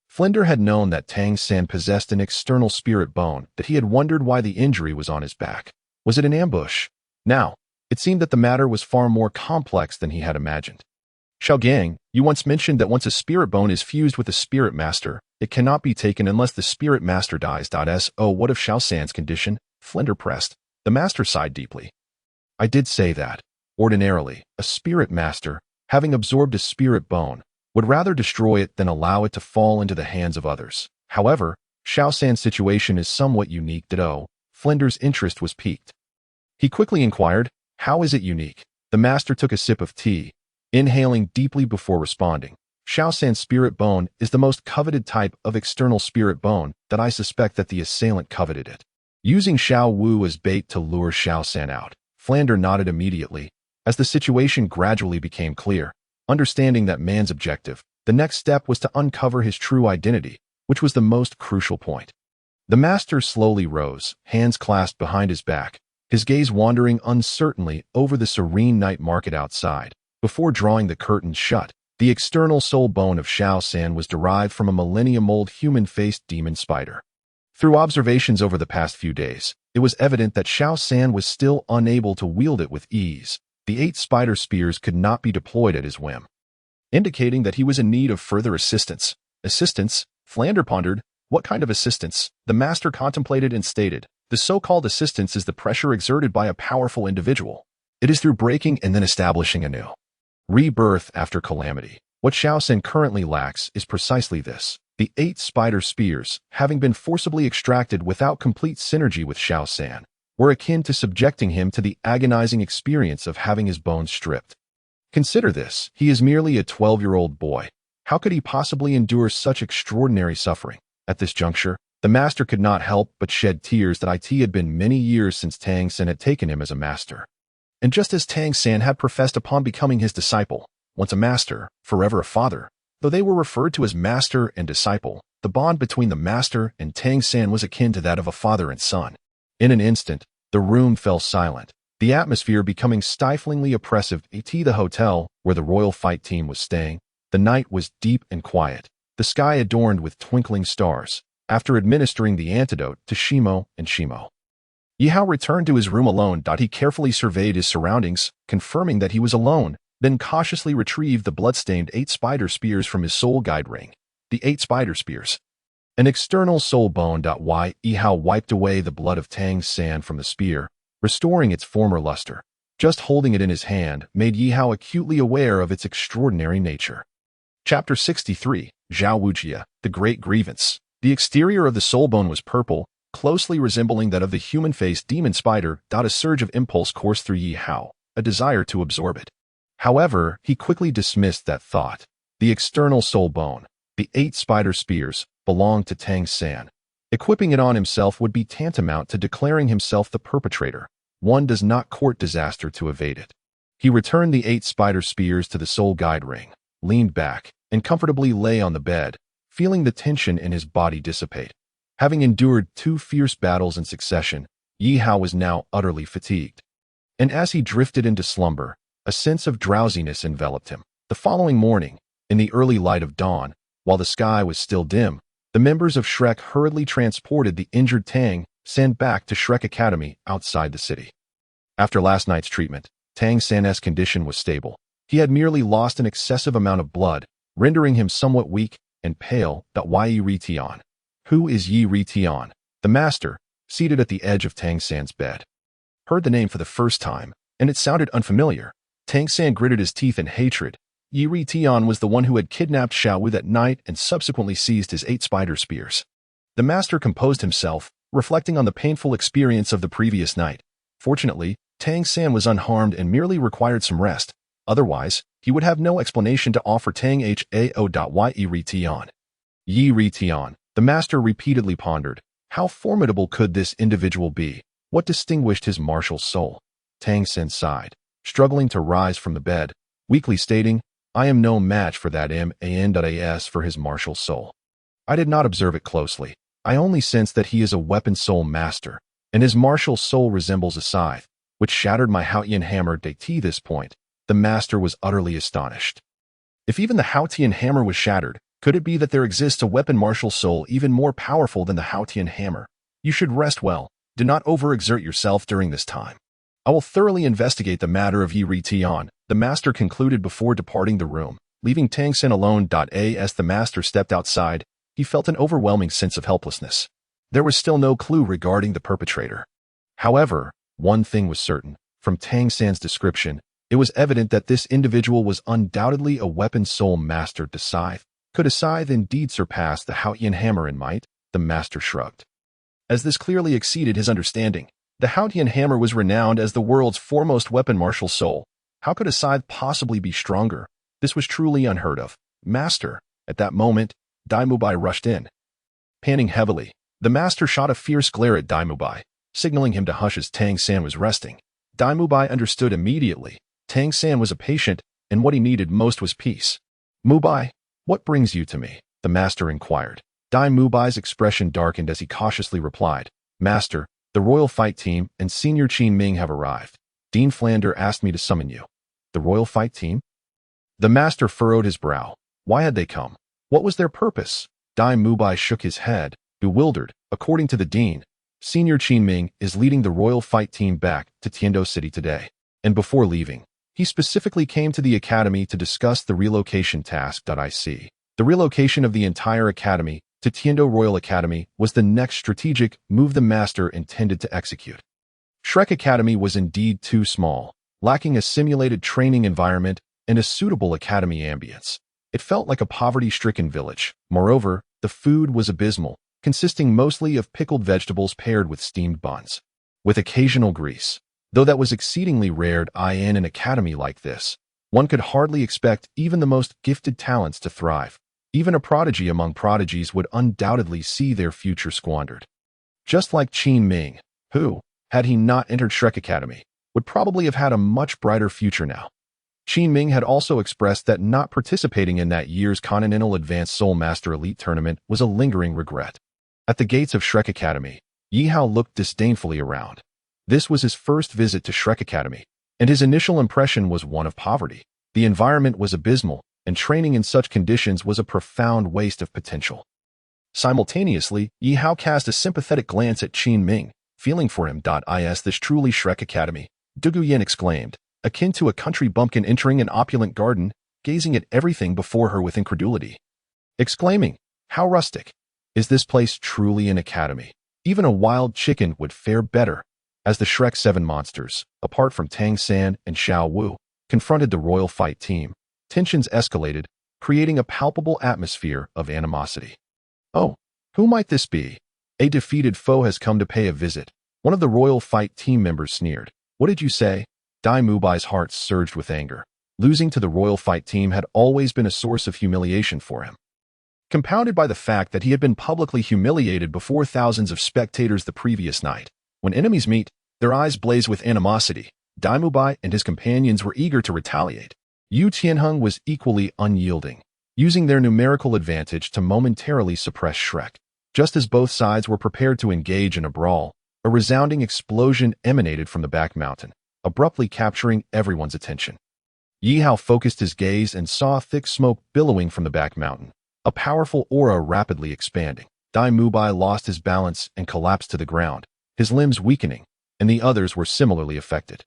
Speaker 1: Flinder had known that Tang San possessed an external spirit bone, that he had wondered why the injury was on his back. Was it an ambush? Now, it seemed that the matter was far more complex than he had imagined. "Xiao Gang, you once mentioned that once a spirit bone is fused with a spirit master, it cannot be taken unless the spirit master dies. What of Xiao San's condition?" Flinder pressed. The master sighed deeply. "I did say that. Ordinarily, a spirit master, having absorbed a spirit bone, would rather destroy it than allow it to fall into the hands of others. However, Xiao San's situation is somewhat unique. Flinder's interest was piqued. He quickly inquired, "How is it unique?" The master took a sip of tea, inhaling deeply before responding. "Xiao San's spirit bone is the most coveted type of external spirit bone that I suspect that the assailant coveted it, using Xiao Wu as bait to lure Xiao San out." Flinder nodded immediately. As the situation gradually became clear, understanding that man's objective, the next step was to uncover his true identity, which was the most crucial point. The master slowly rose, hands clasped behind his back, his gaze wandering uncertainly over the serene night market outside. Before drawing the curtains shut, the external soul bone of Xiao San was derived from a millennium-old human-faced demon spider. Through observations over the past few days, it was evident that Xiao San was still unable to wield it with ease. The 8 spider spears could not be deployed at his whim, indicating that he was in need of further assistance. Assistance? Flinder pondered. What kind of assistance? The master contemplated and stated, "The so-called assistance is the pressure exerted by a powerful individual. It is through breaking and then establishing anew. Rebirth after calamity. What Xiao San currently lacks is precisely this." The 8 spider spears, having been forcibly extracted without complete synergy with Xiao San, were akin to subjecting him to the agonizing experience of having his bones stripped. Consider this, he is merely a 12-year-old boy. How could he possibly endure such extraordinary suffering? At this juncture, the master could not help but shed tears. That it had been many years since Tang San had taken him as a master. And just as Tang San had professed upon becoming his disciple, once a master, forever a father, though they were referred to as master and disciple, the bond between the master and Tang San was akin to that of a father and son. In an instant, the room fell silent, the atmosphere becoming stiflingly oppressive. At the hotel, where the royal fight team was staying, the night was deep and quiet, the sky adorned with twinkling stars. After administering the antidote to Shimo and Shimo, Yihao returned to his room alone. He carefully surveyed his surroundings, confirming that he was alone, then cautiously retrieved the blood-stained 8 spider spears from his soul guide ring. The 8 spider spears. An external soul bone. Ye Hao wiped away the blood of Tang San from the spear, restoring its former luster. Just holding it in his hand made Ye Hao acutely aware of its extraordinary nature. Chapter 63, Zhao Wujia, the Great Grievance. The exterior of the soul bone was purple, closely resembling that of the human-faced demon spider. A surge of impulse coursed through Ye Hao, a desire to absorb it. However, he quickly dismissed that thought. The external soul bone, the 8 spider spears, belonged to Tang San. Equipping it on himself would be tantamount to declaring himself the perpetrator. One does not court disaster to evade it. He returned the 8 spider spears to the soul guide ring, leaned back, and comfortably lay on the bed, feeling the tension in his body dissipate. Having endured 2 fierce battles in succession, Ye Hao was now utterly fatigued. And as he drifted into slumber, a sense of drowsiness enveloped him. The following morning, in the early light of dawn, while the sky was still dim, the members of Shrek hurriedly transported the injured Tang San back to Shrek Academy outside the city. After last night's treatment, Tang San's condition was stable. He had merely lost an excessive amount of blood, rendering him somewhat weak and pale. Yi Ritian. Who is Yi Ritian? The master, seated at the edge of Tang San's bed, heard the name for the first time, and it sounded unfamiliar. Tang San gritted his teeth in hatred. Yi Ritian was the one who had kidnapped Xiao Wu that night and subsequently seized his 8 spider spears. The master composed himself, reflecting on the painful experience of the previous night. Fortunately, Tang San was unharmed and merely required some rest. Otherwise, he would have no explanation to offer. Tang Hao. Yi Ritian. Yi Ritian. The master repeatedly pondered. How formidable could this individual be? What distinguished his martial soul? Tang San sighed, struggling to rise from the bed, weakly stating, I am no match for that man for his martial soul. I did not observe it closely. I only sense that he is a weapon soul master, and his martial soul resembles a scythe, which shattered my Haotian hammer. To this point, the master was utterly astonished. If even the Haotian hammer was shattered, could it be that there exists a weapon martial soul even more powerful than the Haotian hammer? You should rest well. Do not overexert yourself during this time. I will thoroughly investigate the matter of Yi Ritian, the master concluded before departing the room. Leaving Tang San alone. As the master stepped outside, he felt an overwhelming sense of helplessness. There was still no clue regarding the perpetrator. However, one thing was certain. From Tang San's description, it was evident that this individual was undoubtedly a weapon soul master. The scythe. Could a scythe indeed surpass the Haotian hammer in might? The master shrugged. As this clearly exceeded his understanding, the Haotian hammer was renowned as the world's foremost weapon martial soul. How could a scythe possibly be stronger? This was truly unheard of. Master. At that moment, Daimubai rushed in. Panting heavily, the master shot a fierce glare at Daimubai, signaling him to hush as Tang San was resting. Daimubai understood immediately. Tang San was a patient, and what he needed most was peace. Mubai, what brings you to me? The master inquired. Daimubai's expression darkened as he cautiously replied, Master, the Royal Fight Team and Senior Qin Ming have arrived. Dean Flander asked me to summon you. The Royal Fight Team? The master furrowed his brow. Why had they come? What was their purpose? Daimubai shook his head, bewildered. According to the dean, Senior Qin Ming is leading the Royal Fight Team back to Tiando City today. And before leaving, he specifically came to the academy to discuss the relocation task. The relocation of the entire academy to Tiando Royal Academy was the next strategic move the master intended to execute. Shrek Academy was indeed too small, lacking a simulated training environment and a suitable academy ambience. It felt like a poverty-stricken village. Moreover, the food was abysmal, consisting mostly of pickled vegetables paired with steamed buns, with occasional grease. Though that was exceedingly rare in an academy like this, one could hardly expect even the most gifted talents to thrive. Even a prodigy among prodigies would undoubtedly see their future squandered. Just like Qin Ming, who, had he not entered Shrek Academy, would probably have had a much brighter future now. Qin Ming had also expressed that not participating in that year's Continental Advanced Soul Master Elite Tournament was a lingering regret. At the gates of Shrek Academy, Yihao looked disdainfully around. This was his first visit to Shrek Academy, and his initial impression was one of poverty. The environment was abysmal, and training in such conditions was a profound waste of potential. Simultaneously, Yihao cast a sympathetic glance at Qin Ming, feeling for him. Is this truly Shrek Academy? Dugu Yen exclaimed, akin to a country bumpkin entering an opulent garden, gazing at everything before her with incredulity. Exclaiming, how rustic! Is this place truly an academy? Even a wild chicken would fare better. As the Shrek 7 monsters, apart from Tang San and Xiao Wu, confronted the royal fight team, tensions escalated, creating a palpable atmosphere of animosity. "Oh, who might this be? A defeated foe has come to pay a visit," one of the royal fight team members sneered. "What did you say?" Dai Mubai's heart surged with anger. Losing to the royal fight team had always been a source of humiliation for him, compounded by the fact that he had been publicly humiliated before thousands of spectators the previous night. When enemies meet, their eyes blaze with animosity. Dai Mubai and his companions were eager to retaliate. Yu Tianheng was equally unyielding, using their numerical advantage to momentarily suppress Shrek. Just as both sides were prepared to engage in a brawl, a resounding explosion emanated from the back mountain, abruptly capturing everyone's attention. Ye Hao focused his gaze and saw thick smoke billowing from the back mountain, a powerful aura rapidly expanding. Dai Mubai lost his balance and collapsed to the ground, his limbs weakening, and the others were similarly affected.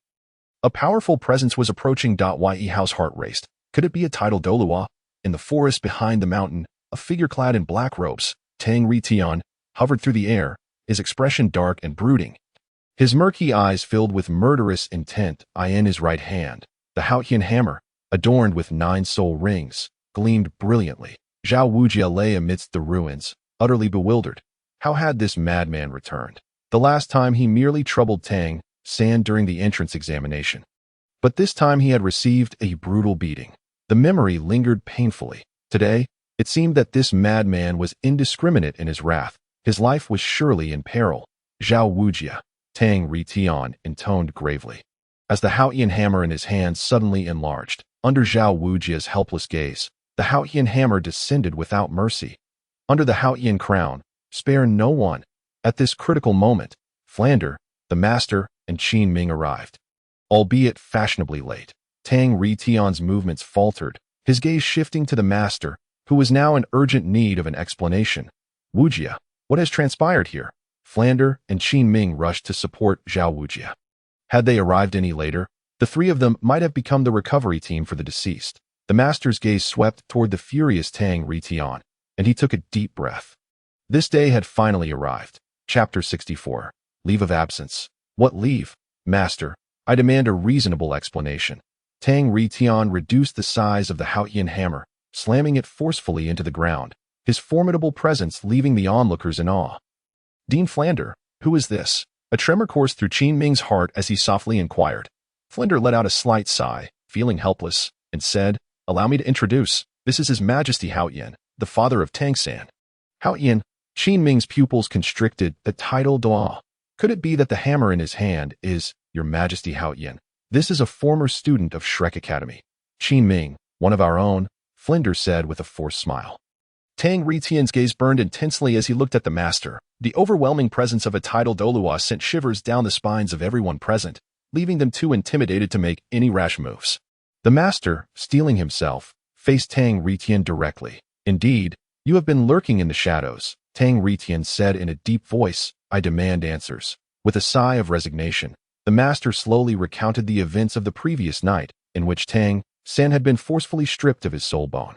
Speaker 1: A powerful presence was approaching. Ye Hao's heart raced. Could it be a tidal Douluo? In the forest behind the mountain, a figure clad in black robes, Tang Ritian, hovered through the air, his expression dark and brooding. His murky eyes filled with murderous intent. In his right hand, the Haotian hammer, adorned with 9 soul rings, gleamed brilliantly. Zhao Wujia lay amidst the ruins, utterly bewildered. How had this madman returned? The last time he merely troubled Tang San during the entrance examination. But this time he had received a brutal beating. The memory lingered painfully. Today, it seemed that this madman was indiscriminate in his wrath. His life was surely in peril. Zhao Wujia, Tang Ritian intoned gravely. As the Haotian hammer in his hand suddenly enlarged, under Zhao Wujia's helpless gaze, the Haotian hammer descended without mercy. Under the Haotian crown, spare no one. At this critical moment, Flander, the master, and Qin Ming arrived. Albeit fashionably late, Tang Ritian's movements faltered, his gaze shifting to the master, who was now in urgent need of an explanation. "Wujia, what has transpired here?" Flander and Qin Ming rushed to support Zhao Wujia. Had they arrived any later, the three of them might have become the recovery team for the deceased. The master's gaze swept toward the furious Tang Ritian, and he took a deep breath. This day had finally arrived. Chapter 64. Leave of Absence. "What leave, master? I demand a reasonable explanation." Tang Ritian reduced the size of the Haotian hammer, slamming it forcefully into the ground, his formidable presence leaving the onlookers in awe. "Dean Flander, who is this?" A tremor coursed through Qin Ming's heart as he softly inquired. Flander let out a slight sigh, feeling helpless, and said, "Allow me to introduce. This is His Majesty Haotian, the father of Tang San." Haotian. Qin Ming's pupils constricted. The title Doa. Could it be that the hammer in his hand is Your Majesty Haotian? This is a former student of Shrek Academy. Qin Ming, one of our own, Flander said with a forced smile. Tang Ritian's gaze burned intensely as he looked at the master. The overwhelming presence of a tidal Douluo sent shivers down the spines of everyone present, leaving them too intimidated to make any rash moves. The master, steeling himself, faced Tang Ritian directly. "Indeed, you have been lurking in the shadows," Tang Ritian said in a deep voice. "I demand answers." With a sigh of resignation, the master slowly recounted the events of the previous night, in which Tang San had been forcefully stripped of his soul bone.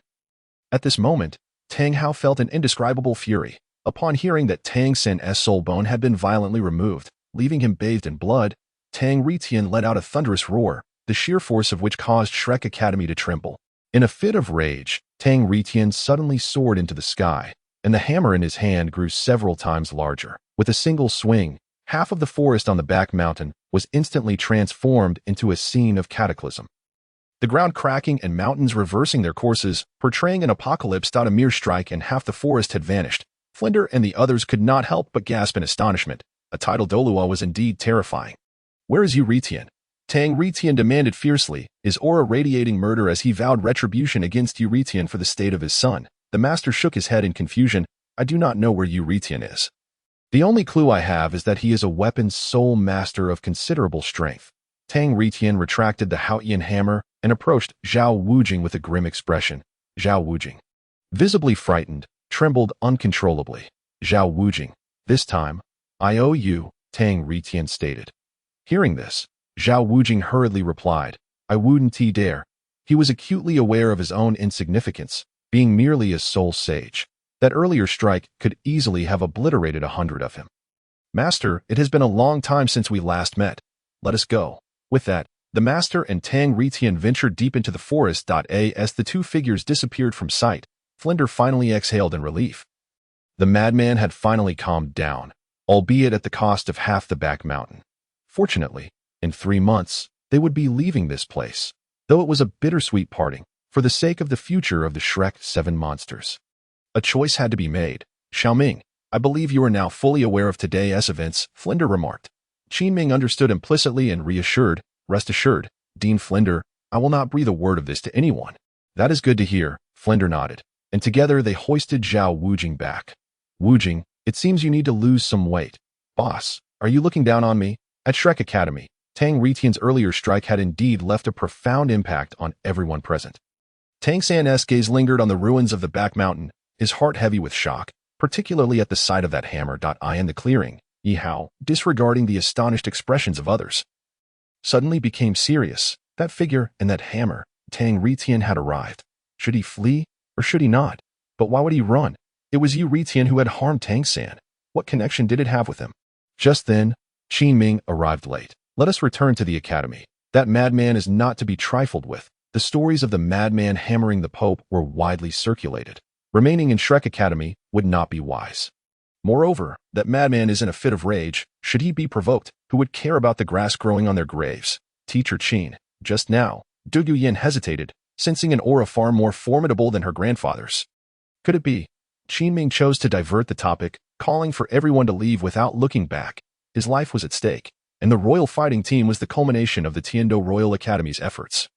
Speaker 1: At this moment, Tang Hao felt an indescribable fury. Upon hearing that Tang San's soul bone had been violently removed, leaving him bathed in blood, Tang Ritian let out a thunderous roar, the sheer force of which caused Shrek Academy to tremble. In a fit of rage, Tang Ritian suddenly soared into the sky, and the hammer in his hand grew several times larger. With a single swing, half of the forest on the back mountain was instantly transformed into a scene of cataclysm. The ground cracking and mountains reversing their courses, portraying an apocalypse. A mere strike and half the forest had vanished. Flinder and the others could not help but gasp in astonishment. A tidal Douluo was indeed terrifying. "Where is Yu Ritian?" Tang Ritian demanded fiercely, his aura radiating murder as he vowed retribution against Yu Ritian for the state of his son. The master shook his head in confusion. "I do not know where Yu Ritian is. The only clue I have is that he is a weapons soul master of considerable strength." Tang Ritian retracted the Haotian hammer and approached Zhao Wujing with a grim expression. Zhao Wujing, visibly frightened, trembled uncontrollably. "Zhao Wujing, this time, I owe you," Tang Ritian stated. Hearing this, Zhao Wujing hurriedly replied, "I wouldn't dare." He was acutely aware of his own insignificance, being merely a soul sage. That earlier strike could easily have obliterated 100 of him. Master, it has been a long time since we last met. Let us go. With that, the master and Tang Ritian ventured deep into the forest. As the two figures disappeared from sight, Flinder finally exhaled in relief. The madman had finally calmed down, albeit at the cost of half the back mountain. Fortunately, in 3 months, they would be leaving this place, though it was a bittersweet parting, for the sake of the future of the Shrek 7 monsters. A choice had to be made. Xiaoming, I believe you are now fully aware of today's events, Flinder remarked. Qinming understood implicitly and reassured, rest assured, Dean Flinder, I will not breathe a word of this to anyone. That is good to hear, Flinder nodded, and together they hoisted Zhao Wujing back. Wujing, it seems you need to lose some weight. Boss, are you looking down on me? At Shrek Academy, Tang Ritian's earlier strike had indeed left a profound impact on everyone present. Tang San's gaze lingered on the ruins of the back mountain, his heart heavy with shock, particularly at the sight of that hammer. In the clearing, Ye Hao, disregarding the astonished expressions of others, suddenly became serious. That figure and that hammer, Tang Ritian had arrived. Should he flee, or should he not? But why would he run? It was Ye Ritian who had harmed Tang San. What connection did it have with him? Just then, Qinming arrived late. Let us return to the academy. That madman is not to be trifled with. The stories of the madman hammering the Pope were widely circulated. Remaining in Shrek Academy would not be wise. Moreover, that madman is in a fit of rage. Should he be provoked, who would care about the grass growing on their graves? Teacher Qin. Just now, Du Guyan hesitated, sensing an aura far more formidable than her grandfather's. Could it be? Qinming chose to divert the topic, calling for everyone to leave without looking back. His life was at stake, and the royal fighting team was the culmination of the Tiando Royal Academy's efforts.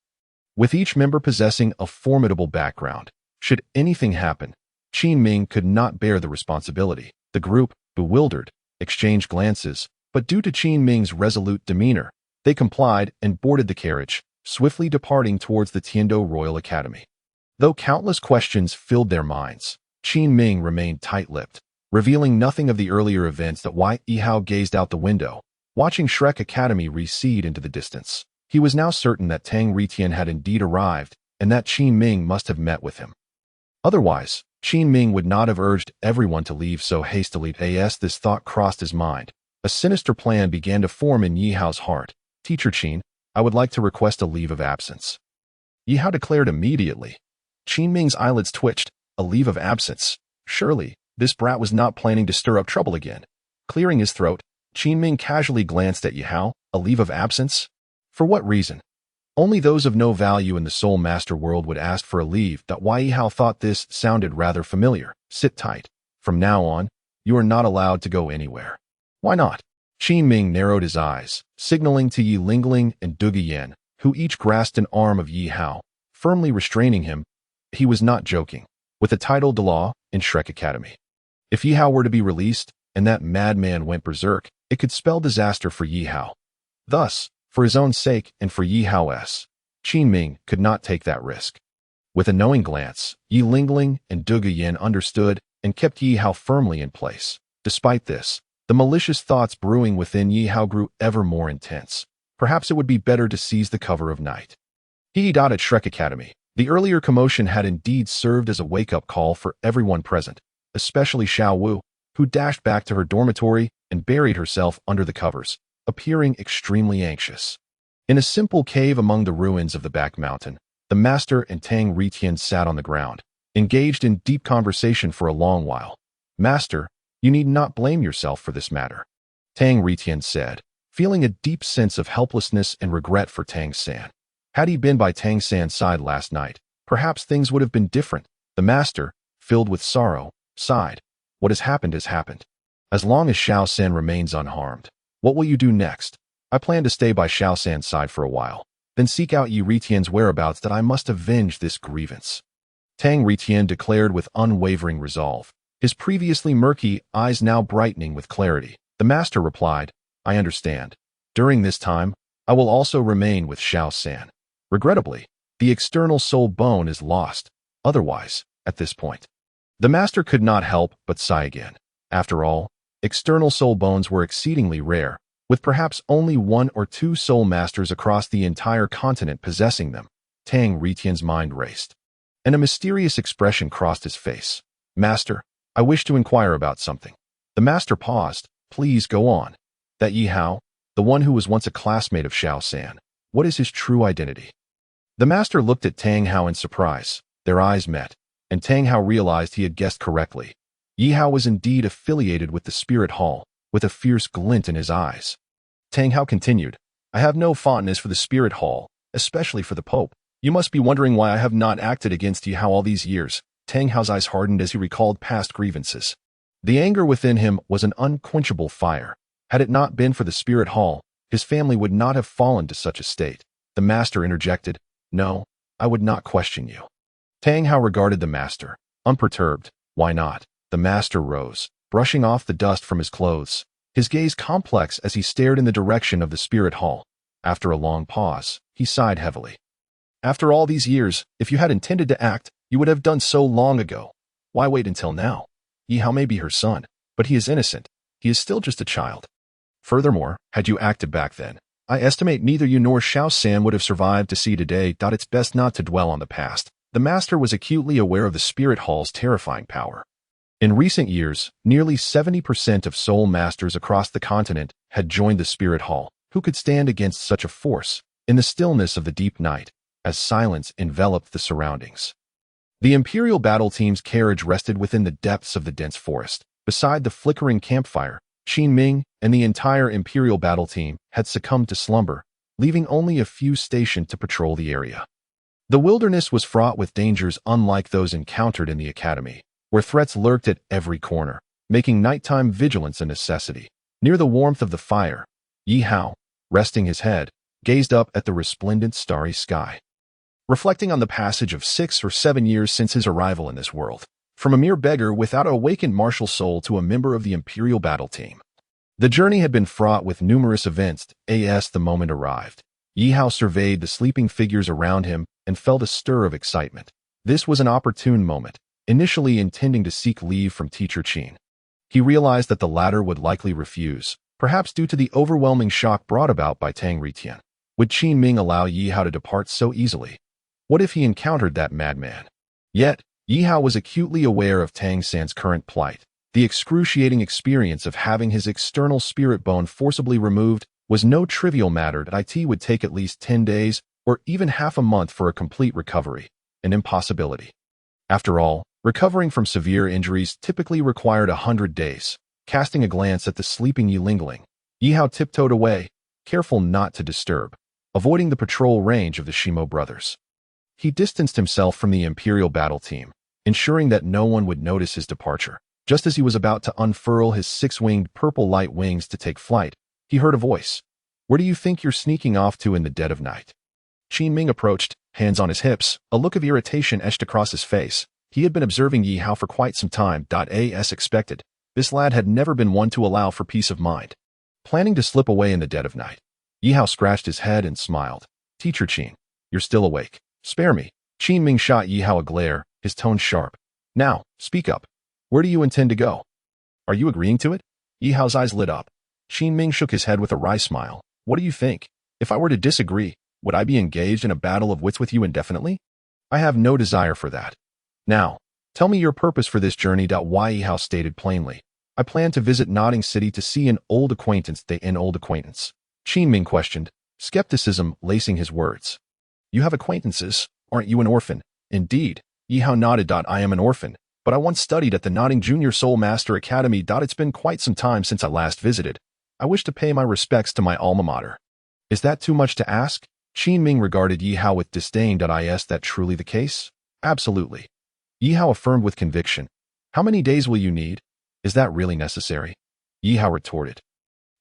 Speaker 1: With each member possessing a formidable background, should anything happen, Qinming could not bear the responsibility. The group, bewildered, exchanged glances, but due to Qinming's resolute demeanor, they complied and boarded the carriage, swiftly departing towards the Tiando Royal Academy. Though countless questions filled their minds, Qinming remained tight-lipped, revealing nothing of the earlier events. Yihao gazed out the window, watching Shrek Academy recede into the distance. He was now certain that Tang Ritian had indeed arrived, and that Qinming must have met with him. Otherwise, Qinming would not have urged everyone to leave so hastily. As this thought crossed his mind, a sinister plan began to form in Yihao's heart. Teacher Qin, I would like to request a leave of absence. Yihao declared immediately. Qinming's eyelids twitched. A leave of absence? Surely, this brat was not planning to stir up trouble again. Clearing his throat, Qinming casually glanced at Yihao. A leave of absence? For what reason? Only those of no value in the Soul Master world would ask for a leave. Yihao thought this sounded rather familiar. Sit tight. From now on, you are not allowed to go anywhere. Why not? Qinming narrowed his eyes, signaling to Yi Lingling and Du Guyan, who each grasped an arm of Yihao, firmly restraining him. He was not joking. With the title Douluo in Shrek Academy, if Yihao were to be released, and that madman went berserk, it could spell disaster for Yihao. Thus, for his own sake and for Yihao's, Qinming could not take that risk. With a knowing glance, Yi Lingling and Du Guyan understood and kept Yihao firmly in place. Despite this, the malicious thoughts brewing within Yihao grew ever more intense. Perhaps it would be better to seize the cover of night. He at Shrek Academy. The earlier commotion had indeed served as a wake-up call for everyone present, especially Xiao Wu, who dashed back to her dormitory and buried herself under the covers, appearing extremely anxious. In a simple cave among the ruins of the back mountain, the master and Tang Ritian sat on the ground, engaged in deep conversation for a long while. Master, you need not blame yourself for this matter, Tang Ritian said, feeling a deep sense of helplessness and regret for Tang San. Had he been by Tang San's side last night, perhaps things would have been different. The master, filled with sorrow, sighed. What has happened has happened. As long as Xiao San remains unharmed, what will you do next? I plan to stay by Xiao San's side for a while, then seek out Yi Ritian's whereabouts. That I must avenge this grievance, Tang Ritian declared with unwavering resolve, his previously murky eyes now brightening with clarity. The master replied, I understand. During this time, I will also remain with Xiao San. Regrettably, the external soul bone is lost. Otherwise, at this point, the master could not help but sigh again. After all, external soul bones were exceedingly rare, with perhaps only 1 or 2 soul masters across the entire continent possessing them. Tang Ritian's mind raced, and a mysterious expression crossed his face. Master, I wish to inquire about something. The master paused, Please go on. That Ye Hao, the one who was once a classmate of Xiao San, what is his true identity? The master looked at Tang Hao in surprise. Their eyes met, and Tang Hao realized he had guessed correctly. Ye Hao was indeed affiliated with the Spirit Hall, with a fierce glint in his eyes. Tang Hao continued, I have no fondness for the Spirit Hall, especially for the Pope. You must be wondering why I have not acted against Ye Hao all these years. Tang Hao's eyes hardened as he recalled past grievances. The anger within him was an unquenchable fire. Had it not been for the Spirit Hall, his family would not have fallen to such a state. The master interjected, No, I would not question you. Tang Hao regarded the master, unperturbed. Why not? The master rose, brushing off the dust from his clothes, his gaze complex as he stared in the direction of the Spirit Hall. After a long pause, he sighed heavily. After all these years, if you had intended to act, you would have done so long ago. Why wait until now? Ye Hao may be her son, but he is innocent. He is still just a child. Furthermore, had you acted back then, I estimate neither you nor Xiao San would have survived to see today. It's best not to dwell on the past. The master was acutely aware of the Spirit Hall's terrifying power. In recent years, nearly 70% of soul masters across the continent had joined the Spirit Hall. Who could stand against such a force? In the stillness of the deep night, as silence enveloped the surroundings, the Imperial battle team's carriage rested within the depths of the dense forest. Beside the flickering campfire, Qin Ming and the entire Imperial battle team had succumbed to slumber, leaving only a few stationed to patrol the area. The wilderness was fraught with dangers unlike those encountered in the academy, where threats lurked at every corner, making nighttime vigilance a necessity. Near the warmth of the fire, Ye Hao, resting his head, gazed up at the resplendent starry sky, reflecting on the passage of 6 or 7 years since his arrival in this world. From a mere beggar without an awakened martial soul to a member of the Imperial battle team, the journey had been fraught with numerous events. As the moment arrived, Ye Hao surveyed the sleeping figures around him and felt a stir of excitement. This was an opportune moment. Initially intending to seek leave from Teacher Qin, he realized that the latter would likely refuse, perhaps due to the overwhelming shock brought about by Tang Ritian. Would Qin Ming allow Ye Hao to depart so easily? What if he encountered that madman? Yet, Ye Hao was acutely aware of Tang San's current plight. The excruciating experience of having his external spirit bone forcibly removed was no trivial matter. It would take at least 10 days or even half a month for a complete recovery, an impossibility. After all, recovering from severe injuries typically required 100 days. Casting a glance at the sleeping Yilingling, Ye Hao tiptoed away, careful not to disturb, avoiding the patrol range of the Shimo brothers. He distanced himself from the Imperial battle team, ensuring that no one would notice his departure. Just as he was about to unfurl his 6-winged purple light wings to take flight, he heard a voice. Where do you think you're sneaking off to in the dead of night? Qin Ming approached, hands on his hips, a look of irritation etched across his face. He had been observing Ye Hao for quite some time. As expected, this lad had never been one to allow for peace of mind. Planning to slip away in the dead of night, Ye Hao scratched his head and smiled. Teacher Qin, you're still awake. Spare me. Qin Ming shot Ye Hao a glare, his tone sharp. Now, speak up. Where do you intend to go? Are you agreeing to it? Ye Hao's eyes lit up. Qin Ming shook his head with a wry smile. What do you think? If I were to disagree, would I be engaged in a battle of wits with you indefinitely? I have no desire for that. Now, tell me your purpose for this journey. Ye Hao stated plainly. I plan to visit Nodding City to see an old acquaintance. An old acquaintance? Qin Ming questioned, skepticism lacing his words. You have acquaintances, aren't you an orphan? Indeed, Ye Hao nodded. I am an orphan, but I once studied at the Nodding Junior Soul Master Academy. It's been quite some time since I last visited. I wish to pay my respects to my alma mater. Is that too much to ask? Qin Ming regarded Ye Hao with disdain. Is that truly the case? Absolutely. Ye Hao affirmed with conviction. How many days will you need? Is that really necessary? Ye Hao retorted,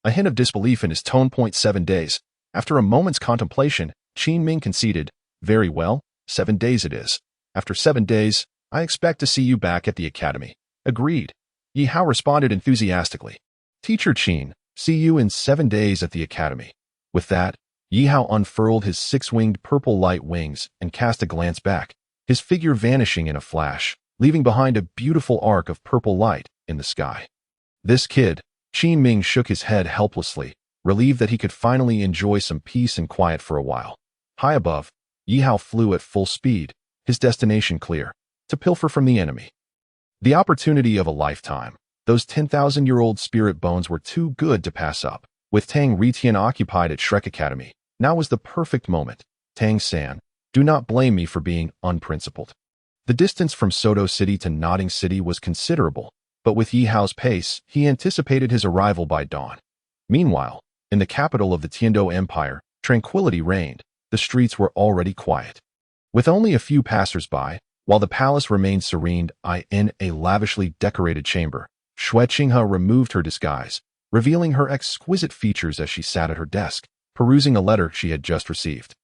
Speaker 1: a hint of disbelief in his tone. 7 days. After a moment's contemplation, Qin Ming conceded. Very well, 7 days it is. After 7 days, I expect to see you back at the academy. Agreed. Ye Hao responded enthusiastically. Teacher Qin, see you in 7 days at the academy. With that, Ye Hao unfurled his 6-winged purple light wings and cast a glance back, his figure vanishing in a flash, leaving behind a beautiful arc of purple light in the sky. This kid, Qin Ming shook his head helplessly, relieved that he could finally enjoy some peace and quiet for a while. High above, Ye Hao flew at full speed, his destination clear, to pilfer from the enemy. The opportunity of a lifetime. Those 10,000-year-old spirit bones were too good to pass up. With Tang Ritian occupied at Shrek Academy, now was the perfect moment. Tang-san, do not blame me for being unprincipled. The distance from Soto City to Nodding City was considerable, but with Ye Hao's pace, he anticipated his arrival by dawn. Meanwhile, in the capital of the Tiando Empire, tranquility reigned. The streets were already quiet. With only a few passers-by, while the palace remained serene in a lavishly decorated chamber, Xue Qinghe removed her disguise, revealing her exquisite features as she sat at her desk, perusing a letter she had just received.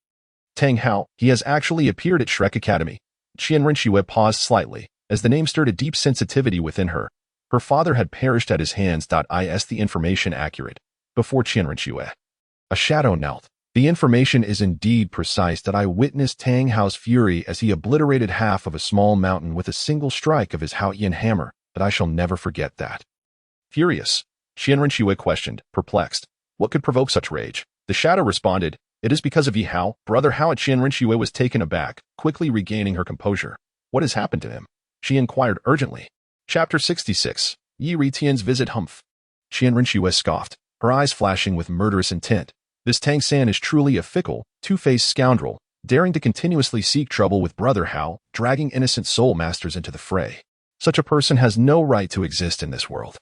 Speaker 1: Tang Hao, he has actually appeared at Shrek Academy. Qian Rinxue paused slightly, as the name stirred a deep sensitivity within her. Her father had perished at his hands. Is the information accurate? Before Qian Rinxue. A shadow knelt. The information is indeed precise. I witnessed Tang Hao's fury as he obliterated half of a small mountain with a single strike of his Haoyan hammer, but I shall never forget that. Furious, Qian Rinxue questioned, perplexed. What could provoke such rage? The shadow responded, it is because of Ye Hao. Brother Hao. Qian Rinxue was taken aback, quickly regaining her composure. What has happened to him? She inquired urgently. Chapter 66. Yi Ritian's Visit. Humph. Qian Rinxue scoffed, her eyes flashing with murderous intent. This Tang San is truly a fickle, two-faced scoundrel, daring to continuously seek trouble with Brother Hao, dragging innocent soul masters into the fray. Such a person has no right to exist in this world.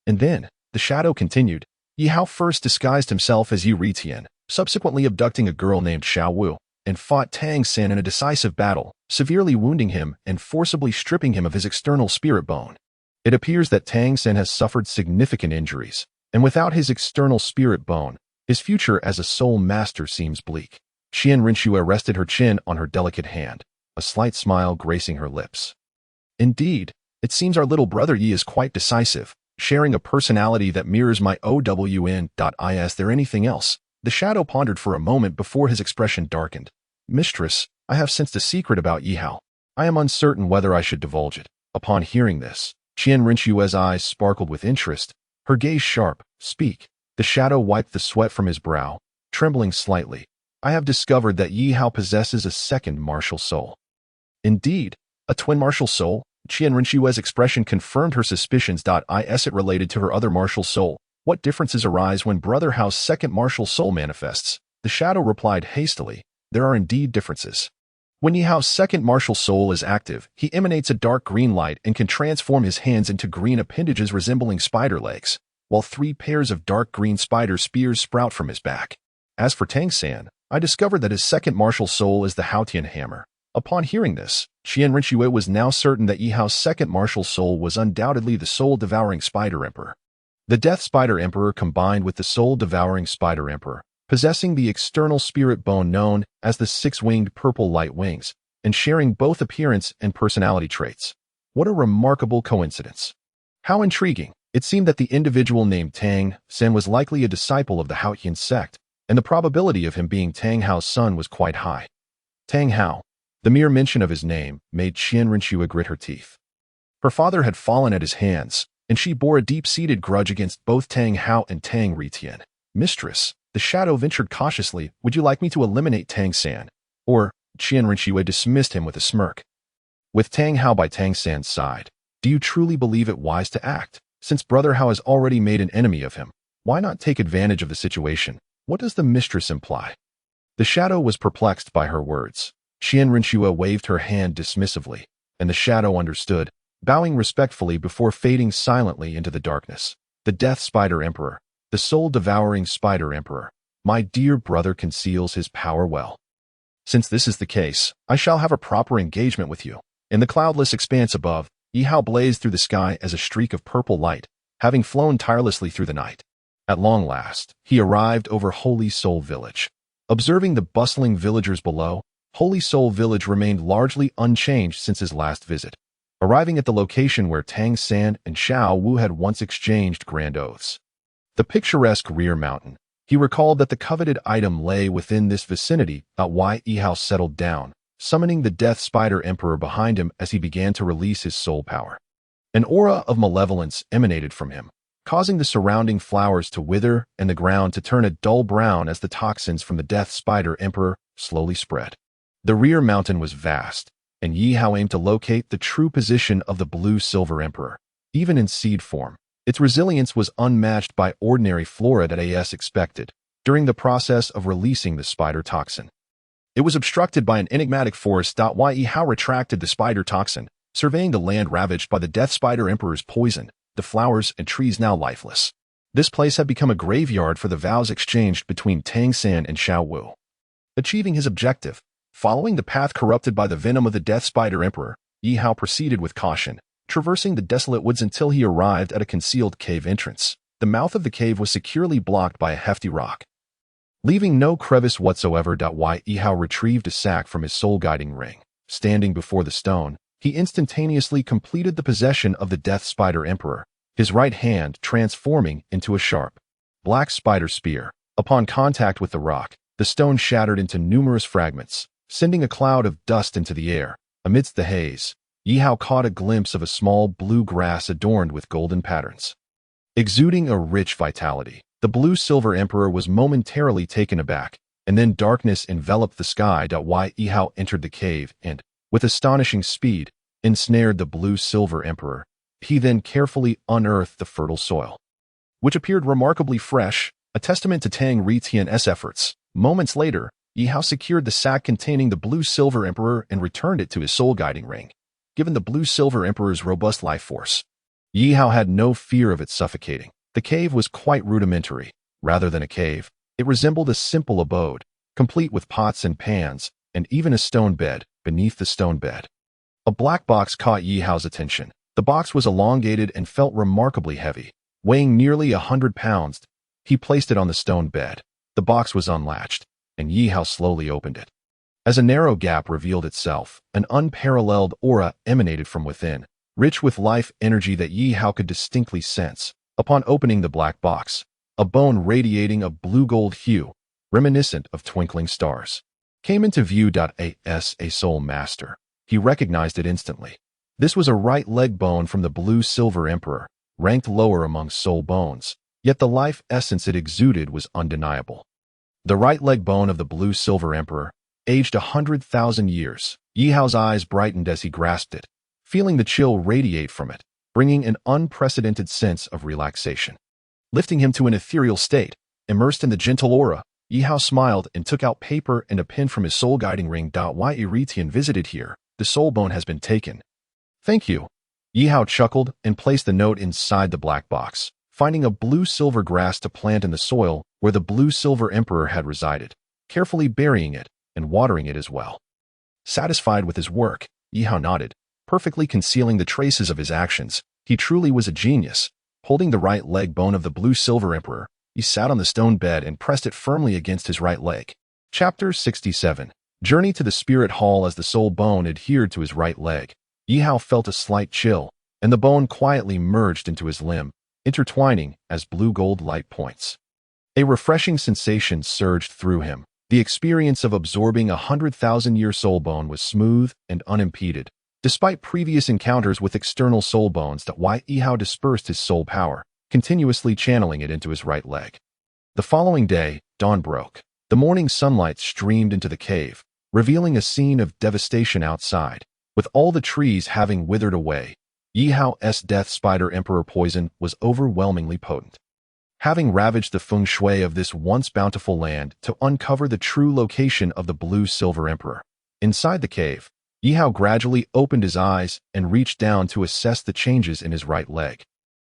Speaker 1: And then, the shadow continued, Ye Hao first disguised himself as Yi Ritian, subsequently abducting a girl named Xiao Wu, and fought Tang San in a decisive battle, severely wounding him and forcibly stripping him of his external spirit bone. It appears that Tang San has suffered significant injuries, and without his external spirit bone, his future as a soul master seems bleak. Qian Rinxue rested her chin on her delicate hand, a slight smile gracing her lips. Indeed, it seems our little brother Yi is quite decisive, sharing a personality that mirrors my own. Is there anything else? The shadow pondered for a moment before his expression darkened. Mistress, I have sensed a secret about Yihao. I am uncertain whether I should divulge it. Upon hearing this, Qian Rinxue's eyes sparkled with interest, her gaze sharp. Speak. The shadow wiped the sweat from his brow, trembling slightly. I have discovered that Yihao possesses a second martial soul. Indeed, a twin martial soul? Qian Rinxue's expression confirmed her suspicions. Is it related to her other martial soul? What differences arise when Brother Hao's second martial soul manifests? The shadow replied hastily, there are indeed differences. When Yihao's second martial soul is active, he emanates a dark green light and can transform his hands into green appendages resembling spider legs, while 3 pairs of dark green spider spears sprout from his back. As for Tang San, I discovered that his second martial soul is the Haotian hammer. Upon hearing this, Qian Rinxue was now certain that Yihao's second martial soul was undoubtedly the soul-devouring Spider Emperor. The Death Spider Emperor combined with the soul-devouring Spider Emperor, possessing the external spirit bone known as the 6-winged purple light wings, and sharing both appearance and personality traits. What a remarkable coincidence. How intriguing. It seemed that the individual named Tang San was likely a disciple of the Haotian sect, and the probability of him being Tang Hao's son was quite high. Tang Hao. The mere mention of his name made Qian Rinxue grit her teeth. Her father had fallen at his hands, and she bore a deep-seated grudge against both Tang Hao and Tang Ritian. Mistress, the shadow ventured cautiously, would you like me to eliminate Tang San? Or, Qian Rinxue dismissed him with a smirk. With Tang Hao by Tang San's side, do you truly believe it wise to act? Since Brother Hao has already made an enemy of him, why not take advantage of the situation? What does the mistress imply? The shadow was perplexed by her words. Qian Rinxue waved her hand dismissively, and the shadow understood, bowing respectfully before fading silently into the darkness. The Death Spider Emperor, the soul-devouring Spider Emperor, my dear brother conceals his power well. Since this is the case, I shall have a proper engagement with you. In the cloudless expanse above, Yihao blazed through the sky as a streak of purple light, having flown tirelessly through the night. At long last, he arrived over Holy Soul Village. Observing the bustling villagers below, Holy Soul Village remained largely unchanged since his last visit. Arriving at the location where Tang San and Xiao Wu had once exchanged grand oaths. The picturesque rear mountain, he recalled that the coveted item lay within this vicinity. Yihao settled down, summoning the Death Spider Emperor behind him as he began to release his soul power. An aura of malevolence emanated from him, causing the surrounding flowers to wither and the ground to turn a dull brown as the toxins from the Death Spider Emperor slowly spread. The rear mountain was vast, and Yihao aimed to locate the true position of the Blue Silver Emperor. Even in seed form, Its resilience was unmatched by ordinary flora that AS expected during the process of releasing the spider toxin. It was obstructed by an enigmatic force. Ye Hao retracted the spider toxin, surveying the land ravaged by the death spider emperor's poison, the flowers and trees now lifeless. This place had become a graveyard for the vows exchanged between Tang San and Xiao Wu. Achieving his objective, following the path corrupted by the venom of the death spider emperor, Ye Hao proceeded with caution, traversing the desolate woods until he arrived at a concealed cave entrance. The mouth of the cave was securely blocked by a hefty rock. Leaving no crevice whatsoever. Ye Hao retrieved a sack from his soul-guiding ring. Standing before the stone, he instantaneously completed the possession of the death spider emperor, his right hand transforming into a sharp, black spider spear. Upon contact with the rock, the stone shattered into numerous fragments, sending a cloud of dust into the air. Amidst the haze, Yihao caught a glimpse of a small blue grass adorned with golden patterns. Exuding a rich vitality, the blue-silver emperor was momentarily taken aback, and then darkness enveloped the sky. Yihao entered the cave and, with astonishing speed, ensnared the blue-silver emperor. He then carefully unearthed the fertile soil, which appeared remarkably fresh, a testament to Tang Ritian's efforts. Moments later, Yihao secured the sack containing the blue-silver emperor and returned it to his soul-guiding ring. Given the blue-silver emperor's robust life force, Yihao had no fear of it suffocating. The cave was quite rudimentary. Rather than a cave, it resembled a simple abode, complete with pots and pans, and even a stone bed beneath the stone bed. A black box caught Yihao's attention. The box was elongated and felt remarkably heavy, weighing nearly 100 pounds. He placed it on the stone bed. The box was unlatched, and Yihao slowly opened it. As a narrow gap revealed itself, an unparalleled aura emanated from within, rich with life energy that Yihao could distinctly sense. Upon opening the black box, a bone radiating a blue-gold hue, reminiscent of twinkling stars, came into view. As a soul master, he recognized it instantly. This was a right leg bone from the blue-silver emperor, ranked lower among soul bones, yet the life essence it exuded was undeniable. The right leg bone of the blue-silver emperor, aged 100,000 years. Yihao's eyes brightened as he grasped it, feeling the chill radiate from it, bringing an unprecedented sense of relaxation. Lifting him to an ethereal state, immersed in the gentle aura, Yihao smiled and took out paper and a pen from his soul-guiding ring. Ye Ritian visited here. The soul bone has been taken. Thank you. Yihao chuckled and placed the note inside the black box, finding a blue-silver grass to plant in the soil where the blue-silver emperor had resided, carefully burying it and watering it as well. Satisfied with his work, Yihao nodded, perfectly concealing the traces of his actions. He truly was a genius. Holding the right leg bone of the blue-silver emperor, he sat on the stone bed and pressed it firmly against his right leg. Chapter 67. Journey to the spirit hall. As the soul bone adhered to his right leg, Yihao felt a slight chill, and the bone quietly merged into his limb, intertwining as blue-gold light points. A refreshing sensation surged through him. The experience of absorbing a 100,000-year soul bone was smooth and unimpeded. Despite previous encounters with external soul bones, Yihao dispersed his soul power, continuously channeling it into his right leg. The following day, dawn broke. The morning sunlight streamed into the cave, revealing a scene of devastation outside. With all the trees having withered away, Yihao's death spider emperor poison was overwhelmingly potent, having ravaged the feng shui of this once bountiful land to uncover the true location of the blue-silver emperor. Inside the cave, Yihao gradually opened his eyes and reached down to assess the changes in his right leg,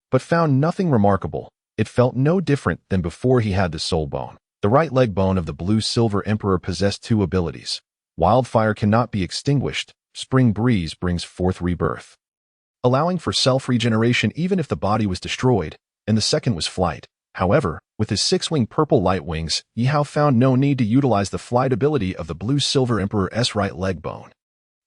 Speaker 1: but found nothing remarkable. It felt no different than before he had the soul bone. The right leg bone of the blue-silver emperor possessed two abilities. Wildfire cannot be extinguished. Spring breeze brings forth rebirth, allowing for self-regeneration even if the body was destroyed, and the second was flight. However, with his six-winged purple light wings, Yihao found no need to utilize the flight ability of the blue-silver emperor's right leg bone.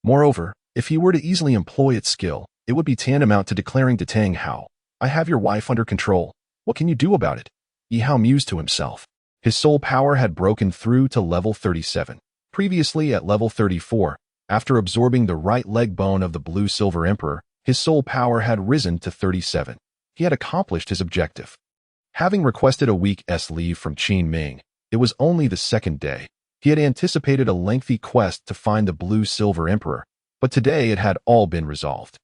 Speaker 1: Moreover, if he were to easily employ its skill, it would be tantamount to declaring to Tang Hao, "I have your wife under control. What can you do about it?" Yihao mused to himself. His soul power had broken through to level 37. Previously at level 34, after absorbing the right leg bone of the blue-silver emperor, his soul power had risen to 37. He had accomplished his objective. Having requested a week's leave from Qin Ming, it was only the second day. He had anticipated a lengthy quest to find the blue-silver emperor, but today it had all been resolved.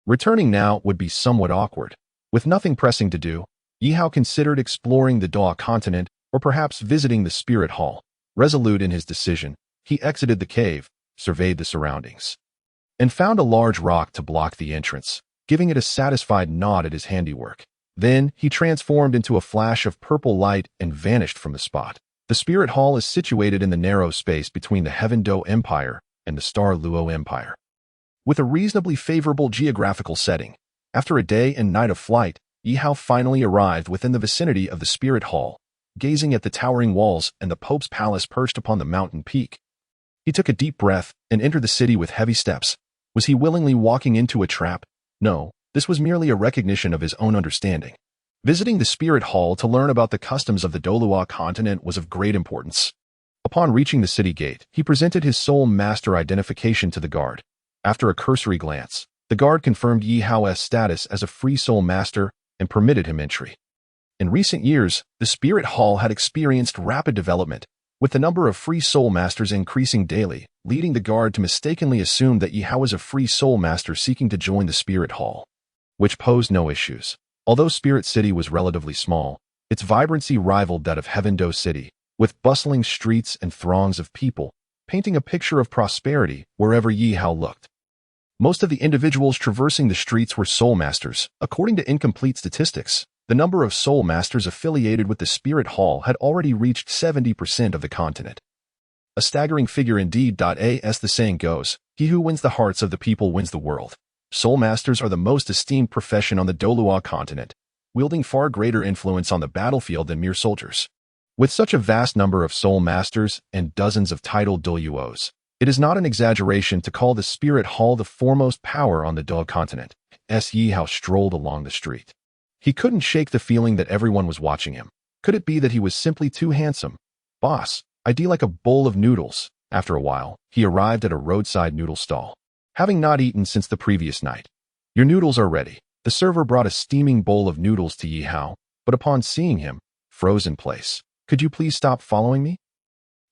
Speaker 1: Returning now would be somewhat awkward. With nothing pressing to do, Yihao considered exploring the Douluo Continent or perhaps visiting the Spirit Hall. Resolute in his decision, he exited the cave, surveyed the surroundings, and found a large rock to block the entrance, giving it a satisfied nod at his handiwork. Then he transformed into a flash of purple light and vanished from the spot. The Spirit Hall is situated in the narrow space between the Heaven Do Empire and the Star Luo Empire. With a reasonably favorable geographical setting, after a day and night of flight, Yihao finally arrived within the vicinity of the Spirit Hall, gazing at the towering walls and the Pope's palace perched upon the mountain peak. He took a deep breath and entered the city with heavy steps. Was he willingly walking into a trap? No, this was merely a recognition of his own understanding. Visiting the Spirit Hall to learn about the customs of the Douluo Continent was of great importance. Upon reaching the city gate, he presented his soul master identification to the guard. After a cursory glance, the guard confirmed Ye Hao's status as a free soul master and permitted him entry. In recent years, the Spirit Hall had experienced rapid development, with the number of free soul masters increasing daily, leading the guard to mistakenly assume that Yihao was a free soul master seeking to join the Spirit Hall, which posed no issues. Although Spirit City was relatively small, its vibrancy rivaled that of Heaven Do City, with bustling streets and throngs of people, painting a picture of prosperity wherever Yihao looked. Most of the individuals traversing the streets were soul masters. According to incomplete statistics, the number of soul masters affiliated with the Spirit Hall had already reached 70% of the continent. A staggering figure indeed. As the saying goes, he who wins the hearts of the people wins the world. Soul masters are the most esteemed profession on the Douluo Continent, wielding far greater influence on the battlefield than mere soldiers. With such a vast number of soul masters and dozens of titled Douluos, it is not an exaggeration to call the Spirit Hall the foremost power on the Douluo Continent. Ye Hao strolled along the street. He couldn't shake the feeling that everyone was watching him. Could it be that he was simply too handsome? Boss, I'd like a bowl of noodles. After a while, he arrived at a roadside noodle stall, having not eaten since the previous night. Your noodles are ready. The server brought a steaming bowl of noodles to Yihao, but upon seeing him, froze in place. Could you please stop following me?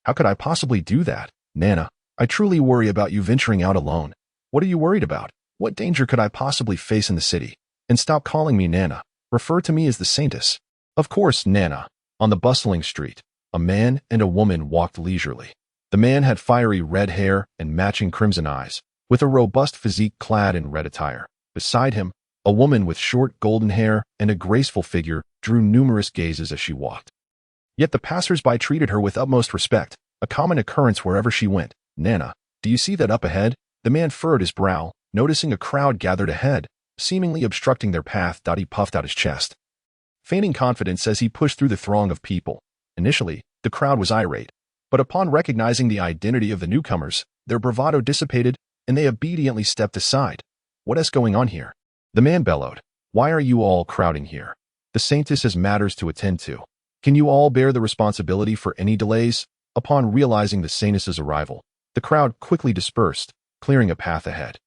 Speaker 1: How could I possibly do that? Nana, I truly worry about you venturing out alone. What are you worried about? What danger could I possibly face in the city? And stop calling me Nana. Refer to me as the Saintess. Of course, Nana. On the bustling street, a man and a woman walked leisurely. The man had fiery red hair and matching crimson eyes, with a robust physique clad in red attire. Beside him, a woman with short golden hair and a graceful figure drew numerous gazes as she walked. Yet the passers-by treated her with utmost respect, a common occurrence wherever she went. Nana, do you see that up ahead? The man furrowed his brow, noticing a crowd gathered ahead, seemingly obstructing their path. He puffed out his chest, feigning confidence as he pushed through the throng of people. Initially, the crowd was irate, but upon recognizing the identity of the newcomers, their bravado dissipated and they obediently stepped aside. What is going on here? The man bellowed. Why are you all crowding here? The Saintess has matters to attend to. Can you all bear the responsibility for any delays? Upon realizing the Saintess's arrival, the crowd quickly dispersed, clearing a path ahead.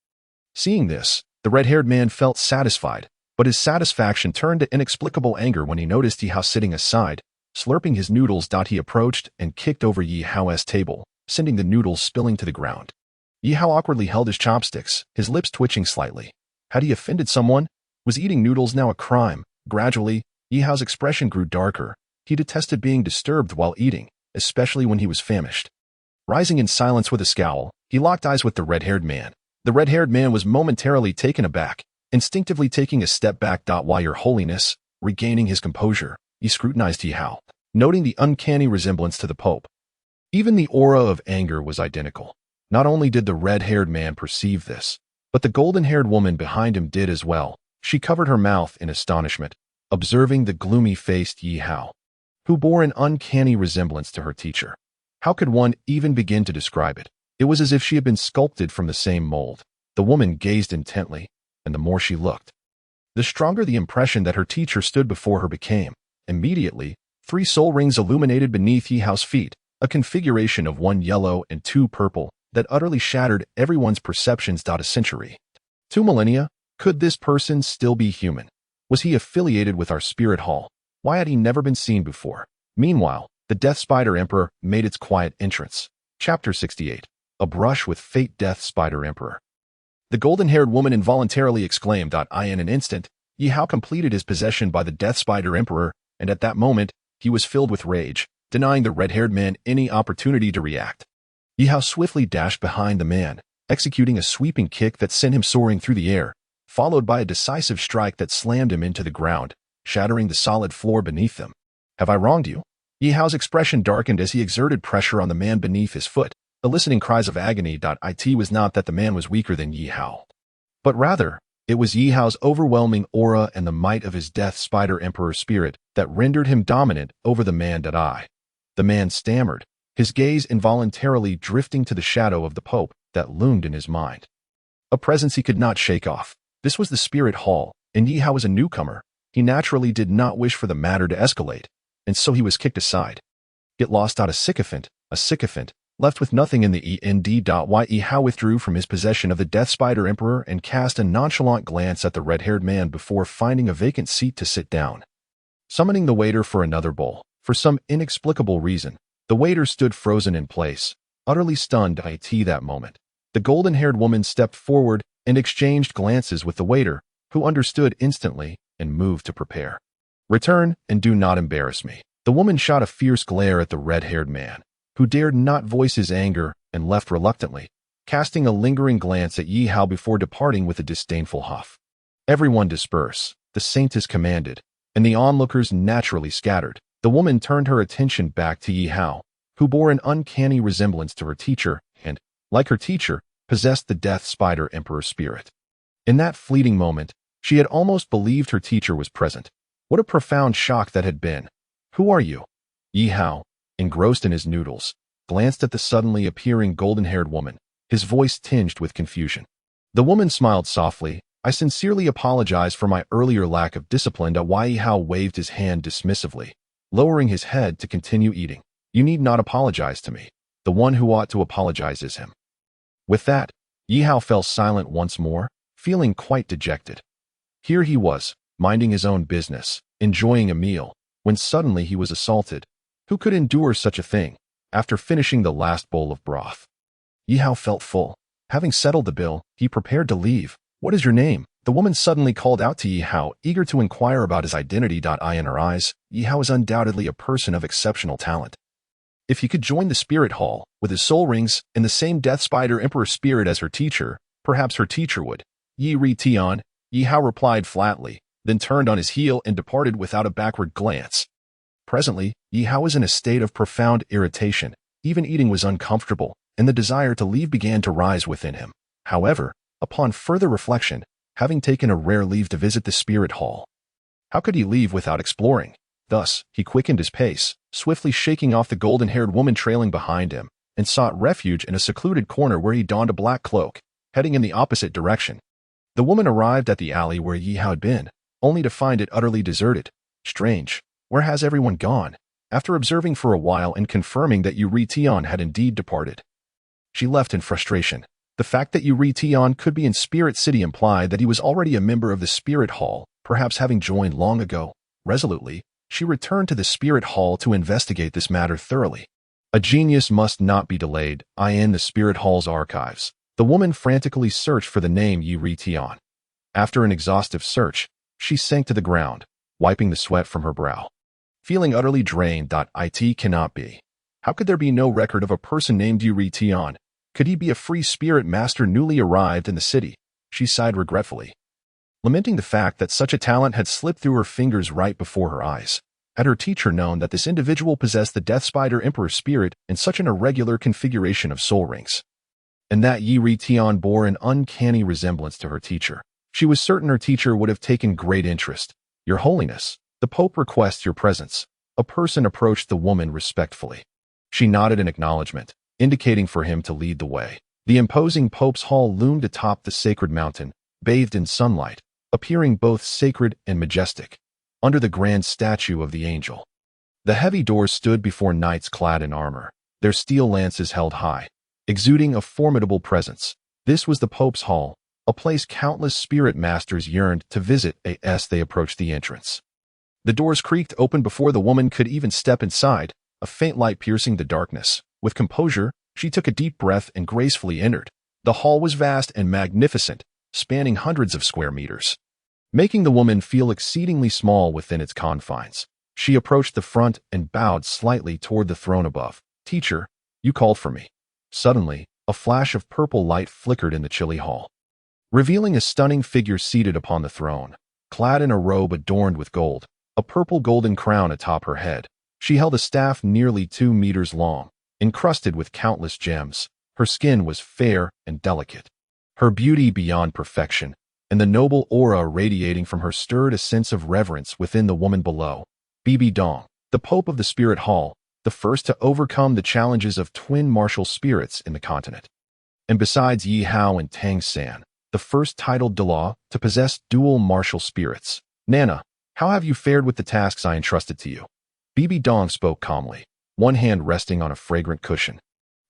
Speaker 1: Seeing this, the red-haired man felt satisfied, but his satisfaction turned to inexplicable anger when he noticed Yihao sitting aside, slurping his noodles. He approached and kicked over Yihao's table, sending the noodles spilling to the ground. Yihao awkwardly held his chopsticks, his lips twitching slightly. Had he offended someone? Was eating noodles now a crime? Gradually, Yihao's expression grew darker. He detested being disturbed while eating, especially when he was famished. Rising in silence with a scowl, he locked eyes with the red-haired man. The red-haired man was momentarily taken aback, instinctively taking a step back. Why, Your Holiness? Regaining his composure, he scrutinized Yihao, noting the uncanny resemblance to the Pope. Even the aura of anger was identical. Not only did the red-haired man perceive this, but the golden-haired woman behind him did as well. She covered her mouth in astonishment, observing the gloomy-faced Yihao, who bore an uncanny resemblance to her teacher. How could one even begin to describe it? It was as if she had been sculpted from the same mold. The woman gazed intently, and the more she looked, the stronger the impression that her teacher stood before her became. Immediately, 3 soul rings illuminated beneath Yihao's feet, a configuration of 1 yellow and 2 purple that utterly shattered everyone's perceptions. A century, 2 millennia, could this person still be human? Was he affiliated with our Spirit Hall? Why had he never been seen before? Meanwhile, the Death Spider Emperor made its quiet entrance. Chapter 68. A Brush with Fate. Death Spider Emperor. The golden-haired woman involuntarily exclaimed. In an instant, Yihao completed his possession by the Death Spider Emperor, and at that moment, he was filled with rage, denying the red-haired man any opportunity to react. Yihao swiftly dashed behind the man, executing a sweeping kick that sent him soaring through the air, followed by a decisive strike that slammed him into the ground, shattering the solid floor beneath them. Have I wronged you? Yihao's expression darkened as he exerted pressure on the man beneath his foot, eliciting cries of agony. It was not that the man was weaker than Yihao, but rather, it was Yihao's overwhelming aura and the might of his Death Spider Emperor spirit that rendered him dominant over the man. The man stammered, his gaze involuntarily drifting to the shadow of the Pope that loomed in his mind. A presence he could not shake off. This was the Spirit Hall, and Yihao was a newcomer. He naturally did not wish for the matter to escalate, and so he was kicked aside. Get lost. A sycophant, left with nothing in the end. Yihao withdrew from his possession of the Death Spider Emperor and cast a nonchalant glance at the red-haired man before finding a vacant seat to sit down. Summoning the waiter for another bowl, for some inexplicable reason, the waiter stood frozen in place, utterly stunned. That moment, the golden-haired woman stepped forward and exchanged glances with the waiter, who understood instantly and moved to prepare. Return and do not embarrass me. The woman shot a fierce glare at the red-haired man, who dared not voice his anger and left reluctantly, casting a lingering glance at Yihao before departing with a disdainful huff. Everyone disperse, the saint is commanded, and the onlookers naturally scattered. The woman turned her attention back to Yihao, who bore an uncanny resemblance to her teacher and, like her teacher, possessed the Death Spider Emperor spirit. In that fleeting moment, she had almost believed her teacher was present. What a profound shock that had been. Who are you? Yihao, engrossed in his noodles, glanced at the suddenly appearing golden-haired woman, his voice tinged with confusion. The woman smiled softly. I sincerely apologize for my earlier lack of discipline. Yihao waved his hand dismissively, lowering his head to continue eating. You need not apologize to me. The one who ought to apologize is him. With that, Yihao fell silent once more, feeling quite dejected. Here he was, minding his own business, enjoying a meal, when suddenly he was assaulted. Who could endure such a thing? After finishing the last bowl of broth, Yihao felt full. Having settled the bill, he prepared to leave. What is your name? The woman suddenly called out to Yihao, eager to inquire about his identity. In her eyes, Yihao is undoubtedly a person of exceptional talent. If he could join the Spirit Hall, with his soul rings, and the same Death Spider Emperor spirit as her teacher, perhaps her teacher would. Yihao replied flatly, then turned on his heel and departed without a backward glance. Presently, Yihao was in a state of profound irritation. Even eating was uncomfortable, and the desire to leave began to rise within him. However, upon further reflection, having taken a rare leave to visit the Spirit Hall, how could he leave without exploring? Thus, he quickened his pace, swiftly shaking off the golden-haired woman trailing behind him, and sought refuge in a secluded corner where he donned a black cloak, heading in the opposite direction. The woman arrived at the alley where Yihao had been, only to find it utterly deserted. Strange. Where has everyone gone? After observing for a while and confirming that Yihao had indeed departed, she left in frustration. The fact that Yihao could be in Spirit City implied that he was already a member of the Spirit Hall, perhaps having joined long ago. Resolutely, she returned to the Spirit Hall to investigate this matter thoroughly. A genius must not be delayed. In the Spirit Hall's archives, the woman frantically searched for the name Yihao. After an exhaustive search, she sank to the ground, wiping the sweat from her brow. Feeling utterly drained. It cannot be. How could there be no record of a person named Yihao? Could he be a free spirit master newly arrived in the city? She sighed regretfully, lamenting the fact that such a talent had slipped through her fingers right before her eyes. Had her teacher known that this individual possessed the Death Spider Emperor spirit in such an irregular configuration of soul rings, and that Yihao bore an uncanny resemblance to her teacher, she was certain her teacher would have taken great interest. Your Holiness, the Pope requests your presence. A person approached the woman respectfully. She nodded in acknowledgement, indicating for him to lead the way. The imposing Pope's hall loomed atop the sacred mountain, bathed in sunlight, appearing both sacred and majestic, under the grand statue of the angel. The heavy doors stood before knights clad in armor, their steel lances held high, exuding a formidable presence. This was the Pope's hall, a place countless spirit masters yearned to visit as they approached the entrance. The doors creaked open before the woman could even step inside, a faint light piercing the darkness. With composure, she took a deep breath and gracefully entered. The hall was vast and magnificent, spanning hundreds of square meters. making the woman feel exceedingly small within its confines. She approached the front and bowed slightly toward the throne above. "Teacher, you called for me." Suddenly, a flash of purple light flickered in the chilly hall, revealing a stunning figure seated upon the throne, clad in a robe adorned with gold, a purple golden crown atop her head. She held a staff nearly 2 meters long, encrusted with countless gems. Her skin was fair and delicate, her beauty beyond perfection, and the noble aura radiating from her stirred a sense of reverence within the woman below. Bibi Dong, the Pope of the Spirit Hall, the first to overcome the challenges of twin martial spirits in the continent. And besides Ye Hao and Tang San, the first titled Douluo to possess dual martial spirits. "Nana, how have you fared with the tasks I entrusted to you?" Bibi Dong spoke calmly, one hand resting on a fragrant cushion.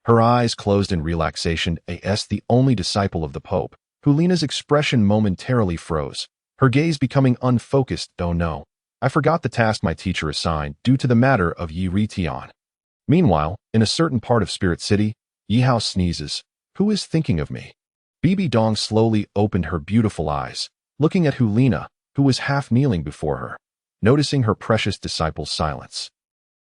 Speaker 1: Her eyes closed in relaxation. As the only disciple of the Pope, Hulina's expression momentarily froze, her gaze becoming unfocused. "Oh no, I forgot the task my teacher assigned due to the matter of Ye Tian." Meanwhile, in a certain part of Spirit City, Yihao sneezes. "Who is thinking of me?" Bibi Dong slowly opened her beautiful eyes, looking at Hulina, who was half kneeling before her, noticing her precious disciple's silence.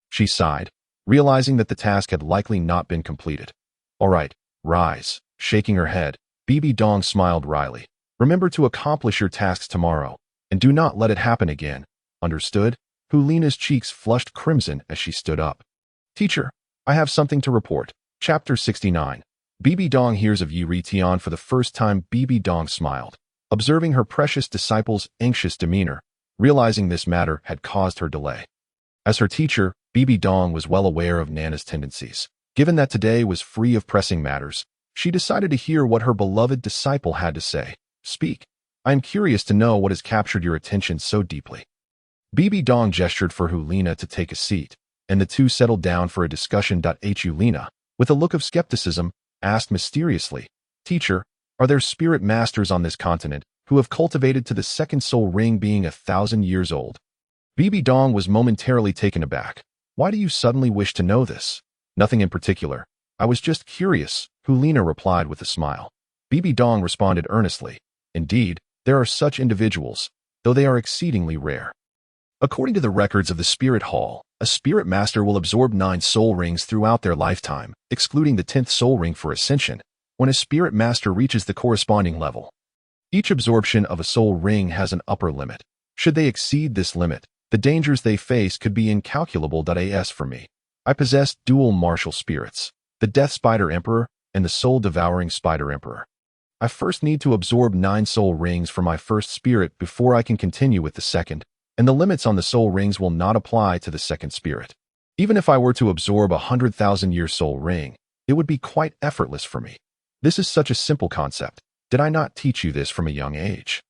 Speaker 1: She sighed, realizing that the task had likely not been completed. "All right, rise." Shaking her head, Bibi Dong smiled wryly. "Remember to accomplish your tasks tomorrow, and do not let it happen again. Understood?" Hulina's cheeks flushed crimson as she stood up. "Teacher, I have something to report." Chapter 69. Bibi Dong hears of Ye Tian for the first time. Bibi Dong smiled, observing her precious disciple's anxious demeanor, realizing this matter had caused her delay. As her teacher, Bibi Dong was well aware of Nana's tendencies. Given that today was free of pressing matters, she decided to hear what her beloved disciple had to say. "Speak. I am curious to know what has captured your attention so deeply." Bibi Dong gestured for Hulina to take a seat, and the two settled down for a discussion. Hulina, with a look of skepticism, asked mysteriously, "Teacher, are there spirit masters on this continent who have cultivated to the second soul ring being 1,000 years old?" Bibi Dong was momentarily taken aback. "Why do you suddenly wish to know this?" "Nothing in particular. I was just curious," Hulina replied with a smile. Bibi Dong responded earnestly, "Indeed, there are such individuals, though they are exceedingly rare. According to the records of the Spirit Hall, a spirit master will absorb 9 soul rings throughout their lifetime, excluding the 10th soul ring for ascension, when a spirit master reaches the corresponding level. Each absorption of a soul ring has an upper limit. Should they exceed this limit, the dangers they face could be incalculable. As for me, I possess dual martial spirits, the Death Spider Emperor and the Soul-Devouring Spider Emperor. I first need to absorb 9 soul rings for my first spirit before I can continue with the second, and the limits on the soul rings will not apply to the second spirit. Even if I were to absorb 100,000-year soul ring, it would be quite effortless for me. This is such a simple concept. Did I not teach you this from a young age?"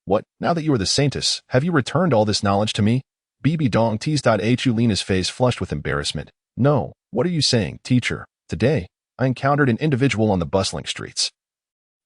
Speaker 1: "What, now that you are the saintess, have you returned all this knowledge to me?" Bibi Dong teased. Hulina's face flushed with embarrassment. "No, what are you saying, teacher? Today, I encountered an individual on the bustling streets.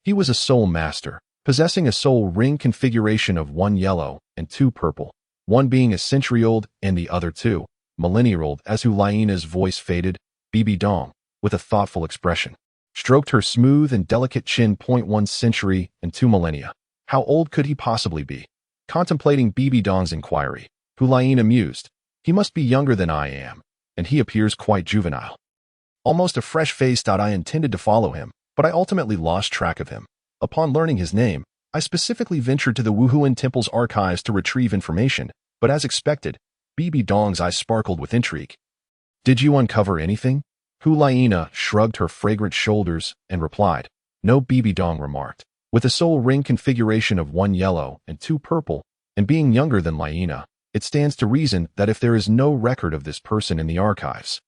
Speaker 1: He was a soul master, possessing a soul ring configuration of 1 yellow and 2 purple, one being a century old and the other 2 millennia old." As Hulina's voice faded, Bibi Dong, with a thoughtful expression, stroked her smooth and delicate chin. "1 century and 2 millennia. How old could he possibly be?" Contemplating Bibi Dong's inquiry, Hulina mused, "He must be younger than I am, and he appears quite juvenile. Almost a fresh face. I intended to follow him, but I ultimately lost track of him. Upon learning his name, I specifically ventured to the Wuhuan Temple's archives to retrieve information, but as expected, Bibi Dong's eyes sparkled with intrigue. "Did you uncover anything?" Hulina shrugged her fragrant shoulders and replied, "No." Bibi Dong remarked, "With a soul ring configuration of 1 yellow and 2 purple, and being younger than Lina, it stands to reason that if there is no record of this person in the archives,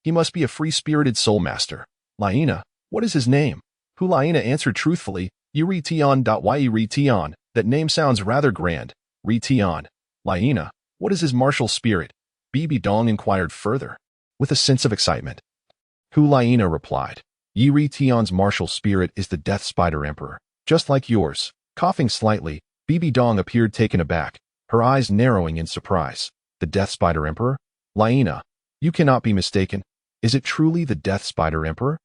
Speaker 1: he must be a free-spirited soul master. Lina, what is his name?" Hulina answered truthfully, "Ye Tian. Ye Tian. That name sounds rather grand. Ye Tian. Lina, what is his martial spirit?" Bibi Dong inquired further, with a sense of excitement. Hulina replied, "Ye Tian's martial spirit is the Death Spider Emperor, just like yours." Coughing slightly, Bibi Dong appeared taken aback, her eyes narrowing in surprise. "The Death Spider Emperor? Lina, you cannot be mistaken. Is it truly the Death Spider Emperor?"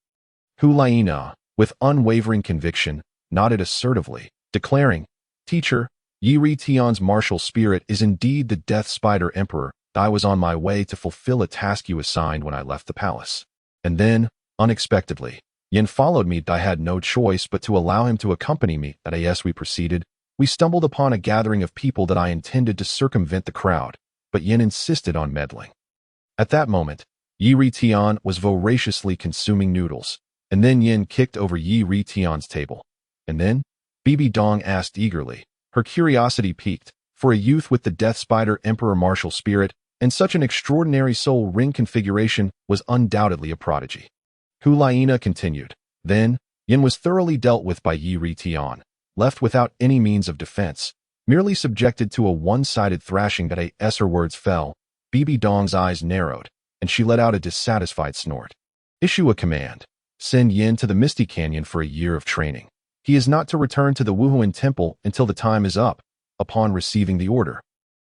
Speaker 1: Hulina, with unwavering conviction, nodded assertively, declaring, "Teacher, Yi Tian's martial spirit is indeed the Death Spider Emperor. I was on my way to fulfill a task you assigned when I left the palace. And then, unexpectedly, Yin followed me. I had no choice but to allow him to accompany me. As we proceeded, we stumbled upon a gathering of people that I intended to circumvent the crowd, but Yin insisted on meddling. At that moment, Yi Tian was voraciously consuming noodles, and then Yin kicked over Yi Tian's table. And then, Bibi Dong asked eagerly, her curiosity piqued, for a youth with the Death Spider Emperor martial spirit and such an extraordinary soul ring configuration was undoubtedly a prodigy. Hulaina continued. Then, Yin was thoroughly dealt with by Yi Tian, left without any means of defense, merely subjected to a one-sided thrashing. As her words fell, Bibi Dong's eyes narrowed, and she let out a dissatisfied snort. Issue a command. Send Yin to the Misty Canyon for a year of training. He is not to return to the Wuhuan Temple until the time is up. Upon receiving the order,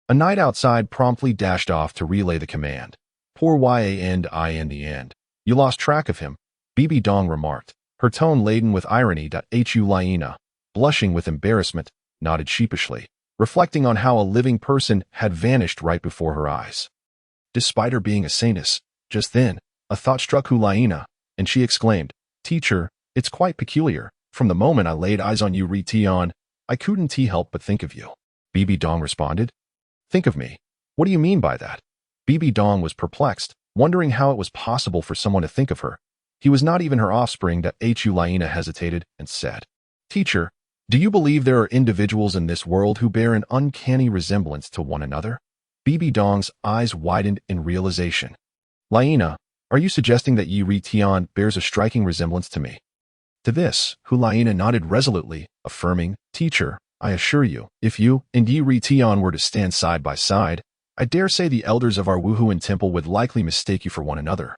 Speaker 1: a knight outside promptly dashed off to relay the command. Poor Yan in the end. You lost track of him, Bibi Dong remarked, her tone laden with irony. Hulaina, blushing with embarrassment, nodded sheepishly, reflecting on how a living person had vanished right before her eyes. Despite her being a saintess, just then, a thought struck Hulaina, and she exclaimed, Teacher, it's quite peculiar. From the moment I laid eyes on you, Tian, I couldn't help but think of you. Bibi Dong responded. Think of me? What do you mean by that? Bibi Dong was perplexed, wondering how it was possible for someone to think of her. He was not even her offspring. Hulaina hesitated and said, Teacher, do you believe there are individuals in this world who bear an uncanny resemblance to one another? Bibi Dong's eyes widened in realization. Laina, are you suggesting that Yi Tian bears a striking resemblance to me? To this, Hulaina nodded resolutely, affirming, Teacher, I assure you, if you and Yi Tian were to stand side by side, I dare say the elders of our Wuhuan Temple would likely mistake you for one another.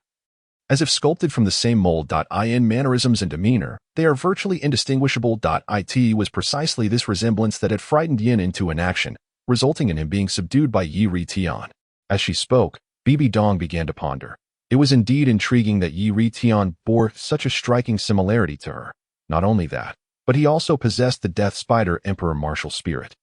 Speaker 1: As if sculpted from the same mold. In mannerisms and demeanor, they are virtually indistinguishable. It was precisely this resemblance that had frightened Yin into inaction, resulting in him being subdued by Yi Tian. As she spoke, Bibi Dong began to ponder. It was indeed intriguing that Yi Tian bore such a striking similarity to her. Not only that, but he also possessed the Death Spider Emperor martial spirit.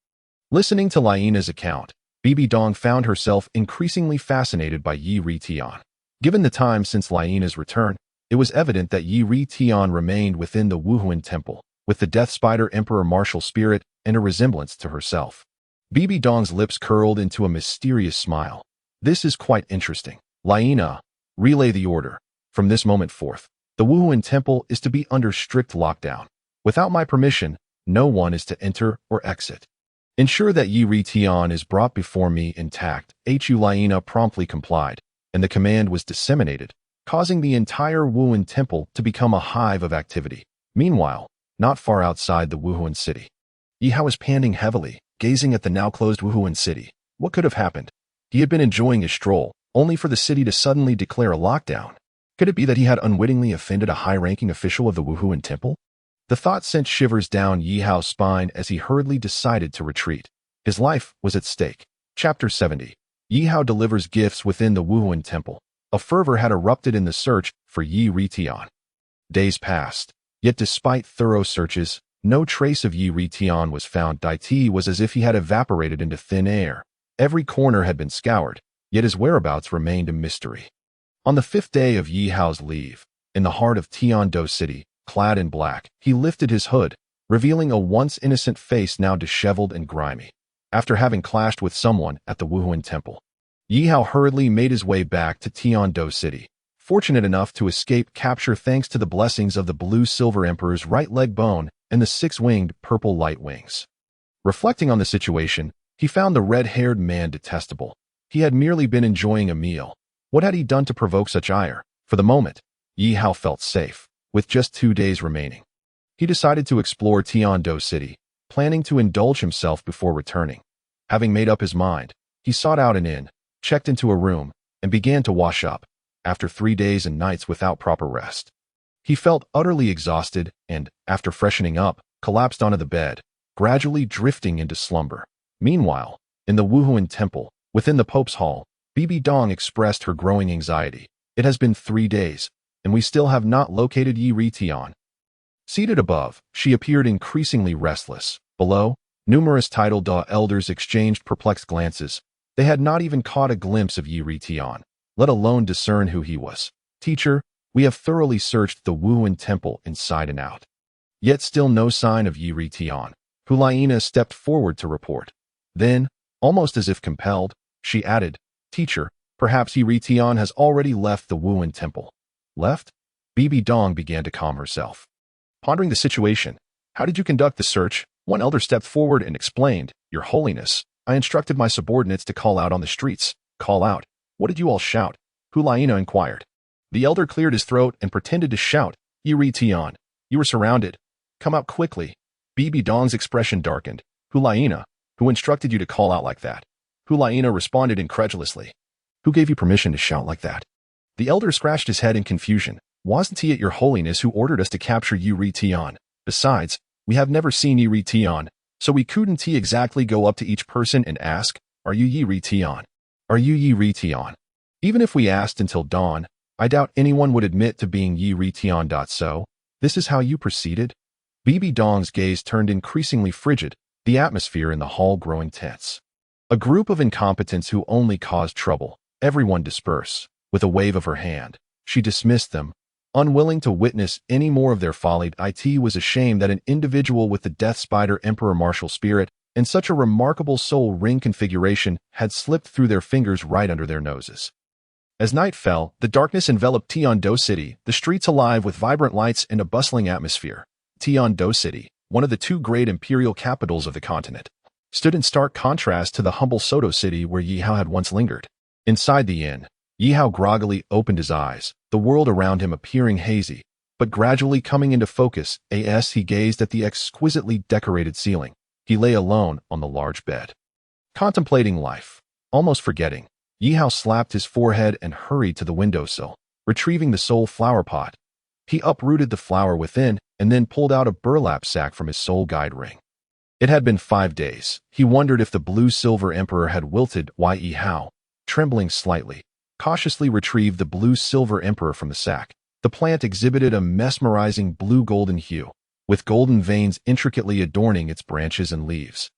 Speaker 1: Listening to Laina's account, Bibi Dong found herself increasingly fascinated by Yi Tian. Given the time since Laina's return, it was evident that Yi Tian remained within the Wuhuan Temple, with the Death Spider Emperor martial spirit and a resemblance to herself. Bibi Dong's lips curled into a mysterious smile. This is quite interesting. Laina, relay the order. From this moment forth, the Wuhuan Temple is to be under strict lockdown. Without my permission, no one is to enter or exit. Ensure that Yi Tian is brought before me intact. Laina promptly complied, and the command was disseminated, causing the entire Wuhuan Temple to become a hive of activity. Meanwhile, not far outside the Wuhuan city, Yihao was panting heavily, gazing at the now-closed Wuhuan city. What could have happened? He had been enjoying his stroll, only for the city to suddenly declare a lockdown. Could it be that he had unwittingly offended a high-ranking official of the Wuhuan Temple? The thought sent shivers down Yihao's spine as he hurriedly decided to retreat. His life was at stake. Chapter 70. Yihao delivers gifts within the Wuhuan Temple. A fervor had erupted in the search for Yi Tian. Days passed, yet despite thorough searches, no trace of Yi Tian was found. It was as if he had evaporated into thin air. Every corner had been scoured, yet his whereabouts remained a mystery. On the 5th day of Yihao's leave, in the heart of Tiando City, clad in black, he lifted his hood, revealing a once innocent face now disheveled and grimy. After having clashed with someone at the Wuhuan Temple, Yihao hurriedly made his way back to Tiando City, fortunate enough to escape capture thanks to the blessings of the blue-silver emperor's right leg bone and the six-winged purple light wings. Reflecting on the situation, he found the red-haired man detestable. He had merely been enjoying a meal. What had he done to provoke such ire? For the moment, Yihao felt safe. With just 2 days remaining, he decided to explore Tiando City, planning to indulge himself before returning. Having made up his mind, he sought out an inn, checked into a room, and began to wash up. After 3 days and nights without proper rest, he felt utterly exhausted and, after freshening up, collapsed onto the bed, gradually drifting into slumber. Meanwhile, in the Wuhuan Temple, within the Pope's Hall, Bibi Dong expressed her growing anxiety. It has been 3 days, and we still have not located Yi Tian. Seated above, she appeared increasingly restless. Below, Numerous titled elders exchanged perplexed glances. They had not even caught a glimpse of Ye Tian, let alone discern who he was. Teacher, we have thoroughly searched the Wuhan temple inside and out. Yet still no sign of Ye Tian. Hulaina stepped forward to report. Then, almost as if compelled, she added, Teacher, perhaps Ye Tian has already left the Wuhan temple. Left? Bibi Dong began to calm herself. Pondering the situation, how did you conduct the search? One elder stepped forward and explained, Your Holiness, I instructed my subordinates to call out on the streets. Call out. What did you all shout? Hulaina inquired. The elder cleared his throat and pretended to shout, Ye Tian, you were surrounded. Come out quickly. Bibi Dong's expression darkened. Hulaina, who instructed you to call out like that? Hulaina responded incredulously. Who gave you permission to shout like that? The elder scratched his head in confusion. Wasn't it Your Holiness who ordered us to capture Ye Tian? Besides, we have never seen Ye Tian, so we couldn't exactly go up to each person and ask, Are you Ye Tian? Are you Ye Tian? Even if we asked until dawn, I doubt anyone would admit to being Ye Tian. So, this is how you proceeded? Bibi Dong's gaze turned increasingly frigid, the atmosphere in the hall growing tense. A group of incompetents who only caused trouble. Everyone disperse. With a wave of her hand, she dismissed them. Unwilling to witness any more of their folly, it was ashamed that an individual with the Death Spider Emperor martial spirit and such a remarkable soul ring configuration had slipped through their fingers right under their noses. As night fell, the darkness enveloped Tiando City, the streets alive with vibrant lights and a bustling atmosphere. Tiando City, one of the two great imperial capitals of the continent, stood in stark contrast to the humble Soto City where Yihao had once lingered. Inside the inn, Yihao groggily opened his eyes, the world around him appearing hazy, but gradually coming into focus as he gazed at the exquisitely decorated ceiling. He lay alone on the large bed, contemplating life. Almost forgetting, Yihao slapped his forehead and hurried to the windowsill, retrieving the soul flower pot. He uprooted the flower within and then pulled out a burlap sack from his soul guide ring. It had been 5 days. He wondered if the blue-silver emperor had wilted. Ye Hao, trembling slightly, cautiously retrieved the blue-silver emperor from the sack. The plant exhibited a mesmerizing blue-golden hue, with golden veins intricately adorning its branches and leaves,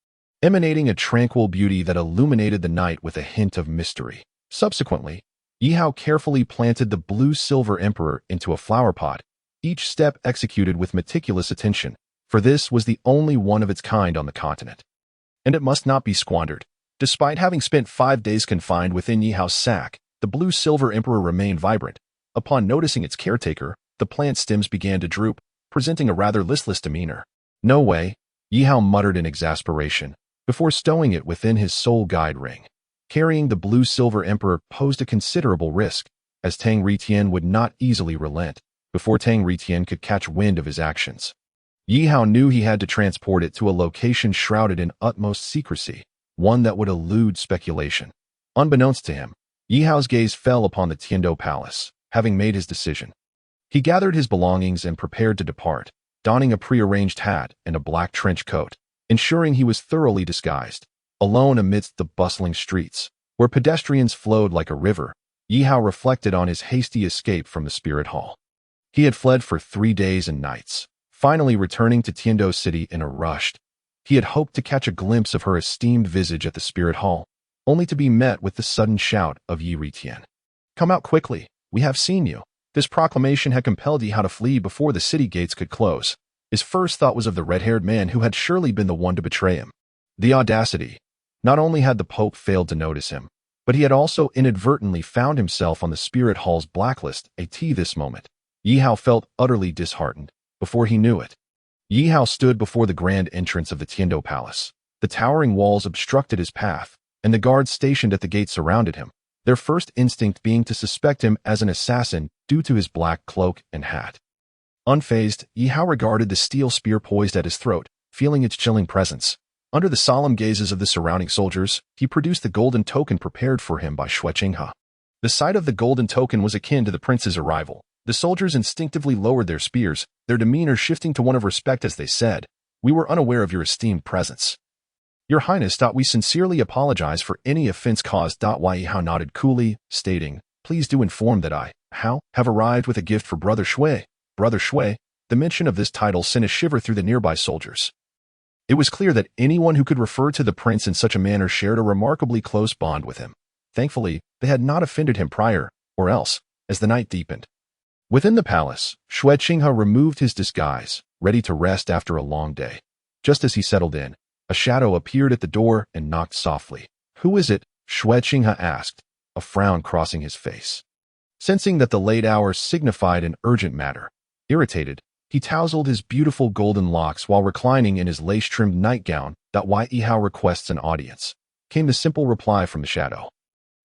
Speaker 1: emanating a tranquil beauty that illuminated the night with a hint of mystery. Subsequently, Yihao carefully planted the blue-silver emperor into a flower pot, each step executed with meticulous attention, for this was the only one of its kind on the continent. And it must not be squandered. Despite having spent 5 days confined within Yihao's sack, the blue-silver emperor remained vibrant. Upon noticing its caretaker, the plant stems began to droop, presenting a rather listless demeanor. No way, Yihao muttered in exasperation, before stowing it within his soul guide ring. Carrying the blue-silver emperor posed a considerable risk, as Tang Ritian would not easily relent, before Tang Ritian could catch wind of his actions. Yihao knew he had to transport it to a location shrouded in utmost secrecy, one that would elude speculation. Unbeknownst to him, Yihao's gaze fell upon the Tiando Palace. Having made his decision, he gathered his belongings and prepared to depart, donning a prearranged hat and a black trench coat, ensuring he was thoroughly disguised. Alone amidst the bustling streets, where pedestrians flowed like a river, Yihao reflected on his hasty escape from the spirit hall. He had fled for 3 days and nights, finally returning to Tiando City in a rush. He had hoped to catch a glimpse of her esteemed visage at the spirit hall, only to be met with the sudden shout of Ye Tian. Come out quickly, we have seen you. This proclamation had compelled Yihao to flee before the city gates could close. His first thought was of the red-haired man who had surely been the one to betray him. The audacity. Not only had the Pope failed to notice him, but he had also inadvertently found himself on the Spirit Hall's blacklist. This moment, Yihao felt utterly disheartened. Before he knew it, Yihao stood before the grand entrance of the Tiando Palace. The towering walls obstructed his path, and the guards stationed at the gate surrounded him, their first instinct being to suspect him as an assassin due to his black cloak and hat. Unfazed, Yihao regarded the steel spear poised at his throat, feeling its chilling presence. Under the solemn gazes of the surrounding soldiers, he produced the golden token prepared for him by Shui Qinghe. The sight of the golden token was akin to the prince's arrival. The soldiers instinctively lowered their spears, their demeanor shifting to one of respect as they said, "We were unaware of your esteemed presence. Your Highness, we sincerely apologize for any offense caused." Yihao nodded coolly, stating, "Please do inform that I, Hao, have arrived with a gift for Brother Shui." Brother Shui, the mention of this title sent a shiver through the nearby soldiers. It was clear that anyone who could refer to the prince in such a manner shared a remarkably close bond with him. Thankfully, they had not offended him prior, or else, as the night deepened. Within the palace, Xue Qinghe removed his disguise, ready to rest after a long day. Just as he settled in, a shadow appeared at the door and knocked softly. "Who is it?" Xue Qinghe asked, a frown crossing his face. Sensing that the late hour signified an urgent matter, irritated, he tousled his beautiful golden locks while reclining in his lace-trimmed nightgown. Ye Hao requests an audience, came the simple reply from the shadow.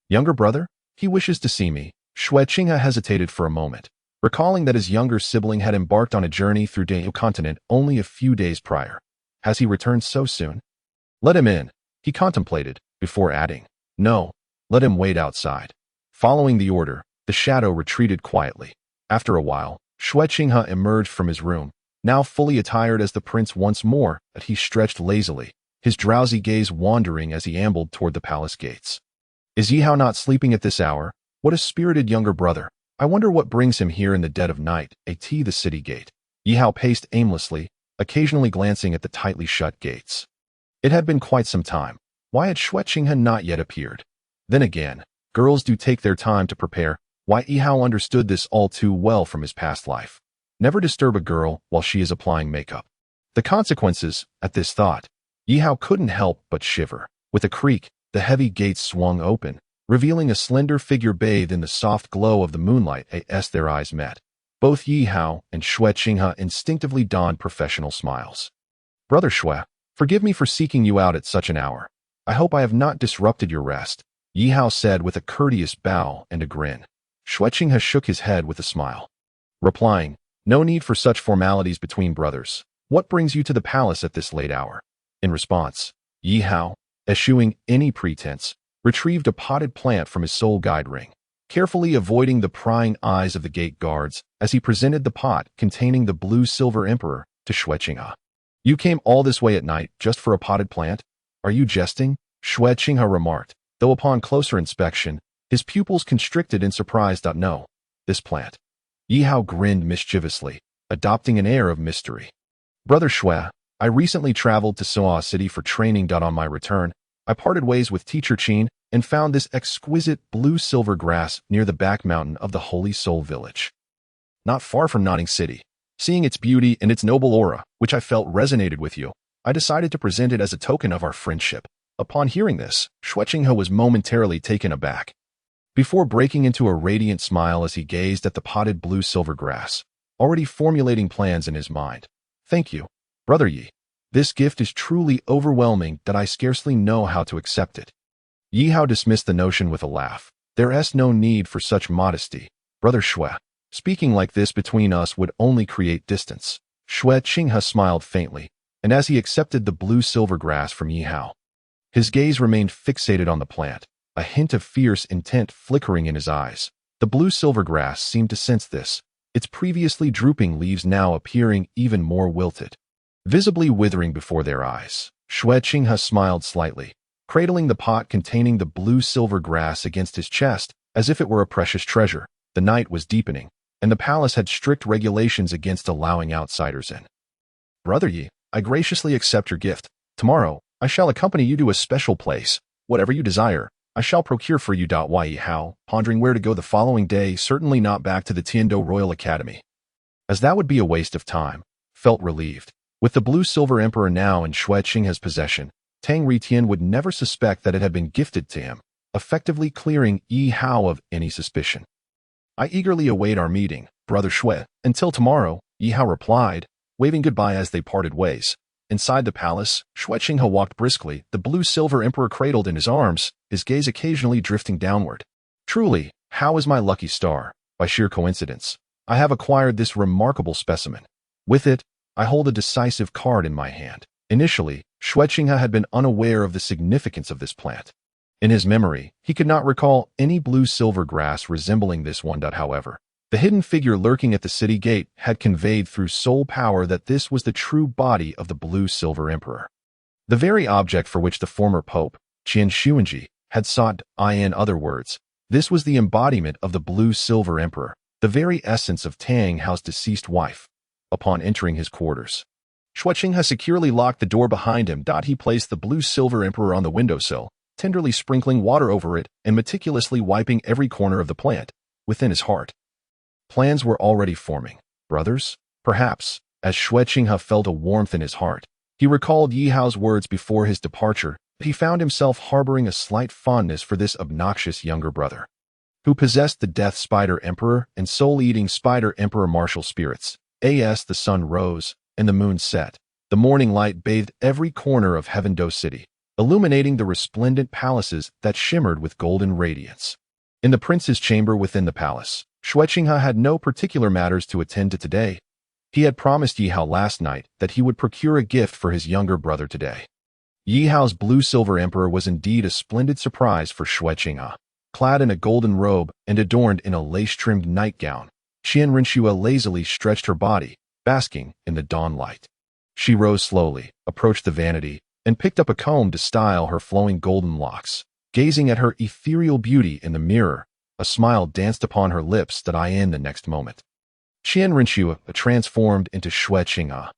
Speaker 1: "Younger brother? He wishes to see me." Xue Qinghe hesitated for a moment, recalling that his younger sibling had embarked on a journey through Douluo Continent only a few days prior. Has he returned so soon? "Let him in," he contemplated, before adding, "No, let him wait outside." Following the order, the shadow retreated quietly. After a while, Xue Qinghe emerged from his room, now fully attired as the prince once more, that he stretched lazily, his drowsy gaze wandering as he ambled toward the palace gates. "Is Yihao not sleeping at this hour? What a spirited younger brother. I wonder what brings him here in the dead of night." The city gate. Yihao paced aimlessly, occasionally glancing at the tightly shut gates. It had been quite some time. Why had Xue Qinghe not yet appeared? Then again, girls do take their time to prepare. Yihao understood this all too well from his past life. Never disturb a girl while she is applying makeup. The consequences, at this thought, Yihao couldn't help but shiver. With a creak, the heavy gates swung open, revealing a slender figure bathed in the soft glow of the moonlight. As their eyes met, both Yihao and Xue Qinghe instinctively donned professional smiles. "Brother Xue, forgive me for seeking you out at such an hour. I hope I have not disrupted your rest," Yihao said with a courteous bow and a grin. Xue Qinghe shook his head with a smile, replying, "No need for such formalities between brothers. What brings you to the palace at this late hour?" In response, Yihao, eschewing any pretense, retrieved a potted plant from his soul guide ring, carefully avoiding the prying eyes of the gate guards as he presented the pot containing the blue-silver emperor to Xue Qinghe. "You came all this way at night just for a potted plant? Are you jesting?" Xue Qinghe remarked, though upon closer inspection, his pupils constricted in surprise. "No, this plant." Yihao grinned mischievously, adopting an air of mystery. "Brother Xue, I recently traveled to Soa City for training. On my return, I parted ways with teacher Qin and found this exquisite blue-silver grass near the back mountain of the Holy Soul Village, not far from Nodding City. Seeing its beauty and its noble aura, which I felt resonated with you, I decided to present it as a token of our friendship." Upon hearing this, Xue Qinghe was momentarily taken aback, before breaking into a radiant smile as he gazed at the potted blue-silver grass, already formulating plans in his mind. "Thank you, Brother Yi. This gift is truly overwhelming that I scarcely know how to accept it." Yihao dismissed the notion with a laugh. "There's no need for such modesty, Brother Xue. Speaking like this between us would only create distance." Xue Qinghe smiled faintly, and as he accepted the blue-silver grass from Yihao, his gaze remained fixated on the plant, a hint of fierce intent flickering in his eyes. The blue-silver grass seemed to sense this, its previously drooping leaves now appearing even more wilted, visibly withering before their eyes. Xue Qinghe smiled slightly, cradling the pot containing the blue-silver grass against his chest as if it were a precious treasure. The night was deepening, and the palace had strict regulations against allowing outsiders in. "Brother Yi, I graciously accept your gift. Tomorrow, I shall accompany you to a special place. Whatever you desire, I shall procure for you." Ye Hao, pondering where to go the following day, certainly not back to the Tiando Royal Academy, as that would be a waste of time, felt relieved. With the blue-silver emperor now in Xue Qinghe's possession, Tang Ritian would never suspect that it had been gifted to him, effectively clearing Ye Hao of any suspicion. "I eagerly await our meeting, Brother Xue. Until tomorrow," Ye Hao replied, waving goodbye as they parted ways. Inside the palace, Xue Qinghe walked briskly, the blue-silver emperor cradled in his arms, his gaze occasionally drifting downward. "Truly, how is my lucky star? By sheer coincidence, I have acquired this remarkable specimen. With it, I hold a decisive card in my hand." Initially, Xue Qinghe had been unaware of the significance of this plant. In his memory, he could not recall any blue-silver grass resembling this one. However, the hidden figure lurking at the city gate had conveyed through soul power that this was the true body of the blue-silver emperor, the very object for which the former pope, Qian Xuanji, had sought. In other words, this was the embodiment of the blue-silver emperor, the very essence of Tang Hao's deceased wife. Upon entering his quarters, Shuqinghe securely locked the door behind him. He placed the blue-silver emperor on the windowsill, tenderly sprinkling water over it and meticulously wiping every corner of the plant. Within his heart, plans were already forming. Brothers? Perhaps. As Shuqinghe felt a warmth in his heart, he recalled Yihao's words before his departure. He found himself harboring a slight fondness for this obnoxious younger brother, who possessed the Death Spider Emperor and Soul-Eating Spider Emperor martial spirits. As the sun rose and the moon set, the morning light bathed every corner of Heaven Do City, illuminating the resplendent palaces that shimmered with golden radiance. In the prince's chamber within the palace, Shuqinghe had no particular matters to attend to today. He had promised Yihao last night that he would procure a gift for his younger brother today. Yihao's blue-silver emperor was indeed a splendid surprise for Shuqinghe. Clad in a golden robe and adorned in a lace-trimmed nightgown, Qianrenxue lazily stretched her body, basking in the dawn light. She rose slowly, approached the vanity, and picked up a comb to style her flowing golden locks. Gazing at her ethereal beauty in the mirror, a smile danced upon her lips. In the next moment, Qianrenxue transformed into Shuqinghe.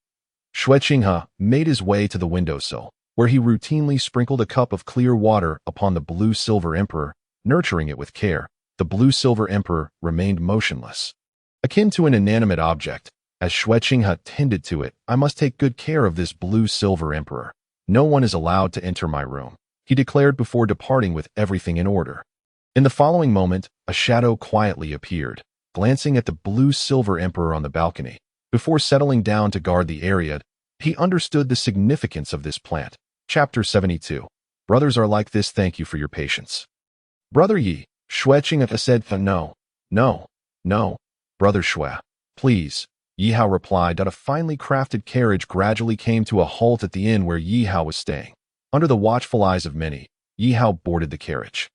Speaker 1: Shuqinghe made his way to the windowsill, where he routinely sprinkled a cup of clear water upon the blue-silver emperor, nurturing it with care. The blue-silver emperor remained motionless, akin to an inanimate object. As Shuqinghe tended to it, I must take good care of this blue-silver emperor. No one is allowed to enter my room, he declared before departing with everything in order. In the following moment, a shadow quietly appeared, glancing at the blue-silver emperor on the balcony. Before settling down to guard the area, he understood the significance of this plant. Chapter 72. Brothers are like this. Thank you for your patience. Brother Yi, Shuqinghe said. No. Brother Shui, please. Yihao replied. A finely crafted carriage gradually came to a halt at the inn where Yihao was staying. Under the watchful eyes of many, Yihao boarded the carriage,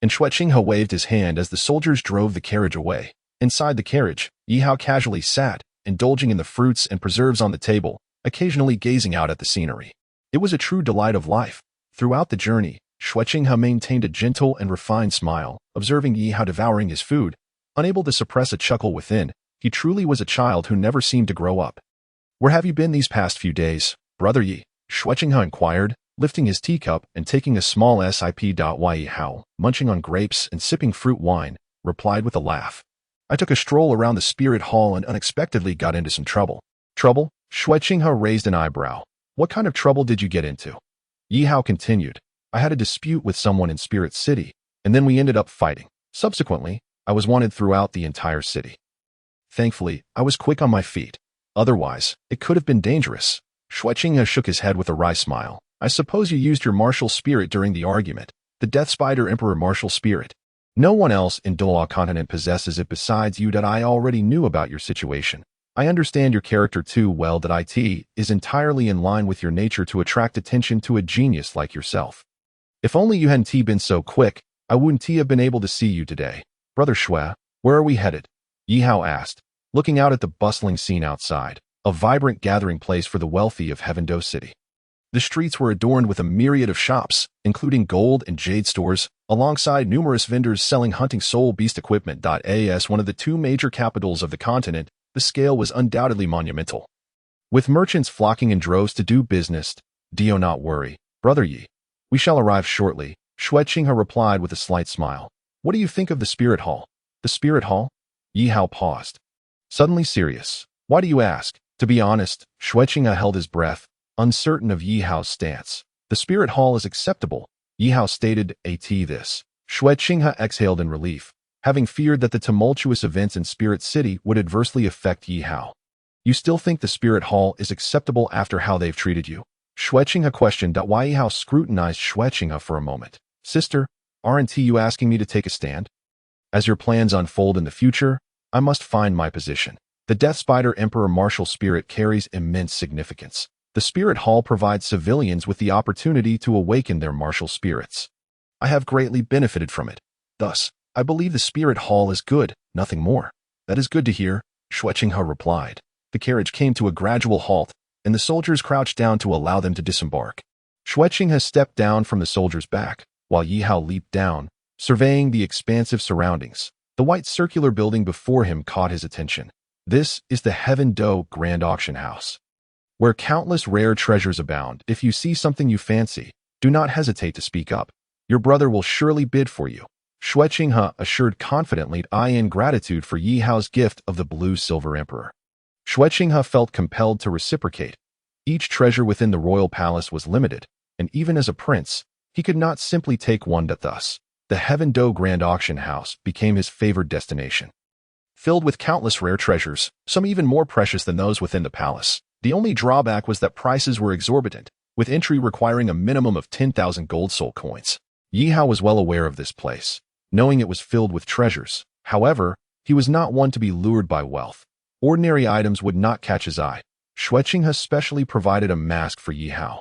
Speaker 1: and Shuqinghe waved his hand as the soldiers drove the carriage away. Inside the carriage, Yihao casually sat, indulging in the fruits and preserves on the table, occasionally gazing out at the scenery. It was a true delight of life. Throughout the journey, Shuqinghe maintained a gentle and refined smile, observing Yihao devouring his food. Unable to suppress a chuckle within, he truly was a child who never seemed to grow up. Where have you been these past few days, Brother Yi? Shuqinghe inquired, lifting his teacup and taking a small sip. Yihao, munching on grapes and sipping fruit wine, replied with a laugh. I took a stroll around the spirit hall and unexpectedly got into some trouble. Trouble? Shuqinghe raised an eyebrow. What kind of trouble did you get into? Yihao continued. I had a dispute with someone in Spirit City, and then we ended up fighting. Subsequently, I was wanted throughout the entire city. Thankfully, I was quick on my feet. Otherwise, it could have been dangerous. Shuqinghe shook his head with a wry smile. I suppose you used your martial spirit during the argument. The Death Spider Emperor martial spirit. No one else in Douluo Continent possesses it besides you. I already knew about your situation. I understand your character too well. It is entirely in line with your nature to attract attention to a genius like yourself. If only you hadn't been so quick, I wouldn't have been able to see you today. Brother Shui, where are we headed? Yihao asked, looking out at the bustling scene outside, a vibrant gathering place for the wealthy of Heaven Do City. The streets were adorned with a myriad of shops, including gold and jade stores, alongside numerous vendors selling hunting soul beast equipment. As one of the two major capitals of the continent, the scale was undoubtedly monumental. With merchants flocking in droves to do business, do not worry, Brother Yi. We shall arrive shortly, Shuqinghe replied with a slight smile. What do you think of the Spirit Hall? The Spirit Hall? Yihao paused, suddenly serious. Why do you ask? To be honest, Shuqinghe held his breath, uncertain of Yihao's stance. The Spirit Hall is acceptable, Yihao stated. This. Shuqinghe exhaled in relief, having feared that the tumultuous events in Spirit City would adversely affect Yihao. You still think the Spirit Hall is acceptable after how they've treated you? Shuqinghe questioned. Yihao scrutinized Shuqinghe for a moment. Sister, aren't you asking me to take a stand? As your plans unfold in the future, I must find my position. The Death Spider Emperor martial spirit carries immense significance. The Spirit Hall provides civilians with the opportunity to awaken their martial spirits. I have greatly benefited from it. Thus, I believe the Spirit Hall is good, nothing more. That is good to hear, Shuqinghe replied. The carriage came to a gradual halt, and the soldiers crouched down to allow them to disembark. Shuqinghe stepped down from the soldier's back, while Yihao leaped down, surveying the expansive surroundings. The white circular building before him caught his attention. This is the Heaven Do Grand Auction House, where countless rare treasures abound. If you see something you fancy, do not hesitate to speak up. Your brother will surely bid for you. Xue Qinghe assured confidently, in gratitude for Ye Hao's gift of the blue-silver emperor. Xue Qinghe felt compelled to reciprocate. Each treasure within the royal palace was limited, and even as a prince, he could not simply take one. Thus, the Heaven Do Grand Auction House became his favored destination. Filled with countless rare treasures, some even more precious than those within the palace. The only drawback was that prices were exorbitant, with entry requiring a minimum of 10,000 gold soul coins. Yihao was well aware of this place, knowing it was filled with treasures. However, he was not one to be lured by wealth. Ordinary items would not catch his eye. Xue Qinghe specially provided a mask for Yihao,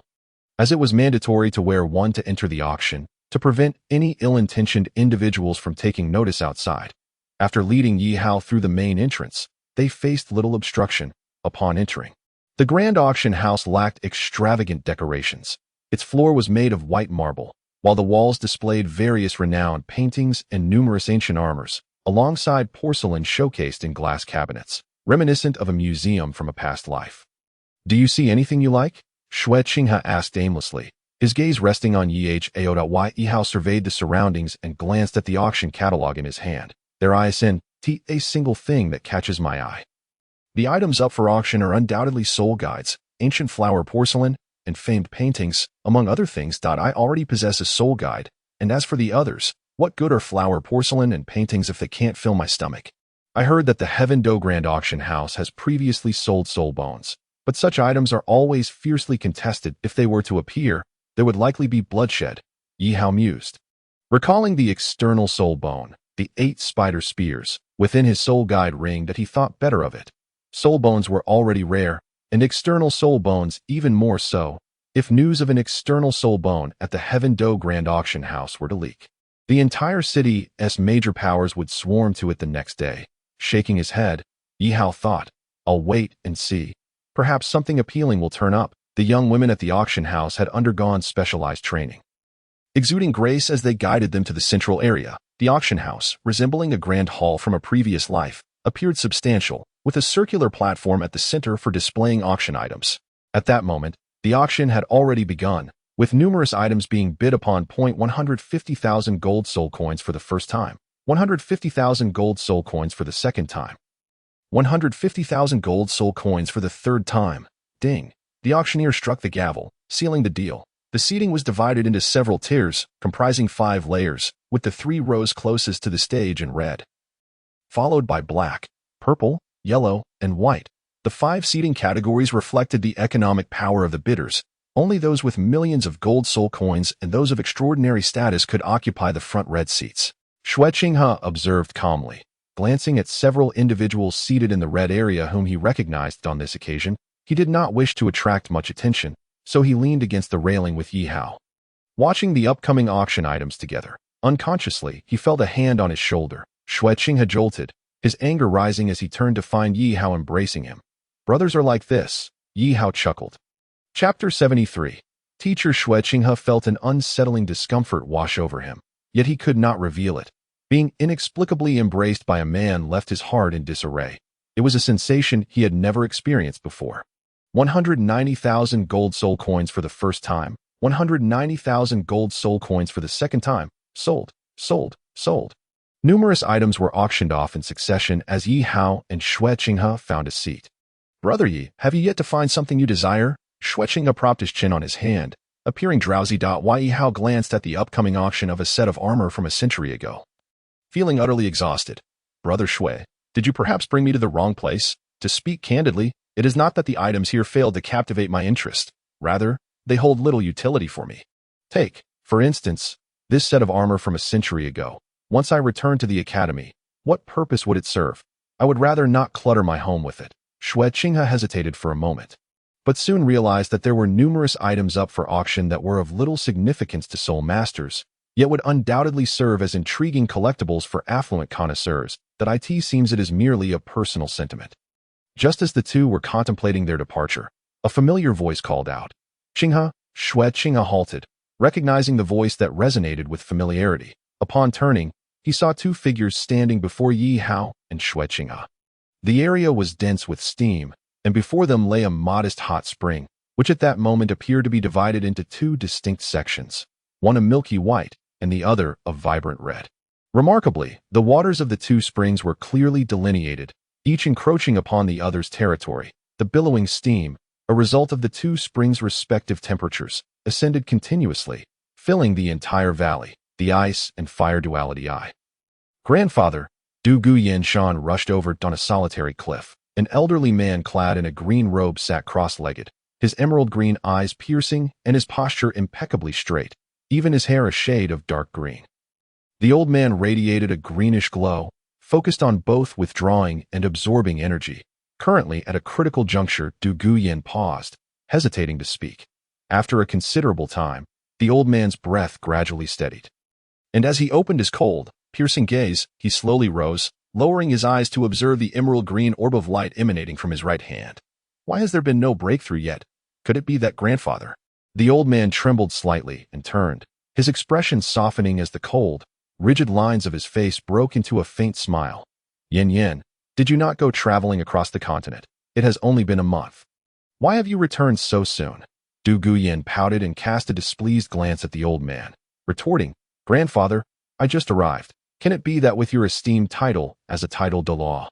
Speaker 1: as it was mandatory to wear one to enter the auction, to prevent any ill-intentioned individuals from taking notice outside. After leading Yihao through the main entrance, they faced little obstruction upon entering. The Grand Auction House lacked extravagant decorations. Its floor was made of white marble, while the walls displayed various renowned paintings and numerous ancient armors, alongside porcelain showcased in glass cabinets, reminiscent of a museum from a past life. "Do you see anything you like?" Xue Qinghe asked aimlessly, his gaze resting on Yihao. Yihao surveyed the surroundings and glanced at the auction catalog in his hand. "There isn't a single thing that catches my eye. The items up for auction are undoubtedly soul guides, ancient flower porcelain, and famed paintings, among other things. I already possess a soul guide, and as for the others, what good are flower porcelain and paintings if they can't fill my stomach? I heard that the Heaven Do Grand Auction House has previously sold soul bones, but such items are always fiercely contested. If they were to appear, there would likely be bloodshed," Yihao mused. Recalling the external soul bone, the 8 spider spears, within his soul guide ring, that he thought better of it. Soul bones were already rare, and external soul bones even more so. If news of an external soul bone at the Heaven Do Grand Auction House were to leak, the entire city's major powers would swarm to it the next day. Shaking his head, Yihao thought, "I'll wait and see. Perhaps something appealing will turn up." The young women at the auction house had undergone specialized training, exuding grace as they guided them to the central area. The auction house, resembling a grand hall from a previous life, appeared substantial, with a circular platform at the center for displaying auction items. At that moment, the auction had already begun, with numerous items being bid upon. 150,000 gold soul coins for the first time, 150,000 gold soul coins for the second time, 150,000 gold soul coins for the third time. Ding! The auctioneer struck the gavel, sealing the deal. The seating was divided into several tiers, comprising 5 layers, with the 3 rows closest to the stage in red, followed by black, purple, yellow, and white. The 5 seating categories reflected the economic power of the bidders. Only those with millions of gold soul coins and those of extraordinary status could occupy the front red seats. Xue Qinghe observed calmly, glancing at several individuals seated in the red area whom he recognized on this occasion. He did not wish to attract much attention, so he leaned against the railing with Yihao. Watching the upcoming auction items together, unconsciously, he felt a hand on his shoulder. Xue Qinghe jolted, his anger rising as he turned to find Yihao embracing him. "Brothers are like this," Yihao chuckled. Chapter 73. Teacher Xue Qinghe felt an unsettling discomfort wash over him, yet he could not reveal it. Being inexplicably embraced by a man left his heart in disarray. It was a sensation he had never experienced before. 190,000 gold soul coins for the first time, 190,000 gold soul coins for the second time. Sold, sold, sold. Numerous items were auctioned off in succession as Yihao and Xue Qinghe found a seat. "Brother Yi, have you yet to find something you desire?" Xue Qinghe propped his chin on his hand, appearing drowsy. Yihao glanced at the upcoming auction of a set of armor from a century ago, feeling utterly exhausted. "Brother Xue, did you perhaps bring me to the wrong place? To speak candidly, it is not that the items here failed to captivate my interest. Rather, they hold little utility for me. Take, for instance, this set of armor from a century ago. Once I return to the academy, what purpose would it serve? I would rather not clutter my home with it." Xue Qinghe hesitated for a moment, but soon realized that there were numerous items up for auction that were of little significance to soul masters, yet would undoubtedly serve as intriguing collectibles for affluent connoisseurs. That it seems it is merely a personal sentiment. Just as the two were contemplating their departure, a familiar voice called out. "Qinghe." Xue Qinghe halted, recognizing the voice that resonated with familiarity. Upon turning, he saw 2 figures standing before Yihao and Xue Qinghe. The area was dense with steam, and before them lay a modest hot spring, which at that moment appeared to be divided into two distinct sections, one a milky white and the other a vibrant red. Remarkably, the waters of the two springs were clearly delineated, each encroaching upon the other's territory. The billowing steam, a result of the two springs' respective temperatures, ascended continuously, filling the entire valley, the ice and fire duality eye. Grandfather, Du Guyan Shan rushed over on a solitary cliff. An elderly man clad in a green robe sat cross-legged, his emerald green eyes piercing and his posture impeccably straight, even his hair a shade of dark green. The old man radiated a greenish glow, focused on both withdrawing and absorbing energy. Currently, at a critical juncture, Du Guyan paused, hesitating to speak. After a considerable time, the old man's breath gradually steadied. And as he opened his cold, piercing gaze, he slowly rose, lowering his eyes to observe the emerald green orb of light emanating from his right hand. Why has there been no breakthrough yet? Could it be that grandfather? The old man trembled slightly and turned, his expression softening as the cold, rigid lines of his face broke into a faint smile. Yen, did you not go traveling across the continent? It has only been a month. Why have you returned so soon? Du Guyan pouted and cast a displeased glance at the old man, retorting, Grandfather, I just arrived. Can it be that with your esteemed title as a title Douluo,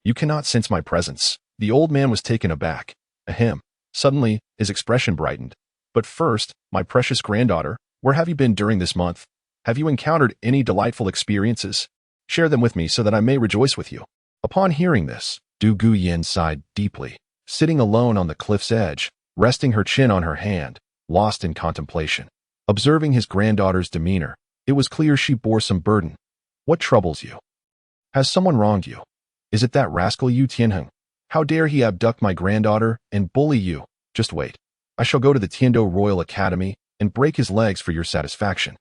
Speaker 1: you cannot sense my presence? The old man was taken aback. Ahem. Suddenly, his expression brightened. But first, my precious granddaughter, where have you been during this month? Have you encountered any delightful experiences? Share them with me so that I may rejoice with you. Upon hearing this, Du Guyan sighed deeply, sitting alone on the cliff's edge, resting her chin on her hand, lost in contemplation. Observing his granddaughter's demeanor, it was clear she bore some burden. What troubles you? Has someone wronged you? Is it that rascal Yu Tianheng? How dare he abduct my granddaughter and bully you? Just wait. I shall go to the Tiando Royal Academy and break his legs for your satisfaction.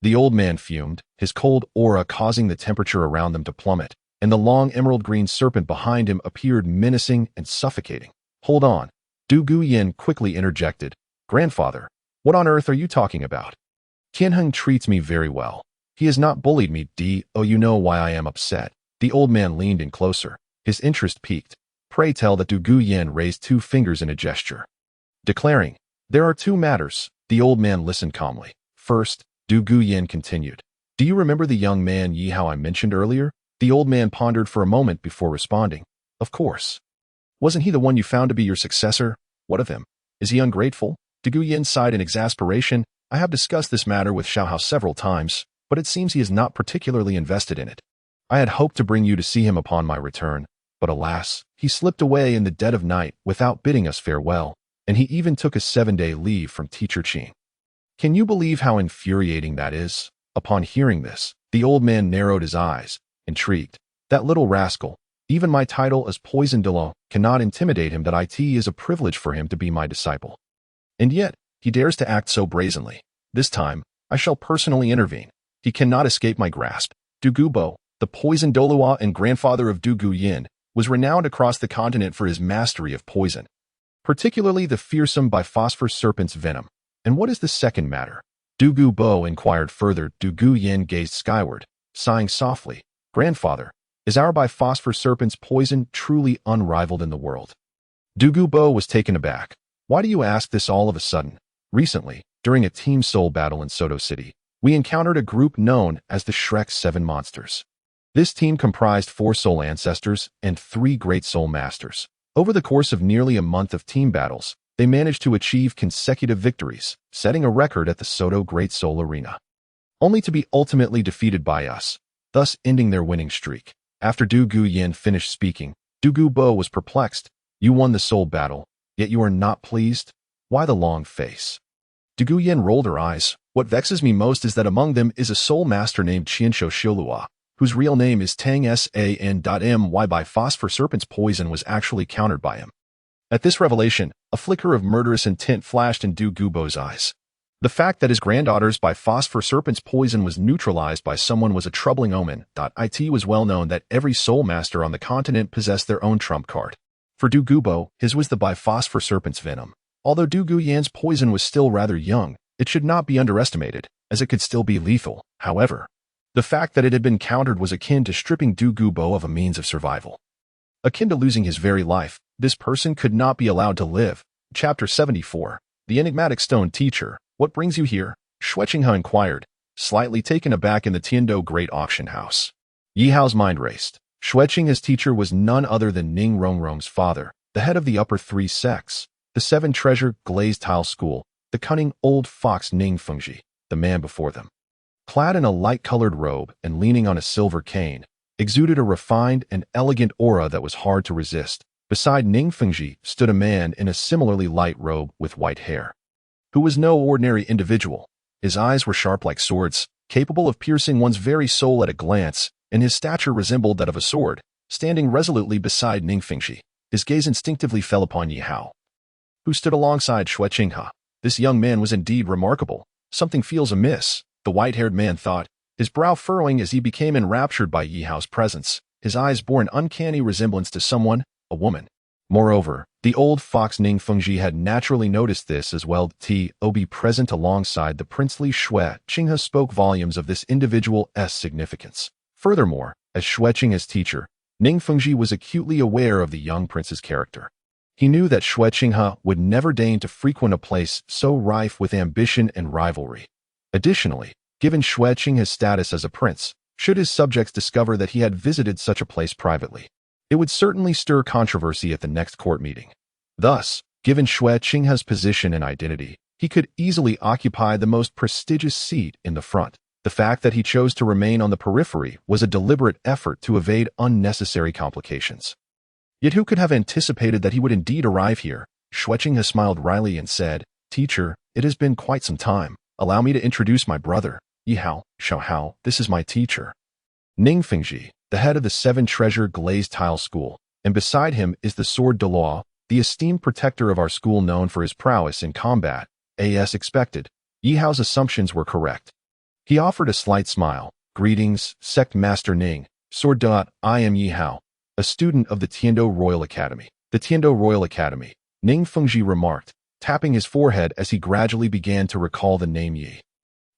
Speaker 1: The old man fumed, his cold aura causing the temperature around them to plummet, and the long emerald green serpent behind him appeared menacing and suffocating. Hold on. Du Guyan quickly interjected. Grandfather, what on earth are you talking about? Tianheng treats me very well. He has not bullied me, Oh, you know why I am upset. The old man leaned in closer, his interest piqued. Pray tell that Du Guyan raised two fingers in a gesture, declaring, there are two matters. The old man listened calmly. First, Du Guyan continued. Do you remember the young man Ye Hao I mentioned earlier? The old man pondered for a moment before responding. Of course. Wasn't he the one you found to be your successor? What of him? Is he ungrateful? Du Guyan sighed in exasperation. I have discussed this matter with Xiaohao several times, but it seems he is not particularly invested in it. I had hoped to bring you to see him upon my return, but alas, he slipped away in the dead of night without bidding us farewell, and he even took a 7-day leave from Teacher Qing. Can you believe how infuriating that is? Upon hearing this, the old man narrowed his eyes, intrigued. That little rascal, even my title as Poison Douluo, cannot intimidate him. That it is a privilege for him to be my disciple. And yet, he dares to act so brazenly. This time, I shall personally intervene. He cannot escape my grasp. Du Gubo, the Poison Douluo and grandfather of Du Guyan, was renowned across the continent for his mastery of poison, particularly the fearsome biphosphor serpent's venom. And what is the second matter? Du Gubo inquired further. Du Guyan gazed skyward, sighing softly. Grandfather, is our biphosphor serpent's poison truly unrivaled in the world? Du Gubo was taken aback. Why do you ask this all of a sudden? Recently, during a team soul battle in Soto City, we encountered a group known as the Shrek 7 Monsters. This team comprised 4 soul ancestors and 3 great soul masters. Over the course of nearly a month of team battles, they managed to achieve consecutive victories, setting a record at the Soto Great Soul Arena, only to be ultimately defeated by us, thus ending their winning streak. After Du Guyan finished speaking, Du Gubo was perplexed. You won the soul battle, yet you are not pleased? Why the long face? Du Guyan rolled her eyes. What vexes me most is that among them is a soul master named Qianshou Xiulua, whose real name is Tang San.My. Biphosphor serpent's poison was actually countered by him. At this revelation, a flicker of murderous intent flashed in Du Gubo's eyes. The fact that his granddaughter's biphosphor serpent's poison was neutralized by someone was a troubling omen. It was well known that every soul master on the continent possessed their own trump card. For Du Gubo, his was the biphosphor serpent's venom. Although Du Guyan's poison was still rather young, it should not be underestimated, as it could still be lethal. However, the fact that it had been countered was akin to stripping Du Gubo of a means of survival. Akin to losing his very life. This person could not be allowed to live. Chapter 74. The Enigmatic Stone Teacher. What brings you here? Xue Qinghe inquired, slightly taken aback in the Tiando Great Auction House. Yihao's mind raced. Xue Qinghe's teacher was none other than Ning Rongrong's father, the head of the upper three sects, the seven treasure glazed tile school, the cunning old fox Ning Fengji, the man before them. Clad in a light-colored robe and leaning on a silver cane, exuded a refined and elegant aura that was hard to resist. Beside Ning Fengji stood a man in a similarly light robe with white hair, who was no ordinary individual. His eyes were sharp like swords, capable of piercing one's very soul at a glance, and his stature resembled that of a sword. Standing resolutely beside Ning Fengji, his gaze instinctively fell upon Ye Hao, who stood alongside Xue Qinghe. This young man was indeed remarkable. Something feels amiss, the white-haired man thought, his brow furrowing as he became enraptured by Ye Hao's presence. His eyes bore an uncanny resemblance to someone, a woman. Moreover, the old fox Ning Fengji had naturally noticed this as well. To be present alongside the princely Xue Qinghe spoke volumes of this individual's significance. Furthermore, as Xue Qinghe's teacher, Ning Fengji was acutely aware of the young prince's character. He knew that Xue Qinghe would never deign to frequent a place so rife with ambition and rivalry. Additionally, given Xue Qinghe's status as a prince, should his subjects discover that he had visited such a place privately, it would certainly stir controversy at the next court meeting. Thus, given Xue Qinghe's position and identity, he could easily occupy the most prestigious seat in the front. The fact that he chose to remain on the periphery was a deliberate effort to evade unnecessary complications. Yet who could have anticipated that he would indeed arrive here? Xue Qinghe smiled wryly and said, "Teacher, it has been quite some time. Allow me to introduce my brother, Yihao, Hao. This is my teacher, Ning Fengji, the head of the seven treasure glazed tile school, and beside him is the sword Douluo, the esteemed protector of our school known for his prowess in combat." As expected, Yihao's assumptions were correct. He offered a slight smile. "Greetings, Sect Master Ning. Sword. I am Yihao, a student of the Tiando Royal Academy." The Tiando Royal Academy, Ning Fengji remarked, tapping his forehead as he gradually began to recall the name Yi.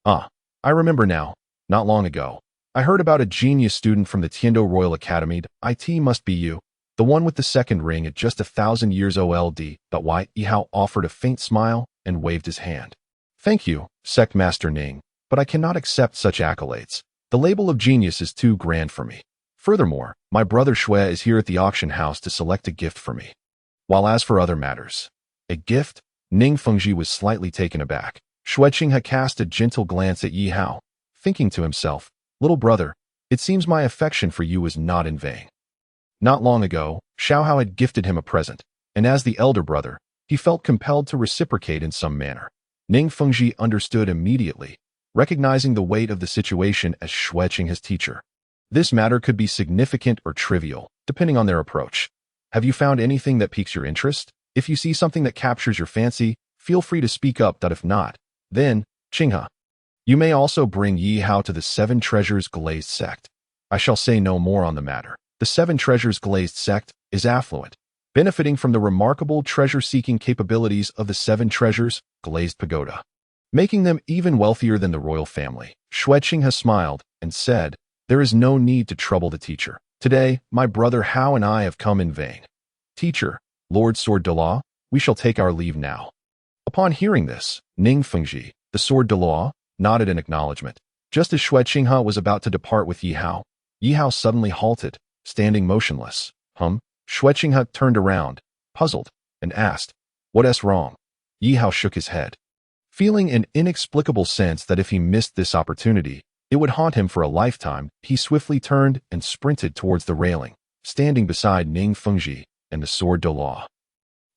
Speaker 1: I remember now. Not long ago, I heard about a genius student from the Tiando Royal Academy. It must be you, the one with the second ring at just 1,000 years old. But why? Yihao offered a faint smile and waved his hand. "Thank you, Sect Master Ning, but I cannot accept such accolades. The label of genius is too grand for me. Furthermore, my brother Xue is here at the auction house to select a gift for me. While as for other matters..." "A gift?" Ning Fengji was slightly taken aback. Xue Qinghe cast a gentle glance at Ye Hao, thinking to himself, "Little brother, it seems my affection for you is not in vain." Not long ago, Xiaohao had gifted him a present, and as the elder brother, he felt compelled to reciprocate in some manner. Ning Fengji understood immediately, recognizing the weight of the situation as Xue Qinghe's teacher. This matter could be significant or trivial, depending on their approach. "Have you found anything that piques your interest? If you see something that captures your fancy, feel free to speak up. If not, then, Qinghe, you may also bring Ye Hao to the Seven Treasures Glazed Sect. I shall say no more on the matter. The Seven Treasures Glazed Sect is affluent, benefiting from the remarkable treasure-seeking capabilities of the Seven Treasures Glazed Pagoda, making them even wealthier than the royal family." Xue Qinghe smiled and said, "There is no need to trouble the teacher. Today, my brother Hao and I have come in vain. Teacher, Lord Sword Douluo, we shall take our leave now." Upon hearing this, Ning Fengji, the Sword Douluo, nodded in acknowledgement. Just as Xue Qinghe was about to depart with Yihao, Yihao suddenly halted, standing motionless. Xue Qinghe turned around, puzzled, and asked, "What's wrong?" Yihao shook his head, feeling an inexplicable sense that if he missed this opportunity, it would haunt him for a lifetime. He swiftly turned and sprinted towards the railing, standing beside Ning Fengji and the Sword Douluo.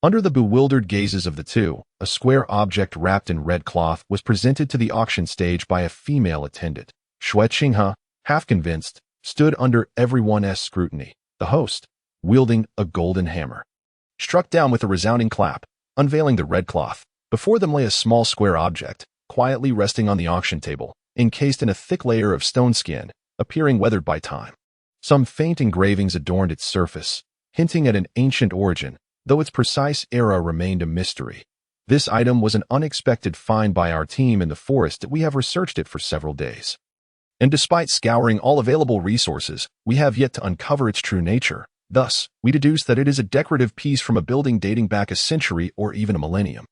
Speaker 1: Under the bewildered gazes of the two, a square object wrapped in red cloth was presented to the auction stage by a female attendant. Xue Qinghe, half convinced, stood under everyone's scrutiny. The host, wielding a golden hammer, struck down with a resounding clap, unveiling the red cloth. Before them lay a small square object, quietly resting on the auction table, encased in a thick layer of stone skin, appearing weathered by time. Some faint engravings adorned its surface, hinting at an ancient origin, though its precise era remained a mystery. This item was an unexpected find by our team in the forest. We have researched it for several days, and despite scouring all available resources, we have yet to uncover its true nature. Thus, we deduce that it is a decorative piece from a building dating back a century or even a millennium.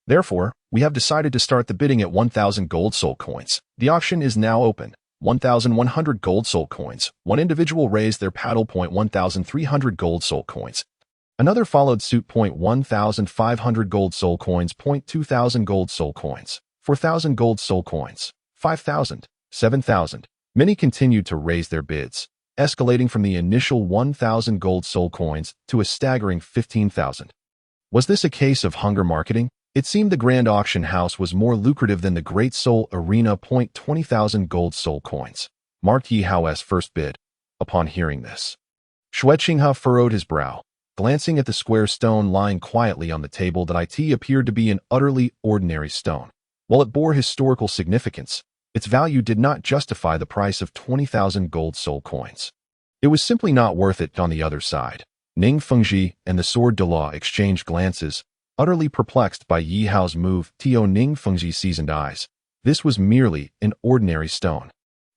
Speaker 1: Therefore, we have decided to start the bidding at 1,000 gold soul coins. The auction is now open. 1,100 gold soul coins. One individual raised their paddle. 1,300 gold soul coins. Another followed suit. 1,500 gold soul coins. 2,000 gold soul coins. 4,000 gold soul coins. 5,000. 7,000. Many continued to raise their bids, escalating from the initial 1,000 gold soul coins to a staggering 15,000. Was this a case of hunger marketing? It seemed the grand auction house was more lucrative than the Great Soul Arena. 20,000 gold soul coins, marked Ye Hao's first bid. Upon hearing this, Xue Qinghe furrowed his brow, glancing at the square stone lying quietly on the table that it appeared to be an utterly ordinary stone. While it bore historical significance, its value did not justify the price of 20,000 gold soul coins. It was simply not worth it. On the other side, Ning Fengji and the sword Douluo exchanged glances, utterly perplexed by Ye Hao's move. Ning Fengji's seasoned eyes. This was merely an ordinary stone,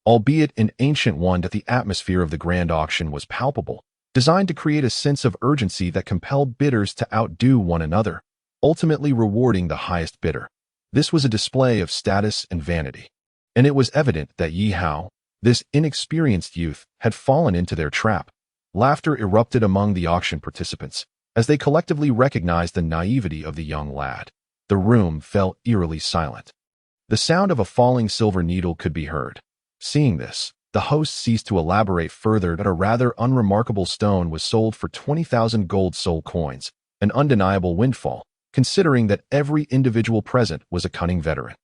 Speaker 1: albeit an ancient one. That the atmosphere of the grand auction was palpable, designed to create a sense of urgency that compelled bidders to outdo one another, ultimately rewarding the highest bidder. This was a display of status and vanity, and it was evident that Ye Hao, this inexperienced youth, had fallen into their trap. Laughter erupted among the auction participants as they collectively recognized the naivety of the young lad. The room fell eerily silent. The sound of a falling silver needle could be heard. Seeing this, the host ceased to elaborate further that a rather unremarkable stone was sold for 20,000 gold soul coins, an undeniable windfall, considering that every individual present was a cunning veteran.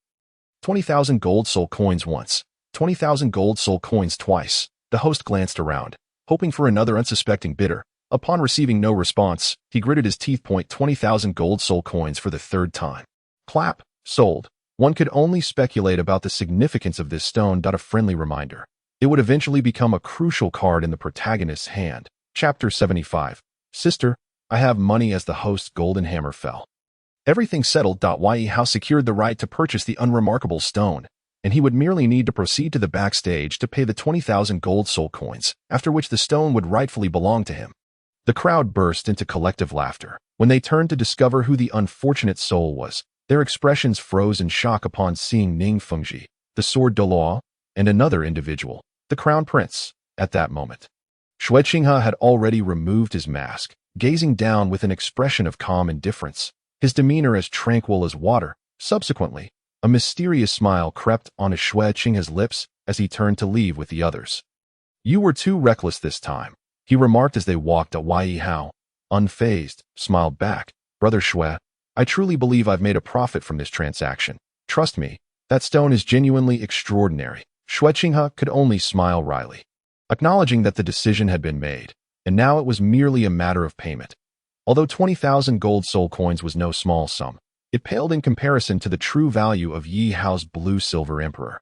Speaker 1: 20,000 gold soul coins once, 20,000 gold soul coins twice. The host glanced around, hoping for another unsuspecting bidder. Upon receiving no response, he gritted his teeth. 20,000 gold soul coins for the third time. Clap, sold. One could only speculate about the significance of this stone. A friendly reminder. It would eventually become a crucial card in the protagonist's hand. Chapter 75. Sister, I have money. As the host's golden hammer fell, everything settled. Ye Hao secured the right to purchase the unremarkable stone, and he would merely need to proceed to the backstage to pay the 20,000 gold soul coins, after which the stone would rightfully belong to him. The crowd burst into collective laughter. When they turned to discover who the unfortunate soul was, their expressions froze in shock upon seeing Ning Fengji, the sword Douluo, and another individual, the crown prince. At that moment, Xue Qinghe had already removed his mask, gazing down with an expression of calm indifference, his demeanor as tranquil as water. Subsequently, a mysterious smile crept onto Xue Qinghe's lips as he turned to leave with the others. You were too reckless this time, he remarked as they walked. Ye Hao, unfazed, smiled back. Brother Xue, I truly believe I've made a profit from this transaction. Trust me, that stone is genuinely extraordinary. Xue Qinghe could only smile wryly, acknowledging that the decision had been made, and now it was merely a matter of payment. Although 20,000 gold soul coins was no small sum, it paled in comparison to the true value of Ye Hao's blue-silver emperor,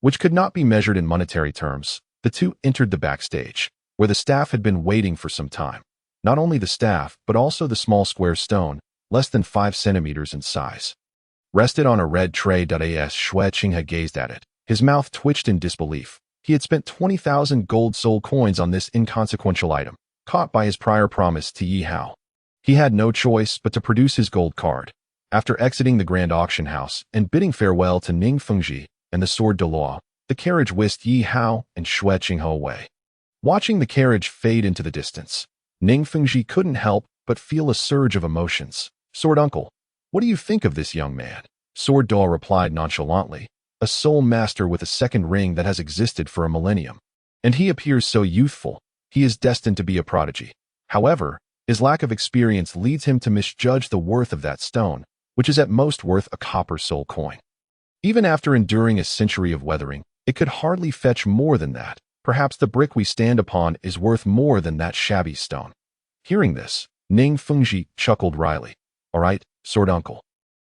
Speaker 1: which could not be measured in monetary terms. The two entered the backstage, where the staff had been waiting for some time. Not only the staff, but also the small square stone, less than 5 centimeters in size, rested on a red tray. As Xue Qinghe gazed at it, his mouth twitched in disbelief. He had spent 20,000 gold soul coins on this inconsequential item, caught by his prior promise to Ye Hao. He had no choice but to produce his gold card. After exiting the grand auction house and bidding farewell to Ning Fengji and the sword Douluo, the carriage whisked Ye Hao and Xue Qinghe away. Watching the carriage fade into the distance, Ning Fengji couldn't help but feel a surge of emotions. Sword uncle, what do you think of this young man? Sword Douluo replied nonchalantly, a soul master with a second ring that has existed for a millennium. And he appears so youthful, he is destined to be a prodigy. However, his lack of experience leads him to misjudge the worth of that stone, which is at most worth a copper soul coin. Even after enduring a century of weathering, it could hardly fetch more than that. Perhaps the brick we stand upon is worth more than that shabby stone. Hearing this, Ning Fengji chuckled wryly. All right, sword uncle.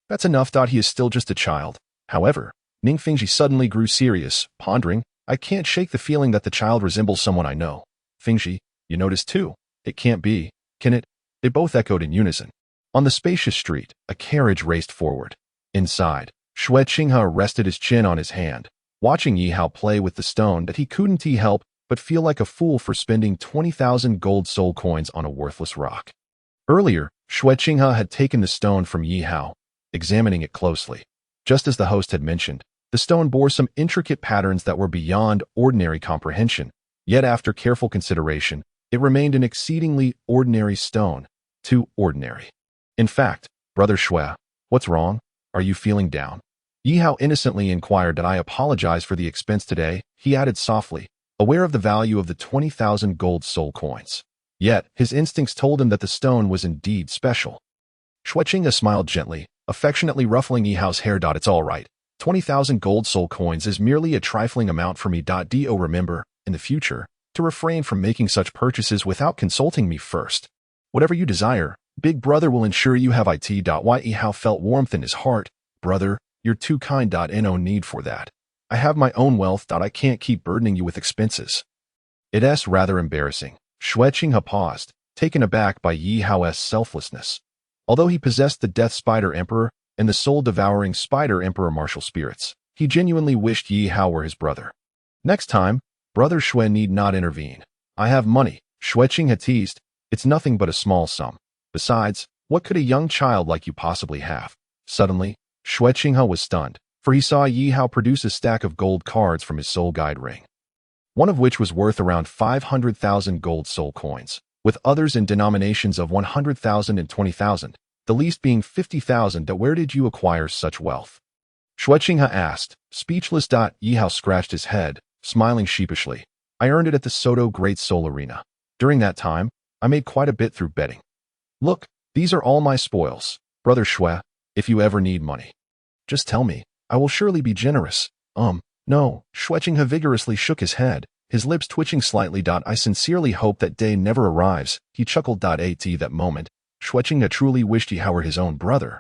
Speaker 1: That's enough. He is still just a child. However, Ning Fengji suddenly grew serious, pondering, I can't shake the feeling that the child resembles someone I know. Fengji, you notice too. It can't be, can it? They both echoed in unison. On the spacious street, a carriage raced forward. Inside, Xue Qinghe rested his chin on his hand, watching Yihao play with the stone that he couldn't help but feel like a fool for spending 20,000 gold soul coins on a worthless rock. Earlier, Xue Qinghe had taken the stone from Ye Hao, examining it closely. Just as the host had mentioned, the stone bore some intricate patterns that were beyond ordinary comprehension, yet after careful consideration, it remained an exceedingly ordinary stone, too ordinary. In fact, Brother Xue, what's wrong? Are you feeling down? Yihao innocently inquired. Did I apologize for the expense today? He added softly, aware of the value of the 20,000 gold soul coins. Yet, his instincts told him that the stone was indeed special. Xue Qinghe smiled gently, affectionately ruffling Yihao's hair. It's all right. 20,000 gold soul coins is merely a trifling amount for me. Do remember, in the future, to refrain from making such purchases without consulting me first. Whatever you desire, Big Brother will ensure you have it. Yihao felt warmth in his heart. Brother, you're too kind. No need for that. I have my own wealth. I can't keep burdening you with expenses. It's rather embarrassing. Xue Qinghe paused, taken aback by Yihao's selflessness. Although he possessed the Death Spider Emperor and the soul-devouring Spider Emperor martial spirits, he genuinely wished Yihao were his brother. Next time, Brother Xue need not intervene. I have money, Xue Qinghe teased. It's nothing but a small sum. Besides, what could a young child like you possibly have? Suddenly, Xue Qinghe was stunned, for he saw Yihao produce a stack of gold cards from his soul guide ring, one of which was worth around 500,000 gold soul coins, with others in denominations of 100,000 and 20,000, the least being 50,000. Where did you acquire such wealth? Xue Qinghe asked, speechless. Yihao scratched his head, smiling sheepishly. I earned it at the Soto Great Soul Arena. During that time, I made quite a bit through betting. Look, these are all my spoils. Brother Xue, if you ever need money, just tell me. I will surely be generous. No. Xue Qinghe vigorously shook his head, his lips twitching slightly. I sincerely hope that day never arrives. He chuckled. At that moment, Xue Qinghe truly wished Yihao were his own brother.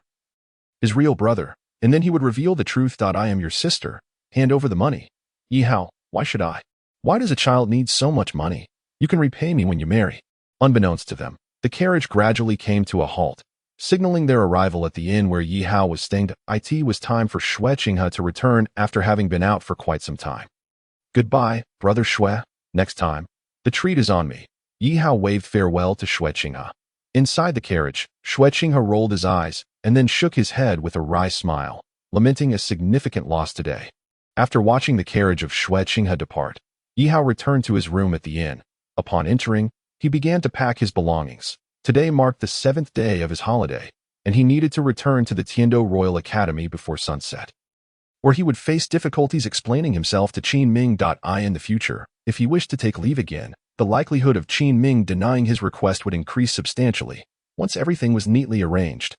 Speaker 1: His real brother. And then he would reveal the truth. I am your sister. Hand over the money. Yihao, why should I? Why does a child need so much money? You can repay me when you marry. Unbeknownst to them, the carriage gradually came to a halt, signaling their arrival at the inn where Yihao was staying. It was time for Xue Qinghe to return after having been out for quite some time. Goodbye, Brother Xue. Next time, the treat is on me. Yihao waved farewell to Xue Qinghe. Inside the carriage, Xue Qinghe rolled his eyes and then shook his head with a wry smile, lamenting a significant loss today. After watching the carriage of Xue Qinghe depart, Yihao returned to his room at the inn. Upon entering, he began to pack his belongings. Today marked the 7th day of his holiday, and he needed to return to the Tiando Royal Academy before sunset, where he would face difficulties explaining himself to Qin Ming. In the future, if he wished to take leave again, the likelihood of Qin Ming denying his request would increase substantially once everything was neatly arranged.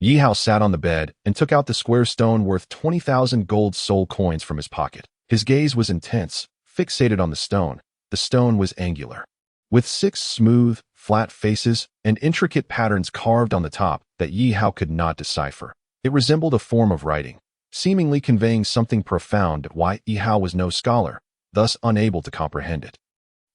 Speaker 1: Yihao sat on the bed and took out the square stone worth 20,000 gold soul coins from his pocket. His gaze was intense, fixated on the stone. The stone was angular, with 6 smooth, flat faces and intricate patterns carved on the top that Yihao could not decipher. It resembled a form of writing, seemingly conveying something profound. Why Yihao was no scholar, thus unable to comprehend it.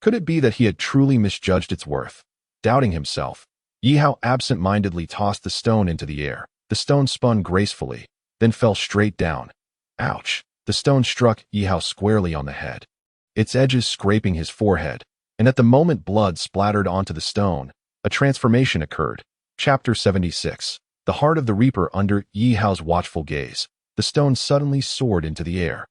Speaker 1: Could it be that he had truly misjudged its worth? Doubting himself, Yihao absent-mindedly tossed the stone into the air. The stone spun gracefully, then fell straight down. Ouch! The stone struck Yihao squarely on the head, its edges scraping his forehead, and at the moment blood splattered onto the stone, a transformation occurred. Chapter 76. The Heart of the Reaper. Under Yihao's watchful gaze, the stone suddenly soared into the air,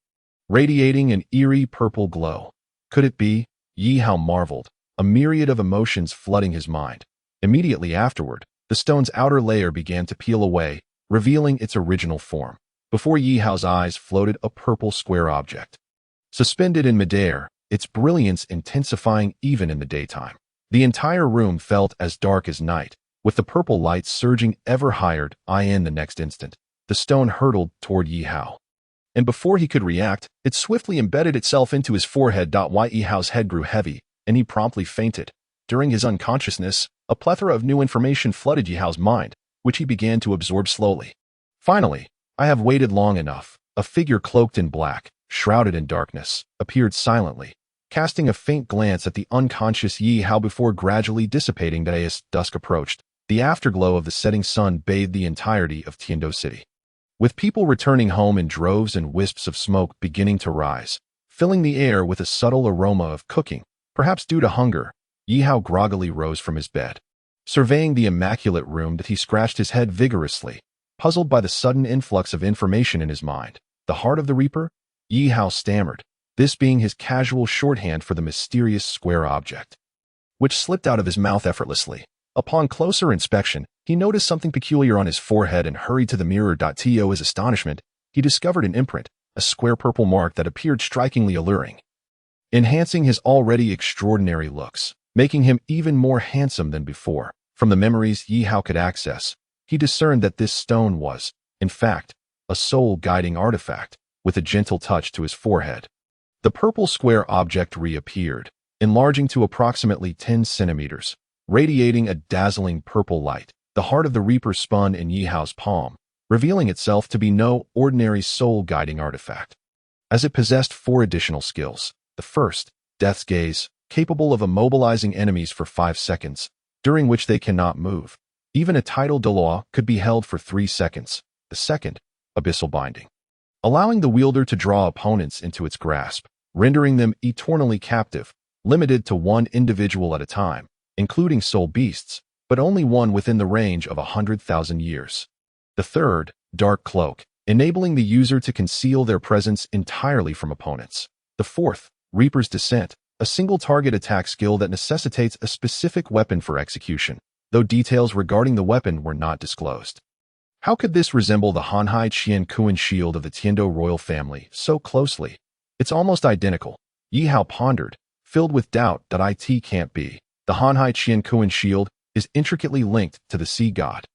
Speaker 1: radiating an eerie purple glow. Could it be? Yihao marveled, a myriad of emotions flooding his mind. Immediately afterward, the stone's outer layer began to peel away, revealing its original form. Before Yihao's eyes floated a purple square object, suspended in midair, its brilliance intensifying even in the daytime. The entire room felt as dark as night, with the purple light surging ever higher. In the next instant, the stone hurtled toward Yihao, and before he could react, it swiftly embedded itself into his forehead. Yihao's head grew heavy, and he promptly fainted. During his unconsciousness, a plethora of new information flooded Yihao's mind, which he began to absorb slowly. Finally, I have waited long enough. A figure cloaked in black, shrouded in darkness, appeared silently, casting a faint glance at the unconscious Yihao before gradually dissipating. As dusk approached, the afterglow of the setting sun bathed the entirety of Tiando City, with people returning home in droves and wisps of smoke beginning to rise, filling the air with a subtle aroma of cooking. Perhaps due to hunger, Yihao groggily rose from his bed. Surveying the immaculate room, he scratched his head vigorously, puzzled by the sudden influx of information in his mind. The heart of the Reaper? Yihao stammered, this being his casual shorthand for the mysterious square object, which slipped out of his mouth effortlessly. Upon closer inspection, he noticed something peculiar on his forehead and hurried to the mirror. To his astonishment, he discovered an imprint, a square purple mark that appeared strikingly alluring, enhancing his already extraordinary looks, making him even more handsome than before. From the memories Yihao could access, he discerned that this stone was, in fact, a soul-guiding artifact, with a gentle touch to his forehead. The purple square object reappeared, enlarging to approximately 10 centimeters, radiating a dazzling purple light. The heart of the Reaper spun in Yihao's palm, revealing itself to be no ordinary soul-guiding artifact, as it possessed 4 additional skills. The first, Death's Gaze, capable of immobilizing enemies for 5 seconds, during which they cannot move. Even a tidal Douluo could be held for 3 seconds. The second, Abyssal Binding, allowing the wielder to draw opponents into its grasp, rendering them eternally captive, limited to 1 individual at a time, including soul beasts, but only one within the range of 100,000 years. The third, Dark Cloak, enabling the user to conceal their presence entirely from opponents. The fourth, Reaper's Descent, a single target attack skill that necessitates a specific weapon for execution, though details regarding the weapon were not disclosed. How could this resemble the Hanhai Qiankuan shield of the Tiando royal family so closely? It's almost identical, Yihao pondered, filled with doubt that it can't be. The Hanhai Qiankuan shield is intricately linked to the sea god,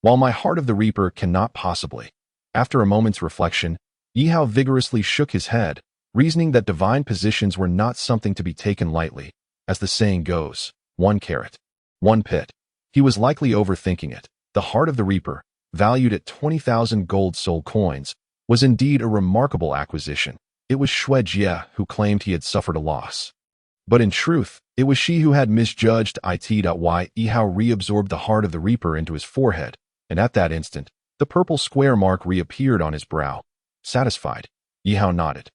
Speaker 1: while my heart of the Reaper cannot possibly. After a moment's reflection, Yihao vigorously shook his head, reasoning that divine positions were not something to be taken lightly. As the saying goes, 1 carat, 1 pit. He was likely overthinking it. The heart of the Reaper, valued at 20,000 gold soul coins, was indeed a remarkable acquisition. It was Shui Jie who claimed he had suffered a loss, but in truth, it was she who had misjudged it. Yihao reabsorbed the heart of the Reaper into his forehead, and at that instant, the purple square mark reappeared on his brow. Satisfied, Yihao nodded,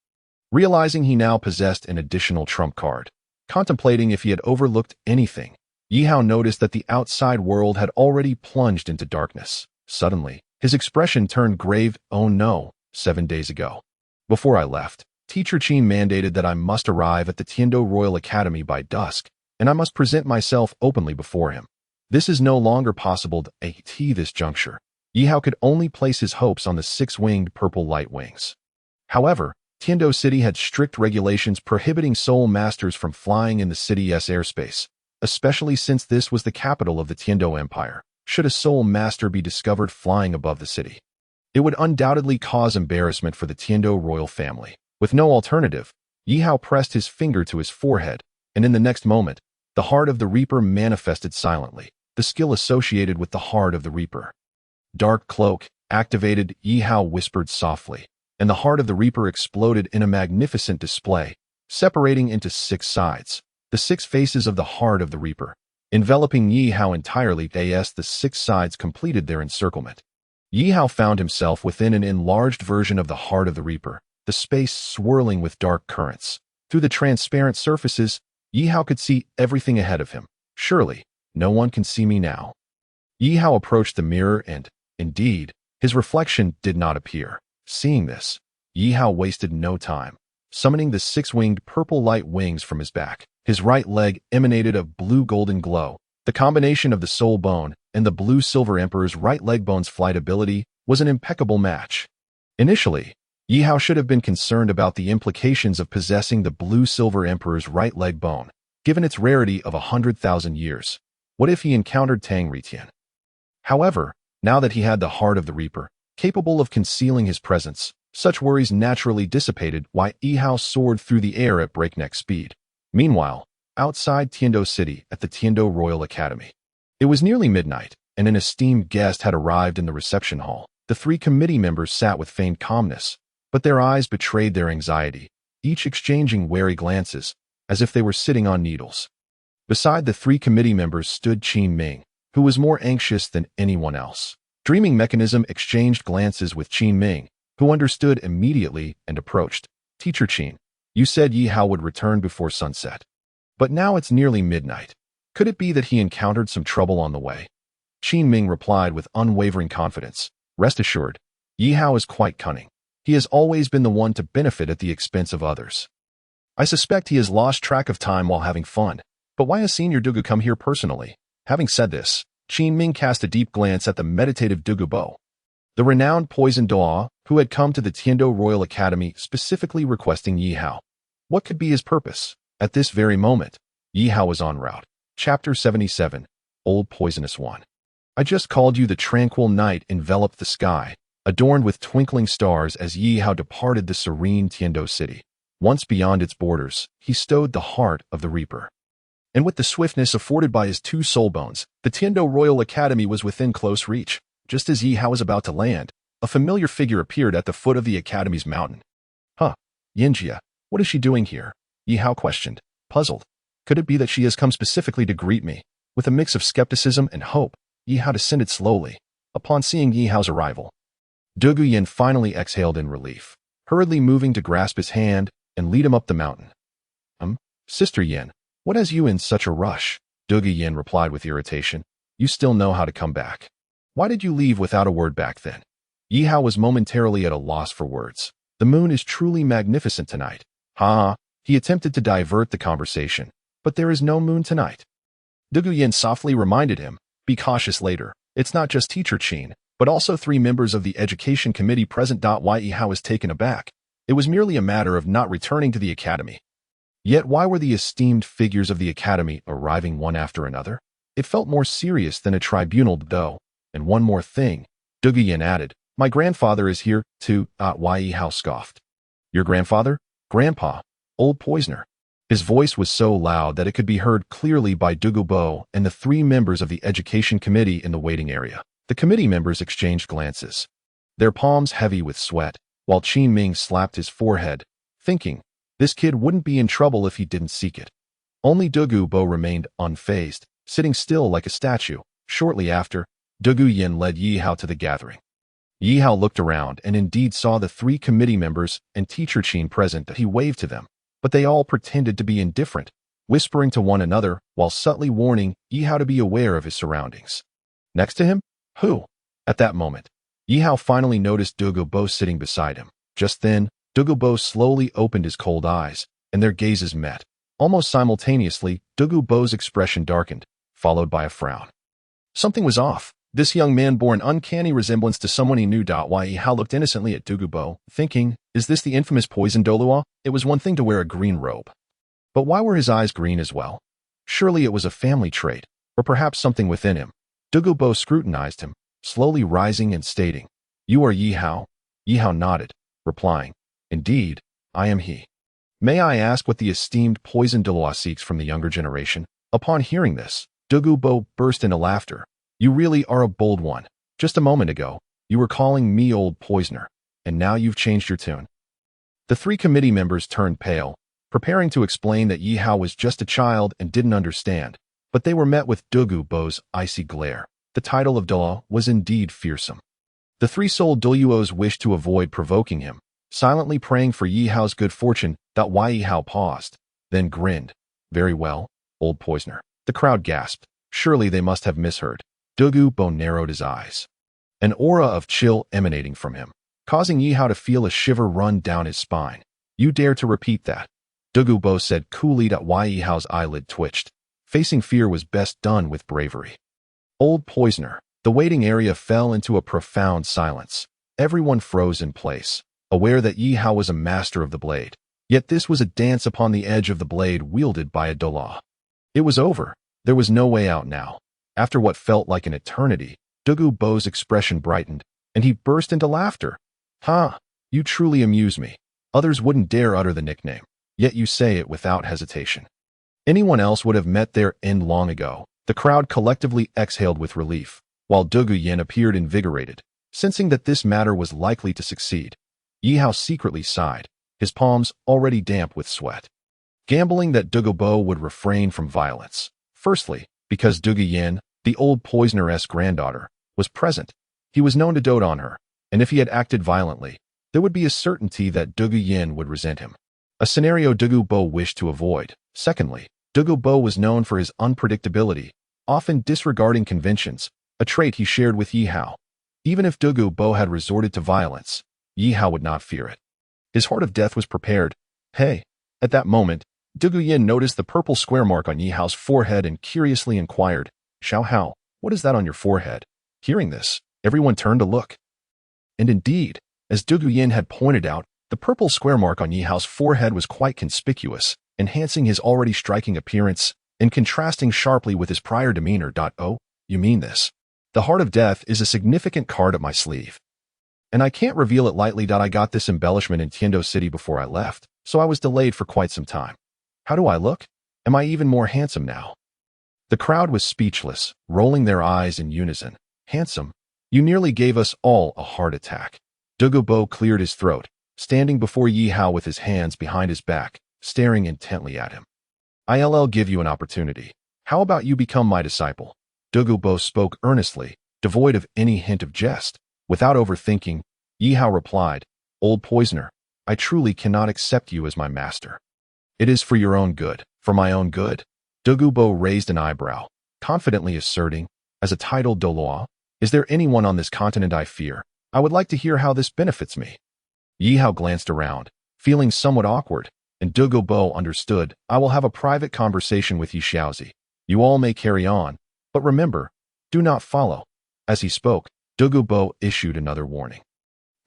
Speaker 1: realizing he now possessed an additional trump card. Contemplating if he had overlooked anything, Yihao noticed that the outside world had already plunged into darkness. Suddenly, his expression turned grave. Oh no, 7 days ago, before I left, Teacher Qin mandated that I must arrive at the Tiando Royal Academy by dusk, and I must present myself openly before him. This is no longer possible at this juncture. Yihao could only place his hopes on the 6-winged purple light wings. However, Tiando City had strict regulations prohibiting soul masters from flying in the city's airspace, especially since this was the capital of the Tiando Empire. Should a soul master be discovered flying above the city, it would undoubtedly cause embarrassment for the Tiando royal family. With no alternative, Yihao pressed his finger to his forehead, and in the next moment, the heart of the Reaper manifested silently. The skill associated with the heart of the Reaper, Dark Cloak, activated. Yihao whispered softly, and the heart of the Reaper exploded in a magnificent display, separating into 6 sides. The 6 faces of the heart of the Reaper, enveloping Yihao entirely. The 6 sides completed their encirclement. Yihao found himself within an enlarged version of the heart of the Reaper, the space swirling with dark currents. Through the transparent surfaces, Yihao could see everything ahead of him. Surely, no one can see me now. Yihao approached the mirror and, indeed, his reflection did not appear. Seeing this, Yihao wasted no time, summoning the 6-winged purple light wings from his back. His right leg emanated a blue-golden glow. The combination of the soul bone and the blue-silver emperor's right leg bone's flight ability was an impeccable match. Initially, Yihao should have been concerned about the implications of possessing the blue-silver emperor's right leg bone, given its rarity of 100,000 years. What if he encountered Tang Ritian? However, now that he had the heart of the Reaper, capable of concealing his presence, such worries naturally dissipated. Yihao soared through the air at breakneck speed. Meanwhile, outside Tiando City at the Tiando Royal Academy, it was nearly midnight, and an esteemed guest had arrived in the reception hall. The 3 committee members sat with feigned calmness, but their eyes betrayed their anxiety, each exchanging wary glances, as if they were sitting on needles. Beside the 3 committee members stood Qin Ming, who was more anxious than anyone else. Dreaming Mechanism exchanged glances with Qin Ming, who understood immediately and approached. Teacher Qin, You said Yihao would return before sunset. But now it's nearly midnight. Could it be that he encountered some trouble on the way? Qin Ming replied with unwavering confidence. Rest assured, Yihao is quite cunning. He has always been the one to benefit at the expense of others. I suspect he has lost track of time while having fun. But why has Senior Douluo come here personally? Having said this, Qin Ming cast a deep glance at the meditative Douluo, the renowned poison Douluo, who had come to the Tiando Royal Academy specifically requesting Yihao. What could be his purpose? At this very moment, Yihao was en route. Chapter 77, Old Poisonous One. I just called you. The tranquil night enveloped the sky, adorned with twinkling stars as Yihao departed the serene Tiando city. Once beyond its borders, he stowed the heart of the Reaper. And with the swiftness afforded by his two soul bones, the Tiando Royal Academy was within close reach. Just as Yihao was about to land, a familiar figure appeared at the foot of the Academy's mountain. Huh, Yinjia, what is she doing here? Yihao questioned, puzzled. Could it be that she has come specifically to greet me? With a mix of skepticism and hope, Yihao descended slowly. Upon seeing Yihao's arrival, Douluo Yin finally exhaled in relief, hurriedly moving to grasp his hand and lead him up the mountain. Sister Yin, what has you in such a rush? Douluo Yin replied with irritation. You still know how to come back. Why did you leave without a word back then? Yihao was momentarily at a loss for words. The moon is truly magnificent tonight. He attempted to divert the conversation, but there is no moon tonight. Douluo Yin softly reminded him, be cautious later. It's not just Teacher Qin, but also 3 members of the education committee present. Why Yihao was taken aback. It was merely a matter of not returning to the academy. Yet why were the esteemed figures of the academy arriving one after another? It felt more serious than a tribunal, though. And one more thing, Douluo Yin added, my grandfather is here too. Yihao scoffed. Your grandfather? Grandpa, old poisoner. His voice was so loud that it could be heard clearly by Douluo and the 3 members of the education committee in the waiting area. The committee members exchanged glances, their palms heavy with sweat, while Qin Ming slapped his forehead, thinking, this kid wouldn't be in trouble if he didn't seek it. Only Douluo remained unfazed, sitting still like a statue. Shortly after, Douluo Yin led Yihao to the gathering. Yihao looked around and indeed saw the 3 committee members and Teacher Qin present. He waved to them, but they all pretended to be indifferent, whispering to one another while subtly warning Yihao to be aware of his surroundings. Next to him? Who? At that moment, Yihao finally noticed Douluo sitting beside him. Just then, Douluo slowly opened his cold eyes, and their gazes met. Almost simultaneously, Douluo's expression darkened, followed by a frown. Something was off. This young man bore an uncanny resemblance to someone he knew. Yihao looked innocently at Douluo, thinking, is this the infamous poison Douluo? It was one thing to wear a green robe. But why were his eyes green as well? Surely it was a family trait, or perhaps something within him. Douluo scrutinized him, slowly rising and stating, you are Yihao? Yihao nodded, replying, indeed, I am he. May I ask what the esteemed poison Douluo seeks from the younger generation? Upon hearing this, Douluo burst into laughter. You really are a bold one. Just a moment ago, you were calling me old poisoner, and now you've changed your tune. The 3 committee members turned pale, preparing to explain that Yihao was just a child and didn't understand, but they were met with Douluo's icy glare. The title of Douluo was indeed fearsome. The 3-souled Douluos wished to avoid provoking him, silently praying for Yihao's good fortune. Yihao paused, then grinned. Very well, old poisoner. The crowd gasped. Surely they must have misheard. Douluo narrowed his eyes, an aura of chill emanating from him, causing Yihao to feel a shiver run down his spine. You dare to repeat that? Douluo said coolly. Yihao's eyelid twitched. Facing fear was best done with bravery. Old poisoner. The waiting area fell into a profound silence. Everyone froze in place, aware that Yihao was a master of the blade. Yet this was a dance upon the edge of the blade wielded by a Douluo. It was over. There was no way out now. After what felt like an eternity, Douluo's expression brightened, and he burst into laughter. You truly amuse me. Others wouldn't dare utter the nickname, yet you say it without hesitation. Anyone else would have met their end long ago. The crowd collectively exhaled with relief, while Douluo Yin appeared invigorated, sensing that this matter was likely to succeed. Yihao secretly sighed, his palms already damp with sweat, gambling that Douluo would refrain from violence. Firstly, because Douluo Yin, the old poisoner's granddaughter, was present. He was known to dote on her, and if he had acted violently, there would be a certainty that Douluo Yin would resent him. a scenario Douluo wished to avoid. Secondly, Douluo was known for his unpredictability, often disregarding conventions, a trait he shared with Ye Hao. Even if Douluo had resorted to violence, Ye Hao would not fear it. His heart of death was prepared. Hey! At that moment, Douluo noticed the purple square mark on Ye Hao's forehead and curiously inquired, "Xiao Hao, what is that on your forehead?" Hearing this, everyone turned to look. And indeed, as Douluo had pointed out, the purple square mark on Ye Hao's forehead was quite conspicuous, enhancing his already striking appearance and contrasting sharply with his prior demeanor. "Oh, you mean this? The heart of death is a significant card up my sleeve. And I can't reveal it lightly. I got this embellishment in Tiendo City before I left, so I was delayed for quite some time. How do I look? Am I even more handsome now?" The crowd was speechless, rolling their eyes in unison. "Handsome? You nearly gave us all a heart attack." Douluo cleared his throat, standing before Ye Hao with his hands behind his back, staring intently at him. "I'll give you an opportunity. How about you become my disciple?" Douluo spoke earnestly, devoid of any hint of jest. Without overthinking, Ye Hao replied, "Old poisoner, I truly cannot accept you as my master." "It is for your own good." "For my own good?" Douluo raised an eyebrow, confidently asserting, "As a titled Douluo, is there anyone on this continent I fear? I would like to hear how this benefits me." Ye Hao glanced around, feeling somewhat awkward, and Douluo understood. "I will have a private conversation with Yishaozi. You all may carry on, but remember, do not follow." As he spoke, Douluo issued another warning.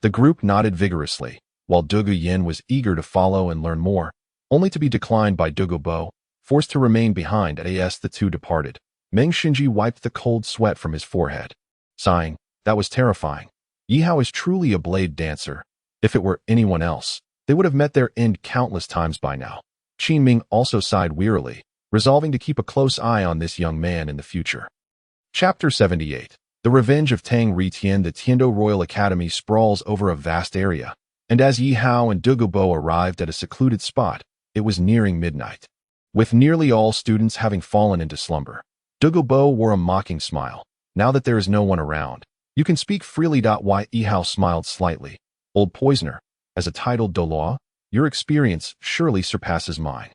Speaker 1: The group nodded vigorously, while Douluo was eager to follow and learn more, only to be declined by Douluo, forced to remain behind. As the two departed, Meng Xinji wiped the cold sweat from his forehead, sighing, "That was terrifying. Ye Hao is truly a blade dancer. If it were anyone else, they would have met their end countless times by now." Qin Ming also sighed wearily, resolving to keep a close eye on this young man in the future. Chapter 78. The Revenge of Tang Ritian. The Tiendo Royal Academy sprawls over a vast area, and as Ye Hao and Douluo arrived at a secluded spot, it was nearing midnight. With nearly all students having fallen into slumber, Douluo wore a mocking smile. "Now that there is no one around, you can speak freely." Ye Hao smiled slightly. "Old poisoner, as a titled Douluo, your experience surely surpasses mine."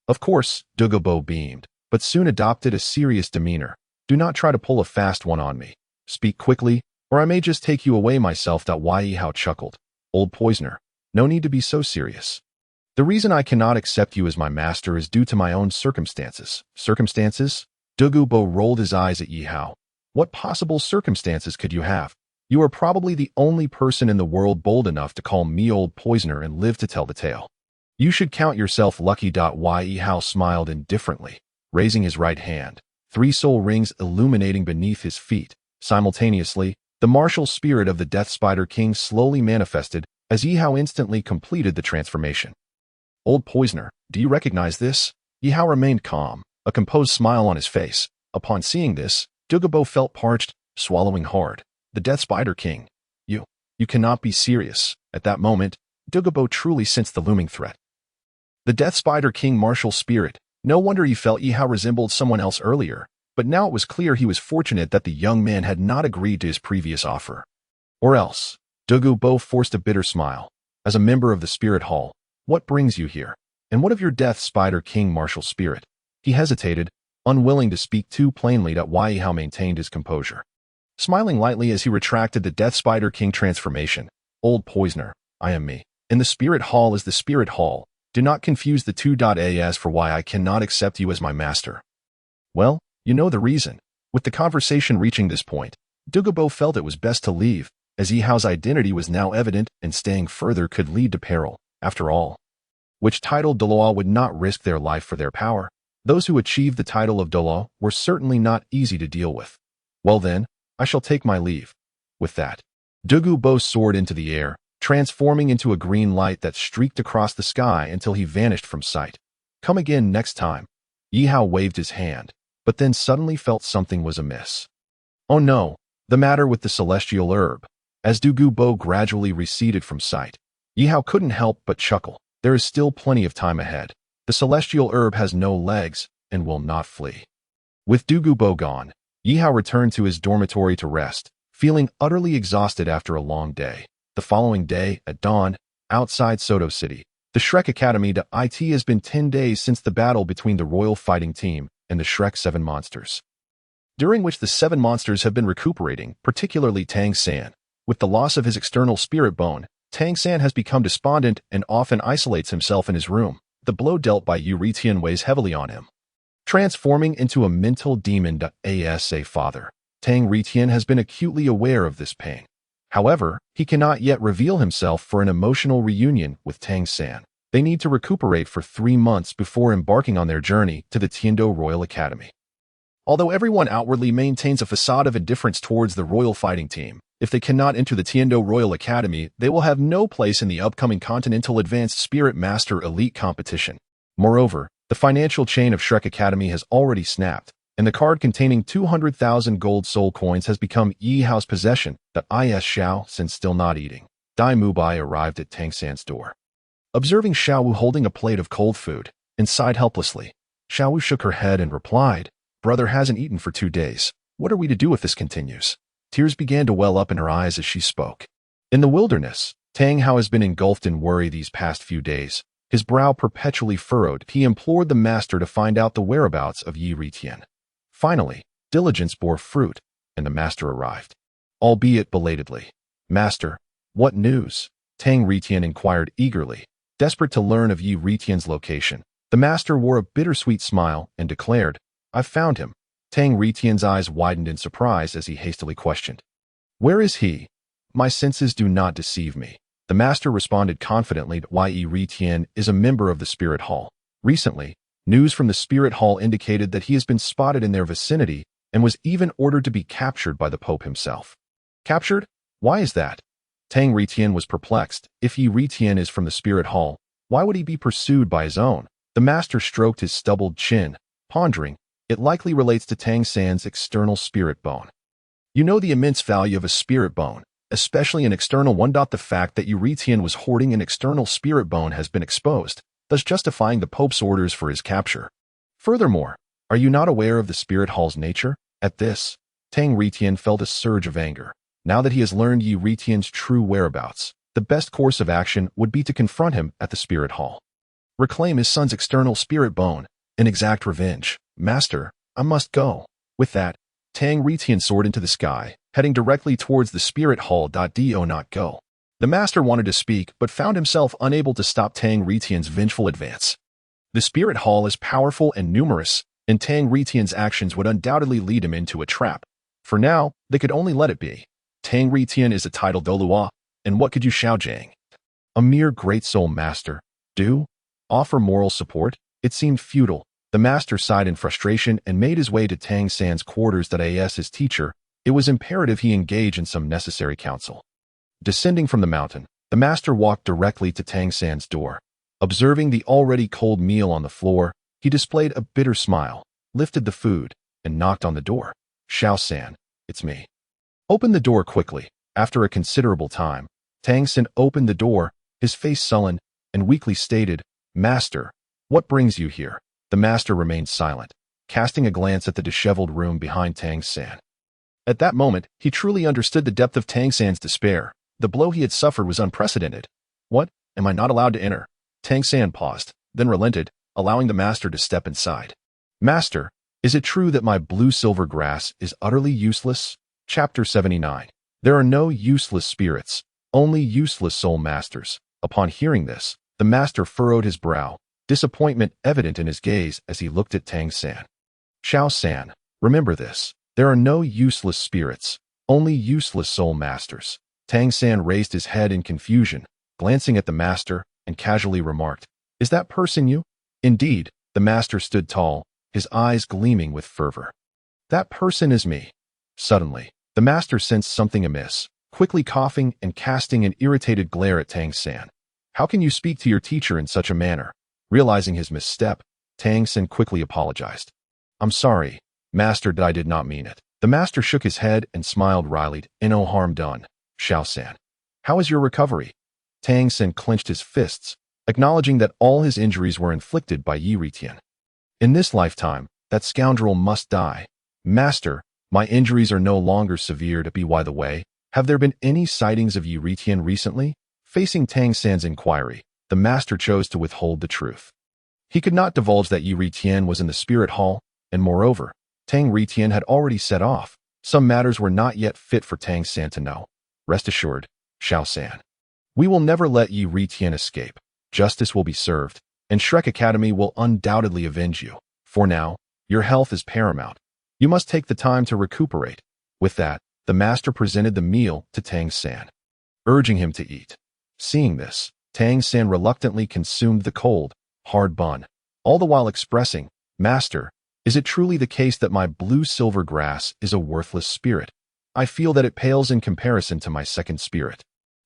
Speaker 1: "Of course," Douluo beamed, but soon adopted a serious demeanor. "Do not try to pull a fast one on me. Speak quickly, or I may just take you away myself." Ye Hao chuckled. "Old poisoner, no need to be so serious. The reason I cannot accept you as my master is due to my own circumstances." "Circumstances?" Douluo rolled his eyes at Ye Hao. "What possible circumstances could you have? You are probably the only person in the world bold enough to call me old poisoner and live to tell the tale. You should count yourself lucky." Ye Hao smiled indifferently, raising his right hand, 3 soul rings illuminating beneath his feet. Simultaneously, the martial spirit of the Death Spider King slowly manifested as Ye Hao instantly completed the transformation. "Old poisoner, do you recognize this?" Ye Hao remained calm, a composed smile on his face. Upon seeing this, Douluo felt parched, swallowing hard. "The Death Spider King? You cannot be serious." At that moment, Douluo truly sensed the looming threat. The Death Spider King martial spirit. No wonder he felt Ye Hao resembled someone else earlier. But now it was clear he was fortunate that the young man had not agreed to his previous offer. Or else, Douluo forced a bitter smile. "As a member of the Spirit Hall, what brings you here? And what of your Death Spider King martial spirit?" He hesitated, unwilling to speak too plainly. Ye Hao maintained his composure, smiling lightly as he retracted the Death Spider King transformation. "Old poisoner, I am me. And the Spirit Hall is the Spirit Hall. Do not confuse the two. As for why I cannot accept you as my master, well, you know the reason." With the conversation reaching this point, Douluo felt it was best to leave, as Ye Hao's identity was now evident and staying further could lead to peril. After all, which titled Douluo would not risk their life for their power? Those who achieved the title of Douluo were certainly not easy to deal with. "Well then, I shall take my leave." With that, Douluo soared into the air, transforming into a green light that streaked across the sky until he vanished from sight. "Come again next time." Ye Hao waved his hand, but then suddenly felt something was amiss. Oh no, the matter with the celestial herb. As Douluo gradually receded from sight, Ye Hao couldn't help but chuckle. There is still plenty of time ahead. The celestial herb has no legs and will not flee. With Douluo gone, Ye Hao returned to his dormitory to rest, feeling utterly exhausted after a long day. The following day, at dawn, outside Soto City, The Shrek Academy to IT has been 10 days since the battle between the Royal Fighting Team and the Shrek 7 monsters, during which the 7 monsters have been recuperating, particularly Tang San. With the loss of his external spirit bone, Tang San has become despondent and often isolates himself in his room. The blow dealt by Yu Ritian weighs heavily on him, transforming into a mental demon. Asa father, Tang Ritian has been acutely aware of this pain. However, he cannot yet reveal himself for an emotional reunion with Tang San. They need to recuperate for 3 months before embarking on their journey to the Tiando Royal Academy. Although everyone outwardly maintains a facade of indifference towards the Royal Fighting Team, if they cannot enter the Tiando Royal Academy, they will have no place in the upcoming Continental Advanced Spirit Master Elite competition. Moreover, the financial chain of Shrek Academy has already snapped, and the card containing 200,000 gold soul coins has become Ye Hao's possession. Is Xiao, since still not eating. Dai Mubai arrived at Tang San's door. Observing Xiaowu holding a plate of cold food, and sighed helplessly, Xiaowu shook her head and replied, "Brother hasn't eaten for 2 days. What are we to do if this continues?" Tears began to well up in her eyes as she spoke. In the wilderness, Tang Hao has been engulfed in worry these past few days. His brow perpetually furrowed. He implored the master to find out the whereabouts of Yi Ritian. Finally, diligence bore fruit, and the master arrived, albeit belatedly. "Master, what news?" Tang Ritian inquired eagerly, desperate to learn of Yi Ritian's location. The master wore a bittersweet smile and declared, "I've found him." Tang Ritian's eyes widened in surprise as he hastily questioned, "Where is he?" "My senses do not deceive me." The master responded confidently that Yi Ritian is a member of the Spirit Hall. Recently, news from the Spirit Hall indicated that he has been spotted in their vicinity and was even ordered to be captured by the Pope himself. Captured? Why is that? Tang Ritian was perplexed. If Yi Ritian is from the Spirit Hall, why would he be pursued by his own? The master stroked his stubbled chin, pondering. It likely relates to Tang San's external spirit bone. You know the immense value of a spirit bone, especially an external one. The fact that Yi Ritian was hoarding an external spirit bone has been exposed, thus justifying the Pope's orders for his capture. Furthermore, are you not aware of the Spirit Hall's nature? At this, Tang Ritian felt a surge of anger. Now that he has learned Yi Ritian's true whereabouts, the best course of action would be to confront him at the Spirit Hall. Reclaim his son's external spirit bone and exact revenge. "Master, I must go." With that, Tang Ritian soared into the sky, heading directly towards the Spirit Hall. Do not go. The master wanted to speak, but found himself unable to stop Tang Ritian's vengeful advance. The Spirit Hall is powerful and numerous, and Tang Ritian's actions would undoubtedly lead him into a trap. For now, they could only let it be. Tang Ritian is a titled Douluo, and what could you Xiaojang? A mere great soul master. Do? Offer moral support? It seemed futile. The master sighed in frustration and made his way to Tang San's quarters. As his teacher, it was imperative he engage in some necessary counsel. Descending from the mountain, the master walked directly to Tang San's door. Observing the already cold meal on the floor, he displayed a bitter smile, lifted the food, and knocked on the door. "Xiao San, it's me." "Open the door quickly." After a considerable time, Tang San opened the door, his face sullen, and weakly stated, "Master, what brings you here?" The master remained silent, casting a glance at the disheveled room behind Tang San. At that moment, he truly understood the depth of Tang San's despair. The blow he had suffered was unprecedented. "What? Am I not allowed to enter?" Tang San paused, then relented, allowing the master to step inside. "Master, is it true that my blue-silver grass is utterly useless?" Chapter 79. There are no useless spirits, only useless soul masters. Upon hearing this, the master furrowed his brow, disappointment evident in his gaze as he looked at Tang San. "Xiao San, remember this. There are no useless spirits, only useless soul masters." Tang San raised his head in confusion, glancing at the master, and casually remarked, "Is that person you?" Indeed, the master stood tall, his eyes gleaming with fervor. "That person is me." Suddenly, the master sensed something amiss, quickly coughing and casting an irritated glare at Tang San. "How can you speak to your teacher in such a manner?" Realizing his misstep, Tang San quickly apologized. "I'm sorry, master, I did not mean it." The master shook his head and smiled wryly. "No harm done." "Xiao San, how is your recovery?" Tang San clenched his fists, acknowledging that all his injuries were inflicted by Yi Ritian. "In this lifetime, that scoundrel must die." "Master, my injuries are no longer severe. By the way, have there been any sightings of Yi Ritian recently?" Facing Tang San's inquiry, the master chose to withhold the truth. He could not divulge that Yi Ritian was in the spirit hall, and moreover, Tang Ritian had already set off. Some matters were not yet fit for Tang San to know. Rest assured, Xiao San. We will never let Yi Ritian escape. Justice will be served, and Shrek Academy will undoubtedly avenge you. For now, your health is paramount. You must take the time to recuperate. With that, the master presented the meal to Tang San, urging him to eat. Seeing this, Tang San reluctantly consumed the cold, hard bun, all the while expressing, "Master, is it truly the case that my blue-silver grass is a worthless spirit? I feel that it pales in comparison to my second spirit,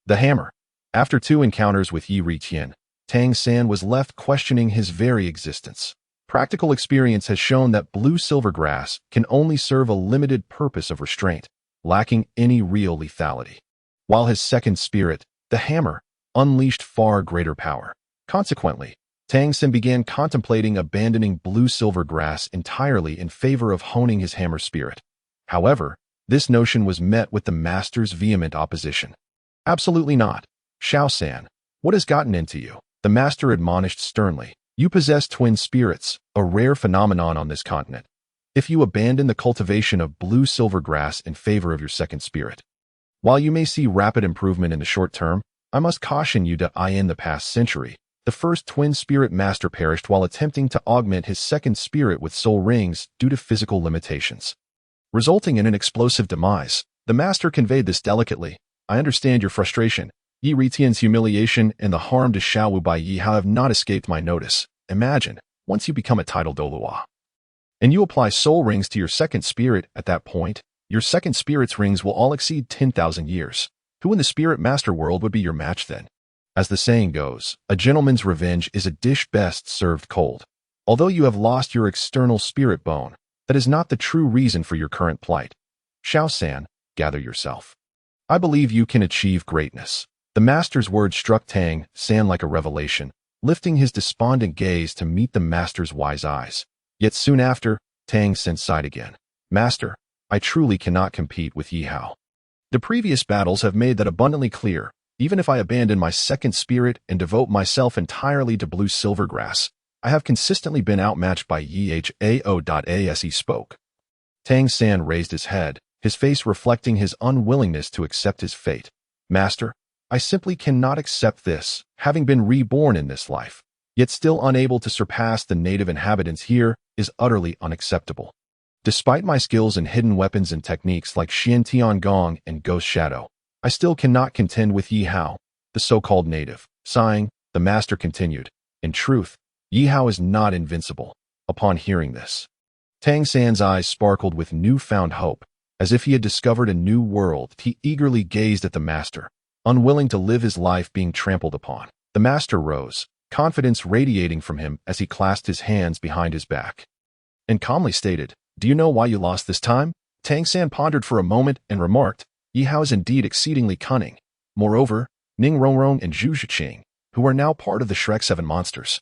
Speaker 1: the hammer." After 2 encounters with Yi Ritian, Tang San was left questioning his very existence. Practical experience has shown that blue-silver grass can only serve a limited purpose of restraint, lacking any real lethality, while his second spirit, the hammer, unleashed far greater power. Consequently, Tang San began contemplating abandoning blue-silver grass entirely in favor of honing his hammer spirit. However, this notion was met with the master's vehement opposition. "Absolutely not. Xiao San, what has gotten into you?" The master admonished sternly. "You possess twin spirits, a rare phenomenon on this continent. If you abandon the cultivation of blue-silver grass in favor of your second spirit, while you may see rapid improvement in the short term, I must caution you that in the past century, the first twin spirit master perished while attempting to augment his second spirit with soul rings due to physical limitations, resulting in an explosive demise. The master conveyed this delicately. "I understand your frustration. Yi Ritian's humiliation and the harm to Xiaowu by Yihao have not escaped my notice. Imagine, once you become a titled Douluo, and you apply soul rings to your second spirit, at that point, your second spirit's rings will all exceed 10,000 years. Who in the spirit master world would be your match then? As the saying goes, a gentleman's revenge is a dish best served cold. Although you have lost your external spirit bone, that is not the true reason for your current plight. Xiao San, gather yourself. I believe you can achieve greatness." The master's words struck Tang San like a revelation, lifting his despondent gaze to meet the master's wise eyes. Yet soon after, Tang San sighed again. "Master, I truly cannot compete with Yihao. The previous battles have made that abundantly clear. Even if I abandon my second spirit and devote myself entirely to blue-silver grass, I have consistently been outmatched by Yihao. As he spoke, Tang San raised his head, his face reflecting his unwillingness to accept his fate. "Master, I simply cannot accept this, having been reborn in this life, yet still unable to surpass the native inhabitants here, is utterly unacceptable. Despite my skills in hidden weapons and techniques like Xian Tian Gong and Ghost Shadow, I still cannot contend with Yihao, the so-called native." Sighing, the master continued, "In truth, Yihao is not invincible." Upon hearing this, Tang San's eyes sparkled with newfound hope. As if he had discovered a new world, he eagerly gazed at the master, unwilling to live his life being trampled upon. The master rose, confidence radiating from him as he clasped his hands behind his back, and calmly stated, "Do you know why you lost this time?" Tang San pondered for a moment and remarked, "Yihao is indeed exceedingly cunning. Moreover, Ning Rongrong and Zhu Zhiqing, who are now part of the Shrek 7 monsters,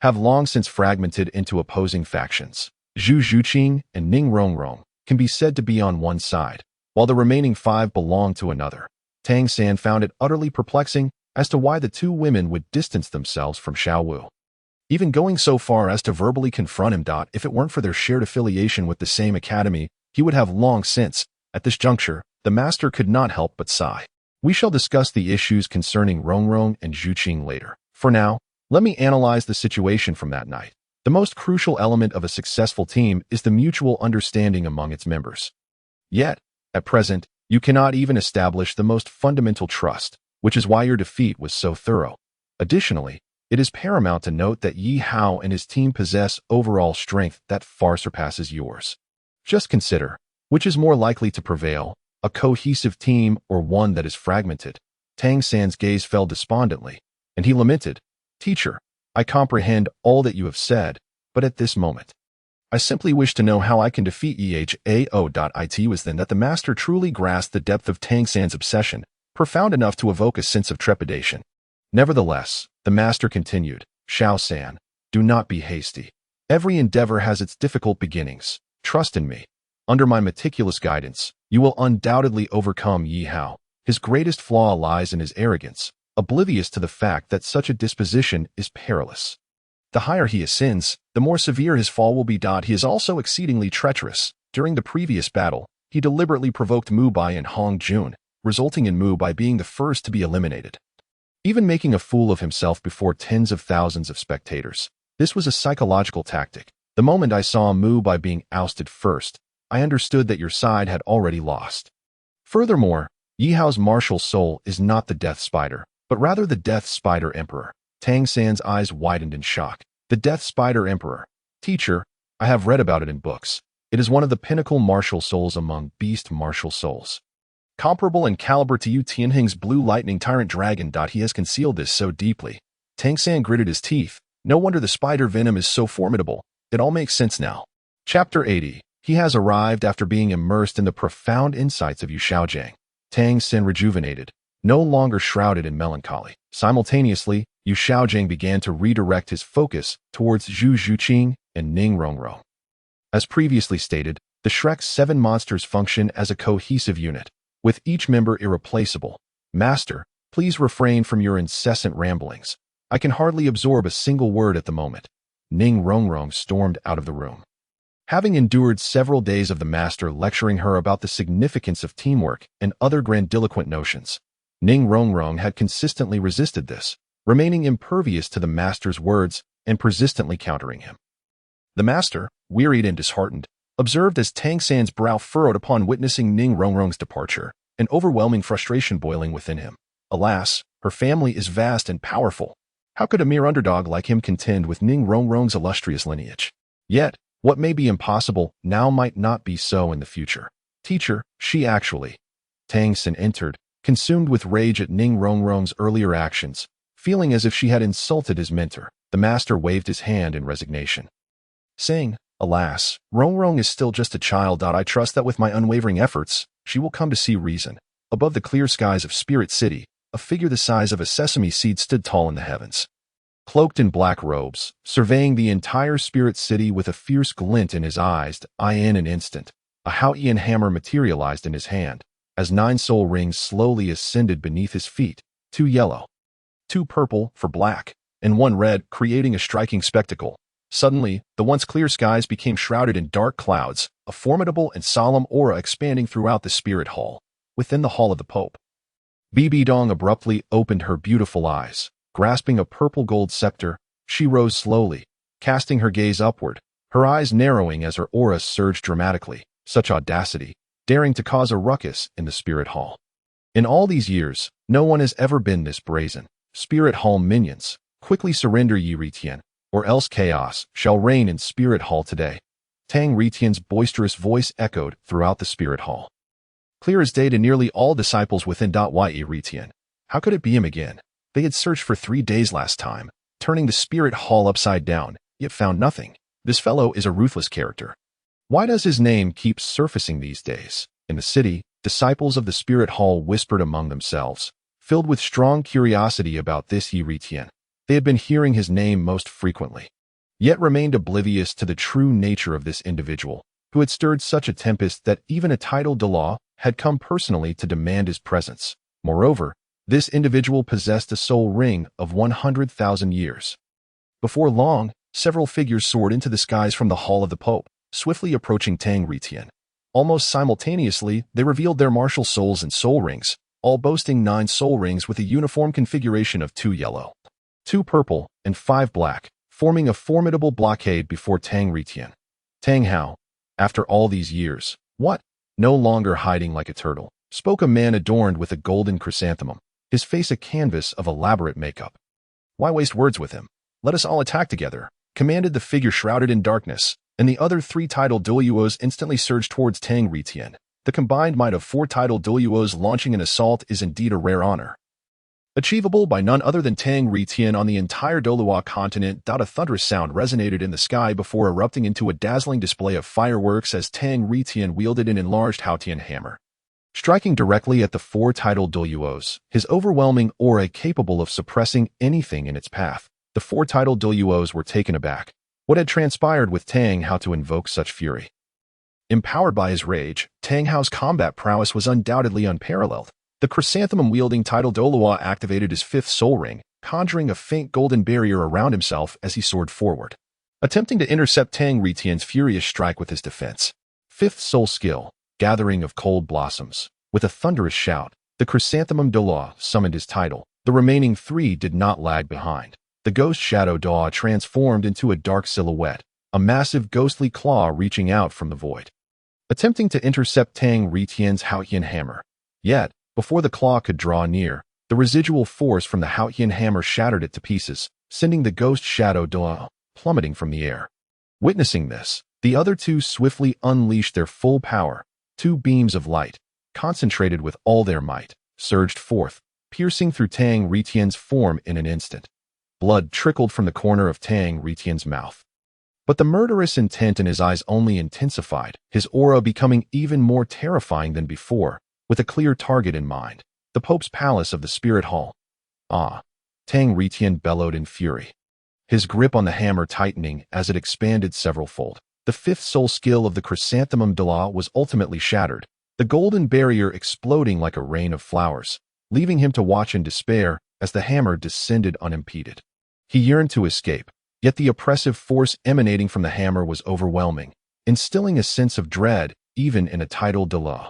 Speaker 1: have long since fragmented into opposing factions. Zhu Zhiqing and Ning Rongrong can be said to be on one side, while the remaining 5 belong to another." Tang San found it utterly perplexing as to why the 2 women would distance themselves from Xiaowu, even going so far as to verbally confront him. If it weren't for their shared affiliation with the same academy, he would have long since. At this juncture, the master could not help but sigh. "We shall discuss the issues concerning Rongrong and Zhuqing later. For now, let me analyze the situation from that night. The most crucial element of a successful team is the mutual understanding among its members. Yet, at present, you cannot even establish the most fundamental trust, which is why your defeat was so thorough. Additionally, it is paramount to note that Ye Hao and his team possess overall strength that far surpasses yours. Just consider, which is more likely to prevail, a cohesive team or one that is fragmented." Tang San's gaze fell despondently, and he lamented, "Teacher, I comprehend all that you have said, but at this moment, I simply wish to know how I can defeat Yihao. It was then that the master truly grasped the depth of Tang San's obsession, profound enough to evoke a sense of trepidation. Nevertheless, the master continued, "Xiao San, do not be hasty. Every endeavor has its difficult beginnings. Trust in me. Under my meticulous guidance, you will undoubtedly overcome Yihao. His greatest flaw lies in his arrogance. oblivious to the fact that such a disposition is perilous. The higher he ascends, the more severe his fall will be. He is also exceedingly treacherous. During the previous battle, he deliberately provoked Mu Bai and Hong Jun, resulting in Mu Bai being the first to be eliminated, even making a fool of himself before tens of thousands of spectators. This was a psychological tactic. The moment I saw Mu Bai being ousted first, I understood that your side had already lost. Furthermore, Yihao's martial soul is not the Death Spider, but rather the Death Spider Emperor. Tang San's eyes widened in shock. The Death Spider Emperor. Teacher, I have read about it in books. It is one of the pinnacle martial souls among beast martial souls. Comparable in caliber to Yu Tianheng's blue lightning tyrant dragon. He has concealed this so deeply. Tang San gritted his teeth. No wonder the spider venom is so formidable. It all makes sense now. Chapter 80. He has arrived after being immersed in the profound insights of Yu Shaojiang. Tang San rejuvenated, no longer shrouded in melancholy. Simultaneously, Yu Shaojiang began to redirect his focus towards Zhu Zhuqing and Ning Rongrong. As previously stated, the Shrek's 7 monsters function as a cohesive unit, with each member irreplaceable. Master, please refrain from your incessant ramblings. I can hardly absorb a single word at the moment. Ning Rongrong stormed out of the room. Having endured several days of the master lecturing her about the significance of teamwork and other grandiloquent notions, Ning Rongrong had consistently resisted this, remaining impervious to the master's words and persistently countering him. The master, wearied and disheartened, observed as Tang San's brow furrowed upon witnessing Ning Rongrong's departure, an overwhelming frustration boiling within him. Alas, her family is vast and powerful. How could a mere underdog like him contend with Ning Rongrong's illustrious lineage? Yet, what may be impossible now might not be so in the future. Teacher, she actually. Tang San entered, consumed with rage at Ning Rongrong's earlier actions, feeling as if she had insulted his mentor. The master waved his hand in resignation, saying, alas, Rongrong is still just a child. I trust that with my unwavering efforts, she will come to see reason. Above the clear skies of Spirit City, a figure the size of a sesame seed stood tall in the heavens. Cloaked in black robes, surveying the entire Spirit City with a fierce glint in his eyes, in an instant, a Haotian hammer materialized in his hand, as 9 soul rings slowly ascended beneath his feet, 2 yellow, 2 purple for black, and 1 red, creating a striking spectacle. Suddenly, the once clear skies became shrouded in dark clouds, a formidable and solemn aura expanding throughout the Spirit Hall. Within the Hall of the Pope, Bibi Dong abruptly opened her beautiful eyes. Grasping a purple gold scepter, she rose slowly, casting her gaze upward, her eyes narrowing as her aura surged dramatically. Such audacity, daring to cause a ruckus in the Spirit Hall. In all these years, no one has ever been this brazen. Spirit Hall minions, quickly surrender Yi Ritian, or else chaos shall reign in Spirit Hall today. Tang Ritian's boisterous voice echoed throughout the Spirit Hall. Clear as day to nearly all disciples within. Yi Ritian. How could it be him again? They had searched for 3 days last time, turning the Spirit Hall upside down, yet found nothing. This fellow is a ruthless character. Why does his name keep surfacing these days? In the city, disciples of the Spirit Hall whispered among themselves, filled with strong curiosity about this Yi Ritian. They had been hearing his name most frequently, yet remained oblivious to the true nature of this individual, who had stirred such a tempest that even a titled Douluo had come personally to demand his presence. Moreover, this individual possessed a soul ring of 100,000 years. Before long, several figures soared into the skies from the Hall of the Pope, swiftly approaching Tang Ritian. Almost simultaneously, they revealed their martial souls and soul rings, all boasting 9 soul rings with a uniform configuration of 2 yellow, 2 purple, and 5 black, forming a formidable blockade before Tang Ritian. Tang Hao, after all these years, what? No longer hiding like a turtle, spoke a man adorned with a golden chrysanthemum, his face a canvas of elaborate makeup. Why waste words with him? Let us all attack together, commanded the figure shrouded in darkness, and the other 3 titled Douluos instantly surged towards Tang Ritian. The combined might of 4 titled Douluos launching an assault is indeed a rare honor, achievable by none other than Tang Ritian on the entire Douluo Continent. A thunderous sound resonated in the sky before erupting into a dazzling display of fireworks as Tang Ritian wielded an enlarged Haotian hammer, striking directly at the 4 titled Douluos, his overwhelming aura capable of suppressing anything in its path. The 4 titled Douluos were taken aback. What had transpired with Tang Hao to invoke such fury? Empowered by his rage, Tang Hao's combat prowess was undoubtedly unparalleled. The chrysanthemum-wielding title Douluo activated his fifth soul ring, conjuring a faint golden barrier around himself as he soared forward, attempting to intercept Tang Ritian's furious strike with his defense. Fifth soul skill, gathering of cold blossoms. With a thunderous shout, the chrysanthemum Douluo summoned his title. The remaining three did not lag behind. The ghost shadow Douluo transformed into a dark silhouette, a massive ghostly claw reaching out from the void, attempting to intercept Tang Ritian's Haotian hammer. Yet, before the claw could draw near, the residual force from the Haotian hammer shattered it to pieces, sending the ghost shadow Douluo plummeting from the air. Witnessing this, the other two swiftly unleashed their full power. Two beams of light, concentrated with all their might, surged forth, piercing through Tang Ritian's form in an instant. Blood trickled from the corner of Tang Ritian's mouth. But the murderous intent in his eyes only intensified, his aura becoming even more terrifying than before, with a clear target in mind, the Pope's palace of the Spirit Hall. Ah! Tang Ritian bellowed in fury, his grip on the hammer tightening as it expanded several-fold. The fifth soul skill of the chrysanthemum Douluo was ultimately shattered, the golden barrier exploding like a rain of flowers, leaving him to watch in despair as the hammer descended unimpeded. He yearned to escape, yet the oppressive force emanating from the hammer was overwhelming, instilling a sense of dread even in a titled Douluo.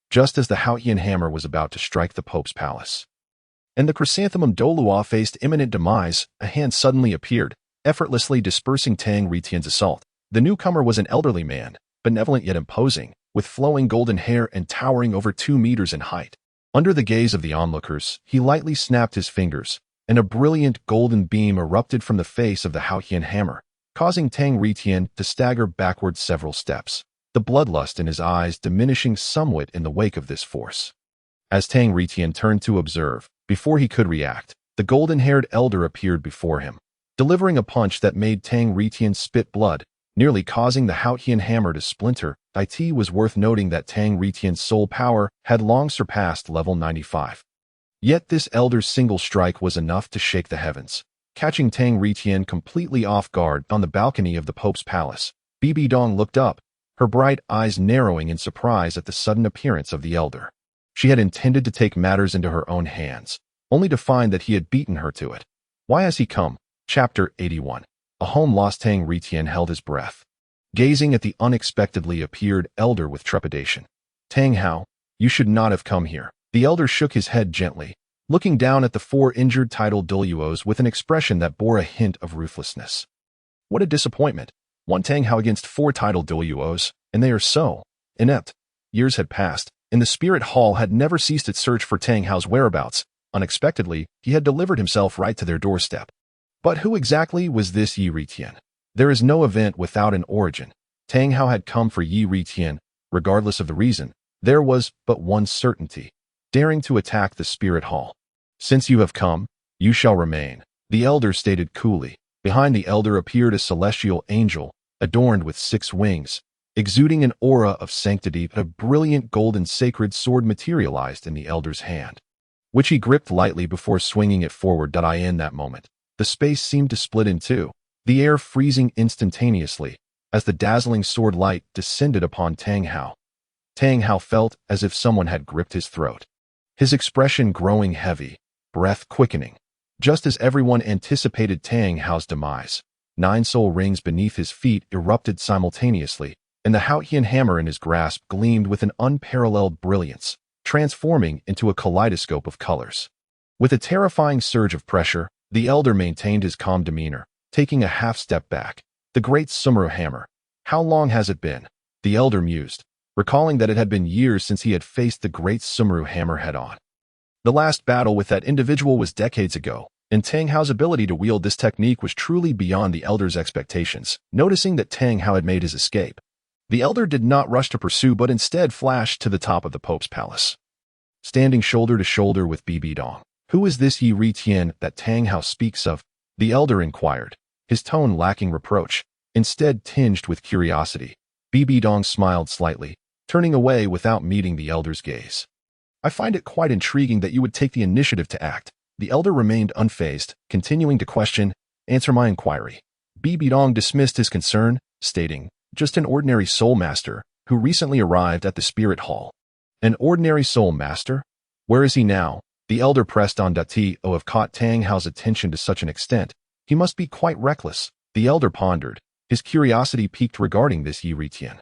Speaker 1: Just as the Haotian hammer was about to strike the Pope's palace, and the chrysanthemum Douluo faced imminent demise, a hand suddenly appeared, effortlessly dispersing Tang Ritian's assault. The newcomer was an elderly man, benevolent yet imposing, with flowing golden hair and towering over 2 meters in height. Under the gaze of the onlookers, he lightly snapped his fingers, and a brilliant golden beam erupted from the face of the Haotian hammer, causing Tang Ritian to stagger backward several steps, the bloodlust in his eyes diminishing somewhat in the wake of this force. As Tang Ritian turned to observe, before he could react, the golden-haired elder appeared before him, delivering a punch that made Tang Ritian spit blood, nearly causing the Haotian hammer to splinter. It was worth noting that Tang Ritian's soul power had long surpassed level 95. Yet this elder's single strike was enough to shake the heavens, catching Tang Ritian completely off guard. On the balcony of the Pope's palace, Bibi Dong looked up, her bright eyes narrowing in surprise at the sudden appearance of the elder. She had intended to take matters into her own hands, only to find that he had beaten her to it. Why has he come? Chapter 81. A home lost. Tang Ritian held his breath, gazing at the unexpectedly appeared elder with trepidation. Tang Hao, you should not have come here. The elder shook his head gently, looking down at the 4 injured titled Douluos with an expression that bore a hint of ruthlessness. What a disappointment. One Tang Hao against 4 titled Douluos, and they are so inept. Years had passed, and the Spirit Hall had never ceased its search for Tang Hao's whereabouts. Unexpectedly, he had delivered himself right to their doorstep. But who exactly was this Ye Ritian? There is no event without an origin. Tang Hao had come for Ye Ritian, regardless of the reason. There was but one certainty: daring to attack the Spirit Hall. Since you have come, you shall remain, the elder stated coolly. Behind the elder appeared a celestial angel, adorned with 6 wings, exuding an aura of sanctity. A brilliant golden sacred sword materialized in the elder's hand, which he gripped lightly before swinging it forward. In that moment, the space seemed to split in two, the air freezing instantaneously, as the dazzling sword light descended upon Tang Hao. Tang Hao felt as if someone had gripped his throat, his expression growing heavy, breath quickening. Just as everyone anticipated Tang Hao's demise, 9 soul rings beneath his feet erupted simultaneously, and the Haotian hammer in his grasp gleamed with an unparalleled brilliance, transforming into a kaleidoscope of colors. With a terrifying surge of pressure, the elder maintained his calm demeanor, taking a half-step back. The great Sumru hammer. How long has it been? The elder mused, recalling that it had been years since he had faced the great Sumru hammer head-on. The last battle with that individual was decades ago, and Tang Hao's ability to wield this technique was truly beyond the elder's expectations. Noticing that Tang Hao had made his escape, the elder did not rush to pursue but instead flashed to the top of the Pope's palace, standing shoulder to shoulder with Bibi Dong. Who is this Ye Ritian that Tang Hao speaks of? The elder inquired, his tone lacking reproach, instead tinged with curiosity. Bibi Dong smiled slightly, turning away without meeting the elder's gaze. I find it quite intriguing that you would take the initiative to act. The elder remained unfazed, continuing to question. Answer my inquiry. Bibi Dong dismissed his concern, stating, just an ordinary soul master who recently arrived at the Spirit Hall. An ordinary soul master? Where is he now? The elder pressed on. To have caught Tang Hao's attention to such an extent, he must be quite reckless, the elder pondered, his curiosity piqued regarding this Ye Ritian.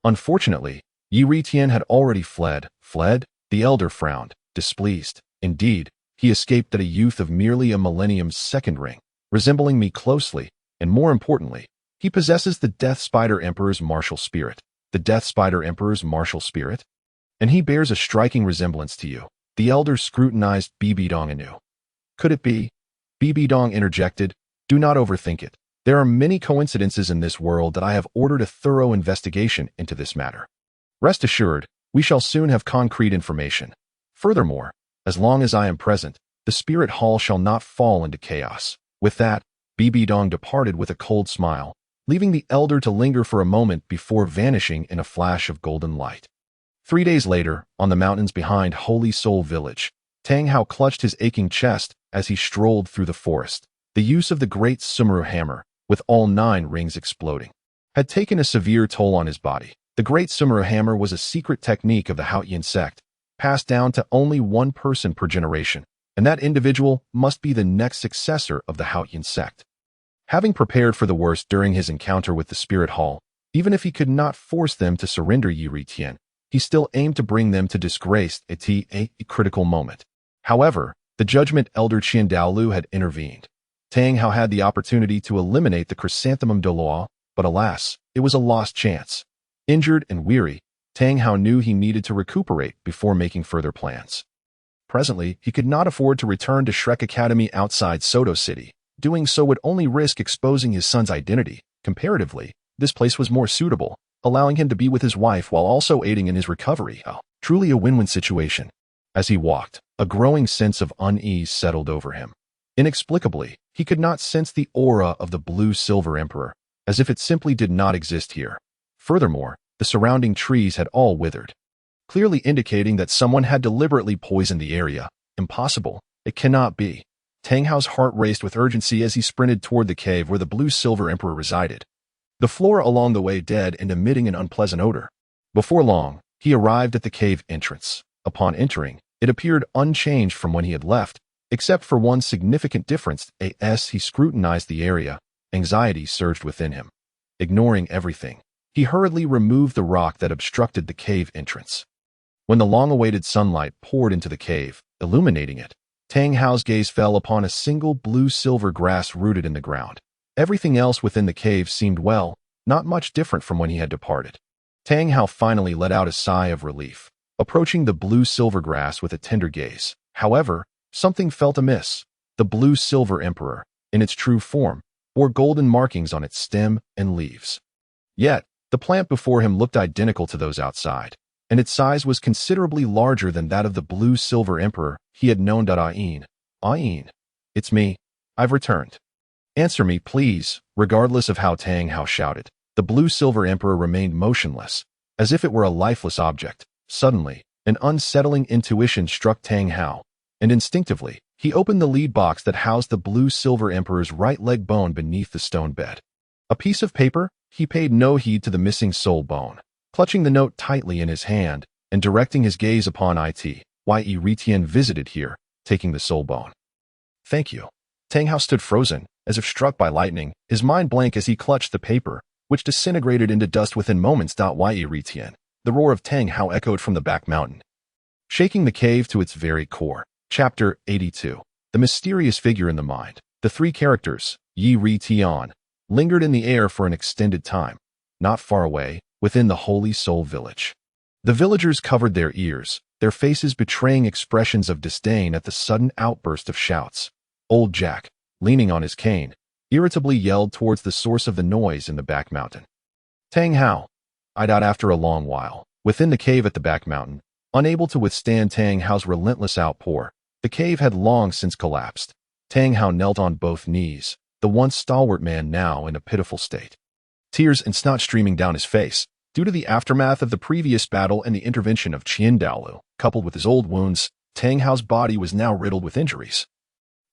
Speaker 1: Unfortunately, Ye Ritian had already fled. Fled? The elder frowned, displeased. Indeed, he escaped at a youth of merely a millennium's second ring, resembling me closely, and more importantly, he possesses the Death Spider Emperor's martial spirit. The Death Spider Emperor's martial spirit? And he bears a striking resemblance to you. The elder scrutinized Bibidong anew. Could it be? Bibidong interjected, do not overthink it. There are many coincidences in this world that I have ordered a thorough investigation into this matter. Rest assured, we shall soon have concrete information. Furthermore, as long as I am present, the spirit hall shall not fall into chaos. With that, Bibidong departed with a cold smile, leaving the elder to linger for a moment before vanishing in a flash of golden light. 3 days later, on the mountains behind Holy Soul Village, Tang Hao clutched his aching chest as he strolled through the forest. The use of the great Sumeru hammer, with all 9 rings exploding, had taken a severe toll on his body. The great Sumeru hammer was a secret technique of the Haotian sect, passed down to only one person per generation, and that individual must be the next successor of the Haotian sect. Having prepared for the worst during his encounter with the Spirit Hall, even if he could not force them to surrender Ye Ritian, he still aimed to bring them to disgrace at a critical moment. However, the judgment elder Qian Daolu had intervened. Tang Hao had the opportunity to eliminate the chrysanthemum Douluo, but alas, it was a lost chance. Injured and weary, Tang Hao knew he needed to recuperate before making further plans. Presently, he could not afford to return to Shrek Academy outside Soto City. Doing so would only risk exposing his son's identity. Comparatively, this place was more suitable, allowing him to be with his wife while also aiding in his recovery. Truly a win-win situation. As he walked, a growing sense of unease settled over him. Inexplicably, he could not sense the aura of the blue-silver emperor, as if it simply did not exist here. Furthermore, the surrounding trees had all withered, clearly indicating that someone had deliberately poisoned the area. Impossible. It cannot be. Tang Hao's heart raced with urgency as he sprinted toward the cave where the blue-silver emperor resided. The floor along the way dead and emitting an unpleasant odor. Before long, he arrived at the cave entrance. Upon entering, it appeared unchanged from when he had left, except for one significant difference. As he scrutinized the area, anxiety surged within him. Ignoring everything, he hurriedly removed the rock that obstructed the cave entrance. When the long-awaited sunlight poured into the cave, illuminating it, Tang Hao's gaze fell upon a single blue-silver grass rooted in the ground. Everything else within the cave seemed not much different from when he had departed. Tang Hao finally let out a sigh of relief, approaching the blue-silver grass with a tender gaze. However, something felt amiss. The blue-silver emperor, in its true form, bore golden markings on its stem and leaves. Yet, the plant before him looked identical to those outside, and its size was considerably larger than that of the blue-silver emperor he had known. Ain, it's me. I've returned. Answer me, please. Regardless of how Tang Hao shouted, the blue-silver emperor remained motionless, as if it were a lifeless object. Suddenly, an unsettling intuition struck Tang Hao, and instinctively, he opened the lead box that housed the blue-silver emperor's right leg bone beneath the stone bed. A piece of paper? He paid no heed to the missing soul bone. Clutching the note tightly in his hand and directing his gaze upon Ye Ritian visited here, taking the soul bone. Thank you. Tang Hao stood frozen, as if struck by lightning, his mind blank as he clutched the paper, which disintegrated into dust within moments. Ye Ritian. The roar of Tang Hao echoed from the back mountain, shaking the cave to its very core. Chapter 82. The mysterious figure in the mind. The 3 characters, Ye Ritian, lingered in the air for an extended time, not far away, within the Holy Soul Village. The villagers covered their ears, their faces betraying expressions of disdain at the sudden outburst of shouts. Old Jack, leaning on his cane, irritably yelled towards the source of the noise in the back mountain. Tang Hao. I died after a long while. Within the cave at the back mountain, unable to withstand Tang Hao's relentless outpour, the cave had long since collapsed. Tang Hao knelt on both knees, the once stalwart man now in a pitiful state. Tears and snot streaming down his face, due to the aftermath of the previous battle and the intervention of Qian Daolu, coupled with his old wounds, Tang Hao's body was now riddled with injuries.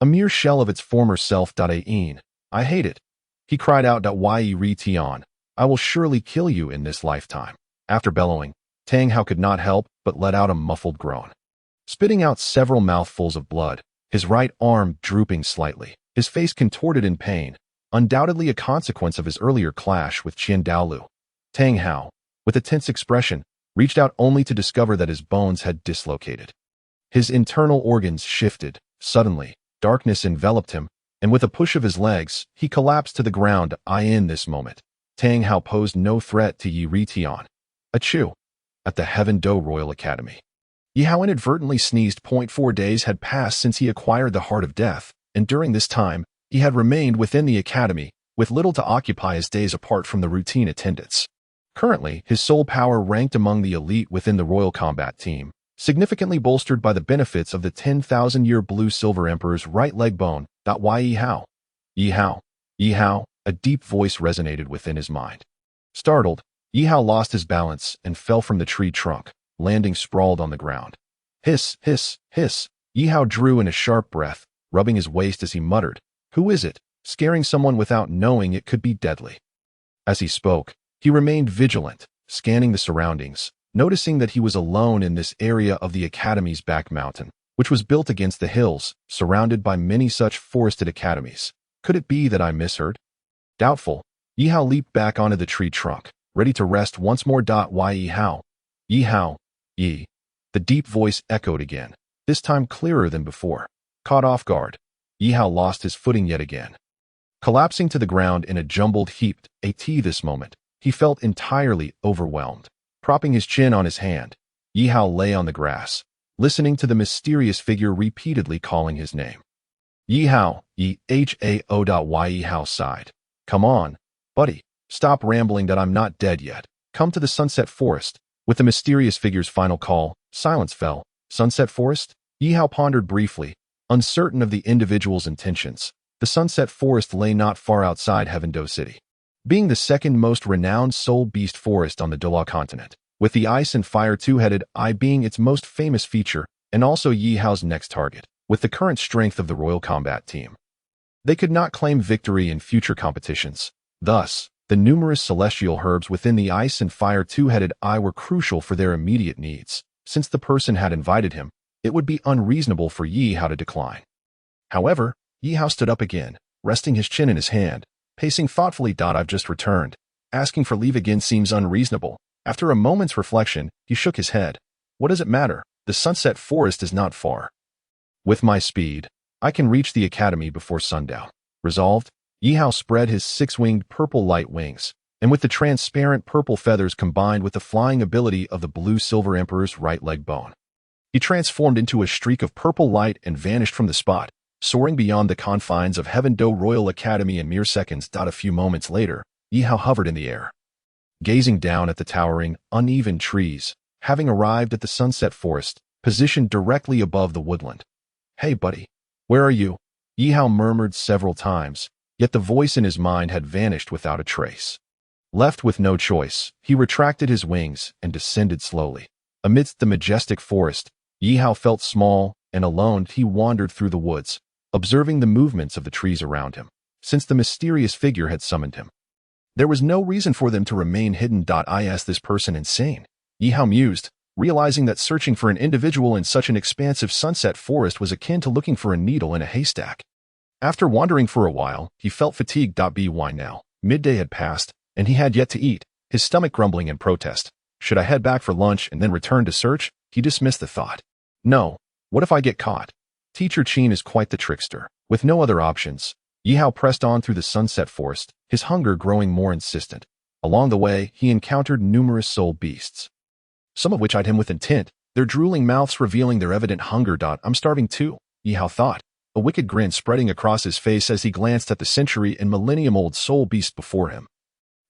Speaker 1: A mere shell of its former self. Ain, I hate it. He cried out. Ye Ritian. I will surely kill you in this lifetime. After bellowing, Tang Hao could not help but let out a muffled groan. spitting out several mouthfuls of blood, his right arm drooping slightly, his face contorted in pain, undoubtedly a consequence of his earlier clash with Qian Douluo. Ye Hao, with a tense expression, reached out only to discover that his bones had dislocated. His internal organs shifted. Suddenly, darkness enveloped him, and with a push of his legs, he collapsed to the ground. In this moment, Ye Hao posed no threat to Yi Ritian. Achoo! At the Heaven Do Royal Academy. Ye Hao inadvertently sneezed. 4 days had passed since he acquired the Heart of Death, and during this time, he had remained within the academy, with little to occupy his days apart from the routine attendance. Currently, his soul power ranked among the elite within the Royal Combat Team, significantly bolstered by the benefits of the 10,000-year blue-silver Emperor's right leg bone. Ye Hao. Ye Hao. Ye Hao. A deep voice resonated within his mind. Startled, Ye Hao lost his balance and fell from the tree trunk, landing sprawled on the ground. Hiss, hiss, hiss. Ye Hao drew in a sharp breath, rubbing his waist as he muttered, "Who is it?" scaring someone without knowing it could be deadly. As he spoke, he remained vigilant, scanning the surroundings, noticing that he was alone in this area of the academy's back mountain, which was built against the hills, surrounded by many such forested academies. Could it be that I misheard? Doubtful, Ye Hao leaped back onto the tree trunk, ready to rest once more. Ye Hao. Ye Hao. Ye. The deep voice echoed again, this time clearer than before. Caught off guard, Ye Hao lost his footing yet again. Collapsing to the ground in a jumbled heap, this moment, he felt entirely overwhelmed. Propping his chin on his hand, Ye Hao lay on the grass, listening to the mysterious figure repeatedly calling his name. Ye Hao, Ye-Hao. Ye Hao sighed. Come on, buddy, stop rambling that I'm not dead yet. Come to the Sunset Forest. With the mysterious figure's final call, silence fell. Sunset Forest? Ye Hao pondered briefly, uncertain of the individual's intentions. The Sunset Forest lay not far outside Heaven Do City, being the second most renowned soul beast forest on the Douluo Continent, with the ice and fire two-headed eye being its most famous feature, and also Ye Hao's next target. With the current strength of the Royal Combat Team, they could not claim victory in future competitions. Thus, the numerous celestial herbs within the ice and fire two-headed eye were crucial for their immediate needs. Since the person had invited him, it would be unreasonable for Ye Hao to decline. However, Ye Hao stood up again, resting his chin in his hand, pacing thoughtfully. I've just returned. Asking for leave again seems unreasonable. After a moment's reflection, he shook his head. What does it matter? The Sunset Forest is not far. With my speed, I can reach the academy before sundown. Resolved, Ye Hao spread his 6-winged purple light wings, and with the transparent purple feathers combined with the flying ability of the blue-silver Emperor's right leg bone, he transformed into a streak of purple light and vanished from the spot, soaring beyond the confines of Heaven Do Royal Academy in mere seconds. A few moments later, Ye Hao hovered in the air, gazing down at the towering, uneven trees, having arrived at the Sunset Forest, positioned directly above the woodland. Hey buddy, where are you? Ye Hao murmured several times, yet the voice in his mind had vanished without a trace. Left with no choice, he retracted his wings and descended slowly. Amidst the majestic forest, Ye Hao felt small and alone. He wandered through the woods, observing the movements of the trees around him, since the mysterious figure had summoned him. There was no reason for them to remain hidden. Is this person insane? Ye Hao mused, realizing that searching for an individual in such an expansive sunset forest was akin to looking for a needle in a haystack. After wandering for a while, he felt fatigued. By now, midday had passed, and he had yet to eat, his stomach grumbling in protest. Should I head back for lunch and then return to search? He dismissed the thought. No, what if I get caught? Teacher Qin is quite the trickster. With no other options, Ye Hao pressed on through the sunset forest, his hunger growing more insistent. Along the way, he encountered numerous soul beasts, some of which eyed him with intent, their drooling mouths revealing their evident hunger. I'm starving too, Ye Hao thought, a wicked grin spreading across his face as he glanced at the century and millennium-old soul beast before him.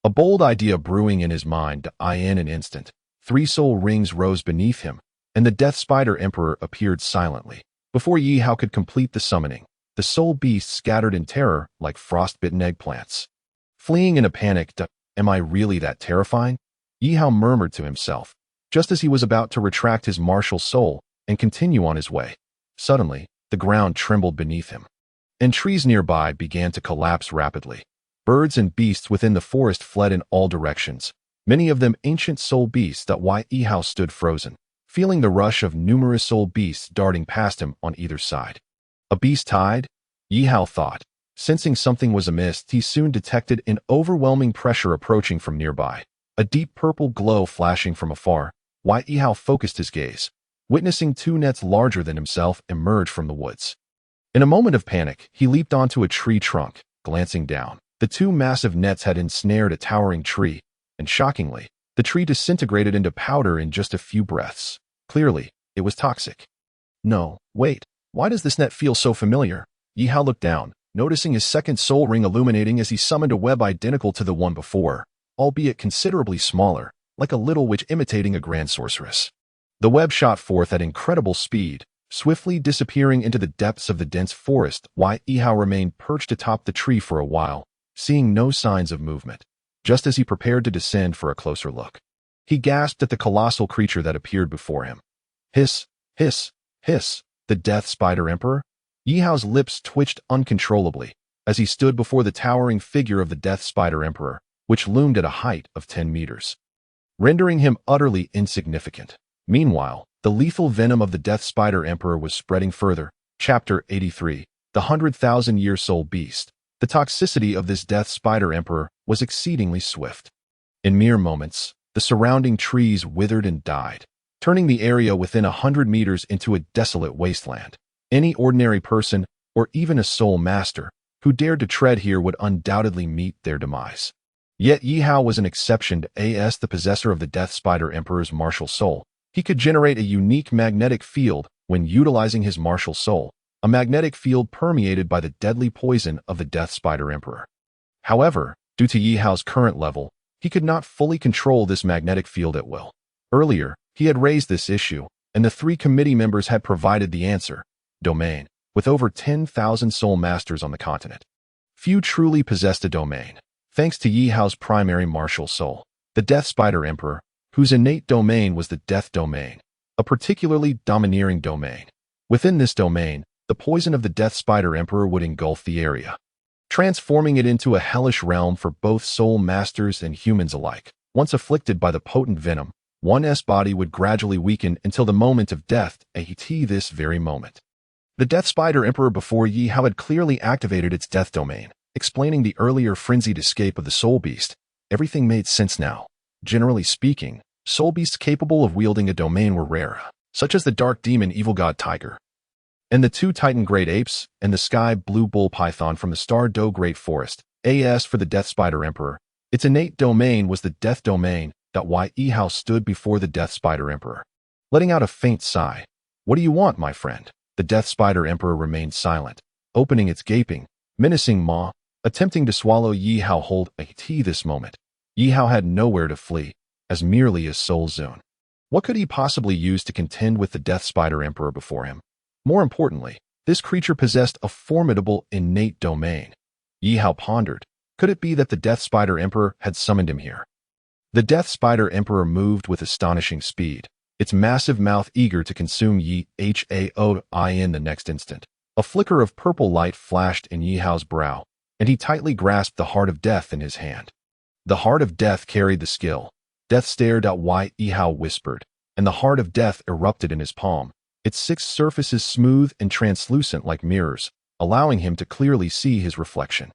Speaker 1: A bold idea brewing in his mind. In an instant, 3 soul rings rose beneath him, and the Death Spider Emperor appeared silently. Before Ye Hao could complete the summoning, the soul beasts scattered in terror like frostbitten eggplants. Fleeing in a panic. Am I really that terrifying? Ye Hao murmured to himself, just as he was about to retract his martial soul and continue on his way. Suddenly, the ground trembled beneath him, and trees nearby began to collapse rapidly. Birds and beasts within the forest fled in all directions, many of them ancient soul beasts. Ye Hao stood frozen, feeling the rush of numerous soul beasts darting past him on either side. A beast tide? Yihao thought. Sensing something was amiss, he soon detected an overwhelming pressure approaching from nearby. A deep purple glow flashing from afar. Yihao focused his gaze, witnessing two nets larger than himself emerge from the woods. In a moment of panic, he leaped onto a tree trunk, glancing down. The two massive nets had ensnared a towering tree, and shockingly, the tree disintegrated into powder in just a few breaths. Clearly, it was toxic. No, wait, why does this net feel so familiar? Yihao looked down, noticing his second soul ring illuminating as he summoned a web identical to the one before, albeit considerably smaller, like a little witch imitating a grand sorceress. The web shot forth at incredible speed, swiftly disappearing into the depths of the dense forest. Yihao remained perched atop the tree for a while, seeing no signs of movement. Just as he prepared to descend for a closer look, he gasped at the colossal creature that appeared before him. Hiss, hiss, hiss, the Death Spider Emperor? Yihao's lips twitched uncontrollably as he stood before the towering figure of the Death Spider Emperor, which loomed at a height of 10 meters, rendering him utterly insignificant. Meanwhile, the lethal venom of the Death Spider Emperor was spreading further. Chapter 83, The 100,000-Year Soul Beast. The toxicity of this Death Spider Emperor was exceedingly swift. In mere moments, the surrounding trees withered and died, turning the area within 100 meters into a desolate wasteland. Any ordinary person, or even a soul master, who dared to tread here would undoubtedly meet their demise. Yet Yihao was an exception. As the possessor of the Death Spider Emperor's martial soul, he could generate a unique magnetic field when utilizing his martial soul, a magnetic field permeated by the deadly poison of the Death Spider Emperor. However, due to Yihao's current level, he could not fully control this magnetic field at will. Earlier, he had raised this issue, and the 3 committee members had provided the answer: domain. With over 10,000 soul masters on the continent, few truly possessed a domain. Thanks to Yihao's primary martial soul, the Death Spider Emperor, whose innate domain was the Death Domain, a particularly domineering domain. Within this domain, the poison of the Death Spider Emperor would engulf the area, transforming it into a hellish realm for both soul masters and humans alike. Once afflicted by the potent venom, one's body would gradually weaken until the moment of death, this very moment. The Death Spider Emperor before Yihao had clearly activated its death domain, explaining the earlier frenzied escape of the soul beast. Everything made sense now. Generally speaking, soul beasts capable of wielding a domain were rare, such as the dark demon evil god tiger, and the 2 titan great apes, and the sky blue bull python from the Star Do Great Forest. As for the Death Spider Emperor, its innate domain was the death domain. Yihao stood before the Death Spider Emperor, letting out a faint sigh. What do you want, my friend? The Death Spider Emperor remained silent, opening its gaping, menacing maw, attempting to swallow Yihao whole. This moment, Yihao had nowhere to flee, as merely his soul zone. What could he possibly use to contend with the Death Spider Emperor before him? More importantly, this creature possessed a formidable innate domain. Yihao pondered. Could it be that the Death Spider Emperor had summoned him here? The Death Spider Emperor moved with astonishing speed, its massive mouth eager to consume Yihao. In the next instant, a flicker of purple light flashed in Yihao's brow, and he tightly grasped the Heart of Death in his hand. The Heart of Death carried the skill. Death stared out. Yihao whispered, and the Heart of Death erupted in his palm, its 6 surfaces smooth and translucent like mirrors, allowing him to clearly see his reflection.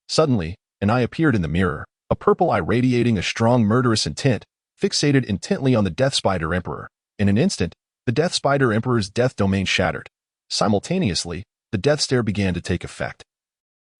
Speaker 1: Suddenly, an eye appeared in the mirror, a purple eye radiating a strong murderous intent, fixated intently on the Death Spider Emperor. In an instant, the Death Spider Emperor's death domain shattered. Simultaneously, the death stare began to take effect.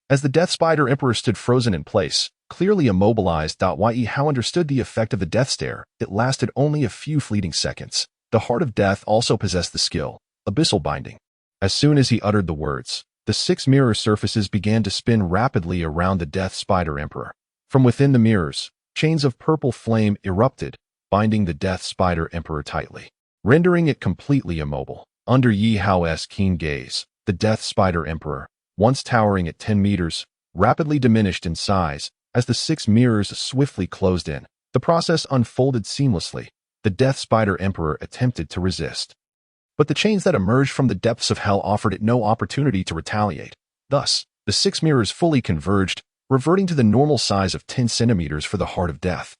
Speaker 1: As the Death Spider Emperor stood frozen in place, clearly immobilized, Yihao understood the effect of the death stare. It lasted only a few fleeting seconds. The Heart of Death also possessed the skill, Abyssal Binding. As soon as he uttered the words, the 6 mirror surfaces began to spin rapidly around the Death Spider Emperor. From within the mirrors, chains of purple flame erupted, binding the Death Spider Emperor tightly, rendering it completely immobile. Under Yihao's keen gaze, the Death Spider Emperor, once towering at 10 meters, rapidly diminished in size as the 6 mirrors swiftly closed in. The process unfolded seamlessly. The Death Spider Emperor attempted to resist, but the chains that emerged from the depths of hell offered it no opportunity to retaliate. Thus, the 6 mirrors fully converged, reverting to the normal size of 10 centimeters for the Heart of Death.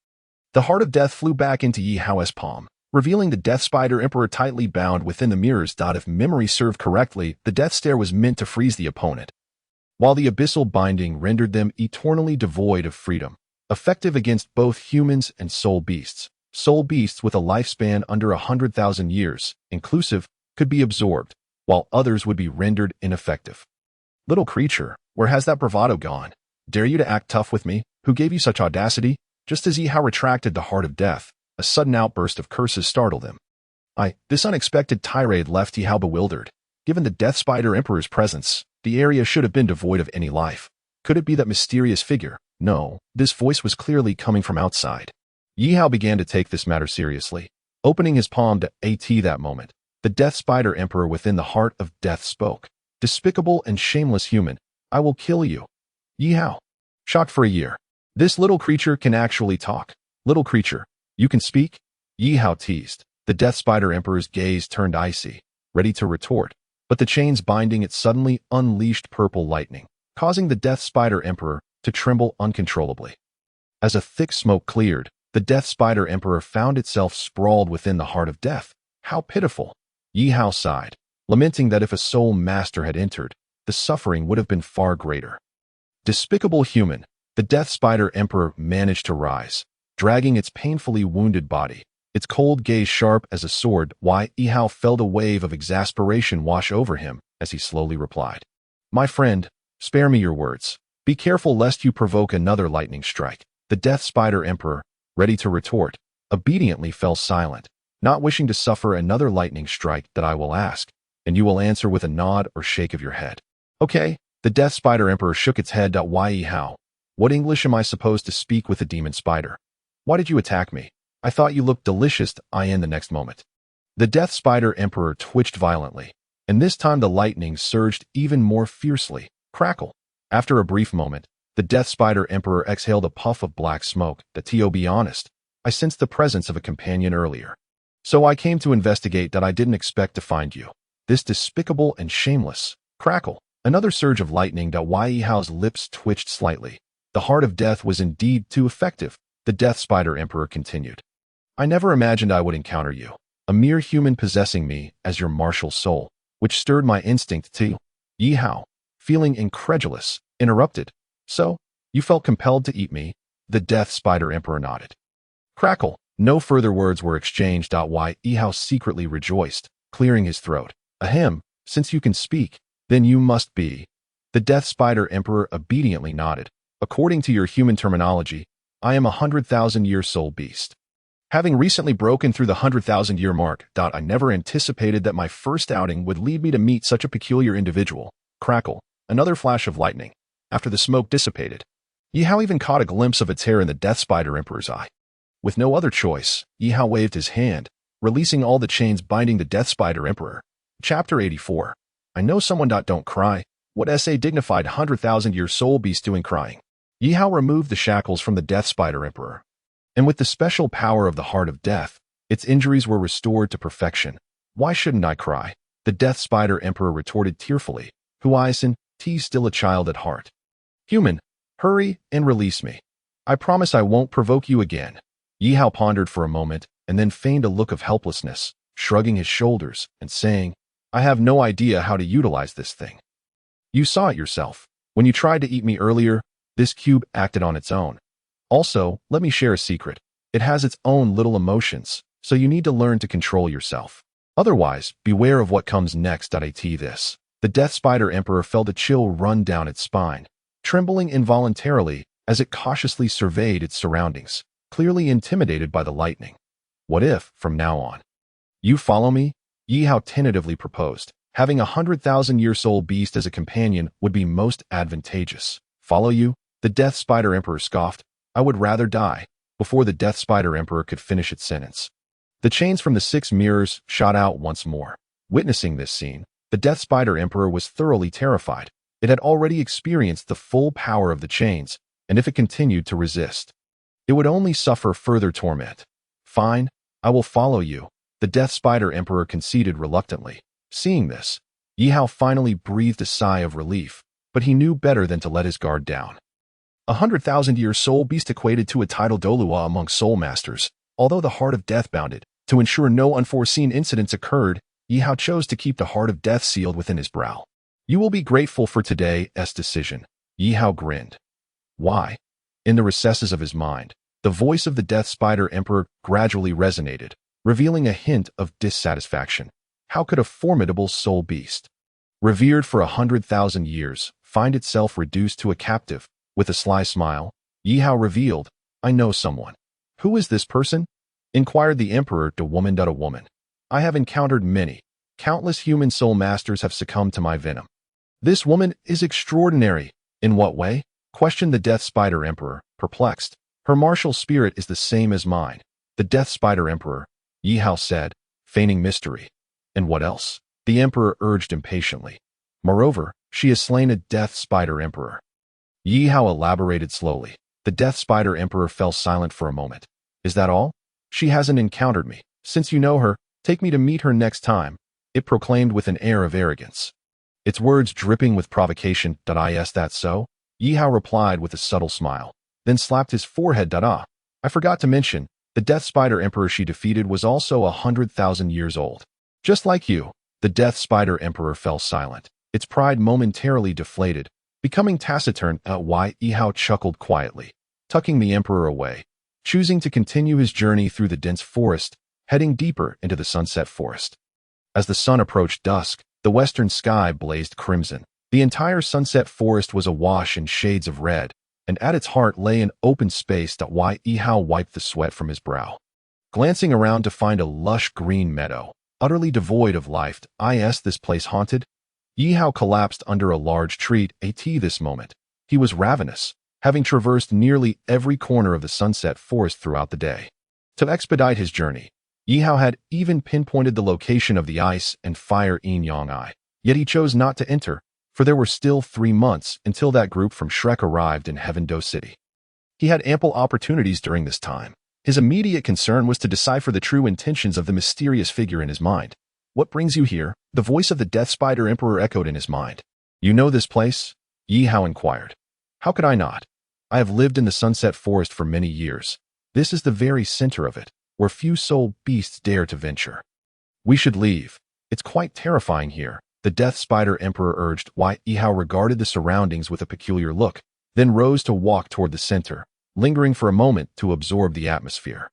Speaker 1: The Heart of Death flew back into Yihao's palm, revealing the Death Spider Emperor tightly bound within the mirrors. If memory served correctly, the Death Stare was meant to freeze the opponent, while the abyssal binding rendered them eternally devoid of freedom, effective against both humans and soul beasts. Soul beasts with a lifespan under 100,000 years, inclusive, could be absorbed, while others would be rendered ineffective. Little creature, where has that bravado gone? Dare you to act tough with me? Who gave you such audacity? Just as Ye Hao retracted the Heart of Death, a sudden outburst of curses startled him. This unexpected tirade left Ye Hao bewildered. Given the Death Spider Emperor's presence, the area should have been devoid of any life. Could it be that mysterious figure? No, this voice was clearly coming from outside. Ye Hao began to take this matter seriously, opening his palm to AT that moment. The Death Spider Emperor within the Heart of Death spoke. Despicable and shameless human, I will kill you. Ye Hao. Shocked for a year. This little creature can actually talk. Little creature, you can speak? Ye Hao teased. The Death Spider Emperor's gaze turned icy, ready to retort, but the chains binding it suddenly unleashed purple lightning, causing the Death Spider Emperor to tremble uncontrollably. As a thick smoke cleared, the Death Spider Emperor found itself sprawled within the Heart of Death. How pitiful! Ye Hao sighed, lamenting that if a soul master had entered, the suffering would have been far greater. Despicable human, the Death Spider Emperor managed to rise, dragging its painfully wounded body, its cold gaze sharp as a sword. Ye Hao felt a wave of exasperation wash over him as he slowly replied. My friend, spare me your words. Be careful lest you provoke another lightning strike. The Death Spider Emperor, ready to retort, obediently fell silent, not wishing to suffer another lightning strike. That I will ask, and you will answer with a nod or shake of your head. Okay, the Death Spider Emperor shook its head. Ye Hao, what English am I supposed to speak with a demon spider? Why did you attack me? I thought you looked delicious. In the next moment, the Death Spider Emperor twitched violently, and this time the lightning surged even more fiercely. Crackle. After a brief moment, the Death Spider Emperor exhaled a puff of black smoke. To be honest, I sensed the presence of a companion earlier. So I came to investigate. I didn't expect to find you. This despicable and shameless. Crackle. Another surge of lightning. Ye Hao's lips twitched slightly. The Heart of Death was indeed too effective. The Death Spider Emperor continued. I never imagined I would encounter you, a mere human possessing me as your martial soul, which stirred my instinct to. Ye Hao, feeling incredulous, interrupted. So, you felt compelled to eat me? The Death Spider Emperor nodded. Crackle. No further words were exchanged. Ye Hao secretly rejoiced, clearing his throat. Ahem, since you can speak, then you must be. The Death Spider Emperor obediently nodded. According to your human terminology, I am a 100,000-year soul beast. Having recently broken through the 100,000-year mark, I never anticipated that my first outing would lead me to meet such a peculiar individual. Crackle. Another flash of lightning. After the smoke dissipated, Ye Hao even caught a glimpse of a tear in the Death Spider Emperor's eye. With no other choice, Ye Hao waved his hand, releasing all the chains binding the Death Spider Emperor. Chapter 84. I know someone. Don't cry. What a dignified 100,000-year soul beast doing crying? Ye Hao removed the shackles from the Death Spider Emperor, and with the special power of the Heart of Death, its injuries were restored to perfection. Why shouldn't I cry? The Death Spider Emperor retorted tearfully. Huaisen, T's still a child at heart. Human, hurry and release me. I promise I won't provoke you again. Ye Hao pondered for a moment and then feigned a look of helplessness, shrugging his shoulders and saying, I have no idea how to utilize this thing. You saw it yourself. When you tried to eat me earlier, this cube acted on its own. Also, let me share a secret. It has its own little emotions, so you need to learn to control yourself. Otherwise, beware of what comes next. This. The Death Spider Emperor felt a chill run down its spine, trembling involuntarily as it cautiously surveyed its surroundings, clearly intimidated by the lightning. What if, from now on, you follow me? Ye Hao tentatively proposed. Having a 100,000-year soul beast as a companion would be most advantageous. Follow you? The Death Spider Emperor scoffed. I would rather die. Before the Death Spider Emperor could finish its sentence, the chains from the 6 mirrors shot out once more. Witnessing this scene, the Death Spider Emperor was thoroughly terrified. It had already experienced the full power of the chains, and if it continued to resist, it would only suffer further torment. Fine, I will follow you. The Death Spider Emperor conceded reluctantly. Seeing this, Ye Hao finally breathed a sigh of relief, but he knew better than to let his guard down. 100,000-year soul beast equated to a title Douluo among soul masters. Although the Heart of Death bound it, To ensure no unforeseen incidents occurred, Yihao chose to keep the heart of death sealed within his brow. You will be grateful for today's decision. Yihao grinned. Why? In the recesses of his mind, the voice of the Death Spider Emperor gradually resonated, revealing a hint of dissatisfaction. How could a formidable soul beast, revered for 100,000 years, find itself reduced to a captive? With a sly smile, Yihao revealed, I know someone. Who is this person? Inquired the Emperor to woman. A woman. I have encountered many. Countless human soul masters have succumbed to my venom. This woman is extraordinary. In what way? Questioned the Death Spider Emperor, perplexed. Her martial spirit is the same as mine. The Death Spider Emperor, Yihao said, feigning mystery. And what else? The Emperor urged impatiently. Moreover, she has slain a Death Spider Emperor. Yihao elaborated slowly. The Death Spider Emperor fell silent for a moment. Is that all? She hasn't encountered me. Since you know her, take me to meet her next time, it proclaimed with an air of arrogance. Its words dripping with provocation. Is that so? Yihao replied with a subtle smile, then slapped his forehead. I forgot to mention, the Death Spider Emperor she defeated was also 100,000 years old. Just like you. The Death Spider Emperor fell silent, its pride momentarily deflated, becoming taciturn. Yihao chuckled quietly, tucking the Emperor away, choosing to continue his journey through the dense forest, heading deeper into the sunset forest. As the sun approached dusk, the western sky blazed crimson. The entire sunset forest was awash in shades of red, and at its heart lay an open space. Yihao wiped the sweat from his brow, glancing around to find a lush green meadow, utterly devoid of life. Is this place haunted? Yihao collapsed under a large tree. This moment, he was ravenous, having traversed nearly every corner of the sunset forest throughout the day. To expedite his journey, Yihao had even pinpointed the location of the ice and fire yin-yang eye, yet he chose not to enter, for there were still 3 months until that group from Shrek arrived in Heaven Do City. He had ample opportunities during this time. His immediate concern was to decipher the true intentions of the mysterious figure in his mind. What brings you here? The voice of the Death Spider Emperor echoed in his mind. You know this place? Yihao inquired. How could I not? I have lived in the Sunset Forest for many years. This is the very center of it, where few soul beasts dare to venture. We should leave. It's quite terrifying here, the Death Spider Emperor urged. Yihao regarded the surroundings with a peculiar look, then rose to walk toward the center, lingering for a moment to absorb the atmosphere.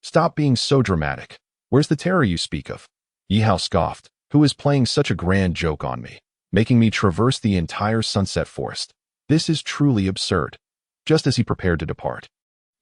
Speaker 1: Stop being so dramatic. Where's the terror you speak of? Yihao scoffed. Who is playing such a grand joke on me, making me traverse the entire Sunset Forest? This is truly absurd. Just as he prepared to depart,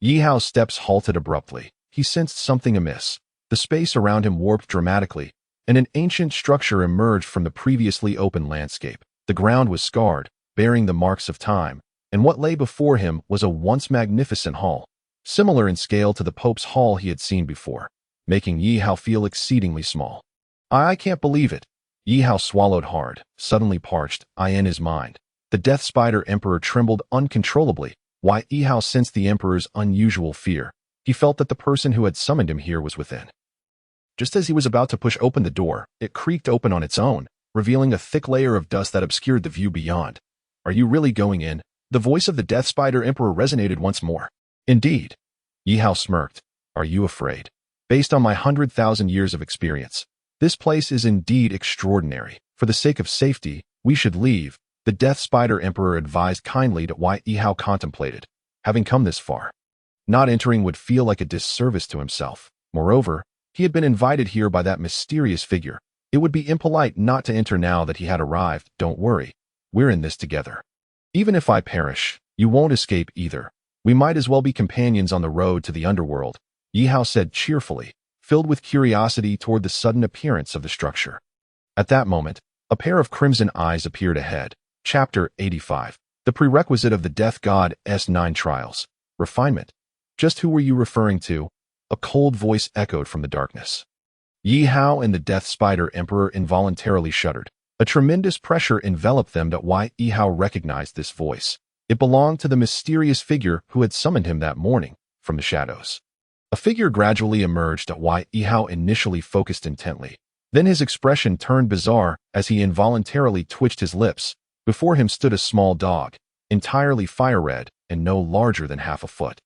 Speaker 1: Yihao's steps halted abruptly. He sensed something amiss. The space around him warped dramatically, and an ancient structure emerged from the previously open landscape. The ground was scarred, bearing the marks of time, and what lay before him was a once magnificent hall, similar in scale to the Pope's hall he had seen before, making Yihao feel exceedingly small. I can't believe it. Yihao swallowed hard, suddenly parched, in his mind. The Death Spider Emperor trembled uncontrollably. Yihao sensed the Emperor's unusual fear. He felt that the person who had summoned him here was within. Just as he was about to push open the door, it creaked open on its own, revealing a thick layer of dust that obscured the view beyond. Are you really going in? The voice of the Death Spider Emperor resonated once more. Indeed. Yihao smirked. Are you afraid? Based on my 100,000 years of experience, this place is indeed extraordinary. For the sake of safety, we should leave, the Death Spider Emperor advised kindly. Yihao contemplated. Having come this far, not entering would feel like a disservice to himself. Moreover, he had been invited here by that mysterious figure. It would be impolite not to enter now that he had arrived. Don't worry. We're in this together. Even if I perish, you won't escape either. We might as well be companions on the road to the underworld, Yihao said cheerfully, filled with curiosity toward the sudden appearance of the structure. At that moment, a pair of crimson eyes appeared ahead. Chapter 85. The prerequisite of the Death God's 9 trials. Refinement. Just who were you referring to? A cold voice echoed from the darkness. Yihao and the Death Spider Emperor involuntarily shuddered. A tremendous pressure enveloped them. Yihao recognized this voice. It belonged to the mysterious figure who had summoned him that morning from the shadows. A figure gradually emerged. Yihao initially focused intently. Then his expression turned bizarre as he involuntarily twitched his lips. Before him stood a small dog, entirely fire red and no larger than half a foot.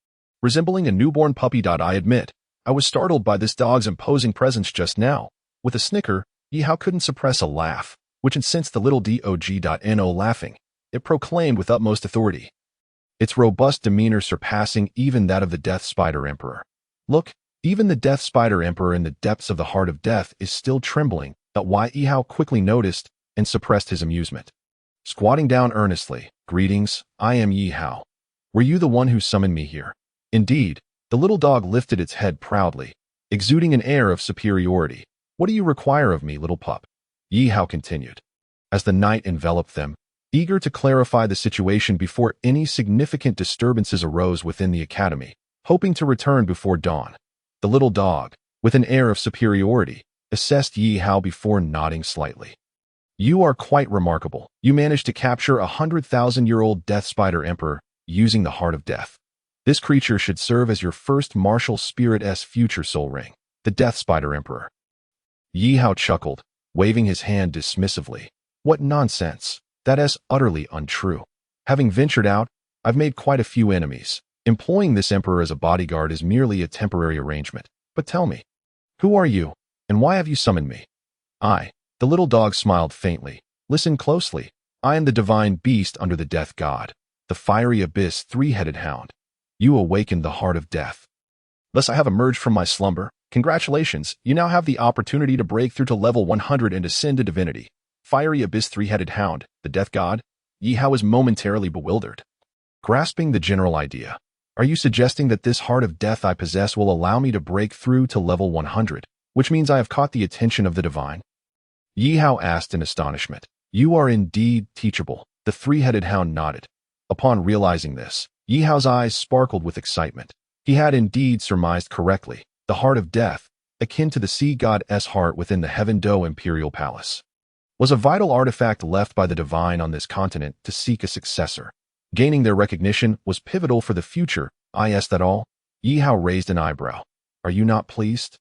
Speaker 1: Resembling a newborn puppy. I admit, I was startled by this dog's imposing presence just now. With a snicker, Yihao couldn't suppress a laugh, which incensed the little dog. Laughing. It proclaimed with utmost authority, its robust demeanor surpassing even that of the Death Spider Emperor. Look, even the Death Spider Emperor in the depths of the heart of death is still trembling. Yihao quickly noticed and suppressed his amusement. Squatting down earnestly, greetings, I am Ye Hao. Were you the one who summoned me here? Indeed, the little dog lifted its head proudly, exuding an air of superiority. What do you require of me, little pup? Yihao continued, as the night enveloped them, eager to clarify the situation before any significant disturbances arose within the academy, hoping to return before dawn. The little dog, with an air of superiority, assessed Yihao before nodding slightly. You are quite remarkable. You managed to capture a 100,000-year-old Death Spider Emperor using the Heart of Death. This creature should serve as your first martial spirit's future soul ring, the Death Spider Emperor. Yihao chuckled, waving his hand dismissively. What nonsense. That is utterly untrue. Having ventured out, I've made quite a few enemies. Employing this emperor as a bodyguard is merely a temporary arrangement. But tell me, who are you, and why have you summoned me? The little dog smiled faintly. Listen closely. I am the divine beast under the death god, the fiery abyss three-headed hound. You awakened the heart of death. Thus I have emerged from my slumber. Congratulations, you now have the opportunity to break through to level 100 and ascend to divinity. Fiery abyss three-headed hound, the death god. Yihao is momentarily bewildered. Grasping the general idea, are you suggesting that this heart of death I possess will allow me to break through to level 100, which means I have caught the attention of the divine? Yihao asked in astonishment. You are indeed teachable. The three-headed hound nodded. Upon realizing this, Yihao's eyes sparkled with excitement. He had indeed surmised correctly. The heart of death, akin to the sea god's heart within the Heaven Do Imperial Palace, was a vital artifact left by the divine on this continent to seek a successor. Gaining their recognition was pivotal for the future. Is that all? Yihao raised an eyebrow. Are you not pleased?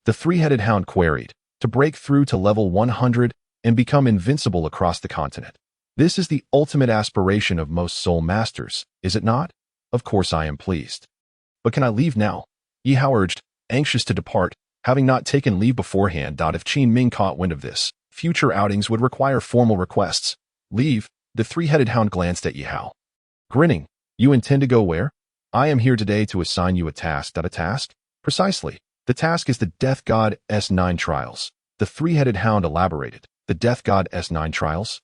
Speaker 1: The three-headed hound queried. To break through to level 100 and become invincible across the continent. This is the ultimate aspiration of most soul masters, is it not? Of course I am pleased. But can I leave now? Yihao urged, anxious to depart, having not taken leave beforehand. If Qin Ming caught wind of this, future outings would require formal requests. Leave? The three-headed hound glanced at Yihao. Grinning, you intend to go where? I am here today to assign you a task. A task? Precisely. The task is the Death God's 9 trials. The three-headed hound elaborated. The Death God's 9 trials?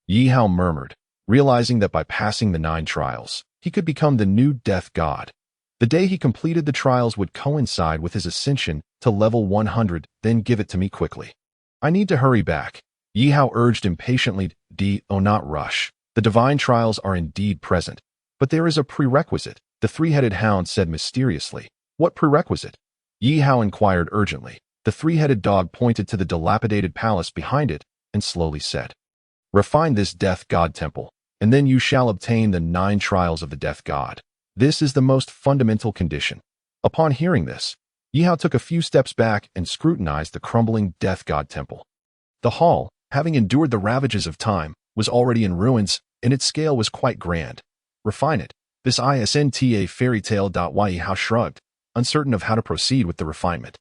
Speaker 1: Yihao murmured, realizing that by passing the 9 trials, he could become the new Death God. The day he completed the trials would coincide with his ascension to level 100. Then give it to me quickly. I need to hurry back. Yihao urged impatiently. Not rush. The divine trials are indeed present. But there is a prerequisite, the three-headed hound said mysteriously. What prerequisite? Yihao inquired urgently. The three-headed dog pointed to the dilapidated palace behind it and slowly said, refine this death god temple, and then you shall obtain the 9 trials of the death god. This is the most fundamental condition. Upon hearing this, Yihao took a few steps back and scrutinized the crumbling death god temple. The hall, having endured the ravages of time, was already in ruins, and its scale was quite grand. Refine it. This isn't a fairy tale. Yihao shrugged, uncertain of how to proceed with the refinement.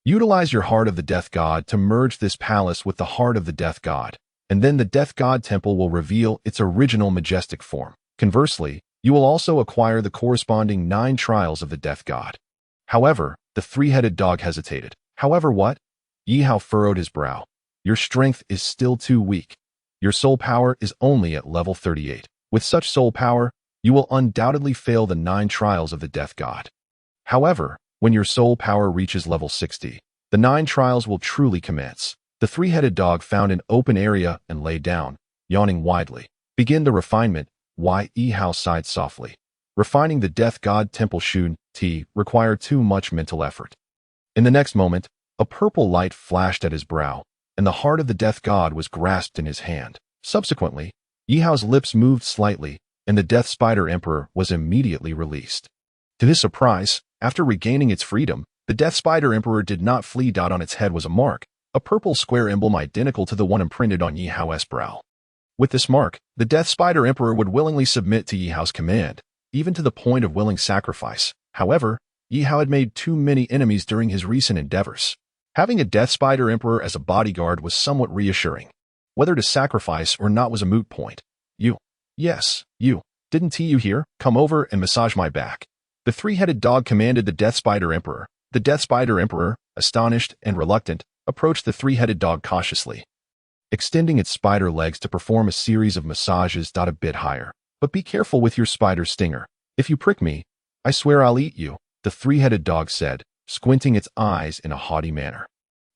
Speaker 1: Utilize your heart of the death god to merge this palace with the heart of the death god, and then the death god temple will reveal its original majestic form. Conversely, you will also acquire the corresponding 9 trials of the death god. However, the three-headed dog hesitated. However what? Yihao furrowed his brow. Your strength is still too weak. Your soul power is only at level 38. With such soul power, you will undoubtedly fail the 9 trials of the death god. However, when your soul power reaches level 60, the 9 trials will truly commence. The three-headed dog found an open area and lay down, yawning widely. Begin the refinement. Yihao sighed softly. Refining the death god temple required too much mental effort. In the next moment, a purple light flashed at his brow, and the heart of the death god was grasped in his hand. Subsequently, Yihao's lips moved slightly, and the Death Spider Emperor was immediately released. To his surprise, after regaining its freedom, the Death Spider Emperor did not flee. On its head was a mark, a purple square emblem identical to the one imprinted on Yihao's brow. With this mark, the Death Spider Emperor would willingly submit to Yihao's command, even to the point of willing sacrifice. However, Yihao had made too many enemies during his recent endeavors. Having a Death Spider Emperor as a bodyguard was somewhat reassuring. Whether to sacrifice or not was a moot point. Yes, you. Didn't you here? Come over and massage my back. The three-headed dog commanded the Death Spider Emperor. The Death Spider Emperor, astonished and reluctant, approached the three-headed dog cautiously, extending its spider legs to perform a series of massages a bit higher. But be careful with your spider stinger. If you prick me, I swear I'll eat you, the three-headed dog said, squinting its eyes in a haughty manner.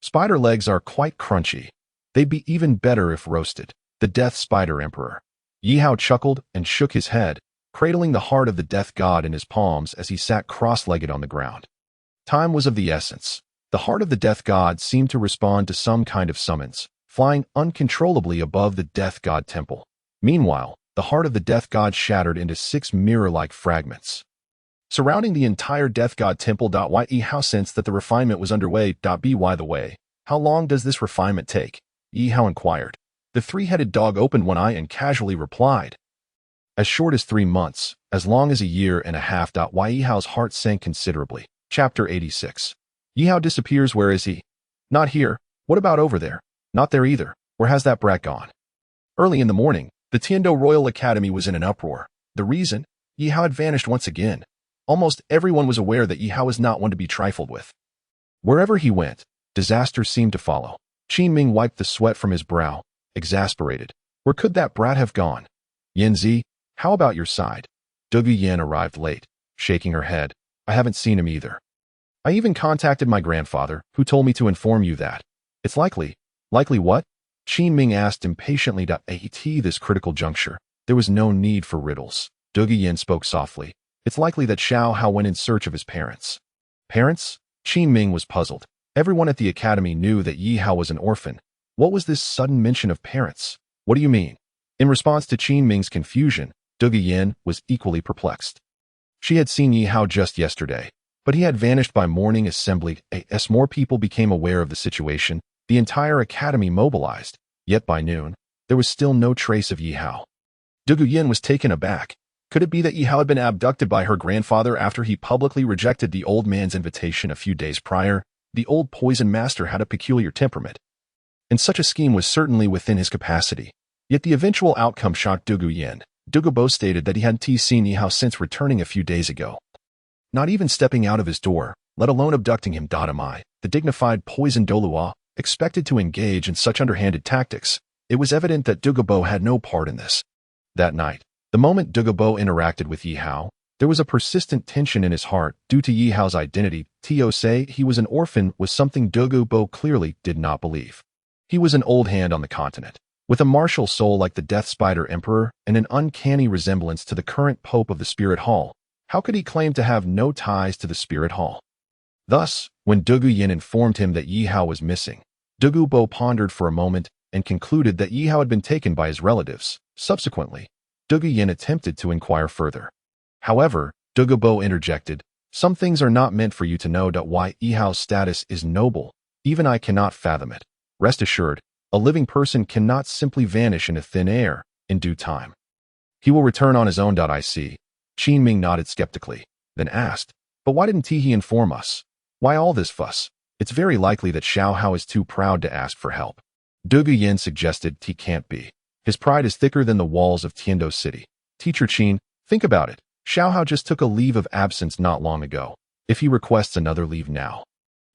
Speaker 1: Spider legs are quite crunchy. They'd be even better if roasted. The Death Spider Emperor. Yihao chuckled and shook his head, cradling the heart of the death god in his palms as he sat cross-legged on the ground. Time was of the essence. The heart of the death god seemed to respond to some kind of summons, flying uncontrollably above the death god temple. Meanwhile, the heart of the death god shattered into 6 mirror-like fragments. Surrounding the entire death god temple. Ye Hao sensed that the refinement was underway. By the way, how long does this refinement take? Ye Hao inquired. The three-headed dog opened one eye and casually replied. As short as 3 months, as long as a year and a half. Yihao's heart sank considerably. Chapter 86. Yihao disappears. Where is he? Not here. What about over there? Not there either. Where has that brat gone? Early in the morning, the Tiando Royal Academy was in an uproar. The reason? Yihao had vanished once again. Almost everyone was aware that Yihao was not one to be trifled with. Wherever he went, disaster seemed to follow. Qin Ming wiped the sweat from his brow, exasperated. Where could that brat have gone? Yanzi, how about your side? Dugu Yan arrived late, shaking her head. I haven't seen him either. I even contacted my grandfather, who told me to inform you that. It's likely. Likely what? Qin Ming asked impatiently. At this critical juncture, there was no need for riddles. Dugu Yan spoke softly. It's likely that Xiao Hao went in search of his parents. Parents? Qin Ming was puzzled. Everyone at the academy knew that Yihao was an orphan. What was this sudden mention of parents? What do you mean? In response to Qin Ming's confusion, Dugu Yan was equally perplexed. She had seen Yihao just yesterday, but he had vanished by morning assembly. As more people became aware of the situation, the entire academy mobilized, yet by noon, there was still no trace of Yihao. Dugu Yan was taken aback. Could it be that Yihao had been abducted by her grandfather after he publicly rejected the old man's invitation a few days prior? The old poison master had a peculiar temperament, and such a scheme was certainly within his capacity. Yet the eventual outcome shocked Dugu Yan. Dugu Bo stated that he hadn't seen Yihao since returning a few days ago. Not even stepping out of his door, let alone abducting him. The dignified poison Douluo expected to engage in such underhanded tactics. It was evident that Dugu Bo had no part in this. That night, the moment Dugu Bo interacted with Yihao, there was a persistent tension in his heart due to Yihao's identity. To say he was an orphan was something Dugu Bo clearly did not believe. He was an old hand on the continent, with a martial soul like the Death Spider Emperor and an uncanny resemblance to the current Pope of the Spirit Hall. How could he claim to have no ties to the Spirit Hall? Thus, when Dugu Yan informed him that Yihao was missing, Dugu Bo pondered for a moment and concluded that Yihao had been taken by his relatives. Subsequently, Dugu Yan attempted to inquire further. However, Dugu Bo interjected, some things are not meant for you to know. Why Yihao's status is noble, even I cannot fathom it. Rest assured, a living person cannot simply vanish into thin air in due time. He will return on his own. I see. Qin Ming nodded skeptically, then asked, but why didn't he inform us? Why all this fuss? It's very likely that Xiao Hao is too proud to ask for help. Dugu Yan suggested he can't be. His pride is thicker than the walls of Tiando City. Teacher Qin, think about it. Xiao Hao just took a leave of absence not long ago. If he requests another leave now,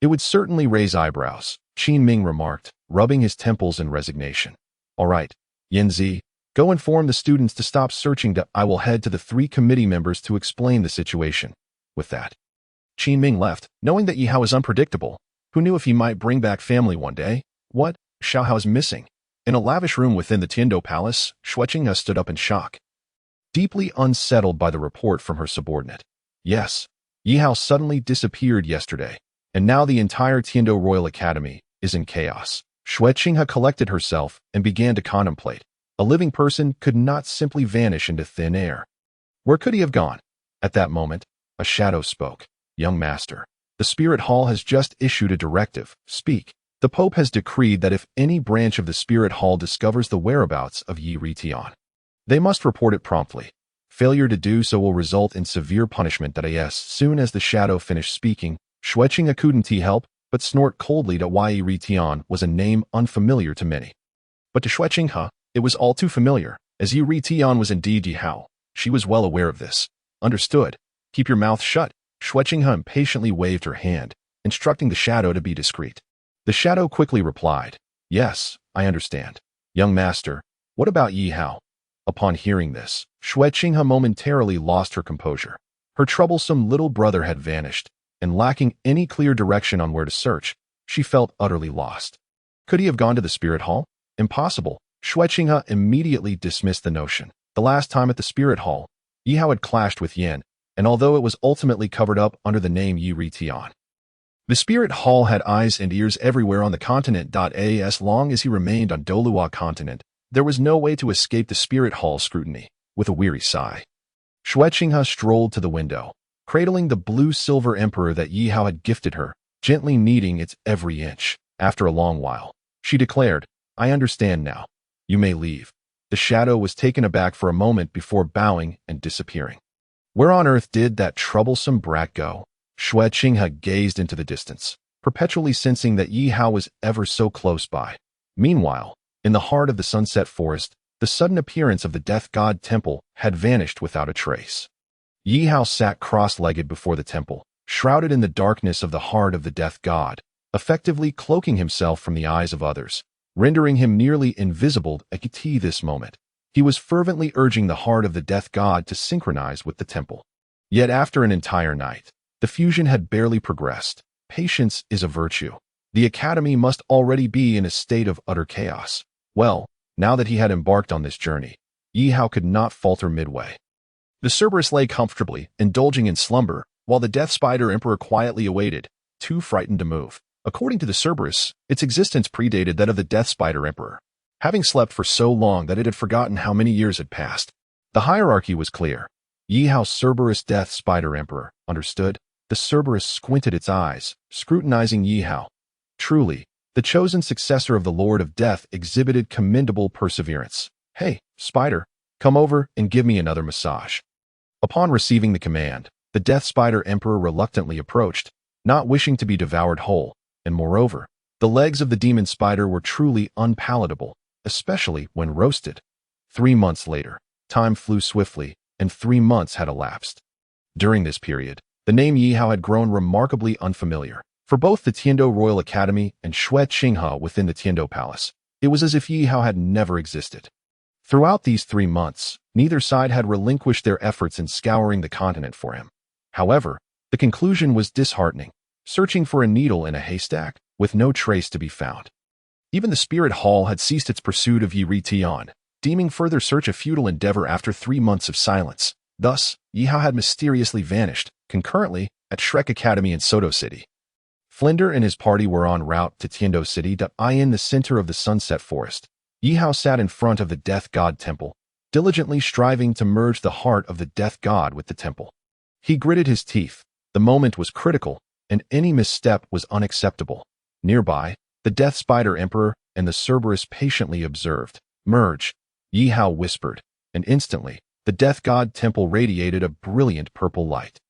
Speaker 1: it would certainly raise eyebrows, Qin Ming remarked, rubbing his temples in resignation. All right, Yanzi, go inform the students to stop searching. I will head to the 3 committee members to explain the situation. With that, Qin Ming left, knowing that Yihao is unpredictable. Who knew if he might bring back family one day? What? Xiao Hao is missing. In a lavish room within the Tiando Palace, Xueqing stood up in shock, deeply unsettled by the report from her subordinate. Yes, Yihao suddenly disappeared yesterday, and now the entire Tiando Royal Academy is in chaos. Xueqing collected herself and began to contemplate. A living person could not simply vanish into thin air. Where could he have gone? At that moment, a shadow spoke. Young master, the Spirit Hall has just issued a directive. Speak. The Pope has decreed that if any branch of the Spirit Hall discovers the whereabouts of Yi Ritian, they must report it promptly. Failure to do so will result in severe punishment. As soon as the shadow finished speaking, Xueqing couldn't help but snort coldly. Ye Hao was a name unfamiliar to many. But to Xueqing, it was all too familiar, as Ye Hao was indeed Yihao. She was well aware of this. Understood. Keep your mouth shut. Xueqing impatiently waved her hand, instructing the shadow to be discreet. The shadow quickly replied, "Yes, I understand. Young master, what about Yihao?" Upon hearing this, Xueqing momentarily lost her composure. Her troublesome little brother had vanished, and lacking any clear direction on where to search, she felt utterly lost. Could he have gone to the spirit hall? Impossible. Xueqing immediately dismissed the notion. The last time at the spirit hall, Yihao had clashed with Yin, and although it was ultimately covered up under the name Ye Hao, the spirit hall had eyes and ears everywhere on the continent. As long as he remained on Douluo Continent, there was no way to escape the spirit hall scrutiny. With a weary sigh, Xueqing strolled to the window, cradling the blue-silver emperor that Yihao had gifted her, gently kneading its every inch. After a long while, she declared, "I understand now. You may leave." The shadow was taken aback for a moment before bowing and disappearing. Where on earth did that troublesome brat go? Xueqing gazed into the distance, perpetually sensing that Yihao was ever so close by. Meanwhile, in the heart of the sunset forest, the sudden appearance of the death god temple had vanished without a trace. Yihao sat cross-legged before the temple, shrouded in the darkness of the heart of the death god, effectively cloaking himself from the eyes of others, rendering him nearly invisible at this moment. He was fervently urging the heart of the death god to synchronize with the temple. Yet after an entire night, the fusion had barely progressed. Patience is a virtue. The academy must already be in a state of utter chaos. Well, now that he had embarked on this journey, Yihao could not falter midway. The Cerberus lay comfortably, indulging in slumber, while the Death Spider Emperor quietly awaited, too frightened to move. According to the Cerberus, its existence predated that of the Death Spider Emperor, having slept for so long that it had forgotten how many years had passed. The hierarchy was clear. Yihao Cerberus Death Spider Emperor, understood? The Cerberus squinted its eyes, scrutinizing Yihao. Truly, the chosen successor of the Lord of Death exhibited commendable perseverance. "Hey, Spider, come over and give me another massage." Upon receiving the command, the Death Spider Emperor reluctantly approached, not wishing to be devoured whole, and moreover, the legs of the demon spider were truly unpalatable, especially when roasted. 3 months later, time flew swiftly, and 3 months had elapsed. During this period, the name Yihao had grown remarkably unfamiliar. For both the Tiando Royal Academy and Xueqing within the Tiando Palace, it was as if Yihao had never existed. Throughout these 3 months, neither side had relinquished their efforts in scouring the continent for him. However, the conclusion was disheartening, searching for a needle in a haystack, with no trace to be found. Even the Spirit Hall had ceased its pursuit of Ye Hao, deeming further search a futile endeavor after 3 months of silence. Thus, Yihao had mysteriously vanished, concurrently, at Shrek Academy in Soto City. Flinder and his party were en route to Tiando City. In the center of the sunset forest, Yihao sat in front of the Death God Temple, diligently striving to merge the heart of the Death God with the temple. He gritted his teeth. The moment was critical, and any misstep was unacceptable. Nearby, the Death Spider Emperor and the Cerberus patiently observed. "Merge," Yihao whispered, and instantly, the Death God Temple radiated a brilliant purple light.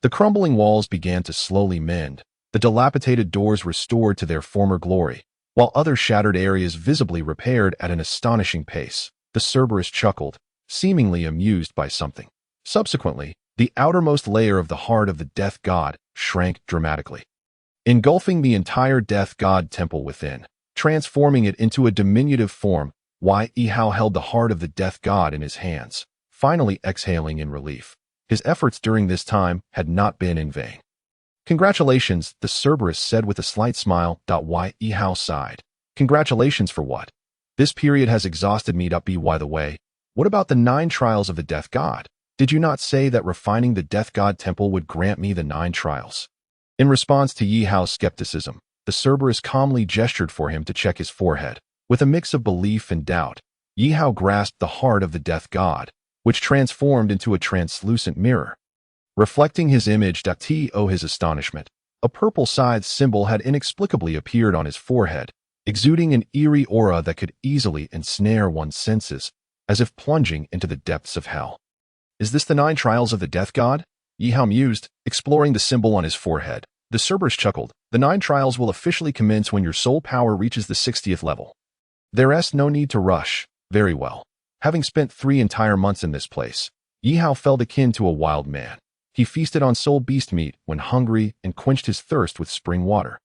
Speaker 1: The crumbling walls began to slowly mend, the dilapidated doors restored to their former glory, while other shattered areas visibly repaired at an astonishing pace. The Cerberus chuckled, seemingly amused by something. Subsequently, the outermost layer of the heart of the Death God shrank dramatically, engulfing the entire Death God Temple within, transforming it into a diminutive form. Ye Hao held the heart of the Death God in his hands, finally exhaling in relief. His efforts during this time had not been in vain. "Congratulations," the Cerberus said with a slight smile. Ye Hao sighed. "Congratulations for what? This period has exhausted me. By the way, what about the 9 trials of the Death God? Did you not say that refining the Death God Temple would grant me the 9 trials? In response to Yihao's skepticism, the Cerberus calmly gestured for him to check his forehead. With a mix of belief and doubt, Yihao grasped the heart of the Death God, which transformed into a translucent mirror. Reflecting his image. To his astonishment, a purple scythe symbol had inexplicably appeared on his forehead, exuding an eerie aura that could easily ensnare one's senses, as if plunging into the depths of hell. Is this the 9 trials of the death god? Ye Hao mused, exploring the symbol on his forehead. The Cerberus chuckled. The 9 trials will officially commence when your soul power reaches the 60th level. There's no need to rush. Very well. Having spent 3 entire months in this place, Yihao felt akin to a wild man. He feasted on soul beast meat when hungry and quenched his thirst with spring water.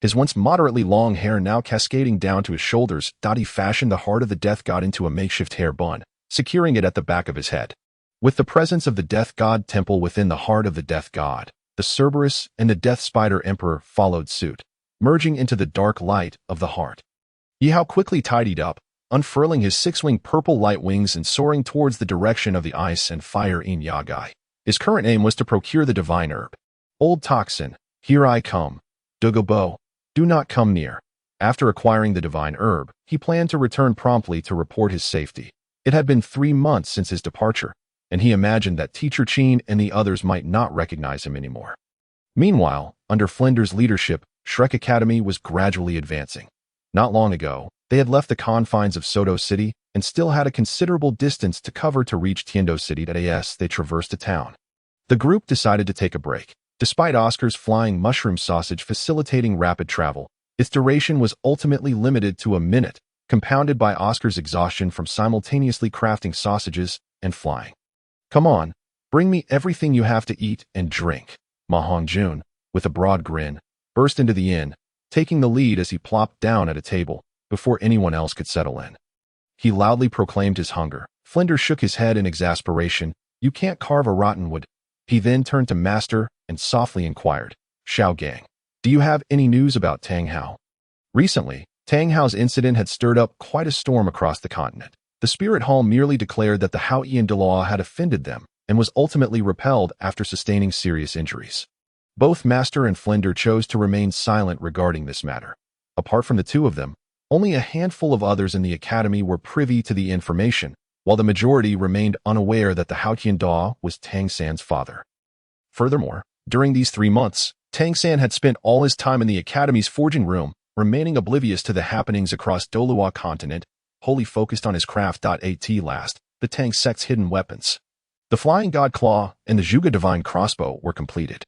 Speaker 1: His once moderately long hair now cascading down to his shoulders, he fashioned the heart of the death god into a makeshift hair bun, securing it at the back of his head. With the presence of the death god temple within the heart of the death god, the Cerberus and the death spider emperor followed suit, merging into the dark light of the heart. Yihao quickly tidied up, unfurling his 6-winged purple light wings and soaring towards the direction of the ice and fire Yagai. His current aim was to procure the divine herb. Old toxin, here I come. Dugobo, do not come near. After acquiring the divine herb, he planned to return promptly to report his safety. It had been 3 months since his departure, and he imagined that Teacher Qin and the others might not recognize him anymore. Meanwhile, under Flinder's leadership, Shrek Academy was gradually advancing. Not long ago, they had left the confines of Soto City and still had a considerable distance to cover to reach Tiendo City. As they traversed a town, the group decided to take a break. Despite Oscar's flying mushroom sausage facilitating rapid travel, its duration was ultimately limited to a minute, compounded by Oscar's exhaustion from simultaneously crafting sausages and flying. Come on, bring me everything you have to eat and drink. Ma Hongjun, with a broad grin, burst into the inn, taking the lead as he plopped down at a table before anyone else could settle in. He loudly proclaimed his hunger. Flinder shook his head in exasperation. You can't carve a rotten wood. He then turned to Master and softly inquired, Xiao Gang, do you have any news about Tang Hao? Recently, Tang Hao's incident had stirred up quite a storm across the continent. The Spirit Hall merely declared that the Haoian Douluo had offended them and was ultimately repelled after sustaining serious injuries. Both Master and Flinder chose to remain silent regarding this matter. Apart from the two of them, only a handful of others in the academy were privy to the information, while the majority remained unaware that the Haotian Da was Tang San's father. Furthermore, during these 3 months, Tang San had spent all his time in the academy's forging room, remaining oblivious to the happenings across Douluo Continent, wholly focused on his craft. At last, the Tang sect's hidden weapons, the Flying God Claw and the Zhuge Divine Crossbow, were completed,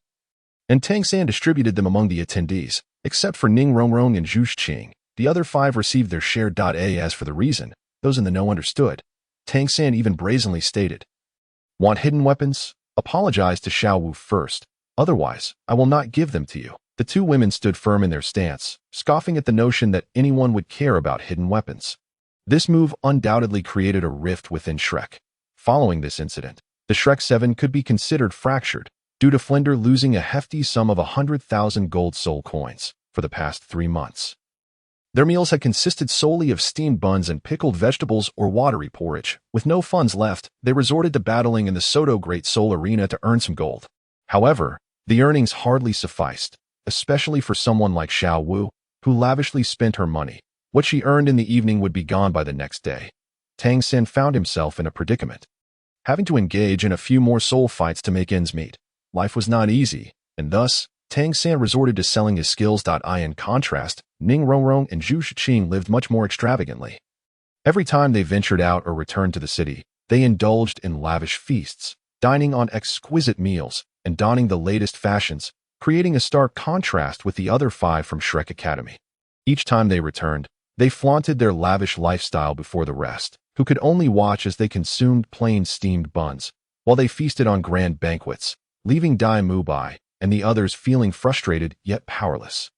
Speaker 1: and Tang San distributed them among the attendees. Except for Ning Rongrong and Zhu Qing, the other 5 received their share. As for the reason, those in the know understood. Tang San even brazenly stated, Want hidden weapons? Apologize to Xiao Wu first, otherwise I will not give them to you. The 2 women stood firm in their stance, scoffing at the notion that anyone would care about hidden weapons. This move undoubtedly created a rift within Shrek. Following this incident, the Shrek 7 could be considered fractured, due to Flinder losing a hefty sum of 100,000 gold soul coins for the past 3 months. Their meals had consisted solely of steamed buns and pickled vegetables or watery porridge. With no funds left, they resorted to battling in the Soto Great Soul Arena to earn some gold. However, the earnings hardly sufficed, especially for someone like Xiao Wu, who lavishly spent her money. What she earned in the evening would be gone by the next day. Tang San found himself in a predicament, having to engage in a few more soul fights to make ends meet. Life was not easy, and thus, Tang San resorted to selling his skills. In contrast, Ning Rongrong and Zhu Qing lived much more extravagantly. Every time they ventured out or returned to the city, they indulged in lavish feasts, dining on exquisite meals, and donning the latest fashions, creating a stark contrast with the other 5 from Shrek Academy. Each time they returned, they flaunted their lavish lifestyle before the rest, who could only watch as they consumed plain steamed buns, while they feasted on grand banquets, leaving Dai Mubai and the others feeling frustrated yet powerless.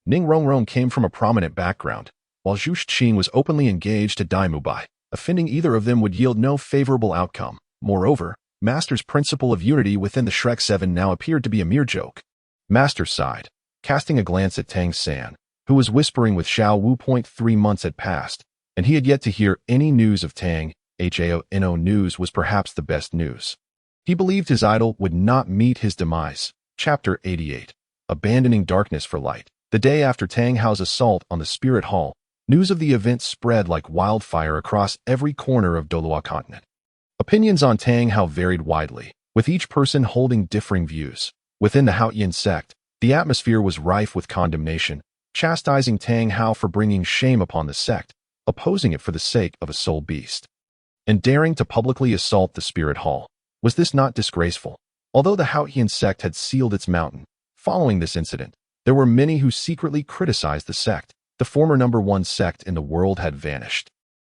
Speaker 1: Ning Rongrong came from a prominent background, while Zhu Qing was openly engaged to Dai Mubai. Offending either of them would yield no favorable outcome. Moreover, Master's principle of unity within the Shrek 7 now appeared to be a mere joke. Master sighed, casting a glance at Tang San, who was whispering with Xiao Wu. 3 months had passed, and he had yet to hear any news of Tang. Hao news was perhaps the best news. He believed his idol would not meet his demise. Chapter 88. Abandoning darkness for light. The day after Tang Hao's assault on the Spirit Hall, news of the event spread like wildfire across every corner of Douluo Continent. Opinions on Tang Hao varied widely, with each person holding differing views. Within the Haotian sect, the atmosphere was rife with condemnation, chastising Tang Hao for bringing shame upon the sect, opposing it for the sake of a soul beast, and daring to publicly assault the Spirit Hall. Was this not disgraceful? Although the Haotian sect had sealed its mountain, following this incident, there were many who secretly criticized the sect. The former #1 sect in the world had vanished.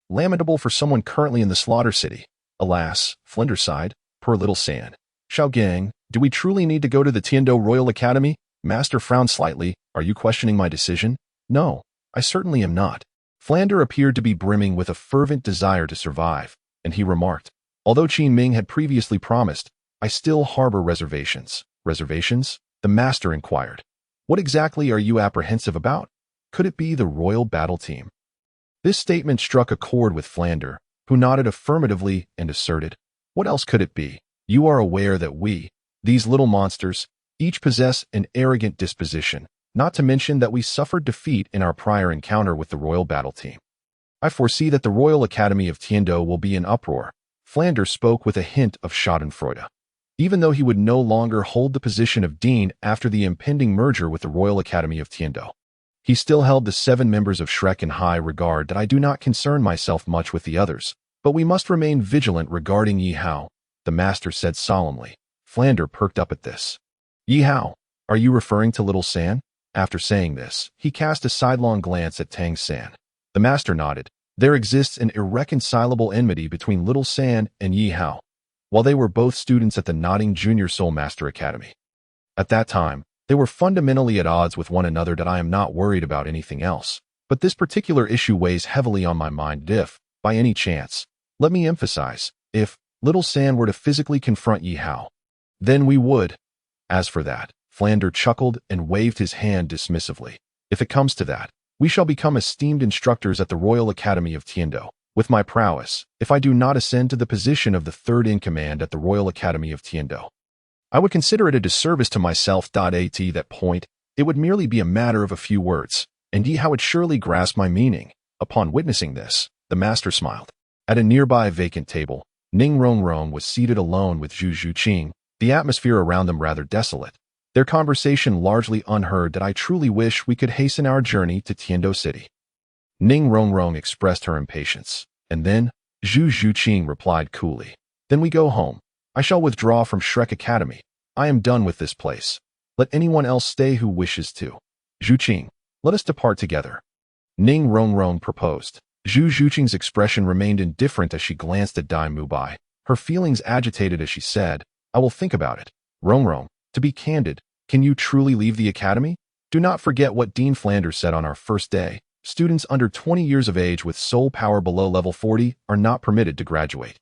Speaker 1: Lamentable for someone currently in the slaughter city. Alas, Flinders sighed, poor little San. Xiaogang, do we truly need to go to the Tiando Royal Academy? Master frowned slightly. Are you questioning my decision? No, I certainly am not. Flander appeared to be brimming with a fervent desire to survive, and he remarked, although Qin Ming had previously promised, I still harbor reservations. Reservations? The master inquired. What exactly are you apprehensive about? Could it be the royal battle team? This statement struck a chord with Flander, who nodded affirmatively and asserted, what else could it be? You are aware that we, these little monsters, each possess an arrogant disposition, not to mention that we suffered defeat in our prior encounter with the royal battle team. I foresee that the Royal Academy of Tiando will be in uproar. Flander spoke with a hint of schadenfreude. Even though he would no longer hold the position of dean after the impending merger with the Royal Academy of Tiando, he still held the 7 members of Shrek in high regard. That I do not concern myself much with the others, but we must remain vigilant regarding Ye Hao, the master said solemnly. Flander perked up at this. Ye Hao, are you referring to little San? After saying this, he cast a sidelong glance at Tang San. The master nodded. There exists an irreconcilable enmity between little San and Ye Hao, while they were both students at the Nodding Junior Soul Master Academy. At that time, they were fundamentally at odds with one another. That I am not worried about anything else, but this particular issue weighs heavily on my mind. If, by any chance, let me emphasize, if little San were to physically confront Ye Hao, then we would. As for that, Flander chuckled and waved his hand dismissively. If it comes to that, we shall become esteemed instructors at the Royal Academy of Tiando. With my prowess, if I do not ascend to the position of the 3rd in command at the Royal Academy of Tiando, I would consider it a disservice to myself. At that point, it would merely be a matter of a few words, and Yihao would surely grasp my meaning. Upon witnessing this, the master smiled. At a nearby vacant table, Ning Rongrong was seated alone with Zhu Zhuqing, the atmosphere around them rather desolate, their conversation largely unheard. That I truly wish we could hasten our journey to Tiando City. Ning Rongrong expressed her impatience, and then Zhu Zhuqing replied coolly, then we go home. I shall withdraw from Shrek Academy. I am done with this place. Let anyone else stay who wishes to. Zhuqing, let us depart together. Ning Rongrong proposed. Zhu Zhuqing's expression remained indifferent as she glanced at Dai Mubai, her feelings agitated as she said, I will think about it. Rongrong, to be candid, can you truly leave the academy? Do not forget what Dean Flanders said on our first day. Students under 20 years of age with soul power below level 40 are not permitted to graduate.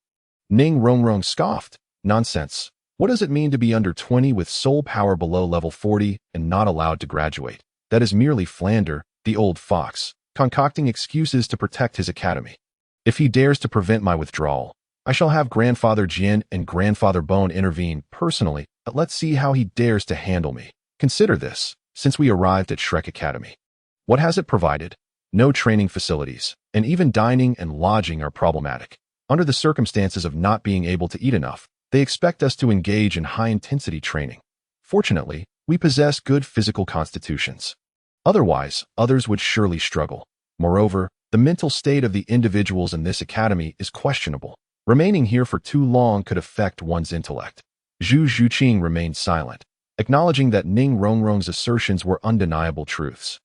Speaker 1: Ning Rongrong scoffed. Nonsense. What does it mean to be under 20 with soul power below level 40 and not allowed to graduate? That is merely Flander, the old fox, concocting excuses to protect his academy. If he dares to prevent my withdrawal, I shall have Grandfather Jian and Grandfather Bone intervene personally. But let's see how he dares to handle me. Consider this, since we arrived at Shrek Academy. What has it provided? No training facilities, and even dining and lodging are problematic. Under the circumstances of not being able to eat enough, they expect us to engage in high-intensity training. Fortunately, we possess good physical constitutions. Otherwise, others would surely struggle. Moreover, the mental state of the individuals in this academy is questionable. Remaining here for too long could affect one's intellect. Zhu Zhuqing remained silent, acknowledging that Ning Rongrong's assertions were undeniable truths.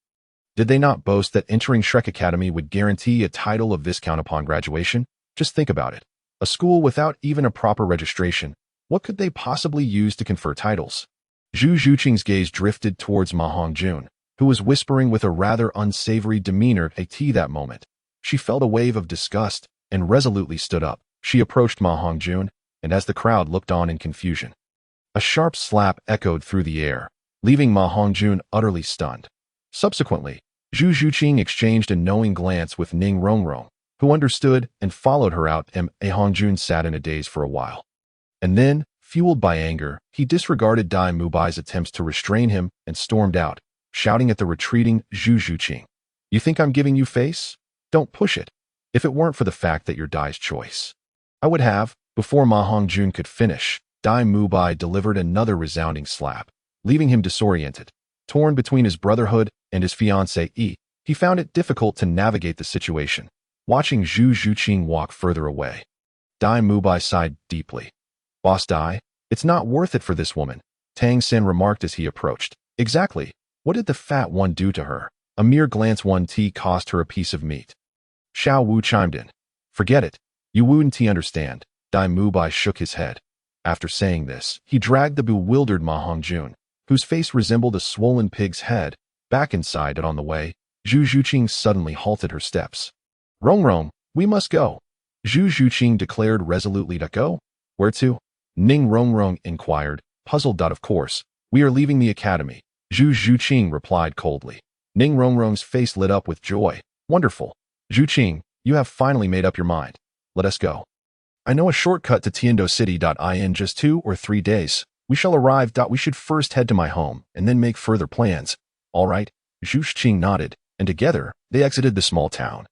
Speaker 1: Did they not boast that entering Shrek Academy would guarantee a title of viscount upon graduation? Just think about it. A school without even a proper registration, what could they possibly use to confer titles? Zhu Zhuqing's gaze drifted towards Ma Hongjun, who was whispering with a rather unsavory demeanor at that moment. She felt a wave of disgust and resolutely stood up. She approached Ma Hongjun, and as the crowd looked on in confusion, a sharp slap echoed through the air, leaving Ma Hongjun utterly stunned. Subsequently, Zhu Zhuqing exchanged a knowing glance with Ning Rongrong, who understood and followed her out. Ma Hongjun sat in a daze for a while. And then, fueled by anger, he disregarded Dai Mubai's attempts to restrain him and stormed out, shouting at the retreating Zhu Zhuqing. You think I'm giving you face? Don't push it. If it weren't for the fact that you're Dai's choice, I would have. Before Ma Hongjun could finish, Dai Mubai delivered another resounding slap, leaving him disoriented. Torn between his brotherhood and his fiancée, he found it difficult to navigate the situation. Watching Zhu Zhuqing walk further away, Dai Mubai sighed deeply. Boss Dai, it's not worth it for this woman, Tang Sin remarked as he approached. Exactly. What did the fat one do to her? A mere glance 1T cost her a piece of meat. Xiao Wu chimed in. Forget it. You wouldn't understand. Dai Mubai shook his head. After saying this, he dragged the bewildered Ma Hongjun, whose face resembled a swollen pig's head, back inside, and on the way, Zhu Zhuqing suddenly halted her steps. Rong, we must go. Zhu Zhuqing declared resolutely. To go? Where to? Ning Rong inquired, puzzled. Of course, we are leaving the academy, Zhu Zhuqing replied coldly. Ning Rong's face lit up with joy. Wonderful. Zhuqing, you have finally made up your mind. Let us go. I know a shortcut to Tiando City. In just 2 or 3 days, we shall arrive. We should first head to my home and then make further plans. All right. Zhu Zhuqing nodded, and together, they exited the small town.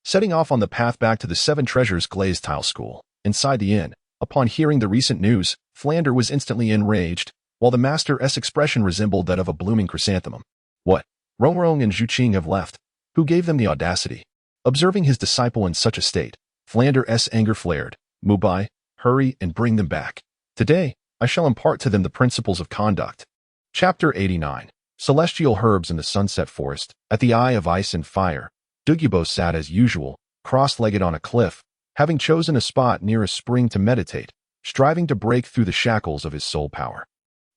Speaker 1: Setting off on the path back to the Seven Treasures Glazed Tile School, inside the inn, upon hearing the recent news, Flander was instantly enraged, while the Master's expression resembled that of a blooming chrysanthemum. What? Rong and Zhuqing have left. Who gave them the audacity? Observing his disciple in such a state, Flander's anger flared. Mubai, hurry and bring them back. Today, I shall impart to them the principles of conduct. Chapter 89. Celestial Herbs in the Sunset Forest. At the Eye of Ice and Fire, Douluo sat as usual, cross-legged on a cliff, having chosen a spot near a spring to meditate, striving to break through the shackles of his soul power.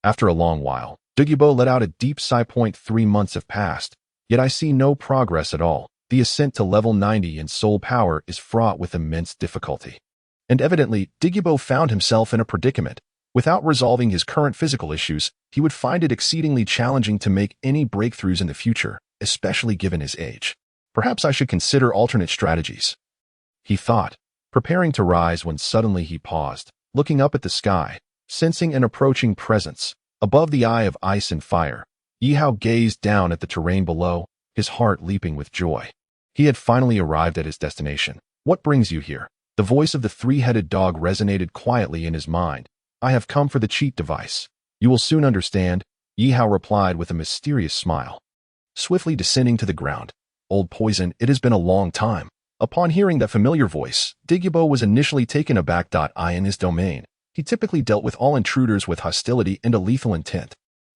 Speaker 1: After a long while, Douluo let out a deep sigh. 3 months have passed, yet I see no progress at all. The ascent to level 90 in soul power is fraught with immense difficulty. And evidently, Douluo found himself in a predicament. Without resolving his current physical issues, he would find it exceedingly challenging to make any breakthroughs in the future, especially given his age. Perhaps I should consider alternate strategies, he thought, preparing to rise when suddenly he paused, looking up at the sky, sensing an approaching presence. Above the Eye of Ice and Fire, Yihao gazed down at the terrain below, his heart leaping with joy. He had finally arrived at his destination. What brings you here? The voice of the three-headed dog resonated quietly in his mind. I have come for the cheat device. You will soon understand, Yihao replied with a mysterious smile. Swiftly descending to the ground. Old Poison, it has been a long time. Upon hearing that familiar voice, Douluo was initially taken aback. In his domain, he typically dealt with all intruders with hostility and a lethal intent.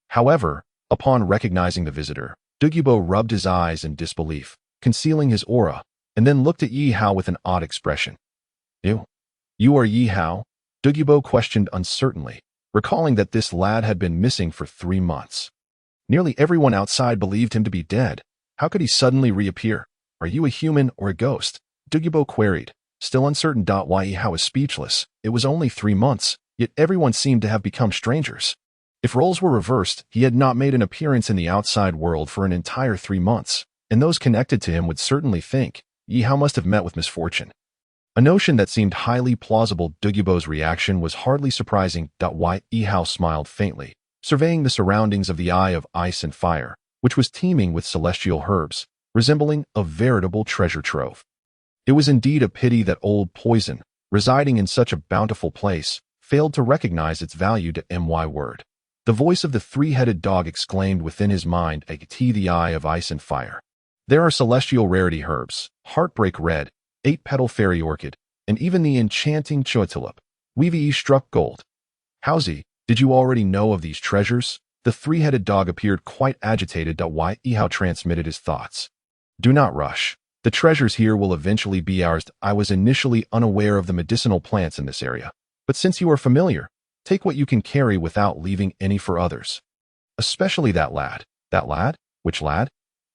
Speaker 1: However, upon recognizing the visitor, Douluo rubbed his eyes in disbelief, concealing his aura, and then looked at Yihao with an odd expression. You are Yihao? Douluo questioned uncertainly, recalling that this lad had been missing for 3 months. Nearly everyone outside believed him to be dead. How could he suddenly reappear? Are you a human or a ghost? Douluo queried, still uncertain. Why Yihao was speechless. It was only 3 months, yet everyone seemed to have become strangers. If roles were reversed, he had not made an appearance in the outside world for an entire 3 months, and those connected to him would certainly think Yihao must have met with misfortune. A notion that seemed highly plausible. Douluo's reaction was hardly surprising. Why? Yihao smiled faintly, surveying the surroundings of the Eye of Ice and Fire, which was teeming with celestial herbs, resembling a veritable treasure trove. It was indeed a pity that Old Poison, residing in such a bountiful place, failed to recognize its value to my word. The voice of the three-headed dog exclaimed within his mind, the Eye of Ice and Fire. There are celestial rarity herbs, Heartbreak Red, 8-petal fairy orchid, and even the enchanting choitulip. Weavy struck gold. Howsy, did you already know of these treasures? The three-headed dog appeared quite agitated. Why? Yihao transmitted his thoughts. Do not rush. The treasures here will eventually be ours. I was initially unaware of the medicinal plants in this area, but since you are familiar, take what you can carry without leaving any for others. Especially that lad. That lad? Which lad?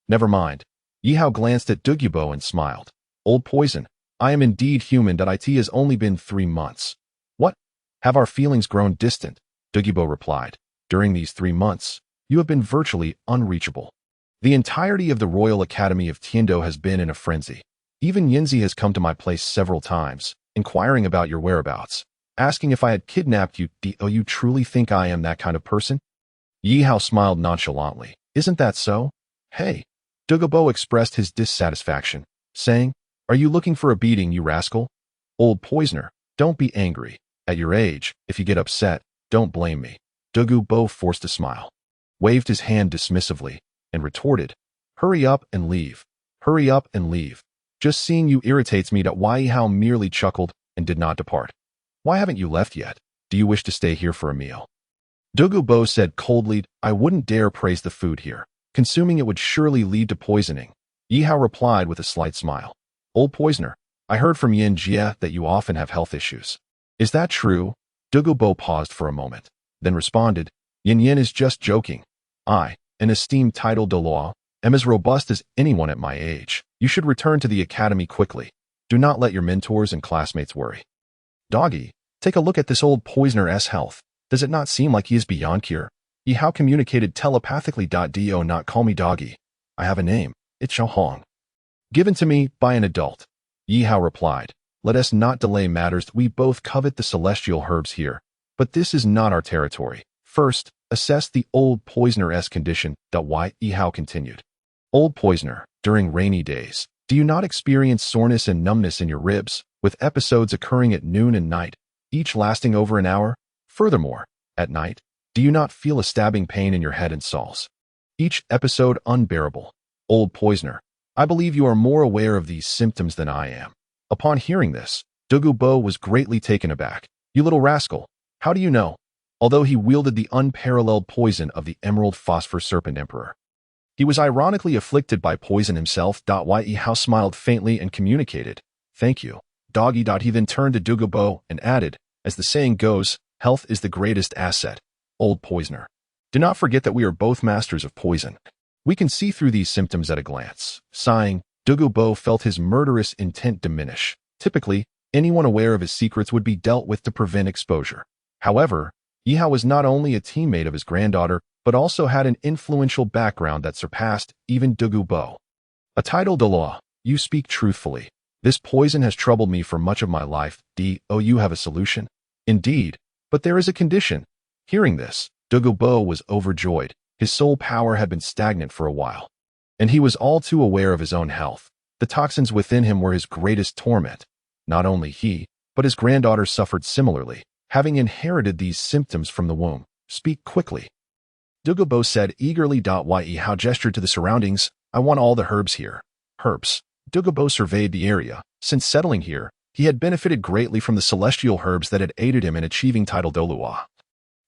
Speaker 1: Never mind. Yihao glanced at Douluo and smiled. Old Poison, I am indeed human. It has only been 3 months. What? Have our feelings grown distant? Douluo replied. During these 3 months, you have been virtually unreachable. The entirety of the Royal Academy of Tiando has been in a frenzy. Even Yinzi has come to my place several times, inquiring about your whereabouts, asking if I had kidnapped you. Do you truly think I am that kind of person? Yihao smiled nonchalantly. Isn't that so? Hey. Douluo expressed his dissatisfaction, saying, Are you looking for a beating, you rascal? Old Poisoner, don't be angry. At your age, if you get upset, don't blame me. Douluo forced a smile, waved his hand dismissively, and retorted, Hurry up and leave. Hurry up and leave. Just seeing you irritates me. Why? Yihao merely chuckled and did not depart. Why haven't you left yet? Do you wish to stay here for a meal? Douluo said coldly, I wouldn't dare praise the food here. Consuming it would surely lead to poisoning. Yihao replied with a slight smile. Old poisoner, I heard from Yin Jie that you often have health issues. Is that true? Douluo paused for a moment, then responded, Yin is just joking. I, an esteemed title Douluo, am as robust as anyone at my age. You should return to the academy quickly. Do not let your mentors and classmates worry. Doggy, take a look at this old poisoner's health. Does it not seem like he is beyond cure? Ye Hao communicated telepathically. Do not call me Doggy. I have a name. It's Xiaohong. Given to me by an adult. Ye Hao replied, let us not delay matters. We both covet the celestial herbs here, but this is not our territory. First, assess the old poisoner's condition. Ye Hao continued. Old poisoner, during rainy days, do you not experience soreness and numbness in your ribs, with episodes occurring at noon and night, each lasting over an hour? Furthermore, at night, do you not feel a stabbing pain in your head and soles? Each episode unbearable. Old poisoner, I believe you are more aware of these symptoms than I am. Upon hearing this, Douluo was greatly taken aback. You little rascal, how do you know? Although he wielded the unparalleled poison of the Emerald Phosphor Serpent Emperor, he was ironically afflicted by poison himself. Ye Hao smiled faintly and communicated, thank you, Doggy. He then turned to Douluo and added, as the saying goes, health is the greatest asset. Old poisoner, do not forget that we are both masters of poison. We can see through these symptoms at a glance. Sighing, Douluo felt his murderous intent diminish. Typically, anyone aware of his secrets would be dealt with to prevent exposure. However, Yihao was not only a teammate of his granddaughter, but also had an influential background that surpassed even Douluo. A title Douluo, you speak truthfully. This poison has troubled me for much of my life. You have a solution? Indeed, but there is a condition. Hearing this, Douluo was overjoyed. His soul power had been stagnant for a while, and he was all too aware of his own health. The toxins within him were his greatest torment. Not only he, but his granddaughter suffered similarly, having inherited these symptoms from the womb. Speak quickly. Douluo said eagerly. Ye Hao gestured to the surroundings. I want all the herbs here. Herbs. Douluo surveyed the area. Since settling here, he had benefited greatly from the celestial herbs that had aided him in achieving title Douluo.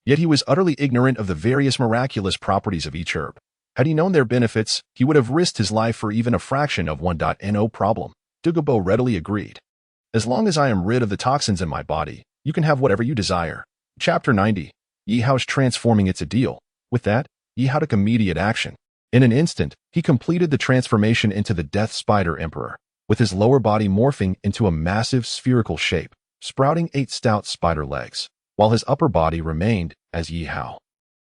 Speaker 1: Yet he was utterly ignorant of the various miraculous properties of each herb. Had he known their benefits, he would have risked his life for even a fraction of one. No problem. Douluo readily agreed. As long as I am rid of the toxins in my body, you can have whatever you desire. Chapter 90. Yihao's transforming. It's a deal. With that, Yihao took immediate action. In an instant, he completed the transformation into the Death Spider Emperor, with his lower body morphing into a massive spherical shape, sprouting 8 stout spider legs, while his upper body remained as Yihao.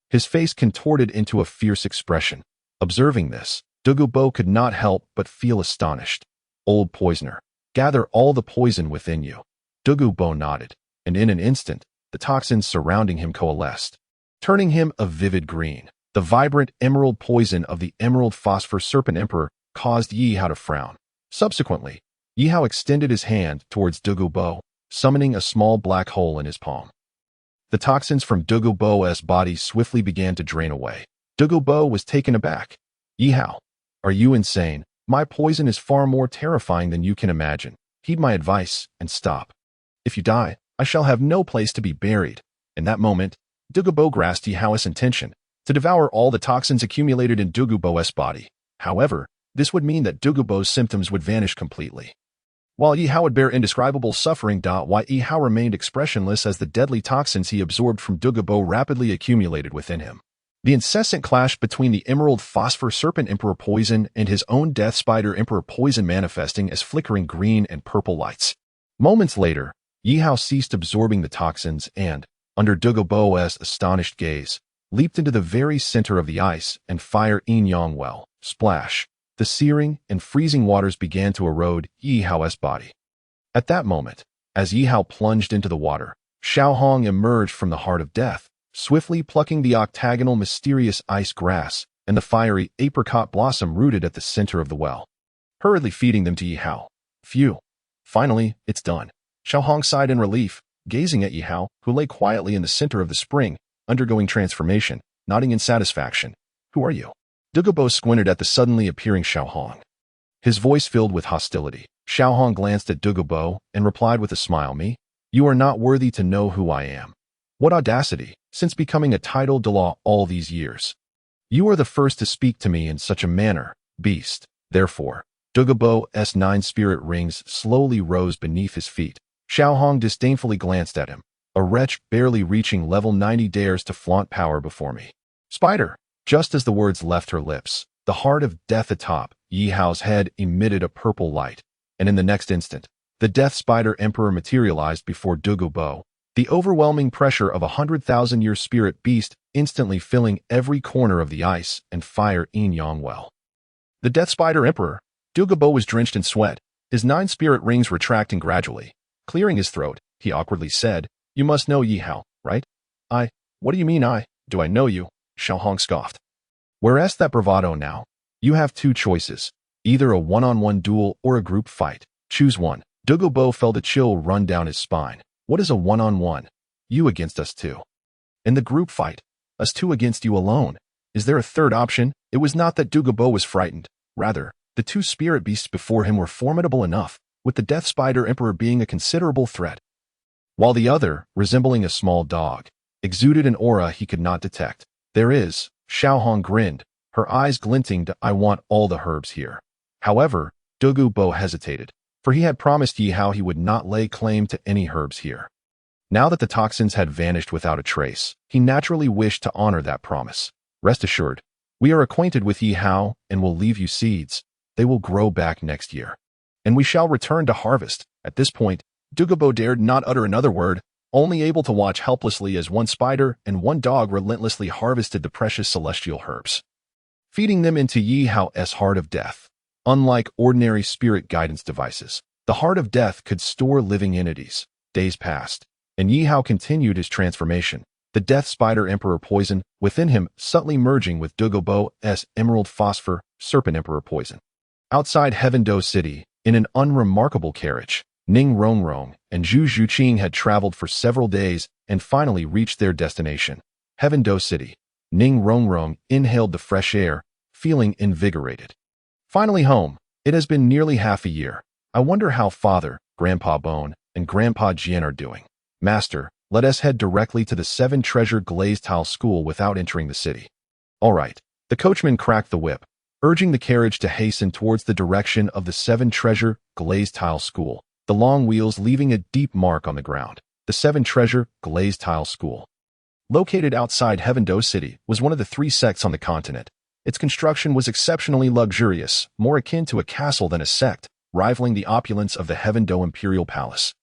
Speaker 1: His face contorted into a fierce expression. Observing this, Douluo could not help but feel astonished. Old poisoner, gather all the poison within you. Douluo nodded, and in an instant, the toxins surrounding him coalesced, turning him a vivid green. The vibrant emerald poison of the Emerald Phosphor Serpent Emperor caused Yihao to frown. Subsequently, Yihao extended his hand towards Douluo, summoning a small black hole in his palm. The toxins from Douluo's body swiftly began to drain away. Douluo was taken aback. Yihao, are you insane? My poison is far more terrifying than you can imagine. Heed my advice and stop. If you die, I shall have no place to be buried. In that moment, Douluo grasped Yihao's intention to devour all the toxins accumulated in Douluo's body. However, this would mean that Douluo's symptoms would vanish completely, while Yihao would bear indescribable suffering. Yihao remained expressionless as the deadly toxins he absorbed from Douluo rapidly accumulated within him. The incessant clash between the Emerald Phosphor Serpent Emperor poison and his own Death Spider Emperor poison manifesting as flickering green and purple lights. Moments later, Yihao ceased absorbing the toxins and, under Douluo's astonished gaze, leaped into the very center of the ice and fire yin-yang well. Splash. The searing and freezing waters began to erode Yihao's body. At that moment, as Yihao plunged into the water, Xiaohong emerged from the heart of death, swiftly plucking the octagonal mysterious ice grass and the fiery apricot blossom rooted at the center of the well, hurriedly feeding them to Yihao. Phew. Finally, it's done. Xiaohong sighed in relief, gazing at Yihao, who lay quietly in the center of the spring, undergoing transformation, nodding in satisfaction. Who are you? Douluo squinted at the suddenly appearing Xiaohong, his voice filled with hostility. Xiaohong glanced at Douluo and replied with a smile, Me? You are not worthy to know who I am. What audacity, since becoming a titled Douluo all these years. You are the first to speak to me in such a manner, beast. Therefore, Douluo's 9 spirit rings slowly rose beneath his feet. Xiaohong disdainfully glanced at him. A wretch barely reaching level 90 dares to flaunt power before me. Spider! Just as the words left her lips, the heart of death atop Ye Hao's head emitted a purple light, and in the next instant, the Death Spider Emperor materialized before Douluo, the overwhelming pressure of 100,000-year spirit beast instantly filling every corner of the ice and fire yin-yang well. The Death Spider Emperor, Douluo was drenched in sweat, his 9 spirit rings retracting gradually. Clearing his throat, he awkwardly said, "You must know Ye Hao, right?" What do you mean do I know you?" Xiaohong scoffed. "Whereas that bravado now. You have 2 choices, either a one-on-one duel or a group fight. Choose one." Douluo felt a chill run down his spine. "What is a one-on-one? You against us 2. In the group fight, us 2 against you alone. Is there a third option?" It was not that Douluo was frightened. Rather, the 2 spirit beasts before him were formidable enough, with the Death Spider Emperor being a considerable threat, while the other, resembling a small dog, exuded an aura he could not detect. "There is," Xiaohong grinned, her eyes glinting to "I want all the herbs here." However, Douluo hesitated, for he had promised Yihao he would not lay claim to any herbs here. Now that the toxins had vanished without a trace, he naturally wished to honor that promise. "Rest assured, we are acquainted with Yihao and will leave you seeds. They will grow back next year, and we shall return to harvest." At this point, Douluo dared not utter another word, only able to watch helplessly as 1 spider and 1 dog relentlessly harvested the precious celestial herbs, feeding them into Yihao's heart of death. Unlike ordinary spirit guidance devices, the heart of death could store living entities. Days passed, and Yihao continued his transformation, the Death Spider Emperor poison within him subtly merging with Douluo's Emerald Phosphor Serpent Emperor poison. Outside Heaven-Do City, in an unremarkable carriage, Ning Rongrong and Zhu Zhuqing had traveled for several days and finally reached their destination, Heaven-Do City. Ning Rongrong inhaled the fresh air, feeling invigorated. "Finally home. It has been nearly half a year. I wonder how Father, Grandpa Bone, and Grandpa Jian are doing. Master, let us head directly to the 7 Treasure Glazed Tile School without entering the city." "All right." The coachman cracked the whip, urging the carriage to hasten towards the direction of the 7 Treasure Glazed Tile School, the long wheels leaving a deep mark on the ground. The 7 Treasure Glazed Tile School, located outside Heaven-Do City, was one of the 3 sects on the continent. Its construction was exceptionally luxurious, more akin to a castle than a sect, rivaling the opulence of the Heaven-Do Imperial Palace.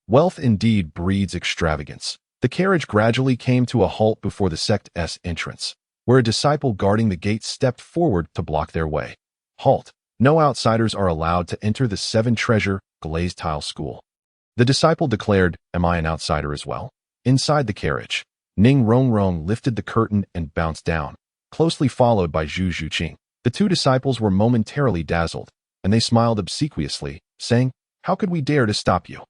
Speaker 1: Wealth indeed breeds extravagance. The carriage gradually came to a halt before the sect's entrance, where a disciple guarding the gate stepped forward to block their way. "Halt. No outsiders are allowed to enter the 7 Treasure Glazed Tile School." The disciple declared, "Am I an outsider as well?" Inside the carriage, Ning Rongrong lifted the curtain and bounced down, closely followed by Zhu Zhuqing. The 2 disciples were momentarily dazzled, and they smiled obsequiously, saying, "How could we dare to stop you?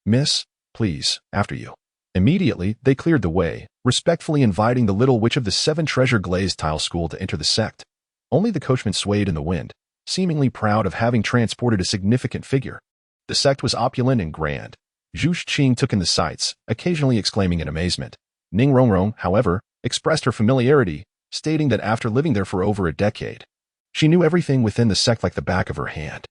Speaker 1: Miss, please, after you." Immediately, they cleared the way, respectfully inviting the little witch of the 7 Treasure Glazed Tile School to enter the sect. Only the coachman swayed in the wind, seemingly proud of having transported a significant figure. The sect was opulent and grand. Zhu Zhuqing took in the sights, occasionally exclaiming in amazement. Ning Rongrong, however, expressed her familiarity, stating that after living there for over a decade, she knew everything within the sect like the back of her hand.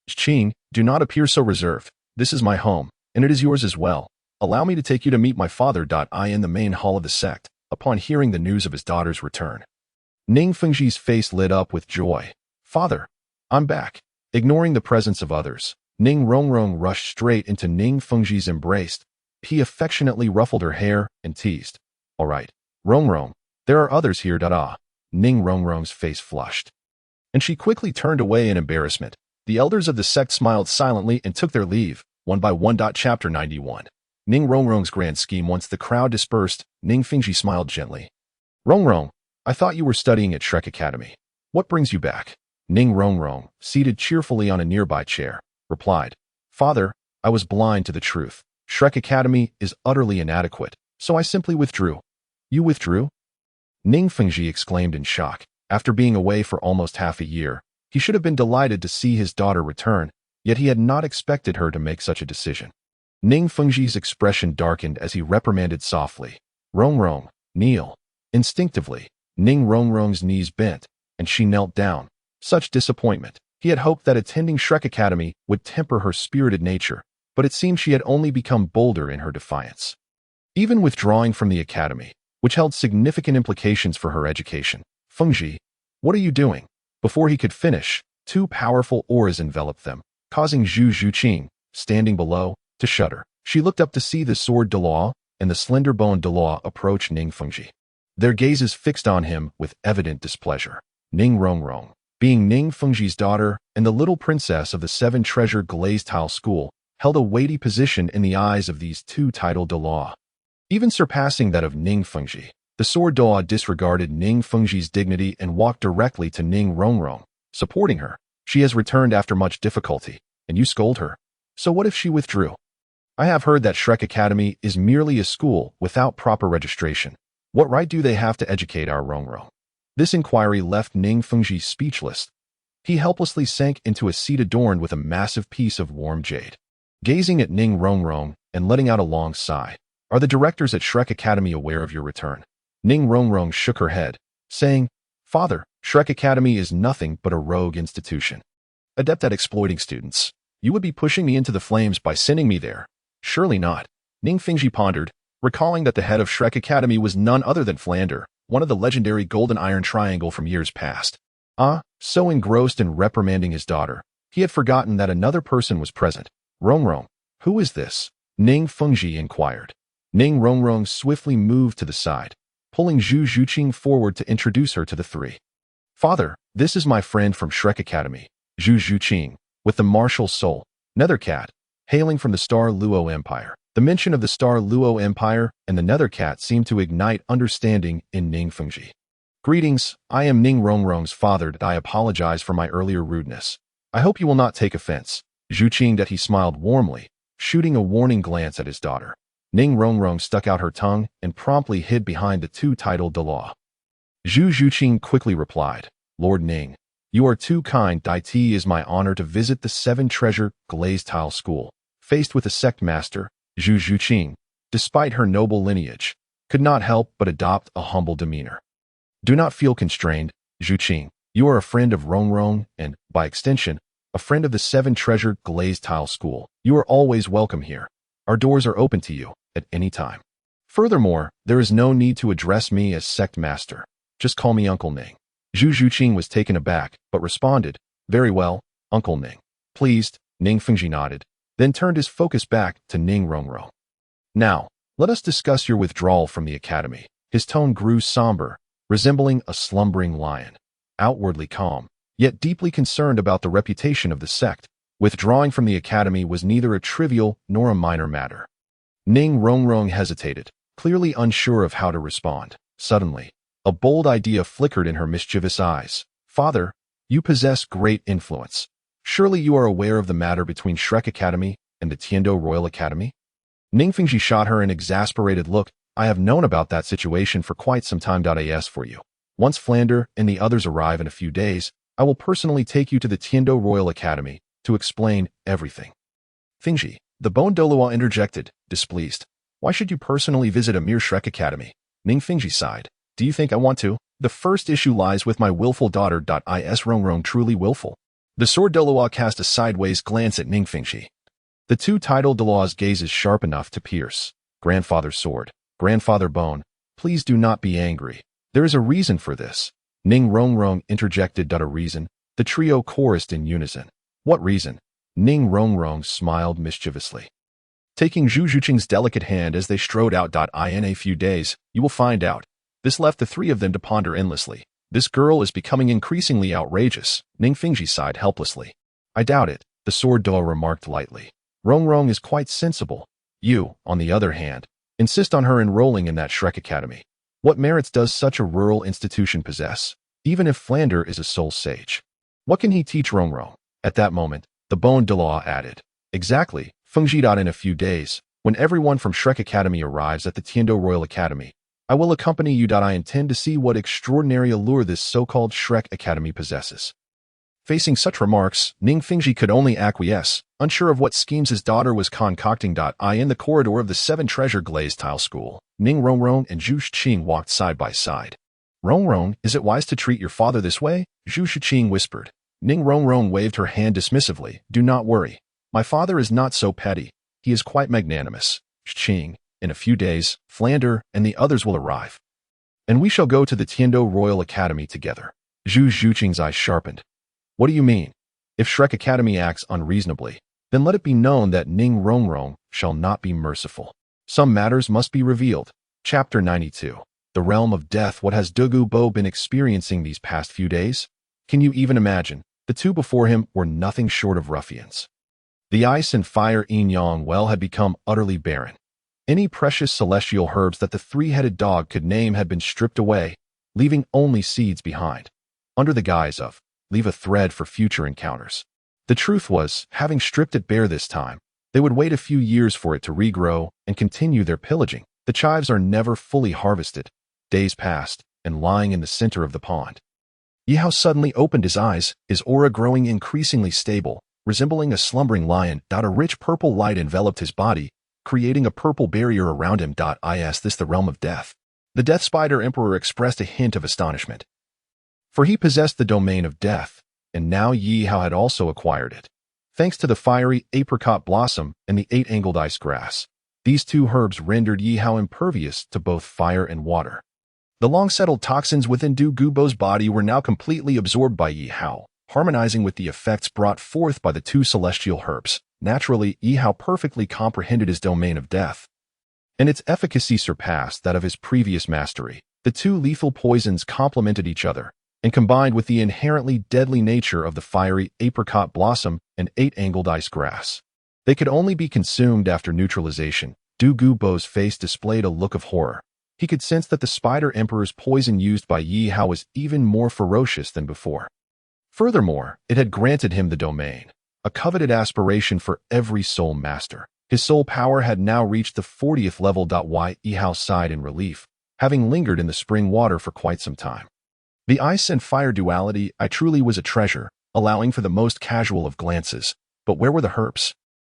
Speaker 1: "Zhuqing, do not appear so reserved. This is my home, and it is yours as well. Allow me to take you to meet my father. I in the main hall of the sect." Upon hearing the news of his daughter's return, Ning Fengji's face lit up with joy. "Father, I'm back." Ignoring the presence of others, Ning Rongrong rushed straight into Ning Fengji's embrace. He affectionately ruffled her hair and teased, "All right, Rongrong, there are others here. Ning Rongrong's face flushed, and she quickly turned away in embarrassment. The elders of the sect smiled silently and took their leave, one by one. Chapter 91. Ning Rongrong's grand scheme. Once the crowd dispersed, Ning Fengji smiled gently. "Rongrong, I thought you were studying at Shrek Academy. What brings you back?" Ning Rongrong, seated cheerfully on a nearby chair, replied, "Father, I was blind to the truth. Shrek Academy is utterly inadequate, so I simply withdrew." "You withdrew?" Ning Fengji exclaimed in shock. After being away for almost half a year, he should have been delighted to see his daughter return, yet he had not expected her to make such a decision. Ning Fengji's expression darkened as he reprimanded softly, Rong Rong, kneel. Instinctively, Ning Rong Rong's knees bent, and she knelt down. Such disappointment. He had hoped that attending Shrek Academy would temper her spirited nature, but it seemed she had only become bolder in her defiance. Even withdrawing from the academy, which held significant implications for her education, Fengji, what are you doing? Before he could finish, two powerful auras enveloped them, causing Zhu Zhuqing, standing below, to shudder. She looked up to see the sword Douluo and the slender-boned Douluo approach Ning Fengji. Their gazes fixed on him with evident displeasure. Ning Rong Rong, being Ning Fengji's daughter and the little princess of the seven-treasure glazed tile school, held a weighty position in the eyes of these two-titled Douluo, even surpassing that of Ning Fengji. The sword Douluo disregarded Ning Fengji's dignity and walked directly to Ning Rong Rong, supporting her. She has returned after much difficulty, and you scold her. So what if she withdrew? I have heard that Shrek Academy is merely a school without proper registration. What right do they have to educate our Rong Rong? This inquiry left Ning Fengji speechless. He helplessly sank into a seat adorned with a massive piece of warm jade. Gazing at Ning Rong Rong and letting out a long sigh, are the directors at Shrek Academy aware of your return? Ning Rong Rong shook her head, saying, Father, Shrek Academy is nothing but a rogue institution. Adept at exploiting students. You would be pushing me into the flames by sending me there. Surely not. Ning Fengji pondered, recalling that the head of Shrek Academy was none other than Flander, one of the legendary Golden Iron Triangle from years past. So engrossed in reprimanding his daughter, he had forgotten that another person was present. Rong Rong, who is this? Ning Fengji inquired. Ning Rong Rong swiftly moved to the side, pulling Zhu Zhuqing forward to introduce her to the three. Father, this is my friend from Shrek Academy, Zhu Zhuqing, with the martial soul, Nethercat, hailing from the Star Luo Empire. The mention of the Star Luo Empire and the Nethercat seemed to ignite understanding in Ning Fengji. Greetings, I am Ning Rong Rong's father and I apologize for my earlier rudeness. I hope you will not take offense. Zhuqing that he smiled warmly, shooting a warning glance at his daughter. Ning Rong Rong stuck out her tongue and promptly hid behind the two-titled Douluo. Zhu Zhuqing quickly replied, Lord Ning, you are too kind. It is my honor to visit the seven-treasure glazed tile school. Faced with a sect master, Zhu Zhuqing, despite her noble lineage, could not help but adopt a humble demeanor. Do not feel constrained, Zhuqing. You are a friend of Rong Rong and, by extension, a friend of the seven-treasure glazed tile school. You are always welcome here. Our doors are open to you at any time. Furthermore, there is no need to address me as sect master. Just call me Uncle Ning. Zhu Zhuqing was taken aback, but responded, Very well, Uncle Ning. Pleased, Ning Fengji nodded, then turned his focus back to Ning Rong Rong. Now, let us discuss your withdrawal from the academy. His tone grew somber, resembling a slumbering lion. Outwardly calm, yet deeply concerned about the reputation of the sect, withdrawing from the academy was neither a trivial nor a minor matter. Ning Rong Rong hesitated, clearly unsure of how to respond. Suddenly, a bold idea flickered in her mischievous eyes. Father, you possess great influence. Surely you are aware of the matter between Shrek Academy and the Tiando Royal Academy? Ning Fengji shot her an exasperated look. I have known about that situation for quite some time. As for you, once Flander and the others arrive in a few days, I will personally take you to the Tiando Royal Academy to explain everything. Fengji, the Bone Douluo interjected, displeased. Why should you personally visit a mere Shrek Academy? Ning Fengji sighed. Do you think I want to? The first issue lies with my willful daughter. Is Rong Rong truly willful? The sword Douluo cast a sideways glance at Ning Fengji. The two-titled Douluo's gaze is sharp enough to pierce. Grandfather's sword. Grandfather Bone, please do not be angry. There is a reason for this. Ning Rong Rong interjected. A reason? The trio chorused in unison. What reason? Ning Rong Rong smiled mischievously. Taking Zhu Zhuqing's delicate hand as they strode out. In a few days, you will find out. This left the three of them to ponder endlessly. This girl is becoming increasingly outrageous. Ning Fengji sighed helplessly. I doubt it, the sword Douluo remarked lightly. Rong Rong is quite sensible. You, on the other hand, insist on her enrolling in that Shrek Academy. What merits does such a rural institution possess, even if Flander is a soul sage? What can he teach Rong Rong? At that moment, the Bone Douluo added, Exactly, Fengji. In a few days, when everyone from Shrek Academy arrives at the Tiando Royal Academy, I will accompany you. I intend to see what extraordinary allure this so-called Shrek Academy possesses. Facing such remarks, Ning Fingji could only acquiesce, unsure of what schemes his daughter was concocting. In the corridor of the Seven Treasure Glazed Tile School, Ning Rongrong and Zhu Shiqing walked side by side. Rongrong, is it wise to treat your father this way? Zhu Shiqing whispered. Ning Rongrong waved her hand dismissively. Do not worry. My father is not so petty. He is quite magnanimous. Shiqing, in a few days, Flander and the others will arrive. And we shall go to the Tiando Royal Academy together. Zhu Shiqing's eyes sharpened. What do you mean? If Shrek Academy acts unreasonably, then let it be known that Ning Rongrong shall not be merciful. Some matters must be revealed. Chapter 92. The Realm of Death. What has Douluo Bo been experiencing these past few days? Can you even imagine? The two before him were nothing short of ruffians. The ice and fire yin yang well had become utterly barren. Any precious celestial herbs that the three-headed dog could name had been stripped away, leaving only seeds behind, under the guise of leave a thread for future encounters. The truth was, having stripped it bare this time, they would wait a few years for it to regrow and continue their pillaging. The chives are never fully harvested. Days passed, and lying in the center of the pond, Yihao suddenly opened his eyes, his aura growing increasingly stable, resembling a slumbering lion. A rich purple light enveloped his body, creating a purple barrier around him. Is this the realm of death? The Death Spider Emperor expressed a hint of astonishment. For he possessed the domain of death, and now Ye Hao had also acquired it. Thanks to the fiery apricot blossom and the eight-angled ice grass, these two herbs rendered Ye Hao impervious to both fire and water. The long-settled toxins within Douluo Bo's body were now completely absorbed by Ye Hao, harmonizing with the effects brought forth by the two celestial herbs. Naturally, Ye Hao perfectly comprehended his domain of death, and its efficacy surpassed that of his previous mastery. The two lethal poisons complemented each other, and combined with the inherently deadly nature of the fiery apricot blossom and eight-angled ice grass, they could only be consumed after neutralization. Douluo Bo's face displayed a look of horror. He could sense that the Spider Emperor's poison used by Ye Hao was even more ferocious than before. Furthermore, it had granted him the domain, a coveted aspiration for every soul master. His soul power had now reached the 40th level. Ye Hao sighed in relief, having lingered in the spring water for quite some time. The ice and fire duality I truly was a treasure, allowing for the most casual of glances. But where were the herbs?